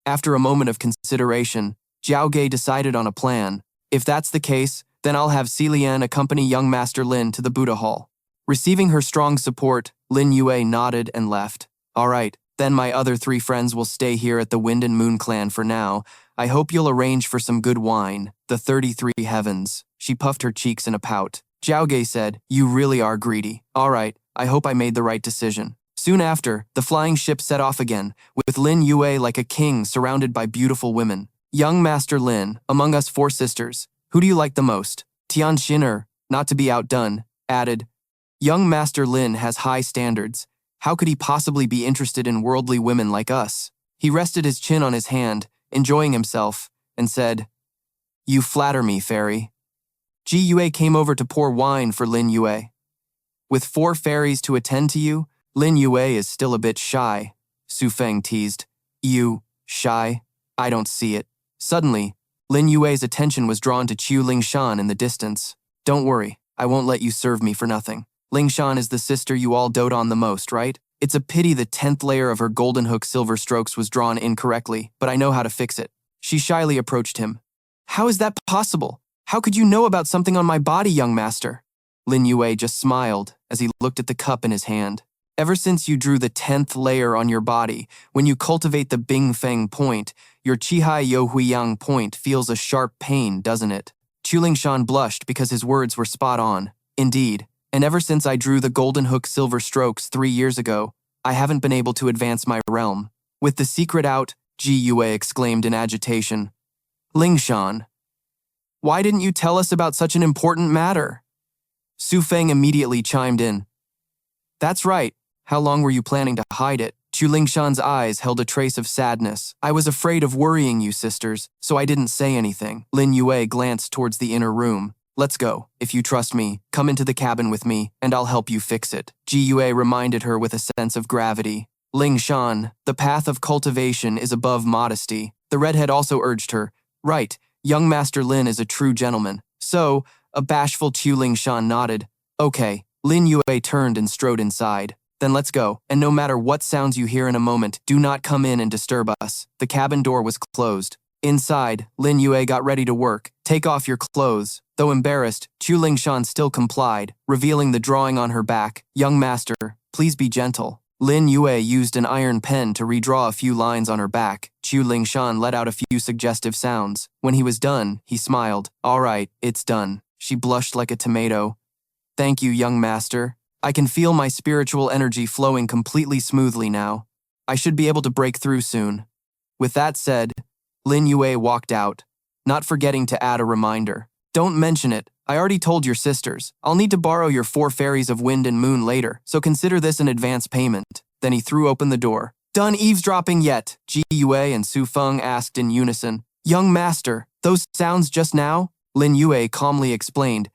After a moment of consideration, Jiaoge decided on a plan. If that's the case, then I'll have Celian accompany young Master Lin to the Buddha Hall. Receiving her strong support, Lin Yue nodded and left. All right, then my other 3 friends will stay here at the Wind and Moon clan for now. I hope you'll arrange for some good wine. The 33 heavens. She puffed her cheeks in a pout. Jiaoge said, you really are greedy. All right, I hope I made the right decision. Soon after, the flying ship set off again, with Lin Yue like a king surrounded by beautiful women. Young Master Lin, among us 4 sisters, who do you like the most? Tian Xin'er, not to be outdone, added, young Master Lin has high standards. How could he possibly be interested in worldly women like us? He rested his chin on his hand, enjoying himself, and said, you flatter me, fairy. Ji Yue came over to pour wine for Lin Yue. With 4 fairies to attend to you, Lin Yue is still a bit shy, Su Feng teased. You, shy? I don't see it. Suddenly, Lin Yue's attention was drawn to Qiu Lingshan in the distance. Don't worry, I won't let you serve me for nothing. Lingshan is the sister you all dote on the most, right? It's a pity the 10th layer of her golden hook silver strokes was drawn incorrectly, but I know how to fix it. She shyly approached him. How is that possible? How could you know about something on my body, young master? Lin Yue just smiled as he looked at the cup in his hand. Ever since you drew the 10th layer on your body, when you cultivate the Bing Feng point, your Qihai You Huiyang point feels a sharp pain, doesn't it? Qiu Lingshan blushed because his words were spot on. Indeed, and ever since I drew the golden hook silver strokes 3 years ago, I haven't been able to advance my realm. With the secret out, Ji Yue exclaimed in agitation. Lingshan, why didn't you tell us about such an important matter? Su Feng immediately chimed in. That's right. How long were you planning to hide it? Qiu Lingshan's eyes held a trace of sadness. I was afraid of worrying you, sisters, so I didn't say anything. Lin Yue glanced towards the inner room. Let's go. If you trust me, come into the cabin with me, and I'll help you fix it. Ji Yue reminded her with a sense of gravity. Lingshan, the path of cultivation is above modesty. The redhead also urged her. Right, young Master Lin is a true gentleman. So, a bashful Qiu Lingshan nodded. Okay. Lin Yue turned and strode inside. Then let's go, and no matter what sounds you hear in a moment, do not come in and disturb us. The cabin door was closed. Inside, Lin Yue got ready to work. Take off your clothes. Though embarrassed, Qiu Lingshan still complied, revealing the drawing on her back. Young master, please be gentle. Lin Yue used an iron pen to redraw a few lines on her back. Qiu Lingshan let out a few suggestive sounds. When he was done, he smiled. All right, it's done. She blushed like a tomato. Thank you, young master. I can feel my spiritual energy flowing completely smoothly now. I should be able to break through soon. With that said, Lin Yue walked out, not forgetting to add a reminder. Don't mention it. I already told your sisters. I'll need to borrow your 4 fairies of wind and moon later, so consider this an advance payment. Then he threw open the door. Done eavesdropping yet? Ji Yue and Su Feng asked in unison. Young master, those sounds just now? Lin Yue calmly explained.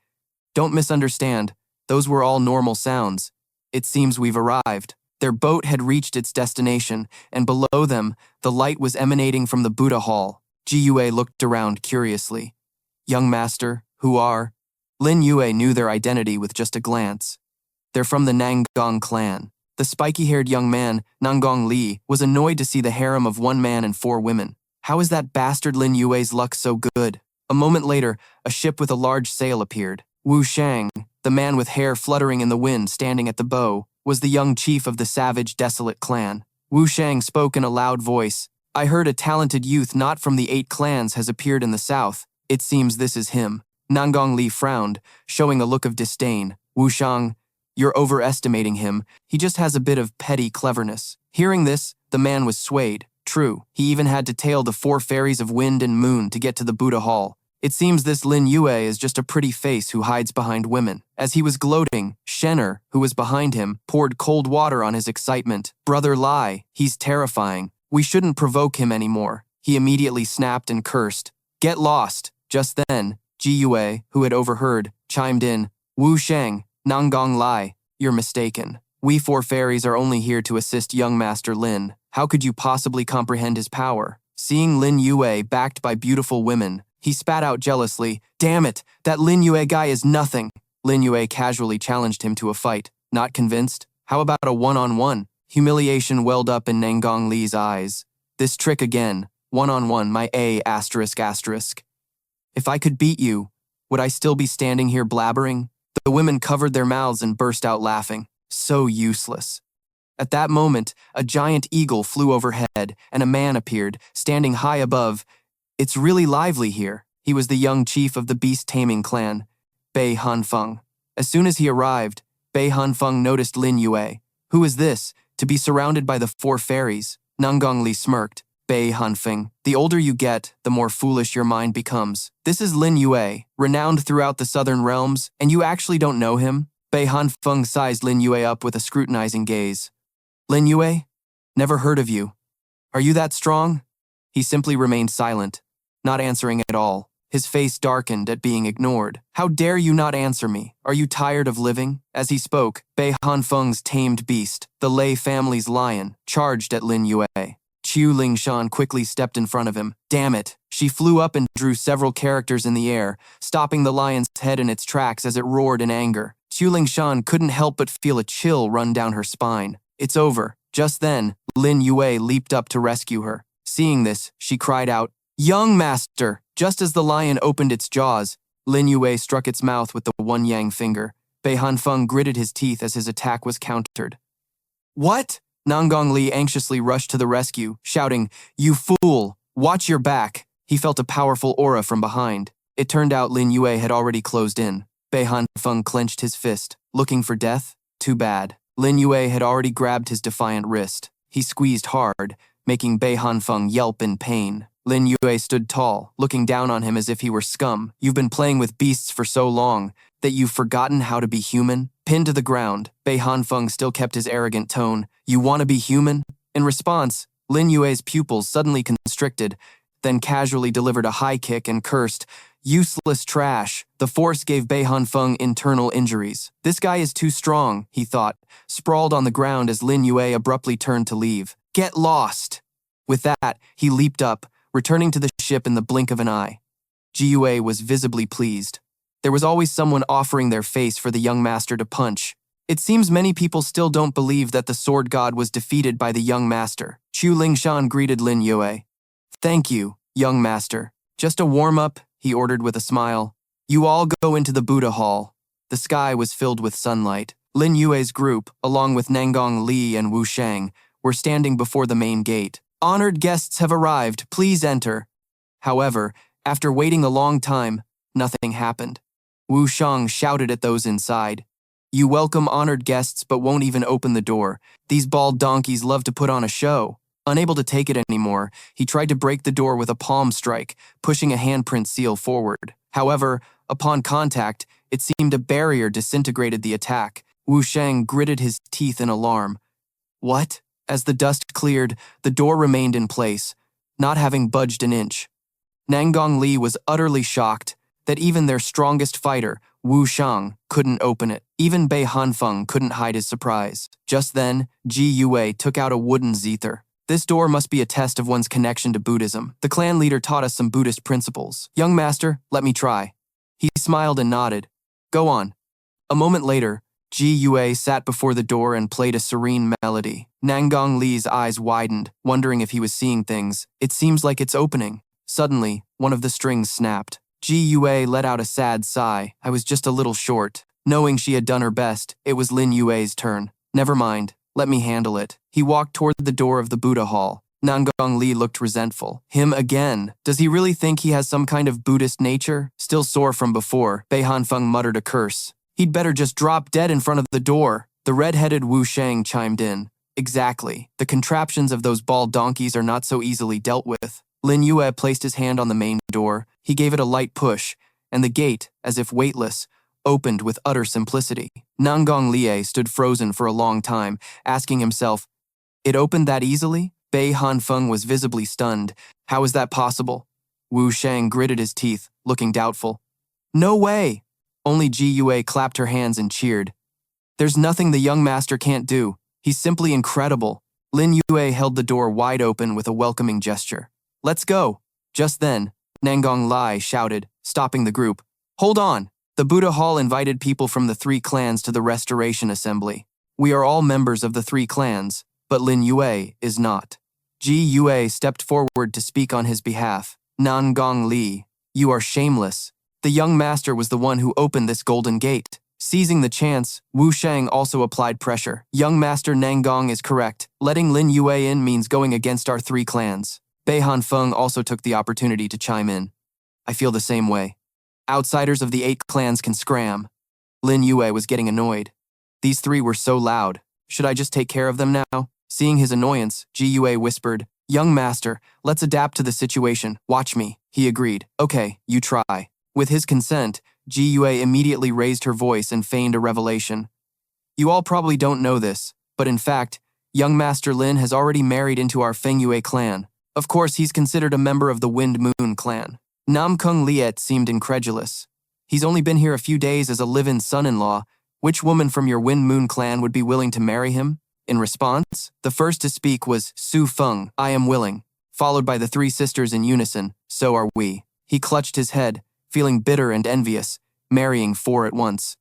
Don't misunderstand. Those were all normal sounds. It seems we've arrived. Their boat had reached its destination, and below them, the light was emanating from the Buddha Hall. Ji Yue looked around curiously. Young master, who are? Lin Yue knew their identity with just a glance. They're from the Nangang clan. The spiky-haired young man, Nanggong Li, was annoyed to see the harem of 1 man and 4 women. How is that bastard Lin Yue's luck so good? A moment later, a ship with a large sail appeared. Wu Shang, the man with hair fluttering in the wind standing at the bow, was the young chief of the savage, desolate clan. Wu Shang spoke in a loud voice. I heard a talented youth not from the 8 clans has appeared in the south. It seems this is him. Nanggong Li frowned, showing a look of disdain. Wu Shang, you're overestimating him. He just has a bit of petty cleverness. Hearing this, the man was swayed. True, he even had to tail the 4 fairies of wind and moon to get to the Buddha Hall. It seems this Lin Yue is just a pretty face who hides behind women. As he was gloating, Shenner, who was behind him, poured cold water on his excitement. Brother Lai, he's terrifying. We shouldn't provoke him anymore. He immediately snapped and cursed. Get lost. Just then, Ji Yue, who had overheard, chimed in. Wu Sheng, Nanggong Lai, you're mistaken. We 4 fairies are only here to assist young Master Lin. How could you possibly comprehend his power? Seeing Lin Yue backed by beautiful women, he spat out jealously, damn it, that Lin Yue guy is nothing. Lin Yue casually challenged him to a fight. Not convinced? How about a one-on-one? Humiliation welled up in Nanggong Li's eyes. This trick again. One-on-one, my A****. If I could beat you, would I still be standing here blabbering? The women covered their mouths and burst out laughing. So useless. At that moment, a giant eagle flew overhead, and a man appeared, standing high above. It's really lively here. He was the young chief of the beast-taming clan, Bei Hanfeng. As soon as he arrived, Bei Hanfeng noticed Lin Yue. Who is this, to be surrounded by the 4 fairies? Nanggong Li smirked. Bei Hanfeng, the older you get, the more foolish your mind becomes. This is Lin Yue, renowned throughout the southern realms, and you actually don't know him? Bei Hanfeng sized Lin Yue up with a scrutinizing gaze. Lin Yue? Never heard of you. Are you that strong? He simply remained silent, not answering at all. His face darkened at being ignored. How dare you not answer me? Are you tired of living? As he spoke, Bei Hanfeng's tamed beast, the Lei family's lion, charged at Lin Yue. Qiu Lingshan quickly stepped in front of him. Damn it! She flew up and drew several characters in the air, stopping the lion's head in its tracks as it roared in anger. Qiu Lingshan couldn't help but feel a chill run down her spine. It's over. Just then, Lin Yue leaped up to rescue her. Seeing this, she cried out, Young Master! Just as the lion opened its jaws, Lin Yue struck its mouth with the one yang finger. Bei Hanfeng gritted his teeth as his attack was countered. What? Nanggong Li anxiously rushed to the rescue, shouting, You fool! Watch your back! He felt a powerful aura from behind. It turned out Lin Yue had already closed in. Bei Hanfeng clenched his fist. Looking for death? Too bad. Lin Yue had already grabbed his defiant wrist. He squeezed hard, making Bei Hanfeng yelp in pain. Lin Yue stood tall, looking down on him as if he were scum. You've been playing with beasts for so long that you've forgotten how to be human? Pinned to the ground, Bei Hanfeng still kept his arrogant tone. You want to be human? In response, Lin Yue's pupils suddenly constricted, then casually delivered a high kick and cursed, Useless trash. The force gave Bei Hanfeng internal injuries. This guy is too strong, he thought, sprawled on the ground as Lin Yue abruptly turned to leave. Get lost! With that, he leaped up, returning to the ship in the blink of an eye. Ji Yue was visibly pleased. There was always someone offering their face for the young master to punch. It seems many people still don't believe that the sword god was defeated by the young master. Qiu Lingshan greeted Lin Yue. Thank you, young master. Just a warm-up, he ordered with a smile. You all go into the Buddha Hall. The sky was filled with sunlight. Lin Yue's group, along with Nanggong Li and Wu Shang, were standing before the main gate. Honored guests have arrived, please enter. However, after waiting a long time, nothing happened. Wu Shang shouted at those inside. You welcome honored guests but won't even open the door. These bald donkeys love to put on a show. Unable to take it anymore, he tried to break the door with a palm strike, pushing a handprint seal forward. However, upon contact, it seemed a barrier disintegrated the attack. Wu Shang gritted his teeth in alarm. What? As the dust cleared, the door remained in place, not having budged an inch. Nanggong Li was utterly shocked that even their strongest fighter, Wu Shang, couldn't open it. Even Bei Hanfeng couldn't hide his surprise. Just then, Ji Yue took out a wooden zither. This door must be a test of one's connection to Buddhism. The clan leader taught us some Buddhist principles. Young master, let me try. He smiled and nodded. Go on. A moment later, Ji Yue sat before the door and played a serene melody. Nanggong Li's eyes widened, wondering if he was seeing things. It seems like it's opening. Suddenly, one of the strings snapped. Ji Yue let out a sad sigh. I was just a little short. Knowing she had done her best, it was Lin Yue's turn. Never mind, let me handle it. He walked toward the door of the Buddha hall. Nanggong Li looked resentful. Him again? Does he really think he has some kind of Buddhist nature? Still sore from before, Bei Hanfeng muttered a curse. He'd better just drop dead in front of the door. The red-headed Wu Shang chimed in. Exactly. The contraptions of those bald donkeys are not so easily dealt with. Lin Yue placed his hand on the main door. He gave it a light push, and the gate, as if weightless, opened with utter simplicity. Nanggong Li stood frozen for a long time, asking himself, "It opened that easily?" Bei Hanfeng was visibly stunned. How is that possible? Wu Shang gritted his teeth, looking doubtful. No way! Only Ji Yue clapped her hands and cheered. There's nothing the young master can't do. He's simply incredible. Lin Yue held the door wide open with a welcoming gesture. Let's go. Just then, Nanggong Li shouted, stopping the group. Hold on. The Buddha Hall invited people from the 3 clans to the Restoration Assembly. We are all members of the 3 clans, but Lin Yue is not. Ji Yue stepped forward to speak on his behalf. Nanggong Li, you are shameless. The young master was the one who opened this golden gate. Seizing the chance, Wu Shang also applied pressure. Young master Nanggong is correct. Letting Lin Yue in means going against our 3 clans. Bei Hanfeng also took the opportunity to chime in. I feel the same way. Outsiders of the 8 clans can scram. Lin Yue was getting annoyed. These 3 were so loud. Should I just take care of them now? Seeing his annoyance, Ji Yue whispered, Young master, let's adapt to the situation. Watch me. He agreed. Okay, you try. With his consent, Ji Yue immediately raised her voice and feigned a revelation. You all probably don't know this, but in fact, young master Lin has already married into our Feng Yue clan. Of course, he's considered a member of the Wind Moon clan. Nam Kung Liet seemed incredulous. He's only been here a few days as a live-in son-in-law. Which woman from your Wind Moon clan would be willing to marry him? In response, the first to speak was Su Feng, I am willing, followed by the 3 sisters in unison, so are we. He clutched his head, feeling bitter and envious, marrying 4 at once.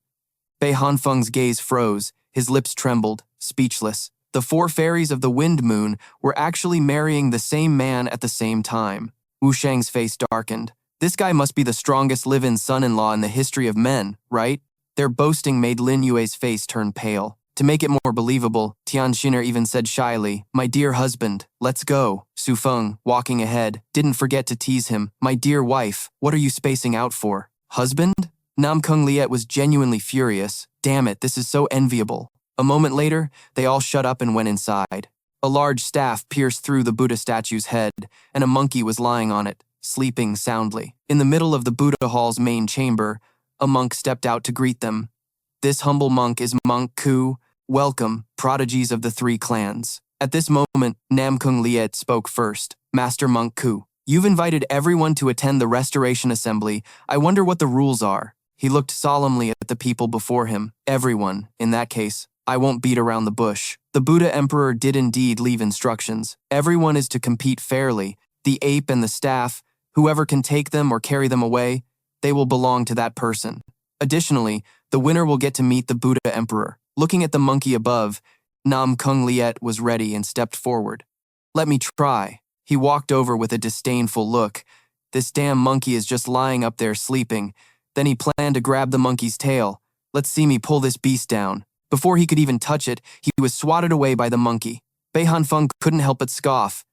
Bei Hanfeng's gaze froze, his lips trembled, speechless. The 4 fairies of the Wind Moon were actually marrying the same man at the same time. Wu Shang's face darkened. This guy must be the strongest live-in son-in-law in the history of men, right? Their boasting made Lin Yue's face turn pale. To make it more believable, Tian Xiner even said shyly, My dear husband, let's go. Su Feng, walking ahead, didn't forget to tease him. My dear wife, what are you spacing out for? Husband? Nam Kung Liet was genuinely furious. Damn it, this is so enviable. A moment later, they all shut up and went inside. A large staff pierced through the Buddha statue's head, and a monkey was lying on it, sleeping soundly. In the middle of the Buddha hall's main chamber, a monk stepped out to greet them. This humble monk is Monk Ku. Welcome, prodigies of the 3 clans. At this moment, Nam Kung Liet spoke first. Master Monk Ku, you've invited everyone to attend the Restoration Assembly. I wonder what the rules are. He looked solemnly at the people before him. Everyone, in that case. I won't beat around the bush. The Buddha Emperor did indeed leave instructions. Everyone is to compete fairly. The ape and the staff, whoever can take them or carry them away, they will belong to that person. Additionally, the winner will get to meet the Buddha Emperor. Looking at the monkey above, Nam Kung Liet was ready and stepped forward. Let me try. He walked over with a disdainful look. This damn monkey is just lying up there sleeping. Then he planned to grab the monkey's tail. Let's see me pull this beast down. Before he could even touch it, he was swatted away by the monkey. Bei Hanfeng couldn't help but scoff.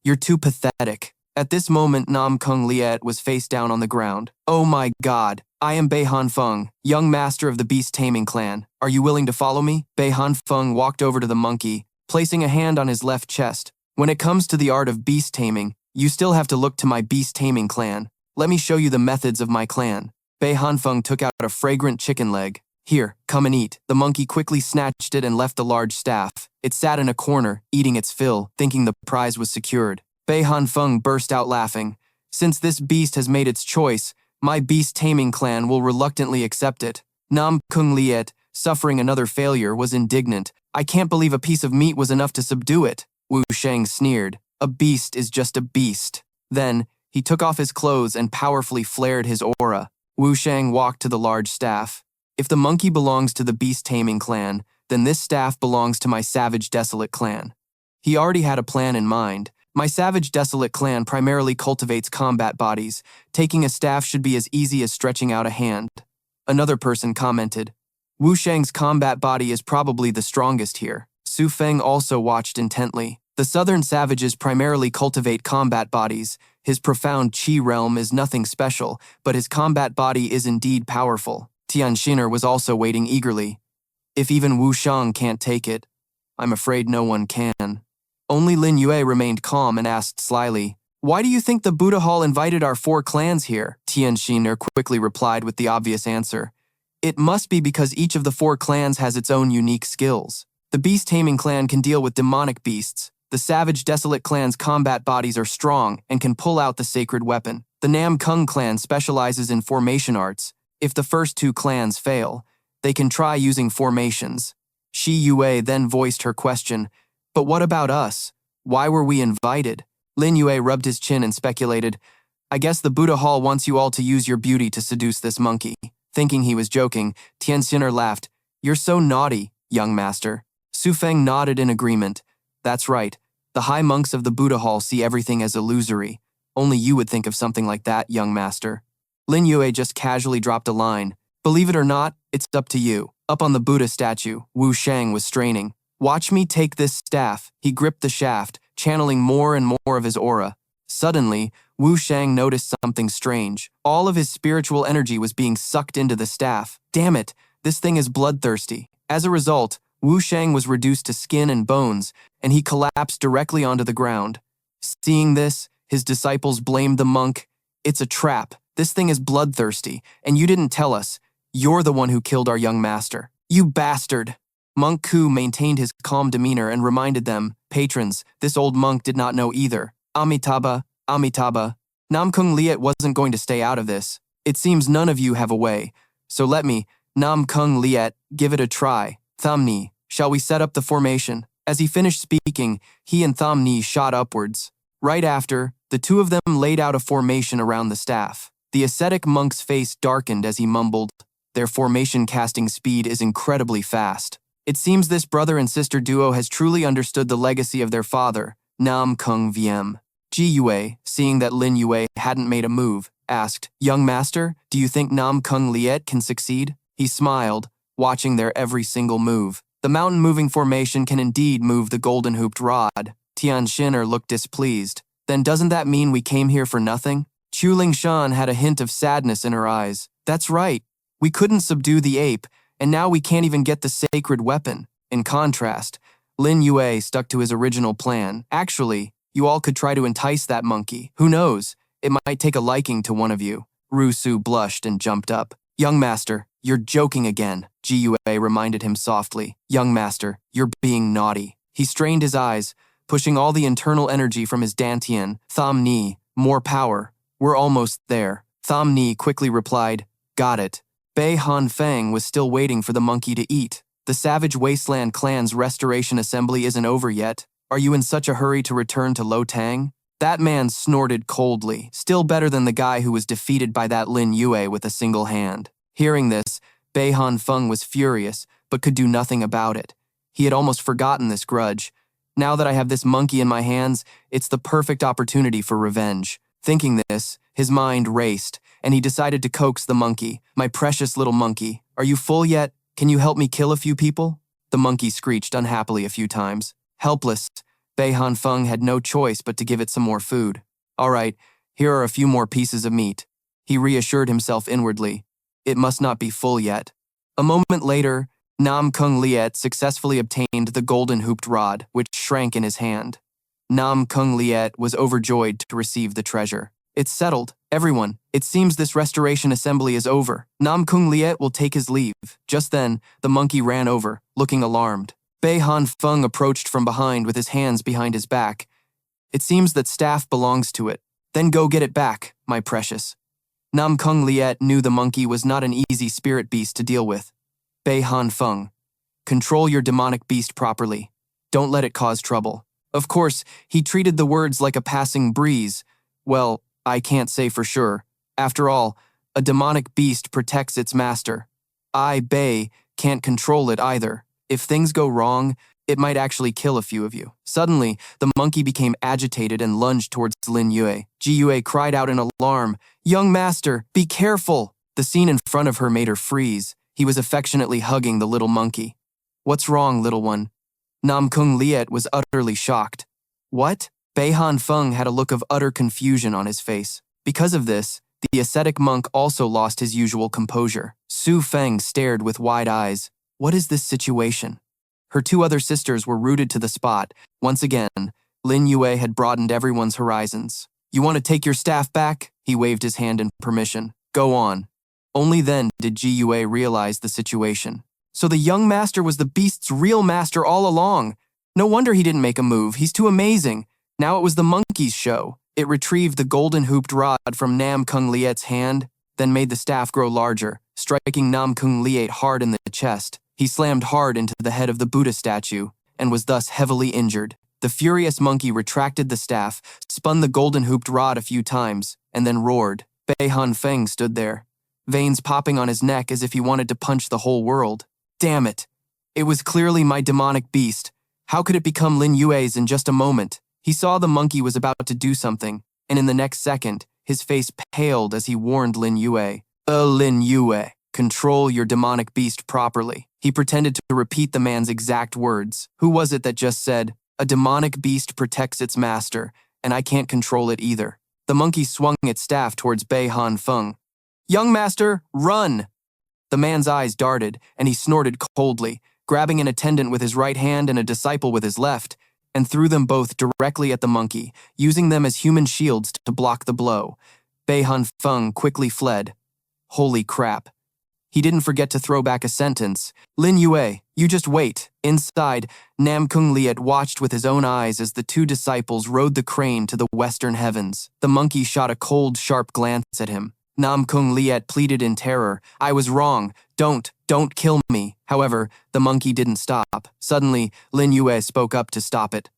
You're too pathetic. At this moment, Nam Kung Liet was face down on the ground. Oh my god. I am Bei Hanfeng, young master of the beast taming clan. Are you willing to follow me? Bei Hanfeng walked over to the monkey, placing a hand on his left chest. When it comes to the art of beast taming, you still have to look to my beast taming clan. Let me show you the methods of my clan. Bei Hanfeng took out a fragrant chicken leg. Here, come and eat. The monkey quickly snatched it and left the large staff. It sat in a corner, eating its fill, thinking the prize was secured. Bei Hanfeng burst out laughing. Since this beast has made its choice, my beast taming clan will reluctantly accept it. Nam Kung Liet, suffering another failure, was indignant. I can't believe a piece of meat was enough to subdue it. Wu Shang sneered. A beast is just a beast. Then, he took off his clothes and powerfully flared his aura. Wu Shang walked to the large staff. If the monkey belongs to the beast-taming clan, then this staff belongs to my savage desolate clan. He already had a plan in mind. My savage desolate clan primarily cultivates combat bodies. Taking a staff should be as easy as stretching out a hand. Another person commented, Wu Shang's combat body is probably the strongest here. Su Feng also watched intently. The southern savages primarily cultivate combat bodies. His profound qi realm is nothing special, but his combat body is indeed powerful. Tianxiner was also waiting eagerly. If even Wu Shang can't take it, I'm afraid no one can. Only Lin Yue remained calm and asked slyly, Why do you think the Buddha Hall invited our 4 clans here? Tianxiner quickly replied with the obvious answer. It must be because each of the 4 clans has its own unique skills. The beast-taming clan can deal with demonic beasts. The savage desolate clan's combat bodies are strong and can pull out the sacred weapon. The Nam Kung clan specializes in formation arts. If the first 2 clans fail, they can try using formations. Shi Yue then voiced her question, But what about us? Why were we invited? Lin Yue rubbed his chin and speculated, I guess the Buddha Hall wants you all to use your beauty to seduce this monkey. Thinking he was joking, Tianxiner laughed, You're so naughty, young master. Su Feng nodded in agreement. That's right. The high monks of the Buddha Hall see everything as illusory. Only you would think of something like that, young master. Lin Yue just casually dropped a line. Believe it or not, it's up to you. Up on the Buddha statue, Wu Shang was straining. Watch me take this staff. He gripped the shaft, channeling more and more of his aura. Suddenly, Wu Shang noticed something strange. All of his spiritual energy was being sucked into the staff. Damn it, this thing is bloodthirsty. As a result, Wu Shang was reduced to skin and bones, and he collapsed directly onto the ground. Seeing this, his disciples blamed the monk. It's a trap. This thing is bloodthirsty, and you didn't tell us. You're the one who killed our young master. You bastard! Monk Ku maintained his calm demeanor and reminded them, Patrons, this old monk did not know either. Amitabha, Amitabha. Namkung Liet wasn't going to stay out of this. It seems none of you have a way. So let me, Namkung Liet, give it a try. Thamni, shall we set up the formation? As he finished speaking, he and Thamni shot upwards. Right after, the 2 of them laid out a formation around the staff. The ascetic monk's face darkened as he mumbled, Their formation casting speed is incredibly fast. It seems this brother and sister duo has truly understood the legacy of their father, Nam Kung Viem. Ji Yue, seeing that Lin Yue hadn't made a move, asked, Young master, do you think Nam Kung Liet can succeed? He smiled, watching their every single move. The mountain-moving formation can indeed move the golden-hooped rod. Tianxiner looked displeased. Then doesn't that mean we came here for nothing? Chu Lingshan had a hint of sadness in her eyes. That's right. We couldn't subdue the ape, and now we can't even get the sacred weapon. In contrast, Lin Yue stuck to his original plan. Actually, you all could try to entice that monkey. Who knows? It might take a liking to one of you. Ru Su blushed and jumped up. Young master, you're joking again, Ji Yue reminded him softly. Young master, you're being naughty. He strained his eyes, pushing all the internal energy from his dantian. Tham Ni, more power. We're almost there. Tham Ni quickly replied, Got it. Bei Han Feng was still waiting for the monkey to eat. The Savage Wasteland clan's restoration assembly isn't over yet. Are you in such a hurry to return to Lo Tang? That man snorted coldly, still better than the guy who was defeated by that Lin Yue with a single hand. Hearing this, Bei Han Feng was furious, but could do nothing about it. He had almost forgotten this grudge. Now that I have this monkey in my hands, it's the perfect opportunity for revenge. Thinking this, his mind raced, and he decided to coax the monkey. My precious little monkey, are you full yet? Can you help me kill a few people? The monkey screeched unhappily a few times. Helpless, Bei Han Feng had no choice but to give it some more food. All right, here are a few more pieces of meat. He reassured himself inwardly. It must not be full yet. A moment later, Nam Kung Liet successfully obtained the golden hooped rod, which shrank in his hand. Nam Kung Liet was overjoyed to receive the treasure. It's settled, everyone. It seems this restoration assembly is over. Nam Kung Liet will take his leave. Just then, the monkey ran over, looking alarmed. Bei Han Feng approached from behind with his hands behind his back. It seems that staff belongs to it. Then go get it back, my precious. Nam Kung Liet knew the monkey was not an easy spirit beast to deal with. Bei Han Feng, control your demonic beast properly. Don't let it cause trouble. Of course, he treated the words like a passing breeze. Well, I can't say for sure. After all, a demonic beast protects its master. Bei, can't control it either. If things go wrong, it might actually kill a few of you. Suddenly, the monkey became agitated and lunged towards Lin Yue. Ji Yue cried out in alarm, "Young master, be careful!" The scene in front of her made her freeze. He was affectionately hugging the little monkey. "What's wrong, little one?" Nam Kung Liet was utterly shocked. "What?" Bei Han Feng had a look of utter confusion on his face. Because of this, the ascetic monk also lost his usual composure. Su Feng stared with wide eyes. What is this situation? Her two other sisters were rooted to the spot. Once again, Lin Yue had broadened everyone's horizons. "You want to take your staff back?" He waved his hand in permission. "Go on." Only then did Ji Yue realize the situation. So the young master was the beast's real master all along. No wonder he didn't make a move. He's too amazing. Now it was the monkey's show. It retrieved the golden hooped rod from Nam Kung Liet's hand, then made the staff grow larger, striking Nam Kung Liet hard in the chest. He slammed hard into the head of the Buddha statue, and was thus heavily injured. The furious monkey retracted the staff, spun the golden hooped rod a few times, and then roared. Bei Han Feng stood there, veins popping on his neck as if he wanted to punch the whole world. Damn it! It was clearly my demonic beast. How could it become Lin Yue's in just a moment? He saw the monkey was about to do something, and in the next second, his face paled as he warned Lin Yue. Lin Yue, control your demonic beast properly." He pretended to repeat the man's exact words. Who was it that just said, "A demonic beast protects its master, and I can't control it either"? The monkey swung its staff towards Bei Han Feng. "Young master, run!" The man's eyes darted, and he snorted coldly, grabbing an attendant with his right hand and a disciple with his left, and threw them both directly at the monkey, using them as human shields to block the blow. Bei Han Feng quickly fled. Holy crap. He didn't forget to throw back a sentence. "Lin Yue, you just wait." Inside, Nam Kung Liet watched with his own eyes as the two disciples rode the crane to the western heavens. The monkey shot a cold, sharp glance at him. Nam Kung Liet pleaded in terror, "I was wrong. Don't kill me." However, the monkey didn't stop. Suddenly, Lin Yue spoke up to stop it.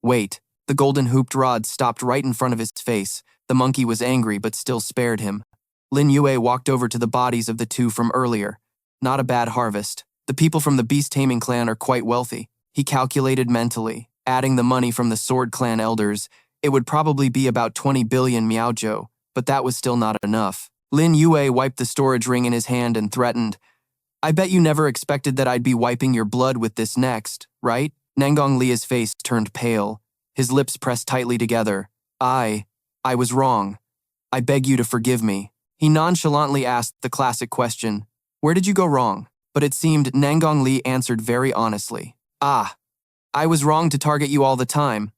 "Wait." The golden hooped rod stopped right in front of his face. The monkey was angry but still spared him. Lin Yue walked over to the bodies of the two from earlier. Not a bad harvest. The people from the beast taming clan are quite wealthy. He calculated mentally. Adding the money from the sword clan elders, it would probably be about 20 billion miaojo, but that was still not enough. Lin Yue wiped the storage ring in his hand and threatened, "I bet you never expected that I'd be wiping your blood with this next, right?" Nangong Lia's face turned pale. His lips pressed tightly together. I was wrong. I beg you to forgive me." He nonchalantly asked the classic question, "Where did you go wrong?" But it seemed Nangong Li answered very honestly. I was wrong to target you all the time.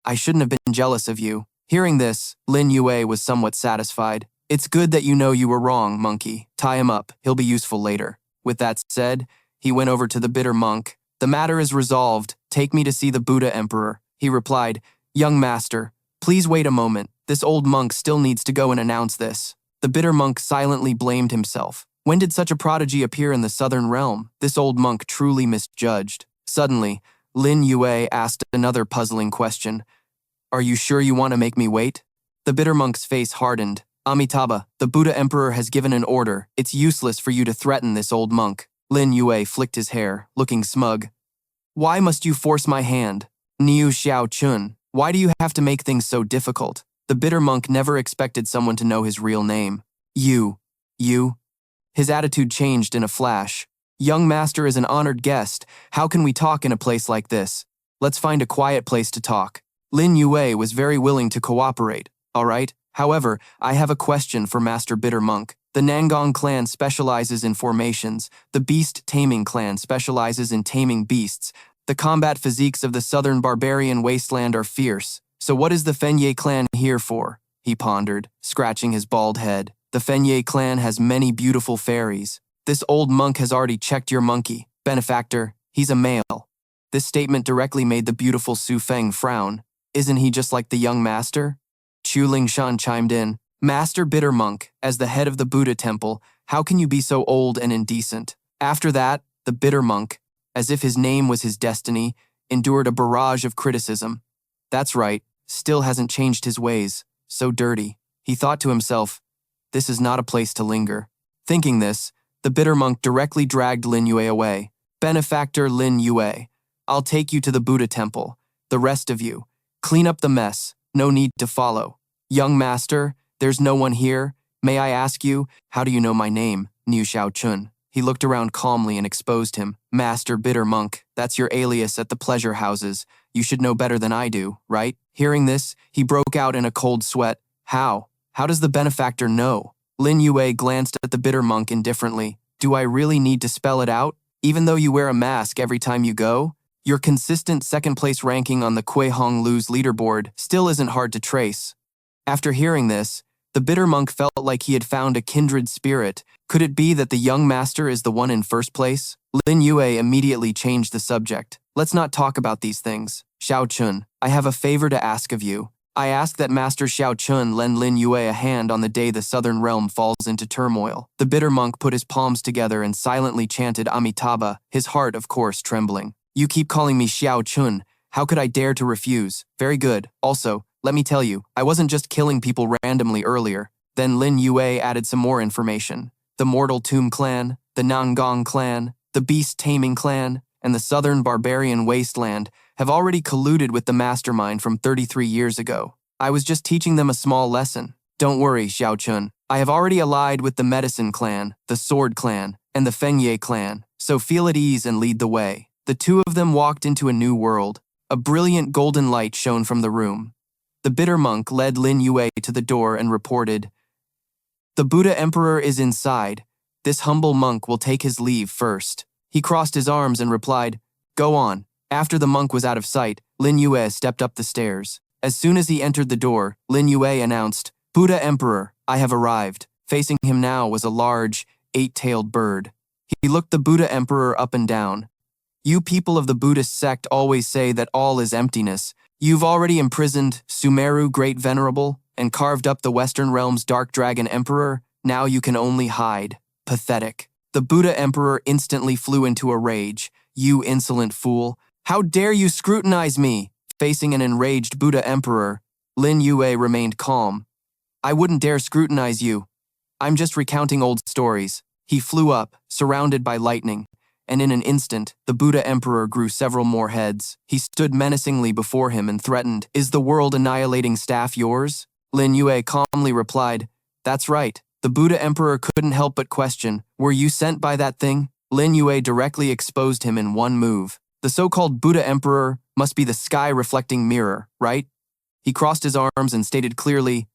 I shouldn't have been jealous of you." Hearing this, Lin Yue was somewhat satisfied. "It's good that you know you were wrong, monkey. Tie him up. He'll be useful later." With that said, he went over to the bitter monk. "The matter is resolved. Take me to see the Buddha Emperor." He replied, "Young master, please wait a moment. This old monk still needs to go and announce this." The bitter monk silently blamed himself. When did such a prodigy appear in the southern realm? This old monk truly misjudged. Suddenly, Lin Yue asked another puzzling question. "Are you sure you want to make me wait?" The bitter monk's face hardened. "Amitabha, the Buddha Emperor has given an order. It's useless for you to threaten this old monk." Lin Yue flicked his hair, looking smug. "Why must you force my hand? Niu Xiao Chun, why do you have to make things so difficult?" The bitter monk never expected someone to know his real name. You. His attitude changed in a flash. "Young master is an honored guest. How can we talk in a place like this? Let's find a quiet place to talk." Lin Yue was very willing to cooperate. "All right. However, I have a question for Master Bitter Monk. The Nangong clan specializes in formations. The Beast Taming clan specializes in taming beasts. The combat physiques of the southern barbarian wasteland are fierce. So what is the Fenye clan here for?" He pondered, scratching his bald head. "The Fenye clan has many beautiful fairies. This old monk has already checked your monkey. Benefactor, he's a male." This statement directly made the beautiful Su Feng frown. "Isn't he just like the young master?" Chu Lingshan chimed in. "Master Bitter Monk, as the head of the Buddha temple, how can you be so old and indecent?" After that, the Bitter Monk, as if his name was his destiny, endured a barrage of criticism. That's right, still hasn't changed his ways. So dirty. He thought to himself, this is not a place to linger. Thinking this, the bitter monk directly dragged Lin Yue away. Benefactor Lin Yue, I'll take you to the Buddha temple. The rest of you, clean up the mess. No need to follow. Young master, there's no one here. May I ask you, how do you know my name? Niu Xiaochun. He looked around calmly and exposed him. Master Bitter Monk, that's your alias at the pleasure houses. You should know better than I do, right? Hearing this, he broke out in a cold sweat. How? How does the benefactor know? Lin Yue glanced at the Bitter Monk indifferently. Do I really need to spell it out? Even though you wear a mask every time you go? Your consistent second-place ranking on the Kui Hong Lu's leaderboard still isn't hard to trace. After hearing this, the Bitter Monk felt like he had found a kindred spirit. Could it be that the young master is the one in first place? Lin Yue immediately changed the subject. Let's not talk about these things. Xiaochun, I have a favor to ask of you. I ask that Master Xiaochun lend Lin Yue a hand on the day the southern realm falls into turmoil. The Bitter Monk put his palms together and silently chanted Amitabha, his heart, of course, trembling. You keep calling me Xiaochun. How could I dare to refuse? Very good. Also, let me tell you, I wasn't just killing people randomly earlier. Then Lin Yue added some more information. The Mortal Tomb Clan, the Nangong Clan, the Beast Taming Clan, and the Southern Barbarian Wasteland have already colluded with the mastermind from 33 years ago. I was just teaching them a small lesson. Don't worry, Xiaochun. I have already allied with the Medicine Clan, the Sword Clan, and the Fengye Clan, so feel at ease and lead the way. The two of them walked into a new world. A brilliant golden light shone from the room. The Bitter Monk led Lin Yue to the door and reported, The Buddha Emperor is inside. This humble monk will take his leave first. He crossed his arms and replied, Go on. After the monk was out of sight, Lin Yue stepped up the stairs. As soon as he entered the door, Lin Yue announced, Buddha Emperor, I have arrived. Facing him now was a large, 8-tailed bird. He looked the Buddha Emperor up and down. You people of the Buddhist sect always say that all is emptiness. You've already imprisoned Sumeru Great Venerable and carved up the Western Realm's Dark Dragon Emperor. Now you can only hide. Pathetic. The Buddha Emperor instantly flew into a rage. You insolent fool. How dare you scrutinize me? Facing an enraged Buddha Emperor, Lin Yue remained calm. I wouldn't dare scrutinize you. I'm just recounting old stories. He flew up, surrounded by lightning, and in an instant, the Buddha Emperor grew several more heads. He stood menacingly before him and threatened, Is the world-annihilating staff yours? Lin Yue calmly replied, That's right. The Buddha Emperor couldn't help but question, Were you sent by that thing? Lin Yue directly exposed him in one move. The so-called Buddha Emperor must be the sky-reflecting mirror, right? He crossed his arms and stated clearly,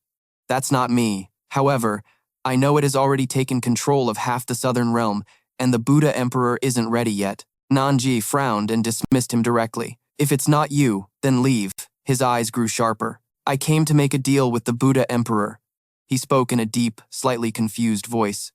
That's not me. However, I know it has already taken control of half the southern realm, and the Buddha Emperor isn't ready yet. Nanji frowned and dismissed him directly. If it's not you, then leave. His eyes grew sharper. I came to make a deal with the Buddha Emperor. He spoke in a deep, slightly confused voice.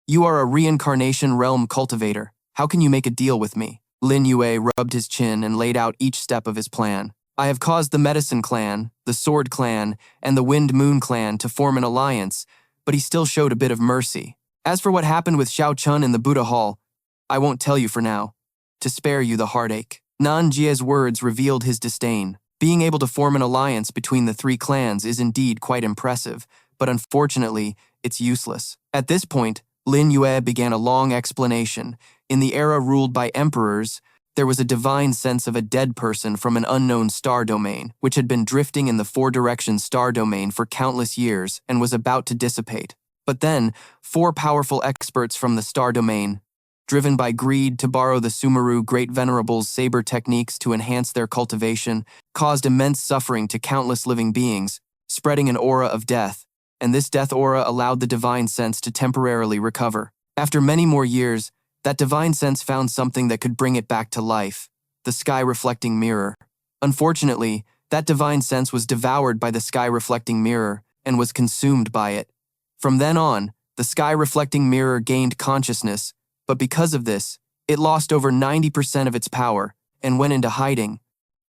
You are a reincarnation realm cultivator. How can you make a deal with me? Lin Yue rubbed his chin and laid out each step of his plan. I have caused the Medicine Clan, the Sword Clan, and the Wind Moon Clan to form an alliance, but he still showed a bit of mercy. As for what happened with Xiaochun in the Buddha Hall, I won't tell you for now, to spare you the heartache. Nanjie's words revealed his disdain. Being able to form an alliance between the three clans is indeed quite impressive, but unfortunately, it's useless. At this point, Lin Yue began a long explanation. In the era ruled by emperors, there was a divine sense of a dead person from an unknown star domain, which had been drifting in the four-direction star domain for countless years and was about to dissipate. But then, 4 powerful experts from the star domain, driven by greed to borrow the Sumeru Great Venerable's saber techniques to enhance their cultivation, caused immense suffering to countless living beings, spreading an aura of death, and this death aura allowed the divine sense to temporarily recover. After many more years, that divine sense found something that could bring it back to life, the sky-reflecting mirror. Unfortunately, that divine sense was devoured by the sky-reflecting mirror and was consumed by it. From then on, the sky-reflecting mirror gained consciousness, but because of this, it lost over 90% of its power and went into hiding.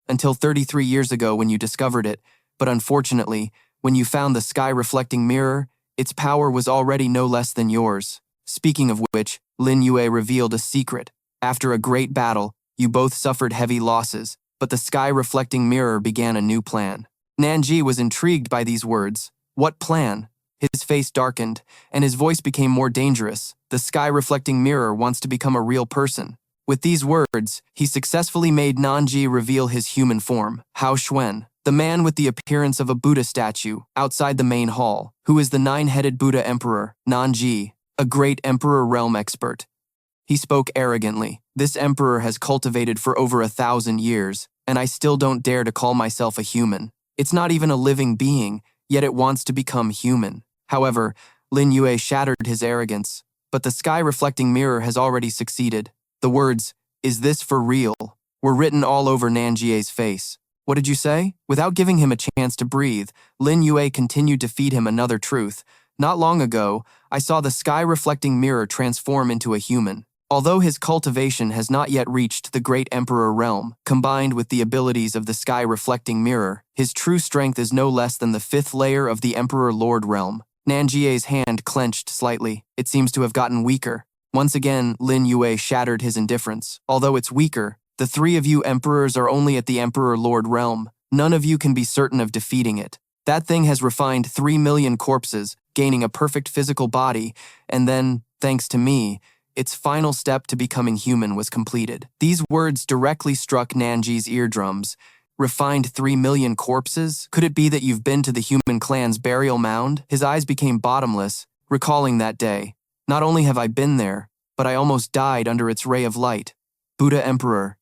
Until 33 years ago when you discovered it, but unfortunately, when you found the sky-reflecting mirror, its power was already no less than yours. Speaking of which, Lin Yue revealed a secret. After a great battle, you both suffered heavy losses, but the sky-reflecting mirror began a new plan. Nanji was intrigued by these words. What plan? His face darkened, and his voice became more dangerous. The sky-reflecting mirror wants to become a real person. With these words, he successfully made Nanji reveal his human form, Hao Xuan, the man with the appearance of a Buddha statue, outside the main hall, who is the nine-headed Buddha Emperor, Nanji, a great Emperor realm expert. He spoke arrogantly. This emperor has cultivated for over 1,000 years, and I still don't dare to call myself a human. It's not even a living being, yet it wants to become human. However, Lin Yue shattered his arrogance, but the sky-reflecting mirror has already succeeded. The words, "Is this for real?" were written all over Nanjie's face. What did you say? Without giving him a chance to breathe, Lin Yue continued to feed him another truth. Not long ago, I saw the sky-reflecting mirror transform into a human. Although his cultivation has not yet reached the Great Emperor realm, combined with the abilities of the sky-reflecting mirror, his true strength is no less than the 5th layer of the Emperor Lord realm. Nanjie's hand clenched slightly. It seems to have gotten weaker. Once again, Lin Yue shattered his indifference. Although it's weaker, the 3 of you emperors are only at the Emperor Lord realm. None of you can be certain of defeating it. That thing has refined 3 million corpses, gaining a perfect physical body, and then, thanks to me, its final step to becoming human was completed. These words directly struck Nanji's eardrums. Refined 3 million corpses? Could it be that you've been to the human clan's burial mound? His eyes became bottomless, recalling that day. Not only have I been there, but I almost died under its ray of light. Buddha Emperor,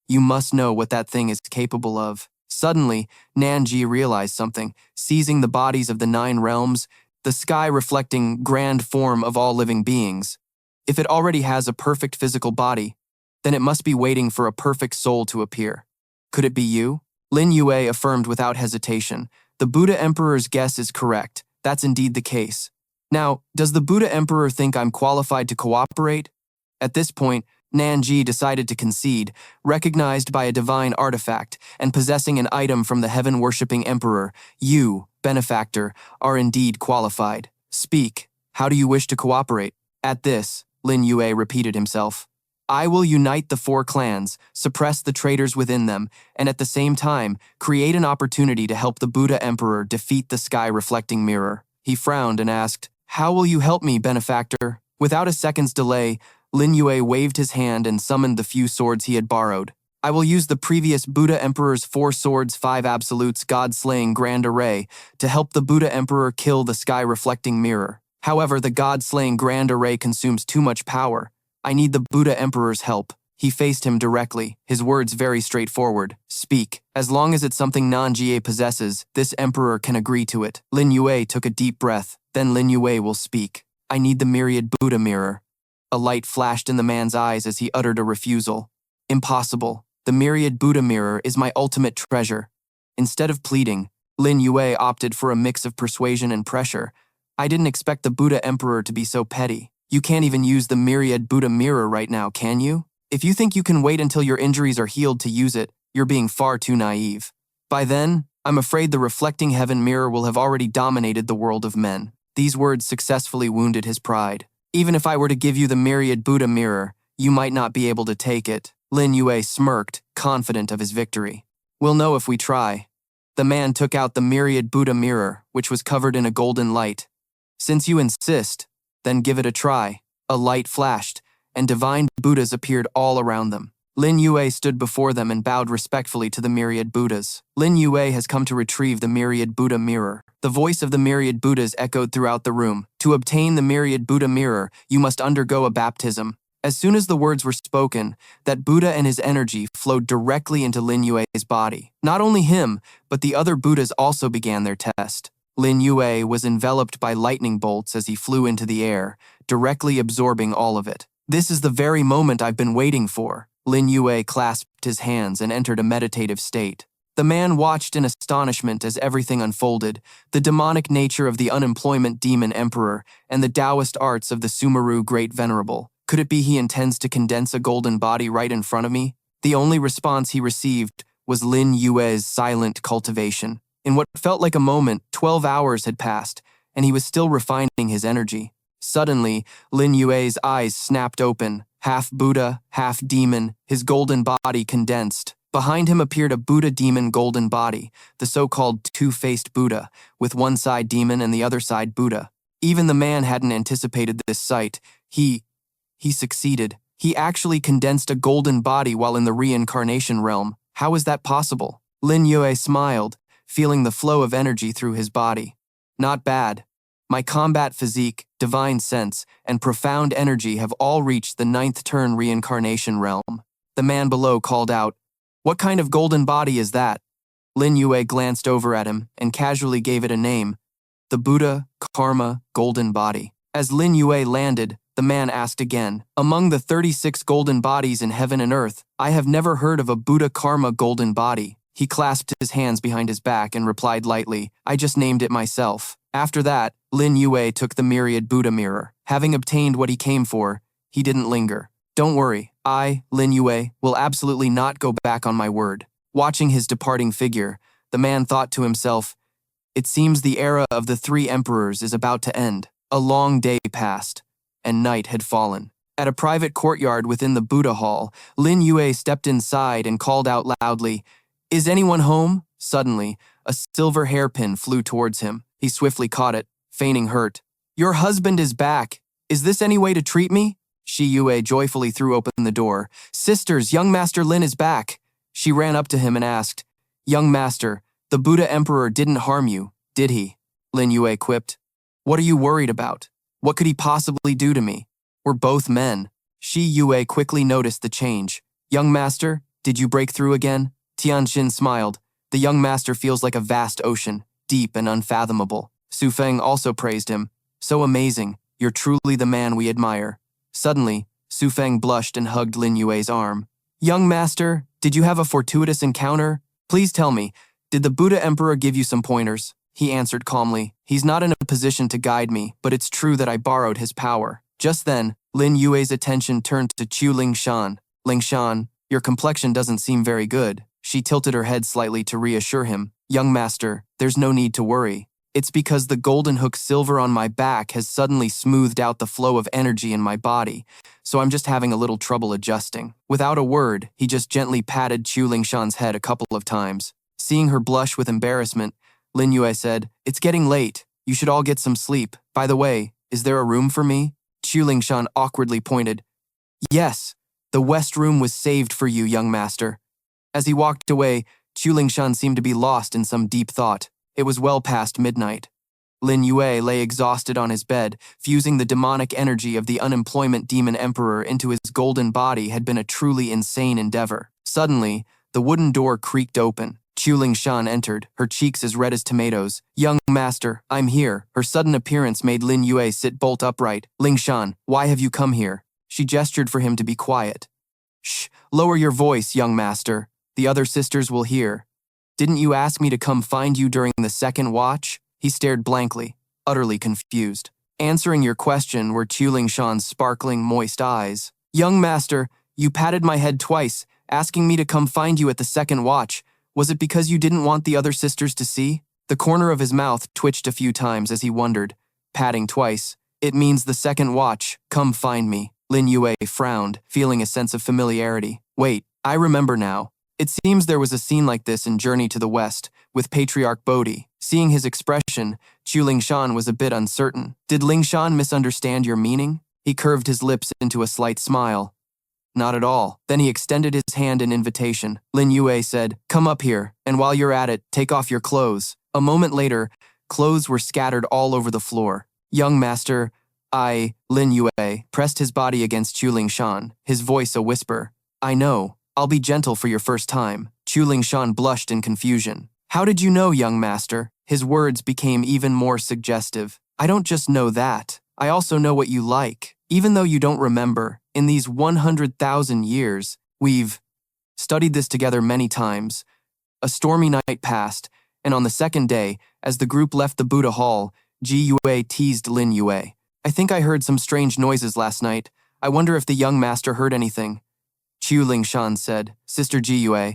you must know what that thing is capable of. Suddenly, Nanji realized something. Seizing the bodies of the 9 realms, the sky-reflecting grand form of all living beings. If it already has a perfect physical body, then it must be waiting for a perfect soul to appear. Could it be you? Lin Yue affirmed without hesitation. The Buddha Emperor's guess is correct. That's indeed the case. Now, does the Buddha Emperor think I'm qualified to cooperate? At this point, Nanji decided to concede, recognized by a divine artifact and possessing an item from the heaven-worshipping emperor. You, benefactor, are indeed qualified. Speak. How do you wish to cooperate? At this, Lin Yue repeated himself. I will unite the 4 clans, suppress the traitors within them, and at the same time, create an opportunity to help the Buddha Emperor defeat the sky-reflecting mirror. He frowned and asked, How will you help me, benefactor? Without a second's delay, Lin Yue waved his hand and summoned the few swords he had borrowed. I will use the previous Buddha Emperor's 4 swords, 5 absolutes, God-slaying grand array to help the Buddha Emperor kill the sky-reflecting mirror. However, the God-slaying grand array consumes too much power. I need the Buddha Emperor's help. He faced him directly, his words very straightforward. Speak. As long as it's something Nanjie possesses, this emperor can agree to it. Lin Yue took a deep breath. Then Lin Yue will speak. I need the myriad Buddha mirror. A light flashed in the man's eyes as he uttered a refusal. Impossible. The myriad Buddha mirror is my ultimate treasure. Instead of pleading, Lin Yue opted for a mix of persuasion and pressure. I didn't expect the Buddha Emperor to be so petty. You can't even use the myriad Buddha mirror right now, can you? If you think you can wait until your injuries are healed to use it, you're being far too naive. By then, I'm afraid the reflecting heaven mirror will have already dominated the world of men. These words successfully wounded his pride. Even if I were to give you the myriad Buddha mirror, you might not be able to take it. Lin Yue smirked, confident of his victory. We'll know if we try. The man took out the myriad Buddha mirror, which was covered in a golden light. Since you insist, then give it a try. A light flashed, and divine Buddhas appeared all around them. Lin Yue stood before them and bowed respectfully to the myriad Buddhas. Lin Yue has come to retrieve the myriad Buddha mirror. The voice of the myriad Buddhas echoed throughout the room. To obtain the myriad Buddha mirror, you must undergo a baptism. As soon as the words were spoken, that Buddha and his energy flowed directly into Lin Yue's body. Not only him, but the other Buddhas also began their test. Lin Yue was enveloped by lightning bolts as he flew into the air, directly absorbing all of it. This is the very moment I've been waiting for. Lin Yue clasped his hands and entered a meditative state. The man watched in astonishment as everything unfolded, the demonic nature of the unemployment demon emperor and the Taoist arts of the Sumeru Great Venerable. Could it be he intends to condense a golden body right in front of me? The only response he received was Lin Yue's silent cultivation. In what felt like a moment, 12 hours had passed, and he was still refining his energy. Suddenly, Lin Yue's eyes snapped open. Half Buddha, half demon, his golden body condensed. Behind him appeared a Buddha demon golden body, the so-called two-faced Buddha, with one side demon and the other side Buddha. Even the man hadn't anticipated this sight. He succeeded. He actually condensed a golden body while in the reincarnation realm. How is that possible? Lin Yue smiled, feeling the flow of energy through his body. Not bad. My combat physique, divine sense, and profound energy have all reached the 9th turn reincarnation realm. The man below called out, "What kind of golden body is that?" Lin Yue glanced over at him and casually gave it a name, the Buddha Karma Golden Body. As Lin Yue landed, the man asked again, "Among the 36 golden bodies in heaven and earth, I have never heard of a Buddha Karma Golden Body." He clasped his hands behind his back and replied lightly, "I just named it myself." After that, Lin Yue took the myriad Buddha mirror. Having obtained what he came for, he didn't linger. "Don't worry, I, Lin Yue, will absolutely not go back on my word." Watching his departing figure, the man thought to himself, "It seems the era of the 3 emperors is about to end." A long day passed, and night had fallen. At a private courtyard within the Buddha hall, Lin Yue stepped inside and called out loudly, "Is anyone home?" Suddenly, a silver hairpin flew towards him. He swiftly caught it, feigning hurt. "Your husband is back. Is this any way to treat me?" Shi Yue joyfully threw open the door. "Sisters, young Master Lin is back." She ran up to him and asked, "Young Master, the Buddha Emperor didn't harm you, did he?" Lin Yue quipped, "What are you worried about? What could he possibly do to me? We're both men." Shi Yue quickly noticed the change. "Young Master, did you break through again?" Tianxin smiled. "The young master feels like a vast ocean, deep and unfathomable." Su Feng also praised him. "So amazing, you're truly the man we admire." Suddenly, Su Feng blushed and hugged Lin Yue's arm. "Young master, did you have a fortuitous encounter? Please tell me, did the Buddha Emperor give you some pointers?" He answered calmly, "He's not in a position to guide me, but it's true that I borrowed his power." Just then, Lin Yue's attention turned to Chu Lingshan. "Lingshan, your complexion doesn't seem very good." She tilted her head slightly to reassure him. "Young master, there's no need to worry. It's because the golden hook silver on my back has suddenly smoothed out the flow of energy in my body, so I'm just having a little trouble adjusting." Without a word, he just gently patted Chu Lingshan's head a couple of times. Seeing her blush with embarrassment, Lin Yue said, "It's getting late. You should all get some sleep. By the way, is there a room for me?" Chu Lingshan awkwardly pointed. "Yes, the west room was saved for you, young master." As he walked away, Chu Lingshan seemed to be lost in some deep thought. It was well past midnight. Lin Yue lay exhausted on his bed. Fusing the demonic energy of the unemployment demon emperor into his golden body had been a truly insane endeavor. Suddenly, the wooden door creaked open. Chu Lingshan entered, her cheeks as red as tomatoes. "Young master, I'm here." Her sudden appearance made Lin Yue sit bolt upright. "Lingshan, why have you come here?" She gestured for him to be quiet. "Shh, lower your voice, young master. The other sisters will hear. Didn't you ask me to come find you during the second watch?" He stared blankly, utterly confused. Answering your question were Chu Lingshan's sparkling, moist eyes. "Young master, you patted my head twice, asking me to come find you at the second watch. Was it because you didn't want the other sisters to see?" The corner of his mouth twitched a few times as he wondered, patting twice. "It means the second watch, come find me." Lin Yue frowned, feeling a sense of familiarity. "Wait, I remember now. It seems there was a scene like this in Journey to the West, with Patriarch Bodhi." Seeing his expression, Chu Lingshan was a bit uncertain. "Did Lingshan misunderstand your meaning?" He curved his lips into a slight smile. "Not at all." Then he extended his hand in invitation. Lin Yue said, "Come up here, and while you're at it, take off your clothes." A moment later, clothes were scattered all over the floor. "Young master, Lin Yue, pressed his body against Chu Lingshan, his voice a whisper. "I know. I'll be gentle for your first time." Chu Lingshan blushed in confusion. "How did you know, young master?" His words became even more suggestive. "I don't just know that. I also know what you like. Even though you don't remember, in these 100,000 years, we've studied this together many times." A stormy night passed, and on the second day, as the group left the Buddha hall, Ji Yue teased Lin Yue. "I think I heard some strange noises last night. I wonder if the young master heard anything." Chu Lingshan said, "Sister Ji Yue,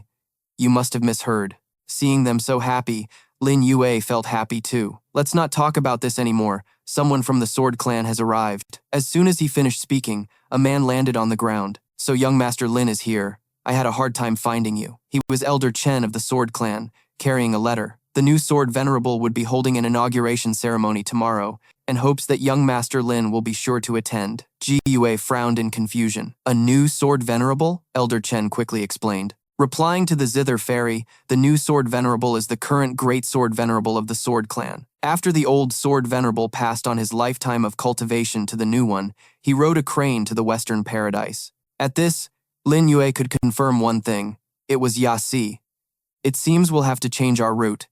you must have misheard." Seeing them so happy, Lin Yue felt happy too. "Let's not talk about this anymore. Someone from the Sword Clan has arrived." As soon as he finished speaking, a man landed on the ground. "So young Master Lin is here. I had a hard time finding you. He was Elder Chen of the Sword Clan, carrying a letter. The new Sword Venerable would be holding an inauguration ceremony tomorrow, and hopes that young Master Lin will be sure to attend. Ji Yue frowned in confusion. A new Sword Venerable? Elder Chen quickly explained. Replying to the Zither Fairy, the new Sword Venerable is the current Great Sword Venerable of the Sword Clan. After the old Sword Venerable passed on his lifetime of cultivation to the new one, he rode a crane to the Western Paradise. At this, Lin Yue could confirm one thing. It was Yasi. It seems we'll have to change our route.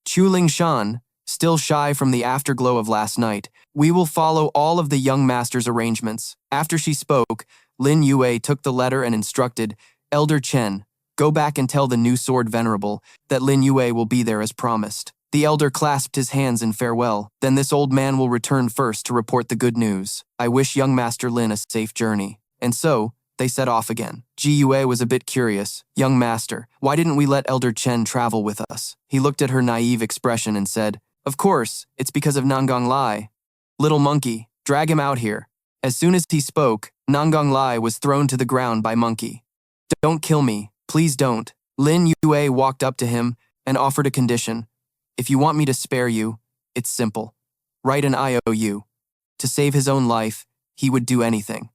Chu Lingshan, still shy from the afterglow of last night, we will follow all of the young master's arrangements. After she spoke, Lin Yue took the letter and instructed, Elder Chen, go back and tell the new Sword Venerable that Lin Yue will be there as promised. The elder clasped his hands in farewell. Then this old man will return first to report the good news. I wish young Master Lin a safe journey. And so, they set off again. Ji Yue was a bit curious. Young master, why didn't we let Elder Chen travel with us? He looked at her naive expression and said, Of course, it's because of Nangang Lai. Little monkey, drag him out here. As soon as he spoke, Nangang Lai was thrown to the ground by Monkey. Don't kill me. Please don't. Lin Yue walked up to him and offered a condition. If you want me to spare you, it's simple. Write an IOU. To save his own life, he would do anything.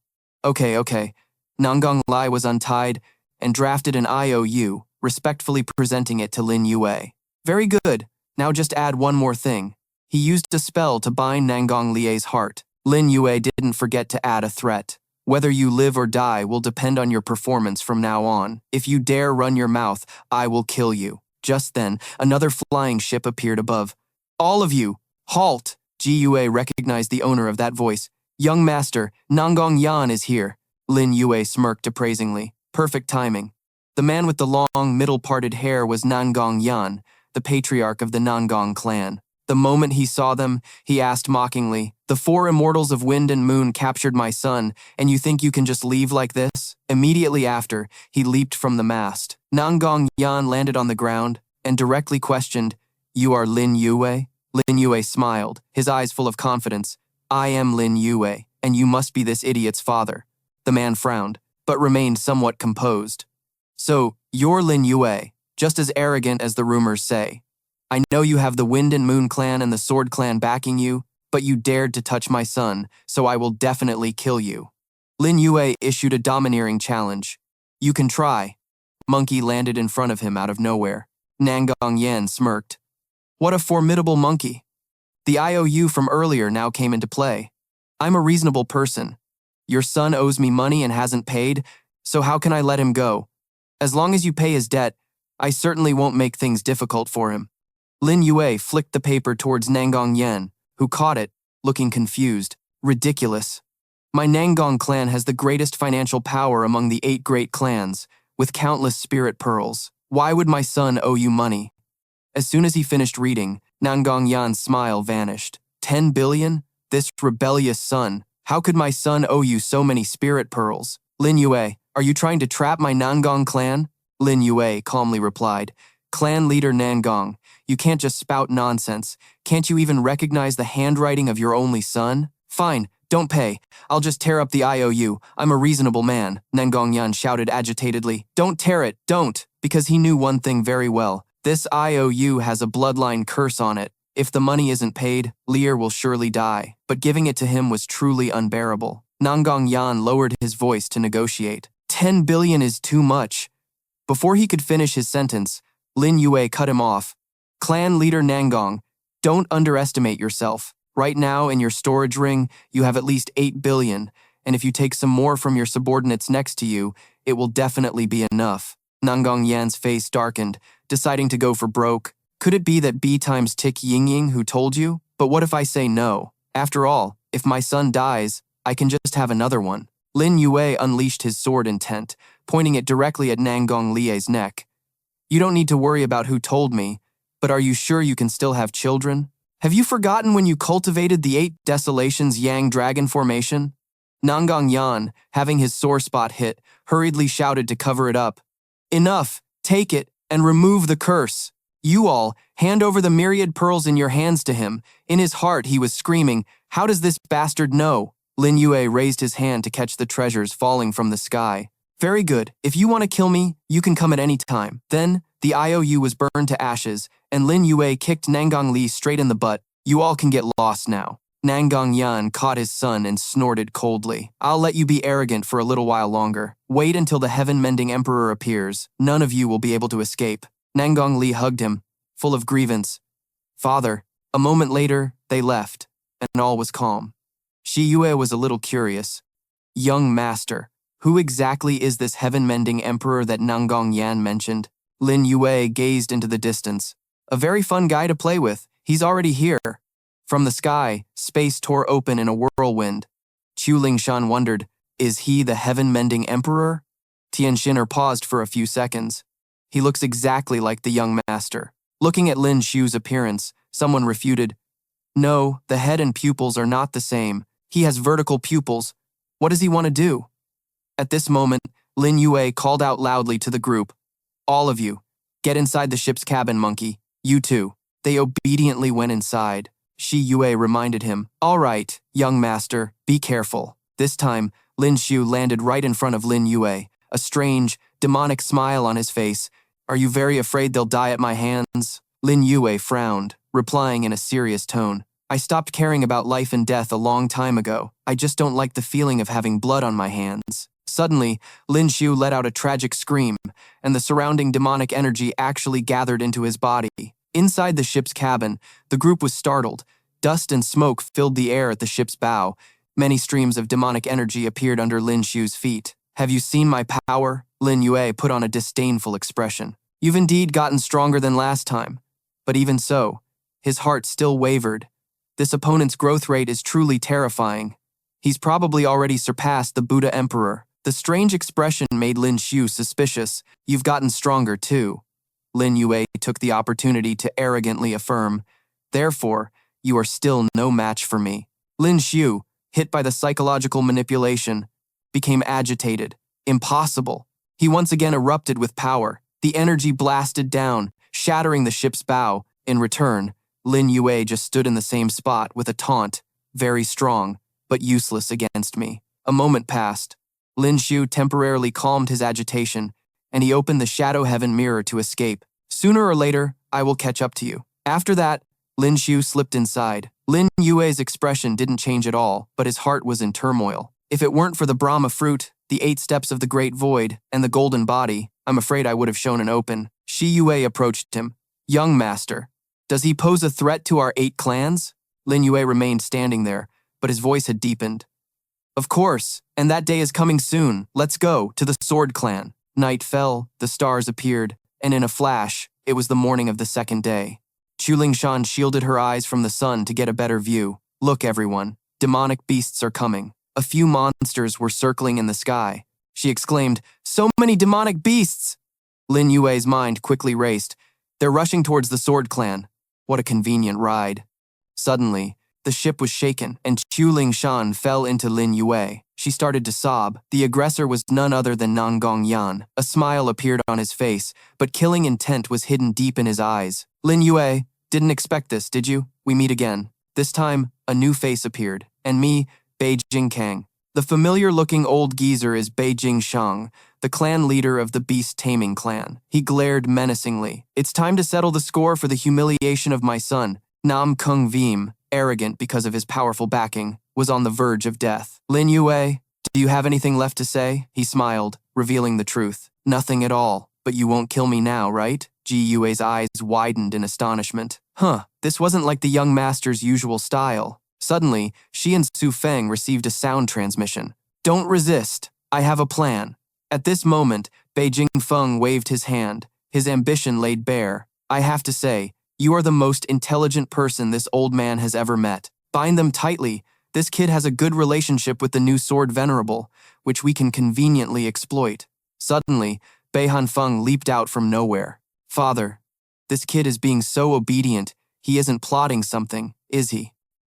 Okay. Nangang Lai was untied and drafted an IOU, respectfully presenting it to Lin Yue. Very good. Now just add one more thing. He used a spell to bind Nangang Lie's heart. Lin Yue didn't forget to add a threat. Whether you live or die will depend on your performance from now on. If you dare run your mouth, I will kill you. Just then, another flying ship appeared above. All of you, halt! Ji Yue recognized the owner of that voice. Young master, Nangang Yan is here. Lin Yue smirked appraisingly. Perfect timing. The man with the long, middle-parted hair was Nangang Yan, the patriarch of the Nangang clan. The moment he saw them, he asked mockingly, The 4 immortals of wind and moon captured my son, and you think you can just leave like this? Immediately after, he leaped from the mast. Nangang Yan landed on the ground and directly questioned, You are Lin Yue? Lin Yue smiled, his eyes full of confidence. I am Lin Yue, and you must be this idiot's father. The man frowned, but remained somewhat composed. So, you're Lin Yue, just as arrogant as the rumors say. I know you have the Wind and Moon clan and the Sword clan backing you, but you dared to touch my son, so I will definitely kill you. Lin Yue issued a domineering challenge. You can try. Monkey landed in front of him out of nowhere. Nangang Yan smirked. What a formidable monkey. The IOU from earlier now came into play. I'm a reasonable person. Your son owes me money and hasn't paid, so how can I let him go? As long as you pay his debt, I certainly won't make things difficult for him. Lin Yue flicked the paper towards Nangang Yan, who caught it, looking confused. Ridiculous. My Nangang clan has the greatest financial power among the 8 great clans, with countless spirit pearls. Why would my son owe you money? As soon as he finished reading, Nangang Yan's smile vanished. 10 billion? This rebellious son. How could my son owe you so many spirit pearls? Lin Yue, are you trying to trap my Nangang clan? Lin Yue calmly replied. Clan leader Nangang, you can't just spout nonsense. Can't you even recognize the handwriting of your only son? Fine, don't pay. I'll just tear up the IOU. I'm a reasonable man, Nangang Yan shouted agitatedly. Don't tear it, don't, because he knew one thing very well. This IOU has a bloodline curse on it. If the money isn't paid, Lear will surely die. But giving it to him was truly unbearable. Nangang Yan lowered his voice to negotiate. 10 billion is too much. Before he could finish his sentence, Lin Yue cut him off. Clan leader Nangang, don't underestimate yourself. Right now in your storage ring, you have at least 8 billion, and if you take some more from your subordinates next to you, it will definitely be enough. Nangang Yan's face darkened, deciding to go for broke. Could it be that B times Tick Yingying who told you? But what if I say no? After all, if my son dies, I can just have another one. Lin Yue unleashed his sword intent, pointing it directly at Nangang Lie's neck. You don't need to worry about who told me, but are you sure you can still have children? Have you forgotten when you cultivated the 8 Desolations Yang Dragon formation? Nangang Yan, having his sore spot hit, hurriedly shouted to cover it up. Enough, take it, and remove the curse. You all, hand over the myriad pearls in your hands to him. In his heart he was screaming, how does this bastard know? Lin Yue raised his hand to catch the treasures falling from the sky. Very good. If you want to kill me, you can come at any time. Then, the IOU was burned to ashes, and Lin Yue kicked Nangang Li straight in the butt. You all can get lost now. Nangang Yan caught his son and snorted coldly. I'll let you be arrogant for a little while longer. Wait until the heaven-mending emperor appears. None of you will be able to escape. Nangang Li hugged him, full of grievance. Father. A moment later, they left, and all was calm. Shi Yue was a little curious. Young master, who exactly is this heaven-mending emperor that Nangang Yan mentioned? Lin Yue gazed into the distance. A very fun guy to play with. He's already here. From the sky, space tore open in a whirlwind. Chu Lingshan wondered, is he the heaven-mending emperor? Tian Xin'er paused for a few seconds. He looks exactly like the young master. Looking at Lin Xu's appearance, someone refuted, no, the head and pupils are not the same. He has vertical pupils. What does he want to do? At this moment, Lin Yue called out loudly to the group, all of you, get inside the ship's cabin, monkey. You too. They obediently went inside. Shi Yue reminded him, all right, young master, be careful. This time, Lin Xiu landed right in front of Lin Yue, a strange, demonic smile on his face. Are you very afraid they'll die at my hands? Lin Yue frowned, replying in a serious tone. I stopped caring about life and death a long time ago. I just don't like the feeling of having blood on my hands. Suddenly, Lin Xiu let out a tragic scream, and the surrounding demonic energy actually gathered into his body. Inside the ship's cabin, the group was startled. Dust and smoke filled the air at the ship's bow. Many streams of demonic energy appeared under Lin Xiu's feet. Have you seen my power? Lin Yue put on a disdainful expression. You've indeed gotten stronger than last time. But even so, his heart still wavered. This opponent's growth rate is truly terrifying. He's probably already surpassed the Buddha Emperor. The strange expression made Lin Xiu suspicious. You've gotten stronger too. Lin Yue took the opportunity to arrogantly affirm, therefore, you are still no match for me. Lin Xiu, hit by the psychological manipulation, became agitated. Impossible. He once again erupted with power. The energy blasted down, shattering the ship's bow. In return, Lin Yue just stood in the same spot with a taunt, very strong, but useless against me. A moment passed. Lin Xiu temporarily calmed his agitation, and he opened the Shadow Heaven mirror to escape. Sooner or later, I will catch up to you. After that, Lin Xiu slipped inside. Lin Yue's expression didn't change at all, but his heart was in turmoil. If it weren't for the Brahma fruit, the 8 steps of the Great Void, and the golden body, I'm afraid I would have shown an open. Shi Yue approached him. Young master, does he pose a threat to our 8 clans? Lin Yue remained standing there, but his voice had deepened. Of course, and that day is coming soon. Let's go to the Sword Clan. Night fell, the stars appeared, and in a flash, it was the morning of the 2nd day. Chu Lingshan shielded her eyes from the sun to get a better view. Look, everyone, demonic beasts are coming. A few monsters were circling in the sky. She exclaimed, so many demonic beasts! Lin Yue's mind quickly raced. They're rushing towards the Sword Clan. What a convenient ride. Suddenly, the ship was shaken, and Chu Lingshan fell into Lin Yue. She started to sob. The aggressor was none other than Nangang Yan. A smile appeared on his face, but killing intent was hidden deep in his eyes. Lin Yue, didn't expect this, did you? We meet again. This time, a new face appeared, and me, Beijing Kang. The familiar-looking old geezer is Beijing Shang, the clan leader of the beast-taming clan. He glared menacingly. It's time to settle the score for the humiliation of my son. Nam Kung Vim, arrogant because of his powerful backing, was on the verge of death. Lin Yue, do you have anything left to say? He smiled, revealing the truth. Nothing at all, but you won't kill me now, right? Ji Yue's eyes widened in astonishment. This wasn't like the young master's usual style. Suddenly, she and Su Feng received a sound transmission. Don't resist. I have a plan. At this moment, Beijing Feng waved his hand, his ambition laid bare. I have to say, you are the most intelligent person this old man has ever met. Bind them tightly. This kid has a good relationship with the new Sword Venerable, which we can conveniently exploit. Suddenly, Beihan Feng leaped out from nowhere. Father, this kid is being so obedient, he isn't plotting something, is he?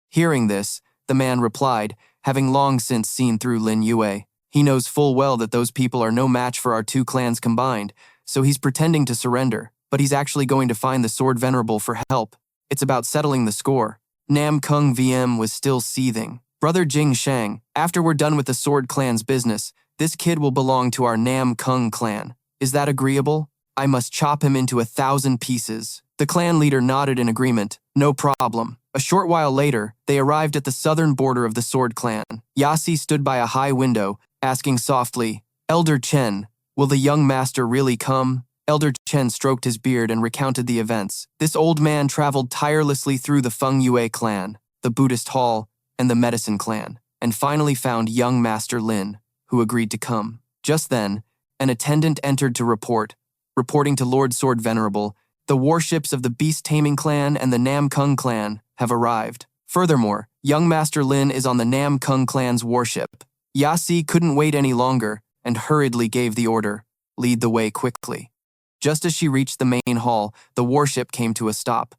Hearing this, the man replied, having long since seen through Lin Yue. He knows full well that those people are no match for our 2 clans combined, so he's pretending to surrender, but he's actually going to find the Sword Venerable for help. It's about settling the score. Nam Kung VM was still seething. Brother Jing Shang, after we're done with the Sword Clan's business, This kid will belong to our Nam Kung clan. Is that agreeable? I must chop him into 1,000 pieces." The clan leader nodded in agreement. No problem. A short while later, they arrived at the southern border of the Sword Clan. Yasi stood by a high window, asking softly, "Elder Chen, will the young master really come?" Elder Chen stroked his beard and recounted the events. This old man traveled tirelessly through the Feng Yue clan, the Buddhist Hall, and the Medicine clan, and finally found young Master Lin, who agreed to come. Just then, an attendant entered to reporting to Lord Sword Venerable, "The warships of the Beast Taming clan and the Nam Kung clan have arrived. Furthermore, young Master Lin is on the Nam Kung clan's warship." Yasi couldn't wait any longer and hurriedly gave the order, "Lead the way quickly." Just as she reached the main hall, the warship came to a stop.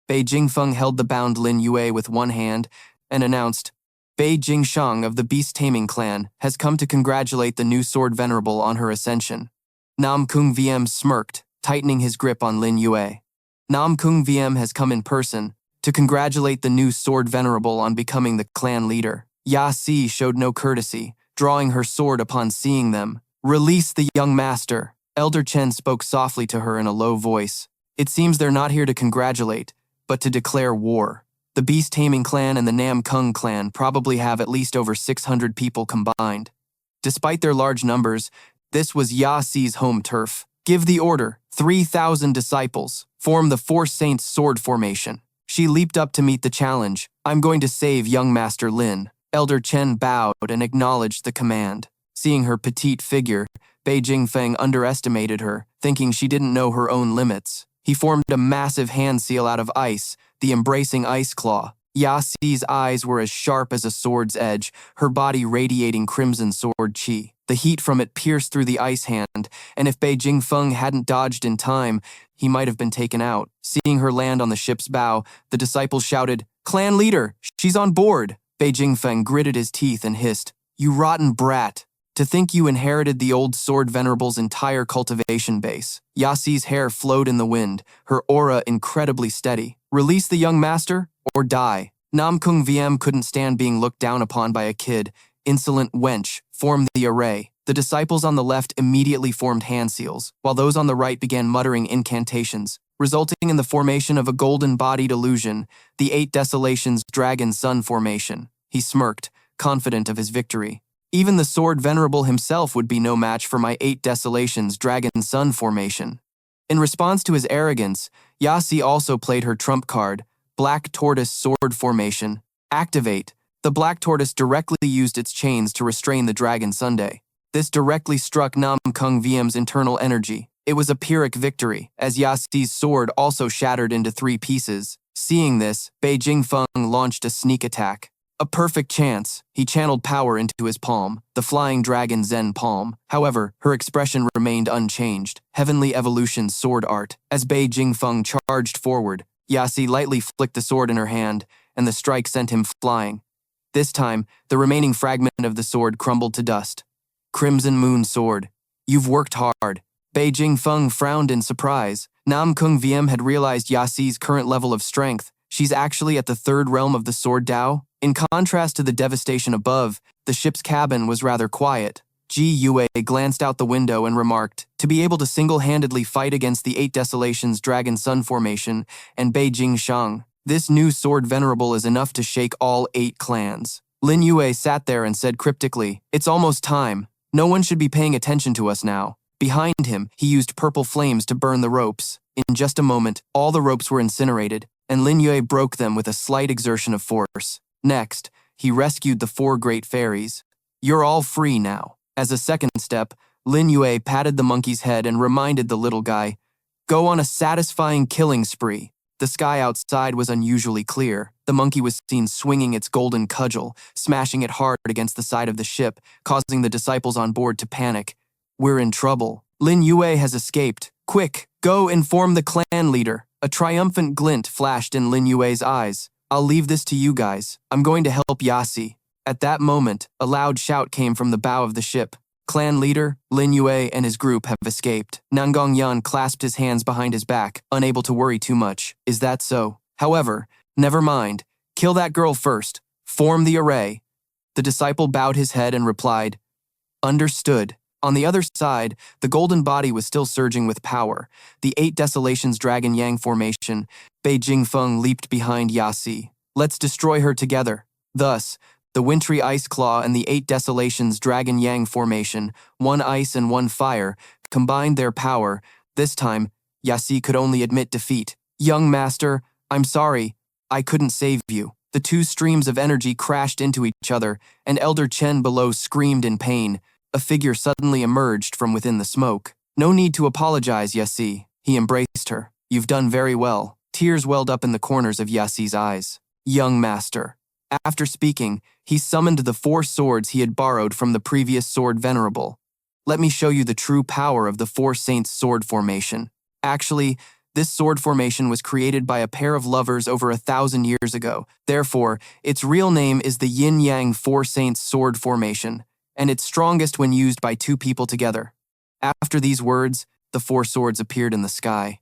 Bei Jingfeng held the bound Lin Yue with one hand and announced, "Bei Jingshang of the Beast Taming clan has come to congratulate the new Sword Venerable on her ascension." Nam Kung VM smirked, tightening his grip on Lin Yue. Nam Kung VM has come in person to congratulate the new Sword Venerable on becoming the clan leader. Yasi showed no courtesy, drawing her sword upon seeing them. "Release the young master." Elder Chen spoke softly to her in a low voice. "It seems they're not here to congratulate, but to declare war. The Beast Taming clan and the Nam Kung clan probably have at least over 600 people combined. Despite their large numbers, this was Yasi's home turf. Give the order. 3,000 disciples. Form the Four Saints sword formation." She leaped up to meet the challenge. "I'm going to save young Master Lin." Elder Chen bowed and acknowledged the command. Seeing her petite figure, Bei Jingfeng underestimated her, thinking she didn't know her own limits. He formed a massive hand seal out of ice, the embracing ice claw. Yasi's eyes were as sharp as a sword's edge, her body radiating crimson sword chi. The heat from it pierced through the ice hand, and if Bei Jingfeng hadn't dodged in time, he might have been taken out. Seeing her land on the ship's bow, the disciples shouted, "Clan leader, she's on board!" Bei Jingfeng gritted his teeth and hissed, "You rotten brat! To think you inherited the old Sword Venerable's entire cultivation base." Yasi's hair flowed in the wind, her aura incredibly steady. "Release the young master, or die." Nam Kung VM couldn't stand being looked down upon by a kid. Insolent wench, form the array. The disciples on the left immediately formed hand seals, while those on the right began muttering incantations, resulting in the formation of a golden-bodied illusion, the 8 Desolations Dragon Sun formation. He smirked, confident of his victory. Even the Sword Venerable himself would be no match for my 8 Desolations Dragon Sun formation. In response to his arrogance, Yasi also played her trump card, Black Tortoise Sword Formation. Activate. The Black Tortoise directly used its chains to restrain the Dragon Sunday. This directly struck Nam Kung VM's internal energy. It was a Pyrrhic victory, as Yasi's sword also shattered into 3 pieces. Seeing this, Bei Jingfeng launched a sneak attack. A perfect chance. He channeled power into his palm, the Flying Dragon Zen palm. However, her expression remained unchanged. Heavenly Evolution sword art. As Bei Jingfeng charged forward, Yasi lightly flicked the sword in her hand, and the strike sent him flying. This time, the remaining fragment of the sword crumbled to dust. Crimson Moon Sword. You've worked hard. Bei Jingfeng frowned in surprise. Nam Kung VM had realized Yasi's current level of strength. She's actually at the 3rd realm of the Sword Dao. In contrast to the devastation above, the ship's cabin was rather quiet. Ji Yue glanced out the window and remarked, "To be able to single-handedly fight against the 8 Desolations Dragon Sun formation and Bei Jingshang, this new Sword Venerable is enough to shake all 8 clans." Lin Yue sat there and said cryptically, "It's almost time. No one should be paying attention to us now." Behind him, he used purple flames to burn the ropes. In just a moment, all the ropes were incinerated, and Lin Yue broke them with a slight exertion of force. Next, he rescued the 4 great fairies. "You're all free now." As a second step, Lin Yue patted the monkey's head and reminded the little guy, "Go on a satisfying killing spree." The sky outside was unusually clear. The monkey was seen swinging its golden cudgel, smashing it hard against the side of the ship, causing the disciples on board to panic. "We're in trouble. Lin Yue has escaped. Quick, go inform the clan leader." A triumphant glint flashed in Lin Yue's eyes. "I'll leave this to you guys. I'm going to help Yasi." At that moment, a loud shout came from the bow of the ship. Clan leader, Lin Yue and his group have escaped. Nangong Yan clasped his hands behind his back, unable to worry too much. Is that so? However, never mind. Kill that girl first. Form the array. The disciple bowed his head and replied, Understood. On the other side, the golden body was still surging with power. The 8 Desolations Dragon Yang formation, Bei Jingfeng leaped behind Yasi. Let's destroy her together. Thus, the Wintry Ice Claw and the 8 Desolations Dragon Yang formation, 1 ice and 1 fire, combined their power. This time, Yasi could only admit defeat. Young master, I'm sorry, I couldn't save you. The 2 streams of energy crashed into each other, and Elder Chen below screamed in pain. A figure suddenly emerged from within the smoke. No need to apologize, Yasi. He embraced her. You've done very well. Tears welled up in the corners of Yasi's eyes. Young master. After speaking, he summoned the 4 swords he had borrowed from the previous sword venerable. Let me show you the true power of the 4 saints sword formation. Actually, this sword formation was created by a pair of lovers over 1,000 years ago. Therefore, its real name is the Yin-Yang 4 saints sword formation, and it's strongest when used by 2 people together. After these words, the 4 swords appeared in the sky.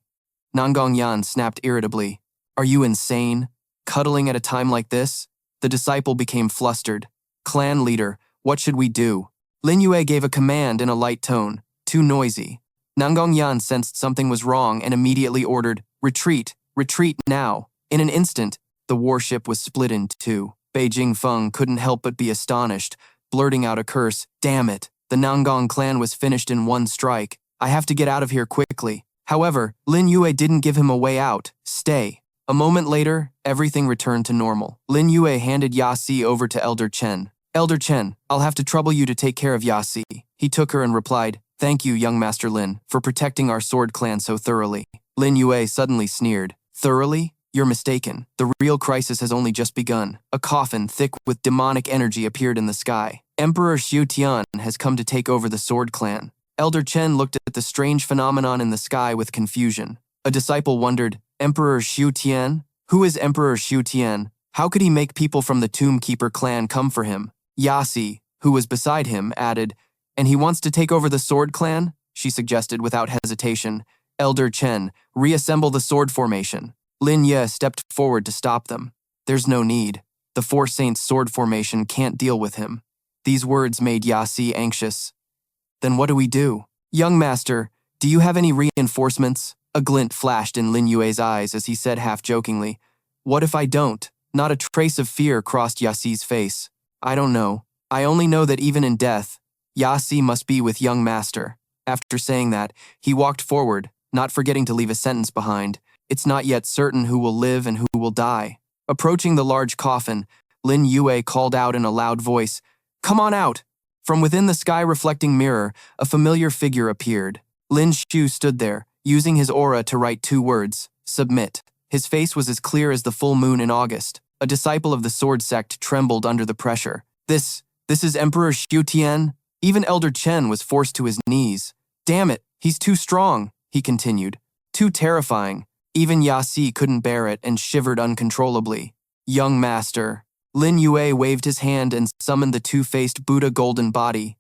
Nanggongyan snapped irritably. Are you insane? Cuddling at a time like this? The disciple became flustered. Clan leader, what should we do? Lin Yue gave a command in a light tone. Too noisy. Nanggongyan sensed something was wrong and immediately ordered, retreat, retreat now. In an instant, the warship was split in 2. Bei Jingfeng couldn't help but be astonished, blurting out a curse. Damn it, the Nanggong clan was finished in 1 strike. I have to get out of here quickly. However, Lin Yue didn't give him a way out. Stay. A moment later, everything returned to normal. Lin Yue handed Yasi over to Elder Chen. Elder Chen, I'll have to trouble you to take care of Yasi. He took her and replied, Thank you, young Master Lin, for protecting our sword clan so thoroughly. Lin Yue suddenly sneered. Thoroughly? You're mistaken. The real crisis has only just begun. A coffin thick with demonic energy appeared in the sky. Emperor Xiu Tian has come to take over the sword clan. Elder Chen looked at the strange phenomenon in the sky with confusion. A disciple wondered, Emperor Xiu Tian? Who is Emperor Xiu Tian? How could he make people from the Tomb Keeper clan come for him? Yasi, who was beside him, added, And he wants to take over the sword clan? She suggested without hesitation. Elder Chen, reassemble the sword formation. Lin Yue stepped forward to stop them. There's no need. The 4 saints sword formation can't deal with him. These words made Yasi anxious. Then what do we do? Young master, do you have any reinforcements? A glint flashed in Lin Yue's eyes as he said half-jokingly, What if I don't? Not a trace of fear crossed Yasi's face. I don't know. I only know that even in death, Yasi must be with young master. After saying that, he walked forward, not forgetting to leave a sentence behind. It's not yet certain who will live and who will die. Approaching the large coffin, Lin Yue called out in a loud voice, Come on out! From within the sky-reflecting mirror, a familiar figure appeared. Lin Xiu stood there, using his aura to write 2 words, submit. His face was as clear as the full moon in August. A disciple of the sword sect trembled under the pressure. This is Emperor Xiu Tian? Even Elder Chen was forced to his knees. Damn it, he's too strong, he continued. Too terrifying. Even Yasi couldn't bear it and shivered uncontrollably. Young master. Lin Yue waved his hand and summoned the 2-faced Buddha golden body.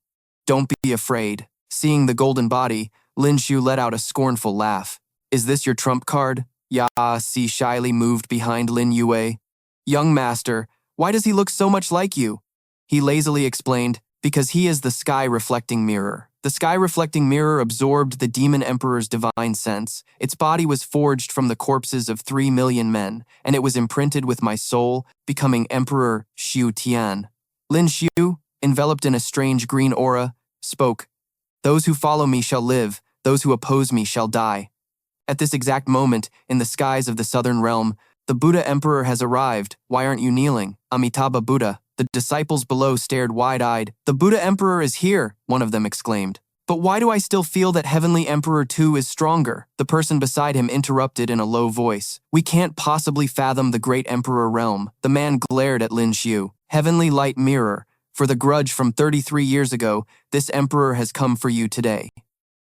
Don't be afraid. Seeing the golden body, Lin Xiu let out a scornful laugh. Is this your trump card? Yasi shyly moved behind Lin Yue. Young master, why does he look so much like you? He lazily explained, because he is the sky-reflecting mirror. The sky-reflecting mirror absorbed the demon emperor's divine sense. Its body was forged from the corpses of 3 million men, and it was imprinted with my soul, becoming Emperor Xiu Tian. Lin Xiu, enveloped in a strange green aura, spoke, Those who follow me shall live, those who oppose me shall die. At this exact moment, in the skies of the southern realm, the Buddha Emperor has arrived. Why aren't you kneeling? Amitabha Buddha. The disciples below stared wide-eyed. The Buddha Emperor is here, one of them exclaimed. But why do I still feel that Heavenly Emperor too is stronger? The person beside him interrupted in a low voice. We can't possibly fathom the great Emperor realm. The man glared at Lin Xiu. Heavenly Light Mirror. For the grudge from 33 years ago, this Emperor has come for you today.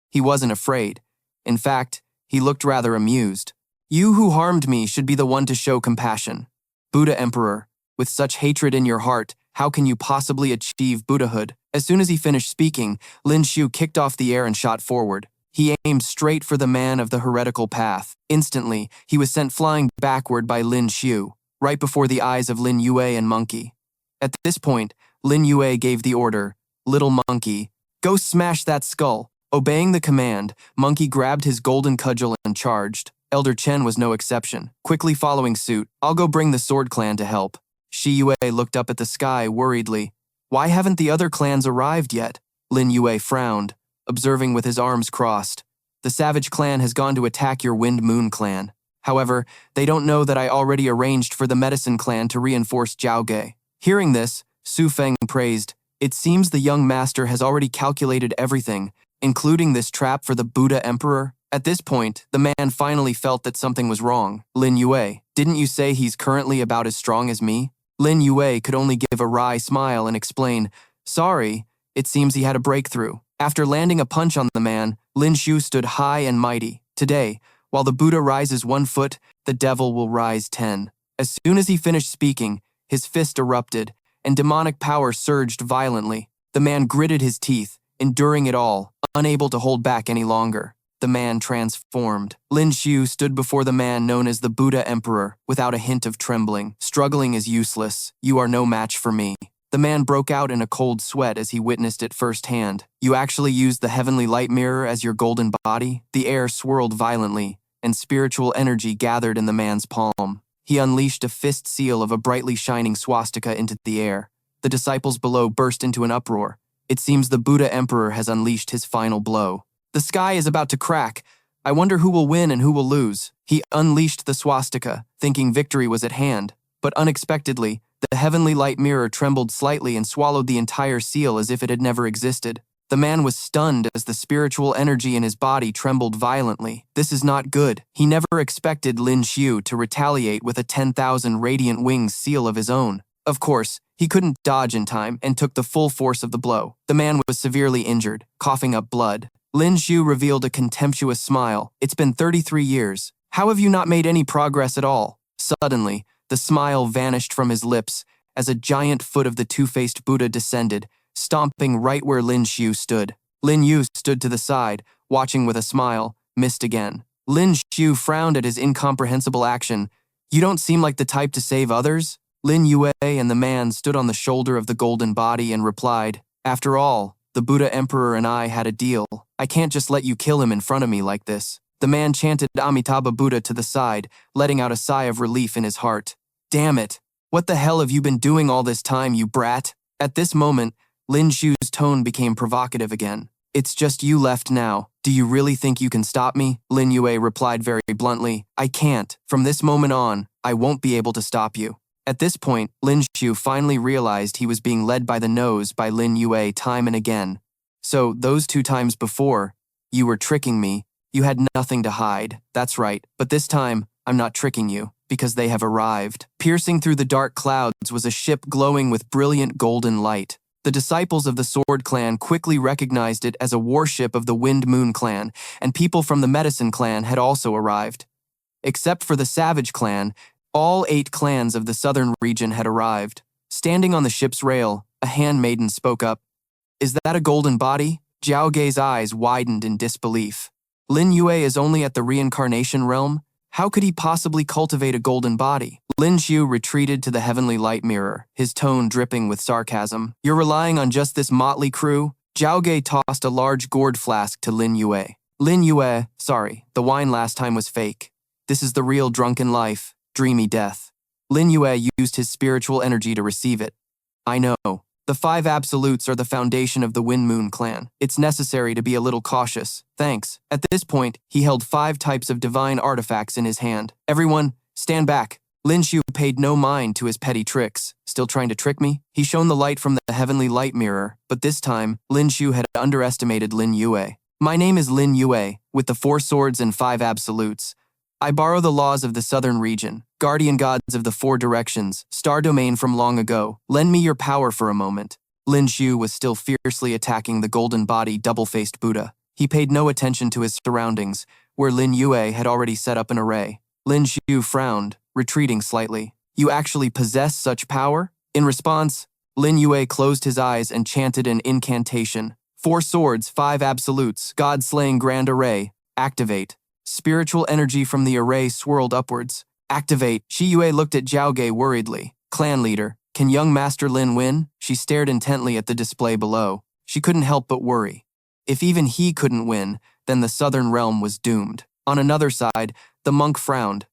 He wasn't afraid. In fact, he looked rather amused. You who harmed me should be the one to show compassion. Buddha Emperor, with such hatred in your heart, how can you possibly achieve Buddhahood? As soon as he finished speaking, Lin Xiu kicked off the air and shot forward. He aimed straight for the man of the heretical path. Instantly, he was sent flying backward by Lin Xiu, right before the eyes of Lin Yue and Monkey. At this point, Lin Yue gave the order, Little Monkey, Go smash that skull. Obeying the command, Monkey grabbed his golden cudgel and charged. Elder Chen was no exception. Quickly following suit, I'll go bring the Sword Clan to help. Shi Yue looked up at the sky worriedly. Why haven't the other clans arrived yet? Lin Yue frowned, observing with his arms crossed. The Savage Clan has gone to attack your Wind Moon Clan. However, they don't know that I already arranged for the Medicine Clan to reinforce Jiaoge. Hearing this, Su Feng praised, it seems the young master has already calculated everything, including this trap for the Buddha Emperor. At this point, the man finally felt that something was wrong. Lin Yue, didn't you say he's currently about as strong as me? Lin Yue could only give a wry smile and explain, sorry, it seems he had a breakthrough. After landing a punch on the man, Lin Shu stood high and mighty. Today, while the Buddha rises 1 foot, the devil will rise 10. As soon as he finished speaking, his fist erupted, and demonic power surged violently. The man gritted his teeth, enduring it all, unable to hold back any longer. The man transformed. Lin Shu stood before the man known as the Buddha Emperor, without a hint of trembling. Struggling is useless. You are no match for me. The man broke out in a cold sweat as he witnessed it firsthand. You actually used the heavenly light mirror as your golden body? The air swirled violently, and spiritual energy gathered in the man's palm. He unleashed a fist seal of a brightly shining swastika into the air. The disciples below burst into an uproar. It seems the Buddha Emperor has unleashed his final blow. The sky is about to crack. I wonder who will win and who will lose. He unleashed the swastika, thinking victory was at hand. But unexpectedly, the heavenly light mirror trembled slightly and swallowed the entire seal as if it had never existed. The man was stunned as the spiritual energy in his body trembled violently. This is not good. He never expected Lin Shu to retaliate with a 10,000 radiant wings seal of his own. Of course, he couldn't dodge in time and took the full force of the blow. The man was severely injured, coughing up blood. Lin Shu revealed a contemptuous smile. It's been 33 years. How have you not made any progress at all? Suddenly, the smile vanished from his lips as a giant foot of the two-faced Buddha descended, stomping right where Lin Shu stood. Lin Yue stood to the side, watching with a smile, missed again. Lin Shu frowned at his incomprehensible action. You don't seem like the type to save others? Lin Yue and the man stood on the shoulder of the golden body and replied, after all, the Buddha Emperor and I had a deal. I can't just let you kill him in front of me like this. The man chanted Amitabha Buddha to the side, letting out a sigh of relief in his heart. Damn it! What the hell have you been doing all this time, you brat? At this moment, Lin Shu's tone became provocative again. It's just you left now. Do you really think you can stop me? Lin Yue replied very bluntly. I can't. From this moment on, I won't be able to stop you. At this point, Lin Shu finally realized he was being led by the nose by Lin Yue time and again. So, those 2 times before, you were tricking me. You had nothing to hide. That's right. But this time, I'm not tricking you, because they have arrived. Piercing through the dark clouds was a ship glowing with brilliant golden light. The disciples of the Sword Clan quickly recognized it as a warship of the Wind Moon Clan, and people from the Medicine Clan had also arrived. Except for the Savage Clan, all 8 clans of the southern region had arrived. Standing on the ship's rail, a handmaiden spoke up. Is that a golden body? Jiao Gei's eyes widened in disbelief. Lin Yue is only at the reincarnation realm? How could he possibly cultivate a golden body? Lin Shu retreated to the heavenly light mirror, his tone dripping with sarcasm. You're relying on just this motley crew? Jiao Gei tossed a large gourd flask to Lin Yue. Lin Yue, sorry, the wine last time was fake. This is the real drunken life, dreamy death. Lin Yue used his spiritual energy to receive it. I know. The 5 absolutes are the foundation of the Wind Moon Clan. It's necessary to be a little cautious. Thanks. At this point, he held 5 types of divine artifacts in his hand. Everyone, stand back. Lin Shu paid no mind to his petty tricks. Still trying to trick me? He shone the light from the heavenly light mirror, but this time, Lin Shu had underestimated Lin Yue. My name is Lin Yue, with the 4 swords and 5 absolutes. I borrow the laws of the southern region, guardian gods of the 4 directions, star domain from long ago. Lend me your power for a moment. Lin Shu was still fiercely attacking the golden body double-faced Buddha. He paid no attention to his surroundings, where Lin Yue had already set up an array. Lin Shu frowned, retreating slightly. You actually possess such power? In response, Lin Yue closed his eyes and chanted an incantation. 4 swords, 5 absolutes, God-slaying grand array. Activate. Spiritual energy from the array swirled upwards. Activate. Shi Yue looked at Jiao Gei worriedly. Clan leader, can young Master Lin win? She stared intently at the display below. she couldn't help but worry. If even he couldn't win, then the southern realm was doomed. On another side, the monk frowned.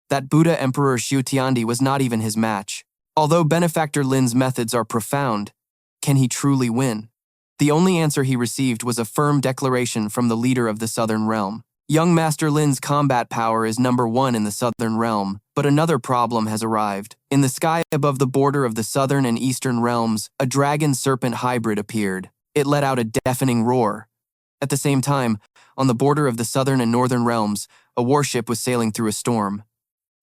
That Buddha Emperor Xiu Tiandi was not even his match. Although Benefactor Lin's methods are profound, can he truly win? The only answer he received was a firm declaration from the leader of the Southern Realm. Young Master Lin's combat power is #1 in the Southern Realm, but another problem has arrived. In the sky above the border of the Southern and Eastern Realms, a dragon-serpent hybrid appeared. It let out a deafening roar. At the same time, on the border of the Southern and Northern Realms, a warship was sailing through a storm.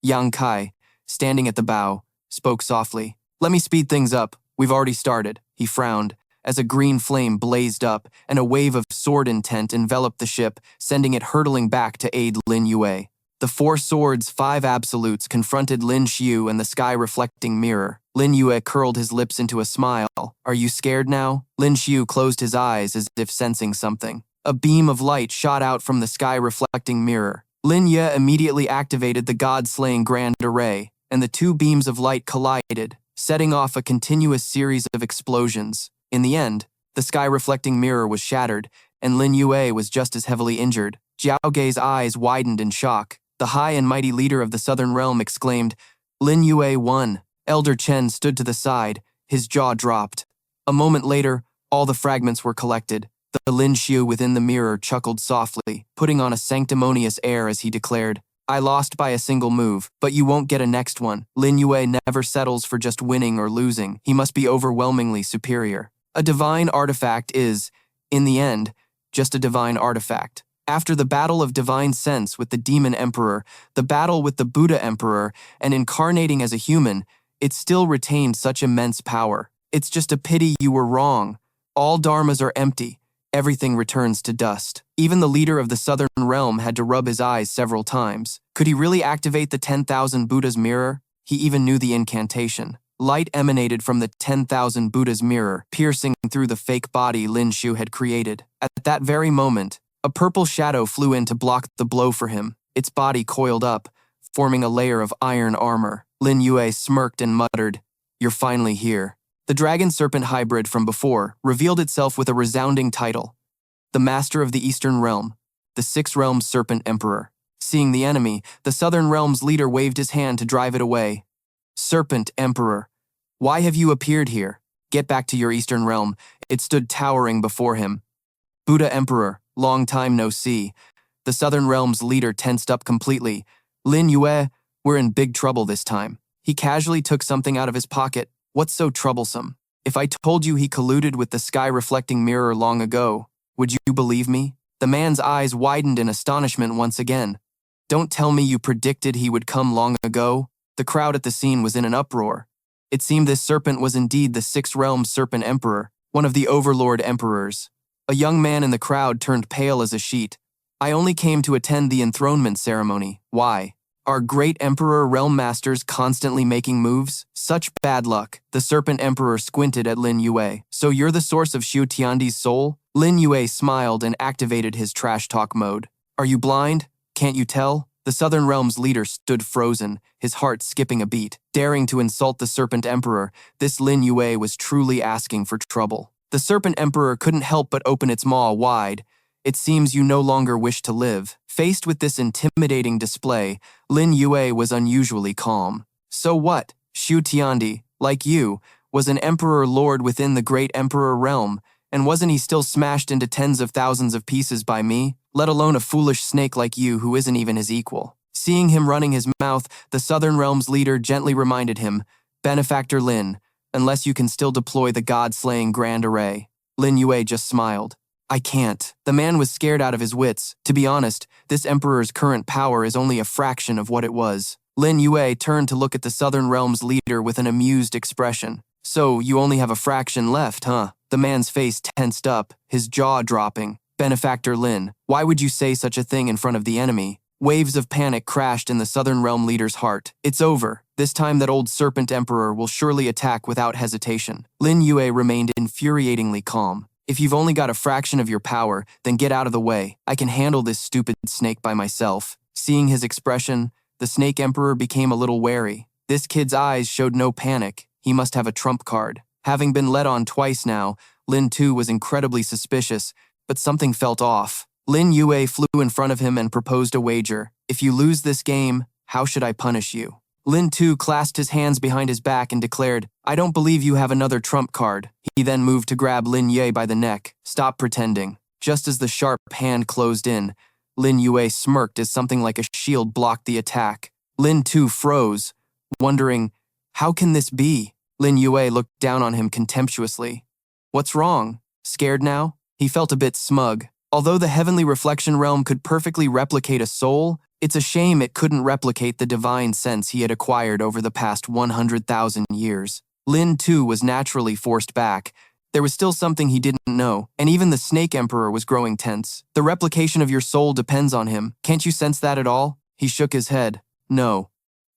Yang Kai, standing at the bow, spoke softly. "Let me speed things up. We've already started." He frowned, as a green flame blazed up and a wave of sword intent enveloped the ship, sending it hurtling back to aid Lin Yue. The 4 swords, 5 absolutes confronted Lin Xiu and the sky-reflecting mirror. Lin Yue curled his lips into a smile. "Are you scared now?" Lin Xiu closed his eyes as if sensing something. A beam of light shot out from the sky-reflecting mirror. Lin Yue immediately activated the God-slaying Grand Array, and the 2 beams of light collided, setting off a continuous series of explosions. In the end, the sky-reflecting mirror was shattered, and Lin Yue was just as heavily injured. Jiao Gei's eyes widened in shock. The high and mighty leader of the Southern Realm exclaimed, "Lin Yue won." Elder Chen stood to the side, his jaw dropped. A moment later, all the fragments were collected. The Lin Xiu within the mirror chuckled softly, putting on a sanctimonious air as he declared, "I lost by a single move, but you won't get a next one." Lin Yue never settles for just winning or losing. He must be overwhelmingly superior. A divine artifact is, in the end, just a divine artifact. After the battle of divine sense with the Demon Emperor, the battle with the Buddha Emperor, and incarnating as a human, it still retained such immense power. It's just a pity you were wrong. All dharmas are empty. Everything returns to dust. Even the leader of the Southern Realm had to rub his eyes several times. Could he really activate the 10,000 Buddha's mirror? He even knew the incantation. Light emanated from the 10,000 Buddha's mirror, piercing through the fake body Lin Xiu had created. At that very moment, a purple shadow flew in to block the blow for him. Its body coiled up, forming a layer of iron armor. Lin Yue smirked and muttered, "You're finally here." The dragon-serpent hybrid from before revealed itself with a resounding title, the Master of the Eastern Realm, the 6 Realms Serpent Emperor. Seeing the enemy, the Southern Realm's leader waved his hand to drive it away. "Serpent Emperor, why have you appeared here? Get back to your Eastern Realm." It stood towering before him. "Buddha Emperor, long time no see." The Southern Realm's leader tensed up completely. "Lin Yue, we're in big trouble this time." He casually took something out of his pocket. "What's so troublesome? If I told you he colluded with the sky-reflecting mirror long ago, would you believe me?" The man's eyes widened in astonishment once again. "Don't tell me you predicted he would come long ago." The crowd at the scene was in an uproar. It seemed this serpent was indeed the 6 Realms Serpent Emperor, one of the Overlord Emperors. A young man in the crowd turned pale as a sheet. "I only came to attend the enthronement ceremony." "Why? Are great Emperor Realm Masters constantly making moves? Such bad luck." The Serpent Emperor squinted at Lin Yue. "So you're the source of Xiu Tiandi's soul?" Lin Yue smiled and activated his trash talk mode. "Are you blind? Can't you tell?" The Southern Realm's leader stood frozen, his heart skipping a beat. Daring to insult the Serpent Emperor, this Lin Yue was truly asking for trouble. The Serpent Emperor couldn't help but open its maw wide. "It seems you no longer wish to live." Faced with this intimidating display, Lin Yue was unusually calm. "So what? Xiu Tiandi, like you, was an emperor lord within the great emperor realm, and wasn't he still smashed into tens of thousands of pieces by me? Let alone a foolish snake like you who isn't even his equal." Seeing him running his mouth, the Southern Realm's leader gently reminded him, "Benefactor Lin, unless you can still deploy the God-slaying Grand Array." Lin Yue just smiled. "I can't." The man was scared out of his wits. To be honest, this emperor's current power is only a fraction of what it was. Lin Yue turned to look at the Southern Realm's leader with an amused expression. "So, you only have a fraction left, huh?" The man's face tensed up, his jaw dropping. "Benefactor Lin, why would you say such a thing in front of the enemy?" Waves of panic crashed in the Southern Realm leader's heart. "It's over. This time that old Serpent Emperor will surely attack without hesitation." Lin Yue remained infuriatingly calm. "If you've only got a fraction of your power, then get out of the way. I can handle this stupid snake by myself." Seeing his expression, the Snake Emperor became a little wary. This kid's eyes showed no panic. He must have a trump card. Having been led on twice now, Lin too was incredibly suspicious, but something felt off. Lin Yue flew in front of him and proposed a wager. If you lose this game, how should I punish you? Lin too clasped his hands behind his back and declared, I don't believe you have another trump card. He then moved to grab Lin Yue by the neck. Stop pretending. Just as the sharp hand closed in, Lin Yue smirked as something like a shield blocked the attack. Lin too froze, wondering, how can this be? Lin Yue looked down on him contemptuously. What's wrong? Scared now? He felt a bit smug. Although the heavenly reflection realm could perfectly replicate a soul, it's a shame it couldn't replicate the divine sense he had acquired over the past 100,000 years. Lin too was naturally forced back. There was still something he didn't know, and even the Snake Emperor was growing tense. The replication of your soul depends on him. Can't you sense that at all? He shook his head. No.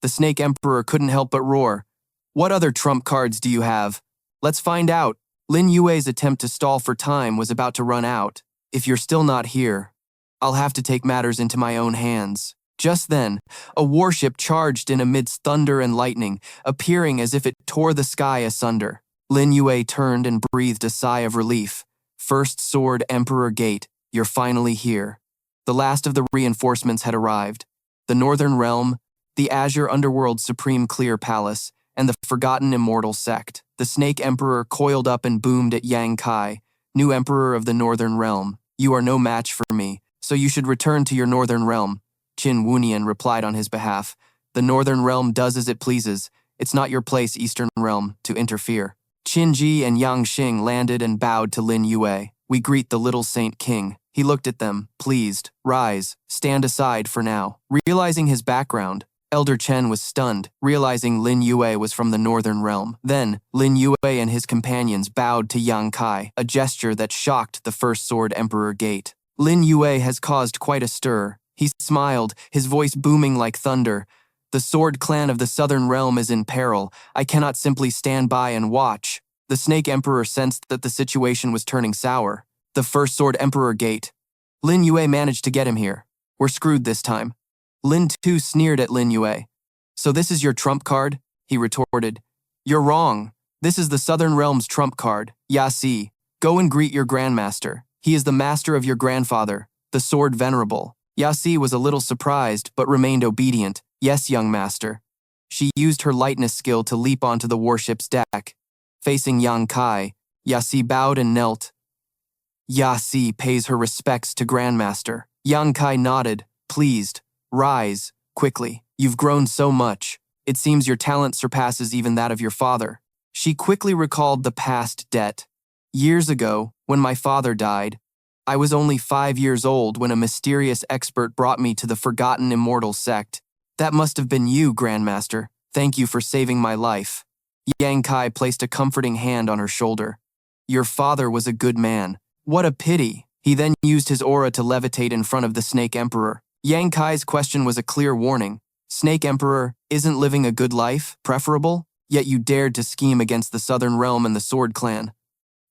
The Snake Emperor couldn't help but roar. What other trump cards do you have? Let's find out. Lin Yue's attempt to stall for time was about to run out. If you're still not here, I'll have to take matters into my own hands. Just then, a warship charged in amidst thunder and lightning, appearing as if it tore the sky asunder. Lin Yue turned and breathed a sigh of relief. First Sword Emperor Gate, you're finally here. The last of the reinforcements had arrived. The Northern Realm, the Azure Underworld Supreme Clear Palace, and the Forgotten Immortal Sect. The Snake Emperor coiled up and boomed at Yang Kai, new Emperor of the Northern Realm. You are no match for me, so you should return to your Northern Realm. Qin Wunian replied on his behalf. The Northern Realm does as it pleases. It's not your place, Eastern Realm, to interfere. Qin Ji and Yang Xing landed and bowed to Lin Yue. We greet the little Saint King. He looked at them, pleased. Rise, stand aside for now. Realizing his background, Elder Chen was stunned, realizing Lin Yue was from the Northern Realm. Then, Lin Yue and his companions bowed to Yang Kai, a gesture that shocked the First Sword Emperor Gate. Lin Yue has caused quite a stir. He smiled, his voice booming like thunder. The Sword Clan of the Southern Realm is in peril. I cannot simply stand by and watch. The Snake Emperor sensed that the situation was turning sour. The First Sword Emperor Gate. Lin Yue managed to get him here. We're screwed this time. Lin too sneered at Lin Yue. So this is your trump card? He retorted. You're wrong. This is the Southern Realm's trump card. Yasi, go and greet your grandmaster. He is the master of your grandfather, the Sword Venerable. Yasi was a little surprised, but remained obedient. Yes, young master. She used her lightness skill to leap onto the warship's deck. Facing Yang Kai, Yasi bowed and knelt. Yasi pays her respects to Grandmaster. Yang Kai nodded, pleased. Rise, quickly. You've grown so much. It seems your talent surpasses even that of your father. She quickly recalled the past debt. Years ago, when my father died, I was only 5 years old when a mysterious expert brought me to the Forgotten Immortal Sect. That must have been you, Grandmaster. Thank you for saving my life. Yang Kai placed a comforting hand on her shoulder. Your father was a good man. What a pity. He then used his aura to levitate in front of the Snake Emperor. Yang Kai's question was a clear warning. Snake Emperor, isn't living a good life preferable? Yet you dared to scheme against the Southern Realm and the Sword Clan.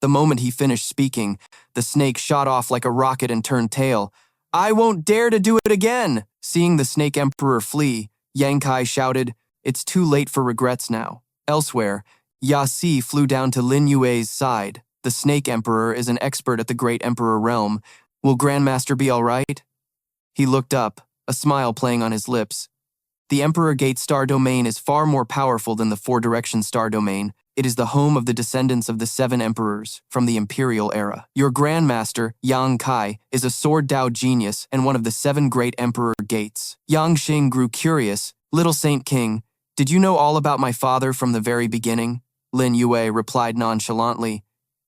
The moment he finished speaking, the snake shot off like a rocket and turned tail. I won't dare to do it again! Seeing the Snake Emperor flee, Yang Kai shouted, it's too late for regrets now. Elsewhere, Yasi flew down to Lin Yue's side. The Snake Emperor is an expert at the Great Emperor Realm. Will Grandmaster be all right? He looked up, a smile playing on his lips. The Emperor Gate Star Domain is far more powerful than the Four Direction Star Domain. It is the home of the descendants of the 7 emperors from the Imperial era. Your Grandmaster, Yang Kai, is a sword Dao genius and one of the 7 great Emperor Gates. Yang Xing grew curious. Little Saint King, did you know all about my father from the very beginning? Lin Yue replied nonchalantly.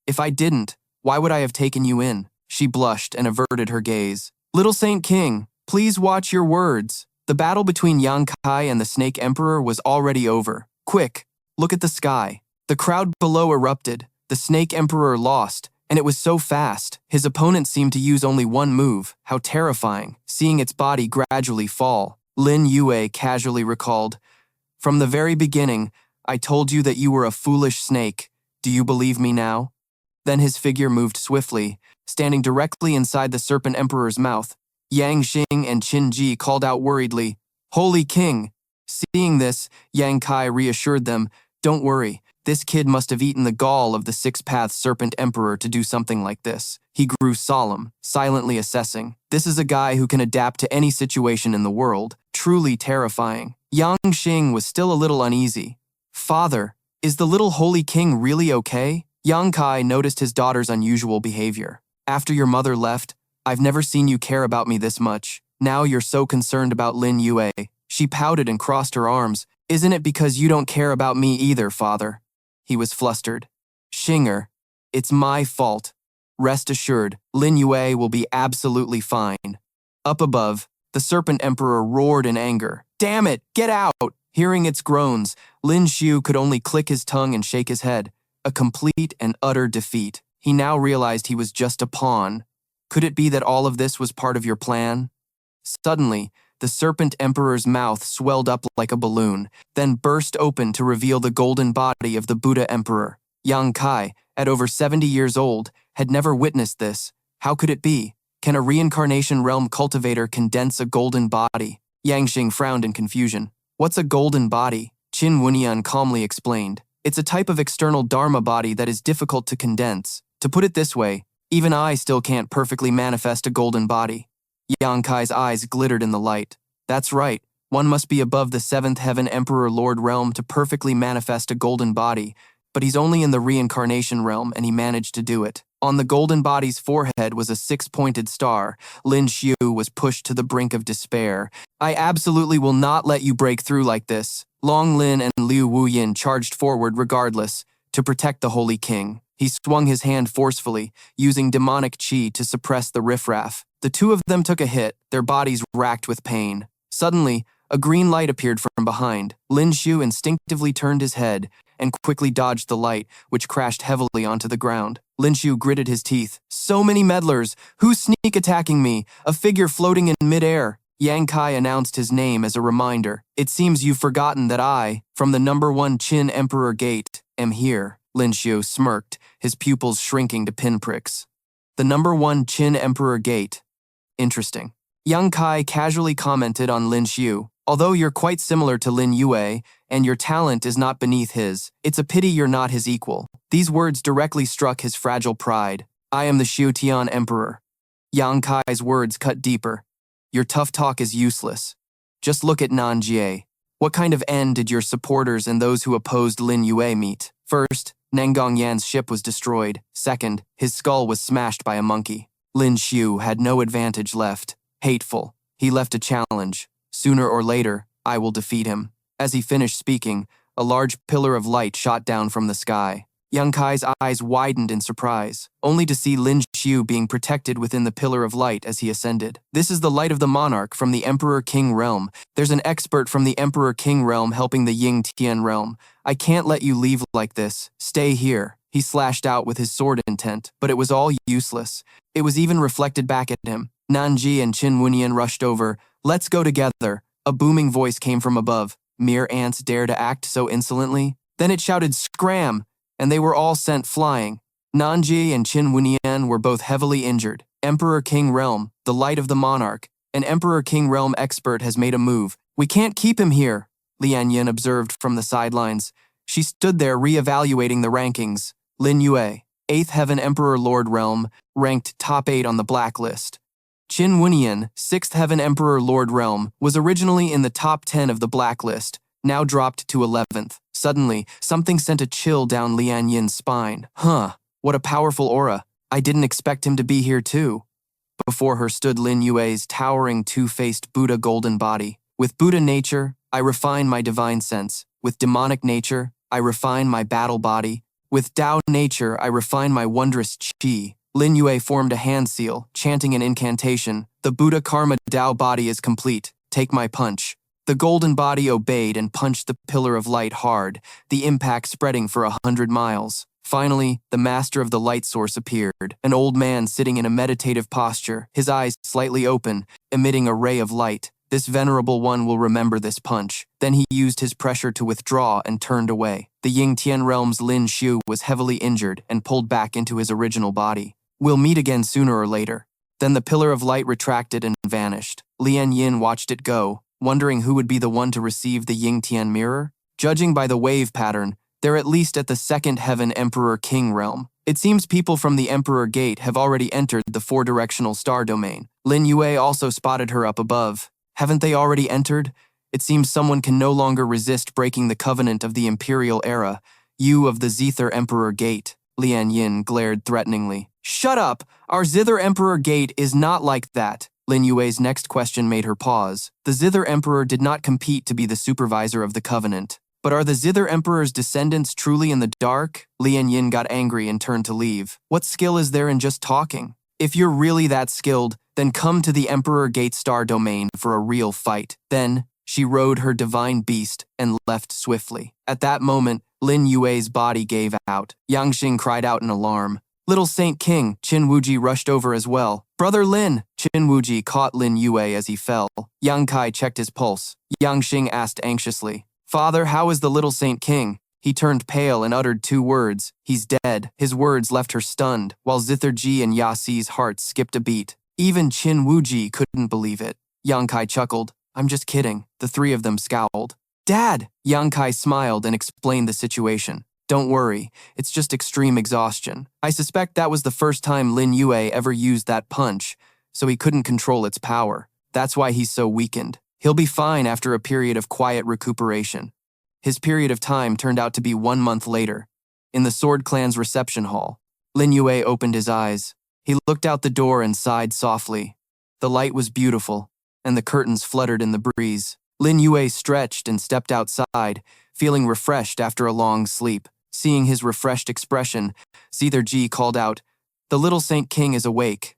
If I didn't, why would I have taken you in? She blushed and averted her gaze. Little Saint King, please watch your words. The battle between Yang Kai and the Snake Emperor was already over. Quick, look at the sky. The crowd below erupted. The Snake Emperor lost, and it was so fast. His opponent seemed to use only one move. How terrifying, seeing its body gradually fall. Lin Yue casually recalled, from the very beginning, I told you that you were a foolish snake. Do you believe me now? Then his figure moved swiftly, standing directly inside the Serpent Emperor's mouth. Yang Xing and Qin Ji called out worriedly, Holy King! Seeing this, Yang Kai reassured them, don't worry, This kid must have eaten the gall of the six-path serpent emperor to do something like this. He grew solemn, silently assessing. This is a guy who can adapt to any situation in the world. Truly terrifying. Yang Xing was still a little uneasy. Father, is the little holy king really okay? Yang Kai noticed his daughter's unusual behavior. After your mother left, I've never seen you care about me this much. Now you're so concerned about Lin Yue. She pouted and crossed her arms. Isn't it because you don't care about me either, father? He was flustered. Xinger, it's my fault. Rest assured, Lin Yue will be absolutely fine. Up above, the Serpent Emperor roared in anger. Damn it, get out! Hearing its groans, Lin Xiu could only click his tongue and shake his head. A complete and utter defeat. He now realized he was just a pawn. Could it be that all of this was part of your plan? Suddenly, the Serpent Emperor's mouth swelled up like a balloon, then burst open to reveal the golden body of the Buddha Emperor. Yang Kai, at over 70 years old, had never witnessed this. How could it be? Can a reincarnation realm cultivator condense a golden body? Yang Xing frowned in confusion. What's a golden body? Qin Wunian calmly explained. It's a type of external dharma body that is difficult to condense. To put it this way, even I still can't perfectly manifest a golden body. Yang Kai's eyes glittered in the light. That's right, one must be above the seventh heaven Emperor Lord realm to perfectly manifest a golden body, but he's only in the reincarnation realm and he managed to do it. On the golden body's forehead was a six-pointed star. Lin Xiu was pushed to the brink of despair. I absolutely will not let you break through like this. Long Lin and Liu Wuyin charged forward regardless, to protect the Holy King. He swung his hand forcefully, using demonic qi to suppress the riffraff. The two of them took a hit, their bodies racked with pain. Suddenly, a green light appeared from behind. Lin Xiu instinctively turned his head and quickly dodged the light, which crashed heavily onto the ground. Lin Xiu gritted his teeth. So many meddlers! Who's sneak attacking me? A figure floating in midair. Yang Kai announced his name as a reminder. It seems you've forgotten that I, from the number 1 Qin Emperor Gate, am here. Lin Xiu smirked, his pupils shrinking to pinpricks. The number 1 Qin Emperor Gate. Interesting. Yang Kai casually commented on Lin Xiu. Although you're quite similar to Lin Yue, and your talent is not beneath his, it's a pity you're not his equal. These words directly struck his fragile pride. I am the Xiu Tian Emperor. Yang Kai's words cut deeper. Your tough talk is useless. Just look at Nanjie. What kind of end did your supporters and those who opposed Lin Yue meet? First, Nengong Yan's ship was destroyed. Second, his skull was smashed by a monkey. Lin Xiu had no advantage left. Hateful. He left a challenge. Sooner or later, I will defeat him. As he finished speaking, a large pillar of light shot down from the sky. Yang Kai's eyes widened in surprise, only to see Lin Xiu being protected within the pillar of light as he ascended. This is the light of the monarch from the Emperor King realm. There's an expert from the Emperor King realm helping the Ying Tian realm. I can't let you leave like this. Stay here. He slashed out with his sword intent, but it was all useless. It was even reflected back at him. Nanji and Qin Wunian rushed over. Let's go together. A booming voice came from above. Mere ants dare to act so insolently? Then it shouted, scram! And they were all sent flying. Nanji and Qin Wunian were both heavily injured. Emperor King Realm, the light of the monarch. An Emperor King Realm expert has made a move. We can't keep him here, Lian Yin observed from the sidelines. She stood there re-evaluating the rankings. Lin Yue, 8th Heaven Emperor Lord Realm, ranked top 8 on the blacklist. Qin Wunian, 6th Heaven Emperor Lord Realm, was originally in the top 10 of the blacklist, now dropped to 11th. Suddenly, something sent a chill down Lian Yin's spine. What a powerful aura. I didn't expect him to be here too. Before her stood Lin Yue's towering two-faced Buddha golden body. With Buddha nature, I refine my divine sense. With demonic nature, I refine my battle body. With Tao nature, I refine my wondrous qi. Lin Yue formed a hand seal, chanting an incantation. The Buddha Karma Tao body is complete. Take my punch. The golden body obeyed and punched the pillar of light hard, the impact spreading for 100 miles. Finally, the master of the light source appeared, an old man sitting in a meditative posture, his eyes slightly open, emitting a ray of light. This venerable one will remember this punch. Then he used his pressure to withdraw and turned away. The Ying Tian realm's Lin Xiu was heavily injured and pulled back into his original body. We'll meet again sooner or later. Then the pillar of light retracted and vanished. Lian Yin watched it go, wondering who would be the one to receive the Ying Tian mirror. Judging by the wave pattern, They're at least at the second heaven Emperor King realm. It seems people from the Emperor Gate have already entered the four-directional star domain. Lin Yue also spotted her up above. Haven't they already entered? It seems someone can no longer resist breaking the covenant of the Imperial era. You of the Zither Emperor Gate. Lian Yin glared threateningly. Shut up! Our Zither Emperor Gate is not like that. Lin Yue's next question made her pause. The Zither Emperor did not compete to be the supervisor of the covenant. But are the Zither Emperor's descendants truly in the dark? Lian Yin got angry and turned to leave. What skill is there in just talking? If you're really that skilled, then come to the Emperor Gate Star Domain for a real fight. Then, she rode her divine beast and left swiftly. At that moment, Lin Yue's body gave out. Yang Xing cried out in alarm. Little Saint King, Qin Wuji rushed over as well. Brother Lin! Qin Wuji caught Lin Yue as he fell. Yang Kai checked his pulse. Yang Xing asked anxiously, Father, how is the little Saint King? He turned pale and uttered two words. He's dead. His words left her stunned, while Zitherji and Yasi's hearts skipped a beat. Even Qin Wuji couldn't believe it. Yang Kai chuckled. I'm just kidding. The three of them scowled. Dad! Yang Kai smiled and explained the situation. Don't worry, it's just extreme exhaustion. I suspect that was the first time Lin Yue ever used that punch, so he couldn't control its power. That's why he's so weakened. He'll be fine after a period of quiet recuperation. His period of time turned out to be 1 month later. In the Sword Clan's reception hall, Lin Yue opened his eyes. He looked out the door and sighed softly. The light was beautiful, and the curtains fluttered in the breeze. Lin Yue stretched and stepped outside, feeling refreshed after a long sleep. Seeing his refreshed expression, Zitherji called out, The little Saint King is awake.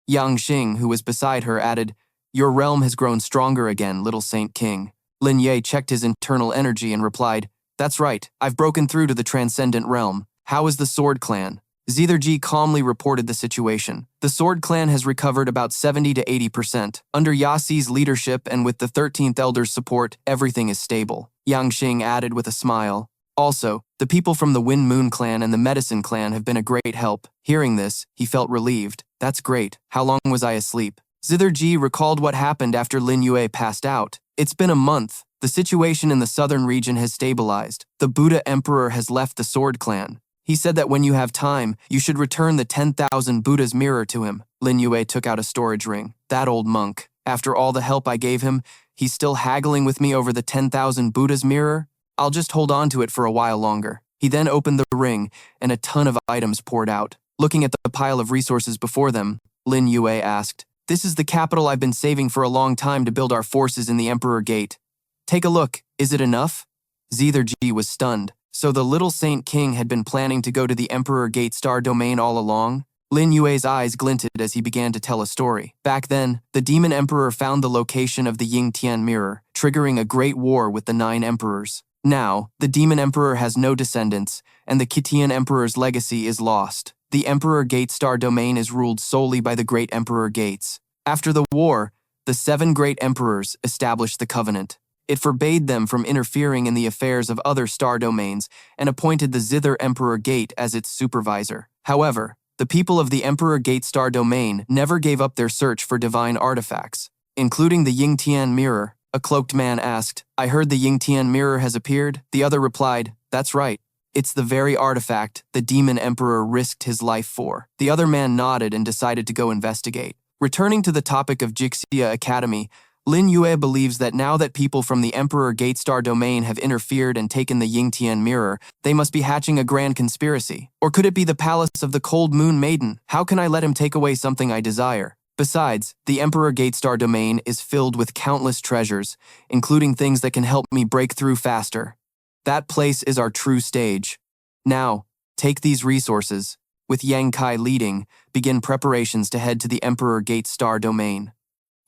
Yang Xing, who was beside her, added, Your realm has grown stronger again, little Saint King. Lin Yue checked his internal energy and replied, That's right, I've broken through to the Transcendent Realm. How is the Sword Clan? Zitherji calmly reported the situation. The Sword Clan has recovered about 70 to 80%. Under Yasi's leadership and with the 13th Elder's support, everything is stable. Yang Xing added with a smile. Also, the people from the Wind Moon Clan and the Medicine Clan have been a great help. Hearing this, he felt relieved. That's great. How long was I asleep? Zitherji recalled what happened after Lin Yue passed out. It's been a month. The situation in the southern region has stabilized. The Buddha Emperor has left the Sword Clan. He said that when you have time, you should return the 10,000 Buddha's mirror to him. Lin Yue took out a storage ring. That old monk. After all the help I gave him, he's still haggling with me over the 10,000 Buddha's mirror? I'll just hold on to it for a while longer. He then opened the ring, and a ton of items poured out. Looking at the pile of resources before them, Lin Yue asked, This is the capital I've been saving for a long time to build our forces in the Emperor Gate. Take a look. Is it enough? Zitherji was stunned. So the little Saint King had been planning to go to the Emperor Gate Star Domain all along? Lin Yue's eyes glinted as he began to tell a story. Back then, the Demon Emperor found the location of the Yingtian Mirror, triggering a great war with the 9 emperors. Now, the Demon Emperor has no descendants, and the Kitian Emperor's legacy is lost. The Emperor Gate Star Domain is ruled solely by the Great Emperor Gates. After the war, the 7 Great Emperors established the Covenant. It forbade them from interfering in the affairs of other star domains and appointed the Zither Emperor Gate as its supervisor. However, the people of the Emperor Gate Star Domain never gave up their search for divine artifacts, including the Yingtian Mirror. A cloaked man asked, I heard the Yingtian Mirror has appeared? The other replied, That's right. It's the very artifact the Demon Emperor risked his life for. The other man nodded and decided to go investigate. Returning to the topic of Jixia Academy, Lin Yue believes that now that people from the Emperor Gate Star Domain have interfered and taken the Yingtian Mirror, they must be hatching a grand conspiracy. Or could it be the palace of the Cold Moon Maiden? How can I let him take away something I desire? Besides, the Emperor Gate Star Domain is filled with countless treasures, including things that can help me break through faster. That place is our true stage. Now, take these resources. With Yang Kai leading, begin preparations to head to the Emperor Gate Star Domain.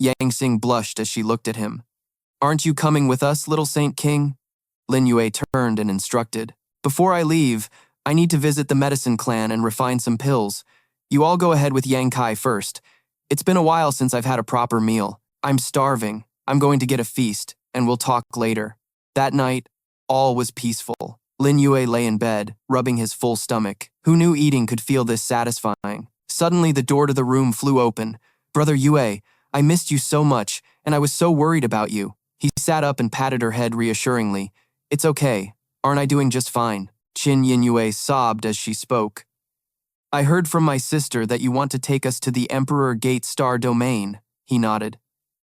Yang Xing blushed as she looked at him. Aren't you coming with us, little Saint King? Lin Yue turned and instructed. Before I leave, I need to visit the Medicine Clan and refine some pills. You all go ahead with Yang Kai first. It's been a while since I've had a proper meal. I'm starving. I'm going to get a feast, and we'll talk later. That night, all was peaceful. Lin Yue lay in bed, rubbing his full stomach. Who knew eating could feel this satisfying? Suddenly, the door to the room flew open. Brother Yue, I missed you so much, and I was so worried about you. He sat up and patted her head reassuringly. It's okay. Aren't I doing just fine? Qin Yingyue sobbed as she spoke. I heard from my sister that you want to take us to the Emperor Gate Star Domain, he nodded.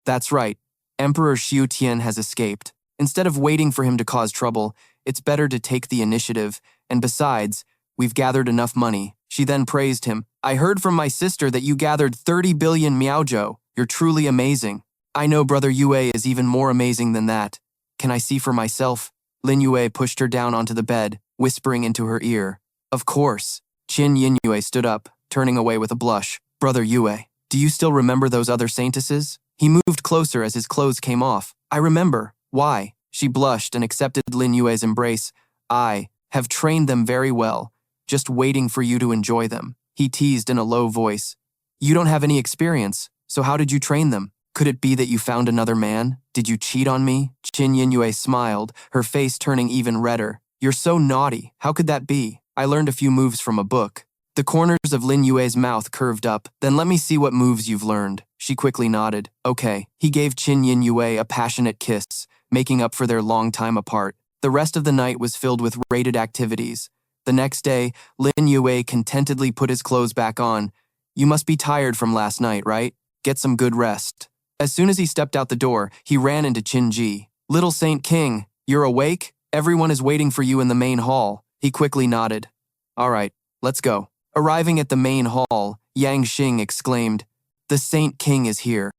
That's right. Emperor Xiu Tian has escaped. Instead of waiting for him to cause trouble, it's better to take the initiative, and besides, we've gathered enough money. She then praised him. I heard from my sister that you gathered 30 billion miaozhou. You're truly amazing. I know Brother Yue is even more amazing than that. Can I see for myself? Lin Yue pushed her down onto the bed, whispering into her ear. Of course. Qin Yingyue stood up, turning away with a blush. Brother Yue, do you still remember those other saintesses? He moved closer as his clothes came off. I remember. Why? She blushed and accepted Lin Yue's embrace. I have trained them very well, just waiting for you to enjoy them. He teased in a low voice. You don't have any experience, so how did you train them? Could it be that you found another man? Did you cheat on me? Qin Yingyue smiled, her face turning even redder. You're so naughty. How could that be? I learned a few moves from a book. The corners of Lin Yue's mouth curved up. Then let me see what moves you've learned. She quickly nodded. Okay. He gave Qin Yingyue a passionate kiss, making up for their long time apart. The rest of the night was filled with rated activities. The next day, Lin Yue contentedly put his clothes back on. You must be tired from last night, right? Get some good rest. As soon as he stepped out the door, he ran into Qin Ji. Little Saint King, you're awake? Everyone is waiting for you in the main hall. He quickly nodded. All right, let's go. Arriving at the main hall, Yang Xing exclaimed, The Saint King is here.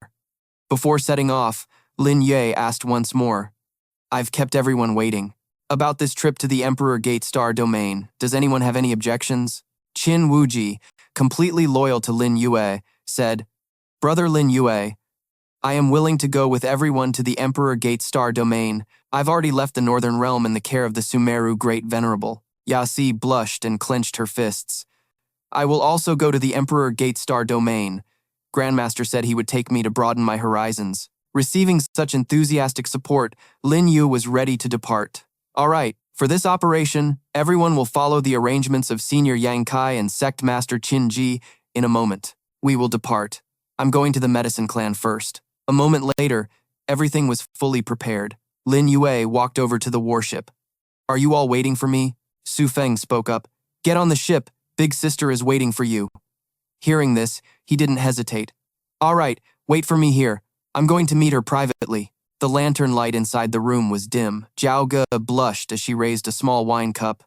Before setting off, Lin Yue asked once more, I've kept everyone waiting. About this trip to the Emperor Gate Star Domain, does anyone have any objections? Qin Wuji, completely loyal to Lin Yue, said, Brother Lin Yue, I am willing to go with everyone to the Emperor Gate Star Domain. I've already left the Northern Realm in the care of the Sumeru Great Venerable. Yasi blushed and clenched her fists. I will also go to the Emperor Gate Star Domain. Grandmaster said he would take me to broaden my horizons. Receiving such enthusiastic support, Lin Yue was ready to depart. All right, for this operation, everyone will follow the arrangements of Senior Yang Kai and Sect Master Qin Ji in a moment. We will depart. I'm going to the medicine clan first. A moment later, everything was fully prepared. Lin Yue walked over to the warship. Are you all waiting for me? Su Feng spoke up. Get on the ship. Big sister is waiting for you. Hearing this, he didn't hesitate. All right, wait for me here. I'm going to meet her privately. The lantern light inside the room was dim. Zhao Ge blushed as she raised a small wine cup.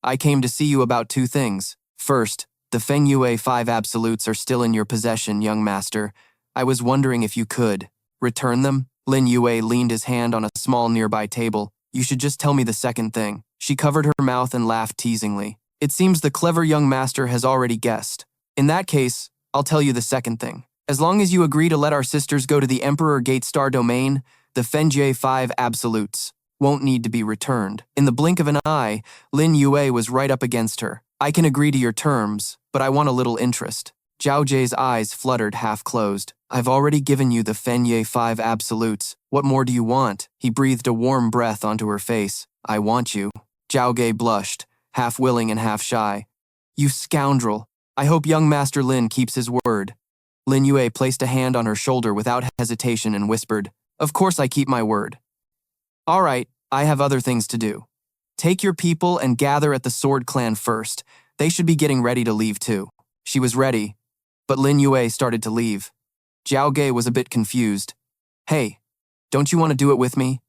I came to see you about two things. First, the Feng Yue 5 absolutes are still in your possession, young master. I was wondering if you could return them. Lin Yue leaned his hand on a small nearby table. You should just tell me the second thing. She covered her mouth and laughed teasingly. It seems the clever young master has already guessed. In that case, I'll tell you the second thing. As long as you agree to let our sisters go to the Emperor Gate Star Domain, the Feng Yue 5 absolutes won't need to be returned. In the blink of an eye, Lin Yue was right up against her. I can agree to your terms, but I want a little interest. Zhao Jie's eyes fluttered half-closed. I've already given you the Feng Yue 5 absolutes. What more do you want? He breathed a warm breath onto her face. I want you. Zhao Ge blushed, half willing and half shy. You scoundrel. I hope young Master Lin keeps his word. Lin Yue placed a hand on her shoulder without hesitation and whispered, Of course I keep my word. All right, I have other things to do. Take your people and gather at the Sword Clan first. They should be getting ready to leave too. She was ready, but Lin Yue started to leave. Zhao Ge was a bit confused. Hey, don't you want to do it with me?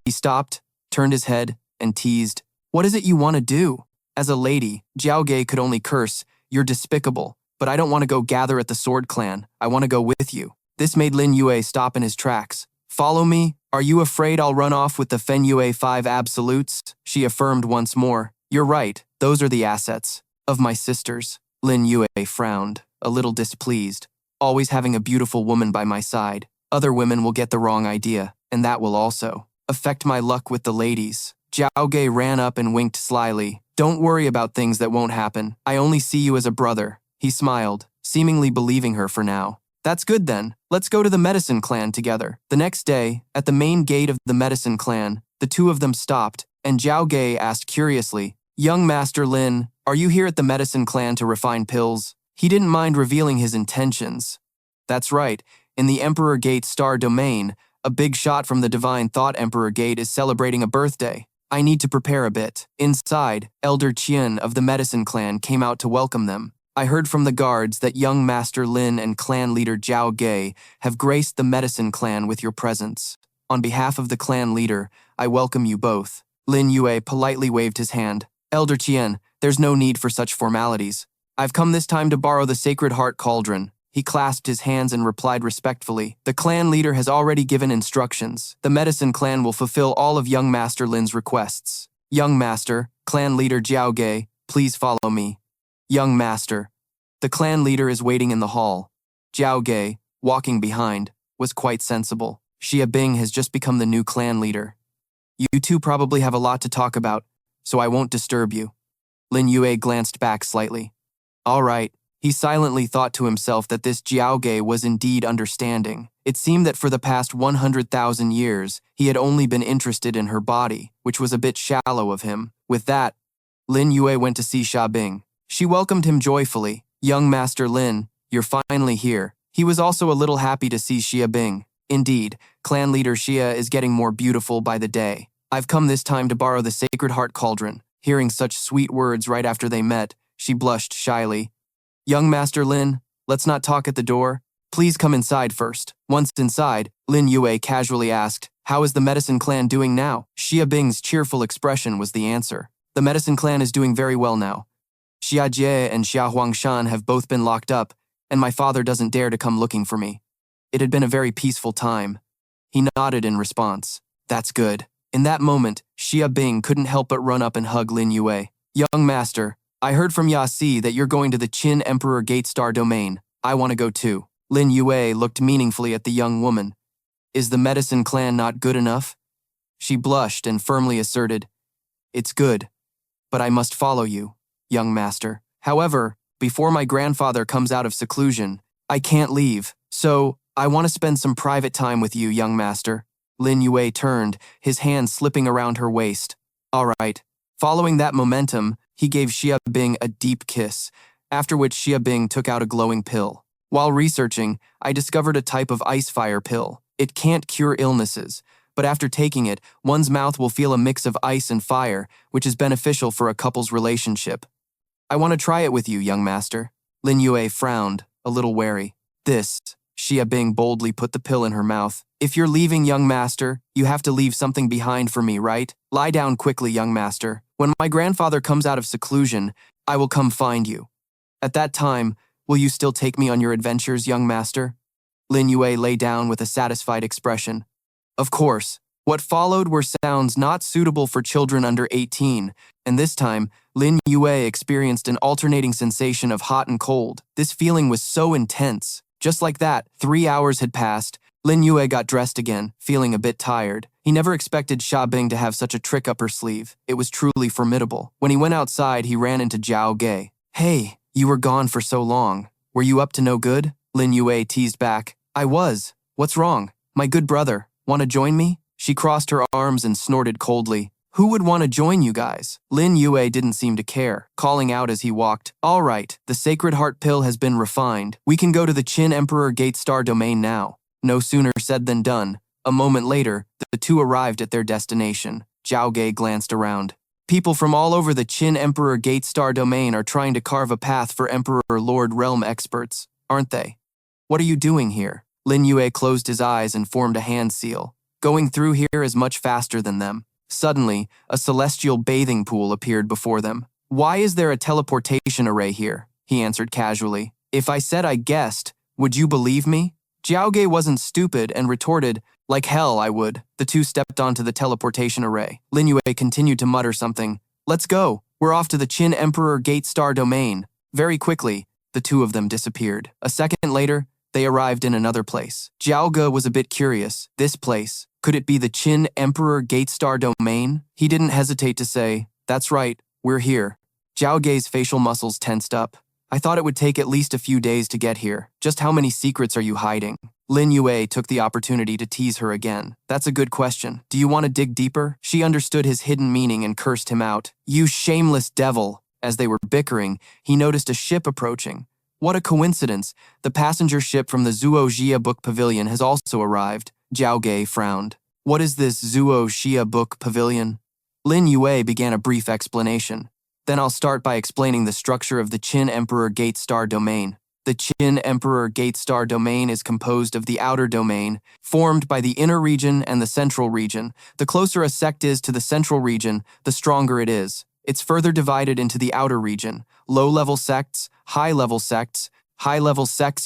He stopped, turned his head, and teased. What is it you want to do? As a lady, Zhao Ge could only curse, You're despicable, but I don't want to go gather at the Sword Clan. I want to go with you. This made Lin Yue stop in his tracks. Follow me? Are you afraid I'll run off with the Feng Yue 5 absolutes? She affirmed once more. You're right, those are the assets of my sisters. Lin Yue frowned, a little displeased. Always having a beautiful woman by my side. Other women will get the wrong idea, and that will also affect my luck with the ladies. Zhao Ge ran up and winked slyly. Don't worry about things that won't happen. I only see you as a brother. He smiled, seemingly believing her for now. That's good then. Let's go to the medicine clan together. The next day, at the main gate of the medicine clan, the two of them stopped, and Zhao Ge asked curiously, Young Master Lin, are you here at the medicine clan to refine pills? He didn't mind revealing his intentions. That's right. In the Emperor Gate Star Domain, a big shot from the Divine Thought Emperor Gate is celebrating a birthday. I need to prepare a bit. Inside, Elder Qian of the Medicine Clan came out to welcome them. I heard from the guards that young Master Lin and clan leader Zhao Gei have graced the Medicine Clan with your presence. On behalf of the clan leader, I welcome you both. Lin Yue politely waved his hand. Elder Qian, there's no need for such formalities. I've come this time to borrow the Sacred Heart Cauldron. He clasped his hands and replied respectfully. The clan leader has already given instructions. The Medicine Clan will fulfill all of young Master Lin's requests. Young Master, clan leader Zhao Gei, please follow me. Young Master. The clan leader is waiting in the hall. Zhao Gei, walking behind, was quite sensible. Xia Bing has just become the new clan leader. You two probably have a lot to talk about, so I won't disturb you. Lin Yue glanced back slightly. All right. He silently thought to himself that this Zhao Gei was indeed understanding. It seemed that for the past 100,000 years, he had only been interested in her body, which was a bit shallow of him. With that, Lin Yue went to see Xia Bing. She welcomed him joyfully. Young Master Lin, you're finally here. He was also a little happy to see Xia Bing. Indeed, clan leader Xia is getting more beautiful by the day. I've come this time to borrow the Sacred Heart Cauldron. Hearing such sweet words right after they met, she blushed shyly. Young Master Lin, let's not talk at the door. Please come inside first. Once inside, Lin Yue casually asked, how is the Medicine Clan doing now? Xia Bing's cheerful expression was the answer. The Medicine Clan is doing very well now. Xia Jie and Xia Huangshan have both been locked up, and my father doesn't dare to come looking for me. It had been a very peaceful time. He nodded in response. That's good. In that moment, Xia Bing couldn't help but run up and hug Lin Yue. Young Master, I heard from Yasi that you're going to the Qin Emperor Gate Star domain. I want to go too. Lin Yue looked meaningfully at the young woman. Is the Medicine Clan not good enough? She blushed and firmly asserted, it's good, but I must follow you, young master. However, before my grandfather comes out of seclusion, I can't leave, so I want to spend some private time with you, young master. Lin Yue turned, his hand slipping around her waist. All right. Following that momentum, he gave Xia Bing a deep kiss, after which Xia Bing took out a glowing pill. While researching, I discovered a type of ice fire pill. It can't cure illnesses, but after taking it, one's mouth will feel a mix of ice and fire, which is beneficial for a couple's relationship. I want to try it with you, young master. Lin Yue frowned, a little wary. This, Xia Bing boldly put the pill in her mouth. If you're leaving, young master, you have to leave something behind for me, right? Lie down quickly, young master. When my grandfather comes out of seclusion, I will come find you. At that time, will you still take me on your adventures, young master? Lin Yue lay down with a satisfied expression. Of course. What followed were sounds not suitable for children under 18, and this time, Lin Yue experienced an alternating sensation of hot and cold. This feeling was so intense. Just like that, 3 hours had passed. Lin Yue got dressed again, feeling a bit tired. He never expected Xia Bing to have such a trick up her sleeve. It was truly formidable. When he went outside, he ran into Zhao Gei. Hey, you were gone for so long. Were you up to no good? Lin Yue teased back. I was. What's wrong? My good brother. Want to join me? She crossed her arms and snorted coldly. Who would want to join you guys? Lin Yue didn't seem to care, calling out as he walked. All right, the Sacred Heart Pill has been refined. We can go to the Qin Emperor Gate Star domain now. No sooner said than done. A moment later, the two arrived at their destination. Zhao Gei glanced around. People from all over the Qin Emperor Gate Star domain are trying to carve a path for Emperor Lord Realm experts, aren't they? What are you doing here? Lin Yue closed his eyes and formed a hand seal. Going through here is much faster than them. Suddenly, a celestial bathing pool appeared before them. Why is there a teleportation array here? He answered casually. If I said I guessed, would you believe me? Zhao Gei wasn't stupid and retorted, like hell I would. The two stepped onto the teleportation array. Lin Yue continued to mutter something. Let's go. We're off to the Qin Emperor Gate Star domain. Very quickly, the two of them disappeared. A second later, they arrived in another place. Zhao Ge was a bit curious. This place, could it be the Qin Emperor Gate Star domain? He didn't hesitate to say, that's right, we're here. Zhao Gei's facial muscles tensed up. I thought it would take at least a few days to get here. Just how many secrets are you hiding? Lin Yue took the opportunity to tease her again. That's a good question. Do you want to dig deeper? She understood his hidden meaning and cursed him out. You shameless devil. As they were bickering, he noticed a ship approaching. What a coincidence. The passenger ship from the Zuo Jia Book Pavilion has also arrived. Zhao Gei frowned. What is this Zuo Jia Book Pavilion? Lin Yue began a brief explanation. Then I'll start by explaining the structure of the Qin Emperor Gate Star domain. The Qin Emperor Gate Star domain is composed of the outer domain, formed by the inner region and the central region. The closer a sect is to the central region, the stronger it is. It's further divided into the outer region, low-level sects, high-level sects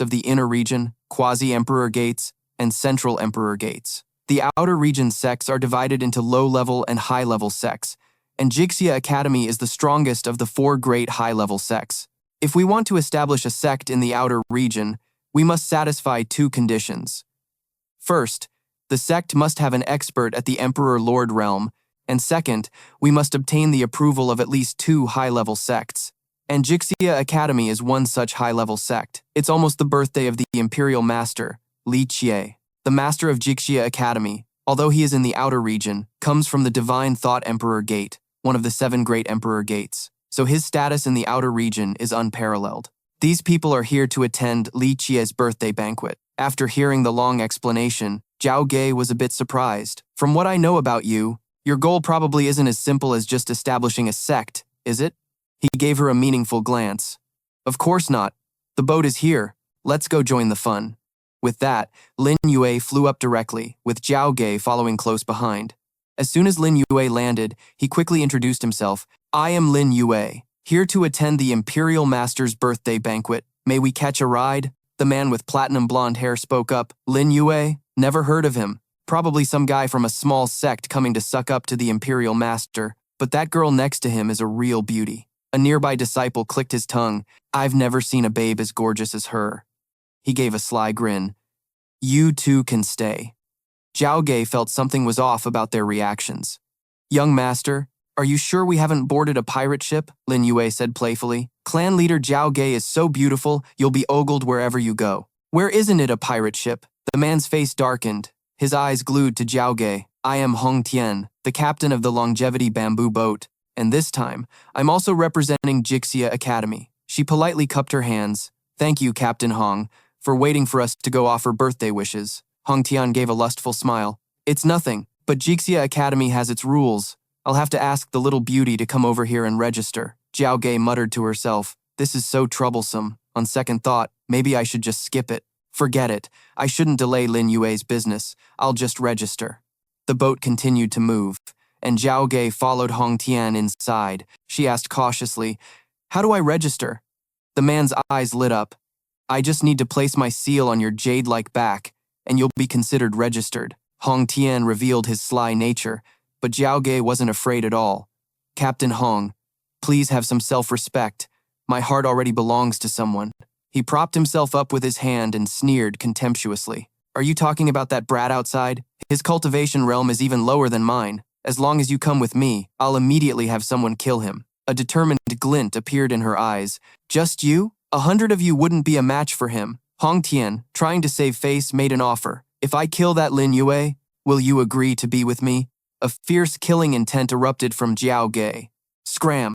of the inner region, quasi-emperor gates, and central emperor gates. The outer region sects are divided into low-level and high-level sects, and Jixia Academy is the strongest of the 4 great high-level sects. If we want to establish a sect in the outer region, we must satisfy 2 conditions. First, the sect must have an expert at the Emperor Lord realm, and second, we must obtain the approval of at least 2 high-level sects. And Jixia Academy is one such high-level sect. It's almost the birthday of the Imperial Master, Li Yue. The Master of Jixia Academy, although he is in the outer region, comes from the Divine Thought Emperor Gate, one of the 7 great Emperor Gates. So his status in the outer region is unparalleled. These people are here to attend Li Yue's birthday banquet. After hearing the long explanation, Zhao Ge was a bit surprised. From what I know about you, your goal probably isn't as simple as just establishing a sect, is it? He gave her a meaningful glance. Of course not. The boat is here. Let's go join the fun. With that, Lin Yue flew up directly, with Zhao Ge following close behind. As soon as Lin Yue landed, he quickly introduced himself. I am Lin Yue, here to attend the Imperial Master's birthday banquet. May we catch a ride? The man with platinum blonde hair spoke up. Lin Yue? Never heard of him. Probably some guy from a small sect coming to suck up to the Imperial Master. But that girl next to him is a real beauty. A nearby disciple clicked his tongue. I've never seen a babe as gorgeous as her. He gave a sly grin. You two can stay. Zhao Ge felt something was off about their reactions. Young master, are you sure we haven't boarded a pirate ship? Lin Yue said playfully. Clan leader Zhao Ge is so beautiful, you'll be ogled wherever you go. Where isn't it a pirate ship? The man's face darkened, his eyes glued to Zhao Ge. I am Hong Tian, the captain of the Longevity Bamboo Boat, and this time, I'm also representing Jixia Academy. She politely cupped her hands. Thank you, Captain Hong, for waiting for us to go offer birthday wishes. Hong Tian gave a lustful smile. It's nothing, but Jixia Academy has its rules. I'll have to ask the little beauty to come over here and register. Zhao Ge muttered to herself. This is so troublesome. On second thought, maybe I should just skip it. Forget it. I shouldn't delay Lin Yue's business. I'll just register. The boat continued to move, and Zhao Ge followed Hong Tian inside. She asked cautiously, How do I register? The man's eyes lit up. I just need to place my seal on your jade-like back, and you'll be considered registered. Hong Tian revealed his sly nature, but Zhao Ge wasn't afraid at all. Captain Hong, please have some self-respect. My heart already belongs to someone. He propped himself up with his hand and sneered contemptuously. Are you talking about that brat outside? His cultivation realm is even lower than mine. As long as you come with me, I'll immediately have someone kill him. A determined glint appeared in her eyes. Just you? 100 of you wouldn't be a match for him. Hong Tian, trying to save face, made an offer. If I kill that Lin Yue, will you agree to be with me? A fierce killing intent erupted from Zhao Ge. Scram!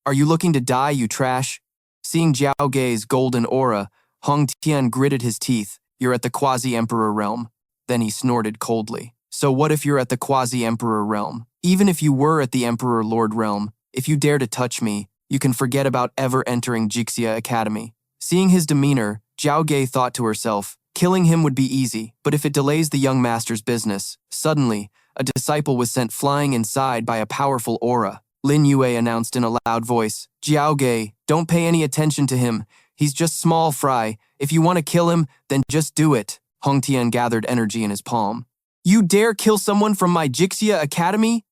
Are you looking to die, you trash? Seeing Zhao Ge's golden aura, Hong Tian gritted his teeth. You're at the quasi-emperor realm. Then he snorted coldly. So what if you're at the quasi-emperor realm? Even if you were at the Emperor Lord realm, if you dare to touch me, you can forget about ever entering Jixia Academy. Seeing his demeanor, Zhao Ge thought to herself, killing him would be easy, but if it delays the young master's business. Suddenly, a disciple was sent flying inside by a powerful aura. Lin Yue announced in a loud voice, Zhao Ge, don't pay any attention to him. He's just small fry. If you want to kill him, then just do it. Hong Tian gathered energy in his palm. You dare kill someone from my Jixia Academy?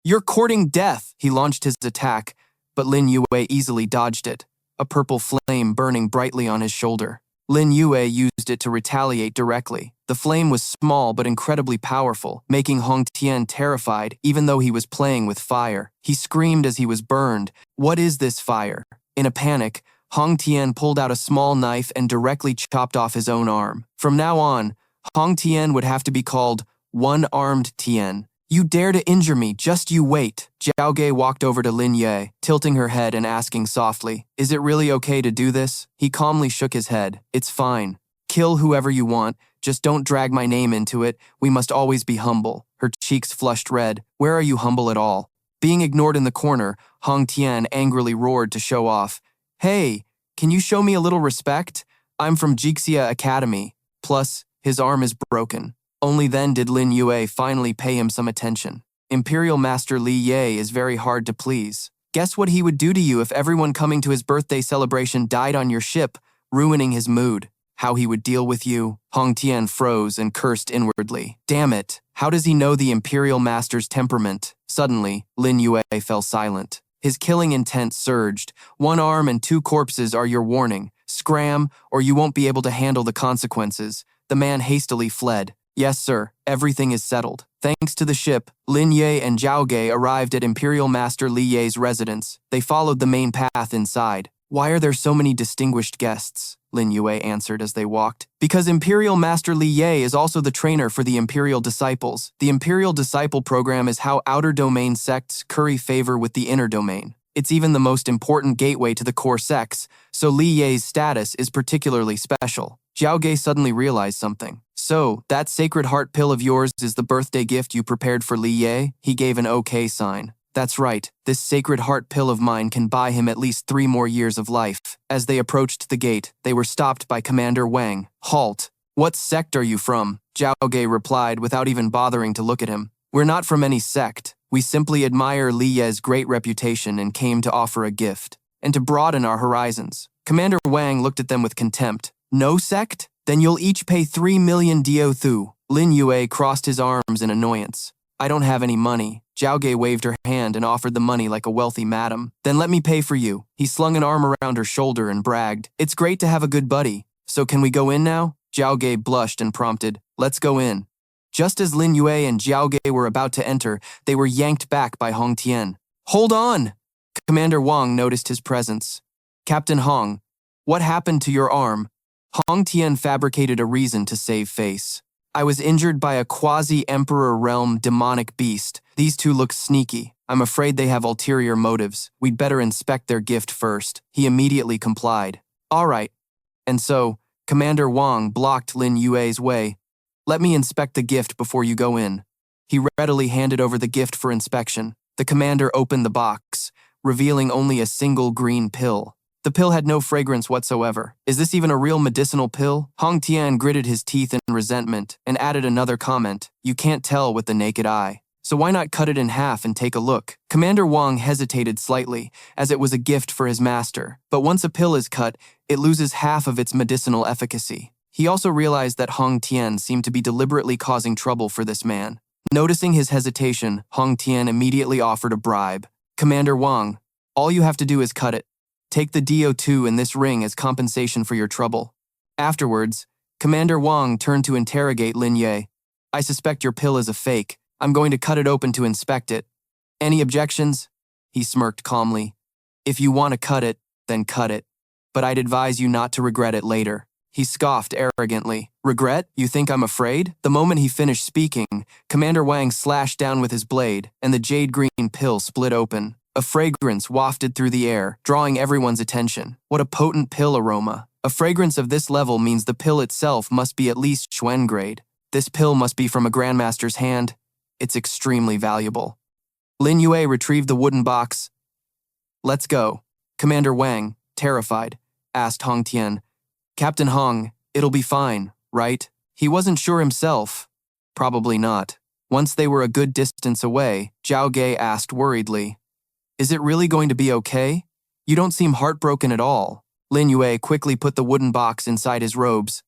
You're courting death. He launched his attack, but Lin Yue easily dodged it, a purple flame burning brightly on his shoulder. Lin Yue used it to retaliate directly. The flame was small but incredibly powerful, making Hong Tian terrified even though he was playing with fire. He screamed as he was burned. What is this fire? In a panic, Hong Tian pulled out a small knife and directly chopped off his own arm. From now on, Hong Tian would have to be called One-Armed Tian. You dare to injure me, just you wait. Zhao Ge walked over to Lin Yue, tilting her head and asking softly, Is it really okay to do this? He calmly shook his head. It's fine. Kill whoever you want, just don't drag my name into it. We must always be humble. Her cheeks flushed red. Where are you humble at all? Being ignored in the corner, Hong Tian angrily roared to show off. Hey, can you show me a little respect? I'm from Jixia Academy. Plus, his arm is broken. Only then did Lin Yue finally pay him some attention. Imperial Master Li Ye is very hard to please. Guess what he would do to you if everyone coming to his birthday celebration died on your ship, ruining his mood? How he would deal with you? Hong Tian froze and cursed inwardly. Damn it, how does he know the Imperial Master's temperament? Suddenly, Lin Yue fell silent. His killing intent surged. 1 arm and 2 corpses are your warning. Scram, or you won't be able to handle the consequences. The man hastily fled. Yes, sir, everything is settled. Thanks to the ship, Lin Yue and Zhao Ge arrived at Imperial Master Li Ye's residence. They followed the main path inside. Why are there so many distinguished guests? Lin Yue answered as they walked. Because Imperial Master Li Ye is also the trainer for the Imperial Disciples. The Imperial Disciple program is how outer domain sects curry favor with the inner domain. It's even the most important gateway to the core sects, so Li Ye's status is particularly special. Zhao Ge suddenly realized something. So, that Sacred Heart pill of yours is the birthday gift you prepared for Li Ye? He gave an okay sign. That's right, this Sacred Heart pill of mine can buy him at least 3 more years of life. As they approached the gate, they were stopped by Commander Wang. Halt! What sect are you from? Zhao Ge replied without even bothering to look at him. We're not from any sect. We simply admire Li Ye's great reputation and came to offer a gift, and to broaden our horizons. Commander Wang looked at them with contempt. No sect? Then you'll each pay 3 million Dio Thu. Lin Yue crossed his arms in annoyance. I don't have any money. Zhao Ge waved her hand and offered the money like a wealthy madam. Then let me pay for you. He slung an arm around her shoulder and bragged. It's great to have a good buddy. So can we go in now? Zhao Ge blushed and prompted. Let's go in. Just as Lin Yue and Zhao Ge were about to enter, they were yanked back by Hong Tian. Hold on! Commander Wang noticed his presence. Captain Hong, what happened to your arm? Hong Tian fabricated a reason to save face. I was injured by a quasi-emperor realm demonic beast. These two look sneaky. I'm afraid they have ulterior motives. We'd better inspect their gift first. He immediately complied. All right. And so, Commander Wang blocked Lin Yue's way. Let me inspect the gift before you go in. He readily handed over the gift for inspection. The commander opened the box, revealing only a single green pill. The pill had no fragrance whatsoever. Is this even a real medicinal pill? Hong Tian gritted his teeth in resentment and added another comment. You can't tell with the naked eye. So why not cut it in half and take a look? Commander Wang hesitated slightly, as it was a gift for his master. But once a pill is cut, it loses half of its medicinal efficacy. He also realized that Hong Tian seemed to be deliberately causing trouble for this man. Noticing his hesitation, Hong Tian immediately offered a bribe. Commander Wang, all you have to do is cut it. Take the DO2 in this ring as compensation for your trouble. Afterwards, Commander Wang turned to interrogate Lin Yue. I suspect your pill is a fake. I'm going to cut it open to inspect it. Any objections? He smirked calmly. If you want to cut it, then cut it. But I'd advise you not to regret it later. He scoffed arrogantly. Regret? You think I'm afraid? The moment he finished speaking, Commander Wang slashed down with his blade, and the jade green pill split open. A fragrance wafted through the air, drawing everyone's attention. What a potent pill aroma. A fragrance of this level means the pill itself must be at least Xuan grade. This pill must be from a grandmaster's hand. It's extremely valuable. Lin Yue retrieved the wooden box. Let's go. Commander Wang, terrified, asked Hong Tian. Captain Hong, it'll be fine, right? He wasn't sure himself. Probably not. Once they were a good distance away, Zhao Ge asked worriedly. Is it really going to be okay? You don't seem heartbroken at all. Lin Yue quickly put the wooden box inside his robes.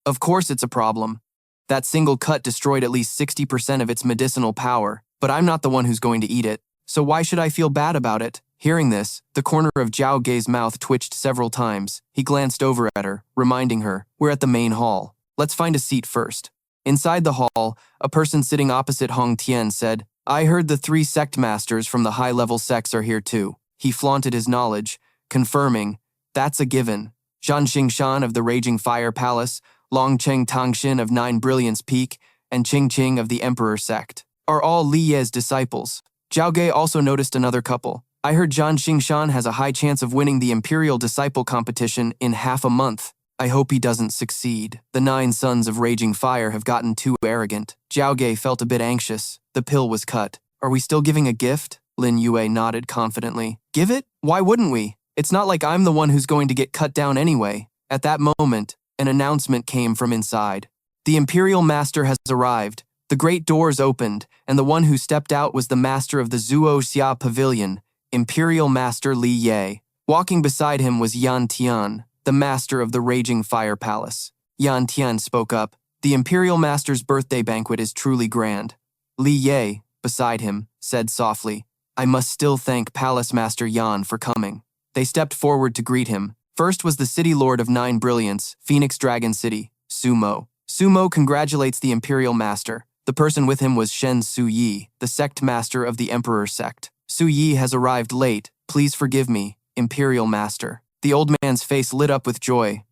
Of course it's a problem. That single cut destroyed at least 60% of its medicinal power, but I'm not the one who's going to eat it, so why should I feel bad about it? Hearing this, the corner of Zhao Ge's mouth twitched several times. He glanced over at her, reminding her, we're at the main hall. Let's find a seat first. Inside the hall, a person sitting opposite Hong Tian said, I heard the 3 sect masters from the high-level sects are here too. He flaunted his knowledge, confirming, that's a given. Zhan Xingshan of the Raging Fire Palace, Long Cheng Tangshin of 9 Brilliance Peak, and Qing Qing of the Emperor Sect are all Li Ye's disciples. Zhao Ge also noticed another couple. I heard Zhan Xingshan has a high chance of winning the Imperial Disciple competition in half a month. I hope he doesn't succeed. The 9 sons of Raging Fire have gotten too arrogant. Zhao Ge felt a bit anxious. The pill was cut. Are we still giving a gift? Lin Yue nodded confidently. Give it? Why wouldn't we? It's not like I'm the one who's going to get cut down anyway. At that moment, an announcement came from inside. The Imperial Master has arrived. The great doors opened, and the one who stepped out was the master of the Zuo Xia Pavilion, Imperial Master Li Yue. Walking beside him was Yan Tian, the master of the Raging Fire Palace. Yan Tian spoke up. The Imperial Master's birthday banquet is truly grand. Li Yue, beside him, said softly, I must still thank Palace Master Yan for coming. They stepped forward to greet him. First was the City Lord of Nine Brilliants, Phoenix Dragon City, Sumo. Sumo congratulates the Imperial Master. The person with him was Shen Suyi, the sect master of the Emperor sect. Suyi has arrived late. Please forgive me, Imperial Master. The old man's face lit up with joy.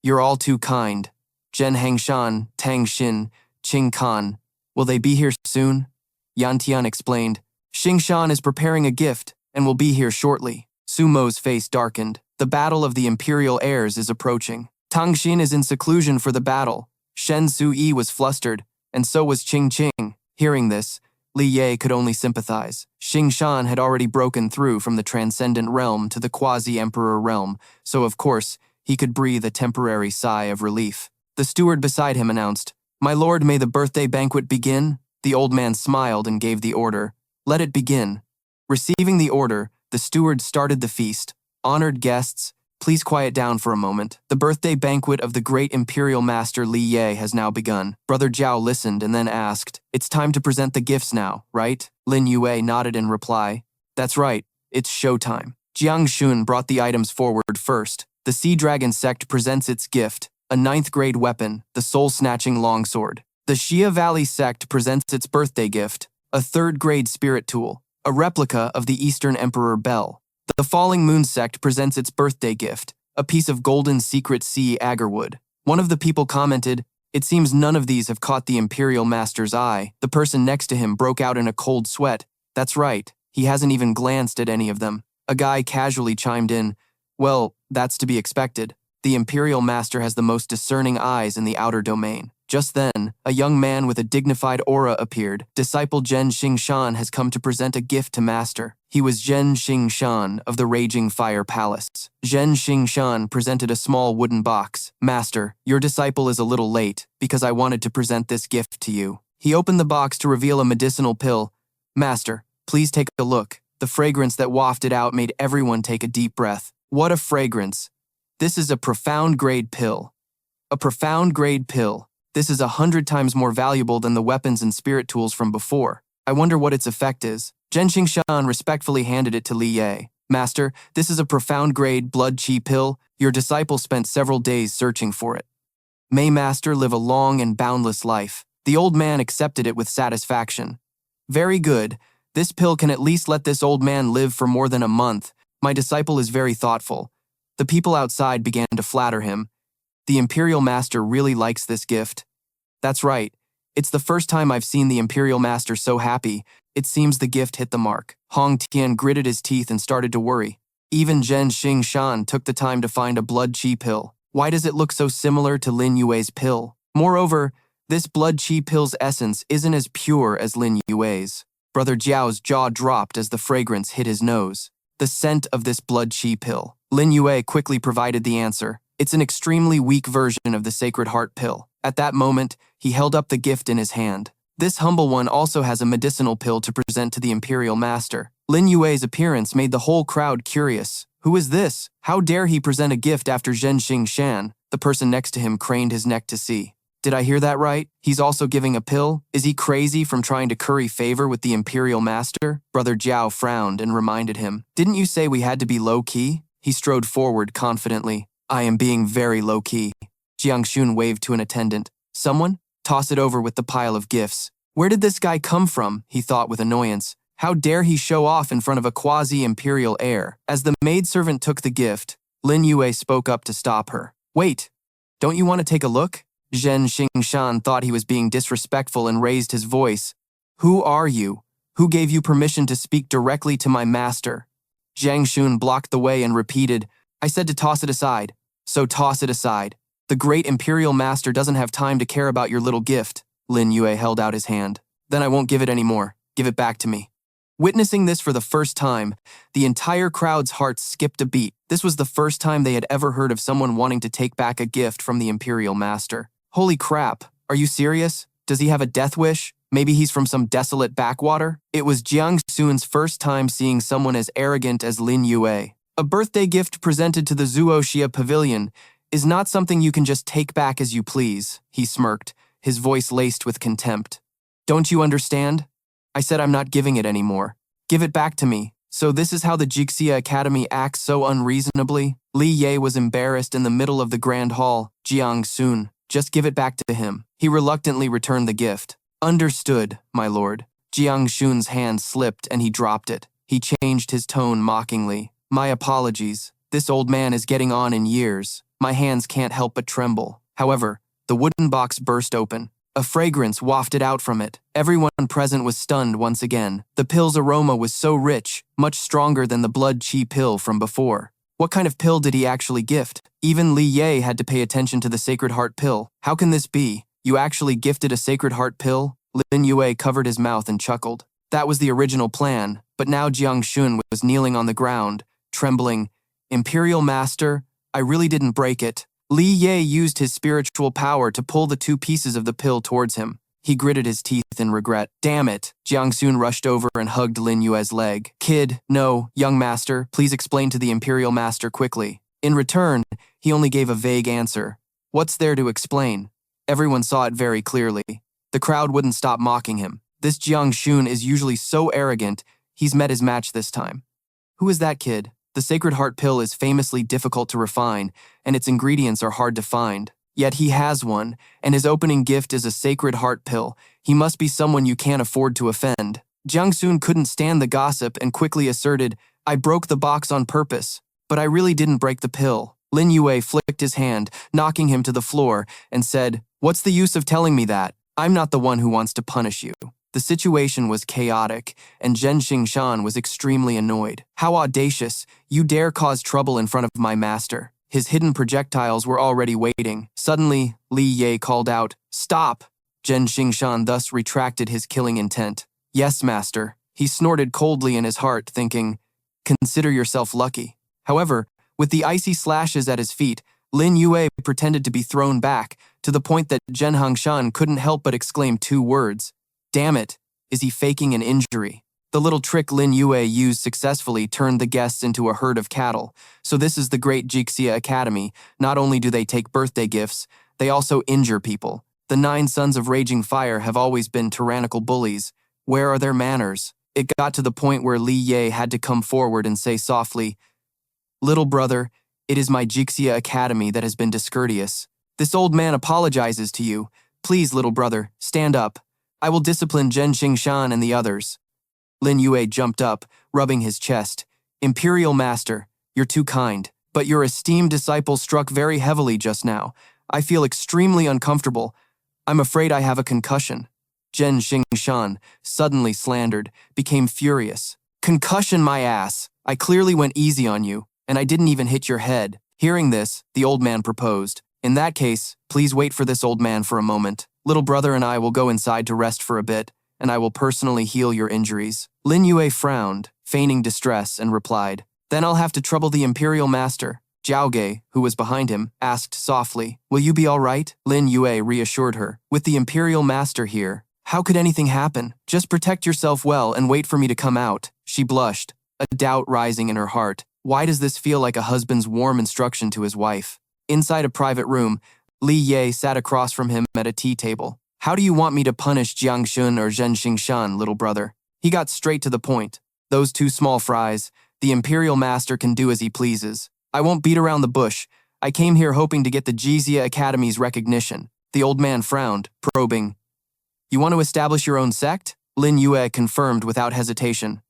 You're all too kind. Zhen Hangshan, Tang Xin, Qing Kan. Will they be here soon? Yan Tian explained. Xingshan is preparing a gift and will be here shortly. Sumo's face darkened. The battle of the Imperial heirs is approaching. Tang Xin is in seclusion for the battle. Shen Suyi was flustered, and so was Qing Qing. Hearing this, Li Yue could only sympathize. Xingshan had already broken through from the transcendent realm to the quasi-emperor realm, so of course, he could breathe a temporary sigh of relief. The steward beside him announced, My lord, may the birthday banquet begin? The old man smiled and gave the order. Let it begin. Receiving the order, the steward started the feast. Honored guests, please quiet down for a moment. The birthday banquet of the great Imperial Master Li Yue has now begun. Brother Zhao listened and then asked, It's time to present the gifts now, right? Lin Yue nodded in reply. That's right, it's showtime. Jiang Shun brought the items forward first. The Sea Dragon sect presents its gift, a 9th grade weapon, the soul-snatching longsword. The Xia Valley sect presents its birthday gift, a 3rd grade spirit tool, a replica of the Eastern Emperor Bell. The Falling Moon sect presents its birthday gift, a piece of golden secret sea agarwood. One of the people commented, It seems none of these have caught the Imperial Master's eye. The person next to him broke out in a cold sweat. That's right, he hasn't even glanced at any of them. A guy casually chimed in, Well, that's to be expected. The Imperial Master has the most discerning eyes in the outer domain. Just then, a young man with a dignified aura appeared. Disciple Zhen Xingshan has come to present a gift to Master. He was Zhen Xingshan of the Raging Fire Palace. Zhen Xingshan presented a small wooden box. Master, your disciple is a little late, because I wanted to present this gift to you. He opened the box to reveal a medicinal pill. Master, please take a look. The fragrance that wafted out made everyone take a deep breath. What a fragrance. This is a profound grade pill. A profound grade pill. This is 100 times more valuable than the weapons and spirit tools from before. I wonder what its effect is. Zhen Xingshan respectfully handed it to Li Yue. Master, this is a profound grade blood qi pill. Your disciple spent several days searching for it. May Master live a long and boundless life. The old man accepted it with satisfaction. Very good. This pill can at least let this old man live for more than a month. My disciple is very thoughtful. The people outside began to flatter him. The Imperial Master really likes this gift. That's right. It's the first time I've seen the Imperial Master so happy. It seems the gift hit the mark. Hong Tian gritted his teeth and started to worry. Even Zhen Xingshan took the time to find a blood qi pill. Why does it look so similar to Lin Yue's pill? Moreover, this blood qi pill's essence isn't as pure as Lin Yue's. Brother Jiao's jaw dropped as the fragrance hit his nose. The scent of this blood qi pill. Lin Yue quickly provided the answer. It's an extremely weak version of the Sacred Heart pill. At that moment, he held up the gift in his hand. This humble one also has a medicinal pill to present to the Imperial Master. Lin Yue's appearance made the whole crowd curious. Who is this? How dare he present a gift after Zhen Xingshan? The person next to him craned his neck to see. Did I hear that right? He's also giving a pill? Is he crazy from trying to curry favor with the Imperial Master? Brother Jiao frowned and reminded him. Didn't you say we had to be low-key? He strode forward confidently. I am being very low-key. Jiang Shun waved to an attendant. Someone? Toss it over with the pile of gifts. Where did this guy come from? He thought with annoyance. How dare he show off in front of a quasi-imperial heir? As the maidservant took the gift, Lin Yue spoke up to stop her. Wait, don't you want to take a look? Zhen Xingshan thought he was being disrespectful and raised his voice. Who are you? Who gave you permission to speak directly to my master? Jiang Shun blocked the way and repeated, I said to toss it aside. So toss it aside. The great Imperial Master doesn't have time to care about your little gift. Lin Yue held out his hand. Then I won't give it anymore. Give it back to me. Witnessing this for the first time, the entire crowd's hearts skipped a beat. This was the first time they had ever heard of someone wanting to take back a gift from the Imperial Master. Holy crap, are you serious? Does he have a death wish? Maybe he's from some desolate backwater? It was Jiang Xun's first time seeing someone as arrogant as Lin Yue. A birthday gift presented to the Zuoxia Pavilion is not something you can just take back as you please, he smirked, his voice laced with contempt. Don't you understand? I said I'm not giving it anymore. Give it back to me. So this is how the Jixia Academy acts so unreasonably? Li Ye was embarrassed in the middle of the grand hall. Jiang Xun, just give it back to him. He reluctantly returned the gift. Understood, my lord. Jiang Xun's hand slipped and he dropped it. He changed his tone mockingly. My apologies. This old man is getting on in years. My hands can't help but tremble. However, the wooden box burst open. A fragrance wafted out from it. Everyone present was stunned once again. The pill's aroma was so rich, much stronger than the blood chi pill from before. What kind of pill did he actually gift? Even Li Ye had to pay attention to the Sacred Heart pill. How can this be? You actually gifted a Sacred Heart pill? Lin Yue covered his mouth and chuckled. That was the original plan, but now Jiang Xun was kneeling on the ground, trembling. Imperial Master, I really didn't break it. Li Ye used his spiritual power to pull the two pieces of the pill towards him. He gritted his teeth in regret. Damn it! Jiang Xun rushed over and hugged Lin Yue's leg. Kid, no, young master, please explain to the Imperial Master quickly. In return, he only gave a vague answer. What's there to explain? Everyone saw it very clearly. The crowd wouldn't stop mocking him. This Jiang Xun is usually so arrogant, he's met his match this time. Who is that kid? The Sacred Heart pill is famously difficult to refine, and its ingredients are hard to find. Yet he has one, and his opening gift is a Sacred Heart pill. He must be someone you can't afford to offend. Jiang Xun couldn't stand the gossip and quickly asserted, I broke the box on purpose, but I really didn't break the pill. Lin Yue flicked his hand, knocking him to the floor, and said, What's the use of telling me that? I'm not the one who wants to punish you. The situation was chaotic, and Zhen Xingshan was extremely annoyed. How audacious! You dare cause trouble in front of my master. His hidden projectiles were already waiting. Suddenly, Li Ye called out, Stop! Zhen Xingshan thus retracted his killing intent. Yes, master. He snorted coldly in his heart, thinking, Consider yourself lucky. However, with the icy slashes at his feet, Lin Yue pretended to be thrown back, to the point that Zhen Hangshan couldn't help but exclaim two words. Damn it, is he faking an injury? The little trick Lin Yue used successfully turned the guests into a herd of cattle. So this is the Great Jixia Academy. Not only do they take birthday gifts, they also injure people. The 9 sons of Raging Fire have always been tyrannical bullies. Where are their manners? It got to the point where Li Ye had to come forward and say softly, Little brother, it is my Jixia Academy that has been discourteous. This old man apologizes to you. Please, little brother, stand up. I will discipline Zhen Xingshan and the others. Lin Yue jumped up, rubbing his chest. Imperial Master, you're too kind, but your esteemed disciple struck very heavily just now. I feel extremely uncomfortable. I'm afraid I have a concussion. Zhen Xingshan, suddenly slandered, became furious. Concussion, my ass! I clearly went easy on you, and I didn't even hit your head. Hearing this, the old man proposed. In that case, please wait for this old man for a moment. Little brother and I will go inside to rest for a bit, and I will personally heal your injuries. Lin Yue frowned, feigning distress, and replied, Then I'll have to trouble the Imperial Master. Zhao Ge, who was behind him, asked softly, Will you be all right? Lin Yue reassured her. With the Imperial Master here, how could anything happen? Just protect yourself well and wait for me to come out. She blushed, a doubt rising in her heart. Why does this feel like a husband's warm instruction to his wife? Inside a private room, Li Ye sat across from him at a tea table. How do you want me to punish Jiang Xun or Zhen Xingshan, little brother? He got straight to the point. Those two small fries, the Imperial Master can do as he pleases. I won't beat around the bush. I came here hoping to get the Jixia Academy's recognition. The old man frowned, probing. You want to establish your own sect? Lin Yue confirmed without hesitation.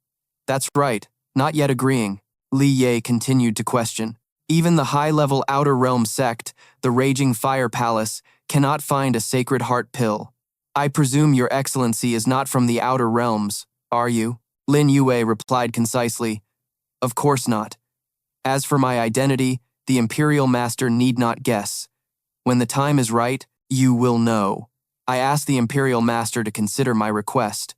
That's right, not yet agreeing. Li Ye continued to question. Even the high-level Outer Realm sect, the Raging Fire Palace, cannot find a Sacred Heart pill. I presume your excellency is not from the Outer Realms, are you? Lin Yue replied concisely. Of course not. As for my identity, the Imperial Master need not guess. When the time is right, you will know. I asked the Imperial Master to consider my request.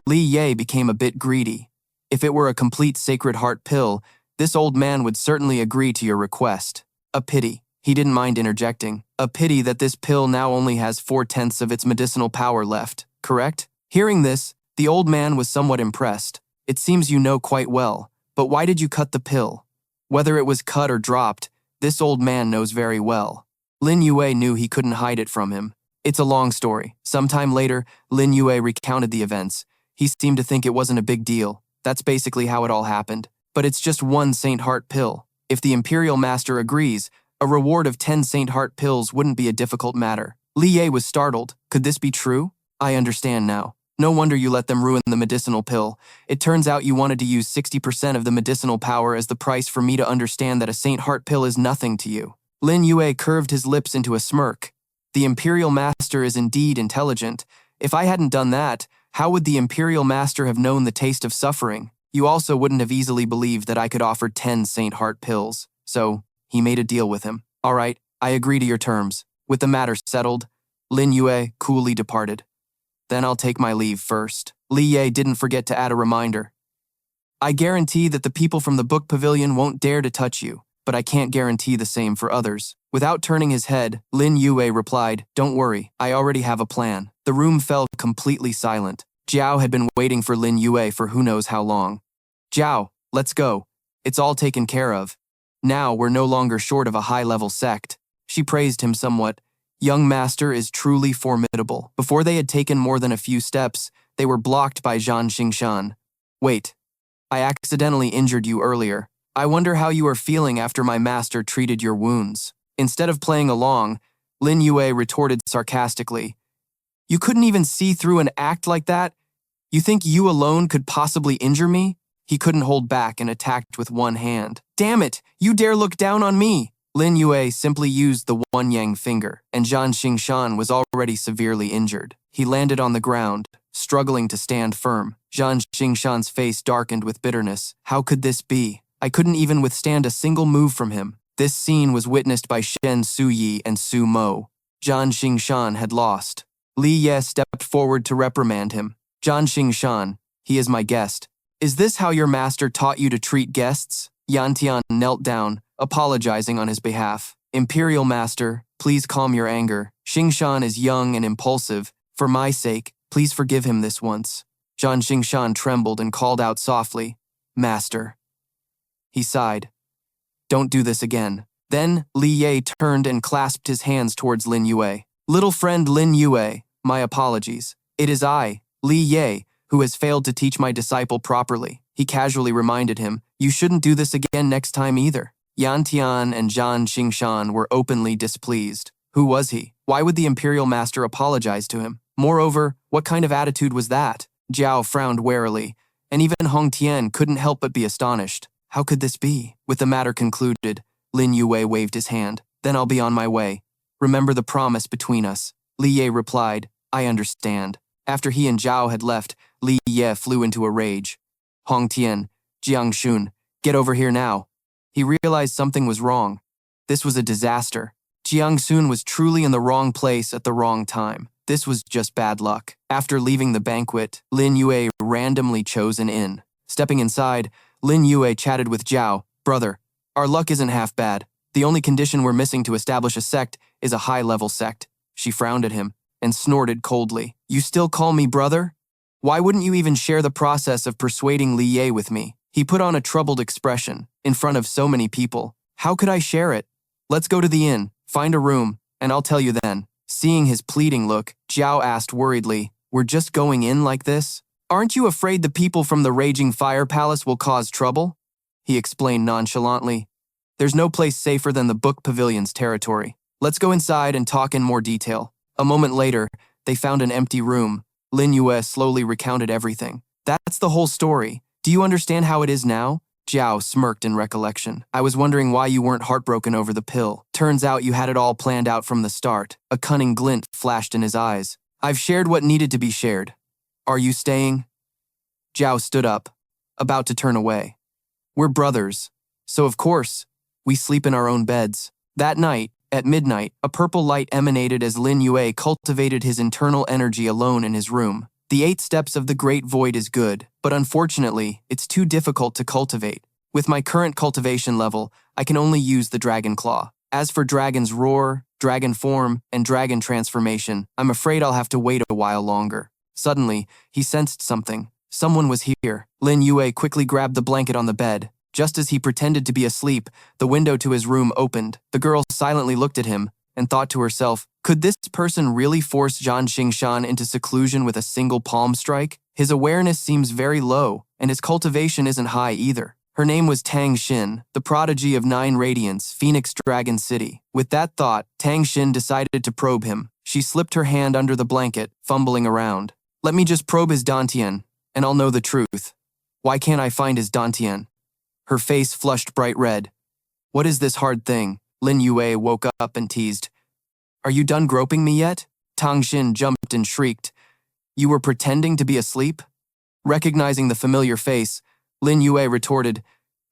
Li Ye became a bit greedy. If it were a complete Sacred Heart pill, this old man would certainly agree to your request. A pity. He didn't mind interjecting. A pity that this pill now only has 4/10 of its medicinal power left, correct? Hearing this, the old man was somewhat impressed. It seems you know quite well, but why did you cut the pill? Whether it was cut or dropped, this old man knows very well. Lin Yue knew he couldn't hide it from him. It's a long story. Sometime later, Lin Yue recounted the events. He seemed to think it wasn't a big deal. That's basically how it all happened. But it's just one Saint Heart pill. If the Imperial Master agrees, a reward of 10 Saint Heart pills wouldn't be a difficult matter. Li Ye was startled. Could this be true? I understand now. No wonder you let them ruin the medicinal pill. It turns out you wanted to use 60% of the medicinal power as the price for me to understand that a Saint Heart pill is nothing to you. Lin Yue curved his lips into a smirk. The Imperial Master is indeed intelligent. If I hadn't done that, how would the Imperial Master have known the taste of suffering? You also wouldn't have easily believed that I could offer 10 Saint Heart pills. So, he made a deal with him. All right, I agree to your terms. With the matter settled, Lin Yue coolly departed. Then I'll take my leave first. Li Ye didn't forget to add a reminder. I guarantee that the people from the book pavilion won't dare to touch you, but I can't guarantee the same for others. Without turning his head, Lin Yue replied, Don't worry, I already have a plan. The room fell completely silent. Jiao had been waiting for Lin Yue for who knows how long. Jiao, let's go. It's all taken care of. Now we're no longer short of a high-level sect. She praised him somewhat. Young master is truly formidable. Before they had taken more than a few steps, they were blocked by Zhan Xingshan. Wait, I accidentally injured you earlier. I wonder how you are feeling after my master treated your wounds. Instead of playing along, Lin Yue retorted sarcastically. You couldn't even see through an act like that? You think you alone could possibly injure me? He couldn't hold back and attacked with one hand. Damn it, you dare look down on me! Lin Yue simply used the one yang finger, and Zhan Xingshan was already severely injured. He landed on the ground, struggling to stand firm. Zhan Xingshan's face darkened with bitterness. How could this be? I couldn't even withstand a single move from him. This scene was witnessed by Shen Suyi and Su Mo. Zhan Xingshan had lost. Li Ye stepped forward to reprimand him. Zhan Xingshan, he is my guest. Is this how your master taught you to treat guests? Yantian knelt down, apologizing on his behalf. Imperial Master, please calm your anger. Xingshan is young and impulsive. For my sake, please forgive him this once. Zhan Xingshan trembled and called out softly, Master. He sighed. Don't do this again. Then Li Ye turned and clasped his hands towards Lin Yue. Little friend Lin Yue, my apologies. It is I, Li Ye, who has failed to teach my disciple properly. He casually reminded him, you shouldn't do this again next time either. Yantian and Zhan Xingshan were openly displeased. Who was he? Why would the Imperial Master apologize to him? Moreover, what kind of attitude was that? Jiao frowned warily, and even Hong Tian couldn't help but be astonished. How could this be? With the matter concluded, Lin Yue waved his hand. Then I'll be on my way. Remember the promise between us. Li Ye replied, I understand. After he and Zhao had left, Li Ye flew into a rage. Hong Tian, Jiang Shun, get over here now. He realized something was wrong. This was a disaster. Jiang Shun was truly in the wrong place at the wrong time. This was just bad luck. After leaving the banquet, Lin Yue randomly chose an inn. Stepping inside, Lin Yue chatted with Zhao. Brother, our luck isn't half bad. The only condition we're missing to establish a sect is a high-level sect. She frowned at him and snorted coldly. You still call me brother? Why wouldn't you even share the process of persuading Li Ye with me? He put on a troubled expression in front of so many people. How could I share it? Let's go to the inn, find a room, and I'll tell you then. Seeing his pleading look, Zhao asked worriedly, we're just going in like this? Aren't you afraid the people from the Raging Fire Palace will cause trouble? He explained nonchalantly. There's no place safer than the Book Pavilion's territory. Let's go inside and talk in more detail. A moment later, they found an empty room. Lin Yue slowly recounted everything. That's the whole story. Do you understand how it is now? Zhao smirked in recollection. I was wondering why you weren't heartbroken over the pill. Turns out you had it all planned out from the start. A cunning glint flashed in his eyes. I've shared what needed to be shared. Are you staying? Zhao stood up, about to turn away. We're brothers, so of course, we sleep in our own beds. That night, at midnight, a purple light emanated as Lin Yue cultivated his internal energy alone in his room. The 8 steps of the Great Void is good, but unfortunately, it's too difficult to cultivate. With my current cultivation level, I can only use the Dragon Claw. As for Dragon's Roar, Dragon Form, and Dragon Transformation, I'm afraid I'll have to wait a while longer. Suddenly, he sensed something. Someone was here. Lin Yue quickly grabbed the blanket on the bed. Just as he pretended to be asleep, the window to his room opened. The girl silently looked at him and thought to herself, could this person really force Zhan Xingshan into seclusion with a single palm strike? His awareness seems very low, and his cultivation isn't high either. Her name was Tang Xin, the prodigy of 9 Radiance, Phoenix Dragon City. With that thought, Tang Xin decided to probe him. She slipped her hand under the blanket, fumbling around. Let me just probe his dantian, and I'll know the truth. Why can't I find his dantian? Her face flushed bright red. What is this hard thing? Lin Yue woke up and teased. Are you done groping me yet? Tang Xin jumped and shrieked. You were pretending to be asleep? Recognizing the familiar face, Lin Yue retorted,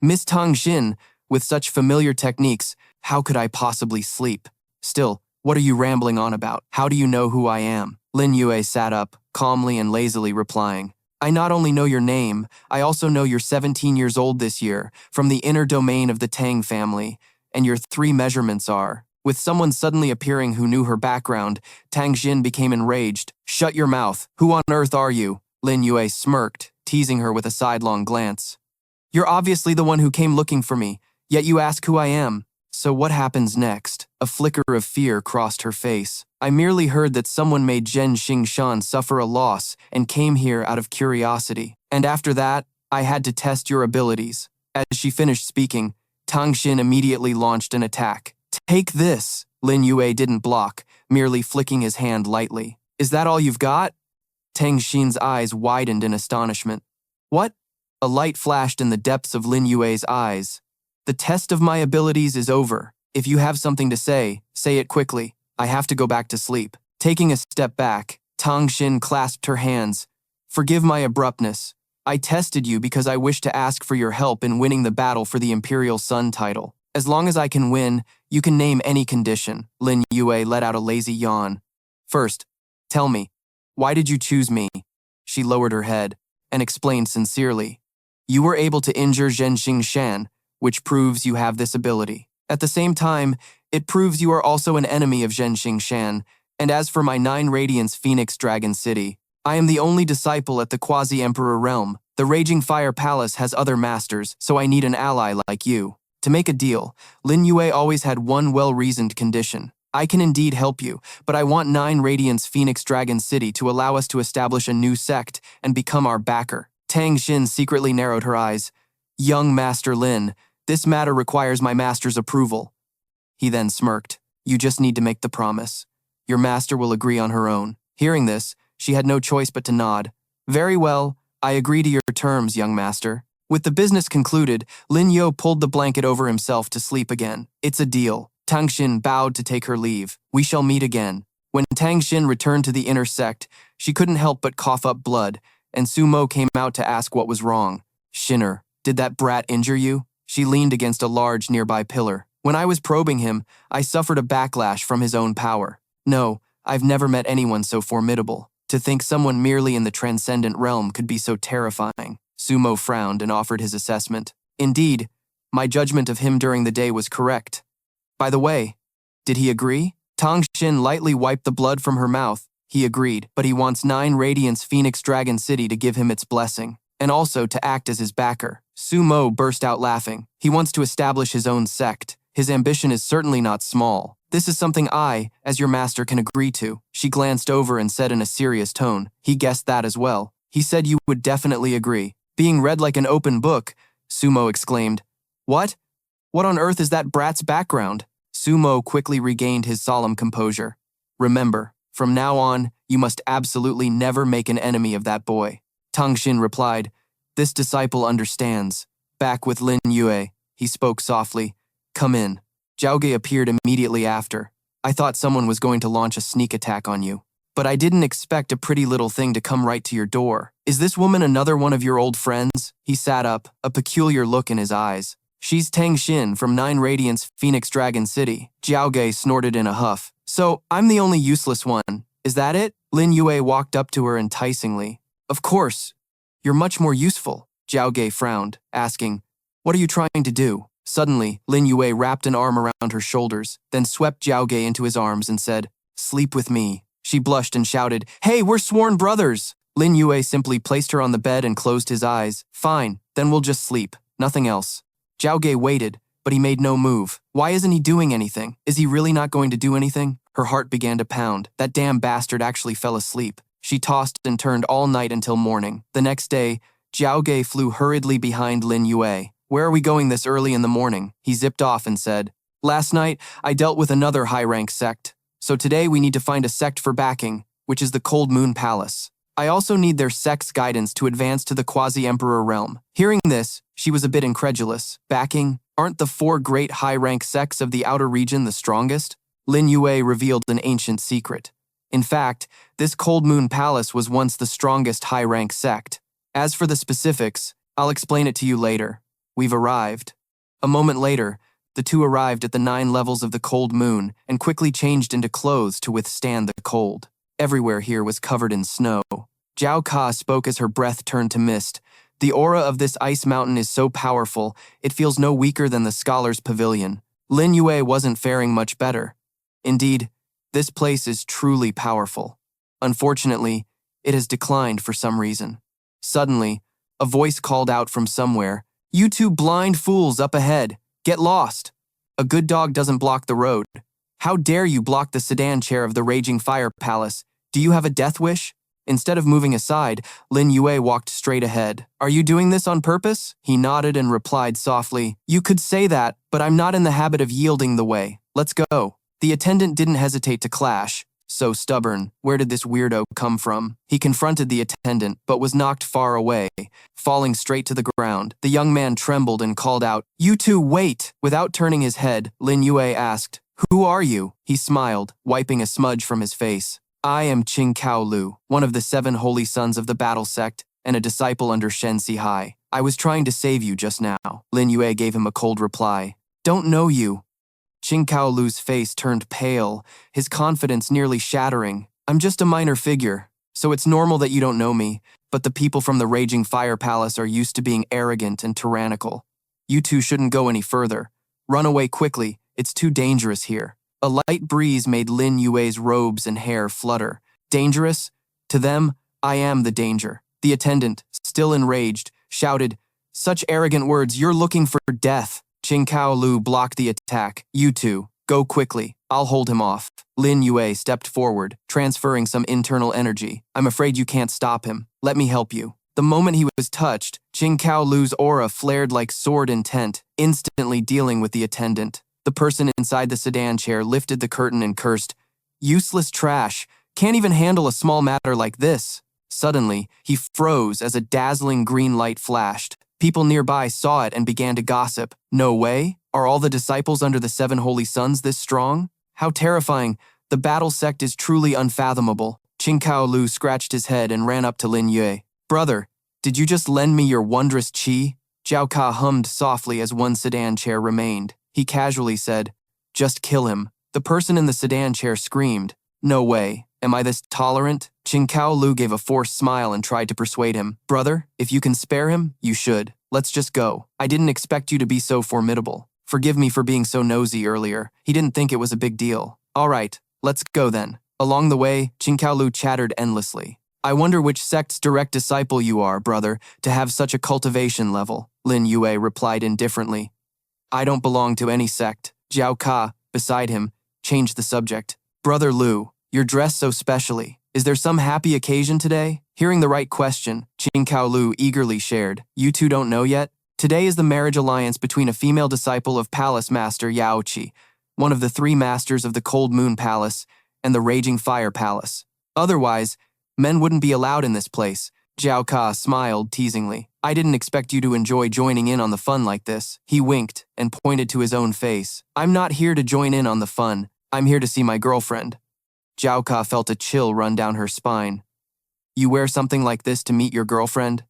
Miss Tang Xin, with such familiar techniques, how could I possibly sleep? Still, what are you rambling on about? How do you know who I am? Lin Yue sat up, calmly and lazily replying, I not only know your name, I also know you're 17 years old this year, from the inner domain of the Tang family, and your 3 measurements are. With someone suddenly appearing who knew her background, Tang Xin became enraged. Shut your mouth. Who on earth are you? Lin Yue smirked, teasing her with a sidelong glance. You're obviously the one who came looking for me, yet you ask who I am. So what happens next? A flicker of fear crossed her face. I merely heard that someone made Zhen Xingshan suffer a loss and came here out of curiosity. And after that, I had to test your abilities. As she finished speaking, Tang Xin immediately launched an attack. Take this! Lin Yue didn't block, merely flicking his hand lightly. Is that all you've got? Tang Xin's eyes widened in astonishment. What? A light flashed in the depths of Lin Yue's eyes. The test of my abilities is over. If you have something to say it quickly. I have to go back to sleep. Taking a step back, Tang Xin clasped her hands. Forgive my abruptness. I tested you because I wish to ask for your help in winning the battle for the Imperial Sun title. As long as I can win, you can name any condition. Lin Yue let out a lazy yawn. First, tell me, why did you choose me? She lowered her head and explained sincerely. You were able to injure Zhen Xingshan, which proves you have this ability. At the same time, it proves you are also an enemy of Zhen Xingshan, and as for my 9 Radiance Phoenix Dragon City, I am the only disciple at the Quasi-Emperor realm. The Raging Fire Palace has other masters, so I need an ally like you. To make a deal, Lin Yue always had one well-reasoned condition. I can indeed help you, but I want 9 Radiance Phoenix Dragon City to allow us to establish a new sect and become our backer. Tang Xin secretly narrowed her eyes. Young Master Lin, this matter requires my master's approval. He then smirked. You just need to make the promise. Your master will agree on her own. Hearing this, she had no choice but to nod. Very well, I agree to your terms, young master. With the business concluded, Lin Yue pulled the blanket over himself to sleep again. It's a deal. Tang Xin bowed to take her leave. We shall meet again. When Tang Xin returned to the inner sect, she couldn't help but cough up blood, and Sumo came out to ask what was wrong. Shinner, did that brat injure you? She leaned against a large nearby pillar. When I was probing him, I suffered a backlash from his own power. No, I've never met anyone so formidable. To think someone merely in the transcendent realm could be so terrifying. Sumo frowned and offered his assessment. Indeed, my judgment of him during the day was correct. By the way, did he agree? Tang Xin lightly wiped the blood from her mouth. He agreed, but he wants 9 Radiance Phoenix Dragon City to give him its blessing, and also to act as his backer. Sumo burst out laughing. He wants to establish his own sect. His ambition is certainly not small. This is something I, as your master, can agree to. She glanced over and said in a serious tone. He guessed that as well. He said you would definitely agree. Being read like an open book, Sumo exclaimed. What? What on earth is that brat's background? Sumo quickly regained his solemn composure. Remember, from now on, you must absolutely never make an enemy of that boy. Tang Xin replied, This disciple understands. Back with Lin Yue, he spoke softly. Come in. Zhaoge appeared immediately after. I thought someone was going to launch a sneak attack on you. But I didn't expect a pretty little thing to come right to your door. Is this woman another one of your old friends? He sat up, a peculiar look in his eyes. She's Tang Xin from 9 Radiance Phoenix Dragon City. Zhaoge snorted in a huff. So, I'm the only useless one. Is that it? Lin Yue walked up to her enticingly. Of course. You're much more useful. Zhao Ge frowned, asking, what are you trying to do? Suddenly, Lin Yue wrapped an arm around her shoulders, then swept Zhao Ge into his arms and said, sleep with me. She blushed and shouted, hey, we're sworn brothers! Lin Yue simply placed her on the bed and closed his eyes. Fine, then we'll just sleep. Nothing else. Zhao Ge waited, but he made no move. Why isn't he doing anything? Is he really not going to do anything? Her heart began to pound. That damn bastard actually fell asleep. She tossed and turned all night until morning. The next day, Zhao Ge flew hurriedly behind Lin Yue. Where are we going this early in the morning? He zipped off and said, last night, I dealt with another high-rank sect. So today we need to find a sect for backing, which is the Cold Moon Palace. I also need their sect's guidance to advance to the Quasi-Emperor realm. Hearing this, she was a bit incredulous. Backing? Aren't the 4 great high-rank sects of the outer region the strongest? Lin Yue revealed an ancient secret. In fact, this Cold Moon Palace was once the strongest high-rank sect. As for the specifics, I'll explain it to you later. We've arrived. A moment later, the two arrived at the 9 levels of the Cold Moon and quickly changed into clothes to withstand the cold. Everywhere here was covered in snow. Zhao Ka spoke as her breath turned to mist. The aura of this ice mountain is so powerful, it feels no weaker than the scholar's pavilion. Lin Yue wasn't faring much better. Indeed, this place is truly powerful. Unfortunately, it has declined for some reason. Suddenly, a voice called out from somewhere, you two blind fools up ahead, get lost. A good dog doesn't block the road. How dare you block the sedan chair of the Raging Fire Palace? Do you have a death wish? Instead of moving aside, Lin Yue walked straight ahead. Are you doing this on purpose? He nodded and replied softly, you could say that, but I'm not in the habit of yielding the way. Let's go. The attendant didn't hesitate to clash. So stubborn. Where did this weirdo come from? He confronted the attendant, but was knocked far away, falling straight to the ground. The young man trembled and called out, you two, wait! Without turning his head, Lin Yue asked, who are you? He smiled, wiping a smudge from his face. I am Qing Kao Lu, one of the 7 holy sons of the battle sect, and a disciple under Shen Si Hai. I was trying to save you just now. Lin Yue gave him a cold reply. Don't know you. Qing Kao Lu's face turned pale, his confidence nearly shattering. I'm just a minor figure, so it's normal that you don't know me, but the people from the Raging Fire Palace are used to being arrogant and tyrannical. You two shouldn't go any further. Run away quickly, it's too dangerous here. A light breeze made Lin Yue's robes and hair flutter. Dangerous? To them, I am the danger. The attendant, still enraged, shouted, such arrogant words, you're looking for death. Qing Kao Lu blocked the attack. You two, go quickly. I'll hold him off. Lin Yue stepped forward, transferring some internal energy. I'm afraid you can't stop him. Let me help you. The moment he was touched, Qing Kao Lu's aura flared like sword intent, instantly dealing with the attendant. The person inside the sedan chair lifted the curtain and cursed, useless trash, can't even handle a small matter like this. Suddenly, he froze as a dazzling green light flashed. People nearby saw it and began to gossip. No way? Are all the disciples under the 7 holy sons this strong? How terrifying. The battle sect is truly unfathomable. Qing Kao Lu scratched his head and ran up to Lin Yue. Brother, did you just lend me your wondrous qi? Zhao Ka hummed softly as one sedan chair remained. He casually said, just kill him. The person in the sedan chair screamed. No way. Am I this tolerant? Qing Kao Lu gave a forced smile and tried to persuade him. Brother, if you can spare him, you should. Let's just go. I didn't expect you to be so formidable. Forgive me for being so nosy earlier. He didn't think it was a big deal. All right, let's go then. Along the way, Qing Kao Lu chattered endlessly. I wonder which sect's direct disciple you are, brother, to have such a cultivation level. Lin Yue replied indifferently. I don't belong to any sect. Zhao Ka, beside him, changed the subject. Brother Lu, you're dressed so specially. Is there some happy occasion today? Hearing the right question, Qing Kao Lu eagerly shared. You two don't know yet? Today is the marriage alliance between a female disciple of Palace Master Yao Qi, one of the 3 masters of the Cold Moon Palace and the Raging Fire Palace. Otherwise, men wouldn't be allowed in this place. Zhao Ka smiled teasingly. I didn't expect you to enjoy joining in on the fun like this. He winked and pointed to his own face. I'm not here to join in on the fun. I'm here to see my girlfriend. Zhao Ka felt a chill run down her spine. You wear something like this to meet your girlfriend?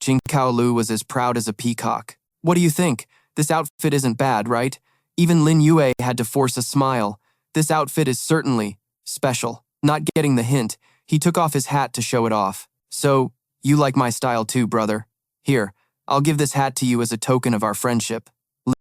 Qing Kao Lu was as proud as a peacock. What do you think? This outfit isn't bad, right? Even Lin Yue had to force a smile. This outfit is certainly special. Not getting the hint, He took off his hat to show it off. So, you like my style too, brother. Here, I'll give this hat to you as a token of our friendship.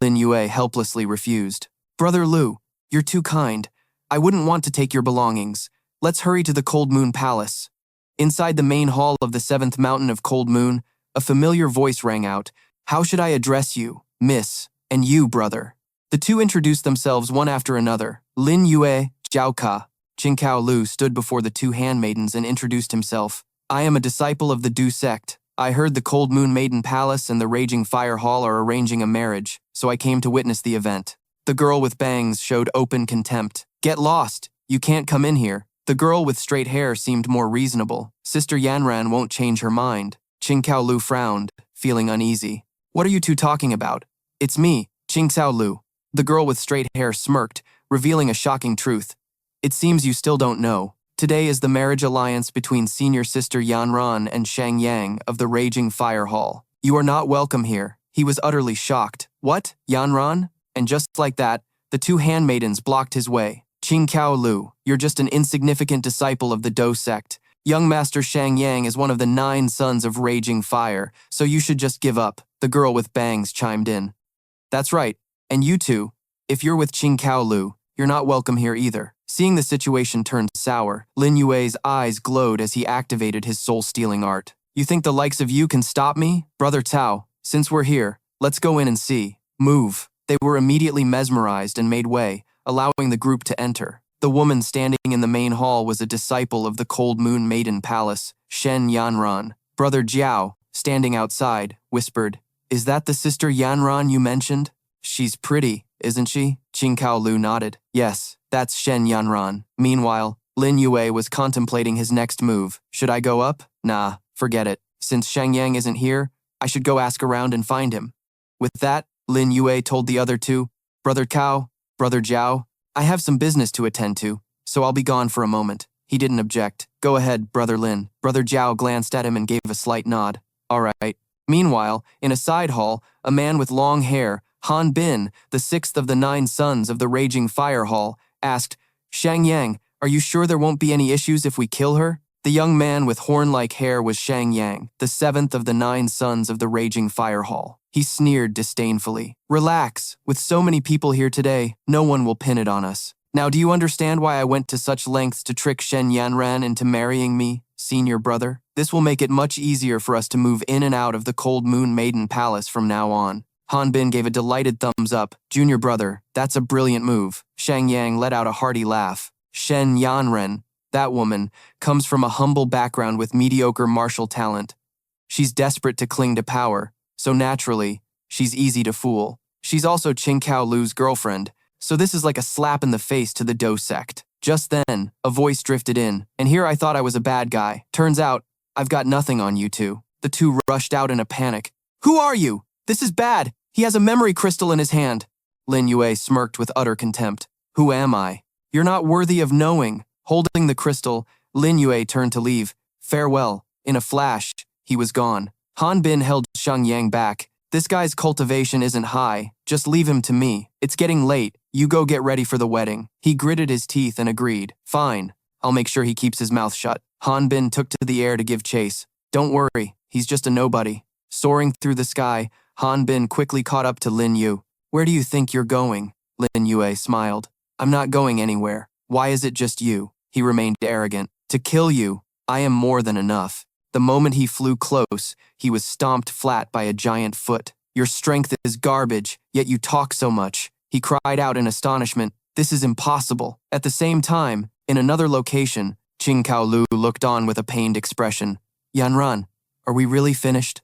Lin Yue helplessly refused. Brother Lu, you're too kind. I wouldn't want to take your belongings. Let's hurry to the Cold Moon Palace. Inside the main hall of the 7th Mountain of Cold Moon, a familiar voice rang out. How should I address you, miss, and you, brother? The two introduced themselves one after another. Lin Yue, Jiao Ka. Qingcao Lu stood before the two handmaidens and introduced himself. I am a disciple of the Du sect. I heard the Cold Moon Maiden Palace and the Raging Fire Hall are arranging a marriage, so I came to witness the event. The girl with bangs showed open contempt. Get lost. You can't come in here. The girl with straight hair seemed more reasonable. Sister Yanran won't change her mind. Qingcao Lu frowned, feeling uneasy. What are you two talking about? It's me, Qingcao Lu. The girl with straight hair smirked, revealing a shocking truth. It seems you still don't know. Today is the marriage alliance between senior sister Yanran and Shang Yang of the Raging Fire Hall. You are not welcome here. He was utterly shocked. What? Yanran? And just like that, the two handmaidens blocked his way. Qingcao Lu, you're just an insignificant disciple of the Do sect. Young Master Shang Yang is one of the 9 sons of Raging Fire, so you should just give up, the girl with bangs chimed in. That's right, and you two, if you're with Qingcao Lu, you're not welcome here either. Seeing the situation turn sour, Lin Yue's eyes glowed as he activated his soul-stealing art. You think the likes of you can stop me? Brother Tao, since we're here, let's go in and see. Move. They were immediately mesmerized and made way, allowing the group to enter. The woman standing in the main hall was a disciple of the Cold Moon Maiden Palace, Shen Yanran. Brother Jiao, standing outside, whispered, Is that the sister Yanran you mentioned? She's pretty, isn't she? Qingcao Lu nodded. Yes, that's Shen Yanran. Meanwhile, Lin Yue was contemplating his next move. Should I go up? Nah, forget it. Since Shang Yang isn't here, I should go ask around and find him. With that, Lin Yue told the other two, Brother Cao, Brother Jiao, I have some business to attend to, so I'll be gone for a moment. He didn't object. Go ahead, Brother Lin. Brother Jiao glanced at him and gave a slight nod. All right. Meanwhile, in a side hall, a man with long hair, Han Bin, the 6th of the 9 sons of the Raging Fire Hall, asked, Shang Yang, are you sure there won't be any issues if we kill her? The young man with horn-like hair was Shang Yang, the 7th of the 9 sons of the Raging Fire Hall. He sneered disdainfully. Relax, with so many people here today, no one will pin it on us. Now do you understand why I went to such lengths to trick Shen Yanran into marrying me, senior brother? This will make it much easier for us to move in and out of the Cold Moon Maiden Palace from now on. Han Bin gave a delighted thumbs up. Junior brother, that's a brilliant move. Shang Yang let out a hearty laugh. Shen Yanran, that woman, comes from a humble background with mediocre martial talent. She's desperate to cling to power, so naturally, she's easy to fool. She's also Qingcao Lu's girlfriend, so this is like a slap in the face to the Do sect. Just then, a voice drifted in, and here I thought I was a bad guy. Turns out, I've got nothing on you two. The two rushed out in a panic. Who are you? This is bad. He has a memory crystal in his hand. Lin Yue smirked with utter contempt. Who am I? You're not worthy of knowing. Holding the crystal, Lin Yue turned to leave. Farewell. In a flash, he was gone. Han Bin held Shang Yang back. This guy's cultivation isn't high. Just leave him to me. It's getting late. You go get ready for the wedding. He gritted his teeth and agreed. Fine. I'll make sure he keeps his mouth shut. Han Bin took to the air to give chase. Don't worry. He's just a nobody. Soaring through the sky, Han Bin quickly caught up to Lin Yue. Where do you think you're going? Lin Yue smiled. I'm not going anywhere. Why is it just you? He remained arrogant. To kill you, I am more than enough. The moment he flew close, he was stomped flat by a giant foot. Your strength is garbage, yet you talk so much. He cried out in astonishment. This is impossible. At the same time, in another location, Qingcao Lu looked on with a pained expression. Yanran, are we really finished?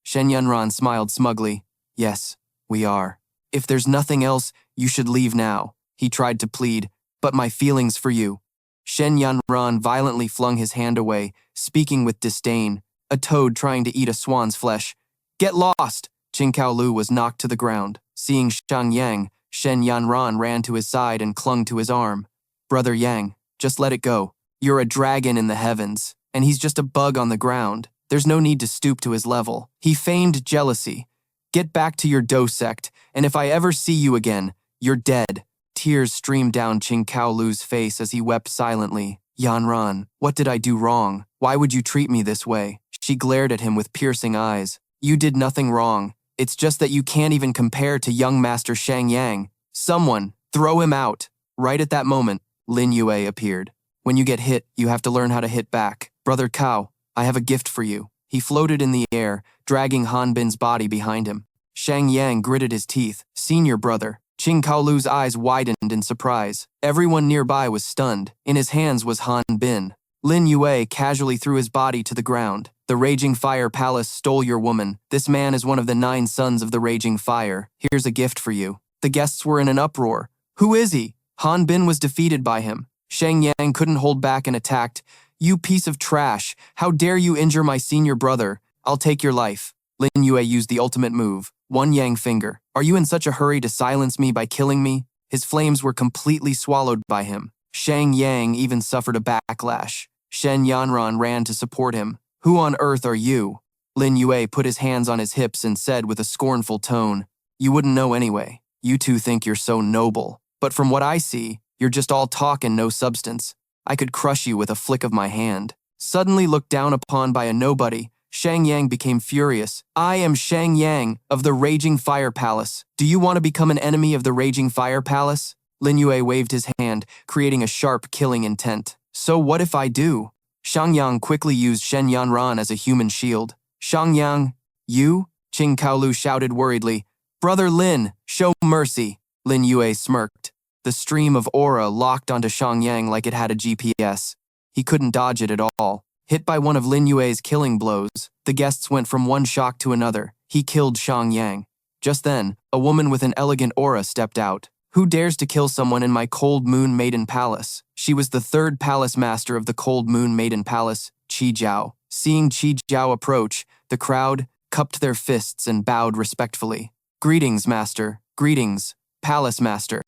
Shen Yanran smiled smugly. Yes, we are. If there's nothing else, you should leave now. He tried to plead, but my feelings for you. Shen Yanran violently flung his hand away, speaking with disdain. A toad trying to eat a swan's flesh. Get lost! Qingcao Lu was knocked to the ground. Seeing Shang Yang, Shen Yanran ran to his side and clung to his arm. Brother Yang, just let it go. You're a dragon in the heavens, and he's just a bug on the ground. There's no need to stoop to his level. He feigned jealousy. Get back to your Do sect, and if I ever see you again, you're dead. Tears streamed down Qingcao Lu's face as he wept silently. Yanran, what did I do wrong? Why would you treat me this way? She glared at him with piercing eyes. You did nothing wrong. It's just that you can't even compare to young Master Shang Yang. Someone, throw him out. Right at that moment, Lin Yue appeared. When you get hit, you have to learn how to hit back. Brother Cao, I have a gift for you. He floated in the air, dragging Han Bin's body behind him. Shang Yang gritted his teeth. Senior brother. Qing Kaolu's eyes widened in surprise. Everyone nearby was stunned. In his hands was Han Bin. Lin Yue casually threw his body to the ground. The Raging Fire Palace stole your woman. This man is one of the 9 sons of the Raging Fire. Here's a gift for you. The guests were in an uproar. Who is he? Han Bin was defeated by him. Shang Yang couldn't hold back and attacked. You piece of trash. How dare you injure my senior brother? I'll take your life. Lin Yue used the ultimate move. One Yang finger. Are you in such a hurry to silence me by killing me? His flames were completely swallowed by him. Shang Yang even suffered a backlash. Shen Yanran ran to support him. Who on earth are you? Lin Yue put his hands on his hips and said with a scornful tone, You wouldn't know anyway. You two think you're so noble. But from what I see, you're just all talk and no substance. I could crush you with a flick of my hand. Suddenly looked down upon by a nobody, Shang Yang became furious. I am Shang Yang of the Raging Fire Palace. Do you want to become an enemy of the Raging Fire Palace? Lin Yue waved his hand, creating a sharp killing intent. So what if I do? Shang Yang quickly used Shen Yanran as a human shield. Shang Yang, you? Qing Kaolu shouted worriedly. Brother Lin, show mercy. Lin Yue smirked. The stream of aura locked onto Shang Yang like it had a GPS. He couldn't dodge it at all. Hit by one of Lin Yue's killing blows, the guests went from one shock to another. He killed Shang Yang. Just then, a woman with an elegant aura stepped out. Who dares to kill someone in my Cold Moon Maiden Palace? She was the 3rd palace master of the Cold Moon Maiden Palace, Qi Jiao. Seeing Qi Jiao approach, the crowd cupped their fists and bowed respectfully. Greetings, master. Greetings, palace master.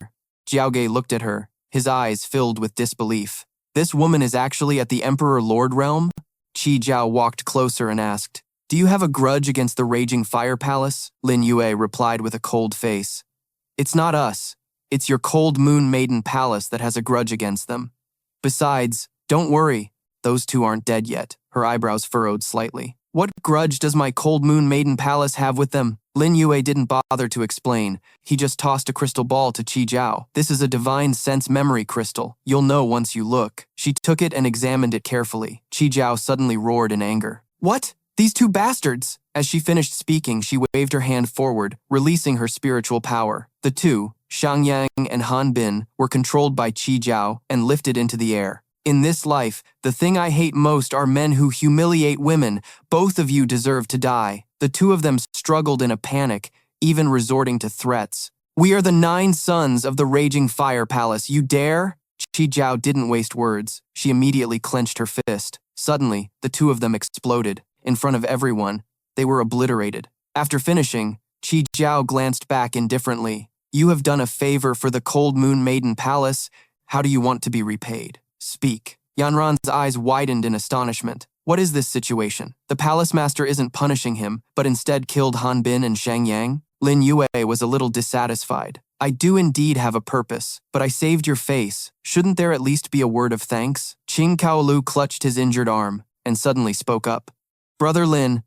Jiaoge looked at her, his eyes filled with disbelief. This woman is actually at the Emperor Lord realm? Qi Jiao walked closer and asked, Do you have a grudge against the Raging Fire Palace? Lin Yue replied with a cold face. It's not us. It's your Cold Moon Maiden Palace that has a grudge against them. Besides, don't worry, those two aren't dead yet. Her eyebrows furrowed slightly. What grudge does my Cold Moon Maiden Palace have with them? Lin Yue didn't bother to explain. He just tossed a crystal ball to Qi Jiao. This is a divine sense memory crystal. You'll know once you look. She took it and examined it carefully. Qi Jiao suddenly roared in anger. What? These two bastards! As she finished speaking, she waved her hand forward, releasing her spiritual power. The two, Shang Yang and Han Bin, were controlled by Qi Jiao and lifted into the air. In this life, the thing I hate most are men who humiliate women. Both of you deserve to die. The two of them struggled in a panic, even resorting to threats. We are the 9 sons of the Raging Fire Palace. You dare? Qi Jiao didn't waste words. She immediately clenched her fist. Suddenly, the two of them exploded. In front of everyone, they were obliterated. After finishing, Qi Jiao glanced back indifferently. You have done a favor for the Cold Moon Maiden Palace. How do you want to be repaid? Speak. Yanran's eyes widened in astonishment. What is this situation? The palace master isn't punishing him, but instead killed Han Bin and Shang Yang? Lin Yue was a little dissatisfied. I do indeed have a purpose, but I saved your face. Shouldn't there at least be a word of thanks? Qing Kaolu clutched his injured arm and suddenly spoke up. Brother Lin,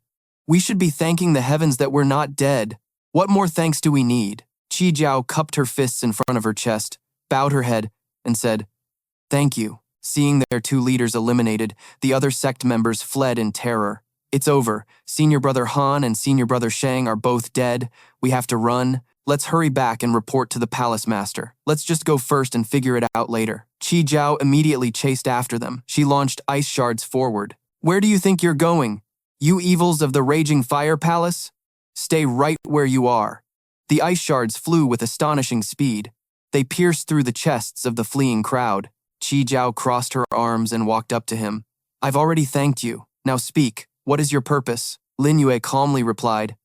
we should be thanking the heavens that we're not dead. What more thanks do we need? Qi Jiao cupped her fists in front of her chest, bowed her head, and said, Thank you. Seeing their 2 leaders eliminated, the other sect members fled in terror. It's over. Senior brother Han and senior brother Shang are both dead. We have to run. Let's hurry back and report to the palace master. Let's just go first and figure it out later. Qi Jiao immediately chased after them. She launched ice shards forward. Where do you think you're going? You evils of the Raging Fire Palace? Stay right where you are. The ice shards flew with astonishing speed. They pierced through the chests of the fleeing crowd. Qi Jiao crossed her arms and walked up to him. I've already thanked you. Now speak. What is your purpose? Lin Yue calmly replied.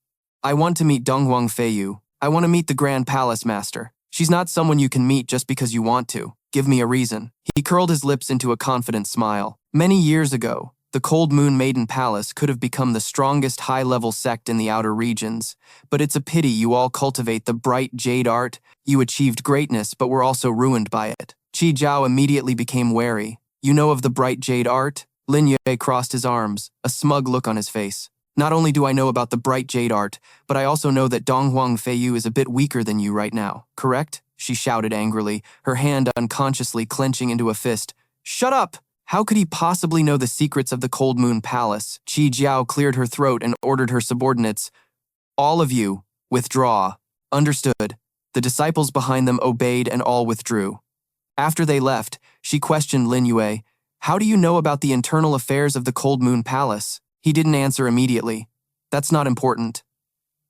I want to meet Donghuang Feiyu. I want to meet the Grand Palace Master. She's not someone you can meet just because you want to. Give me a reason. He curled his lips into a confident smile. Many years ago, the Cold Moon Maiden Palace could have become the strongest high-level sect in the outer regions, but it's a pity you all cultivate the bright jade art. You achieved greatness but were also ruined by it. Qi Jiao immediately became wary. You know of the bright jade art? Lin Yue crossed his arms, a smug look on his face. Not only do I know about the bright jade art, but I also know that Donghuang Feiyu is a bit weaker than you right now, correct? She shouted angrily, her hand unconsciously clenching into a fist. Shut up! How could he possibly know the secrets of the Cold Moon Palace? Qi Jiao cleared her throat and ordered her subordinates. All of you, withdraw. Understood. The disciples behind them obeyed and all withdrew. After they left, she questioned Lin Yue. How do you know about the internal affairs of the Cold Moon Palace? He didn't answer immediately. That's not important.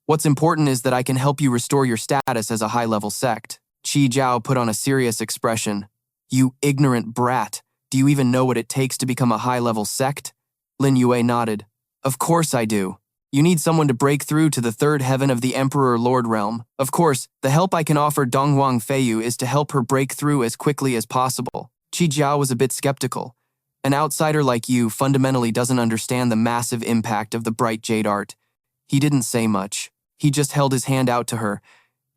What's important is that I can help you restore your status as a high-level sect. Qi Jiao put on a serious expression. You ignorant brat. Do you even know what it takes to become a high-level sect? Lin Yue nodded. Of course I do. You need someone to break through to the third heaven of the Emperor Lord Realm. Of course, the help I can offer Donghuang Feiyu is to help her break through as quickly as possible. Qi Jiao was a bit skeptical. An outsider like you fundamentally doesn't understand the massive impact of the bright jade art. He didn't say much. He just held his hand out to her.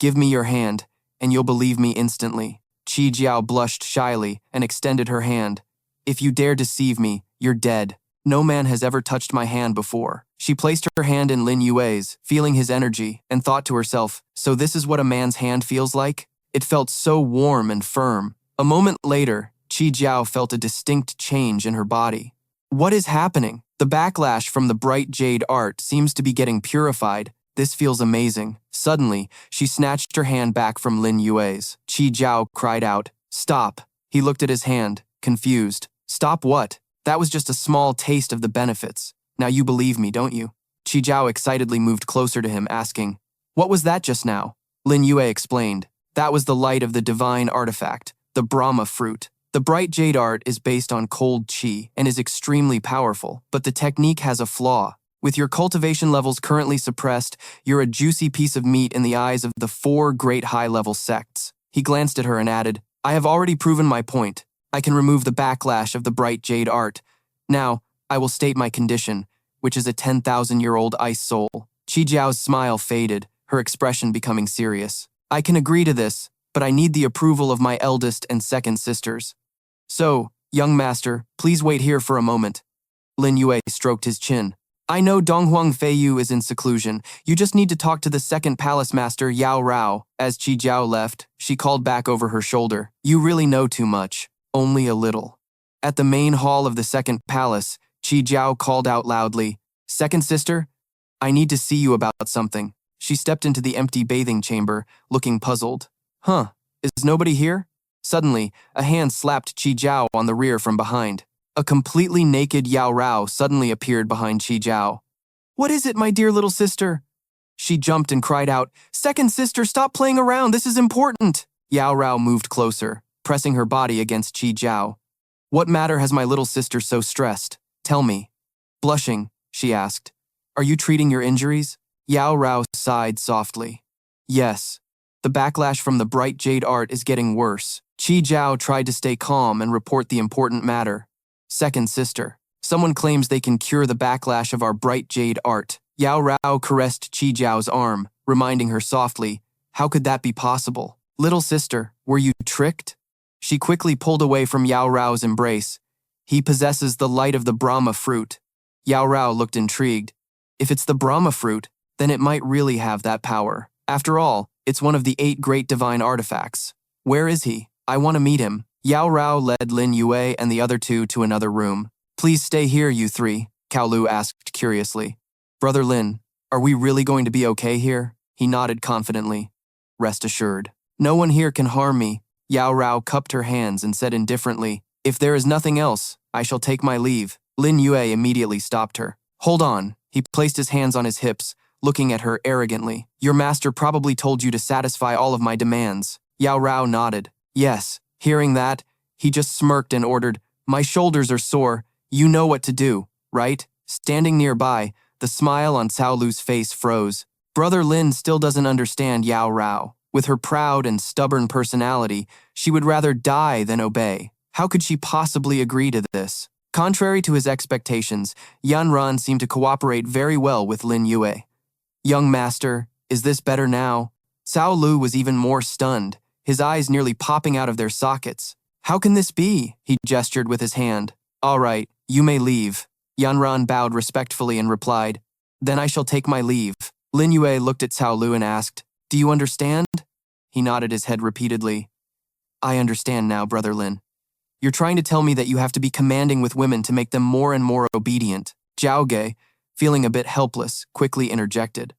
Give me your hand, and you'll believe me instantly. Qi Jiao blushed shyly and extended her hand. If you dare deceive me, you're dead. No man has ever touched my hand before. She placed her hand in Lin Yue's, feeling his energy, and thought to herself, so this is what a man's hand feels like? It felt so warm and firm. A moment later, Qi Jiao felt a distinct change in her body. What is happening? The backlash from the bright jade art seems to be getting purified. This feels amazing. Suddenly, she snatched her hand back from Lin Yue's. Qi Jiao cried out, Stop. He looked at his hand, confused. Stop what? That was just a small taste of the benefits. Now you believe me, don't you? Qi Jiao excitedly moved closer to him, asking, What was that just now? Lin Yue explained, That was the light of the divine artifact, the Brahma fruit. The bright jade art is based on cold qi and is extremely powerful, but the technique has a flaw. With your cultivation levels currently suppressed, you're a juicy piece of meat in the eyes of the 4 great high-level sects. He glanced at her and added, I have already proven my point. I can remove the backlash of the bright jade art. Now, I will state my condition, which is a 10,000-year-old ice soul. Qi Jiao's smile faded, her expression becoming serious. I can agree to this, but I need the approval of my eldest and second sisters. So, young master, please wait here for a moment. Lin Yue stroked his chin. I know Donghuang Feiyu is in seclusion. You just need to talk to the second palace master, Yao Rao. As Qi Jiao left, she called back over her shoulder. You really know too much. Only a little. At the main hall of the second palace, Qi Jiao called out loudly, Second sister, I need to see you about something. She stepped into the empty bathing chamber, looking puzzled. Huh, is nobody here? Suddenly, a hand slapped Qi Jiao on the rear from behind. A completely naked Yao Rao suddenly appeared behind Qi Jiao. What is it, my dear little sister? She jumped and cried out, Second sister, stop playing around, this is important. Yao Rao moved closer, pressing her body against Qi Jiao. What matter has my little sister so stressed? Tell me. Blushing, she asked, Are you treating your injuries? Yao Rao sighed softly. Yes. The backlash from the bright jade art is getting worse. Qi Jiao tried to stay calm and report the important matter. Second sister. Someone claims they can cure the backlash of our bright jade art. Yao Rao caressed Qi Jiao's arm, reminding her softly, How could that be possible? Little sister, were you tricked? She quickly pulled away from Yao Rao's embrace. He possesses the light of the Brahma fruit. Yao Rao looked intrigued. If it's the Brahma fruit, then it might really have that power. After all, it's one of the 8 great divine artifacts. Where is he? I want to meet him. Yao Rao led Lin Yue and the other 2 to another room. Please stay here, you 3, Cao Lu asked curiously. Brother Lin, are we really going to be okay here? He nodded confidently. Rest assured. No one here can harm me. Yao Rao cupped her hands and said indifferently, If there is nothing else, I shall take my leave. Lin Yue immediately stopped her. Hold on. He placed his hands on his hips, looking at her arrogantly. Your master probably told you to satisfy all of my demands. Yao Rao nodded. Yes. Hearing that, he just smirked and ordered, My shoulders are sore. You know what to do, right? Standing nearby, the smile on Cao Lu's face froze. Brother Lin still doesn't understand Yao Rao. With her proud and stubborn personality, she would rather die than obey. How could she possibly agree to this? Contrary to his expectations, Yan Ran seemed to cooperate very well with Lin Yue. Young master, is this better now? Cao Lu was even more stunned, his eyes nearly popping out of their sockets. How can this be? He gestured with his hand. All right, you may leave. Yanran bowed respectfully and replied, Then I shall take my leave. Lin Yue looked at Cao Lu and asked, Do you understand? He nodded his head repeatedly. I understand now, Brother Lin. You're trying to tell me that you have to be commanding with women to make them more and more obedient. Zhao Ge, feeling a bit helpless, quickly interjected.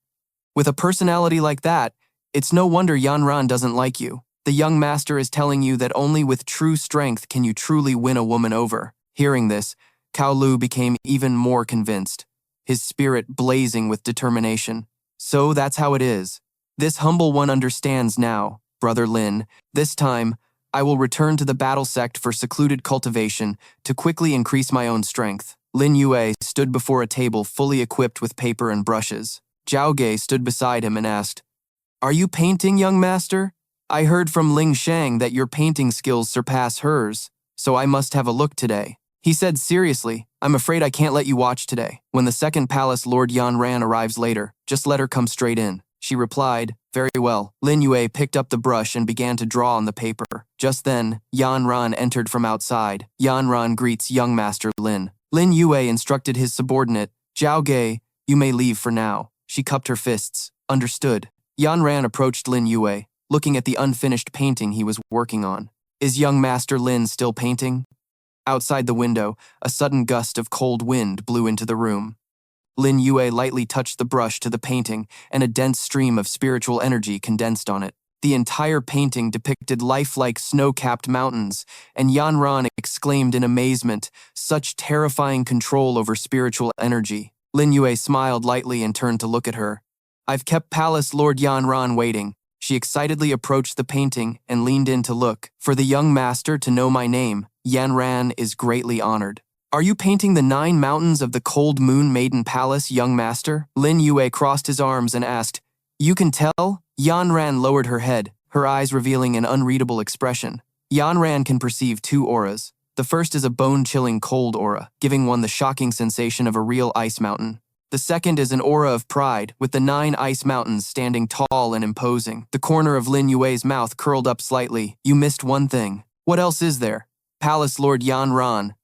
With a personality like that, it's no wonder Yanran doesn't like you. The young master is telling you that only with true strength can you truly win a woman over. Hearing this, Cao Lu became even more convinced, his spirit blazing with determination. So that's how it is. This humble one understands now, Brother Lin. This time, I will return to the battle sect for secluded cultivation to quickly increase my own strength. Lin Yue stood before a table fully equipped with paper and brushes. Zhao Ge stood beside him and asked, Are you painting, young master? I heard from Ling Shang that your painting skills surpass hers, so I must have a look today. He said seriously, I'm afraid I can't let you watch today. When the second palace Lord Yanran arrives later, just let her come straight in. She replied, Very well. Lin Yue picked up the brush and began to draw on the paper. Just then, Yanran entered from outside. Yanran greets young master Lin. Lin Yue instructed his subordinate, Zhao Ge, you may leave for now. She cupped her fists. Understood. Yanran approached Lin Yue, looking at the unfinished painting he was working on. Is young master Lin still painting? Outside the window, a sudden gust of cold wind blew into the room. Lin Yue lightly touched the brush to the painting, and a dense stream of spiritual energy condensed on it. The entire painting depicted lifelike snow-capped mountains, and Yanran exclaimed in amazement, such terrifying control over spiritual energy. Lin Yue smiled lightly and turned to look at her. I've kept Palace Lord Yanran waiting. She excitedly approached the painting and leaned in to look. For the young master to know my name, Yanran is greatly honored. Are you painting the 9 mountains of the Cold Moon Maiden Palace, young master? Lin Yue crossed his arms and asked, You can tell? Yanran lowered her head, her eyes revealing an unreadable expression. Yanran can perceive 2 auras. The first is a bone-chilling cold aura, giving one the shocking sensation of a real ice mountain. The second is an aura of pride, with the 9 ice mountains standing tall and imposing. The corner of Lin Yue's mouth curled up slightly. You missed one thing. What else is there? Palace Lord Yanran.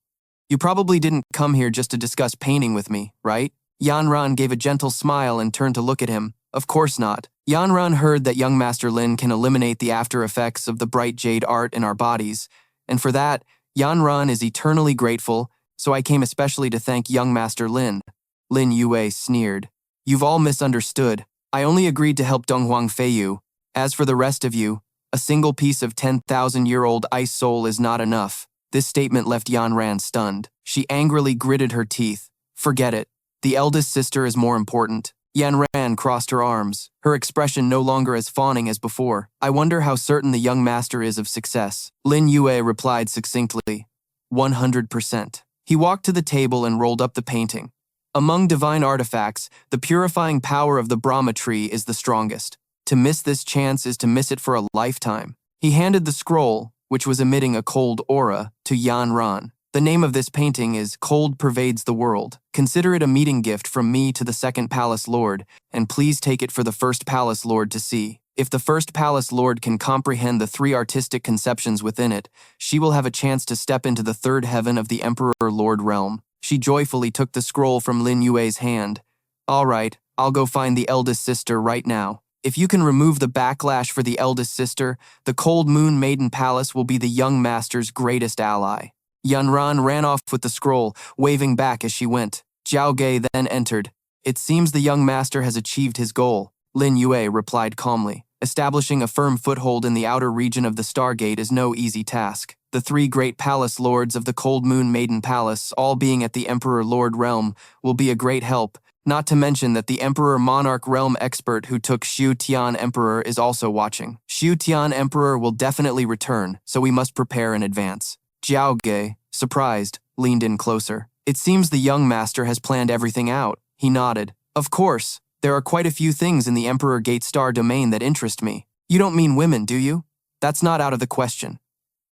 You probably didn't come here just to discuss painting with me, right? Yanran gave a gentle smile and turned to look at him. Of course not. Yanran heard that young Master Lin can eliminate the after effects of the bright jade art in our bodies, and for that, Yanran is eternally grateful, so I came especially to thank young Master Lin. Lin Yue sneered. You've all misunderstood. I only agreed to help Donghuang Feiyu. As for the rest of you, a single piece of 10,000-year-old ice soul is not enough. This statement left Yanran stunned. She angrily gritted her teeth. Forget it. The eldest sister is more important. Yanran crossed her arms, her expression no longer as fawning as before. I wonder how certain the young master is of success. Lin Yue replied succinctly, 100%. He walked to the table and rolled up the painting. Among divine artifacts, the purifying power of the Brahma tree is the strongest. To miss this chance is to miss it for a lifetime. He handed the scroll, which was emitting a cold aura, to Yanran. The name of this painting is Cold Pervades the World. Consider it a meeting gift from me to the second Palace Lord, and please take it for the first Palace Lord to see. If the first Palace Lord can comprehend the 3 artistic conceptions within it, she will have a chance to step into the 3rd heaven of the Emperor Lord realm. She joyfully took the scroll from Lin Yue's hand. All right, I'll go find the eldest sister right now. If you can remove the backlash for the eldest sister, the Cold Moon Maiden Palace will be the young master's greatest ally. Yanran ran off with the scroll, waving back as she went. Zhao Ge then entered. It seems the young master has achieved his goal, Lin Yue replied calmly. Establishing a firm foothold in the outer region of the Stargate is no easy task. The 3 great palace lords of the Cold Moon Maiden Palace, all being at the Emperor Lord realm, will be a great help, not to mention that the Emperor Monarch realm expert who took Xiu Tian Emperor is also watching. Xiu Tian Emperor will definitely return, so we must prepare in advance. Zhao Ge, surprised, leaned in closer. It seems the young master has planned everything out. He nodded. Of course, there are quite a few things in the Emperor Gate Star domain that interest me. You don't mean women, do you? That's not out of the question.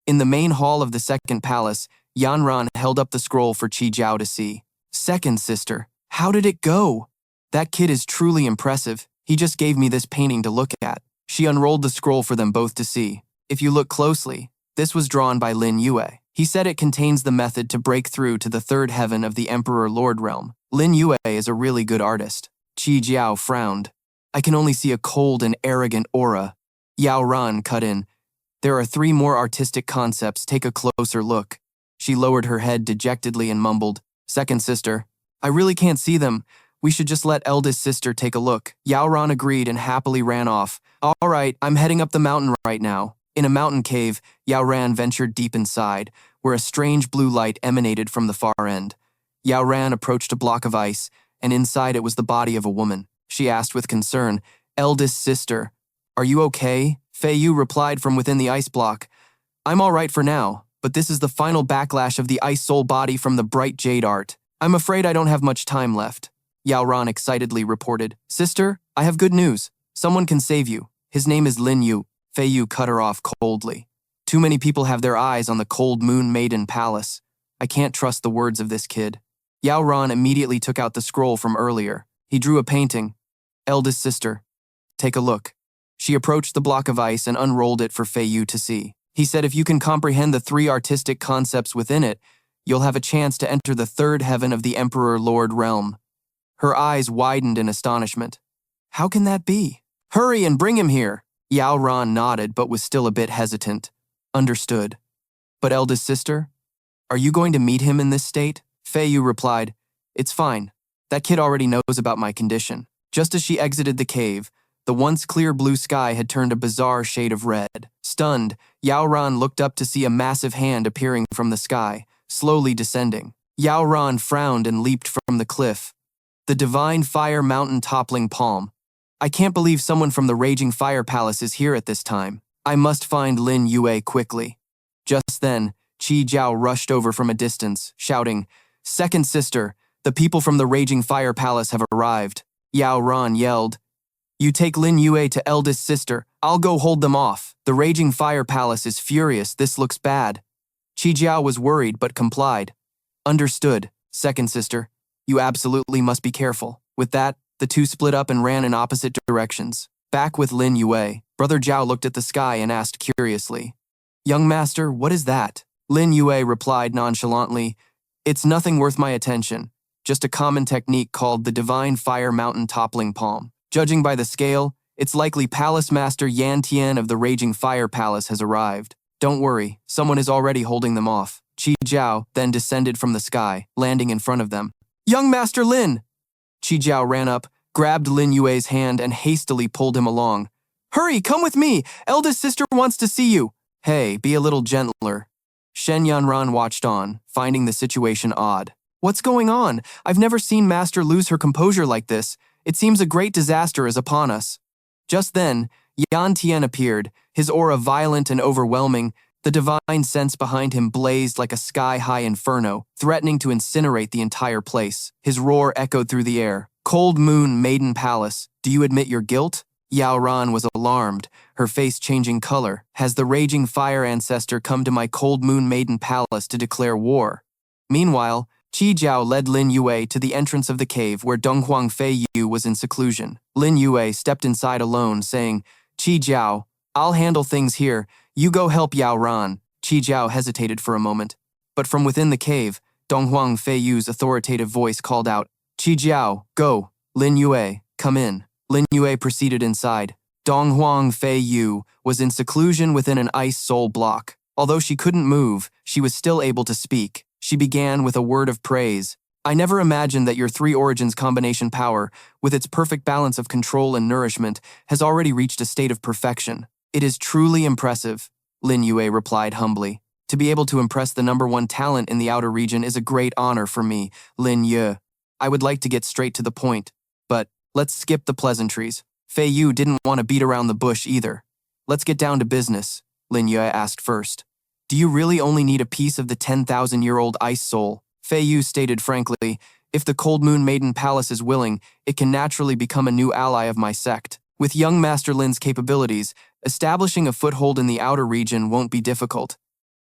In the main hall of the second palace, Yanran held up the scroll for Qi Jiao to see. Second sister, how did it go? That kid is truly impressive. He just gave me this painting to look at. She unrolled the scroll for them both to see. If you look closely, This was drawn by Lin Yue. He said it contains the method to break through to the third heaven of the Emperor Lord realm. Lin Yue is a really good artist. Qi Jiao frowned. I can only see a cold and arrogant aura. Yao Ran cut in. There are 3 more artistic concepts, take a closer look. She lowered her head dejectedly and mumbled, Second sister. I really can't see them. We should just let eldest sister take a look. Yao Ran agreed and happily ran off. All right, I'm heading up the mountain right now. In a mountain cave, Yao Ran ventured deep inside, where a strange blue light emanated from the far end. Yao Ran approached a block of ice, and inside it was the body of a woman. She asked with concern, Eldest sister, are you okay? Fei Yu replied from within the ice block. I'm all right for now, but this is the final backlash of the ice soul body from the bright jade art. I'm afraid I don't have much time left. Yao Ran excitedly reported, Sister, I have good news. Someone can save you. His name is Lin Yue. Fei Yu cut her off coldly. Too many people have their eyes on the cold moon maiden palace. I can't trust the words of this kid. Yao Ran immediately took out the scroll from earlier. He drew a painting. Eldest sister, take a look. She approached the block of ice and unrolled it for Fei Yu to see. He said if you can comprehend the 3 artistic concepts within it, you'll have a chance to enter the third heaven of the Emperor Lord realm. Her eyes widened in astonishment. How can that be? Hurry and bring him here. Yao Ran nodded but was still a bit hesitant. Understood. But eldest sister, are you going to meet him in this state? Fei Yu replied, It's fine. That kid already knows about my condition. Just as she exited the cave, the once clear blue sky had turned a bizarre shade of red. Stunned, Yao Ran looked up to see a massive hand appearing from the sky, slowly descending. Yao Ran frowned and leaped from the cliff. The divine fire mountain toppling palm. I can't believe someone from the Raging Fire Palace is here at this time. I must find Lin Yue quickly. Just then, Qi Jiao rushed over from a distance, shouting, Second sister, the people from the Raging Fire Palace have arrived. Yao Ran yelled, You take Lin Yue to eldest sister, I'll go hold them off. The Raging Fire Palace is furious, this looks bad. Qi Jiao was worried but complied. Understood, second sister. You absolutely must be careful. With that, the two split up and ran in opposite directions. Back with Lin Yue, Brother Zhao looked at the sky and asked curiously, Young master, what is that? Lin Yue replied nonchalantly, It's nothing worth my attention, just a common technique called the Divine Fire Mountain Toppling Palm. Judging by the scale, it's likely Palace Master Yan Tian of the Raging Fire Palace has arrived. Don't worry, someone is already holding them off. Qi Jiao then descended from the sky, landing in front of them. Young Master Lin! Qi Jiao ran up, grabbed Lin Yue's hand and hastily pulled him along. Hurry, come with me! Eldest sister wants to see you! Hey, be a little gentler. Shen Yanran watched on, finding the situation odd. What's going on? I've never seen Master lose her composure like this. It seems a great disaster is upon us. Just then, Yan Tian appeared, his aura violent and overwhelming. The divine sense behind him blazed like a sky-high inferno, threatening to incinerate the entire place. His roar echoed through the air. Cold Moon Maiden Palace, do you admit your guilt? Yao Ran was alarmed, her face changing color. Has the Raging Fire Ancestor come to my Cold Moon Maiden Palace to declare war? Meanwhile, Qi Jiao led Lin Yue to the entrance of the cave where Donghuang Fei Yu was in seclusion. Lin Yue stepped inside alone, saying, Qi Jiao, I'll handle things here. You go help Yao Ran. Qi Jiao hesitated for a moment. But from within the cave, Donghuang Fei Yu's authoritative voice called out, Qi Jiao, go. Lin Yue, come in. Lin Yue proceeded inside. Donghuang Fei Yu was in seclusion within an ice soul block. Although she couldn't move, she was still able to speak. She began with a word of praise. I never imagined that your 3 origins combination power, with its perfect balance of control and nourishment, has already reached a state of perfection. It is truly impressive, Lin Yue replied humbly. To be able to impress the #1 talent in the outer region is a great honor for me, Lin Yue. I would like to get straight to the point, but let's skip the pleasantries. Fei Yu didn't want to beat around the bush either. Let's get down to business, Lin Yue asked first. Do you really only need a piece of the 10,000-year-old ice soul? Fei Yu stated frankly, if the Cold Moon Maiden Palace is willing, it can naturally become a new ally of my sect. With young Master Lin's capabilities, establishing a foothold in the outer region won't be difficult.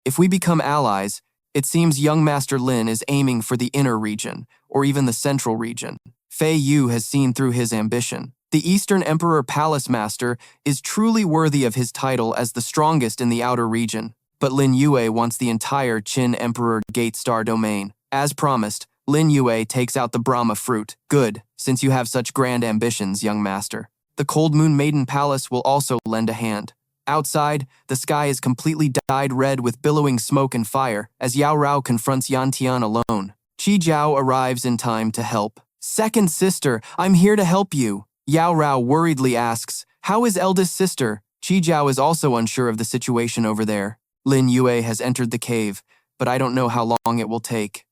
If we become allies, it seems young Master Lin is aiming for the inner region, or even the central region. Fei Yu has seen through his ambition. The Eastern Emperor Palace Master is truly worthy of his title as the strongest in the outer region. but Lin Yue wants the entire Qin Emperor Gate Star domain. As promised, Lin Yue takes out the Brahma fruit. Good, since you have such grand ambitions, young master. The Cold Moon Maiden Palace will also lend a hand. Outside, the sky is completely dyed red with billowing smoke and fire as Yao Rao confronts Yan Tian alone. Qi Jiao arrives in time to help. Second sister, I'm here to help you. Yao Rao worriedly asks, how is eldest sister? Qi Jiao is also unsure of the situation over there. Lin Yue has entered the cave, but I don't know how long it will take.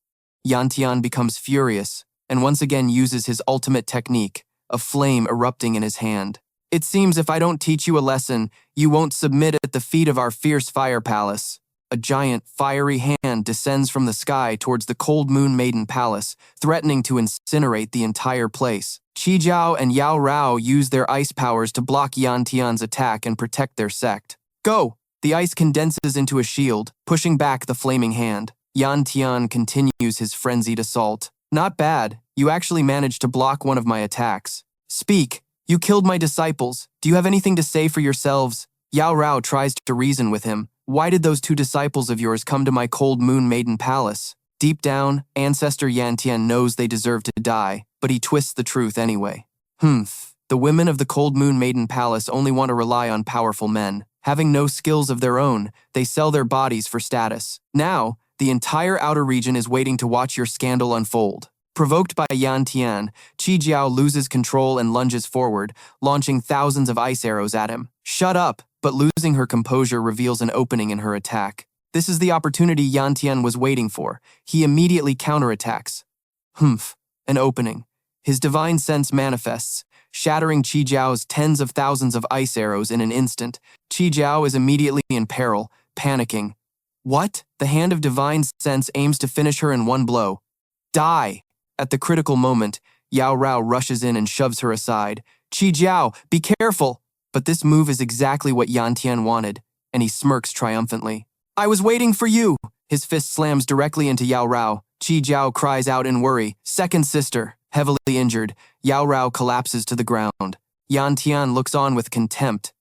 Yan Tian becomes furious and once again uses his ultimate technique, a flame erupting in his hand. It seems if I don't teach you a lesson, you won't submit at the feet of our fierce fire palace. A giant, fiery hand descends from the sky towards the Cold Moon Maiden Palace, threatening to incinerate the entire place. Qi Jiao and Yao Rao use their ice powers to block Yan Tian's attack and protect their sect. Go! The ice condenses into a shield, pushing back the flaming hand. Yan Tian continues his frenzied assault. Not bad, you actually managed to block one of my attacks. Speak! You killed my disciples. Do you have anything to say for yourselves? Yao Rao tries to reason with him. Why did those two disciples of yours come to my Cold Moon Maiden Palace? Deep down, Ancestor Yan Tian knows they deserve to die, but he twists the truth anyway. The women of the Cold Moon Maiden Palace only want to rely on powerful men. Having no skills of their own, they sell their bodies for status. Now, the entire outer region is waiting to watch your scandal unfold. Provoked by Yan Tian, Qi Jiao loses control and lunges forward, launching thousands of ice arrows at him. Shut up! But losing her composure reveals an opening in her attack. This is the opportunity Yan Tian was waiting for. He immediately counterattacks. An opening. His divine sense manifests, shattering Qi Jiao's tens of thousands of ice arrows in an instant. Qi Jiao is immediately in peril, panicking. What? The hand of divine sense aims to finish her in one blow. Die! At the critical moment, Yao Rao rushes in and shoves her aside. Qi Jiao, be careful! But this move is exactly what Yan Tian wanted, and he smirks triumphantly. I was waiting for you! His fist slams directly into Yao Rao. Qi Jiao cries out in worry. Second sister. Heavily injured, Yao Rao collapses to the ground. Yan Tian looks on with contempt.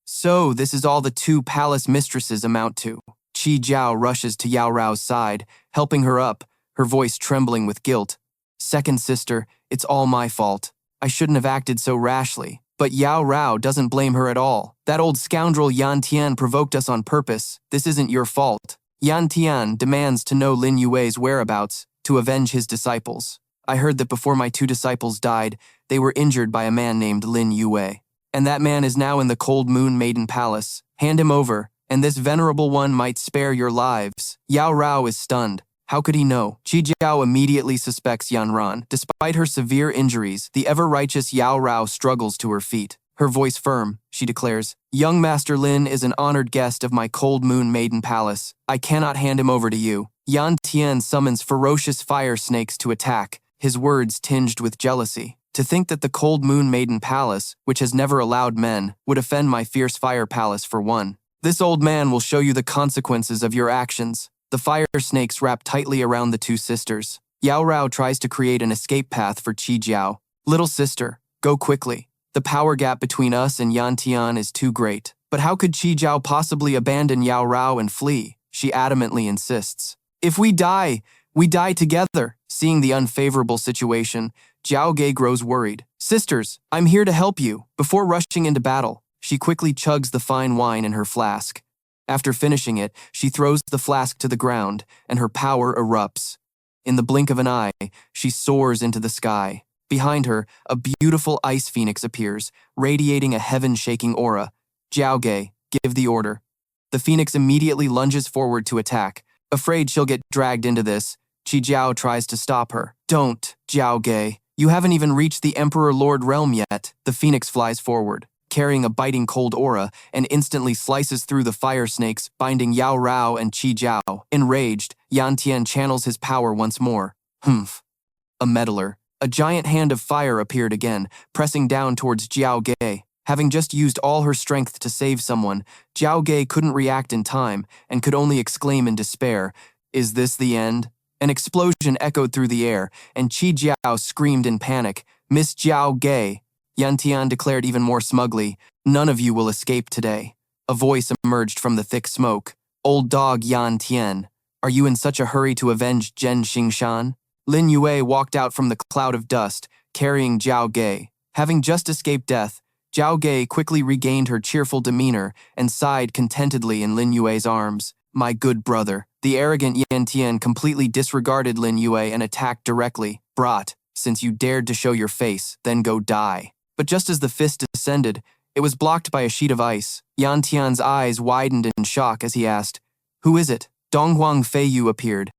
So, this is all the two palace mistresses amount to. Qi Jiao rushes to Yao Rao's side, helping her up, her voice trembling with guilt. Second sister, it's all my fault. I shouldn't have acted so rashly. But Yao Rao doesn't blame her at all. That old scoundrel Yan Tian provoked us on purpose. This isn't your fault. Yan Tian demands to know Lin Yue's whereabouts to avenge his disciples. I heard that before my two disciples died, they were injured by a man named Lin Yue. And that man is now in the Cold Moon Maiden Palace. Hand him over, and this venerable one might spare your lives. Yao Rao is stunned. How could he know? Qi Jiao immediately suspects Yan Ran. Despite her severe injuries, the ever-righteous Yao Rao struggles to her feet. Her voice firm, she declares, Young Master Lin is an honored guest of my Cold Moon Maiden Palace. I cannot hand him over to you. Yan Tian summons ferocious fire snakes to attack, his words tinged with jealousy. To think that the Cold Moon Maiden Palace, which has never allowed men, would offend my fierce fire palace for one. This old man will show you the consequences of your actions. The fire snakes wrap tightly around the two sisters. Yao Rao tries to create an escape path for Qi Jiao. Little sister, go quickly. The power gap between us and Yan Tian is too great. But how could Qi Jiao possibly abandon Yao Rao and flee? She adamantly insists. If we die together. Seeing the unfavorable situation, Jiao Ge grows worried. Sisters, I'm here to help you. Before rushing into battle, she quickly chugs the fine wine in her flask. After finishing it, she throws the flask to the ground, and her power erupts. In the blink of an eye, she soars into the sky. Behind her, a beautiful ice phoenix appears, radiating a heaven-shaking aura. Jiao Ge, give the order. The phoenix immediately lunges forward to attack. Afraid she'll get dragged into this, Qi Jiao tries to stop her. Don't, Jiao Ge. You haven't even reached the Emperor Lord realm yet. The phoenix flies forward, carrying a biting cold aura, and instantly slices through the fire snakes, binding Yao Rao and Qi Jiao. Enraged, Yan Tian channels his power once more. A meddler. A giant hand of fire appeared again, pressing down towards Jiao Ge. Having just used all her strength to save someone, Jiao Ge couldn't react in time and could only exclaim in despair, Is this the end? An explosion echoed through the air, and Qi Jiao screamed in panic, Miss Jiao Ge. Yan Tian declared even more smugly, None of you will escape today. A voice emerged from the thick smoke. Old dog Yan Tian, are you in such a hurry to avenge Zhen Xingshan? Lin Yue walked out from the cloud of dust, carrying Zhao Ge. Having just escaped death, Zhao Ge quickly regained her cheerful demeanor and sighed contentedly in Lin Yue's arms. My good brother. The arrogant Yan Tian completely disregarded Lin Yue and attacked directly. Brat, since you dared to show your face, then go die. But just as the fist descended, it was blocked by a sheet of ice. Yan Tian's eyes widened in shock as he asked, Who is it? Donghuang Feiyu appeared,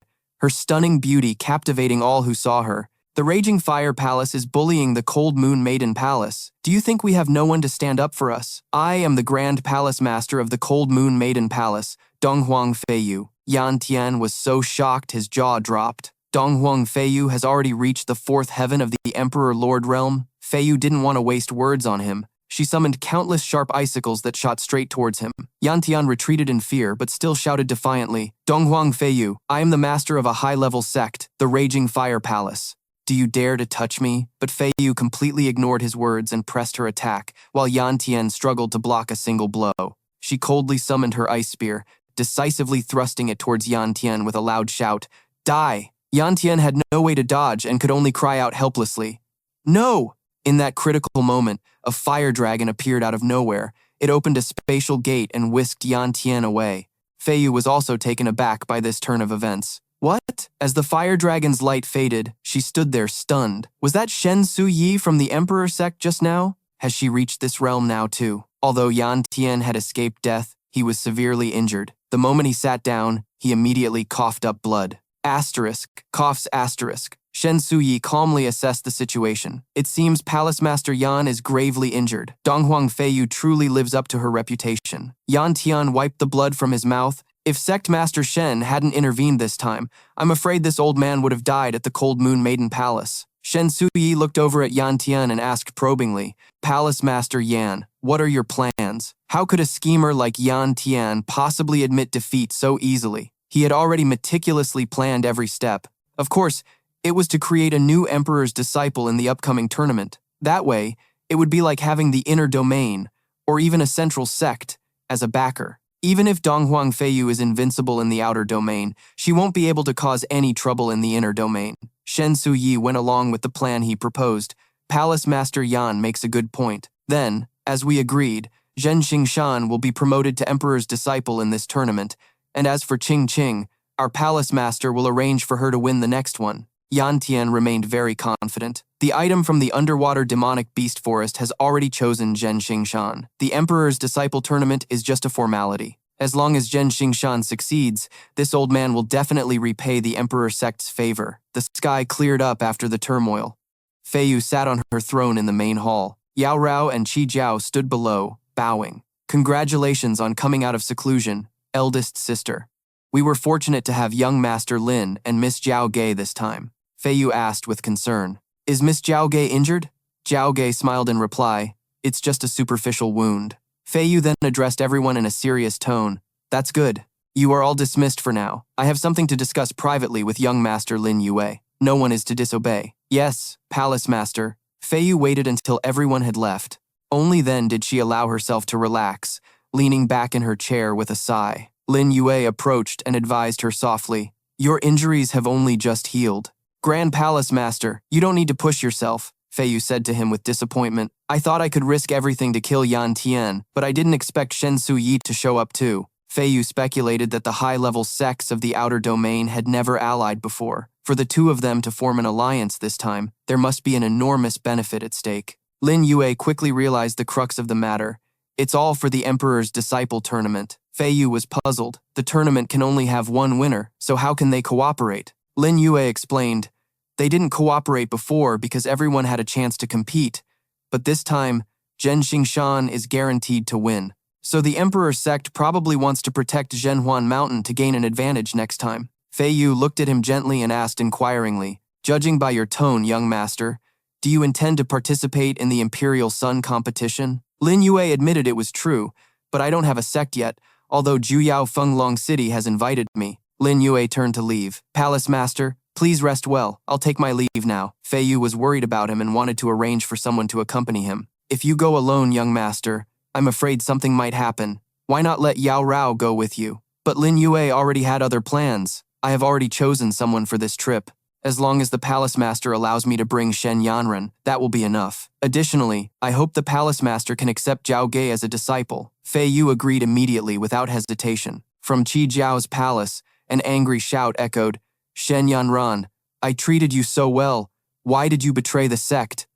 her stunning beauty captivating all who saw her. The Raging Fire Palace is bullying the Cold Moon Maiden Palace. Do you think we have no one to stand up for us? I am the Grand Palace Master of the Cold Moon Maiden Palace, Donghuang Feiyu. Yan Tian was so shocked his jaw dropped. Donghuang Feiyu has already reached the fourth heaven of the Emperor Lord Realm. Feiyu didn't want to waste words on him. She summoned countless sharp icicles that shot straight towards him. Yan Tian retreated in fear, but still shouted defiantly, Donghuang Feiyu, I am the master of a high-level sect, the Raging Fire Palace. Do you dare to touch me? But Feiyu completely ignored his words and pressed her attack, while Yan Tian struggled to block a single blow. She coldly summoned her ice spear, decisively thrusting it towards Yan Tian with a loud shout, Die! Yan Tian had no way to dodge and could only cry out helplessly, No! In that critical moment, a fire dragon appeared out of nowhere. It opened a spatial gate and whisked Yan Tian away. Feiyu was also taken aback by this turn of events. What? As the fire dragon's light faded, she stood there stunned. Was that Shen Suyi from the Emperor sect just now? Has she reached this realm now too? Although Yan Tian had escaped death, he was severely injured. The moment he sat down, he immediately coughed up blood. Asterisk, coughs asterisk. Shen Suyi calmly assessed the situation. It seems Palace Master Yan is gravely injured. Donghuang Feiyu truly lives up to her reputation. Yan Tian wiped the blood from his mouth. If Sect Master Shen hadn't intervened this time, I'm afraid this old man would have died at the Cold Moon Maiden Palace. Shen Suyi looked over at Yan Tian and asked probingly, Palace Master Yan, what are your plans? How could a schemer like Yan Tian possibly admit defeat so easily? He had already meticulously planned every step. Of course, it was to create a new emperor's disciple in the upcoming tournament. That way, it would be like having the inner domain, or even a central sect, as a backer. Even if Donghuang Feiyu is invincible in the outer domain, she won't be able to cause any trouble in the inner domain. Shen Suyi went along with the plan he proposed. Palace Master Yan makes a good point. Then, as we agreed, Zhen Xingshan will be promoted to Emperor's disciple in this tournament, and as for Qing Qing, our Palace Master will arrange for her to win the next one. Yan Tian remained very confident. The item from the underwater demonic beast forest has already chosen Zhen Xingshan. The Emperor's Disciple Tournament is just a formality. As long as Zhen Xingshan succeeds, this old man will definitely repay the Emperor sect's favor. The sky cleared up after the turmoil. Feiyu sat on her throne in the main hall. Yao Rao and Qi Jiao stood below, bowing. Congratulations on coming out of seclusion, eldest sister. We were fortunate to have young Master Lin and Miss Zhao Ge this time. Feiyu asked with concern. Is Miss Zhao Ge injured? Zhao Ge smiled in reply. It's just a superficial wound. Feiyu then addressed everyone in a serious tone. That's good. You are all dismissed for now. I have something to discuss privately with young Master Lin Yue. No one is to disobey. Yes, Palace Master. Feiyu waited until everyone had left. Only then did she allow herself to relax, leaning back in her chair with a sigh. Lin Yue approached and advised her softly. Your injuries have only just healed. Grand Palace Master, you don't need to push yourself, Feiyu said to him with disappointment. I thought I could risk everything to kill Yan Tian, but I didn't expect Shen Suyi to show up too. Feiyu speculated that the high-level sects of the outer domain had never allied before. For the two of them to form an alliance this time, there must be an enormous benefit at stake. Lin Yue quickly realized the crux of the matter. It's all for the Emperor's Disciple Tournament. Feiyu was puzzled. The tournament can only have one winner, so how can they cooperate? Lin Yue explained, they didn't cooperate before because everyone had a chance to compete, but this time, Zhen Xingshan is guaranteed to win. So the Emperor sect probably wants to protect Zhenhuan Mountain to gain an advantage next time. Feiyu looked at him gently and asked inquiringly, judging by your tone, young master, do you intend to participate in the Imperial Sun competition? Lin Yue admitted it was true, but I don't have a sect yet, although Juyao Fenglong City has invited me. Lin Yue turned to leave. Palace Master, please rest well. I'll take my leave now. Feiyu was worried about him and wanted to arrange for someone to accompany him. If you go alone, young master, I'm afraid something might happen. Why not let Yao Rao go with you? But Lin Yue already had other plans. I have already chosen someone for this trip. As long as the palace master allows me to bring Shen Yanran, that will be enough. Additionally, I hope the palace master can accept Zhao Ge as a disciple. Fei Yu agreed immediately without hesitation. From Qi Zhao's palace, an angry shout echoed, Shen Yanran, I treated you so well. Why did you betray the sect?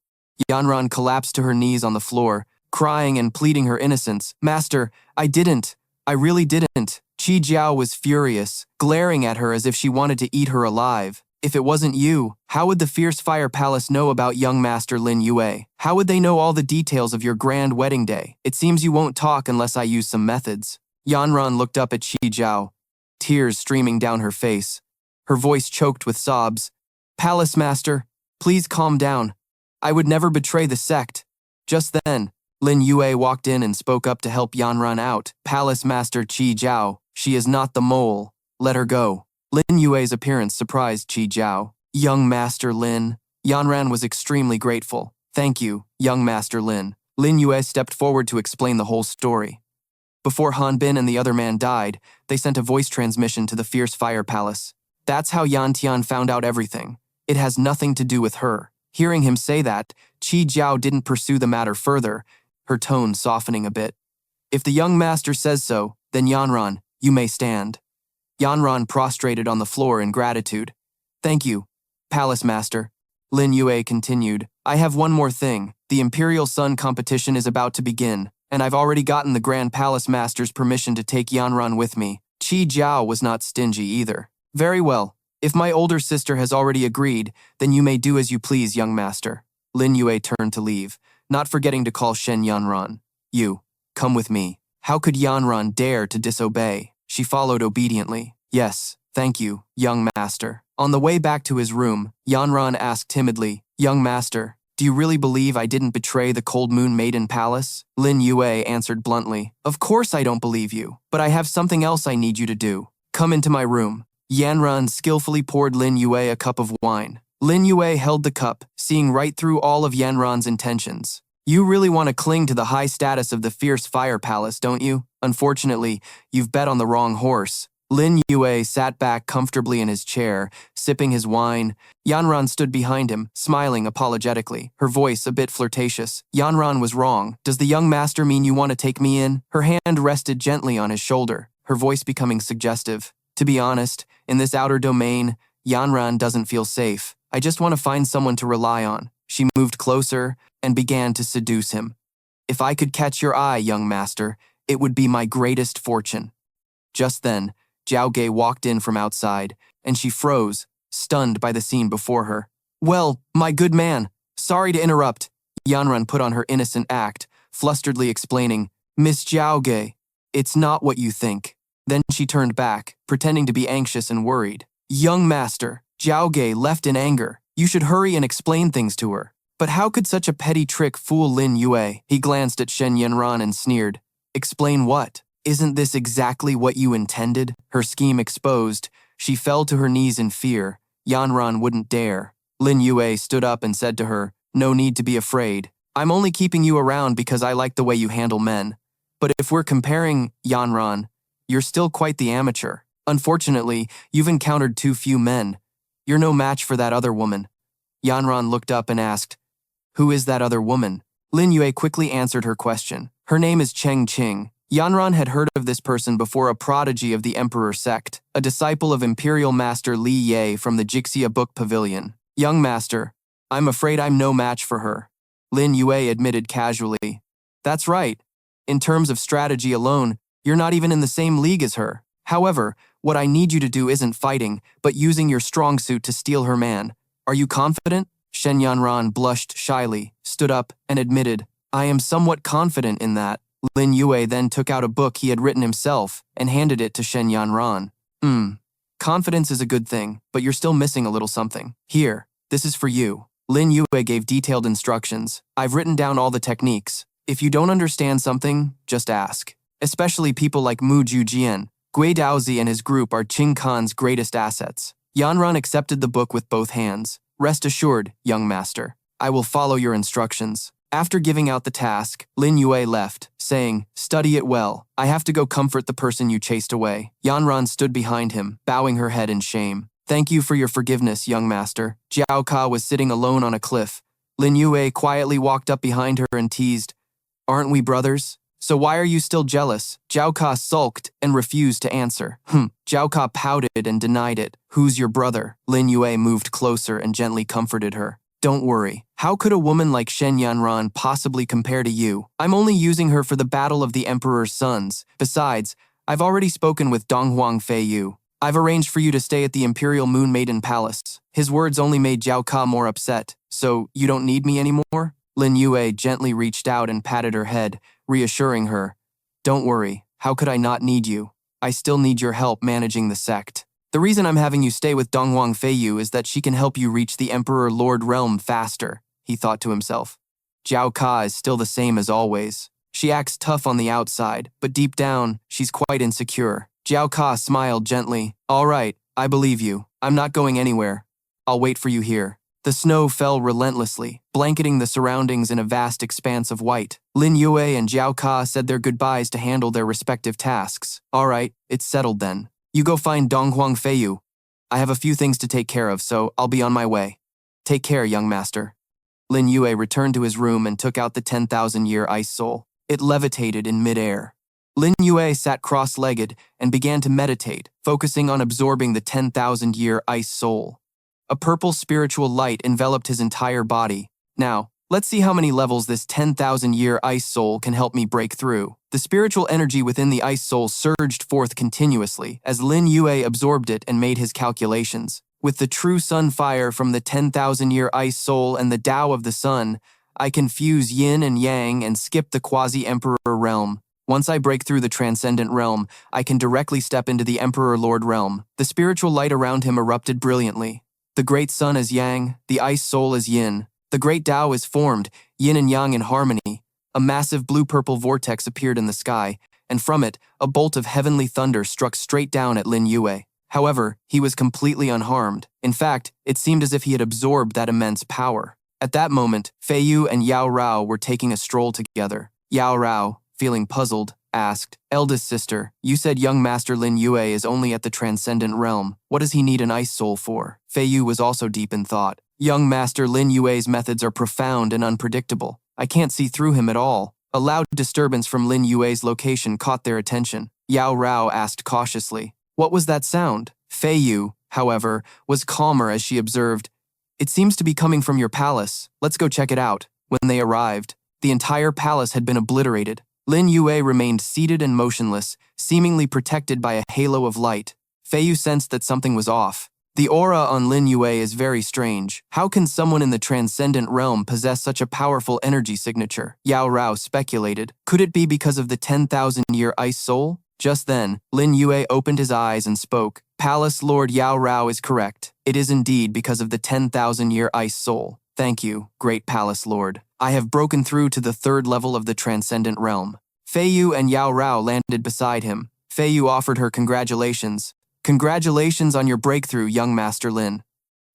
Yanran collapsed to her knees on the floor, crying and pleading her innocence. Master, I didn't. I really didn't. Qi Zhao was furious, glaring at her as if she wanted to eat her alive. If it wasn't you, how would the Fierce Fire Palace know about young Master Lin Yue? How would they know all the details of your grand wedding day? It seems you won't talk unless I use some methods. Yanran looked up at Qi Zhao, tears streaming down her face. Her voice choked with sobs. Palace Master, please calm down. I would never betray the sect. Just then, Lin Yue walked in and spoke up to help Yanran out. Palace Master Qi Zhao, she is not the mole. Let her go. Lin Yue's appearance surprised Qi Zhao. Young Master Lin. Yanran was extremely grateful. Thank you, young Master Lin. Lin Yue stepped forward to explain the whole story. Before Han Bin and the other man died, they sent a voice transmission to the Fierce Fire Palace. That's how Yan Tian found out everything. It has nothing to do with her. Hearing him say that, Qi Zhao didn't pursue the matter further, her tone softening a bit. If the young master says so, then Yanran, you may stand. Yanran prostrated on the floor in gratitude. Thank you, Palace Master. Lin Yue continued. I have one more thing. The Imperial Sun competition is about to begin, and I've already gotten the Grand Palace Master's permission to take Yanran with me. Qi Zhao was not stingy either. Very well. If my older sister has already agreed, then you may do as you please, young master. Lin Yue turned to leave, not forgetting to call Shen Yanran. You, come with me. How could Yanran dare to disobey? She followed obediently. Yes, thank you, young master. On the way back to his room, Yanran asked timidly, Young master, do you really believe I didn't betray the Cold Moon Maiden Palace? Lin Yue answered bluntly, Of course I don't believe you, but I have something else I need you to do. Come into my room. Yanran skillfully poured Lin Yue a cup of wine. Lin Yue held the cup, seeing right through all of Yanran's intentions. You really want to cling to the high status of the Fierce Fire Palace, don't you? Unfortunately, you've bet on the wrong horse. Lin Yue sat back comfortably in his chair, sipping his wine. Yanran stood behind him, smiling apologetically, her voice a bit flirtatious. Yanran was wrong. Does the young master mean you want to take me in? Her hand rested gently on his shoulder, her voice becoming suggestive. To be honest, in this outer domain, Yanran doesn't feel safe. I just want to find someone to rely on. She moved closer and began to seduce him. If I could catch your eye, young master, it would be my greatest fortune. Just then, Zhao Ge walked in from outside, and she froze, stunned by the scene before her. Well, my good man, sorry to interrupt. Yanran put on her innocent act, flusteredly explaining, Miss Zhao Ge, it's not what you think. Then she turned back, pretending to be anxious and worried. Young master, Zhao Ge left in anger. You should hurry and explain things to her. But how could such a petty trick fool Lin Yue? He glanced at Shen Yanran and sneered. Explain what? Isn't this exactly what you intended? Her scheme exposed, she fell to her knees in fear. Yanran wouldn't dare. Lin Yue stood up and said to her, No need to be afraid. I'm only keeping you around because I like the way you handle men. But if we're comparing, Yanran, you're still quite the amateur. Unfortunately, you've encountered too few men. You're no match for that other woman. Yanran looked up and asked, Who is that other woman? Lin Yue quickly answered her question. Her name is Cheng Qing. Yanran had heard of this person before, a prodigy of the Emperor sect, a disciple of Imperial Master Li Ye from the Jixia Book Pavilion. Young master, I'm afraid I'm no match for her. Lin Yue admitted casually. That's right. In terms of strategy alone, you're not even in the same league as her. However, what I need you to do isn't fighting, but using your strong suit to steal her man. Are you confident? Shen Yanran blushed shyly, stood up, and admitted, I am somewhat confident in that. Lin Yue then took out a book he had written himself and handed it to Shen Yanran. Confidence is a good thing, but you're still missing a little something. Here, this is for you. Lin Yue gave detailed instructions. I've written down all the techniques. If you don't understand something, just ask. Especially people like Mu Jujian. Gui Daozi and his group are Qing Khan's greatest assets. Yanran accepted the book with both hands. Rest assured, young master. I will follow your instructions. After giving out the task, Lin Yue left, saying, "Study it well. I have to go comfort the person you chased away." Yanran stood behind him, bowing her head in shame. "Thank you for your forgiveness, young master." Jiao Ka was sitting alone on a cliff. Lin Yue quietly walked up behind her and teased, "Aren't we brothers? So why are you still jealous?" Jiao Ka sulked and refused to answer. Jiao Ka pouted and denied it. "Who's your brother?" Lin Yue moved closer and gently comforted her. "Don't worry. How could a woman like Shen Yanran possibly compare to you? I'm only using her for the battle of the Emperor's sons. Besides, I've already spoken with Donghuang Feiyu. I've arranged for you to stay at the Imperial Moon Maiden Palace." His words only made Jiao Ka more upset. "So, you don't need me anymore?" Lin Yue gently reached out and patted her head, reassuring her. "Don't worry. How could I not need you? I still need your help managing the sect. The reason I'm having you stay with Donghuang Feiyu is that she can help you reach the Emperor Lord Realm faster," he thought to himself. Jiao Ka is still the same as always. She acts tough on the outside, but deep down, she's quite insecure. Jiao Ka smiled gently. "All right, I believe you. I'm not going anywhere. I'll wait for you here." The snow fell relentlessly, blanketing the surroundings in a vast expanse of white. Lin Yue and Jiao Ka said their goodbyes to handle their respective tasks. "All right, it's settled then. You go find Donghuang Feiyu. I have a few things to take care of, so I'll be on my way. Take care, young master." Lin Yue returned to his room and took out the 10,000-year ice soul. It levitated in midair. Lin Yue sat cross-legged and began to meditate, focusing on absorbing the 10,000-year ice soul. A purple spiritual light enveloped his entire body. "Now, let's see how many levels this 10,000-year ice soul can help me break through." The spiritual energy within the ice soul surged forth continuously as Lin Yue absorbed it and made his calculations. "With the true sun fire from the 10,000-year ice soul and the Tao of the sun, I can fuse yin and yang and skip the quasi-emperor realm. Once I break through the transcendent realm, I can directly step into the Emperor Lord realm." The spiritual light around him erupted brilliantly. The great sun is yang, the ice soul is yin. The great Tao is formed, yin and yang in harmony. A massive blue-purple vortex appeared in the sky, and from it, a bolt of heavenly thunder struck straight down at Lin Yue. However, he was completely unharmed. In fact, it seemed as if he had absorbed that immense power. At that moment, Feiyu and Yao Rao were taking a stroll together. Yao Rao, feeling puzzled, asked, "Eldest sister, you said young master Lin Yue is only at the transcendent realm. What does he need an ice soul for?" Feiyu was also deep in thought. "Young master Lin Yue's methods are profound and unpredictable. I can't see through him at all." A loud disturbance from Lin Yue's location caught their attention. Yao Rao asked cautiously, "What was that sound?" Feiyu, however, was calmer as she observed, "It seems to be coming from your palace. Let's go check it out." When they arrived, the entire palace had been obliterated. Lin Yue remained seated and motionless, seemingly protected by a halo of light. Feiyu sensed that something was off. The aura on Lin Yue is very strange. How can someone in the transcendent realm possess such a powerful energy signature? Yao Rao speculated. Could it be because of the 10,000-year ice soul? Just then, Lin Yue opened his eyes and spoke. "Palace Lord Yao Rao is correct. It is indeed because of the 10,000-year ice soul. Thank you, great Palace Lord. I have broken through to the 3rd level of the transcendent realm." Feiyu and Yao Rao landed beside him. Feiyu offered her congratulations. "Congratulations on your breakthrough, young Master Lin."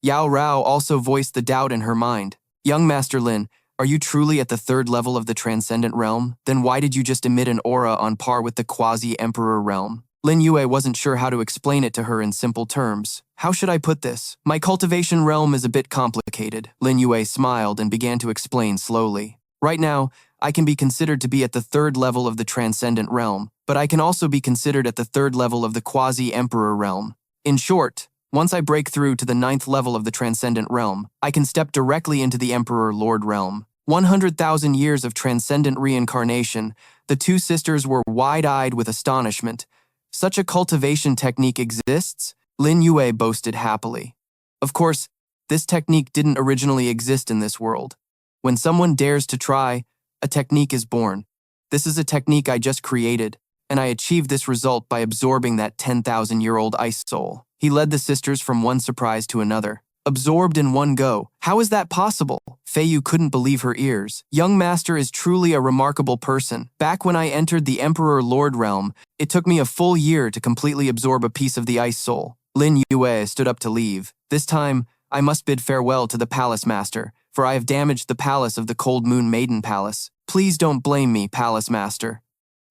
Yao Rao also voiced the doubt in her mind. "Young Master Lin, are you truly at the 3rd level of the transcendent realm? Then why did you just emit an aura on par with the quasi-emperor realm?" Lin Yue wasn't sure how to explain it to her in simple terms. "How should I put this? My cultivation realm is a bit complicated." Lin Yue smiled and began to explain slowly. "Right now, I can be considered to be at the 3rd level of the transcendent realm, but I can also be considered at the 3rd level of the quasi-emperor realm. In short, once I break through to the 9th level of the transcendent realm, I can step directly into the Emperor Lord realm." 100,000 years of transcendent reincarnation, the two sisters were wide-eyed with astonishment. "Such a cultivation technique exists?" Lin Yue boasted happily. Of course, this technique didn't originally exist in this world. When someone dares to try, a technique is born. This is a technique I just created, and I achieved this result by absorbing that 10,000-year-old ice soul. He led the sisters from one surprise to another. Absorbed in one go. How is that possible? Feiyu couldn't believe her ears. Young Master is truly a remarkable person. Back when I entered the Emperor Lord realm, it took me a full year to completely absorb a piece of the ice soul. Lin Yue stood up to leave. This time, I must bid farewell to the Palace Master, for I have damaged the palace of the Cold Moon Maiden Palace. Please don't blame me, Palace Master.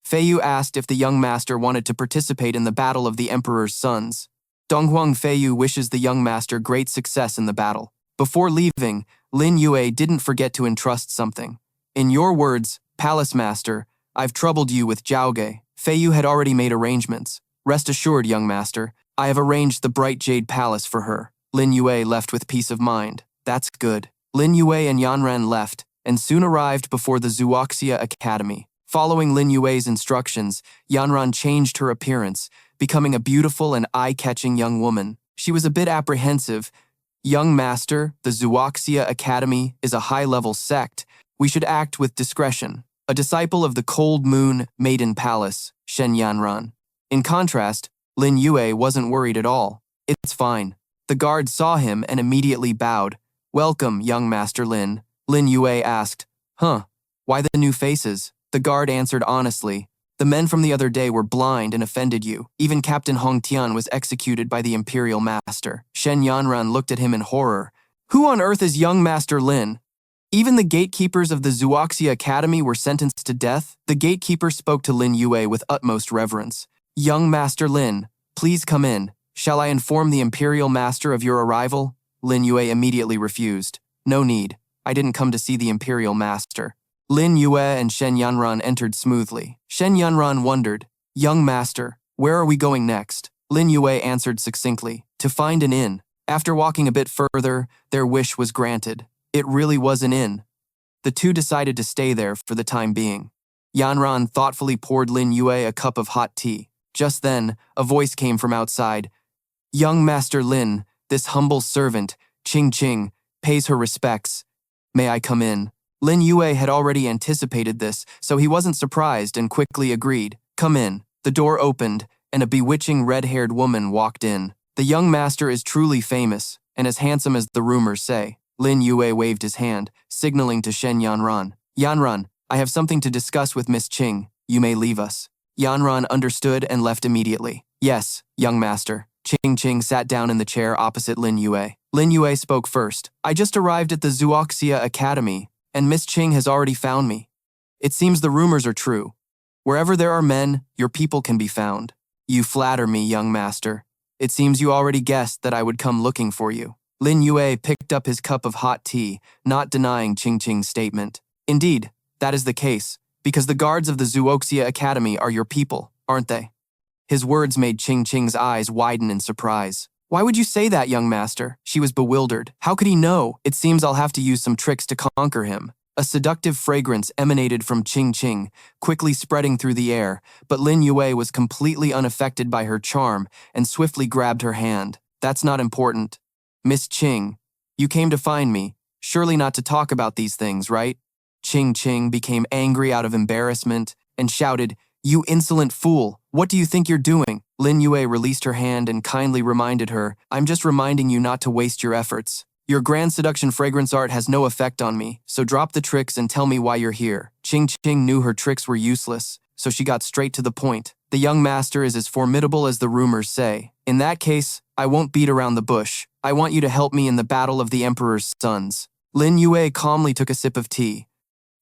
Fei Yu asked if the young master wanted to participate in the battle of the Emperor's Sons. Donghuang Fei Yu wishes the young master great success in the battle. Before leaving, Lin Yue didn't forget to entrust something. In your words, Palace Master, I've troubled you with Zhaoge. Fei Yu had already made arrangements. Rest assured, young master, I have arranged the Bright Jade Palace for her. Lin Yue left with peace of mind. That's good. Lin Yue and Yanran left, and soon arrived before the Zhuoxia Academy. Following Lin Yue's instructions, Yanran changed her appearance, becoming a beautiful and eye-catching young woman. She was a bit apprehensive. Young master, the Zhuoxia Academy is a high-level sect. We should act with discretion. A disciple of the Cold Moon Maiden Palace, Shen Yanran. In contrast, Lin Yue wasn't worried at all. It's fine. The guard saw him and immediately bowed. Welcome, young Master Lin. Lin Yue asked, why the new faces? The guard answered honestly. The men from the other day were blind and offended you. Even Captain Hong Tian was executed by the Imperial Master. Shen Yanran looked at him in horror. Who on earth is young Master Lin? Even the gatekeepers of the Zhuoxia Academy were sentenced to death. The gatekeeper spoke to Lin Yue with utmost reverence. Young Master Lin, please come in. Shall I inform the Imperial Master of your arrival? Lin Yue immediately refused. No need. I didn't come to see the Imperial Master. Lin Yue and Shen Yanran entered smoothly. Shen Yanran wondered, Young Master, where are we going next? Lin Yue answered succinctly, to find an inn. After walking a bit further, their wish was granted. It really was an inn. The two decided to stay there for the time being. Yanran thoughtfully poured Lin Yue a cup of hot tea. Just then, a voice came from outside. Young Master Lin, this humble servant, Ching Ching, pays her respects. May I come in? Lin Yue had already anticipated this, so he wasn't surprised and quickly agreed. Come in. The door opened, and a bewitching red-haired woman walked in. The young master is truly famous, and as handsome as the rumors say. Lin Yue waved his hand, signaling to Shen Yanran. Yanran, I have something to discuss with Miss Ching. You may leave us. Yanran understood and left immediately. Yes, young master. Ching Ching sat down in the chair opposite Lin Yue. Lin Yue spoke first. I just arrived at the Zhuoxia Academy, and Miss Ching has already found me. It seems the rumors are true. Wherever there are men, your people can be found. You flatter me, young master. It seems you already guessed that I would come looking for you. Lin Yue picked up his cup of hot tea, not denying Ching Ching's statement. Indeed, that is the case, because the guards of the Zhuoxia Academy are your people, aren't they? His words made Ching Ching's eyes widen in surprise. Why would you say that, young master? She was bewildered. How could he know? It seems I'll have to use some tricks to conquer him. A seductive fragrance emanated from Ching Ching, quickly spreading through the air, but Lin Yue was completely unaffected by her charm and swiftly grabbed her hand. That's not important. Miss Ching, you came to find me, surely not to talk about these things, right? Ching Ching became angry out of embarrassment and shouted, You insolent fool, what do you think you're doing? Lin Yue released her hand and kindly reminded her, I'm just reminding you not to waste your efforts. Your grand seduction fragrance art has no effect on me, so drop the tricks and tell me why you're here. Ching Ching knew her tricks were useless, so she got straight to the point. The young master is as formidable as the rumors say. In that case, I won't beat around the bush. I want you to help me in the battle of the Emperor's Sons. Lin Yue calmly took a sip of tea.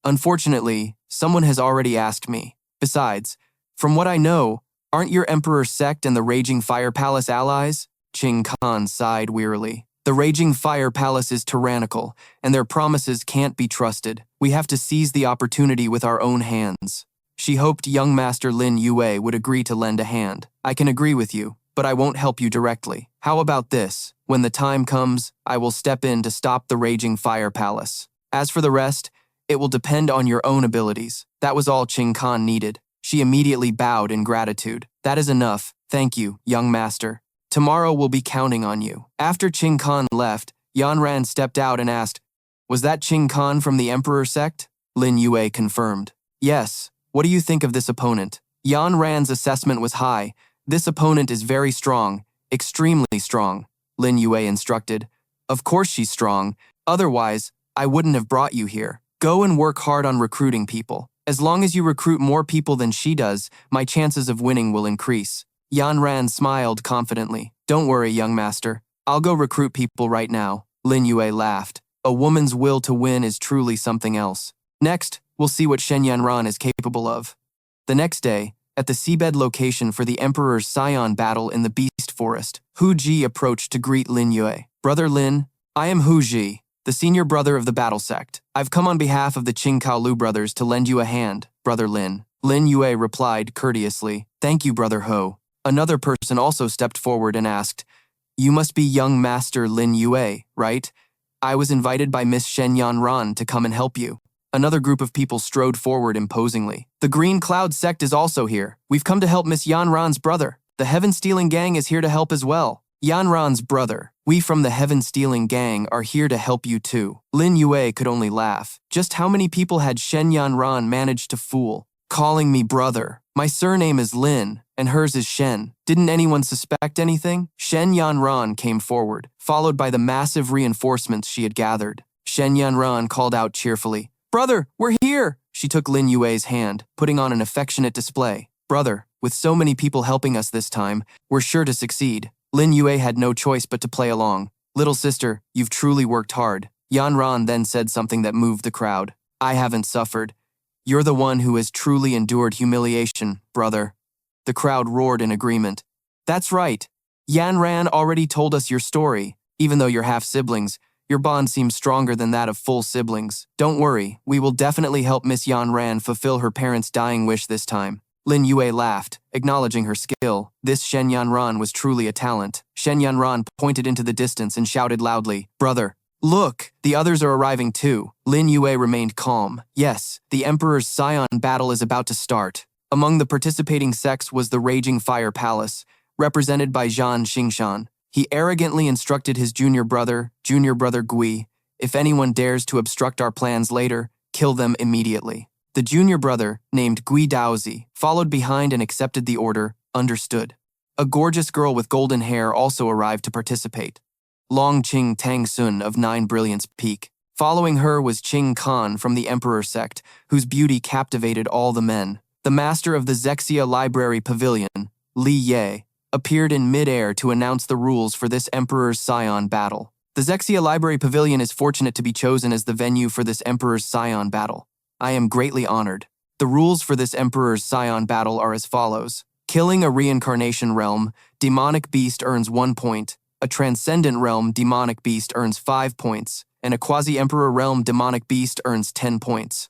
Unfortunately, someone has already asked me. Besides, from what I know, aren't your Emperor's sect and the Raging Fire Palace allies? Ching Khan sighed wearily. The Raging Fire Palace is tyrannical, and their promises can't be trusted. We have to seize the opportunity with our own hands. She hoped young Master Lin Yue would agree to lend a hand. I can agree with you, but I won't help you directly. How about this? When the time comes, I will step in to stop the Raging Fire Palace. As for the rest, it will depend on your own abilities. That was all Ching Khan needed. She immediately bowed in gratitude. That is enough. Thank you, young master. Tomorrow we'll be counting on you. After Ching Khan left, Yanran stepped out and asked, Was that Ching Khan from the Emperor sect? Lin Yue confirmed. Yes. What do you think of this opponent? Yanran's assessment was high. This opponent is very strong, extremely strong, Lin Yue instructed. Of course she's strong. Otherwise, I wouldn't have brought you here. Go and work hard on recruiting people. As long as you recruit more people than she does, my chances of winning will increase. Yanran smiled confidently. Don't worry, young master. I'll go recruit people right now. Lin Yue laughed. A woman's will to win is truly something else. Next, we'll see what Shen Yanran is capable of. The next day, at the seabed location for the Emperor's Scion battle in the Beast Forest, Hu Ji approached to greet Lin Yue. Brother Lin, I am Hu Ji, the senior brother of the battle sect. I've come on behalf of the Qingkao Lu brothers to lend you a hand, Brother Lin. Lin Yue replied courteously, Thank you, Brother Ho. Another person also stepped forward and asked, You must be young Master Lin Yue, right? I was invited by Miss Shen Yanran to come and help you. Another group of people strode forward imposingly. The Green Cloud sect is also here. We've come to help Miss Yanran's brother. The Heaven-Stealing Gang is here to help as well. Yanran's brother. We from the Heaven-Stealing Gang are here to help you too. Lin Yue could only laugh. Just how many people had Shen Yanran managed to fool? Calling me brother. My surname is Lin, and hers is Shen. Didn't anyone suspect anything? Shen Yanran came forward, followed by the massive reinforcements she had gathered. Shen Yanran called out cheerfully, Brother, we're here! She took Lin Yue's hand, putting on an affectionate display. Brother, with so many people helping us this time, we're sure to succeed. Lin Yue had no choice but to play along. Little sister, you've truly worked hard. Yanran then said something that moved the crowd. I haven't suffered. You're the one who has truly endured humiliation, brother. The crowd roared in agreement. That's right. Yanran already told us your story. Even though you're half-siblings, your bond seems stronger than that of full siblings. Don't worry, we will definitely help Miss Yanran fulfill her parents' dying wish this time. Lin Yue laughed, acknowledging her skill. This Shen Yanran was truly a talent. Shen Yanran pointed into the distance and shouted loudly, Brother, look, the others are arriving too. Lin Yue remained calm. Yes, the Emperor's Scion battle is about to start. Among the participating sects was the Raging Fire Palace, represented by Zhan Xingshan. He arrogantly instructed his junior brother Gui, if anyone dares to obstruct our plans later, kill them immediately. The junior brother, named Gui Daozi, followed behind and accepted the order, understood. A gorgeous girl with golden hair also arrived to participate. Long Qing Tang Sun of 9 Brilliance Peak. Following her was Qing Khan from the Emperor sect, whose beauty captivated all the men. The master of the Zexia Library Pavilion, Li Yue, appeared in mid-air to announce the rules for this Emperor's Scion battle. The Zexia Library Pavilion is fortunate to be chosen as the venue for this Emperor's Scion battle. I am greatly honored. The rules for this Emperor's Scion battle are as follows. Killing a reincarnation realm, demonic beast earns 1 point. A transcendent realm, demonic beast earns 5 points. And a quasi-emperor realm, demonic beast earns 10 points.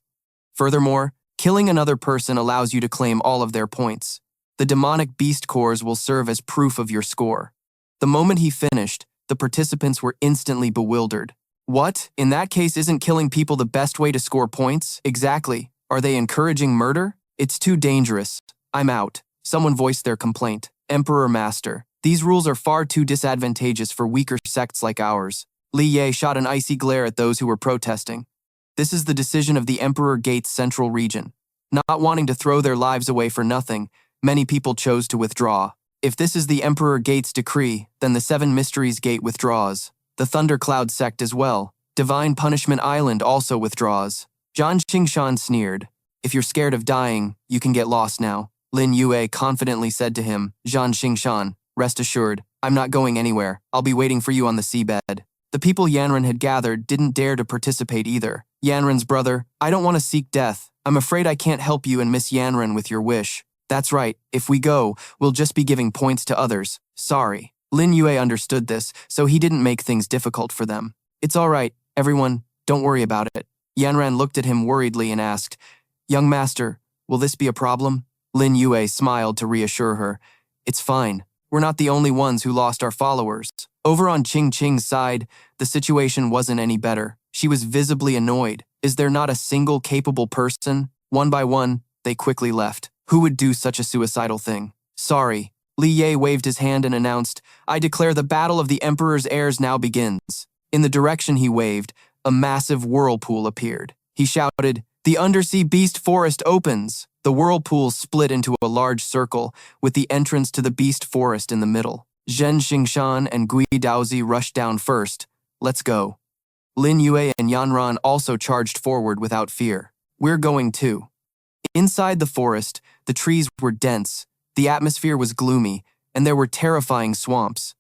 Furthermore, killing another person allows you to claim all of their points. The demonic beast cores will serve as proof of your score. The moment he finished, the participants were instantly bewildered. What? In that case, isn't killing people the best way to score points? Exactly. Are they encouraging murder? It's too dangerous. I'm out. Someone voiced their complaint. Emperor Master. These rules are far too disadvantageous for weaker sects like ours. Li Yue shot an icy glare at those who were protesting. This is the decision of the Emperor Gate's central region. Not wanting to throw their lives away for nothing, many people chose to withdraw. If this is the Emperor Gate's decree, then the Seven Mysteries Gate withdraws. The Thundercloud sect as well. Divine Punishment Island also withdraws. Zhan Xingshan sneered. If you're scared of dying, you can get lost now. Lin Yue confidently said to him, Zhan Xingshan, rest assured, I'm not going anywhere. I'll be waiting for you on the seabed. The people Yanran had gathered didn't dare to participate either. Yanran's brother, I don't want to seek death. I'm afraid I can't help you and Miss Yanran with your wish. That's right, if we go, we'll just be giving points to others. Sorry. Lin Yue understood this, so he didn't make things difficult for them. It's all right, everyone, don't worry about it. Yanran looked at him worriedly and asked, Young master, will this be a problem? Lin Yue smiled to reassure her. It's fine. We're not the only ones who lost our followers. Over on Qing Qing's side, the situation wasn't any better. She was visibly annoyed. Is there not a single capable person? One by one, they quickly left. Who would do such a suicidal thing? Sorry. Li Yue waved his hand and announced, I declare the battle of the Emperor's heirs now begins. In the direction he waved, a massive whirlpool appeared. He shouted, The undersea beast forest opens. The whirlpool split into a large circle, with the entrance to the beast forest in the middle. Zhen Xingshan and Gui Daozi rushed down first. Let's go. Lin Yue and Yanran also charged forward without fear. We're going too. Inside the forest, the trees were dense, the atmosphere was gloomy, and there were terrifying swamps.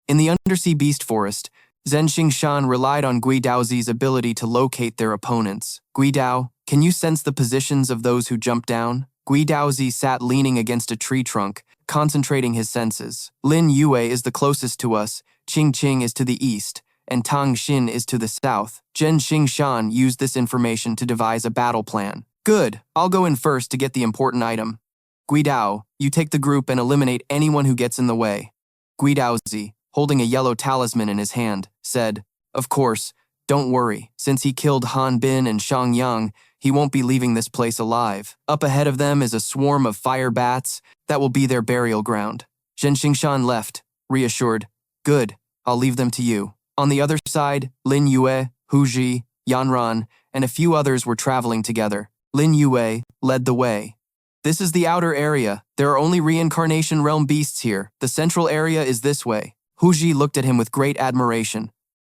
In the undersea beast forest, Zhen Xingshan relied on Gui Daozi's ability to locate their opponents. Gui Dao, can you sense the positions of those who jumped down? Gui Daozi sat leaning against a tree trunk, concentrating his senses. Lin Yue is the closest to us, Qing Qing is to the east, and Tang Xin is to the south. Zhen Xingshan used this information to devise a battle plan. Good, I'll go in first to get the important item. Gui Dao, you take the group and eliminate anyone who gets in the way. Gui Daozi, holding a yellow talisman in his hand, said, Of course, don't worry. Since he killed Han Bin and Shang Yang, he won't be leaving this place alive. Up ahead of them is a swarm of fire bats that will be their burial ground. Zhen Xingshan left, reassured. Good, I'll leave them to you. On the other side, Lin Yue, Hu Ji, Yanran, and a few others were traveling together. Lin Yue led the way. This is the outer area. There are only reincarnation realm beasts here. The central area is this way. Hu Ji looked at him with great admiration.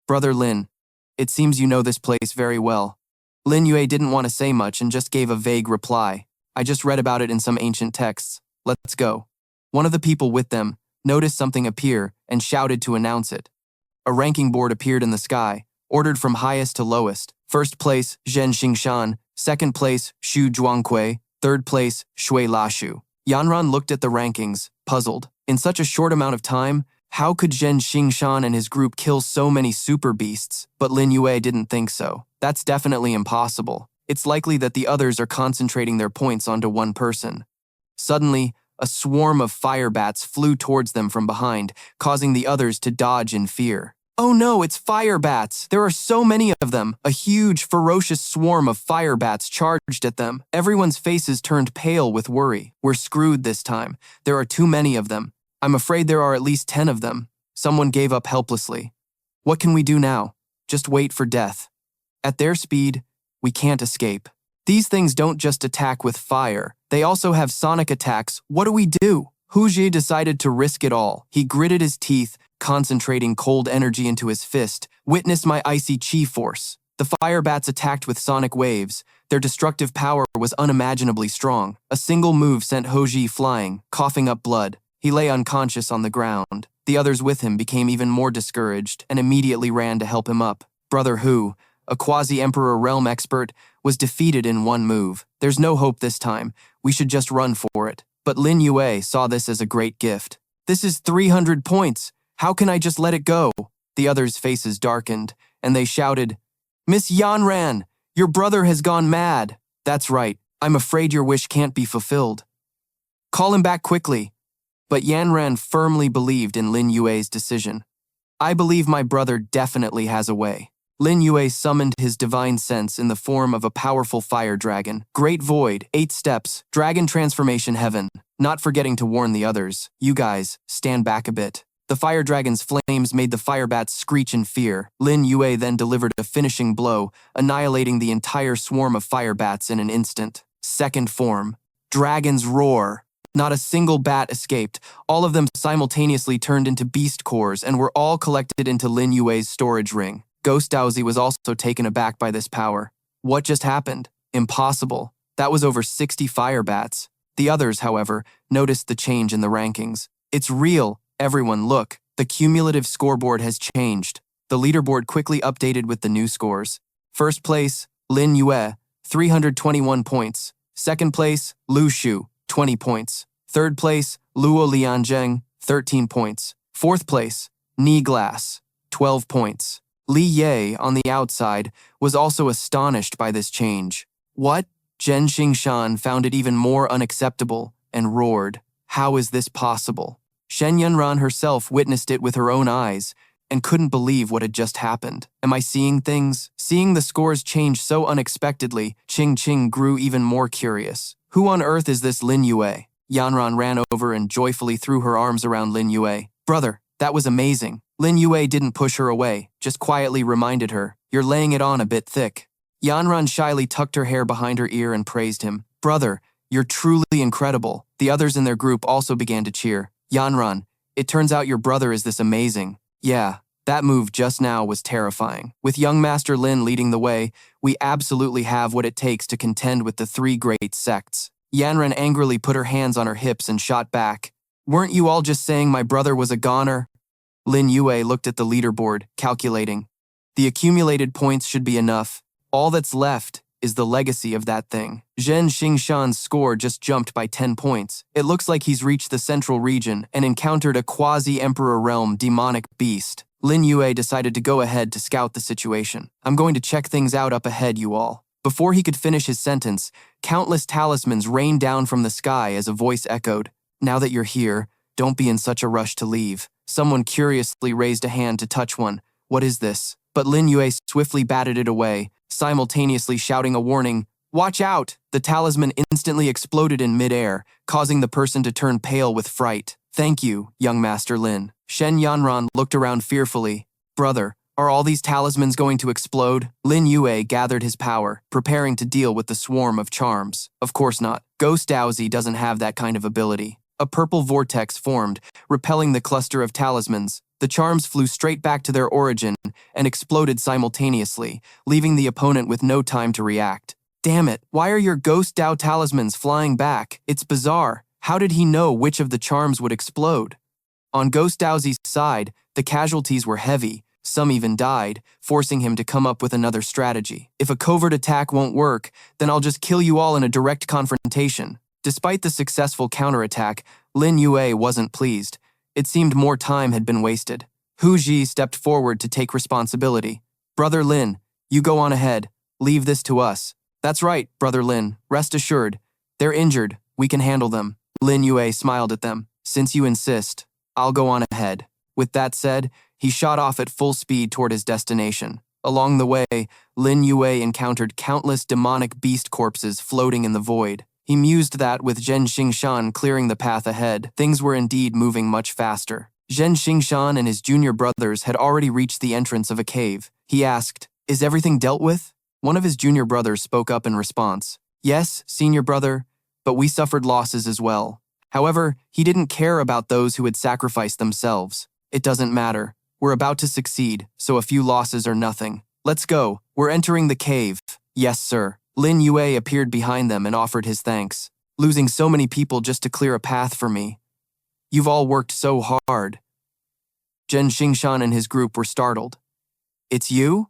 Brother Lin, it seems you know this place very well. Lin Yue didn't want to say much and just gave a vague reply. I just read about it in some ancient texts. Let's go. One of the people with them noticed something appear and shouted to announce it. A ranking board appeared in the sky, ordered from highest to lowest. First place, Zhen Xingshan. Second place, Xu Zhuangkui. Third place, Shui Lashu. Yanran looked at the rankings, puzzled. In such a short amount of time, how could Zhen Xingshan and his group kill so many super beasts? But Lin Yue didn't think so. That's definitely impossible. It's likely that the others are concentrating their points onto one person. Suddenly, a swarm of fire bats flew towards them from behind, causing the others to dodge in fear. Oh no, it's fire bats! There are so many of them! A huge, ferocious swarm of fire bats charged at them. Everyone's faces turned pale with worry. We're screwed this time. There are too many of them. I'm afraid there are at least 10 of them. Someone gave up helplessly. What can we do now? Just wait for death. At their speed, we can't escape. These things don't just attack with fire. They also have sonic attacks. What do we do? Hu Ji decided to risk it all. He gritted his teeth, concentrating cold energy into his fist. Witness my icy chi force. The fire bats attacked with sonic waves. Their destructive power was unimaginably strong. A single move sent Hu Ji flying, coughing up blood. He lay unconscious on the ground. The others with him became even more discouraged and immediately ran to help him up. Brother Hu, a quasi-emperor realm expert, was defeated in one move. There's no hope this time. We should just run for it. But Lin Yue saw this as a great gift. This is 300 points. How can I just let it go? The others' faces darkened, and they shouted, Miss Yanran, your brother has gone mad. That's right. I'm afraid your wish can't be fulfilled. Call him back quickly. But Yanran firmly believed in Lin Yue's decision. I believe my brother definitely has a way. Lin Yue summoned his divine sense in the form of a powerful fire dragon. Great Void, 8 steps, dragon transformation heaven. Not forgetting to warn the others. You guys, stand back a bit. The fire dragon's flames made the fire bats screech in fear. Lin Yue then delivered a finishing blow, annihilating the entire swarm of fire bats in an instant. Second form, Dragon's Roar. Not a single bat escaped. All of them simultaneously turned into beast cores and were all collected into Lin Yue's storage ring. Ghost Daozi was also taken aback by this power. What just happened? Impossible. That was over 60 fire bats. The others, however, noticed the change in the rankings. It's real. Everyone, look. The cumulative scoreboard has changed. The leaderboard quickly updated with the new scores. First place, Lin Yue, 321 points. Second place, Lu Shu, 20 points. Third place, Luo Lianzheng, 13 points. Fourth place, Ni Glass, 12 points. Li Ye, on the outside, was also astonished by this change. What? Zhen Xingshan found it even more unacceptable and roared. How is this possible? Shen Yunran herself witnessed it with her own eyes and couldn't believe what had just happened. Am I seeing things? Seeing the scores change so unexpectedly, Qing grew even more curious. Who on earth is this Lin Yue? Yanran ran over and joyfully threw her arms around Lin Yue. Brother, that was amazing. Lin Yue didn't push her away, just quietly reminded her, You're laying it on a bit thick. Yanran shyly tucked her hair behind her ear and praised him. Brother, you're truly incredible. The others in their group also began to cheer. Yanran, it turns out your brother is this amazing. Yeah, that move just now was terrifying. With young Master Lin leading the way, we absolutely have what it takes to contend with the 3 great sects. Yanran angrily put her hands on her hips and shot back. Weren't you all just saying my brother was a goner? Lin Yue looked at the leaderboard, calculating. The accumulated points should be enough. All that's left is the legacy of that thing. Zhen Xingshan's score just jumped by 10 points. It looks like he's reached the central region and encountered a quasi-emperor realm demonic beast. Lin Yue decided to go ahead to scout the situation. I'm going to check things out up ahead, you all. Before he could finish his sentence, countless talismans rained down from the sky as a voice echoed. Now that you're here, don't be in such a rush to leave. Someone curiously raised a hand to touch one. What is this? But Lin Yue swiftly batted it away, simultaneously shouting a warning. Watch out! The talisman instantly exploded in midair, causing the person to turn pale with fright. Thank you, young Master Lin. Shen Yanran looked around fearfully. Brother, are all these talismans going to explode? Lin Yue gathered his power, preparing to deal with the swarm of charms. Of course not. Ghost Daozi doesn't have that kind of ability. A purple vortex formed, repelling the cluster of talismans. The charms flew straight back to their origin and exploded simultaneously, leaving the opponent with no time to react. Damn it, why are your Ghost Dao talismans flying back? It's bizarre. How did he know which of the charms would explode? On Ghost Daozi's side, the casualties were heavy. Some even died, forcing him to come up with another strategy. If a covert attack won't work, then I'll just kill you all in a direct confrontation. Despite the successful counterattack, Lin Yue wasn't pleased. It seemed more time had been wasted. Hu Ji stepped forward to take responsibility. Brother Lin, you go on ahead. Leave this to us. That's right, Brother Lin. Rest assured. They're injured. We can handle them. Lin Yue smiled at them. Since you insist, I'll go on ahead. With that said, he shot off at full speed toward his destination. Along the way, Lin Yue encountered countless demonic beast corpses floating in the void. He mused that with Zhen Xingshan clearing the path ahead, things were indeed moving much faster. Zhen Xingshan and his junior brothers had already reached the entrance of a cave. He asked, "Is everything dealt with?" One of his junior brothers spoke up in response. "Yes, senior brother, but we suffered losses as well." However, he didn't care about those who had sacrificed themselves. "It doesn't matter. We're about to succeed, so a few losses are nothing. Let's go. We're entering the cave." "Yes, sir." Lin Yue appeared behind them and offered his thanks. "Losing so many people just to clear a path for me. You've all worked so hard." Zhen Xingshan and his group were startled. "It's you?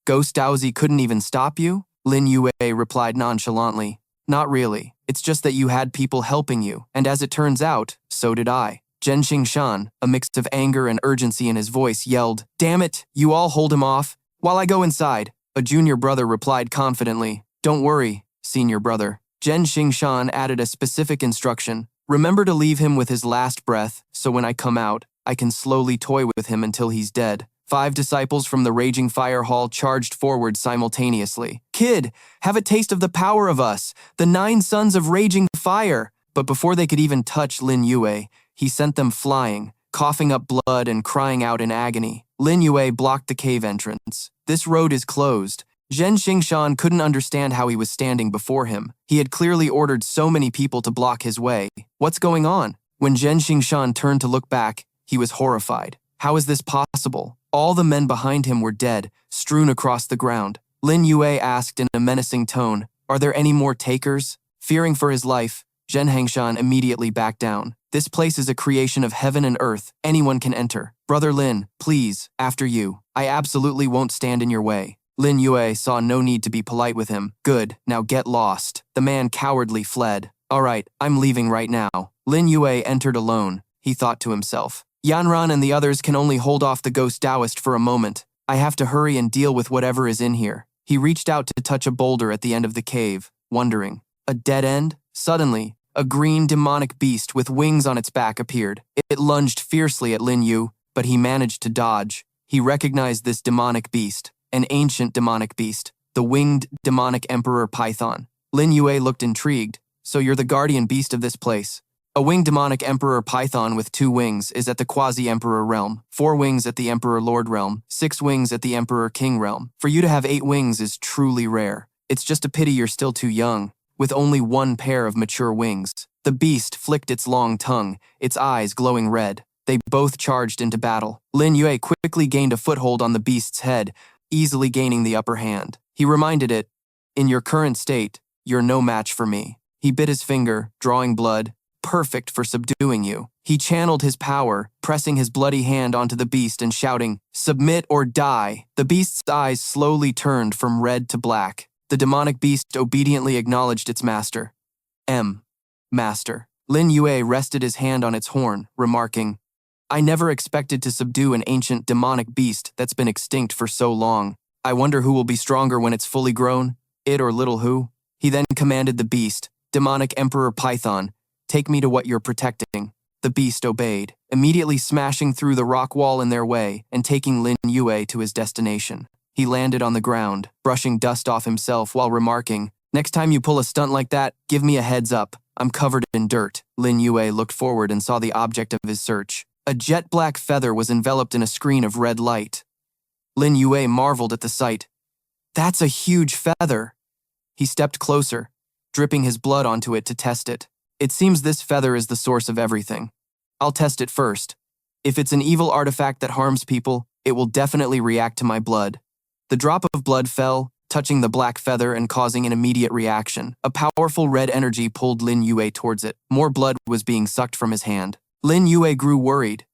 Ghost Daozi couldn't even stop you?" Lin Yue replied nonchalantly. "Not really. It's just that you had people helping you, and as it turns out, so did I." Zhen Xingshan, a mix of anger and urgency in his voice, yelled, "Damn it, you all hold him off, while I go inside." A junior brother replied confidently, "Don't worry, senior brother." Zhen Xingshan added a specific instruction. "Remember to leave him with his last breath, so when I come out, I can slowly toy with him until he's dead." 5 disciples from the Raging Fire Hall charged forward simultaneously. "Kid, have a taste of the power of us, the 9 sons of Raging Fire!" But before they could even touch Lin Yue, he sent them flying, coughing up blood and crying out in agony. Lin Yue blocked the cave entrance. "This road is closed." Zhen Xingshan couldn't understand how he was standing before him. He had clearly ordered so many people to block his way. What's going on? When Zhen Xingshan turned to look back, he was horrified. How is this possible? All the men behind him were dead, strewn across the ground. Lin Yue asked in a menacing tone, "Are there any more takers?" Fearing for his life, Zhen Xingshan immediately backed down. "This place is a creation of heaven and earth. Anyone can enter. Brother Lin, please, after you. I absolutely won't stand in your way." Lin Yue saw no need to be polite with him. "Good, now get lost." The man cowardly fled. "All right, I'm leaving right now." Lin Yue entered alone. He thought to himself, "Yanran and the others can only hold off the Ghost Taoist for a moment. I have to hurry and deal with whatever is in here." He reached out to touch a boulder at the end of the cave, wondering, a dead end? Suddenly, a green demonic beast with wings on its back appeared. It lunged fiercely at Lin Yue, but he managed to dodge. He recognized this demonic beast. An ancient demonic beast, the winged demonic emperor python. Lin Yue looked intrigued. "So you're the guardian beast of this place." A winged demonic emperor python with 2 wings is at the quasi-emperor realm, 4 wings at the emperor lord realm, 6 wings at the emperor king realm. For you to have 8 wings is truly rare. It's just a pity you're still too young, with only 1 pair of mature wings. The beast flicked its long tongue, its eyes glowing red. They both charged into battle. Lin Yue quickly gained a foothold on the beast's head, easily gaining the upper hand. He reminded it, "In your current state, you're no match for me." He bit his finger, drawing blood, perfect for subduing you. He channeled his power, pressing his bloody hand onto the beast and shouting, "Submit or die." The beast's eyes slowly turned from red to black. The demonic beast obediently acknowledged its master. Master. Lin Yue rested his hand on its horn, remarking, "I never expected to subdue an ancient demonic beast that's been extinct for so long. I wonder who will be stronger when it's fully grown, it or little who?" He then commanded the beast, "Demonic Emperor Python, take me to what you're protecting." The beast obeyed, immediately smashing through the rock wall in their way and taking Lin Yue to his destination. He landed on the ground, brushing dust off himself while remarking, "Next time you pull a stunt like that, give me a heads up. I'm covered in dirt." Lin Yue looked forward and saw the object of his search. A jet black feather was enveloped in a screen of red light. Lin Yue marveled at the sight. "That's a huge feather." He stepped closer, dripping his blood onto it to test it. "It seems this feather is the source of everything. I'll test it first. If it's an evil artifact that harms people, it will definitely react to my blood." The drop of blood fell, touching the black feather and causing an immediate reaction. A powerful red energy pulled Lin Yue towards it. More blood was being sucked from his hand. Lin Yue grew worried.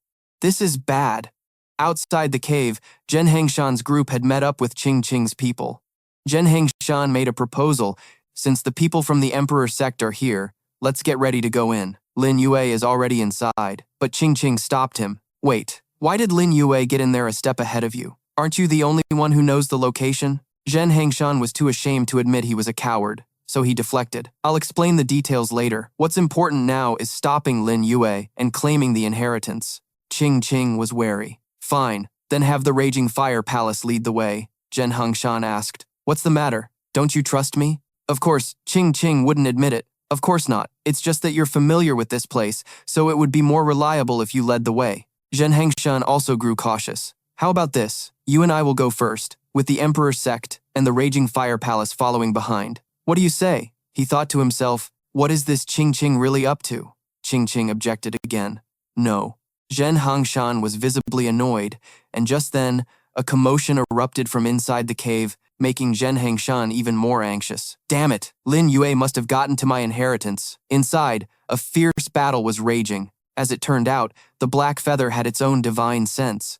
This is bad. Outside the cave, Zhen Hengshan's group had met up with Qing Qing's people. Zhen Hengshan made a proposal. "Since the people from the Emperor's sect are here, let's get ready to go in." Lin Yue is already inside, but Qing Qing stopped him. "Wait, why did Lin Yue get in there a step ahead of you? Aren't you the only one who knows the location?" Zhen Hengshan was too ashamed to admit he was a coward, so he deflected. "I'll explain the details later. What's important now is stopping Lin Yue and claiming the inheritance." Qing Qing was wary. "Fine, then have the Raging Fire Palace lead the way," Zhen Hengshan asked. "What's the matter? Don't you trust me?" Of course, Qing Qing wouldn't admit it. "Of course not. It's just that you're familiar with this place, so it would be more reliable if you led the way." Zhen Hengshan also grew cautious. "How about this? You and I will go first, with the Emperor's sect and the Raging Fire Palace following behind. What do you say?" He thought to himself, "What is this Qing Qing really up to?" Qing Qing objected again. "No." Zhen Hengshan was visibly annoyed, and just then, a commotion erupted from inside the cave, making Zhen Hengshan even more anxious. "Damn it, Lin Yue must have gotten to my inheritance." Inside, a fierce battle was raging. As it turned out, the black feather had its own divine sense.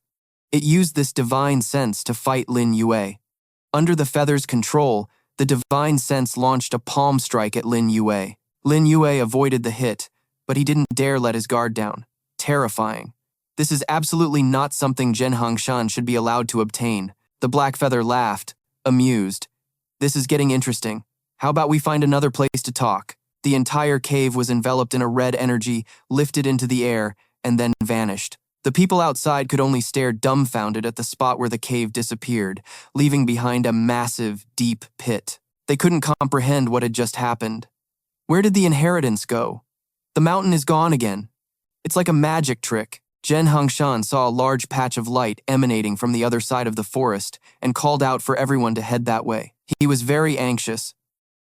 It used this divine sense to fight Lin Yue. Under the feather's control, the divine sense launched a palm strike at Lin Yue. Lin Yue avoided the hit, but he didn't dare let his guard down. Terrifying. This is absolutely not something Zhen Hengshan should be allowed to obtain. The black feather laughed, amused. "This is getting interesting. How about we find another place to talk?" The entire cave was enveloped in a red energy, lifted into the air, and then vanished. The people outside could only stare dumbfounded at the spot where the cave disappeared, leaving behind a massive, deep pit. They couldn't comprehend what had just happened. Where did the inheritance go? The mountain is gone again. It's like a magic trick. Zhen Hengshan saw a large patch of light emanating from the other side of the forest and called out for everyone to head that way. He was very anxious.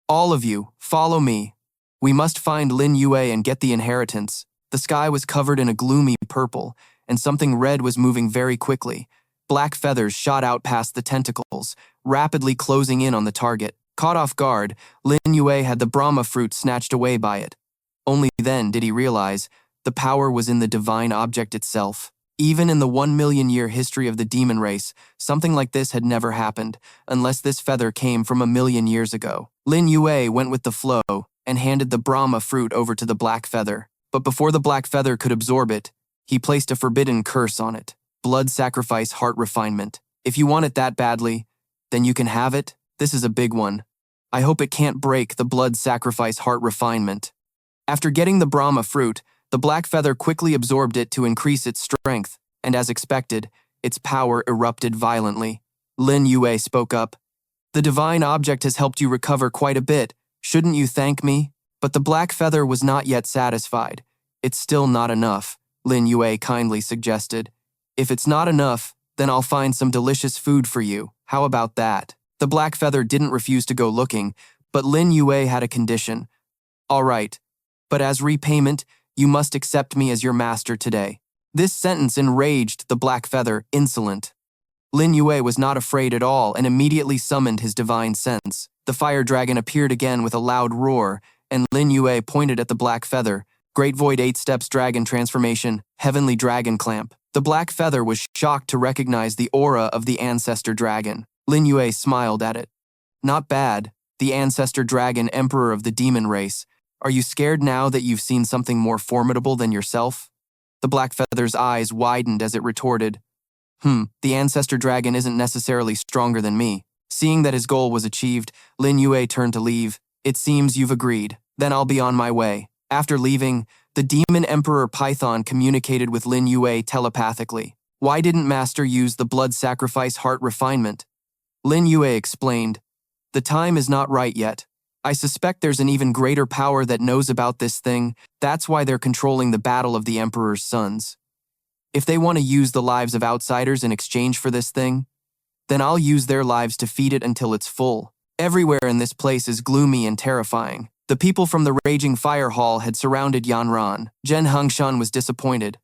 "All of you, follow me. We must find Lin Yue and get the inheritance." The sky was covered in a gloomy purple, and something red was moving very quickly. Black feathers shot out past the tentacles, rapidly closing in on the target. Caught off guard, Lin Yue had the Brahma fruit snatched away by it. Only then did he realize the power was in the divine object itself. Even in the 1,000,000-year history of the demon race, something like this had never happened, unless this feather came from 1,000,000 years ago. Lin Yue went with the flow and handed the Brahma fruit over to the black feather. But before the black feather could absorb it, he placed a forbidden curse on it. Blood sacrifice heart refinement. If you want it that badly, then you can have it. This is a big one. I hope it can't break the blood sacrifice heart refinement. After getting the Brahma fruit, the black feather quickly absorbed it to increase its strength, and as expected, its power erupted violently. Lin Yue spoke up. "The divine object has helped you recover quite a bit. Shouldn't you thank me?" But the black feather was not yet satisfied. "It's still not enough," Lin Yue kindly suggested. "If it's not enough, then I'll find some delicious food for you. How about that?" The black feather didn't refuse to go looking, but Lin Yue had a condition. "All right, but as repayment, you must accept me as your master today." This sentence enraged the black feather, insolent. Lin Yue was not afraid at all and immediately summoned his divine sense. The fire dragon appeared again with a loud roar, and Lin Yue pointed at the black feather, Great Void 8 Steps Dragon Transformation, Heavenly Dragon Clamp. The Black Feather was shocked to recognize the aura of the Ancestor Dragon. Lin Yue smiled at it. Not bad, the Ancestor Dragon, Emperor of the Demon Race. Are you scared now that you've seen something more formidable than yourself? The Black Feather's eyes widened as it retorted, the Ancestor Dragon isn't necessarily stronger than me. Seeing that his goal was achieved, Lin Yue turned to leave. It seems you've agreed. Then I'll be on my way. After leaving, the Demon Emperor Python communicated with Lin Yue telepathically. Why didn't Master use the blood sacrifice heart refinement? Lin Yue explained, the time is not right yet. I suspect there's an even greater power that knows about this thing. That's why they're controlling the battle of the Emperor's sons. If they want to use the lives of outsiders in exchange for this thing, then I'll use their lives to feed it until it's full. Everywhere in this place is gloomy and terrifying. The people from the Raging Fire Hall had surrounded Yanran. Zhen Hengshan was disappointed.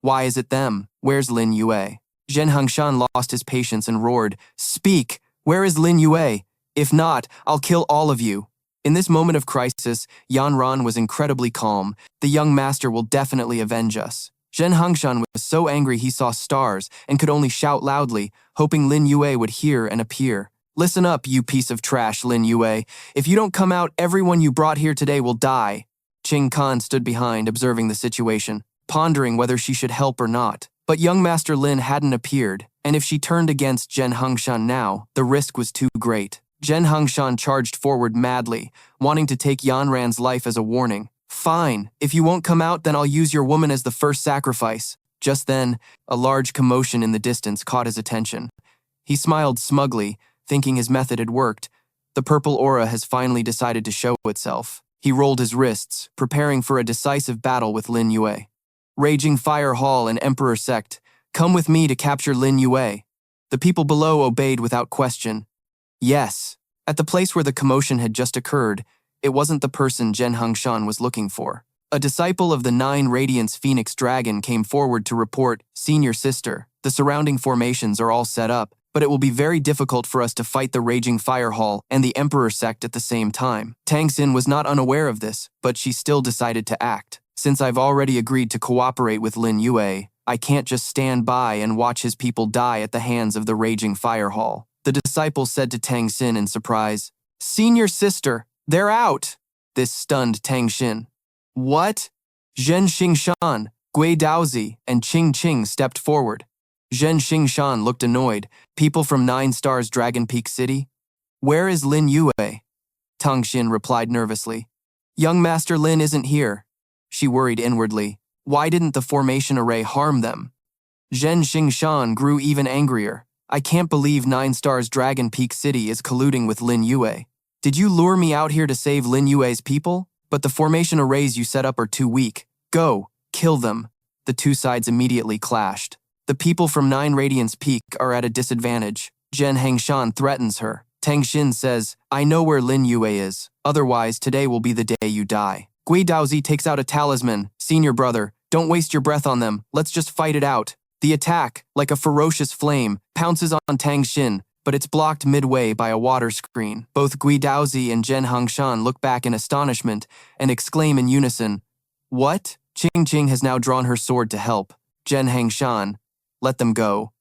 Why is it them? Where's Lin Yue? Zhen Hengshan lost his patience and roared, Speak! Where is Lin Yue? If not, I'll kill all of you. In this moment of crisis, Yanran was incredibly calm. The young master will definitely avenge us. Zhen Hengshan was so angry he saw stars and could only shout loudly, hoping Lin Yue would hear and appear. Listen up, you piece of trash, Lin Yue. If you don't come out, everyone you brought here today will die. Qing Kan stood behind, observing the situation, pondering whether she should help or not. But young Master Lin hadn't appeared, and if she turned against Zhen Hengshan now, the risk was too great. Zhen Hengshan charged forward madly, wanting to take Yanran's life as a warning. Fine, if you won't come out, then I'll use your woman as the first sacrifice. Just then, a large commotion in the distance caught his attention. He smiled smugly, thinking his method had worked. The purple aura has finally decided to show itself. He rolled his wrists, preparing for a decisive battle with Lin Yue. Raging Fire Hall and Emperor Sect, come with me to capture Lin Yue. The people below obeyed without question. Yes. At the place where the commotion had just occurred, it wasn't the person Zhen Hengshan was looking for. A disciple of the 9 Radiance Phoenix Dragon came forward to report, Senior Sister, the surrounding formations are all set up, but it will be very difficult for us to fight the Raging Fire Hall and the Emperor Sect at the same time. Tang Xin was not unaware of this, but she still decided to act. Since I've already agreed to cooperate with Lin Yue, I can't just stand by and watch his people die at the hands of the Raging Fire Hall. The disciple said to Tang Xin in surprise, Senior Sister, they're out! This stunned Tang Xin. What? Zhen Xingshan, Gui Daozi, and Qing Qing stepped forward. Zhen Xingshan looked annoyed. People from 9 Stars Dragon Peak City? Where is Lin Yue? Tang Xin replied nervously. Young Master Lin isn't here. She worried inwardly. Why didn't the formation array harm them? Zhen Xingshan grew even angrier. I can't believe 9 Stars Dragon Peak City is colluding with Lin Yue. Did you lure me out here to save Lin Yue's people? But the formation arrays you set up are too weak. Go, kill them. The two sides immediately clashed. The people from 9 Radiance Peak are at a disadvantage. Zhen Hengshan threatens her. Tang Xin says, I know where Lin Yue is. Otherwise, today will be the day you die. Gui Daozi takes out a talisman. Senior brother, don't waste your breath on them. Let's just fight it out. The attack, like a ferocious flame, pounces on Tang Xin, but it's blocked midway by a water screen. Both Gui Daozi and Zhen Hengshan look back in astonishment and exclaim in unison, What? Qing Qing has now drawn her sword to help. Zhen Hengshan, let them go.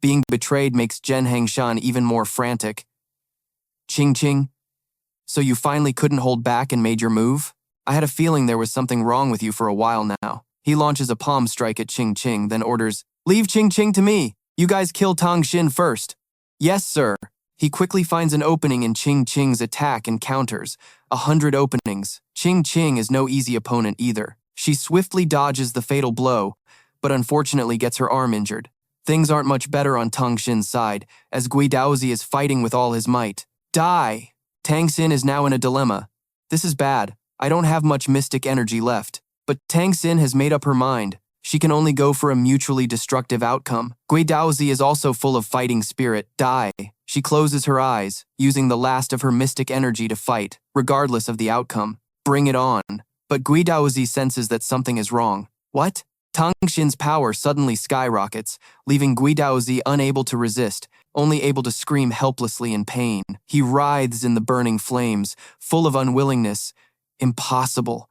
Being betrayed makes Zhen Hengshan even more frantic. Qing Qing, so you finally couldn't hold back and made your move? I had a feeling there was something wrong with you for a while now. He launches a palm strike at Qing Qing, then orders, Leave Qing Qing to me. You guys kill Tang Xin first. Yes, sir. He quickly finds an opening in Qing Qing's attack and counters. 100 openings. Qing Qing is no easy opponent either. She swiftly dodges the fatal blow, but unfortunately gets her arm injured. Things aren't much better on Tang Xin's side, as Gui Daozi is fighting with all his might. Die! Tang Xin is now in a dilemma. This is bad. I don't have much mystic energy left. But Tang Xin has made up her mind. She can only go for a mutually destructive outcome. Gui Daozi is also full of fighting spirit. Die. She closes her eyes, using the last of her mystic energy to fight, regardless of the outcome. Bring it on. But Gui Daozi senses that something is wrong. What? Tang Xin's power suddenly skyrockets, leaving Gui Daozi unable to resist, only able to scream helplessly in pain. He writhes in the burning flames, full of unwillingness. Impossible.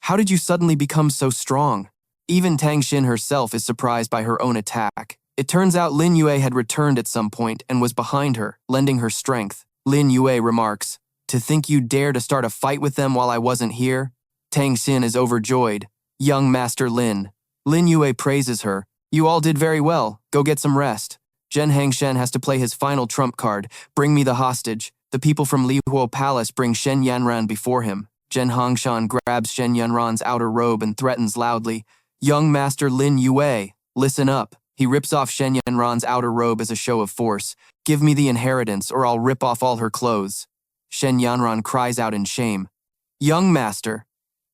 How did you suddenly become so strong? Even Tang Xin herself is surprised by her own attack. It turns out Lin Yue had returned at some point and was behind her, lending her strength. Lin Yue remarks, "To think you dare to start a fight with them while I wasn't here?" Tang Xin is overjoyed. "Young Master Lin." Lin Yue praises her. "You all did very well. Go get some rest." Zhen Hangshan has to play his final trump card, "Bring me the hostage." The people from Lihuo Palace bring Shen Yanran before him. Zhen Hangshan grabs Shen Yanran's outer robe and threatens loudly, "Young Master Lin Yue, listen up." He rips off Shen Yanran's outer robe as a show of force. "Give me the inheritance or I'll rip off all her clothes." Shen Yanran cries out in shame. "Young Master."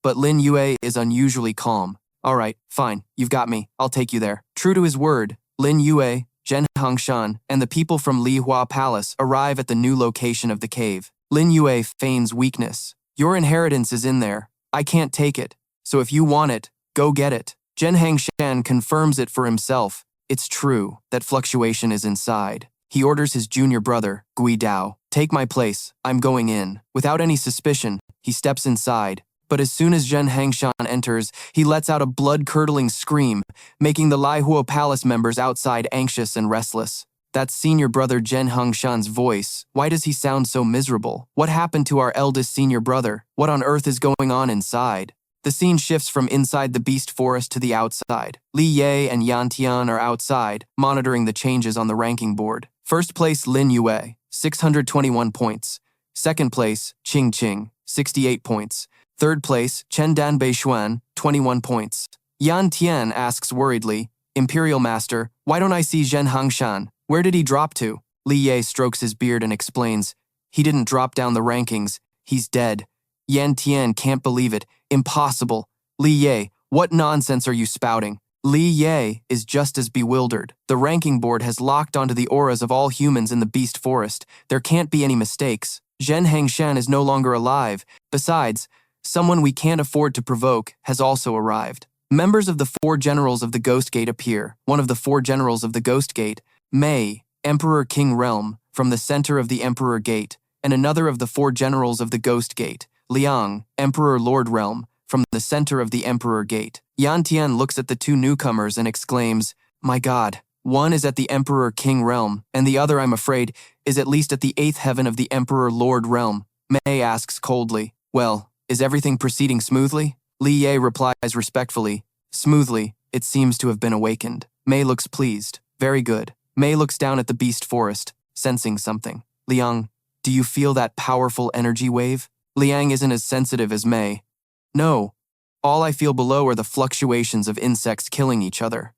But Lin Yue is unusually calm. "All right, fine, you've got me. I'll take you there." True to his word, Lin Yue, Zhen Hangshan, and the people from Lihua Palace arrive at the new location of the cave. Lin Yue feigns weakness. "Your inheritance is in there. I can't take it. So if you want it, go get it." Zhen Hangshan confirms it for himself. It's true that fluctuation is inside. He orders his junior brother, Gui Dao, "Take my place. I'm going in." Without any suspicion, he steps inside. But as soon as Zhen Hangshan enters, he lets out a blood-curdling scream, making the Laihuo Palace members outside anxious and restless. That's senior brother Zhen Hangshan's voice. Why does he sound so miserable? What happened to our eldest senior brother? What on earth is going on inside? The scene shifts from inside the beast forest to the outside. Li Ye and Yan Tian are outside, monitoring the changes on the ranking board. First place Lin Yue, 621 points. Second place, Qing Qing, 68 points. Third place, Chen Dan Beishuan, 21 points. Yan Tian asks worriedly, "Imperial Master, why don't I see Zhen Hangshan? Where did he drop to?" Li Ye strokes his beard and explains, "He didn't drop down the rankings. He's dead." Yan Tian can't believe it. "Impossible. Li Ye, what nonsense are you spouting?" Li Ye is just as bewildered. The ranking board has locked onto the auras of all humans in the beast forest. There can't be any mistakes. Zhen Hangshan is no longer alive. Besides, someone we can't afford to provoke has also arrived. Members of the 4 generals of the Ghost Gate appear. One of the 4 generals of the Ghost Gate, Mei, Emperor King Realm, from the center of the Emperor Gate, and another of the 4 generals of the Ghost Gate, Liang, Emperor Lord Realm, from the center of the Emperor Gate. Yan Tian looks at the 2 newcomers and exclaims, "My God, one is at the Emperor King Realm, and the other, I'm afraid, is at least at the 8th heaven of the Emperor Lord Realm." Mei asks coldly, "Well, is everything proceeding smoothly?" Li Ye replies respectfully, "Smoothly, it seems to have been awakened." Mei looks pleased. "Very good." Mei looks down at the beast forest, sensing something. "Liang, do you feel that powerful energy wave?" Liang isn't as sensitive as Mei. "No. All I feel below are the fluctuations of insects killing each other."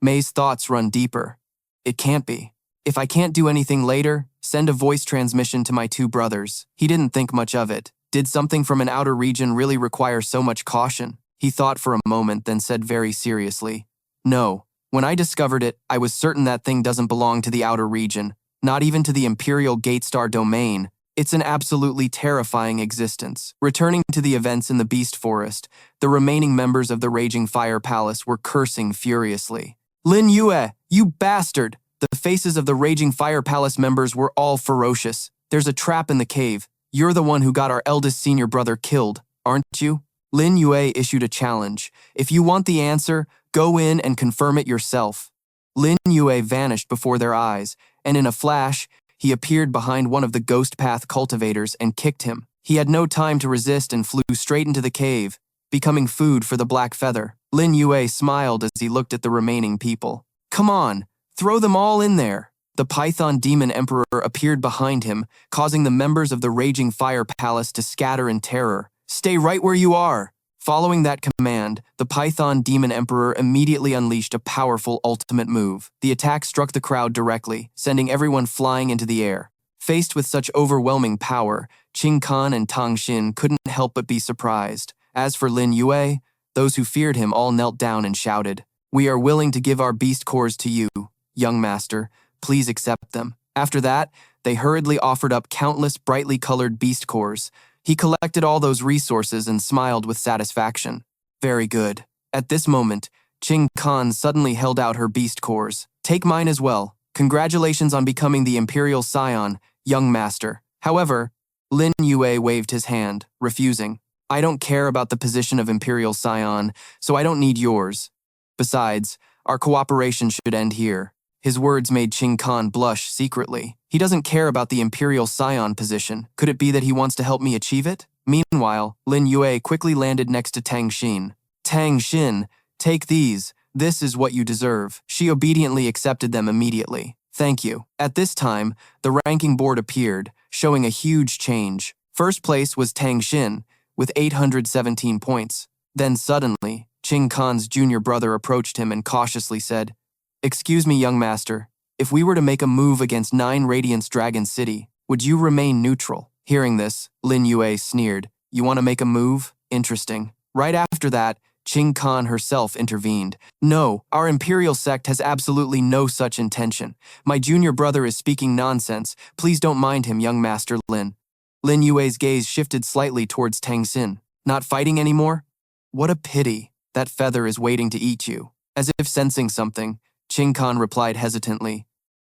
Mei's thoughts run deeper. "It can't be. If I can't do anything later, send a voice transmission to my 2 brothers." He didn't think much of it. Did something from an outer region really require so much caution? He thought for a moment, then said very seriously, "No. When I discovered it, I was certain that thing doesn't belong to the outer region, not even to the Imperial Gatestar domain. It's an absolutely terrifying existence." Returning to the events in the Beast Forest, the remaining members of the Raging Fire Palace were cursing furiously. "Lin Yue, you bastard!" The faces of the Raging Fire Palace members were all ferocious. "There's a trap in the cave. You're the one who got our eldest senior brother killed, aren't you?" Lin Yue issued a challenge. "If you want the answer, go in and confirm it yourself." Lin Yue vanished before their eyes, and in a flash, he appeared behind one of the Ghost Path cultivators and kicked him. He had no time to resist and flew straight into the cave, becoming food for the Black Feather. Lin Yue smiled as he looked at the remaining people. "Come on, throw them all in there." The Python Demon Emperor appeared behind him, causing the members of the Raging Fire Palace to scatter in terror. "Stay right where you are." Following that command, the Python Demon Emperor immediately unleashed a powerful ultimate move. The attack struck the crowd directly, sending everyone flying into the air. Faced with such overwhelming power, Qing Kan and Tang Xin couldn't help but be surprised. As for Lin Yue, those who feared him all knelt down and shouted, "We are willing to give our beast cores to you, young master. Please accept them." After that, they hurriedly offered up countless brightly colored beast cores. He collected all those resources and smiled with satisfaction. "Very good." At this moment, Qing Kan suddenly held out her beast cores. "Take mine as well. Congratulations on becoming the Imperial Scion, young master." However, Lin Yue waved his hand, refusing. I don't care about the position of Imperial Scion, so I don't need yours. Besides, our cooperation should end here. His words made Qing Kan blush secretly. He doesn't care about the Imperial Scion position. Could it be that he wants to help me achieve it? Meanwhile, Lin Yue quickly landed next to Tang Xin. Tang Xin, take these. This is what you deserve. She obediently accepted them immediately. Thank you. At this time, the ranking board appeared, showing a huge change. First place was Tang Xin, with 817 points. Then suddenly, Qing Kan's junior brother approached him and cautiously said, "Excuse me, young master, if we were to make a move against 9 Radiance Dragon City, would you remain neutral?" Hearing this, Lin Yue sneered. "You want to make a move? Interesting." Right after that, Qing Kan herself intervened. "No, our imperial sect has absolutely no such intention. My junior brother is speaking nonsense. Please don't mind him, young master Lin." Lin Yue's gaze shifted slightly towards Tang Xin. "Not fighting anymore? What a pity. That feather is waiting to eat you." As if sensing something, Qing Kan replied hesitantly,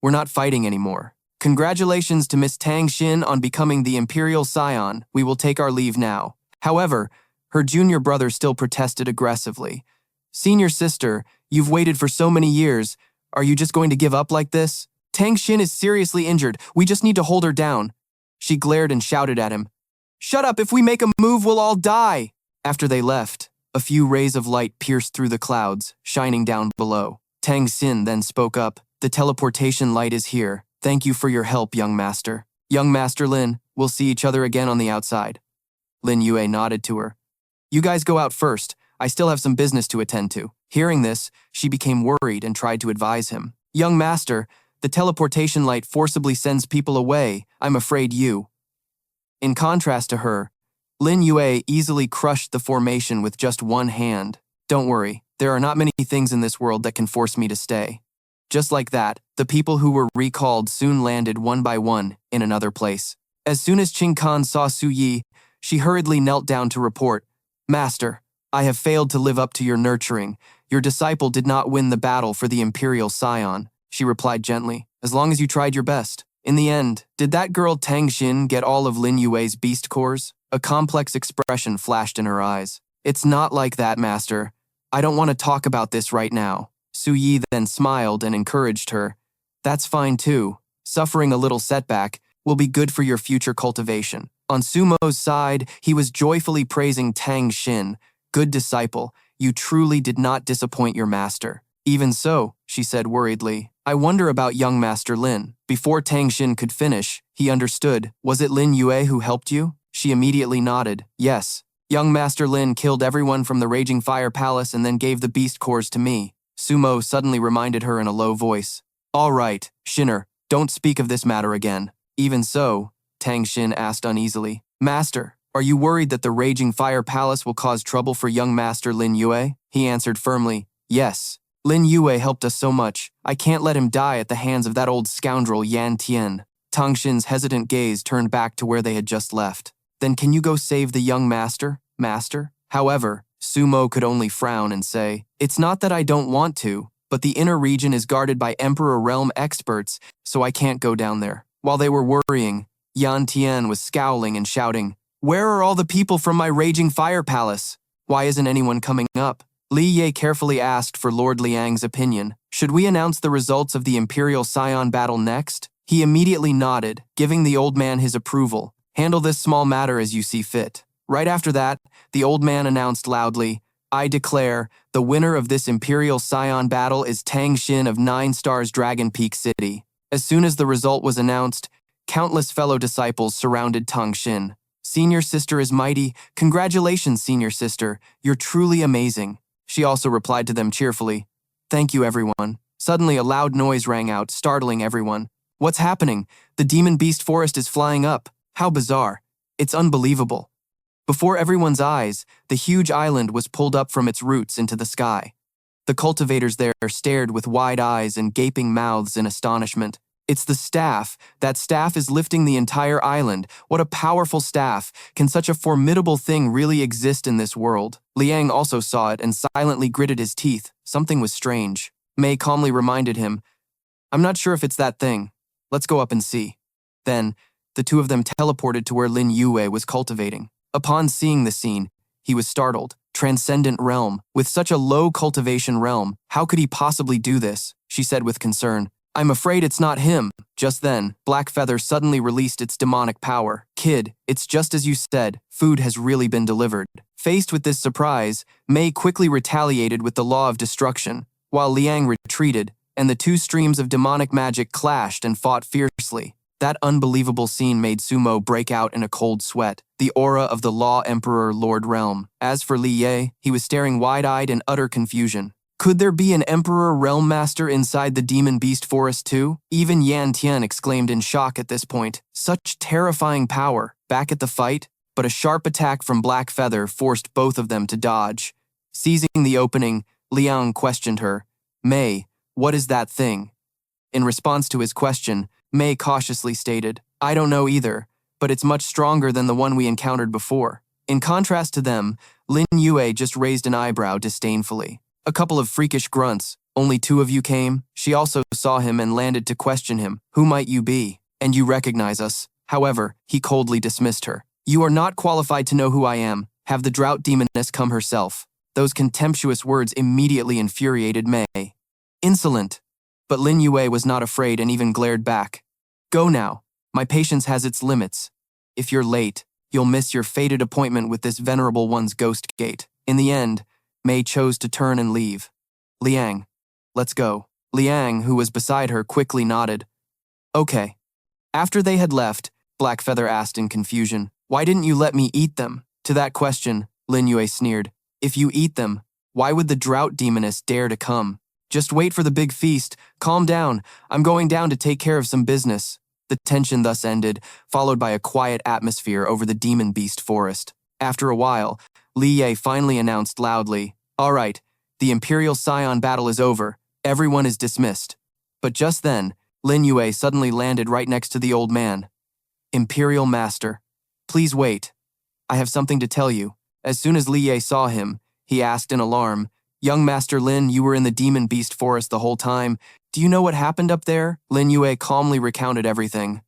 "We're not fighting anymore. Congratulations to Miss Tang Xin on becoming the Imperial Scion. We will take our leave now." However, her junior brother still protested aggressively. "Senior sister, you've waited for so many years. Are you just going to give up like this? Tang Xin is seriously injured. We just need to hold her down." She glared and shouted at him, "Shut up! If we make a move, we'll all die!" After they left, a few rays of light pierced through the clouds, shining down below. Tang Xin then spoke up, "The teleportation light is here. Thank you for your help, young master. Young master Lin, we'll see each other again on the outside." Lin Yue nodded to her. "You guys go out first. I still have some business to attend to." Hearing this, she became worried and tried to advise him. "Young master, the teleportation light forcibly sends people away. I'm afraid you." In contrast to her, Lin Yue easily crushed the formation with just one hand. "Don't worry, there are not many things in this world that can force me to stay." Just like that, the people who were recalled soon landed one by one in another place. As soon as Qing Kan saw Su Yi, she hurriedly knelt down to report, "Master, I have failed to live up to your nurturing. Your disciple did not win the battle for the Imperial Scion." She replied gently, "As long as you tried your best." In the end, did that girl Tang Xin get all of Lin Yue's beast cores? A complex expression flashed in her eyes. "It's not like that, master. I don't want to talk about this right now." Su Yi then smiled and encouraged her. "That's fine too. Suffering a little setback will be good for your future cultivation." On Sumo's side, he was joyfully praising Tang Xin. "Good disciple, you truly did not disappoint your master." "Even so," she said worriedly, "I wonder about young master Lin." Before Tang Xin could finish, he understood. "Was it Lin Yue who helped you?" She immediately nodded. "Yes. Young master Lin killed everyone from the Raging Fire Palace and then gave the beast cores to me." Sumo suddenly reminded her in a low voice. "All right, Shinner, don't speak of this matter again." "Even so," Tang Xin asked uneasily, "Master, are you worried that the Raging Fire Palace will cause trouble for young master Lin Yue?" He answered firmly, "Yes. Lin Yue helped us so much. I can't let him die at the hands of that old scoundrel Yan Tian." Tang Xin's hesitant gaze turned back to where they had just left. "Then can you go save the young master, master?" However, Sumo could only frown and say, "It's not that I don't want to, but the inner region is guarded by Emperor Realm experts, so I can't go down there." While they were worrying, Yan Tian was scowling and shouting, "Where are all the people from my Raging Fire Palace? Why isn't anyone coming up?" Li Ye carefully asked for Lord Liang's opinion. "Should we announce the results of the Imperial Scion battle next?" He immediately nodded, giving the old man his approval. "Handle this small matter as you see fit." Right after that, the old man announced loudly, "I declare, the winner of this Imperial Scion battle is Tang Xin of 9 Stars Dragon Peak City." As soon as the result was announced, countless fellow disciples surrounded Tang Xin. "Senior sister is mighty. Congratulations, senior sister. You're truly amazing." She also replied to them cheerfully, "Thank you, everyone." Suddenly, a loud noise rang out, startling everyone. "What's happening? The demon beast forest is flying up. How bizarre. It's unbelievable." Before everyone's eyes, the huge island was pulled up from its roots into the sky. The cultivators there stared with wide eyes and gaping mouths in astonishment. "It's the staff. That staff is lifting the entire island. What a powerful staff. Can such a formidable thing really exist in this world?" Liang also saw it and silently gritted his teeth. Something was strange. Mei calmly reminded him, "I'm not sure if it's that thing. Let's go up and see." Then, the two of them teleported to where Lin Yue was cultivating. Upon seeing the scene, he was startled. Transcendent realm. With such a low cultivation realm, how could he possibly do this? She said with concern. I'm afraid it's not him. Just then, Blackfeather suddenly released its demonic power. Kid, it's just as you said, food has really been delivered. Faced with this surprise, Mei quickly retaliated with the law of destruction, while Liang retreated, and the two streams of demonic magic clashed and fought fiercely. That unbelievable scene made Sumo break out in a cold sweat, the aura of the Law Emperor Lord Realm. As for Li Yue, he was staring wide-eyed in utter confusion. Could there be an Emperor Realm Master inside the Demon Beast Forest too? Even Yan Tian exclaimed in shock at this point. Such terrifying power. Back at the fight, but a sharp attack from Black Feather forced both of them to dodge. Seizing the opening, Liang questioned her. Mei, what is that thing? In response to his question, Mei cautiously stated, I don't know either, but it's much stronger than the one we encountered before. In contrast to them, Lin Yue just raised an eyebrow disdainfully. A couple of freakish grunts. Only two of you came? She also saw him and landed to question him. Who might you be? And you recognize us. However, he coldly dismissed her. You are not qualified to know who I am. Have the drought demoness come herself. Those contemptuous words immediately infuriated Mei. Insolent. But Lin Yue was not afraid and even glared back. Go now. My patience has its limits. If you're late, you'll miss your fated appointment with this venerable one's ghost gate. In the end, Mei chose to turn and leave. Liang, let's go. Liang, who was beside her, quickly nodded. Okay. After they had left, Blackfeather asked in confusion, why didn't you let me eat them? To that question, Lin Yue sneered. If you eat them, why would the drought demoness dare to come? Just wait for the big feast. Calm down. I'm going down to take care of some business. The tension thus ended, followed by a quiet atmosphere over the demon beast forest. After a while, Li Yue finally announced loudly, all right, the Imperial Scion battle is over. Everyone is dismissed. But just then, Lin Yue suddenly landed right next to the old man. Imperial Master, please wait. I have something to tell you. As soon as Li Yue saw him, he asked in alarm, Young Master Lin, you were in the demon beast forest the whole time. Do you know what happened up there? Lin Yue calmly recounted everything.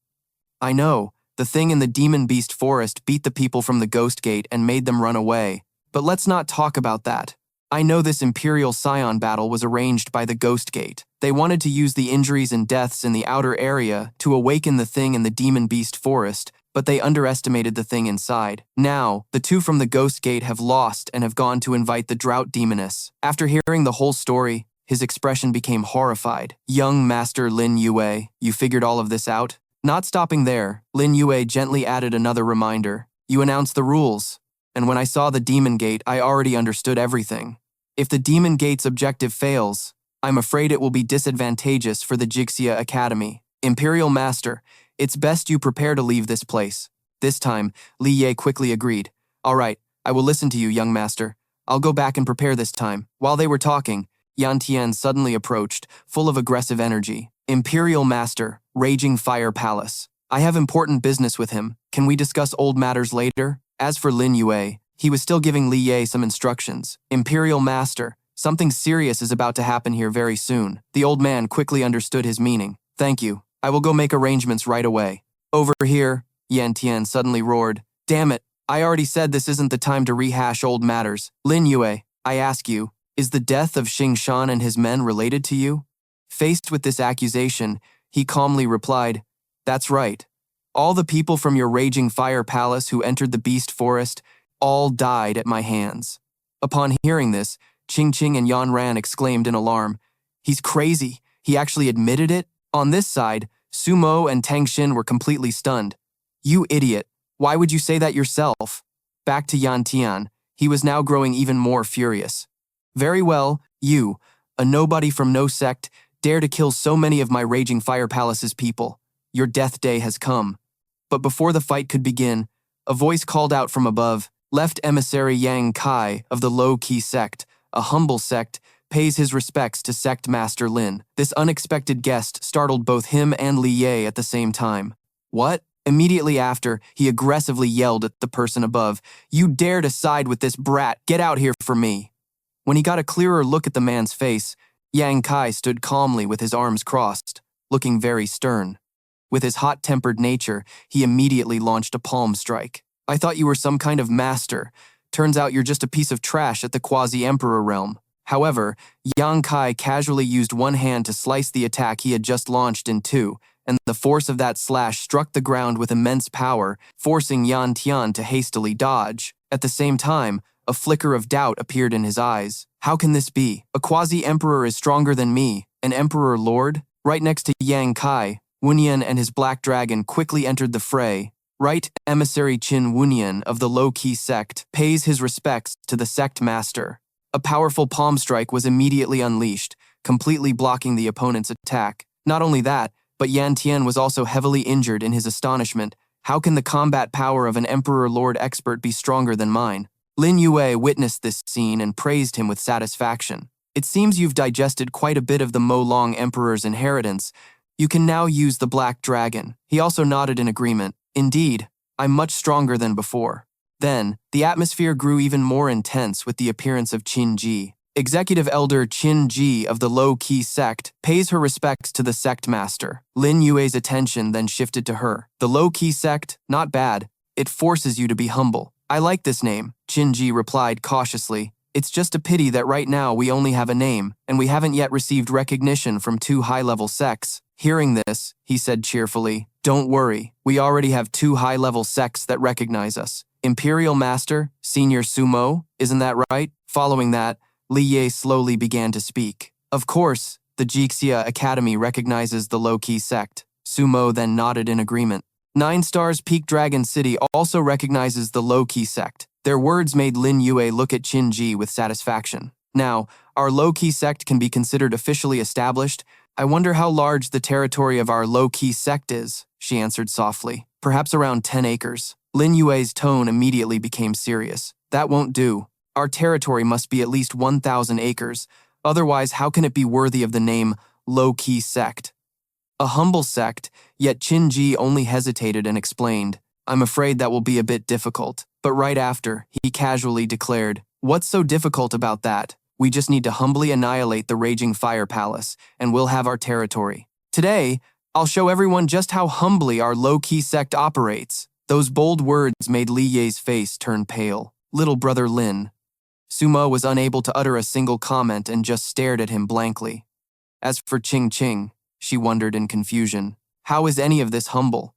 I know. The thing in the demon beast forest beat the people from the ghost gate and made them run away. But let's not talk about that. I know this Imperial Scion battle was arranged by the ghost gate. They wanted to use the injuries and deaths in the outer area to awaken the thing in the demon beast forest, but they underestimated the thing inside. Now, the two from the ghost gate have lost and have gone to invite the drought demoness. After hearing the whole story, his expression became horrified. Young Master Lin Yue, you figured all of this out? Not stopping there, Lin Yue gently added another reminder. You announced the rules, and when I saw the demon gate, I already understood everything. If the demon gate's objective fails, I'm afraid it will be disadvantageous for the Jixia Academy. Imperial Master, it's best you prepare to leave this place. This time, Li Yue quickly agreed. All right, I will listen to you, young master. I'll go back and prepare this time. While they were talking, Yan Tian suddenly approached, full of aggressive energy. Imperial Master, Raging Fire Palace. I have important business with him. Can we discuss old matters later? As for Lin Yue, he was still giving Li Yue some instructions. Imperial Master, something serious is about to happen here very soon. The old man quickly understood his meaning. Thank you. I will go make arrangements right away. Over here, Yan Tian suddenly roared. Damn it, I already said this isn't the time to rehash old matters. Lin Yue, I ask you, is the death of Xing Shan and his men related to you? Faced with this accusation, he calmly replied, That's right. All the people from your Raging Fire Palace who entered the Beast Forest all died at my hands. Upon hearing this, Qing Qing and Yan Ran exclaimed in alarm. He's crazy. He actually admitted it? On this side, Sumo and Tang Xin were completely stunned. You idiot. Why would you say that yourself? Back to Yan Tian. He was now growing even more furious. Very well, you, a nobody from no sect, dare to kill so many of my Raging Fire Palace's people. Your death day has come. But before the fight could begin, a voice called out from above. Left emissary Yang Kai of the low-key sect, a humble sect, pays his respects to Sect Master Lin. This unexpected guest startled both him and Li Yue at the same time. What? Immediately after, he aggressively yelled at the person above, You dare to side with this brat, get out here for me. When he got a clearer look at the man's face, Yang Kai stood calmly with his arms crossed, looking very stern. With his hot-tempered nature, he immediately launched a palm strike. I thought you were some kind of master. Turns out you're just a piece of trash at the quasi-emperor realm. However, Yang Kai casually used one hand to slice the attack he had just launched in two, and the force of that slash struck the ground with immense power, forcing Yan Tian to hastily dodge. At the same time, a flicker of doubt appeared in his eyes. How can this be? A quasi-emperor is stronger than me, an emperor lord? Right next to Yang Kai, Wunyan and his black dragon quickly entered the fray. Right emissary Qin Wunyan of the low-key sect pays his respects to the sect master. A powerful palm strike was immediately unleashed, completely blocking the opponent's attack. Not only that, but Yan Tian was also heavily injured in his astonishment. How can the combat power of an Emperor Lord expert be stronger than mine? Lin Yue witnessed this scene and praised him with satisfaction. It seems you've digested quite a bit of the Mo-Long Emperor's inheritance. You can now use the Black Dragon. He also nodded in agreement. Indeed, I'm much stronger than before. Then, the atmosphere grew even more intense with the appearance of Qin Ji. Executive Elder Qin Ji of the low-key sect pays her respects to the sect master. Lin Yue's attention then shifted to her. The low-key sect? Not bad. It forces you to be humble. I like this name, Qin Ji replied cautiously. It's just a pity that right now we only have a name, and we haven't yet received recognition from two high-level sects. Hearing this, he said cheerfully, don't worry, we already have two high-level sects that recognize us. Imperial Master, Senior Sumo, isn't that right? Following that, Li Yue slowly began to speak. Of course, the Jixia Academy recognizes the low-key sect. Sumo then nodded in agreement. 9 Stars Peak Dragon City also recognizes the low-key sect. Their words made Lin Yue look at Qin Ji with satisfaction. Now, our low-key sect can be considered officially established. I wonder how large the territory of our low-key sect is, she answered softly. Perhaps around 10 acres. Lin Yue's tone immediately became serious. That won't do. Our territory must be at least 1,000 acres. Otherwise, how can it be worthy of the name low-key sect? A humble sect, yet Qin Ji only hesitated and explained, I'm afraid that will be a bit difficult. But right after, he casually declared, what's so difficult about that? We just need to humbly annihilate the Raging Fire Palace, and we'll have our territory. Today, I'll show everyone just how humbly our low-key sect operates. Those bold words made Li Ye's face turn pale. Little brother Lin. Sumo was unable to utter a single comment and just stared at him blankly. As for Qing Qing, she wondered in confusion. How is any of this humble?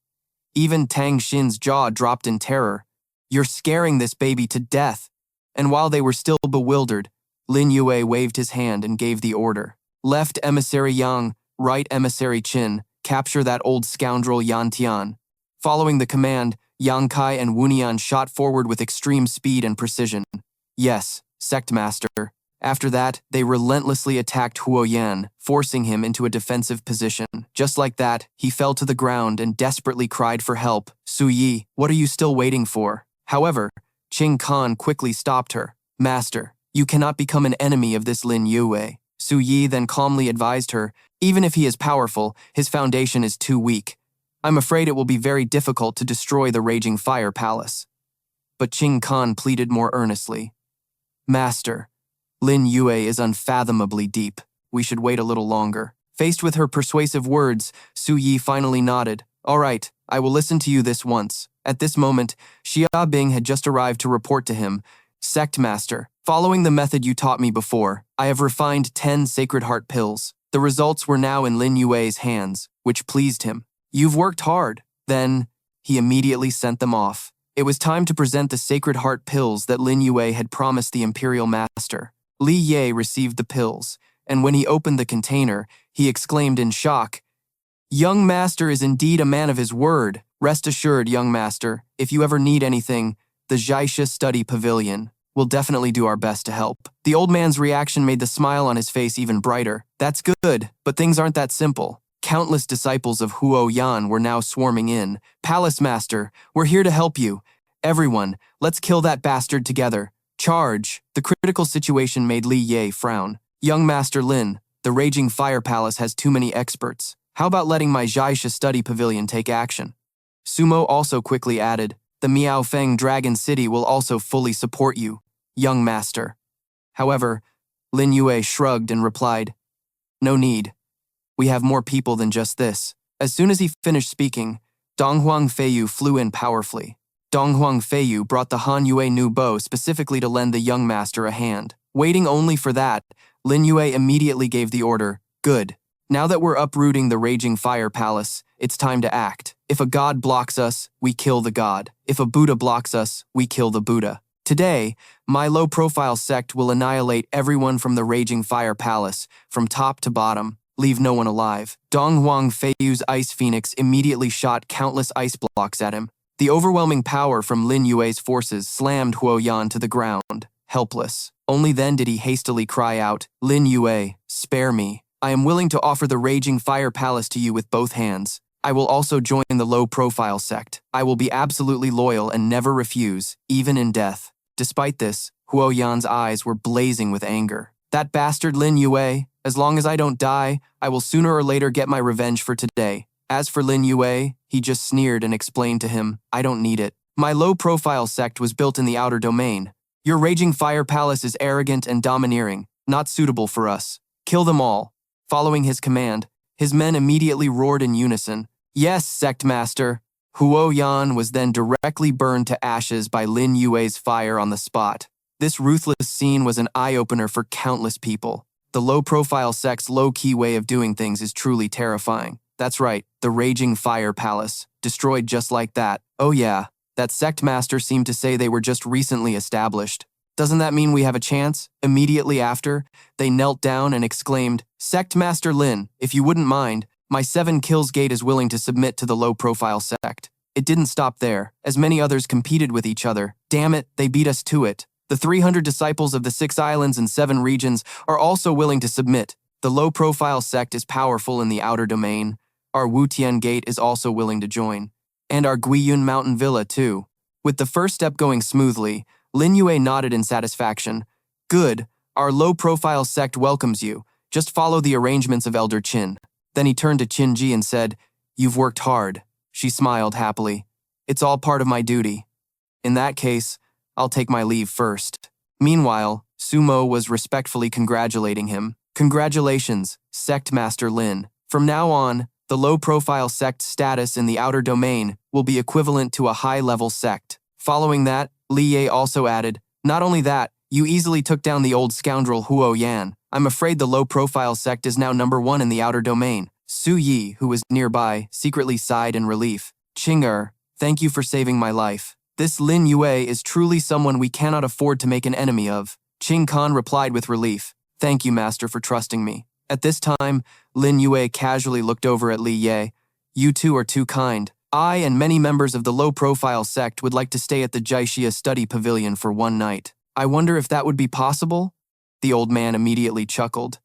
Even Tang Xin's jaw dropped in terror. You're scaring this baby to death. And while they were still bewildered, Lin Yue waved his hand and gave the order. Left emissary Yang, right emissary Qin, capture that old scoundrel Yan Tian. Following the command, Yang Kai and Wunian shot forward with extreme speed and precision. Yes, sect master. After that, they relentlessly attacked Huo Yan, forcing him into a defensive position. Just like that, he fell to the ground and desperately cried for help. Su Yi, what are you still waiting for? However, Qing Kan quickly stopped her. Master, you cannot become an enemy of this Lin Yue. Su Yi then calmly advised her, even if he is powerful, his foundation is too weak. I'm afraid it will be very difficult to destroy the Raging Fire Palace. But Qing Kan pleaded more earnestly. Master, Lin Yue is unfathomably deep. We should wait a little longer. Faced with her persuasive words, Su Yi finally nodded. All right, I will listen to you this once. At this moment, Xia Bing had just arrived to report to him. Sect Master, following the method you taught me before, I have refined 10 Sacred Heart pills. The results were now in Lin Yue's hands, which pleased him. You've worked hard. Then, he immediately sent them off. It was time to present the Sacred Heart pills that Lin Yue had promised the Imperial Master. Li Ye received the pills, and when he opened the container, he exclaimed in shock, Young Master is indeed a man of his word. Rest assured, young Master, if you ever need anything, the Jaisha Study Pavilion will definitely do our best to help. The old man's reaction made the smile on his face even brighter. That's good, but things aren't that simple. Countless disciples of Huo Yan were now swarming in. Palace Master, we're here to help you. Everyone, let's kill that bastard together. Charge! The critical situation made Li Ye frown. Young Master Lin, the Raging Fire Palace has too many experts. How about letting my Jaisha Study Pavilion take action? Sumo also quickly added, the Miaofeng Dragon City will also fully support you, young master. However, Lin Yue shrugged and replied, no need. We have more people than just this. As soon as he finished speaking, Donghuang Feiyu flew in powerfully. Donghuang Feiyu brought the Han Yue new bow specifically to lend the young master a hand. Waiting only for that, Lin Yue immediately gave the order, "Good. Now that we're uprooting the raging fire palace, it's time to act. If a god blocks us, we kill the god. If a Buddha blocks us, we kill the Buddha. Today, my low-profile sect will annihilate everyone from the raging fire palace, from top to bottom. Leave no one alive." Donghuang Feiyu's ice phoenix immediately shot countless ice blocks at him. The overwhelming power from Lin Yue's forces slammed Huo Yan to the ground, helpless. Only then did he hastily cry out, "Lin Yue, spare me. I am willing to offer the raging fire palace to you with both hands. I will also join the low-profile sect. I will be absolutely loyal and never refuse, even in death." Despite this, Huo Yan's eyes were blazing with anger. "That bastard Lin Yue, as long as I don't die, I will sooner or later get my revenge for today." As for Lin Yue, he just sneered and explained to him, "I don't need it. My low-profile sect was built in the outer domain. Your raging fire palace is arrogant and domineering, not suitable for us. Kill them all." Following his command, his men immediately roared in unison, "Yes, sect master." Huo Yan was then directly burned to ashes by Lin Yue's fire on the spot. This ruthless scene was an eye-opener for countless people. The low-profile sect's low-key way of doing things is truly terrifying. That's right, the raging fire palace, destroyed just like that. Oh yeah, that sect master seemed to say they were just recently established. Doesn't that mean we have a chance? Immediately after, they knelt down and exclaimed, "Sect Master Lin, if you wouldn't mind, my 7 kills gate is willing to submit to the low-profile sect." It didn't stop there, as many others competed with each other. Damn it, they beat us to it. The 300 disciples of the 6 islands and 7 regions are also willing to submit. The low-profile sect is powerful in the outer domain. Our Wutian Gate is also willing to join. And our Guiyun Mountain Villa, too. With the first step going smoothly, Lin Yue nodded in satisfaction. "Good, our low-profile sect welcomes you. Just follow the arrangements of Elder Qin." Then he turned to Qin Ji and said, "You've worked hard." She smiled happily. "It's all part of my duty. In that case, I'll take my leave first." Meanwhile, Sumo was respectfully congratulating him. "Congratulations, Sect Master Lin. From now on, the low-profile sect status in the outer domain will be equivalent to a high-level sect." Following that, Li Ye also added, "Not only that, you easily took down the old scoundrel Huo Yan. I'm afraid the low-profile sect is now #1 in the outer domain." Su Yi, who was nearby, secretly sighed in relief. "Qing'er, thank you for saving my life. This Lin Yue is truly someone we cannot afford to make an enemy of." Qing Kan replied with relief, "Thank you, Master, for trusting me." At this time, Lin Yue casually looked over at Li Ye. "You two are too kind. I and many members of the low-profile sect would like to stay at the Jiexia study pavilion for one night. I wonder if that would be possible?" The old man immediately chuckled.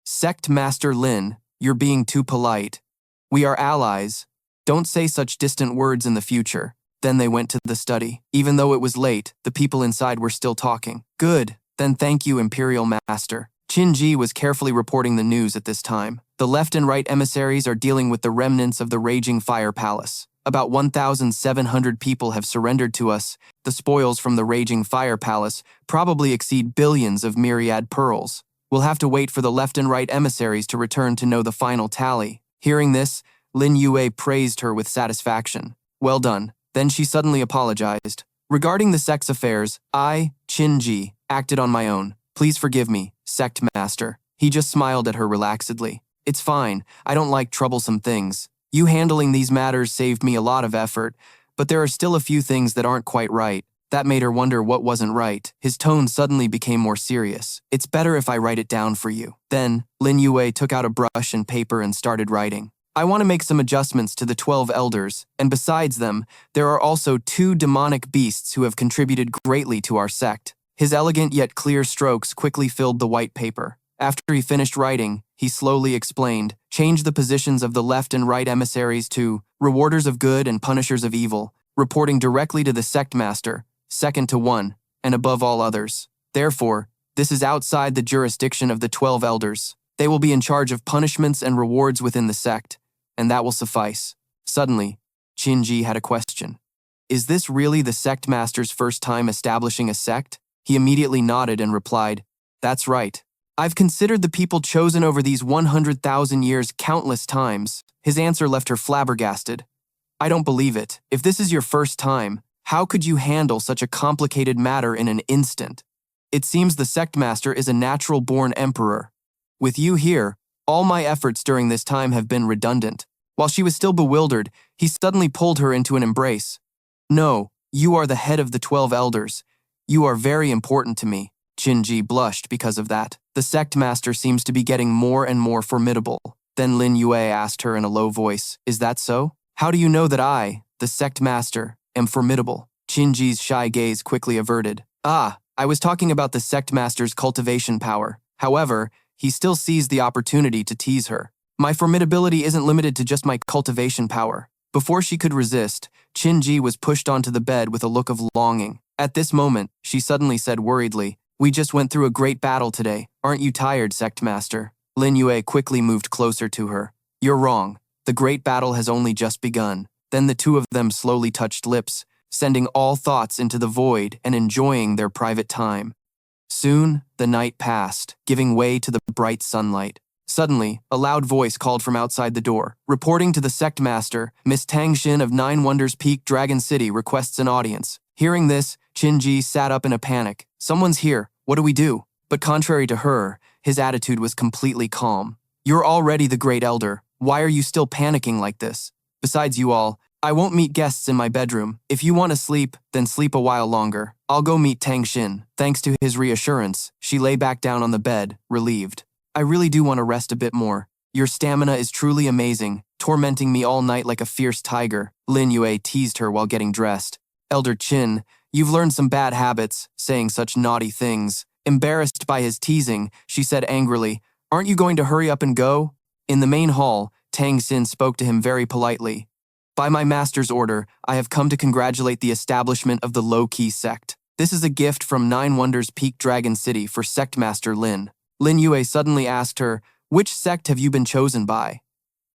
"Sect Master Lin, you're being too polite. We are allies. Don't say such distant words in the future." Then they went to the study. Even though it was late, the people inside were still talking. "Good, then thank you, Imperial Master." Qin Ji was carefully reporting the news at this time. "The left and right emissaries are dealing with the remnants of the raging fire palace. About 1,700 people have surrendered to us. The spoils from the raging fire palace probably exceed billions of myriad pearls. We'll have to wait for the left and right emissaries to return to know the final tally." Hearing this, Lin Yue praised her with satisfaction. "Well done." Then she suddenly apologized. "Regarding the sect's affairs, I, Qin Ji, acted on my own. Please forgive me, Sect Master." He just smiled at her relaxedly. "It's fine. I don't like troublesome things. You handling these matters saved me a lot of effort, but there are still a few things that aren't quite right." That made her wonder what wasn't right. His tone suddenly became more serious. "It's better if I write it down for you." Then, Lin Yue took out a brush and paper and started writing. "I want to make some adjustments to the 12 elders, and besides them, there are also 2 demonic beasts who have contributed greatly to our sect." His elegant yet clear strokes quickly filled the white paper. After he finished writing, he slowly explained, "Change the positions of the left and right emissaries to rewarders of good and punishers of evil, reporting directly to the sect master, second to one, and above all others. Therefore, this is outside the jurisdiction of the 12 elders. They will be in charge of punishments and rewards within the sect, and that will suffice." Suddenly, Qin Ji had a question. "Is this really the sect master's first time establishing a sect?" He immediately nodded and replied, "That's right. I've considered the people chosen over these 100,000 years countless times." His answer left her flabbergasted. "I don't believe it. If this is your first time, How could you handle such a complicated matter in an instant? It seems the sect master is a natural-born emperor. With you here, all my efforts during this time have been redundant. While she was still bewildered, he suddenly pulled her into an embrace. No, you are the head of the 12 elders. You are very important to me. Qinji blushed because of that. The sect master seems to be getting more and more formidable. Then Lin Yue asked her in a low voice, is that so? How do you know that I, the sect master, am formidable? Qinji's shy gaze quickly averted. Ah, I was talking about the sect master's cultivation power. However, he still sees the opportunity to tease her. My formidability isn't limited to just my cultivation power. Before she could resist, Qinji was pushed onto the bed with a look of longing. At this moment, she suddenly said worriedly, we just went through a great battle today. Aren't you tired, sect master? Lin Yue quickly moved closer to her. You're wrong. The great battle has only just begun. Then the two of them slowly touched lips, sending all thoughts into the void and enjoying their private time. Soon, the night passed, giving way to the bright sunlight. Suddenly, a loud voice called from outside the door. Reporting to the sect master, Miss Tang Xin of Nine Wonders Peak Dragon City requests an audience. Hearing this, Qinji sat up in a panic. Someone's here. What do we do? But contrary to her, his attitude was completely calm. You're already the great elder. Why are you still panicking like this? Besides you all, I won't meet guests in my bedroom. If you want to sleep, then sleep a while longer. I'll go meet Tang Xin. Thanks to his reassurance, she lay back down on the bed, relieved. I really do want to rest a bit more. Your stamina is truly amazing, tormenting me all night like a fierce tiger. Lin Yue teased her while getting dressed. Elder Qin, you've learned some bad habits, saying such naughty things. Embarrassed by his teasing, she said angrily, aren't you going to hurry up and go? In the main hall, Tang Xin spoke to him very politely. By my master's order, I have come to congratulate the establishment of the low-key sect. This is a gift from Nine Wonders Peak Dragon City for Sect Master Lin. Lin Yue suddenly asked her, which sect have you been chosen by?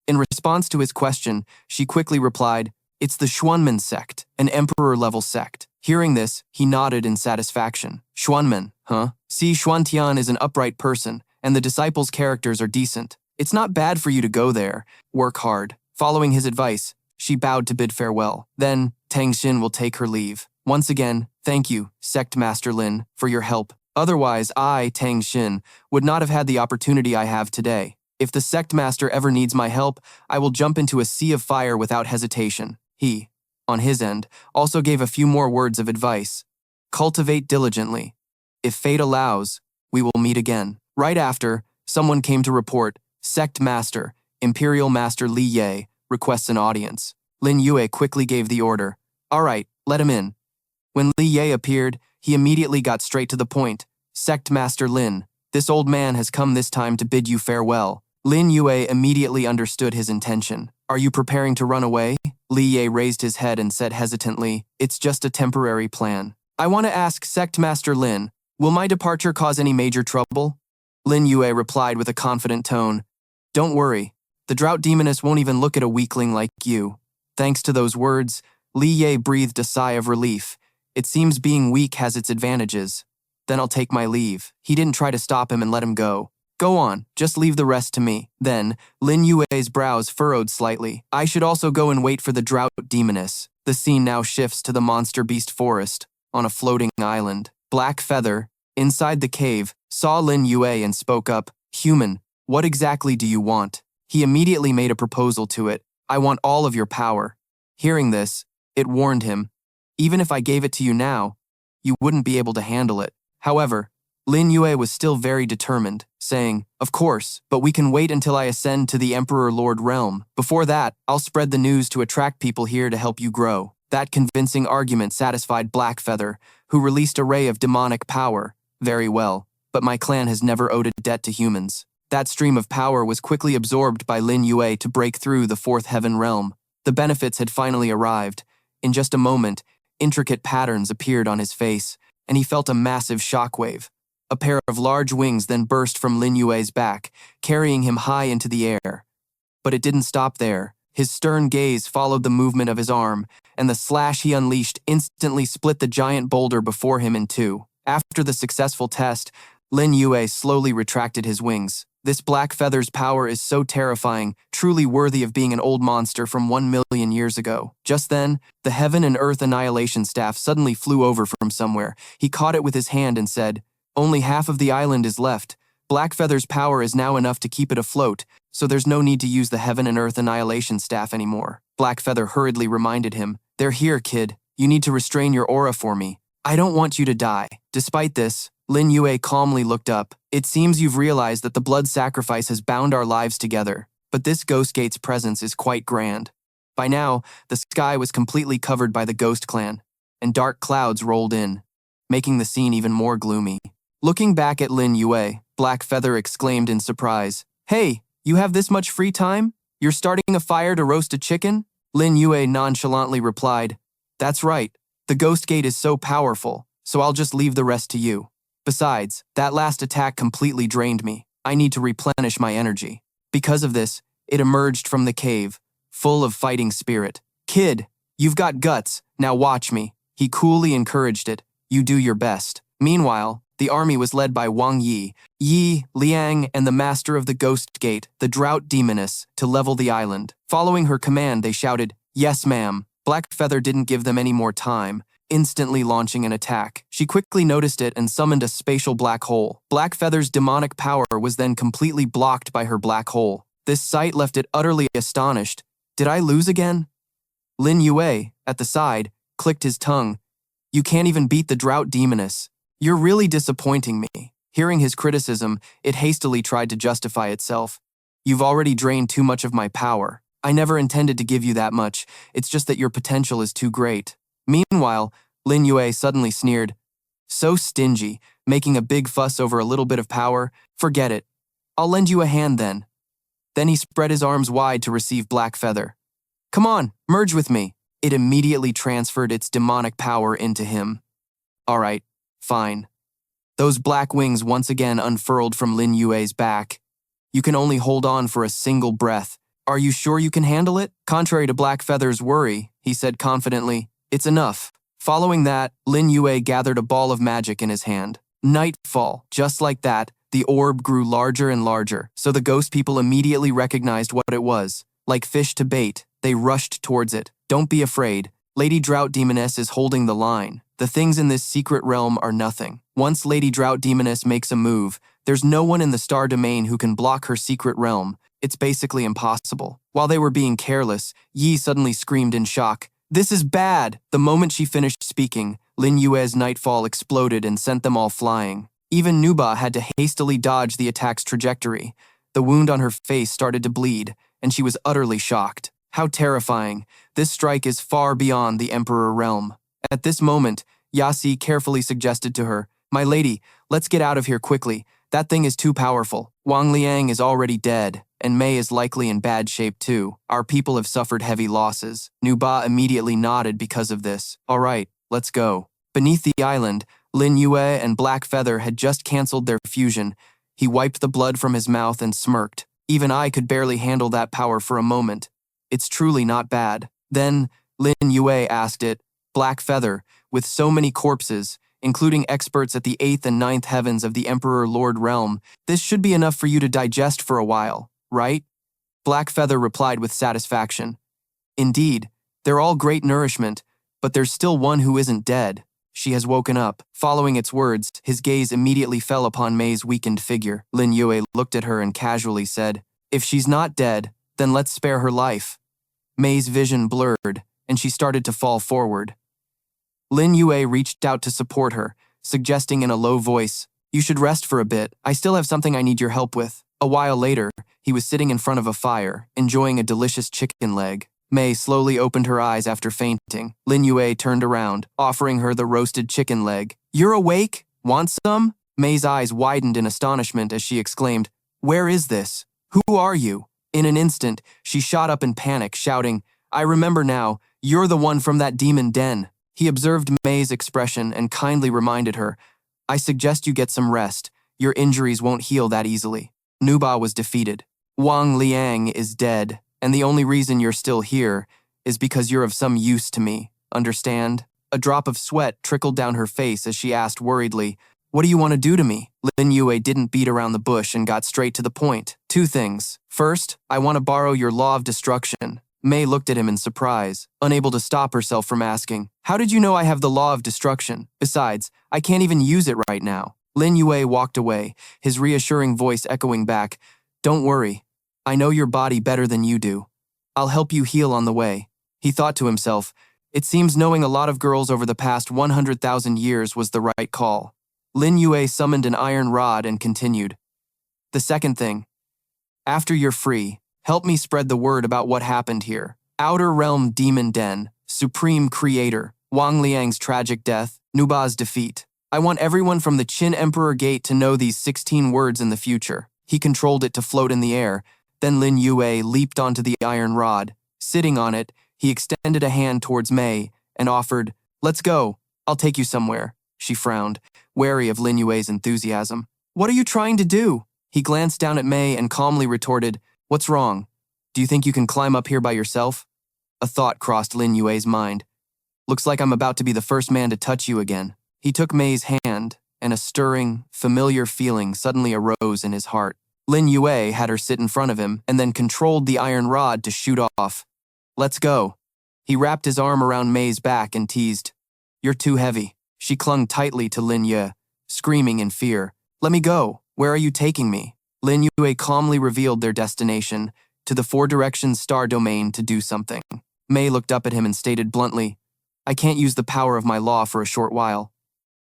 In response to his question, she quickly replied, it's the Xuanmen sect, an emperor-level sect. Hearing this, he nodded in satisfaction. Xuanmen, huh? See, Xuantian is an upright person, and the disciples' characters are decent. It's not bad for you to go there. Work hard. Following his advice, she bowed to bid farewell. Then, Tang Xin will take her leave. Once again, thank you, Sect Master Lin, for your help. Otherwise, I, Tang Xin, would not have had the opportunity I have today. If the Sect Master ever needs my help, I will jump into a sea of fire without hesitation. He, on his end, also gave a few more words of advice. Cultivate diligently. If fate allows, we will meet again. Right after, someone came to report, Sect Master, Imperial Master Li Yue, requests an audience. Lin Yue quickly gave the order. All right, let him in. When Li Yue appeared, he immediately got straight to the point. Sect Master Lin, this old man has come this time to bid you farewell. Lin Yue immediately understood his intention. Are you preparing to run away? Li Yue raised his head and said hesitantly, it's just a temporary plan. I want to ask Sect Master Lin, will my departure cause any major trouble? Lin Yue replied with a confident tone, don't worry, the drought demoness won't even look at a weakling like you. Thanks to those words, Li Yue breathed a sigh of relief. It seems being weak has its advantages. Then I'll take my leave. He didn't try to stop him and let him go. Go on, just leave the rest to me. Then, Lin Yue's brows furrowed slightly. I should also go and wait for the drought demoness. The scene now shifts to the monster beast forest, on a floating island. Black Feather, inside the cave, saw Lin Yue and spoke up, Human, what exactly do you want? He immediately made a proposal to it. I want all of your power. Hearing this, it warned him. Even if I gave it to you now, you wouldn't be able to handle it. However, Lin Yue was still very determined, saying, of course, but we can wait until I ascend to the Emperor Lord Realm. Before that, I'll spread the news to attract people here to help you grow. That convincing argument satisfied Blackfeather, who released a ray of demonic power. Very well, but my clan has never owed a debt to humans. That stream of power was quickly absorbed by Lin Yue to break through the fourth heaven realm. The benefits had finally arrived. In just a moment, intricate patterns appeared on his face, and he felt a massive shockwave. A pair of large wings then burst from Lin Yue's back, carrying him high into the air. But it didn't stop there. His stern gaze followed the movement of his arm, and the slash he unleashed instantly split the giant boulder before him in two. After the successful test, Lin Yue slowly retracted his wings. This black feather's power is so terrifying, truly truly worthy of being an old monster from 1 million years ago. Just then, the Heaven and Earth Annihilation Staff suddenly flew over from somewhere. He caught it with his hand and said, "Only half of the island is left. Blackfeather's power is now enough to keep it afloat, so there's no need to use the Heaven and Earth Annihilation Staff anymore." Blackfeather hurriedly reminded him, "They're here, kid. You need to restrain your aura for me. I don't want you to die." Despite this, Lin Yue calmly looked up. "It seems you've realized that the blood sacrifice has bound our lives together, but this Ghost Gate's presence is quite grand." By now, the sky was completely covered by the Ghost Clan, and dark clouds rolled in, making the scene even more gloomy. Looking back at Lin Yue, Blackfeather exclaimed in surprise, "Hey, you have this much free time? You're starting a fire to roast a chicken?" Lin Yue nonchalantly replied, "That's right. The Ghost Gate is so powerful, so I'll just leave the rest to you. Besides, that last attack completely drained me. I need to replenish my energy." Because of this, it emerged from the cave, full of fighting spirit. "Kid, you've got guts, now watch me." He coolly encouraged it. "You do your best." Meanwhile, the army was led by Wang Yi, Liang, and the master of the Ghost Gate, the Drought Demoness, to level the island. Following her command, they shouted, "Yes, ma'am." Blackfeather didn't give them any more time, instantly launching an attack. She quickly noticed it and summoned a spatial black hole. Blackfeather's demonic power was then completely blocked by her black hole. This sight left it utterly astonished. "Did I lose again?" Lin Yue, at the side, clicked his tongue. "You can't even beat the Drought Demoness. You're really disappointing me." Hearing his criticism, it hastily tried to justify itself. "You've already drained too much of my power. I never intended to give you that much, it's just that your potential is too great." Meanwhile, Lin Yue suddenly sneered, "So stingy, making a big fuss over a little bit of power? Forget it. I'll lend you a hand then." Then he spread his arms wide to receive Blackfeather. "Come on, merge with me." It immediately transferred its demonic power into him. "All right, fine." Those black wings once again unfurled from Lin Yue's back. "You can only hold on for a single breath. Are you sure you can handle it?" Contrary to Blackfeather's worry, he said confidently, "It's enough." Following that, Lin Yue gathered a ball of magic in his hand. Nightfall. Just like that, the orb grew larger and larger, so the ghost people immediately recognized what it was. Like fish to bait, they rushed towards it. "Don't be afraid. Lady Drought Demoness is holding the line. The things in this secret realm are nothing. Once Lady Drought Demoness makes a move, there's no one in the star domain who can block her secret realm. It's basically impossible." While they were being careless, Yi suddenly screamed in shock, "This is bad!" The moment she finished speaking, Lin Yue's nightfall exploded and sent them all flying. Even Nuba had to hastily dodge the attack's trajectory. The wound on her face started to bleed, and she was utterly shocked. How terrifying. This strike is far beyond the Emperor realm. At this moment, Yasi carefully suggested to her, "My lady, let's get out of here quickly. That thing is too powerful. Wang Liang is already dead, and Mei is likely in bad shape too. Our people have suffered heavy losses." Nuba immediately nodded because of this. "All right, let's go." Beneath the island, Lin Yue and Blackfeather had just cancelled their fusion. He wiped the blood from his mouth and smirked. "Even I could barely handle that power for a moment. It's truly not bad." Then, Lin Yue asked it, "Blackfeather, with so many corpses, including experts at the 8th and 9th heavens of the Emperor Lord Realm, this should be enough for you to digest for a while, right?" Blackfeather replied with satisfaction, "Indeed, they're all great nourishment, but there's still one who isn't dead. She has woken up." Following its words, his gaze immediately fell upon Mei's weakened figure. Lin Yue looked at her and casually said, "If she's not dead, then let's spare her life." Mei's vision blurred, and she started to fall forward. Lin Yue reached out to support her, suggesting in a low voice, "You should rest for a bit. I still have something I need your help with." A while later, he was sitting in front of a fire, enjoying a delicious chicken leg. Mei slowly opened her eyes after fainting. Lin Yue turned around, offering her the roasted chicken leg. "You're awake? Want some?" Mei's eyes widened in astonishment as she exclaimed, "Where is this? Who are you?" In an instant, she shot up in panic, shouting, "I remember now, you're the one from that demon den." He observed Mei's expression and kindly reminded her, "I suggest you get some rest. Your injuries won't heal that easily." Nuba was defeated. "Wang Liang is dead, and the only reason you're still here is because you're of some use to me. Understand?" A drop of sweat trickled down her face as she asked worriedly, What do you want to do to me? Lin Yue didn't beat around the bush and got straight to the point. Two things. First, I want to borrow your law of destruction. Mei looked at him in surprise, unable to stop herself from asking, how did you know I have the law of destruction? Besides, I can't even use it right now. Lin Yue walked away, his reassuring voice echoing back, don't worry. I know your body better than you do. I'll help you heal on the way. He thought to himself, it seems knowing a lot of girls over the past 100,000 years was the right call. Lin Yue summoned an iron rod and continued. The second thing. After you're free, help me spread the word about what happened here. Outer Realm Demon Den, Supreme Creator, Wang Liang's tragic death, Nuba's defeat. I want everyone from the Qin Emperor Gate to know these 16 words in the future. He controlled it to float in the air. Then Lin Yue leaped onto the iron rod. Sitting on it, he extended a hand towards Mei and offered, let's go, I'll take you somewhere. She frowned, wary of Lin Yue's enthusiasm. What are you trying to do? He glanced down at Mei and calmly retorted, what's wrong? Do you think you can climb up here by yourself? A thought crossed Lin Yue's mind. Looks like I'm about to be the first man to touch you again. He took Mei's hand, and a stirring, familiar feeling suddenly arose in his heart. Lin Yue had her sit in front of him and then controlled the iron rod to shoot off. Let's go. He wrapped his arm around Mei's back and teased, you're too heavy. She clung tightly to Lin Yue, screaming in fear. Let me go. Where are you taking me? Lin Yue calmly revealed their destination, to the Four Directions star domain to do something. Mei looked up at him and stated bluntly, I can't use the power of my law for a short while.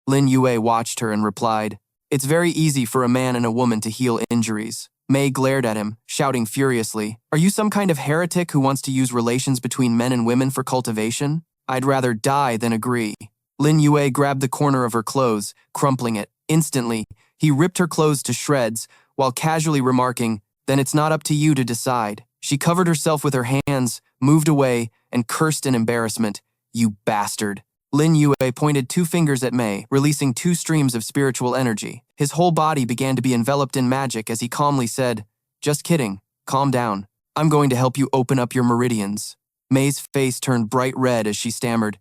Lin Yue watched her and replied, it's very easy for a man and a woman to heal injuries. Mei glared at him, shouting furiously, are you some kind of heretic who wants to use relations between men and women for cultivation? I'd rather die than agree. Lin Yue grabbed the corner of her clothes, crumpling it. Instantly, he ripped her clothes to shreds, while casually remarking, then it's not up to you to decide. She covered herself with her hands, moved away, and cursed in embarrassment. You bastard. Lin Yue pointed two fingers at Mei, releasing two streams of spiritual energy. His whole body began to be enveloped in magic as he calmly said, just kidding, calm down. I'm going to help you open up your meridians. Mei's face turned bright red as she stammered,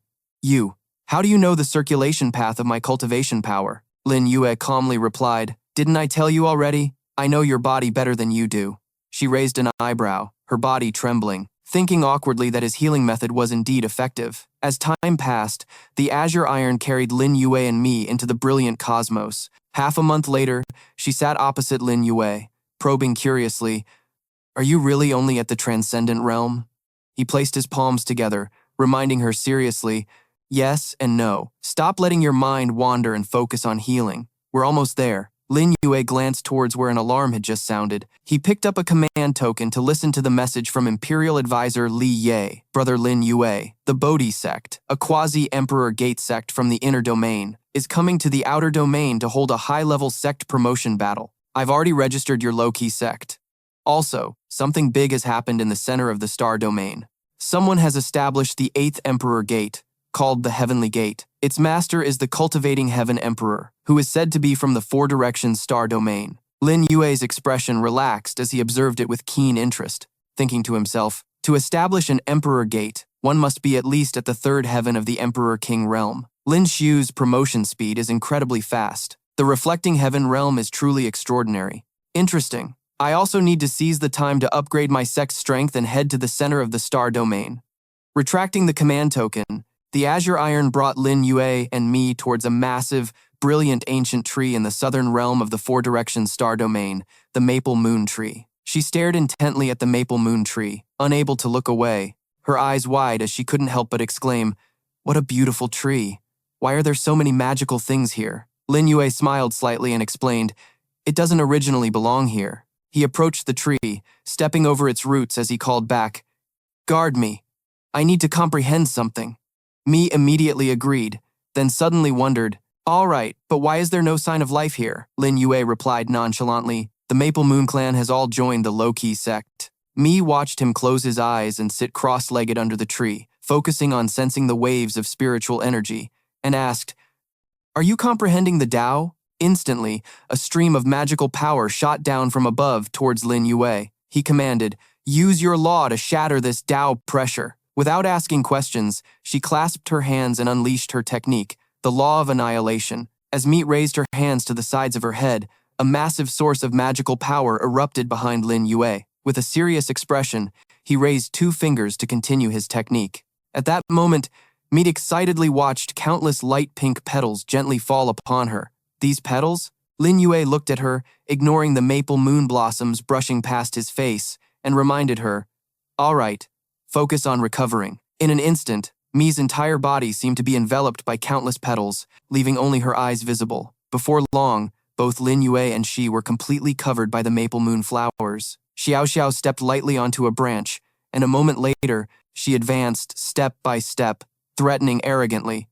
how do you know the circulation path of my cultivation power? Lin Yue calmly replied, didn't I tell you already? I know your body better than you do. She raised an eyebrow, her body trembling, thinking awkwardly that his healing method was indeed effective. As time passed, the Azure Iron carried Lin Yue and me into the brilliant cosmos. Half a month later, she sat opposite Lin Yue, probing curiously, are you really only at the transcendent realm? He placed his palms together, reminding her seriously, yes and no. Stop letting your mind wander and focus on healing. We're almost there. Lin Yue glanced towards where an alarm had just sounded. He picked up a command token to listen to the message from Imperial Advisor Li Ye, Brother Lin Yue. The Bodhi sect, a quasi-emperor gate sect from the inner domain, is coming to the outer domain to hold a high-level sect promotion battle. I've already registered your low-key sect. Also, something big has happened in the center of the star domain. Someone has established the 8th Emperor Gate, called the Heavenly Gate. Its master is the Cultivating Heaven Emperor, who is said to be from the Four Directions star domain. Lin Yue's expression relaxed as he observed it with keen interest, thinking to himself, to establish an Emperor Gate, one must be at least at the 3rd heaven of the Emperor King realm. Lin Xiu's promotion speed is incredibly fast. The Reflecting Heaven realm is truly extraordinary. Interesting. I also need to seize the time to upgrade my sect's strength and head to the center of the star domain. Retracting the command token, the Azure Iron brought Lin Yue and me towards a massive, brilliant ancient tree in the southern realm of the Four Directions star domain, the Maple Moon Tree. She stared intently at the Maple Moon Tree, unable to look away, her eyes wide as she couldn't help but exclaim, what a beautiful tree. Why are there so many magical things here? Lin Yue smiled slightly and explained, it doesn't originally belong here. He approached the tree, stepping over its roots as he called back, guard me. I need to comprehend something. Me immediately agreed, then suddenly wondered, all right, but why is there no sign of life here? Lin Yue replied nonchalantly, the Maple Moon clan has all joined the low-key sect. Me watched him close his eyes and sit cross-legged under the tree, focusing on sensing the waves of spiritual energy, and asked, are you comprehending the Tao? Instantly, a stream of magical power shot down from above towards Lin Yue. He commanded, use your law to shatter this Tao pressure. Without asking questions, she clasped her hands and unleashed her technique, the law of annihilation. As Meat raised her hands to the sides of her head, a massive source of magical power erupted behind Lin Yue. With a serious expression, he raised 2 fingers to continue his technique. At that moment, Meat excitedly watched countless light pink petals gently fall upon her. These petals? Lin Yue looked at her, ignoring the maple moon blossoms brushing past his face, and reminded her, "All right, focus on recovering." In an instant, Mi's entire body seemed to be enveloped by countless petals, leaving only her eyes visible. Before long, both Lin Yue and she were completely covered by the maple moon flowers. Xiao Xiao stepped lightly onto a branch, and a moment later, she advanced step by step, threatening arrogantly.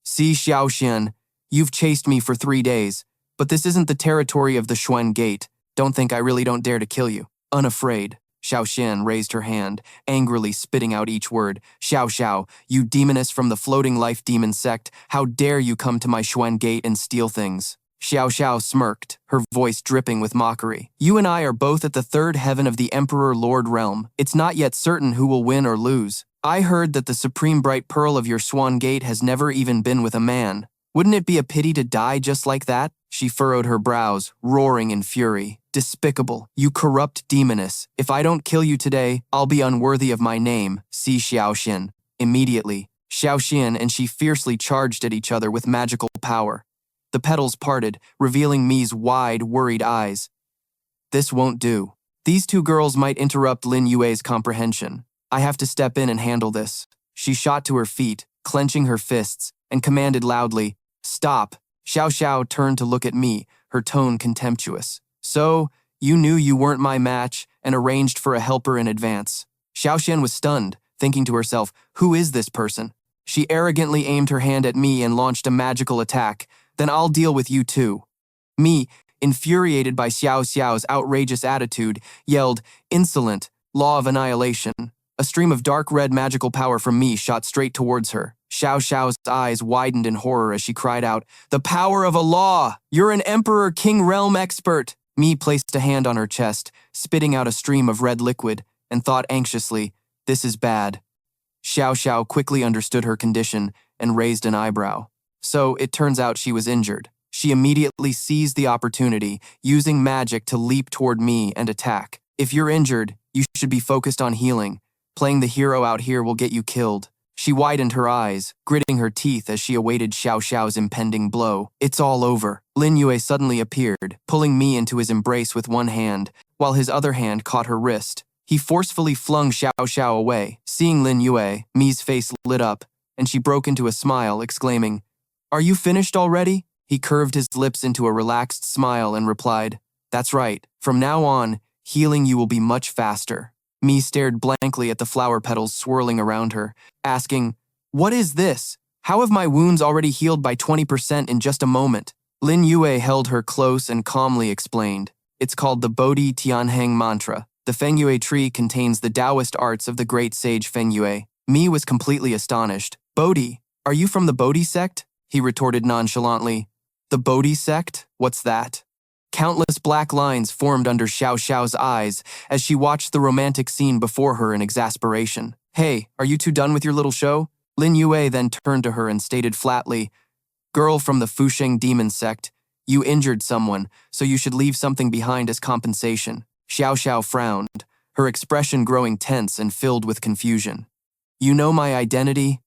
"See, Xiao Xian, you've chased me for 3 days, but this isn't the territory of the Xuan Gate. Don't think I really don't dare to kill you." Unafraid, Xiao Xian raised her hand, angrily spitting out each word. "Xiao Xiao, you demoness from the floating life demon sect, how dare you come to my Xuan Gate and steal things?" Xiao Xiao smirked, her voice dripping with mockery. "You and I are both at the 3rd heaven of the Emperor Lord Realm. It's not yet certain who will win or lose. I heard that the supreme bright pearl of your Swan Gate has never even been with a man. Wouldn't it be a pity to die just like that?" She furrowed her brows, roaring in fury. "Despicable, you corrupt demoness. If I don't kill you today, I'll be unworthy of my name. See Xiao Xian." Immediately, Xiao Xian and she fiercely charged at each other with magical power. The petals parted, revealing Mi's wide, worried eyes. "This won't do. These 2 girls might interrupt Lin Yue's comprehension. I have to step in and handle this." She shot to her feet, clenching her fists, and commanded loudly, "Stop." Xiao Xiao turned to look at me, her tone contemptuous. "So, you knew you weren't my match and arranged for a helper in advance." Xiao Xian was stunned, thinking to herself, "Who is this person?" She arrogantly aimed her hand at me and launched a magical attack. "Then I'll deal with you too." Me, infuriated by Xiao Xiao's outrageous attitude, yelled, "Insolent, law of annihilation." A stream of dark red magical power from me shot straight towards her. Xiao Xiao's eyes widened in horror as she cried out, "The power of a law! You're an Emperor King Realm expert!" Me placed a hand on her chest, spitting out a stream of red liquid, and thought anxiously, "This is bad." Xiao Xiao quickly understood her condition and raised an eyebrow. So it turns out she was injured. She immediately seized the opportunity, using magic to leap toward me and attack. "If you're injured, you should be focused on healing. Playing the hero out here will get you killed." She widened her eyes, gritting her teeth as she awaited Xiao Xiao's impending blow. "It's all over." Lin Yue suddenly appeared, pulling me into his embrace with one hand, while his other hand caught her wrist. He forcefully flung Xiao Xiao away. Seeing Lin Yue, Mi's face lit up, and she broke into a smile, exclaiming, "Are you finished already?" He curved his lips into a relaxed smile and replied, "That's right. From now on, healing you will be much faster." Mi stared blankly at the flower petals swirling around her, asking, "What is this? How have my wounds already healed by 20% in just a moment?" Lin Yue held her close and calmly explained, "It's called the Bodhi Tianheng mantra. The Fengyue tree contains the Taoist arts of the great sage Fengyue." Mi was completely astonished. "Bodhi? Are you from the Bodhi sect?" He retorted nonchalantly. "The Bodhi sect? What's that?" Countless black lines formed under Xiao Xiao's eyes as she watched the romantic scene before her in exasperation. "Hey, are you two done with your little show?" Lin Yue then turned to her and stated flatly, "Girl from the Fusheng demon sect, you injured someone, so you should leave something behind as compensation." Xiao Xiao frowned, her expression growing tense and filled with confusion. "You know my identity?"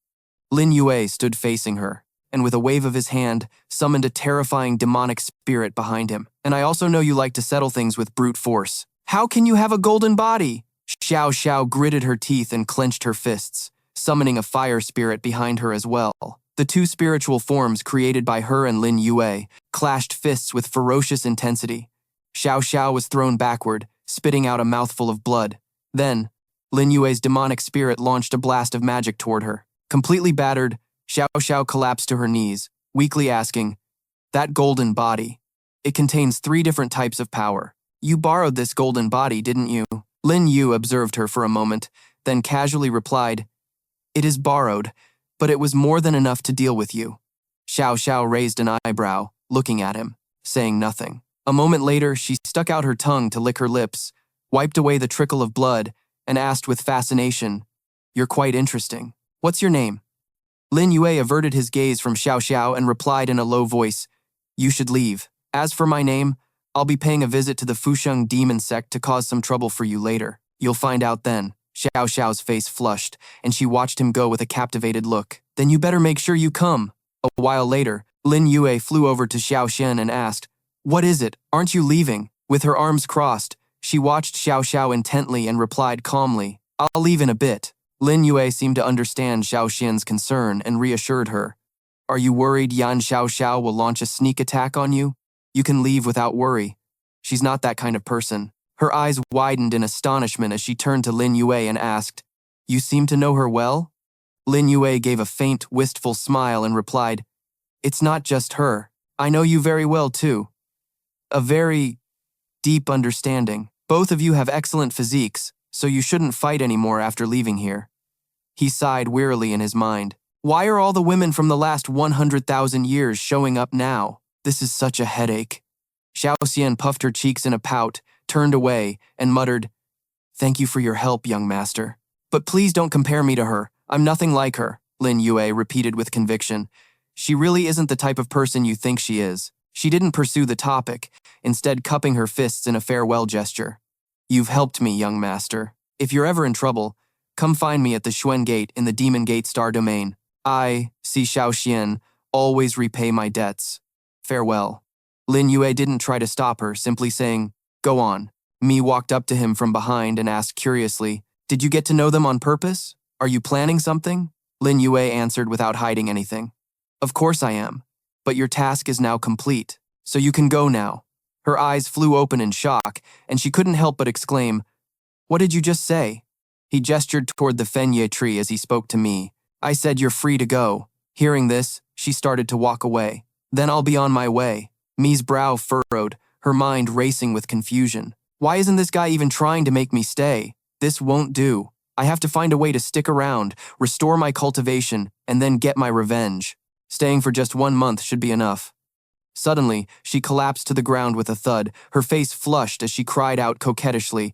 Lin Yue stood facing her, and with a wave of his hand, summoned a terrifying demonic spirit behind him. "And I also know you like to settle things with brute force. How can you have a golden body?" Xiao Xiao gritted her teeth and clenched her fists, summoning a fire spirit behind her as well. The two spiritual forms created by her and Lin Yue clashed fists with ferocious intensity. Xiao Xiao was thrown backward, spitting out a mouthful of blood. Then, Lin Yue's demonic spirit launched a blast of magic toward her. Completely battered, Xiao Xiao collapsed to her knees, weakly asking, "That golden body. It contains 3 different types of power. You borrowed this golden body, didn't you?" Lin Yue observed her for a moment, then casually replied, "It is borrowed, but it was more than enough to deal with you." Xiao Xiao raised an eyebrow, looking at him, saying nothing. A moment later, she stuck out her tongue to lick her lips, wiped away the trickle of blood, and asked with fascination, "You're quite interesting. What's your name?" Lin Yue averted his gaze from Xiao Xiao and replied in a low voice, You should leave. As for my name, I'll be paying a visit to the Fusheng demon sect to cause some trouble for you later. You'll find out then. Xiao Xiao's face flushed, and she watched him go with a captivated look. Then you better make sure you come. A while later, Lin Yue flew over to Xiao Xian and asked, "What is it? Aren't you leaving?" With her arms crossed, she watched Xiao Xiao intently and replied calmly, "I'll leave in a bit." Lin Yue seemed to understand Xiao Xian's concern and reassured her. "Are you worried Yan Xiao Xiao will launch a sneak attack on you? You can leave without worry. She's not that kind of person." Her eyes widened in astonishment as she turned to Lin Yue and asked, "You seem to know her well?" Lin Yue gave a faint, wistful smile and replied, "It's not just her. I know you very well too. A very deep understanding. Both of you have excellent physiques, so you shouldn't fight anymore after leaving here." He sighed wearily in his mind. Why are all the women from the last 100,000 years showing up now? This is such a headache. Xiao Xian puffed her cheeks in a pout, turned away, and muttered, "Thank you for your help, young master. But please don't compare me to her. I'm nothing like her," Lin Yue repeated with conviction. "She really isn't the type of person you think she is." She didn't pursue the topic, instead cupping her fists in a farewell gesture. "You've helped me, young master. If you're ever in trouble, come find me at the Xuan Gate in the Demon Gate Star Domain. I, Si Xiao Xian, always repay my debts. Farewell." Lin Yue didn't try to stop her, simply saying, "Go on." Mi walked up to him from behind and asked curiously, "Did you get to know them on purpose? Are you planning something?" Lin Yue answered without hiding anything. "Of course I am, but your task is now complete, so you can go now." Her eyes flew open in shock, and she couldn't help but exclaim, "What did you just say?" He gestured toward the fenye tree as he spoke to me. "I said you're free to go." Hearing this, she started to walk away. "Then I'll be on my way." Mi's brow furrowed, her mind racing with confusion. Why isn't this guy even trying to make me stay? This won't do. I have to find a way to stick around, restore my cultivation, and then get my revenge. Staying for just 1 month should be enough. Suddenly, she collapsed to the ground with a thud, her face flushed as she cried out coquettishly,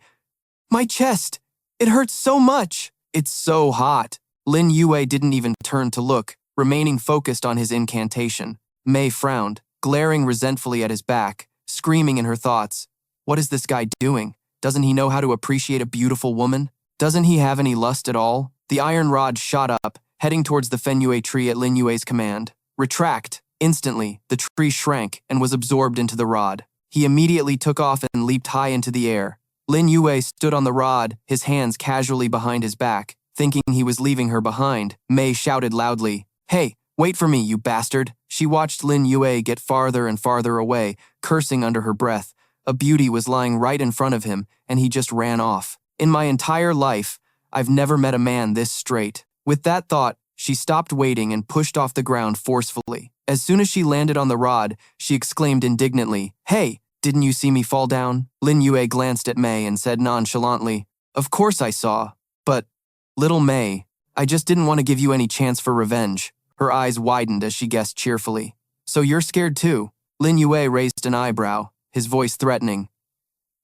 "My chest! It hurts so much! It's so hot!" Lin Yue didn't even turn to look, remaining focused on his incantation. Mei frowned, glaring resentfully at his back, screaming in her thoughts, "What is this guy doing? Doesn't he know how to appreciate a beautiful woman? Doesn't he have any lust at all?" The iron rod shot up, heading towards the fenue tree at Lin Yue's command. "Retract!" Instantly, the tree shrank and was absorbed into the rod. He immediately took off and leaped high into the air. Lin Yue stood on the rod, his hands casually behind his back, thinking he was leaving her behind. Mei shouted loudly, "Hey, wait for me, you bastard!" She watched Lin Yue get farther and farther away, cursing under her breath. A beauty was lying right in front of him, and he just ran off. In my entire life, I've never met a man this straight. With that thought, she stopped waiting and pushed off the ground forcefully. As soon as she landed on the rod, she exclaimed indignantly, "Hey, didn't you see me fall down?" Lin Yue glanced at Mei and said nonchalantly, "Of course I saw. But, little Mei, I just didn't want to give you any chance for revenge." Her eyes widened as she guessed cheerfully. "So you're scared too?" Lin Yue raised an eyebrow, his voice threatening.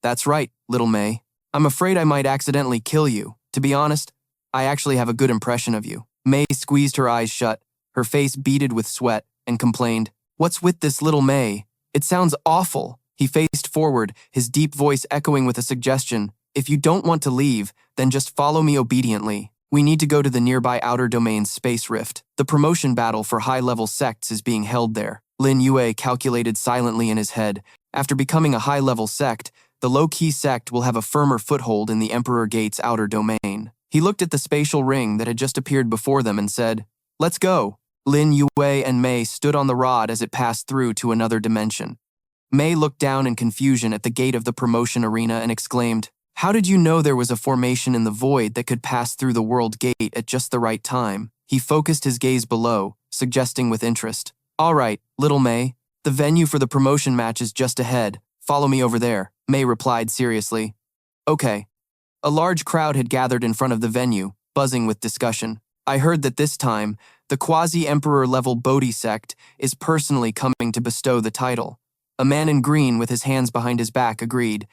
"That's right, little Mei. I'm afraid I might accidentally kill you. To be honest, I actually have a good impression of you." Mei squeezed her eyes shut, her face beaded with sweat, and complained, "What's with this little Mei? It sounds awful." He faced forward, his deep voice echoing with a suggestion, "If you don't want to leave, then just follow me obediently. We need to go to the nearby Outer Domain's space rift. The promotion battle for high-level sects is being held there." Lin Yue calculated silently in his head. After becoming a high-level sect, the low-key sect will have a firmer foothold in the Emperor Gate's outer domain. He looked at the spatial ring that had just appeared before them and said, "Let's go." Lin Yue and Mei stood on the rod as it passed through to another dimension. Mei looked down in confusion at the gate of the promotion arena and exclaimed, "How did you know there was a formation in the void that could pass through the world gate at just the right time?" He focused his gaze below, suggesting with interest, "All right, little Mei, the venue for the promotion match is just ahead. Follow me over there." Mei replied seriously, "Okay." A large crowd had gathered in front of the venue, buzzing with discussion. "I heard that this time, the quasi-emperor-level Bodhi sect is personally coming to bestow the title." A man in green with his hands behind his back agreed.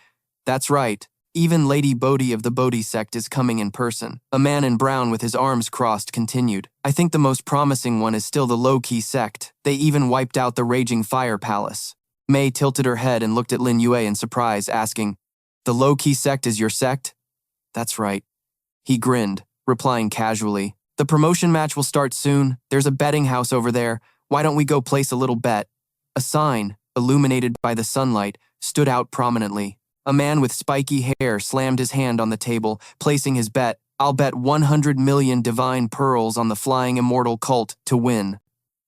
"That's right. Even Lady Bodhi of the Bodhi sect is coming in person. A man in brown with his arms crossed continued. I think the most promising one is still the low-key sect. They even wiped out the Raging Fire Palace. May tilted her head and looked at Lin Yue in surprise, asking, The low-key sect is your sect? That's right. He grinned, replying casually. The promotion match will start soon. There's a betting house over there. Why don't we go place a little bet? A sign, illuminated by the sunlight, stood out prominently. A man with spiky hair slammed his hand on the table, placing his bet. I'll bet 100 million divine pearls on the flying immortal cult to win.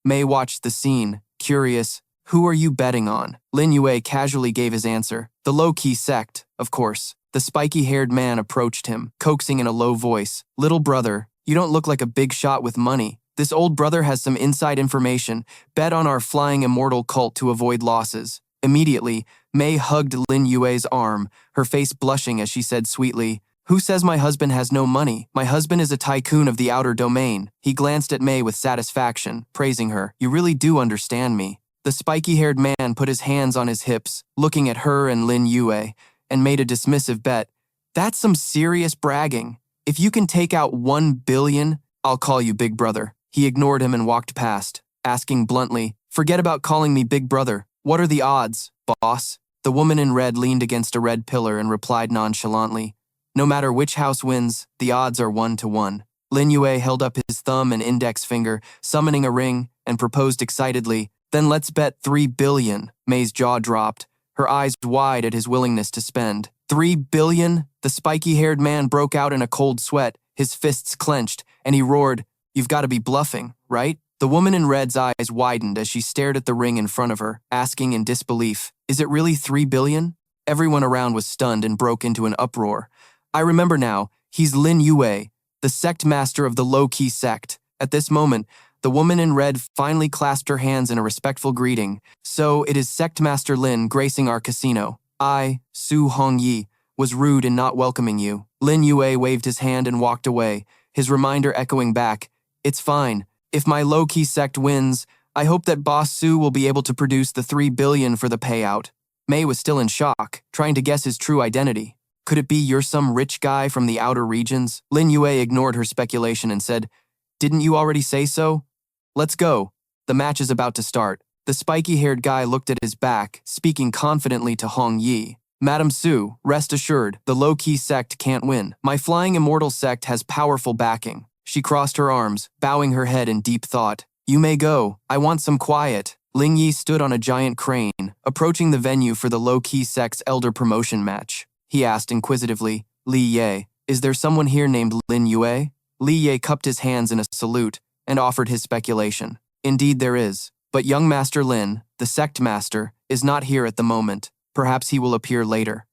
May watched the scene, curious. Who are you betting on? Lin Yue casually gave his answer. The low-key sect, of course. The spiky-haired man approached him, coaxing in a low voice. Little brother, you don't look like a big shot with money. This old brother has some inside information. Bet on our flying immortal cult to avoid losses. Immediately, May hugged Lin Yue's arm, her face blushing as she said sweetly, Who says my husband has no money? My husband is a tycoon of the outer domain. He glanced at May with satisfaction, praising her. You really do understand me. The spiky-haired man put his hands on his hips, looking at her and Lin Yue, and made a dismissive bet. That's some serious bragging. If you can take out 1 billion, I'll call you Big Brother. He ignored him and walked past, asking bluntly, Forget about calling me Big Brother. What are the odds, boss? The woman in red leaned against a red pillar and replied nonchalantly, No matter which house wins, the odds are 1 to 1. Lin Yue held up his thumb and index finger, summoning a ring, and proposed excitedly, Then let's bet 3 billion. May's jaw dropped, her eyes wide at his willingness to spend. 3 billion? The spiky-haired man broke out in a cold sweat, his fists clenched, and he roared, You've got to be bluffing, right? The woman in red's eyes widened as she stared at the ring in front of her, asking in disbelief, Is it really 3 billion? Everyone around was stunned and broke into an uproar. I remember now, he's Lin Yue, the sect master of the low-key sect. At this moment, the woman in red finally clasped her hands in a respectful greeting. So it is Sect Master Lin gracing our casino. I, Su Hongyi, was rude in not welcoming you. Lin Yue waved his hand and walked away, his reminder echoing back, It's fine. If my low-key sect wins, I hope that Boss Su will be able to produce the 3 billion for the payout. May was still in shock, trying to guess his true identity. Could it be you're some rich guy from the outer regions? Lin Yue ignored her speculation and said, Didn't you already say so? Let's go. The match is about to start. The spiky-haired guy looked at his back, speaking confidently to Hong Yi. Madam Su, rest assured, the low-key sect can't win. My flying immortal sect has powerful backing. She crossed her arms, bowing her head in deep thought. You may go. I want some quiet. Ling Yi stood on a giant crane, approaching the venue for the low-key sect's elder promotion match. He asked inquisitively, Li Ye, is there someone here named Lin Yue? Li Ye cupped his hands in a salute and offered his speculation. Indeed there is, but young Master Lin, the sect master, is not here at the moment. Perhaps he will appear later.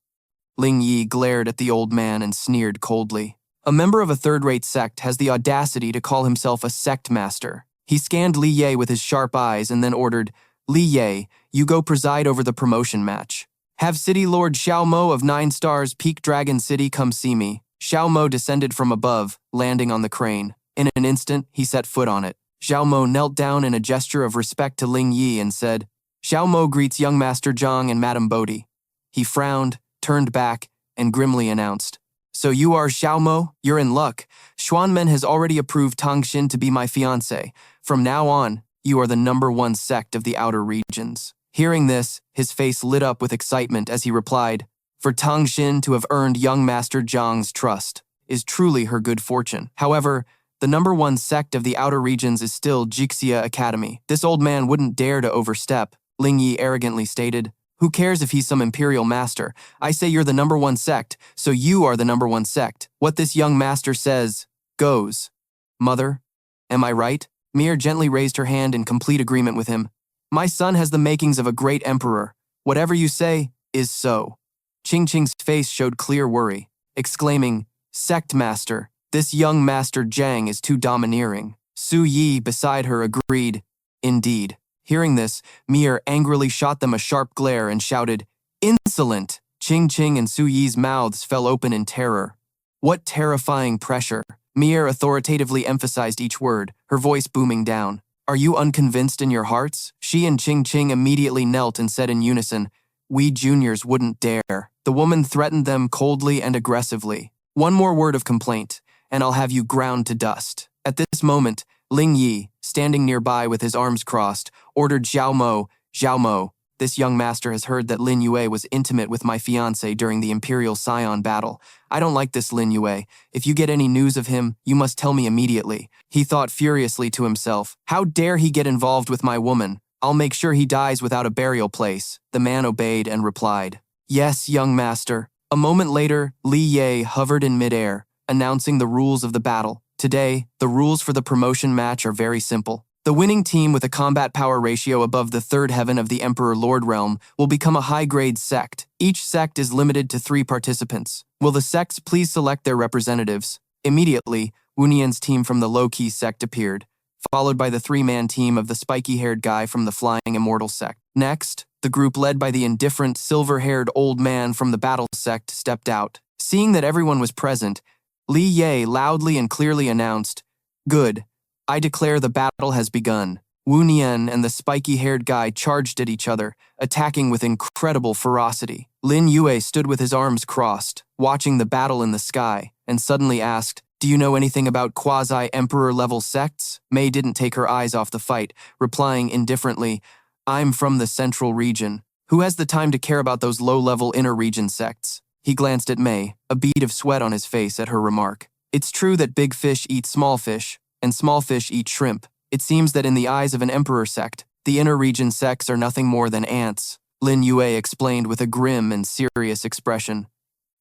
Ling Yi glared at the old man and sneered coldly. A member of a third-rate sect has the audacity to call himself a sect master. He scanned Li Ye with his sharp eyes and then ordered, Li Ye, you go preside over the promotion match. Have City Lord Xiao Mo of 9 Stars Peak Dragon City come see me. Xiao Mo descended from above, landing on the crane. In an instant, he set foot on it. Xiao Mo knelt down in a gesture of respect to Ling Yi and said, Xiao Mo greets young Master Zhang and Madame Bodhi. He frowned, turned back, and grimly announced, So you are Xiao Mo? You're in luck. Xuanmen has already approved Tang Xin to be my fiancé. From now on, you are the #1 sect of the outer regions. Hearing this, his face lit up with excitement as he replied, For Tang Xin to have earned young Master Zhang's trust is truly her good fortune. However, the #1 sect of the outer regions is still Jixia Academy. This old man wouldn't dare to overstep, Ling Yi arrogantly stated. Who cares if he's some imperial master? I say you're the #1 sect, so you are the #1 sect. What this young master says, goes. Mother, am I right? Mir gently raised her hand in complete agreement with him. My son has the makings of a great emperor. Whatever you say is so. Ching Ching's face showed clear worry, exclaiming, Sect master, this young Master Zhang is too domineering. Su Yi beside her agreed, Indeed. Hearing this, Mir angrily shot them a sharp glare and shouted, Insolent! Ching Ching and Su Yi's mouths fell open in terror. What terrifying pressure! Mir authoritatively emphasized each word, her voice booming down. Are you unconvinced in your hearts? She and Ching Ching immediately knelt and said in unison, We juniors wouldn't dare. The woman threatened them coldly and aggressively. One more word of complaint, and I'll have you ground to dust. At this moment, Lin Yue, standing nearby with his arms crossed, ordered Xiao Mo. This young master has heard that Lin Yue was intimate with my fiancé during the Imperial Scion battle. I don't like this Lin Yue. If you get any news of him, you must tell me immediately. He thought furiously to himself, how dare he get involved with my woman? I'll make sure he dies without a burial place. The man obeyed and replied, yes, young master. A moment later, Li Yue hovered in midair, announcing the rules of the battle. Today, the rules for the promotion match are very simple. The winning team with a combat power ratio above the third heaven of the Emperor Lord Realm will become a high-grade sect. Each sect is limited to 3 participants. Will the sects please select their representatives? Immediately, Wu Nian's team from the low-key sect appeared, followed by the 3-man team of the spiky-haired guy from the Flying Immortal sect. Next, the group led by the indifferent, silver-haired old man from the Battle sect stepped out. Seeing that everyone was present, Li Yue loudly and clearly announced, good. I declare the battle has begun. Wu Nian and the spiky-haired guy charged at each other, attacking with incredible ferocity. Lin Yue stood with his arms crossed, watching the battle in the sky, and suddenly asked, do you know anything about quasi-emperor-level sects? Mei didn't take her eyes off the fight, replying indifferently, I'm from the central region. Who has the time to care about those low-level inner-region sects? He glanced at Mei, a bead of sweat on his face at her remark. It's true that big fish eat small fish, and small fish eat shrimp. It seems that in the eyes of an emperor sect, the inner region sects are nothing more than ants, Lin Yue explained with a grim and serious expression.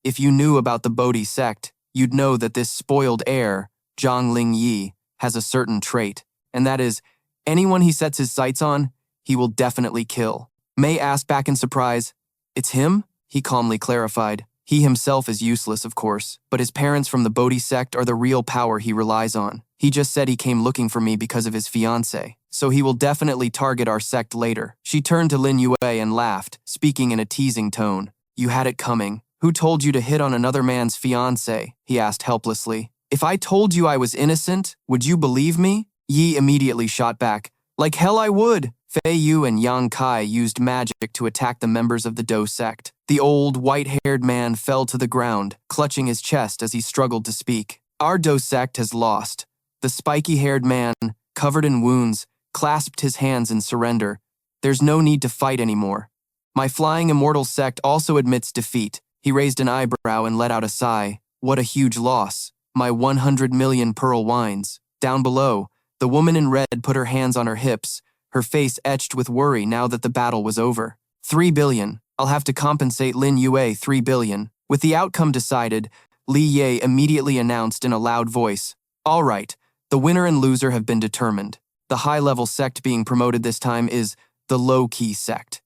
If you knew about the Bodhi sect, you'd know that this spoiled heir, Zhang Lingyi, has a certain trait, and that is, anyone he sets his sights on, he will definitely kill. Mei asked back in surprise, it's him? He calmly clarified. He himself is useless, of course, but his parents from the Bodhi sect are the real power he relies on. He just said he came looking for me because of his fiancé, so he will definitely target our sect later. She turned to Lin Yue and laughed, speaking in a teasing tone. You had it coming. Who told you to hit on another man's fiancé? He asked helplessly. If I told you I was innocent, would you believe me? Yi immediately shot back. Like hell I would. Fei Yu and Yang Kai used magic to attack the members of the Do sect. The old, white-haired man fell to the ground, clutching his chest as he struggled to speak. Our Do sect has lost. The spiky-haired man, covered in wounds, clasped his hands in surrender. There's no need to fight anymore. My Flying Immortal sect also admits defeat. He raised an eyebrow and let out a sigh. What a huge loss. My 100 million pearl wines. Down below, the woman in red put her hands on her hips, her face etched with worry now that the battle was over. 3 billion. I'll have to compensate Lin Yue 3 billion. With the outcome decided, Li Yue immediately announced in a loud voice, all right, the winner and loser have been determined. The high-level sect being promoted this time is the low-key sect.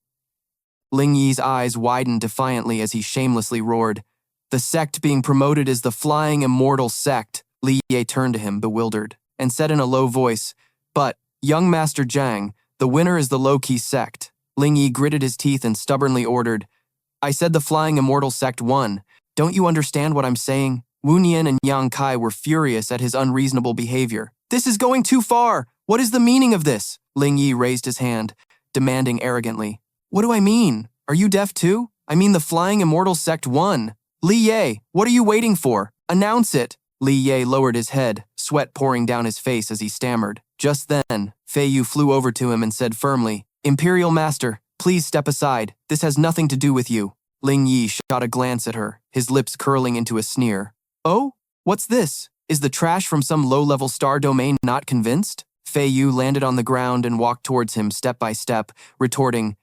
Ling Yi's eyes widened defiantly as he shamelessly roared, the sect being promoted is the Flying Immortal sect. Li Yue turned to him, bewildered, and said in a low voice, but, young Master Zhang, the winner is the low-key sect. Ling Yue gritted his teeth and stubbornly ordered, I said the Flying Immortal sect won. Don't you understand what I'm saying? Wu Nian and Yang Kai were furious at his unreasonable behavior. This is going too far. What is the meaning of this? Ling Yue raised his hand, demanding arrogantly. What do I mean? Are you deaf too? I mean the Flying Immortal sect won. Li Yue, what are you waiting for? Announce it. Li Yue lowered his head, sweat pouring down his face as he stammered. Just then, Fei Yu flew over to him and said firmly, Imperial Master, please step aside. This has nothing to do with you. Ling Yue shot a glance at her, his lips curling into a sneer. Oh? What's this? Is the trash from some low-level star domain not convinced? Fei Yu landed on the ground and walked towards him step by step, retorting,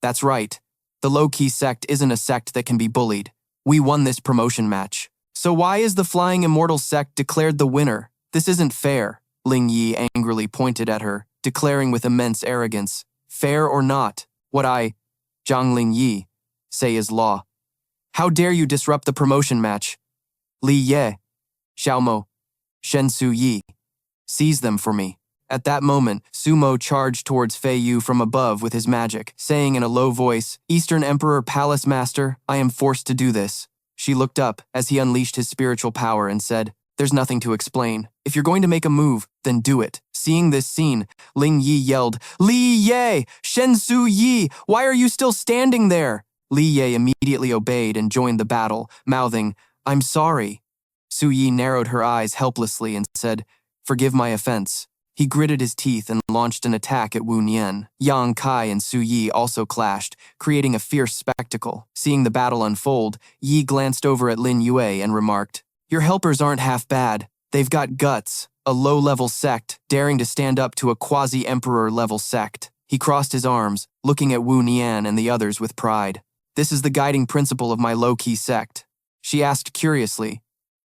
That's right. The low-key sect isn't a sect that can be bullied. We won this promotion match. So why is the Flying Immortal sect declared the winner? This isn't fair. Ling Yue angrily pointed at her, declaring with immense arrogance, Fair or not, what I, Zhang Lingyi, say is law. How dare you disrupt the promotion match? Li Ye, Xiaomo, Shen Su Yi, seize them for me. At that moment, Sumo charged towards Fei Yu from above with his magic, saying in a low voice, Eastern Emperor Palace Master, I am forced to do this. She looked up as he unleashed his spiritual power and said, There's nothing to explain. If you're going to make a move, then do it. Seeing this scene, Ling Yi yelled, Li Ye, Shen Su Yi, why are you still standing there? Li Yue immediately obeyed and joined the battle, mouthing, "I'm sorry." Su Yi narrowed her eyes helplessly and said, "Forgive my offense." He gritted his teeth and launched an attack at Wu Nian. Yang Kai and Su Yi also clashed, creating a fierce spectacle. Seeing the battle unfold, Yi glanced over at Lin Yue and remarked, "Your helpers aren't half bad. They've got guts, a low-level sect, daring to stand up to a quasi-emperor-level sect." He crossed his arms, looking at Wu Nian and the others with pride. "This is the guiding principle of my low-key sect." She asked curiously,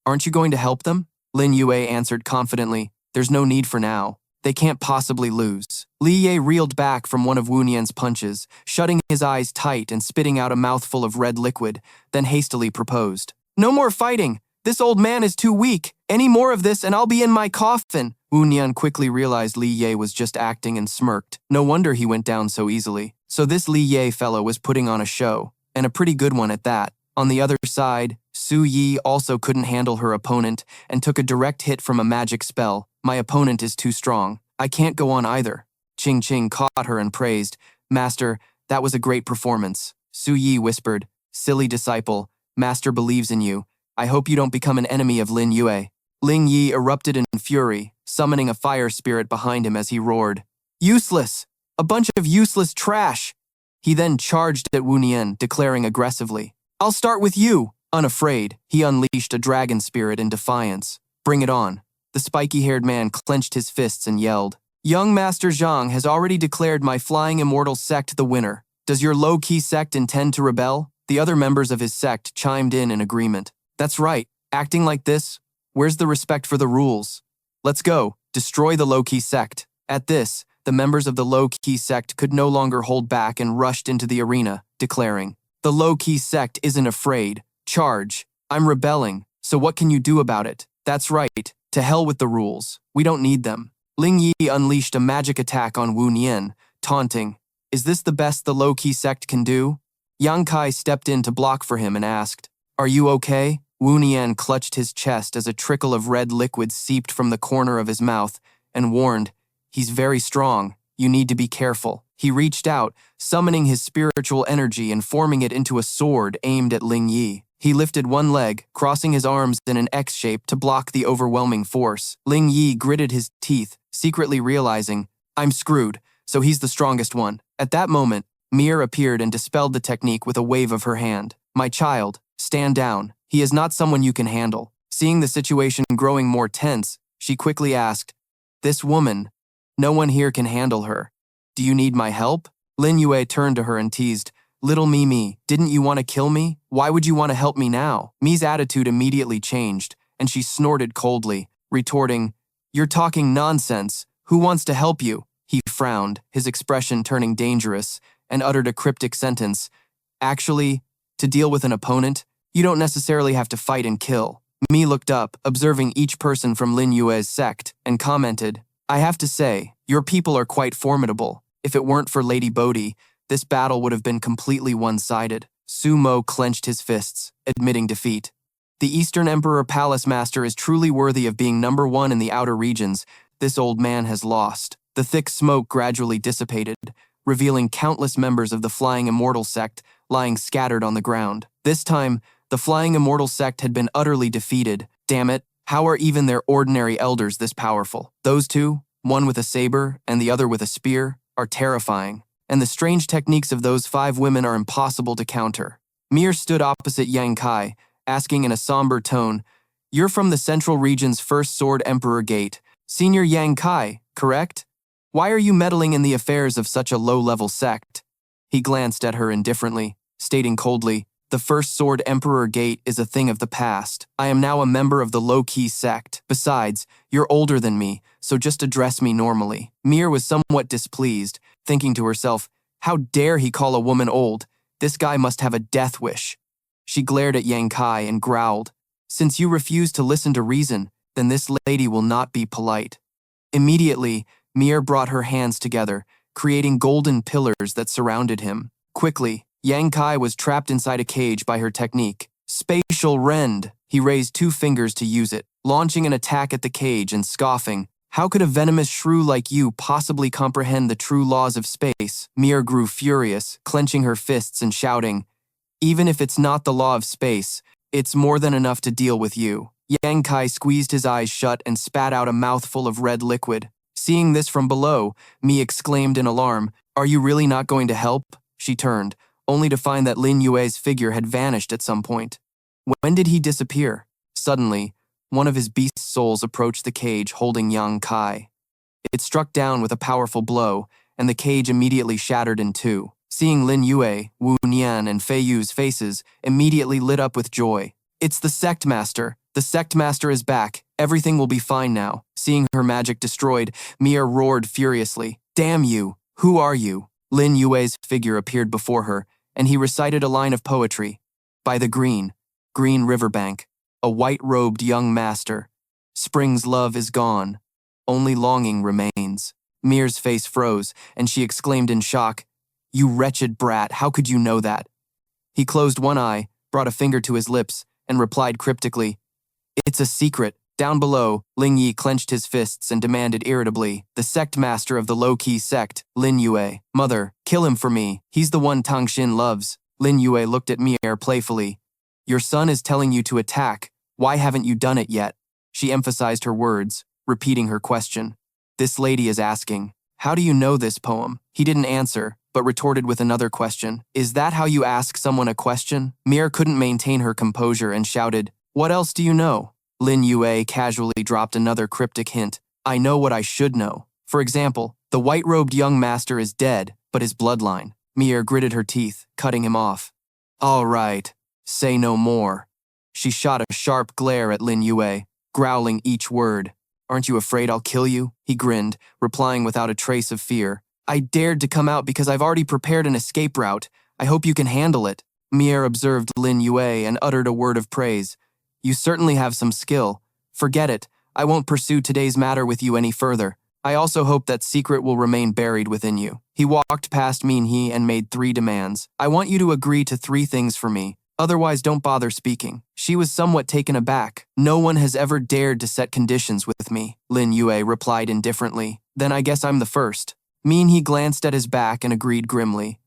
"Aren't you going to help them?" Lin Yue answered confidently, "There's no need for now. They can't possibly lose." Li Yue reeled back from one of Wu Nian's punches, shutting his eyes tight and spitting out a mouthful of red liquid, then hastily proposed, "No more fighting! This old man is too weak. Any more of this and I'll be in my coffin." Wu Nian quickly realized Li Yue was just acting and smirked. No wonder he went down so easily. So this Li Yue fellow was putting on a show, and a pretty good one at that. On the other side, Su Yi also couldn't handle her opponent and took a direct hit from a magic spell. "My opponent is too strong. I can't go on either." Ching Ching caught her and praised, "Master, that was a great performance." Su Yi whispered, "Silly disciple, Master believes in you. I hope you don't become an enemy of Lin Yue." Ling Yi erupted in fury, summoning a fire spirit behind him as he roared, "Useless! A bunch of useless trash!" He then charged at Wu Nian, declaring aggressively, "I'll start with you." Unafraid, he unleashed a dragon spirit in defiance. "Bring it on." The spiky-haired man clenched his fists and yelled, "Young Master Zhang has already declared my Flying Immortal sect the winner. Does your low-key sect intend to rebel?" The other members of his sect chimed in agreement. "That's right. Acting like this? Where's the respect for the rules? Let's go. Destroy the low-key sect." At this, the members of the low-key sect could no longer hold back and rushed into the arena, declaring, "The low-key sect isn't afraid. Charge. I'm rebelling, so what can you do about it?" "That's right. To hell with the rules. We don't need them." Ling Yi unleashed a magic attack on Wu Nian, taunting, "Is this the best the low-key sect can do?" Yang Kai stepped in to block for him and asked, "Are you okay?" Wu Nian clutched his chest as a trickle of red liquid seeped from the corner of his mouth and warned, "He's very strong. You need to be careful." He reached out, summoning his spiritual energy and forming it into a sword aimed at Ling Yi. He lifted one leg, crossing his arms in an X shape to block the overwhelming force. Ling Yi gritted his teeth, secretly realizing, "I'm screwed, so he's the strongest one." At that moment, Mir appeared and dispelled the technique with a wave of her hand. "My child, stand down. He is not someone you can handle." Seeing the situation growing more tense, she quickly asked, "This woman, no one here can handle her. Do you need my help?" Lin Yue turned to her and teased, "Little Mimi, didn't you want to kill me? Why would you want to help me now?" Mi's attitude immediately changed, and she snorted coldly, retorting, "You're talking nonsense. Who wants to help you?" He frowned, his expression turning dangerous, and uttered a cryptic sentence, "Actually, to deal with an opponent, you don't necessarily have to fight and kill." Mi looked up, observing each person from Lin Yue's sect, and commented, "I have to say, your people are quite formidable. If it weren't for Lady Bodhi, this battle would have been completely one-sided." Su Mo clenched his fists, admitting defeat. "The Eastern Emperor Palace Master is truly worthy of being number one in the outer regions. This old man has lost." The thick smoke gradually dissipated, revealing countless members of the Flying Immortal sect lying scattered on the ground. This time, the Flying Immortal sect had been utterly defeated. Damn it, how are even their ordinary elders this powerful? Those two, one with a saber and the other with a spear, are terrifying. And the strange techniques of those 5 women are impossible to counter. Mir stood opposite Yang Kai, asking in a somber tone, "You're from the Central Region's First Sword Emperor Gate, Senior Yang Kai, correct? Why are you meddling in the affairs of such a low-level sect?" He glanced at her indifferently, stating coldly, "The First Sword Emperor Gate is a thing of the past. I am now a member of the low-key sect. Besides, you're older than me, so just address me normally." Mir was somewhat displeased, thinking to herself, how dare he call a woman old? This guy must have a death wish. She glared at Yang Kai and growled, "Since you refuse to listen to reason, then this lady will not be polite." Immediately, Mir brought her hands together, creating golden pillars that surrounded him. Quickly, Yang Kai was trapped inside a cage by her technique. Spatial Rend. He raised 2 fingers to use it, launching an attack at the cage and scoffing, "How could a venomous shrew like you possibly comprehend the true laws of space?" Mir grew furious, clenching her fists and shouting, Even if it's not the law of space, it's more than enough to deal with you. Yang Kai squeezed his eyes shut and spat out a mouthful of red liquid. Seeing this from below, Mi exclaimed in alarm, "Are you really not going to help?" She turned, only to find that Lin Yue's figure had vanished at some point. When did he disappear? Suddenly, one of his beast souls approached the cage holding Yang Kai. It struck down with a powerful blow, and the cage immediately shattered in two. Seeing Lin Yue, Wu Nian, and Fei Yu's faces, immediately lit up with joy. "It's the Sect Master. The Sect Master is back. Everything will be fine now." Seeing her magic destroyed, Mia roared furiously. "Damn you! Who are you?" Lin Yue's figure appeared before her, and he recited a line of poetry. "By the green riverbank, a white-robed young master. Spring's love is gone. Only longing remains." Mir's face froze, and she exclaimed in shock, "You wretched brat, how could you know that?" He closed one eye, brought a finger to his lips, and replied cryptically, "It's a secret." Down below, Ling Yi clenched his fists and demanded irritably, "The sect master of the low-key sect, Lin Yue. Mother, kill him for me. He's the one Tang Xin loves." Lin Yue looked at Mir playfully. "Your son is telling you to attack. Why haven't you done it yet?" She emphasized her words, repeating her question. "This lady is asking, how do you know this poem?" He didn't answer, but retorted with another question. "Is that how you ask someone a question?" Mir couldn't maintain her composure and shouted, "What else do you know?" Lin Yue casually dropped another cryptic hint. "I know what I should know. For example, the white-robed young master is dead, but his bloodline." Mir gritted her teeth, cutting him off. "All right, say no more." She shot a sharp glare at Lin Yue, growling each word. "Aren't you afraid I'll kill you?" He grinned, replying without a trace of fear. "I dared to come out because I've already prepared an escape route. I hope you can handle it." Mir observed Lin Yue and uttered a word of praise. "You certainly have some skill. Forget it. I won't pursue today's matter with you any further. I also hope that secret will remain buried within you." He walked past Minhee and made 3 demands. "I want you to agree to 3 things for me. Otherwise, don't bother speaking." She was somewhat taken aback. "No one has ever dared to set conditions with me," Lin Yue replied indifferently. "Then I guess I'm the first." Minhee glanced at his back and agreed grimly.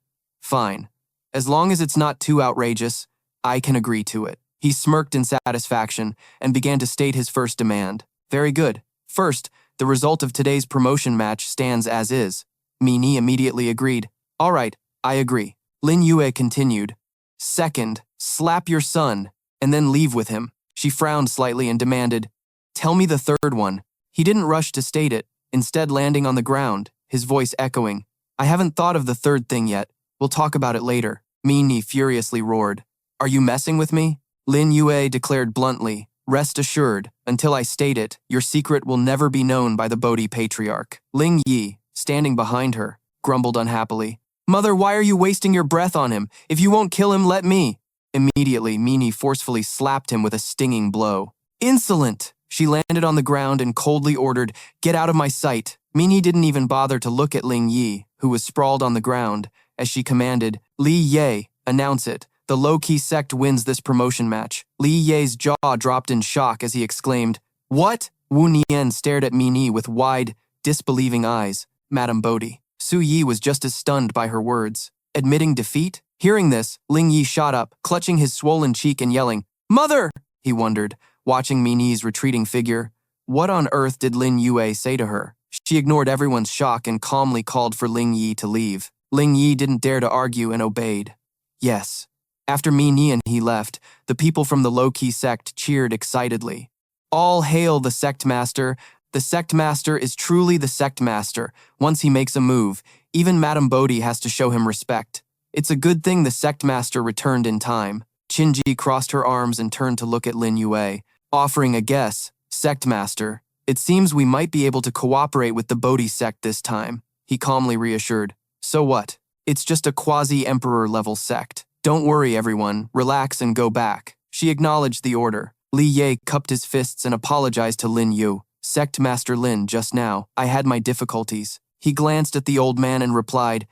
"Fine. As long as it's not too outrageous, I can agree to it." He smirked in satisfaction and began to state his first demand. "Very good. First, the result of today's promotion match stands as is." Minhee immediately agreed. "All right, I agree." Lin Yue continued. "Second, slap your son, and then leave with him." She frowned slightly and demanded, "Tell me the third one." He didn't rush to state it, instead landing on the ground, his voice echoing, "I haven't thought of the third thing yet. We'll talk about it later." Minhee furiously roared, "Are you messing with me?" Lin Yue declared bluntly, "Rest assured, until I state it, your secret will never be known by the Bodhi Patriarch." Ling Yi, standing behind her, grumbled unhappily, "Mother, why are you wasting your breath on him? If you won't kill him, let me." Immediately, Minhee forcefully slapped him with a stinging blow. "Insolent!" She landed on the ground and coldly ordered, "Get out of my sight." Minhee didn't even bother to look at Ling Yi, who was sprawled on the ground, as she commanded, "Li Ye, announce it. The low-key sect wins this promotion match." Li Ye's jaw dropped in shock as he exclaimed, "What?" Wu Nian stared at Minhee with wide, disbelieving eyes. Madame Bodhi. Su Yi was just as stunned by her words. Admitting defeat? Hearing this, Ling Yi shot up, clutching his swollen cheek and yelling, "Mother!" He wondered, watching Minhee's retreating figure. What on earth did Lin Yue say to her? She ignored everyone's shock and calmly called for Ling Yi to leave. Ling Yi didn't dare to argue and obeyed. Yes. After Minhee and he left, the people from the low-key sect cheered excitedly. "All hail the sect master. The sect master is truly the sect master. Once he makes a move, even Madame Bodhi has to show him respect. It's a good thing the sect master returned in time." Qinji crossed her arms and turned to lock at Lin Yue, offering a guess. "Sect master, it seems we might be able to cooperate with the Bodhi sect this time," he calmly reassured. "So what? It's just a quasi-emperor level sect. Don't worry, everyone. Relax and go back." She acknowledged the order. Li Ye cupped his fists and apologized to Lin Yue. "Sect Master Lin, just now, I had my difficulties." He glanced at the old man and replied,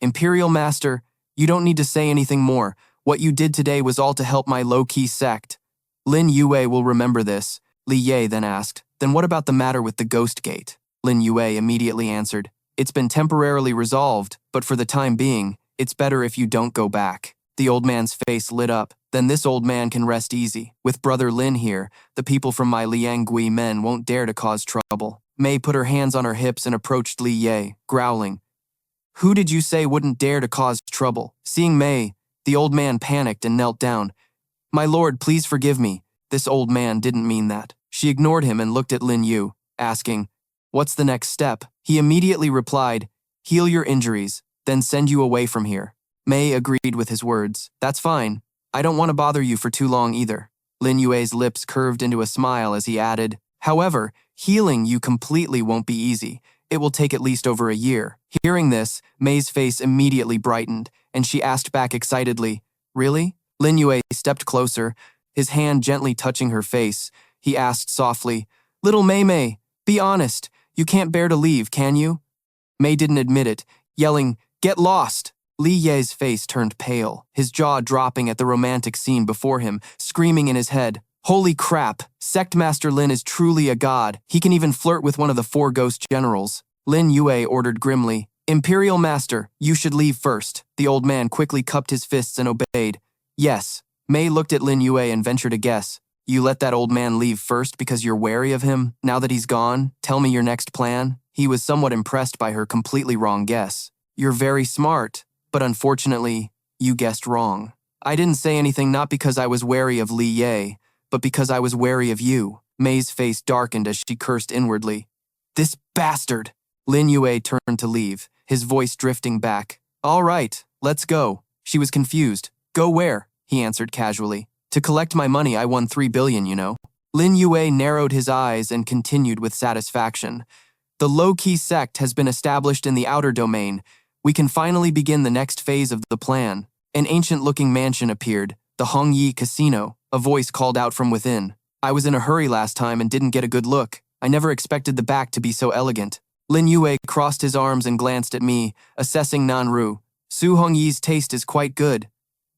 "Imperial Master, you don't need to say anything more. What you did today was all to help my low-key sect." Lin Yue will remember this. Li Ye then asked, "Then what about the matter with the Ghost Gate?" Lin Yue immediately answered, "It's been temporarily resolved, but for the time being, it's better if you don't go back." The old man's face lit up. Then this old man can rest easy. With brother Lin here, the people from my Liangui men won't dare to cause trouble. Mei put her hands on her hips and approached Li Yue, growling. Who did you say wouldn't dare to cause trouble? Seeing Mei, the old man panicked and knelt down. My lord, please forgive me. This old man didn't mean that. She ignored him and looked at Lin Yue, asking, What's the next step? He immediately replied, Heal your injuries, then send you away from here. Mei agreed with his words. That's fine. I don't want to bother you for too long either. Lin Yue's lips curved into a smile as he added, However, healing you completely won't be easy. It will take at least over a year. Hearing this, Mei's face immediately brightened, and she asked back excitedly, Really? Lin Yue stepped closer, his hand gently touching her face. He asked softly, Little Mei, be honest. You can't bear to leave, can you? Mei didn't admit it, yelling, Get lost! Li Ye's face turned pale, his jaw dropping at the romantic scene before him, screaming in his head, Holy crap! Sect Master Lin is truly a god. He can even flirt with one of the 4 ghost generals. Lin Yue ordered grimly, Imperial Master, you should leave first. The old man quickly cupped his fists and obeyed. Yes. Mei looked at Lin Yue and ventured a guess. You let that old man leave first because you're wary of him? Now that he's gone, tell me your next plan? He was somewhat impressed by her completely wrong guess. You're very smart, but unfortunately, you guessed wrong. I didn't say anything not because I was wary of Li Yue, but because I was wary of you. Mei's face darkened as she cursed inwardly. This bastard! Lin Yue turned to leave, his voice drifting back. All right, let's go. She was confused. Go where? He answered casually. To collect my money, I won 3 billion, you know. Lin Yue narrowed his eyes and continued with satisfaction. The low-key sect has been established in the outer domain. We can finally begin the next phase of the plan. An ancient-looking mansion appeared, the Hongyi Casino. A voice called out from within. I was in a hurry last time and didn't get a good look. I never expected the back to be so elegant. Lin Yue crossed his arms and glanced at me, assessing Nanru. Su Hongyi's taste is quite good.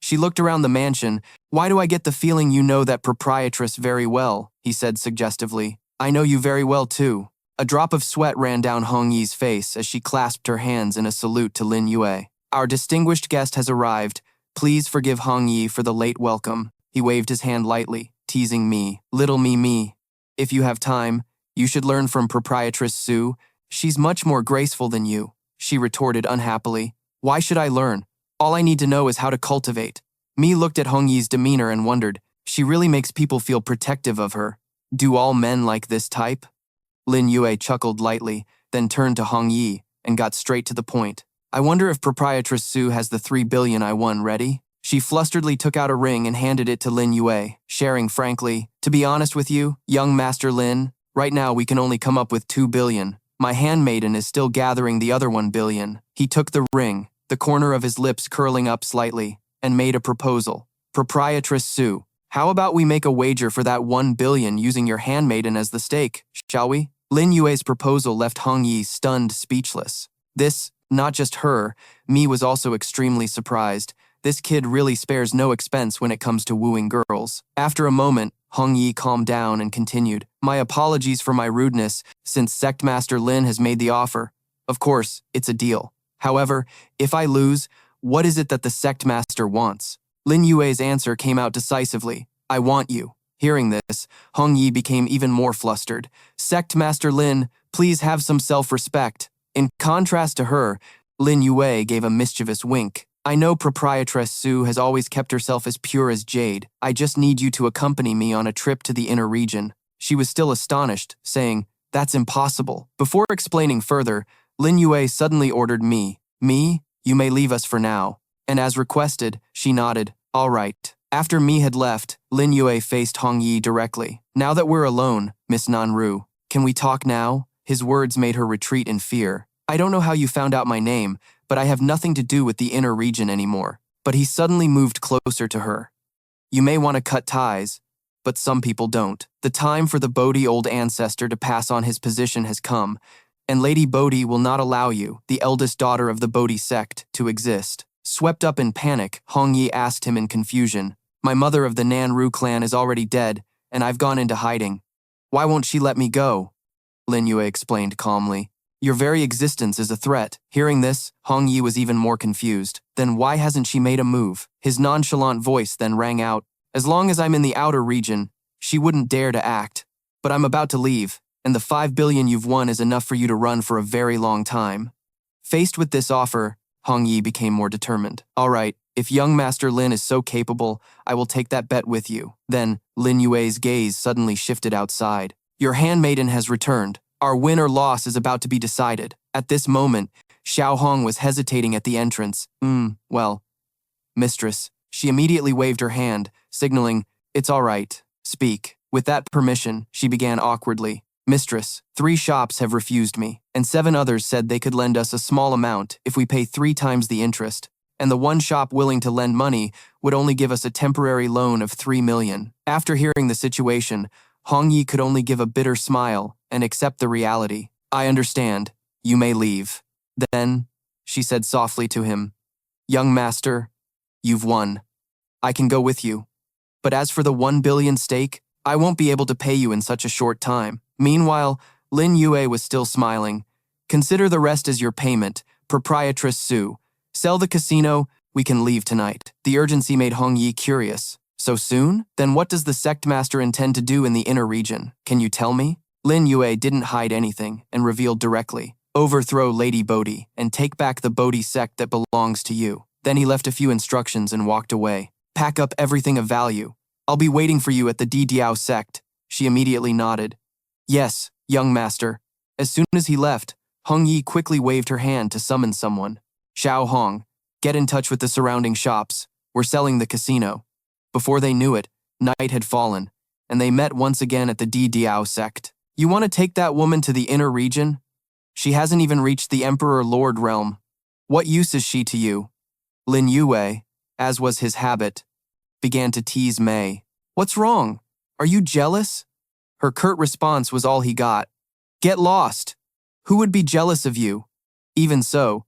She looked around the mansion. Why do I get the feeling you know that proprietress very well? He said suggestively. I know you very well too. A drop of sweat ran down Hongyi's face as she clasped her hands in a salute to Lin Yue. Our distinguished guest has arrived. Please forgive Hongyi for the late welcome. He waved his hand lightly, teasing me. Little me. If you have time, you should learn from proprietress Su. She's much more graceful than you, she retorted unhappily. Why should I learn? All I need to know is how to cultivate. Mi looked at Hongyi's demeanor and wondered, she really makes people feel protective of her. Do all men like this type? Lin Yue chuckled lightly, then turned to Hongyi and got straight to the point. I wonder if proprietress Su has the 3 billion I won ready? She flusteredly took out a ring and handed it to Lin Yue, sharing frankly, To be honest with you, young Master Lin, right now we can only come up with 2 billion. My handmaiden is still gathering the other 1 billion. He took the ring, the corner of his lips curling up slightly, and made a proposal. Proprietress Su, how about we make a wager for that 1 billion using your handmaiden as the stake, shall we? Lin Yue's proposal left Hongyi stunned, speechless. This, not just her, Mi was also extremely surprised. This kid really spares no expense when it comes to wooing girls. After a moment, Hongyi calmed down and continued, My apologies for my rudeness, since Sect Master Lin has made the offer. Of course, it's a deal. However, if I lose, what is it that the Sect Master wants? Lin Yue's answer came out decisively. I want you. Hearing this, Hongyi became even more flustered. Sect Master Lin, please have some self-respect. In contrast to her, Lin Yue gave a mischievous wink. I know proprietress Su has always kept herself as pure as jade. I just need you to accompany me on a trip to the inner region. She was still astonished, saying, That's impossible. Before explaining further, Lin Yue suddenly ordered me, you may leave us for now. And as requested, she nodded, All right. After Mi had left, Lin Yue faced Hongyi directly. Now that we're alone, Miss Nanru, can we talk now? His words made her retreat in fear. I don't know how you found out my name, but I have nothing to do with the inner region anymore. But he suddenly moved closer to her. You may want to cut ties, but some people don't. The time for the Bodhi old ancestor to pass on his position has come, and Lady Bodhi will not allow you, the eldest daughter of the Bodhi sect, to exist. Swept up in panic, Hongyi asked him in confusion, My mother of the Nanru clan is already dead, and I've gone into hiding. Why won't she let me go? Lin Yue explained calmly. Your very existence is a threat. Hearing this, Hong Yi was even more confused. Then why hasn't she made a move? His nonchalant voice then rang out. As long as I'm in the outer region, she wouldn't dare to act. But I'm about to leave, and the 5 billion you've won is enough for you to run for a very long time. Faced with this offer, Hong Yi became more determined. All right, if young Master Lin is so capable, I will take that bet with you. Then, Lin Yue's gaze suddenly shifted outside. Your handmaiden has returned. Our win or loss is about to be decided. At this moment, Xiao Hong was hesitating at the entrance. Well, mistress. She immediately waved her hand, signaling, it's all right, speak. With that permission, she began awkwardly. Mistress, 3 shops have refused me, and 7 others said they could lend us a small amount if we pay 3 times the interest. And the one shop willing to lend money would only give us a temporary loan of 3 million. After hearing the situation, Hong Yi could only give a bitter smile and accept the reality. I understand. You may leave. Then, she said softly to him, young master, you've won. I can go with you. But as for the 1 billion stake, I won't be able to pay you in such a short time. Meanwhile, Lin Yue was still smiling. Consider the rest as your payment, proprietress Su. Sell the casino, we can leave tonight. The urgency made Hong Yi curious. So soon? Then what does the sect master intend to do in the inner region? Can you tell me? Lin Yue didn't hide anything and revealed directly. Overthrow Lady Bodhi and take back the Bodhi sect that belongs to you. Then he left a few instructions and walked away. Pack up everything of value. I'll be waiting for you at the Di Diao sect. She immediately nodded. Yes, young master. As soon as he left, Hong Yi quickly waved her hand to summon someone. Xiao Hong, get in touch with the surrounding shops. We're selling the casino. Before they knew it, night had fallen, and they met once again at the Di Diao sect. You want to take that woman to the inner region? She hasn't even reached the Emperor Lord realm. What use is she to you? Lin Yue, as was his habit, began to tease Mei. What's wrong? Are you jealous? Her curt response was all he got. Get lost. Who would be jealous of you? Even so,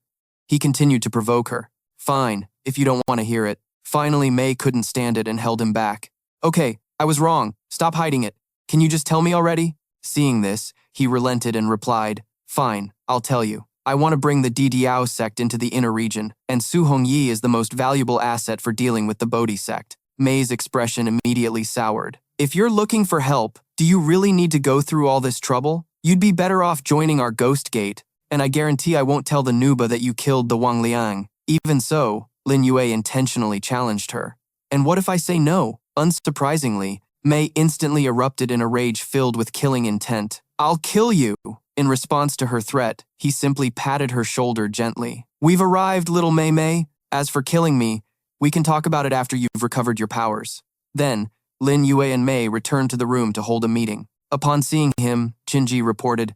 he continued to provoke her. Fine, if you don't want to hear it. Finally, Mei couldn't stand it and held him back. Okay, I was wrong. Stop hiding it. Can you just tell me already? Seeing this, he relented and replied, fine, I'll tell you. I want to bring the Di Diao sect into the inner region, and Su Hongyi is the most valuable asset for dealing with the Bodhi sect. Mei's expression immediately soured. If you're looking for help, do you really need to go through all this trouble? You'd be better off joining our Ghost Gate, and I guarantee I won't tell the Nuba that you killed the Wang Liang. Even so, Lin Yue intentionally challenged her. And what if I say no? Unsurprisingly, Mei instantly erupted in a rage filled with killing intent. I'll kill you! In response to her threat, he simply patted her shoulder gently. We've arrived, little Mei Mei. As for killing me, we can talk about it after you've recovered your powers. Then, Lin Yue and Mei returned to the room to hold a meeting. Upon seeing him, Qinji reported,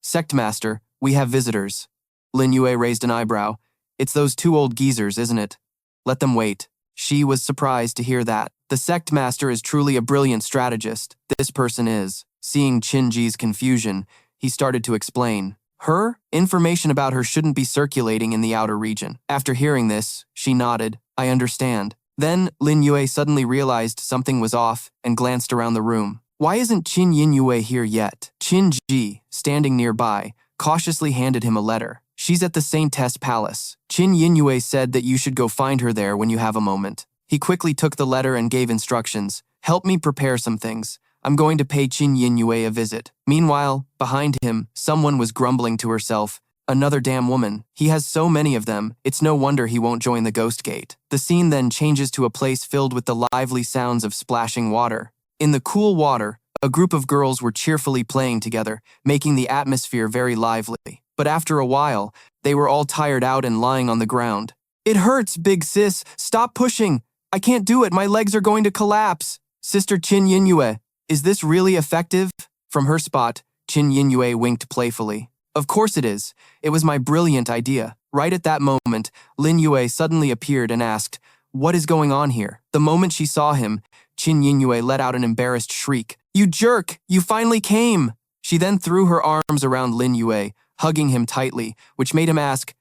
Sect Master, we have visitors. Lin Yue raised an eyebrow. It's those 2 old geezers, isn't it? Let them wait. She was surprised to hear that. The Sect Master is truly a brilliant strategist. This person is. Seeing Qinji's confusion, he started to explain. Her? Information about her shouldn't be circulating in the outer region. After hearing this, she nodded. I understand. Then, Lin Yue suddenly realized something was off and glanced around the room. Why isn't Qin Yin Yue here yet? Qin Ji, standing nearby, cautiously handed him a letter. She's at the Saintess Palace. Qin Yin Yue said that you should go find her there when you have a moment. He quickly took the letter and gave instructions. Help me prepare some things. I'm going to pay Qin Yin Yue a visit. Meanwhile, behind him, someone was grumbling to herself. Another damn woman. He has so many of them, it's no wonder he won't join the Ghost Gate. The scene then changes to a place filled with the lively sounds of splashing water. In the cool water, a group of girls were cheerfully playing together, making the atmosphere very lively. But after a while, they were all tired out and lying on the ground. It hurts, big sis. Stop pushing. I can't do it. My legs are going to collapse. Sister Qin Yin Yue, is this really effective? From her spot, Qin Yin Yue winked playfully. Of course it is. It was my brilliant idea. Right at that moment, Lin Yue suddenly appeared and asked, what is going on here? The moment she saw him, Qin Yin Yue let out an embarrassed shriek. You jerk! You finally came! She then threw her arms around Lin Yue, hugging him tightly, which made him ask,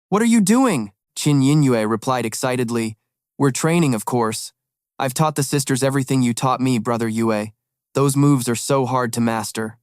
what are you doing? Qin Yin Yue replied excitedly, we're training, of course. I've taught the sisters everything you taught me, brother Yue. Those moves are so hard to master.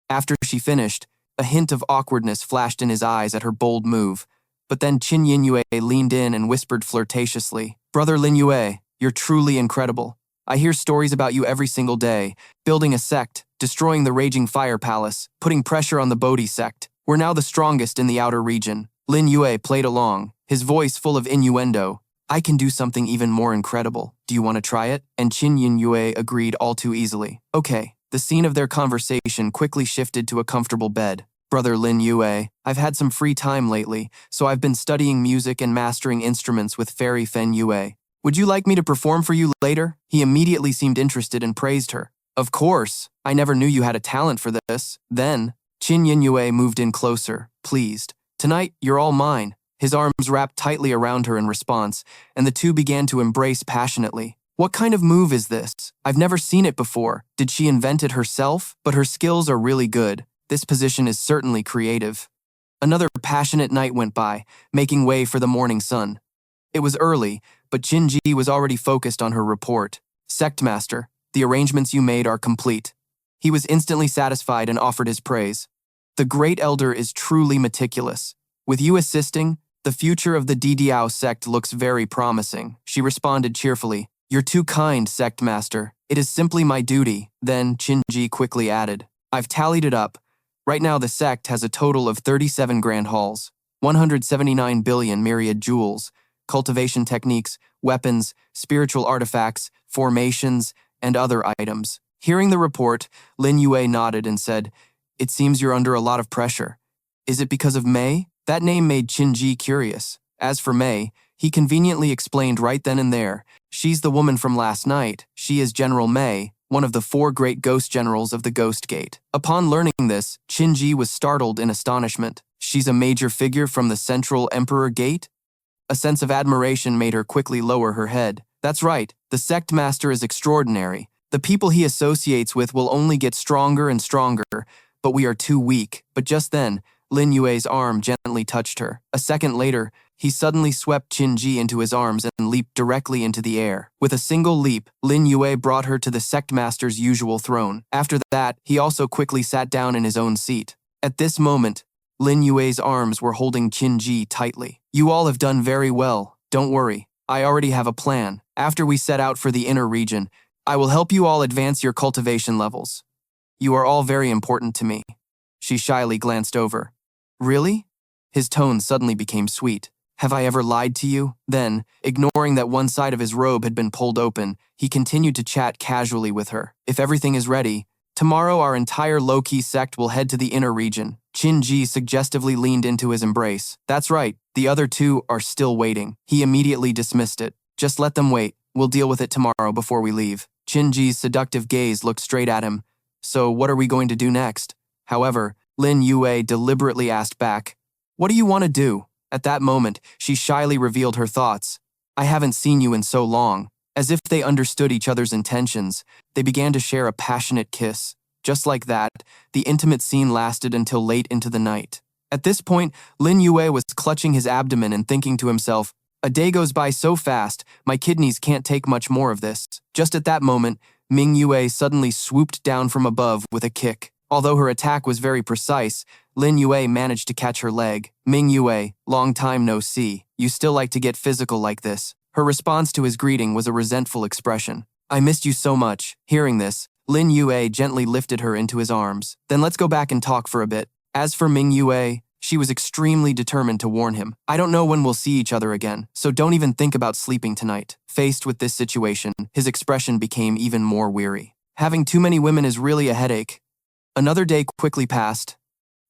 After she finished, A hint of awkwardness flashed in his eyes at her bold move, but then Lin Yue leaned in and whispered flirtatiously, "Brother Lin Yue, you're truly incredible. I hear stories about you every single day, building a sect, destroying the Raging Fire Palace, putting pressure on the Bodhi sect. We're now the strongest in the outer region." Lin Yue played along, his voice full of innuendo. "I can do something even more incredible. Do you want to try it?" And Lin Yue agreed all too easily. Okay. The scene of their conversation quickly shifted to a comfortable bed. "Brother Lin Yue, I've had some free time lately, so I've been studying music and mastering instruments with Fairy Fen Yue. Would you like me to perform for you later?" He immediately seemed interested and praised her. "Of course. I never knew you had a talent for this." Then, Lin Yue moved in closer, pleased. "Tonight, you're all mine." His arms wrapped tightly around her in response, and the two began to embrace passionately. "What kind of move is this? I've never seen it before. Did she invent it herself? But her skills are really good. This position is certainly creative." Another passionate night went by, making way for the morning sun. It was early, but Jinji was already focused on her report. "Sect Master, the arrangements you made are complete." He was instantly satisfied and offered his praise. "The Great Elder is truly meticulous. With you assisting, the future of the Didiao sect looks very promising," she responded cheerfully. "You're too kind, Sect Master. It is simply my duty." Then Jinji quickly added, "I've tallied it up. Right now the sect has a total of 37 grand halls, 179 billion myriad jewels, cultivation techniques, weapons, spiritual artifacts, formations, and other items." Hearing the report, Lin Yue nodded and said, "It seems you're under a lot of pressure. Is it because of Mei?" That name made Jinji curious. As for Mei, he conveniently explained right then and there, "She's the woman from last night. She is General Mei, one of the 4 great ghost generals of the Ghost Gate." Upon learning this, Jinji was startled in astonishment. "She's a major figure from the Central Emperor Gate?" A sense of admiration made her quickly lower her head. "That's right, the sect master is extraordinary. The people he associates with will only get stronger and stronger, but we are too weak." But just then, Lin Yue's arm gently touched her. A second later, he suddenly swept Jinji into his arms and leaped directly into the air. With a single leap, Lin Yue brought her to the sect master's usual throne. After that, he also quickly sat down in his own seat. At this moment, Lin Yue's arms were holding Jinji tightly. "You all have done very well. Don't worry. I already have a plan. After we set out for the inner region, I will help you all advance your cultivation levels. You are all very important to me." She shyly glanced over. "Really?" His tone suddenly became sweet. "Have I ever lied to you?" Then, ignoring that one side of his robe had been pulled open, he continued to chat casually with her. "If everything is ready, tomorrow our entire low-key sect will head to the inner region." Jinji suggestively leaned into his embrace. "That's right, the other two are still waiting." He immediately dismissed it. "Just let them wait. We'll deal with it tomorrow before we leave." Jinji's seductive gaze looked straight at him. "So what are we going to do next?" However, Lin Yue deliberately asked back, "What do you want to do?" At that moment, she shyly revealed her thoughts. "I haven't seen you in so long." As if they understood each other's intentions, they began to share a passionate kiss. Just like that, the intimate scene lasted until late into the night. At this point, Lin Yue was clutching his abdomen and thinking to himself, "A day goes by so fast, my kidneys can't take much more of this." Just at that moment, Ming Yue suddenly swooped down from above with a kick. Although her attack was very precise, Lin Yue managed to catch her leg. "Ming Yue, long time no see. You still like to get physical like this." Her response to his greeting was a resentful expression. "I missed you so much." Hearing this, Lin Yue gently lifted her into his arms. "Then let's go back and talk for a bit." As for Ming Yue, she was extremely determined to warn him. "I don't know when we'll see each other again, so don't even think about sleeping tonight." Faced with this situation, his expression became even more weary. Having too many women is really a headache. Another day quickly passed,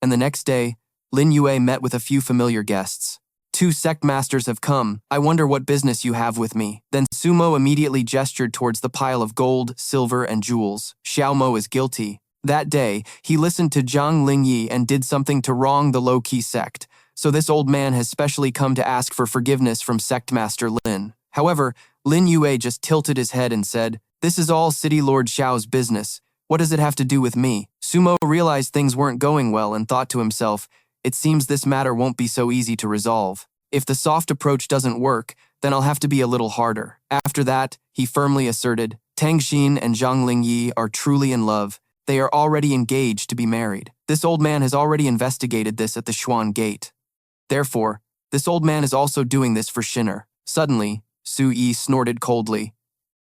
and the next day, Lin Yue met with a few familiar guests. "2 sect masters have come. I wonder what business you have with me." Then Sumo immediately gestured towards the pile of gold, silver, and jewels. Xiao Mo is guilty. That day, he listened to Zhang Lingyi and did something to wrong the low-key sect, so this old man has specially come to ask for forgiveness from Sect Master Lin. However, Lin Yue just tilted his head and said, "This is all City Lord Xiao's business. What does it have to do with me?" Sumo realized things weren't going well and thought to himself, "It seems this matter won't be so easy to resolve. If the soft approach doesn't work, then I'll have to be a little harder." After that, he firmly asserted, "Tang Xin and Zhang Lingyi are truly in love. They are already engaged to be married. This old man has already investigated this at the Xuan Gate. Therefore, this old man is also doing this for Shinner. Suddenly, Su Yi snorted coldly.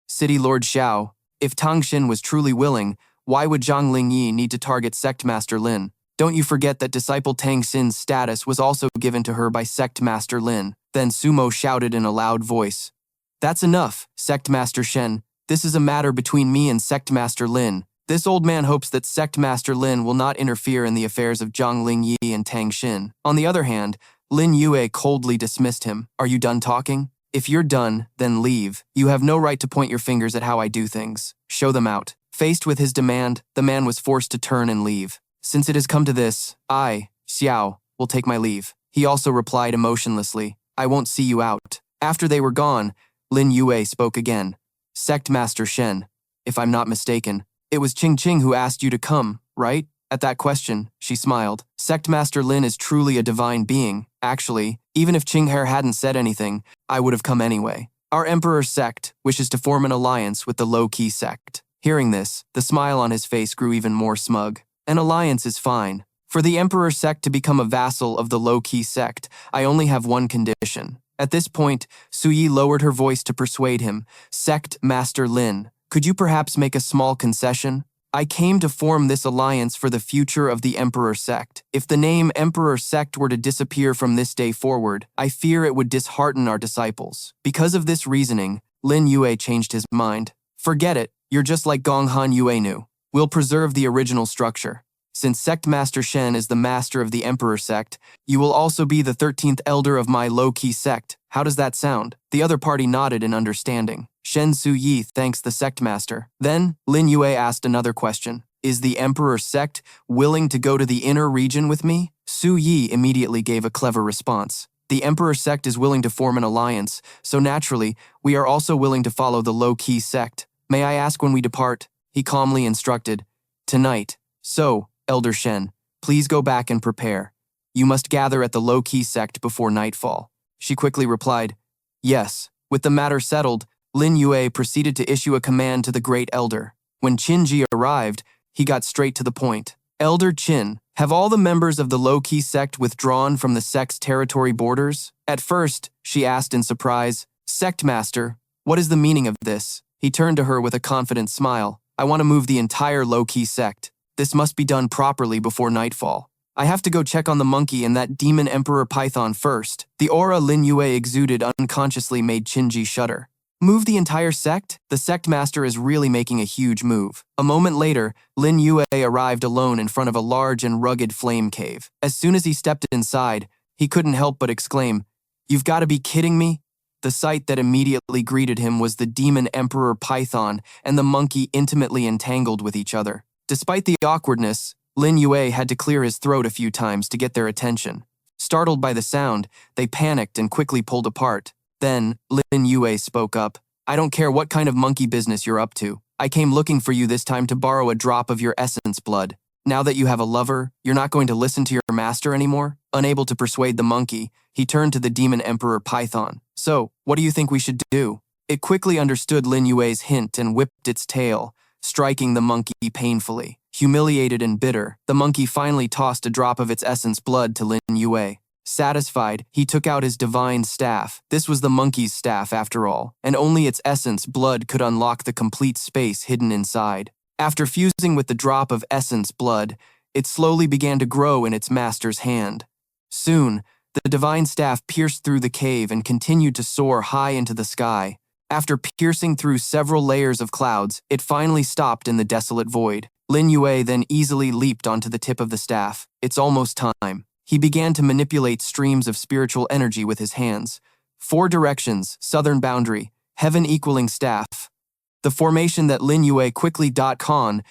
City Lord Xiao, if Tang Xin was truly willing, why would Zhang Lingyi need to target Sect Master Lin? Don't you forget that disciple Tang Xin's status was also given to her by Sect Master Lin. Then Sumo shouted in a loud voice. That's enough, Sect Master Shen. This is a matter between me and Sect Master Lin. This old man hopes that Sect Master Lin will not interfere in the affairs of Zhang Lingyi and Tang Xin. On the other hand, Lin Yue coldly dismissed him. Are you done talking? If you're done, then leave. You have no right to point your fingers at how I do things. Show them out. Faced with his demand, the man was forced to turn and leave. Since it has come to this, I, Xiao, will take my leave. He also replied emotionlessly, I won't see you out. After they were gone, Lin Yue spoke again. Sect Master Shen, if I'm not mistaken, it was Qing who asked you to come, right? At that question, she smiled. Sect Master Lin is truly a divine being. Actually, even if Qinghe hadn't said anything, I would have come anyway. Our Emperor Sect wishes to form an alliance with the low-key sect. Hearing this, the smile on his face grew even more smug. An alliance is fine. For the Emperor Sect to become a vassal of the low-key sect, I only have one condition. At this point, Su Yi lowered her voice to persuade him. Sect Master Lin, could you perhaps make a small concession? I came to form this alliance for the future of the Emperor Sect. If the name Emperor Sect were to disappear from this day forward, I fear it would dishearten our disciples. Because of this reasoning, Lin Yue changed his mind. Forget it, you're just like Gong Han Yuenu. We'll preserve the original structure. Since Sect Master Shen is the master of the Emperor Sect, you will also be the 13th elder of my low-key sect. How does that sound? The other party nodded in understanding. Shen Su Yi thanks the sect master. Then, Lin Yue asked another question. Is the Emperor Sect willing to go to the inner region with me? Su Yi immediately gave a clever response. The Emperor Sect is willing to form an alliance, so naturally, we are also willing to follow the low-key sect. May I ask when we depart? He calmly instructed. Tonight. So, Elder Shen, please go back and prepare. You must gather at the low-key sect before nightfall. She quickly replied, yes. With the matter settled, Lin Yue proceeded to issue a command to the Great Elder. When Qin Ji arrived, he got straight to the point. Elder Qin, have all the members of the low-key sect withdrawn from the sect's territory borders? At first, she asked in surprise, Sect Master, what is the meaning of this? He turned to her with a confident smile. I want to move the entire low-key sect. This must be done properly before nightfall. I have to go check on the monkey and that demon Emperor Python first. The aura Lin Yue exuded unconsciously made Qinji shudder. Move the entire sect? The sect master is really making a huge move. A moment later, Lin Yue arrived alone in front of a large and rugged flame cave. As soon as he stepped inside, he couldn't help but exclaim, You've got to be kidding me? The sight that immediately greeted him was the demon Emperor Python and the monkey intimately entangled with each other. Despite the awkwardness, Lin Yue had to clear his throat a few times to get their attention. Startled by the sound, they panicked and quickly pulled apart. Then, Lin Yue spoke up. I don't care what kind of monkey business you're up to. I came looking for you this time to borrow a drop of your essence blood. Now that you have a lover, you're not going to listen to your master anymore? Unable to persuade the monkey, he turned to the demon Emperor Python. So, what do you think we should do? It quickly understood Lin Yue's hint and whipped its tail, striking the monkey painfully. Humiliated and bitter, the monkey finally tossed a drop of its essence blood to Lin Yue. Satisfied, he took out his divine staff. This was the monkey's staff after all, and only its essence blood could unlock the complete space hidden inside. After fusing with the drop of essence blood, it slowly began to grow in its master's hand. Soon, the divine staff pierced through the cave and continued to soar high into the sky. After piercing through several layers of clouds, it finally stopped in the desolate void. Lin Yue then easily leaped onto the tip of the staff. It's almost time. He began to manipulate streams of spiritual energy with his hands. 4 directions, southern boundary, heaven equaling staff. The formation that Lin Yue quickly .con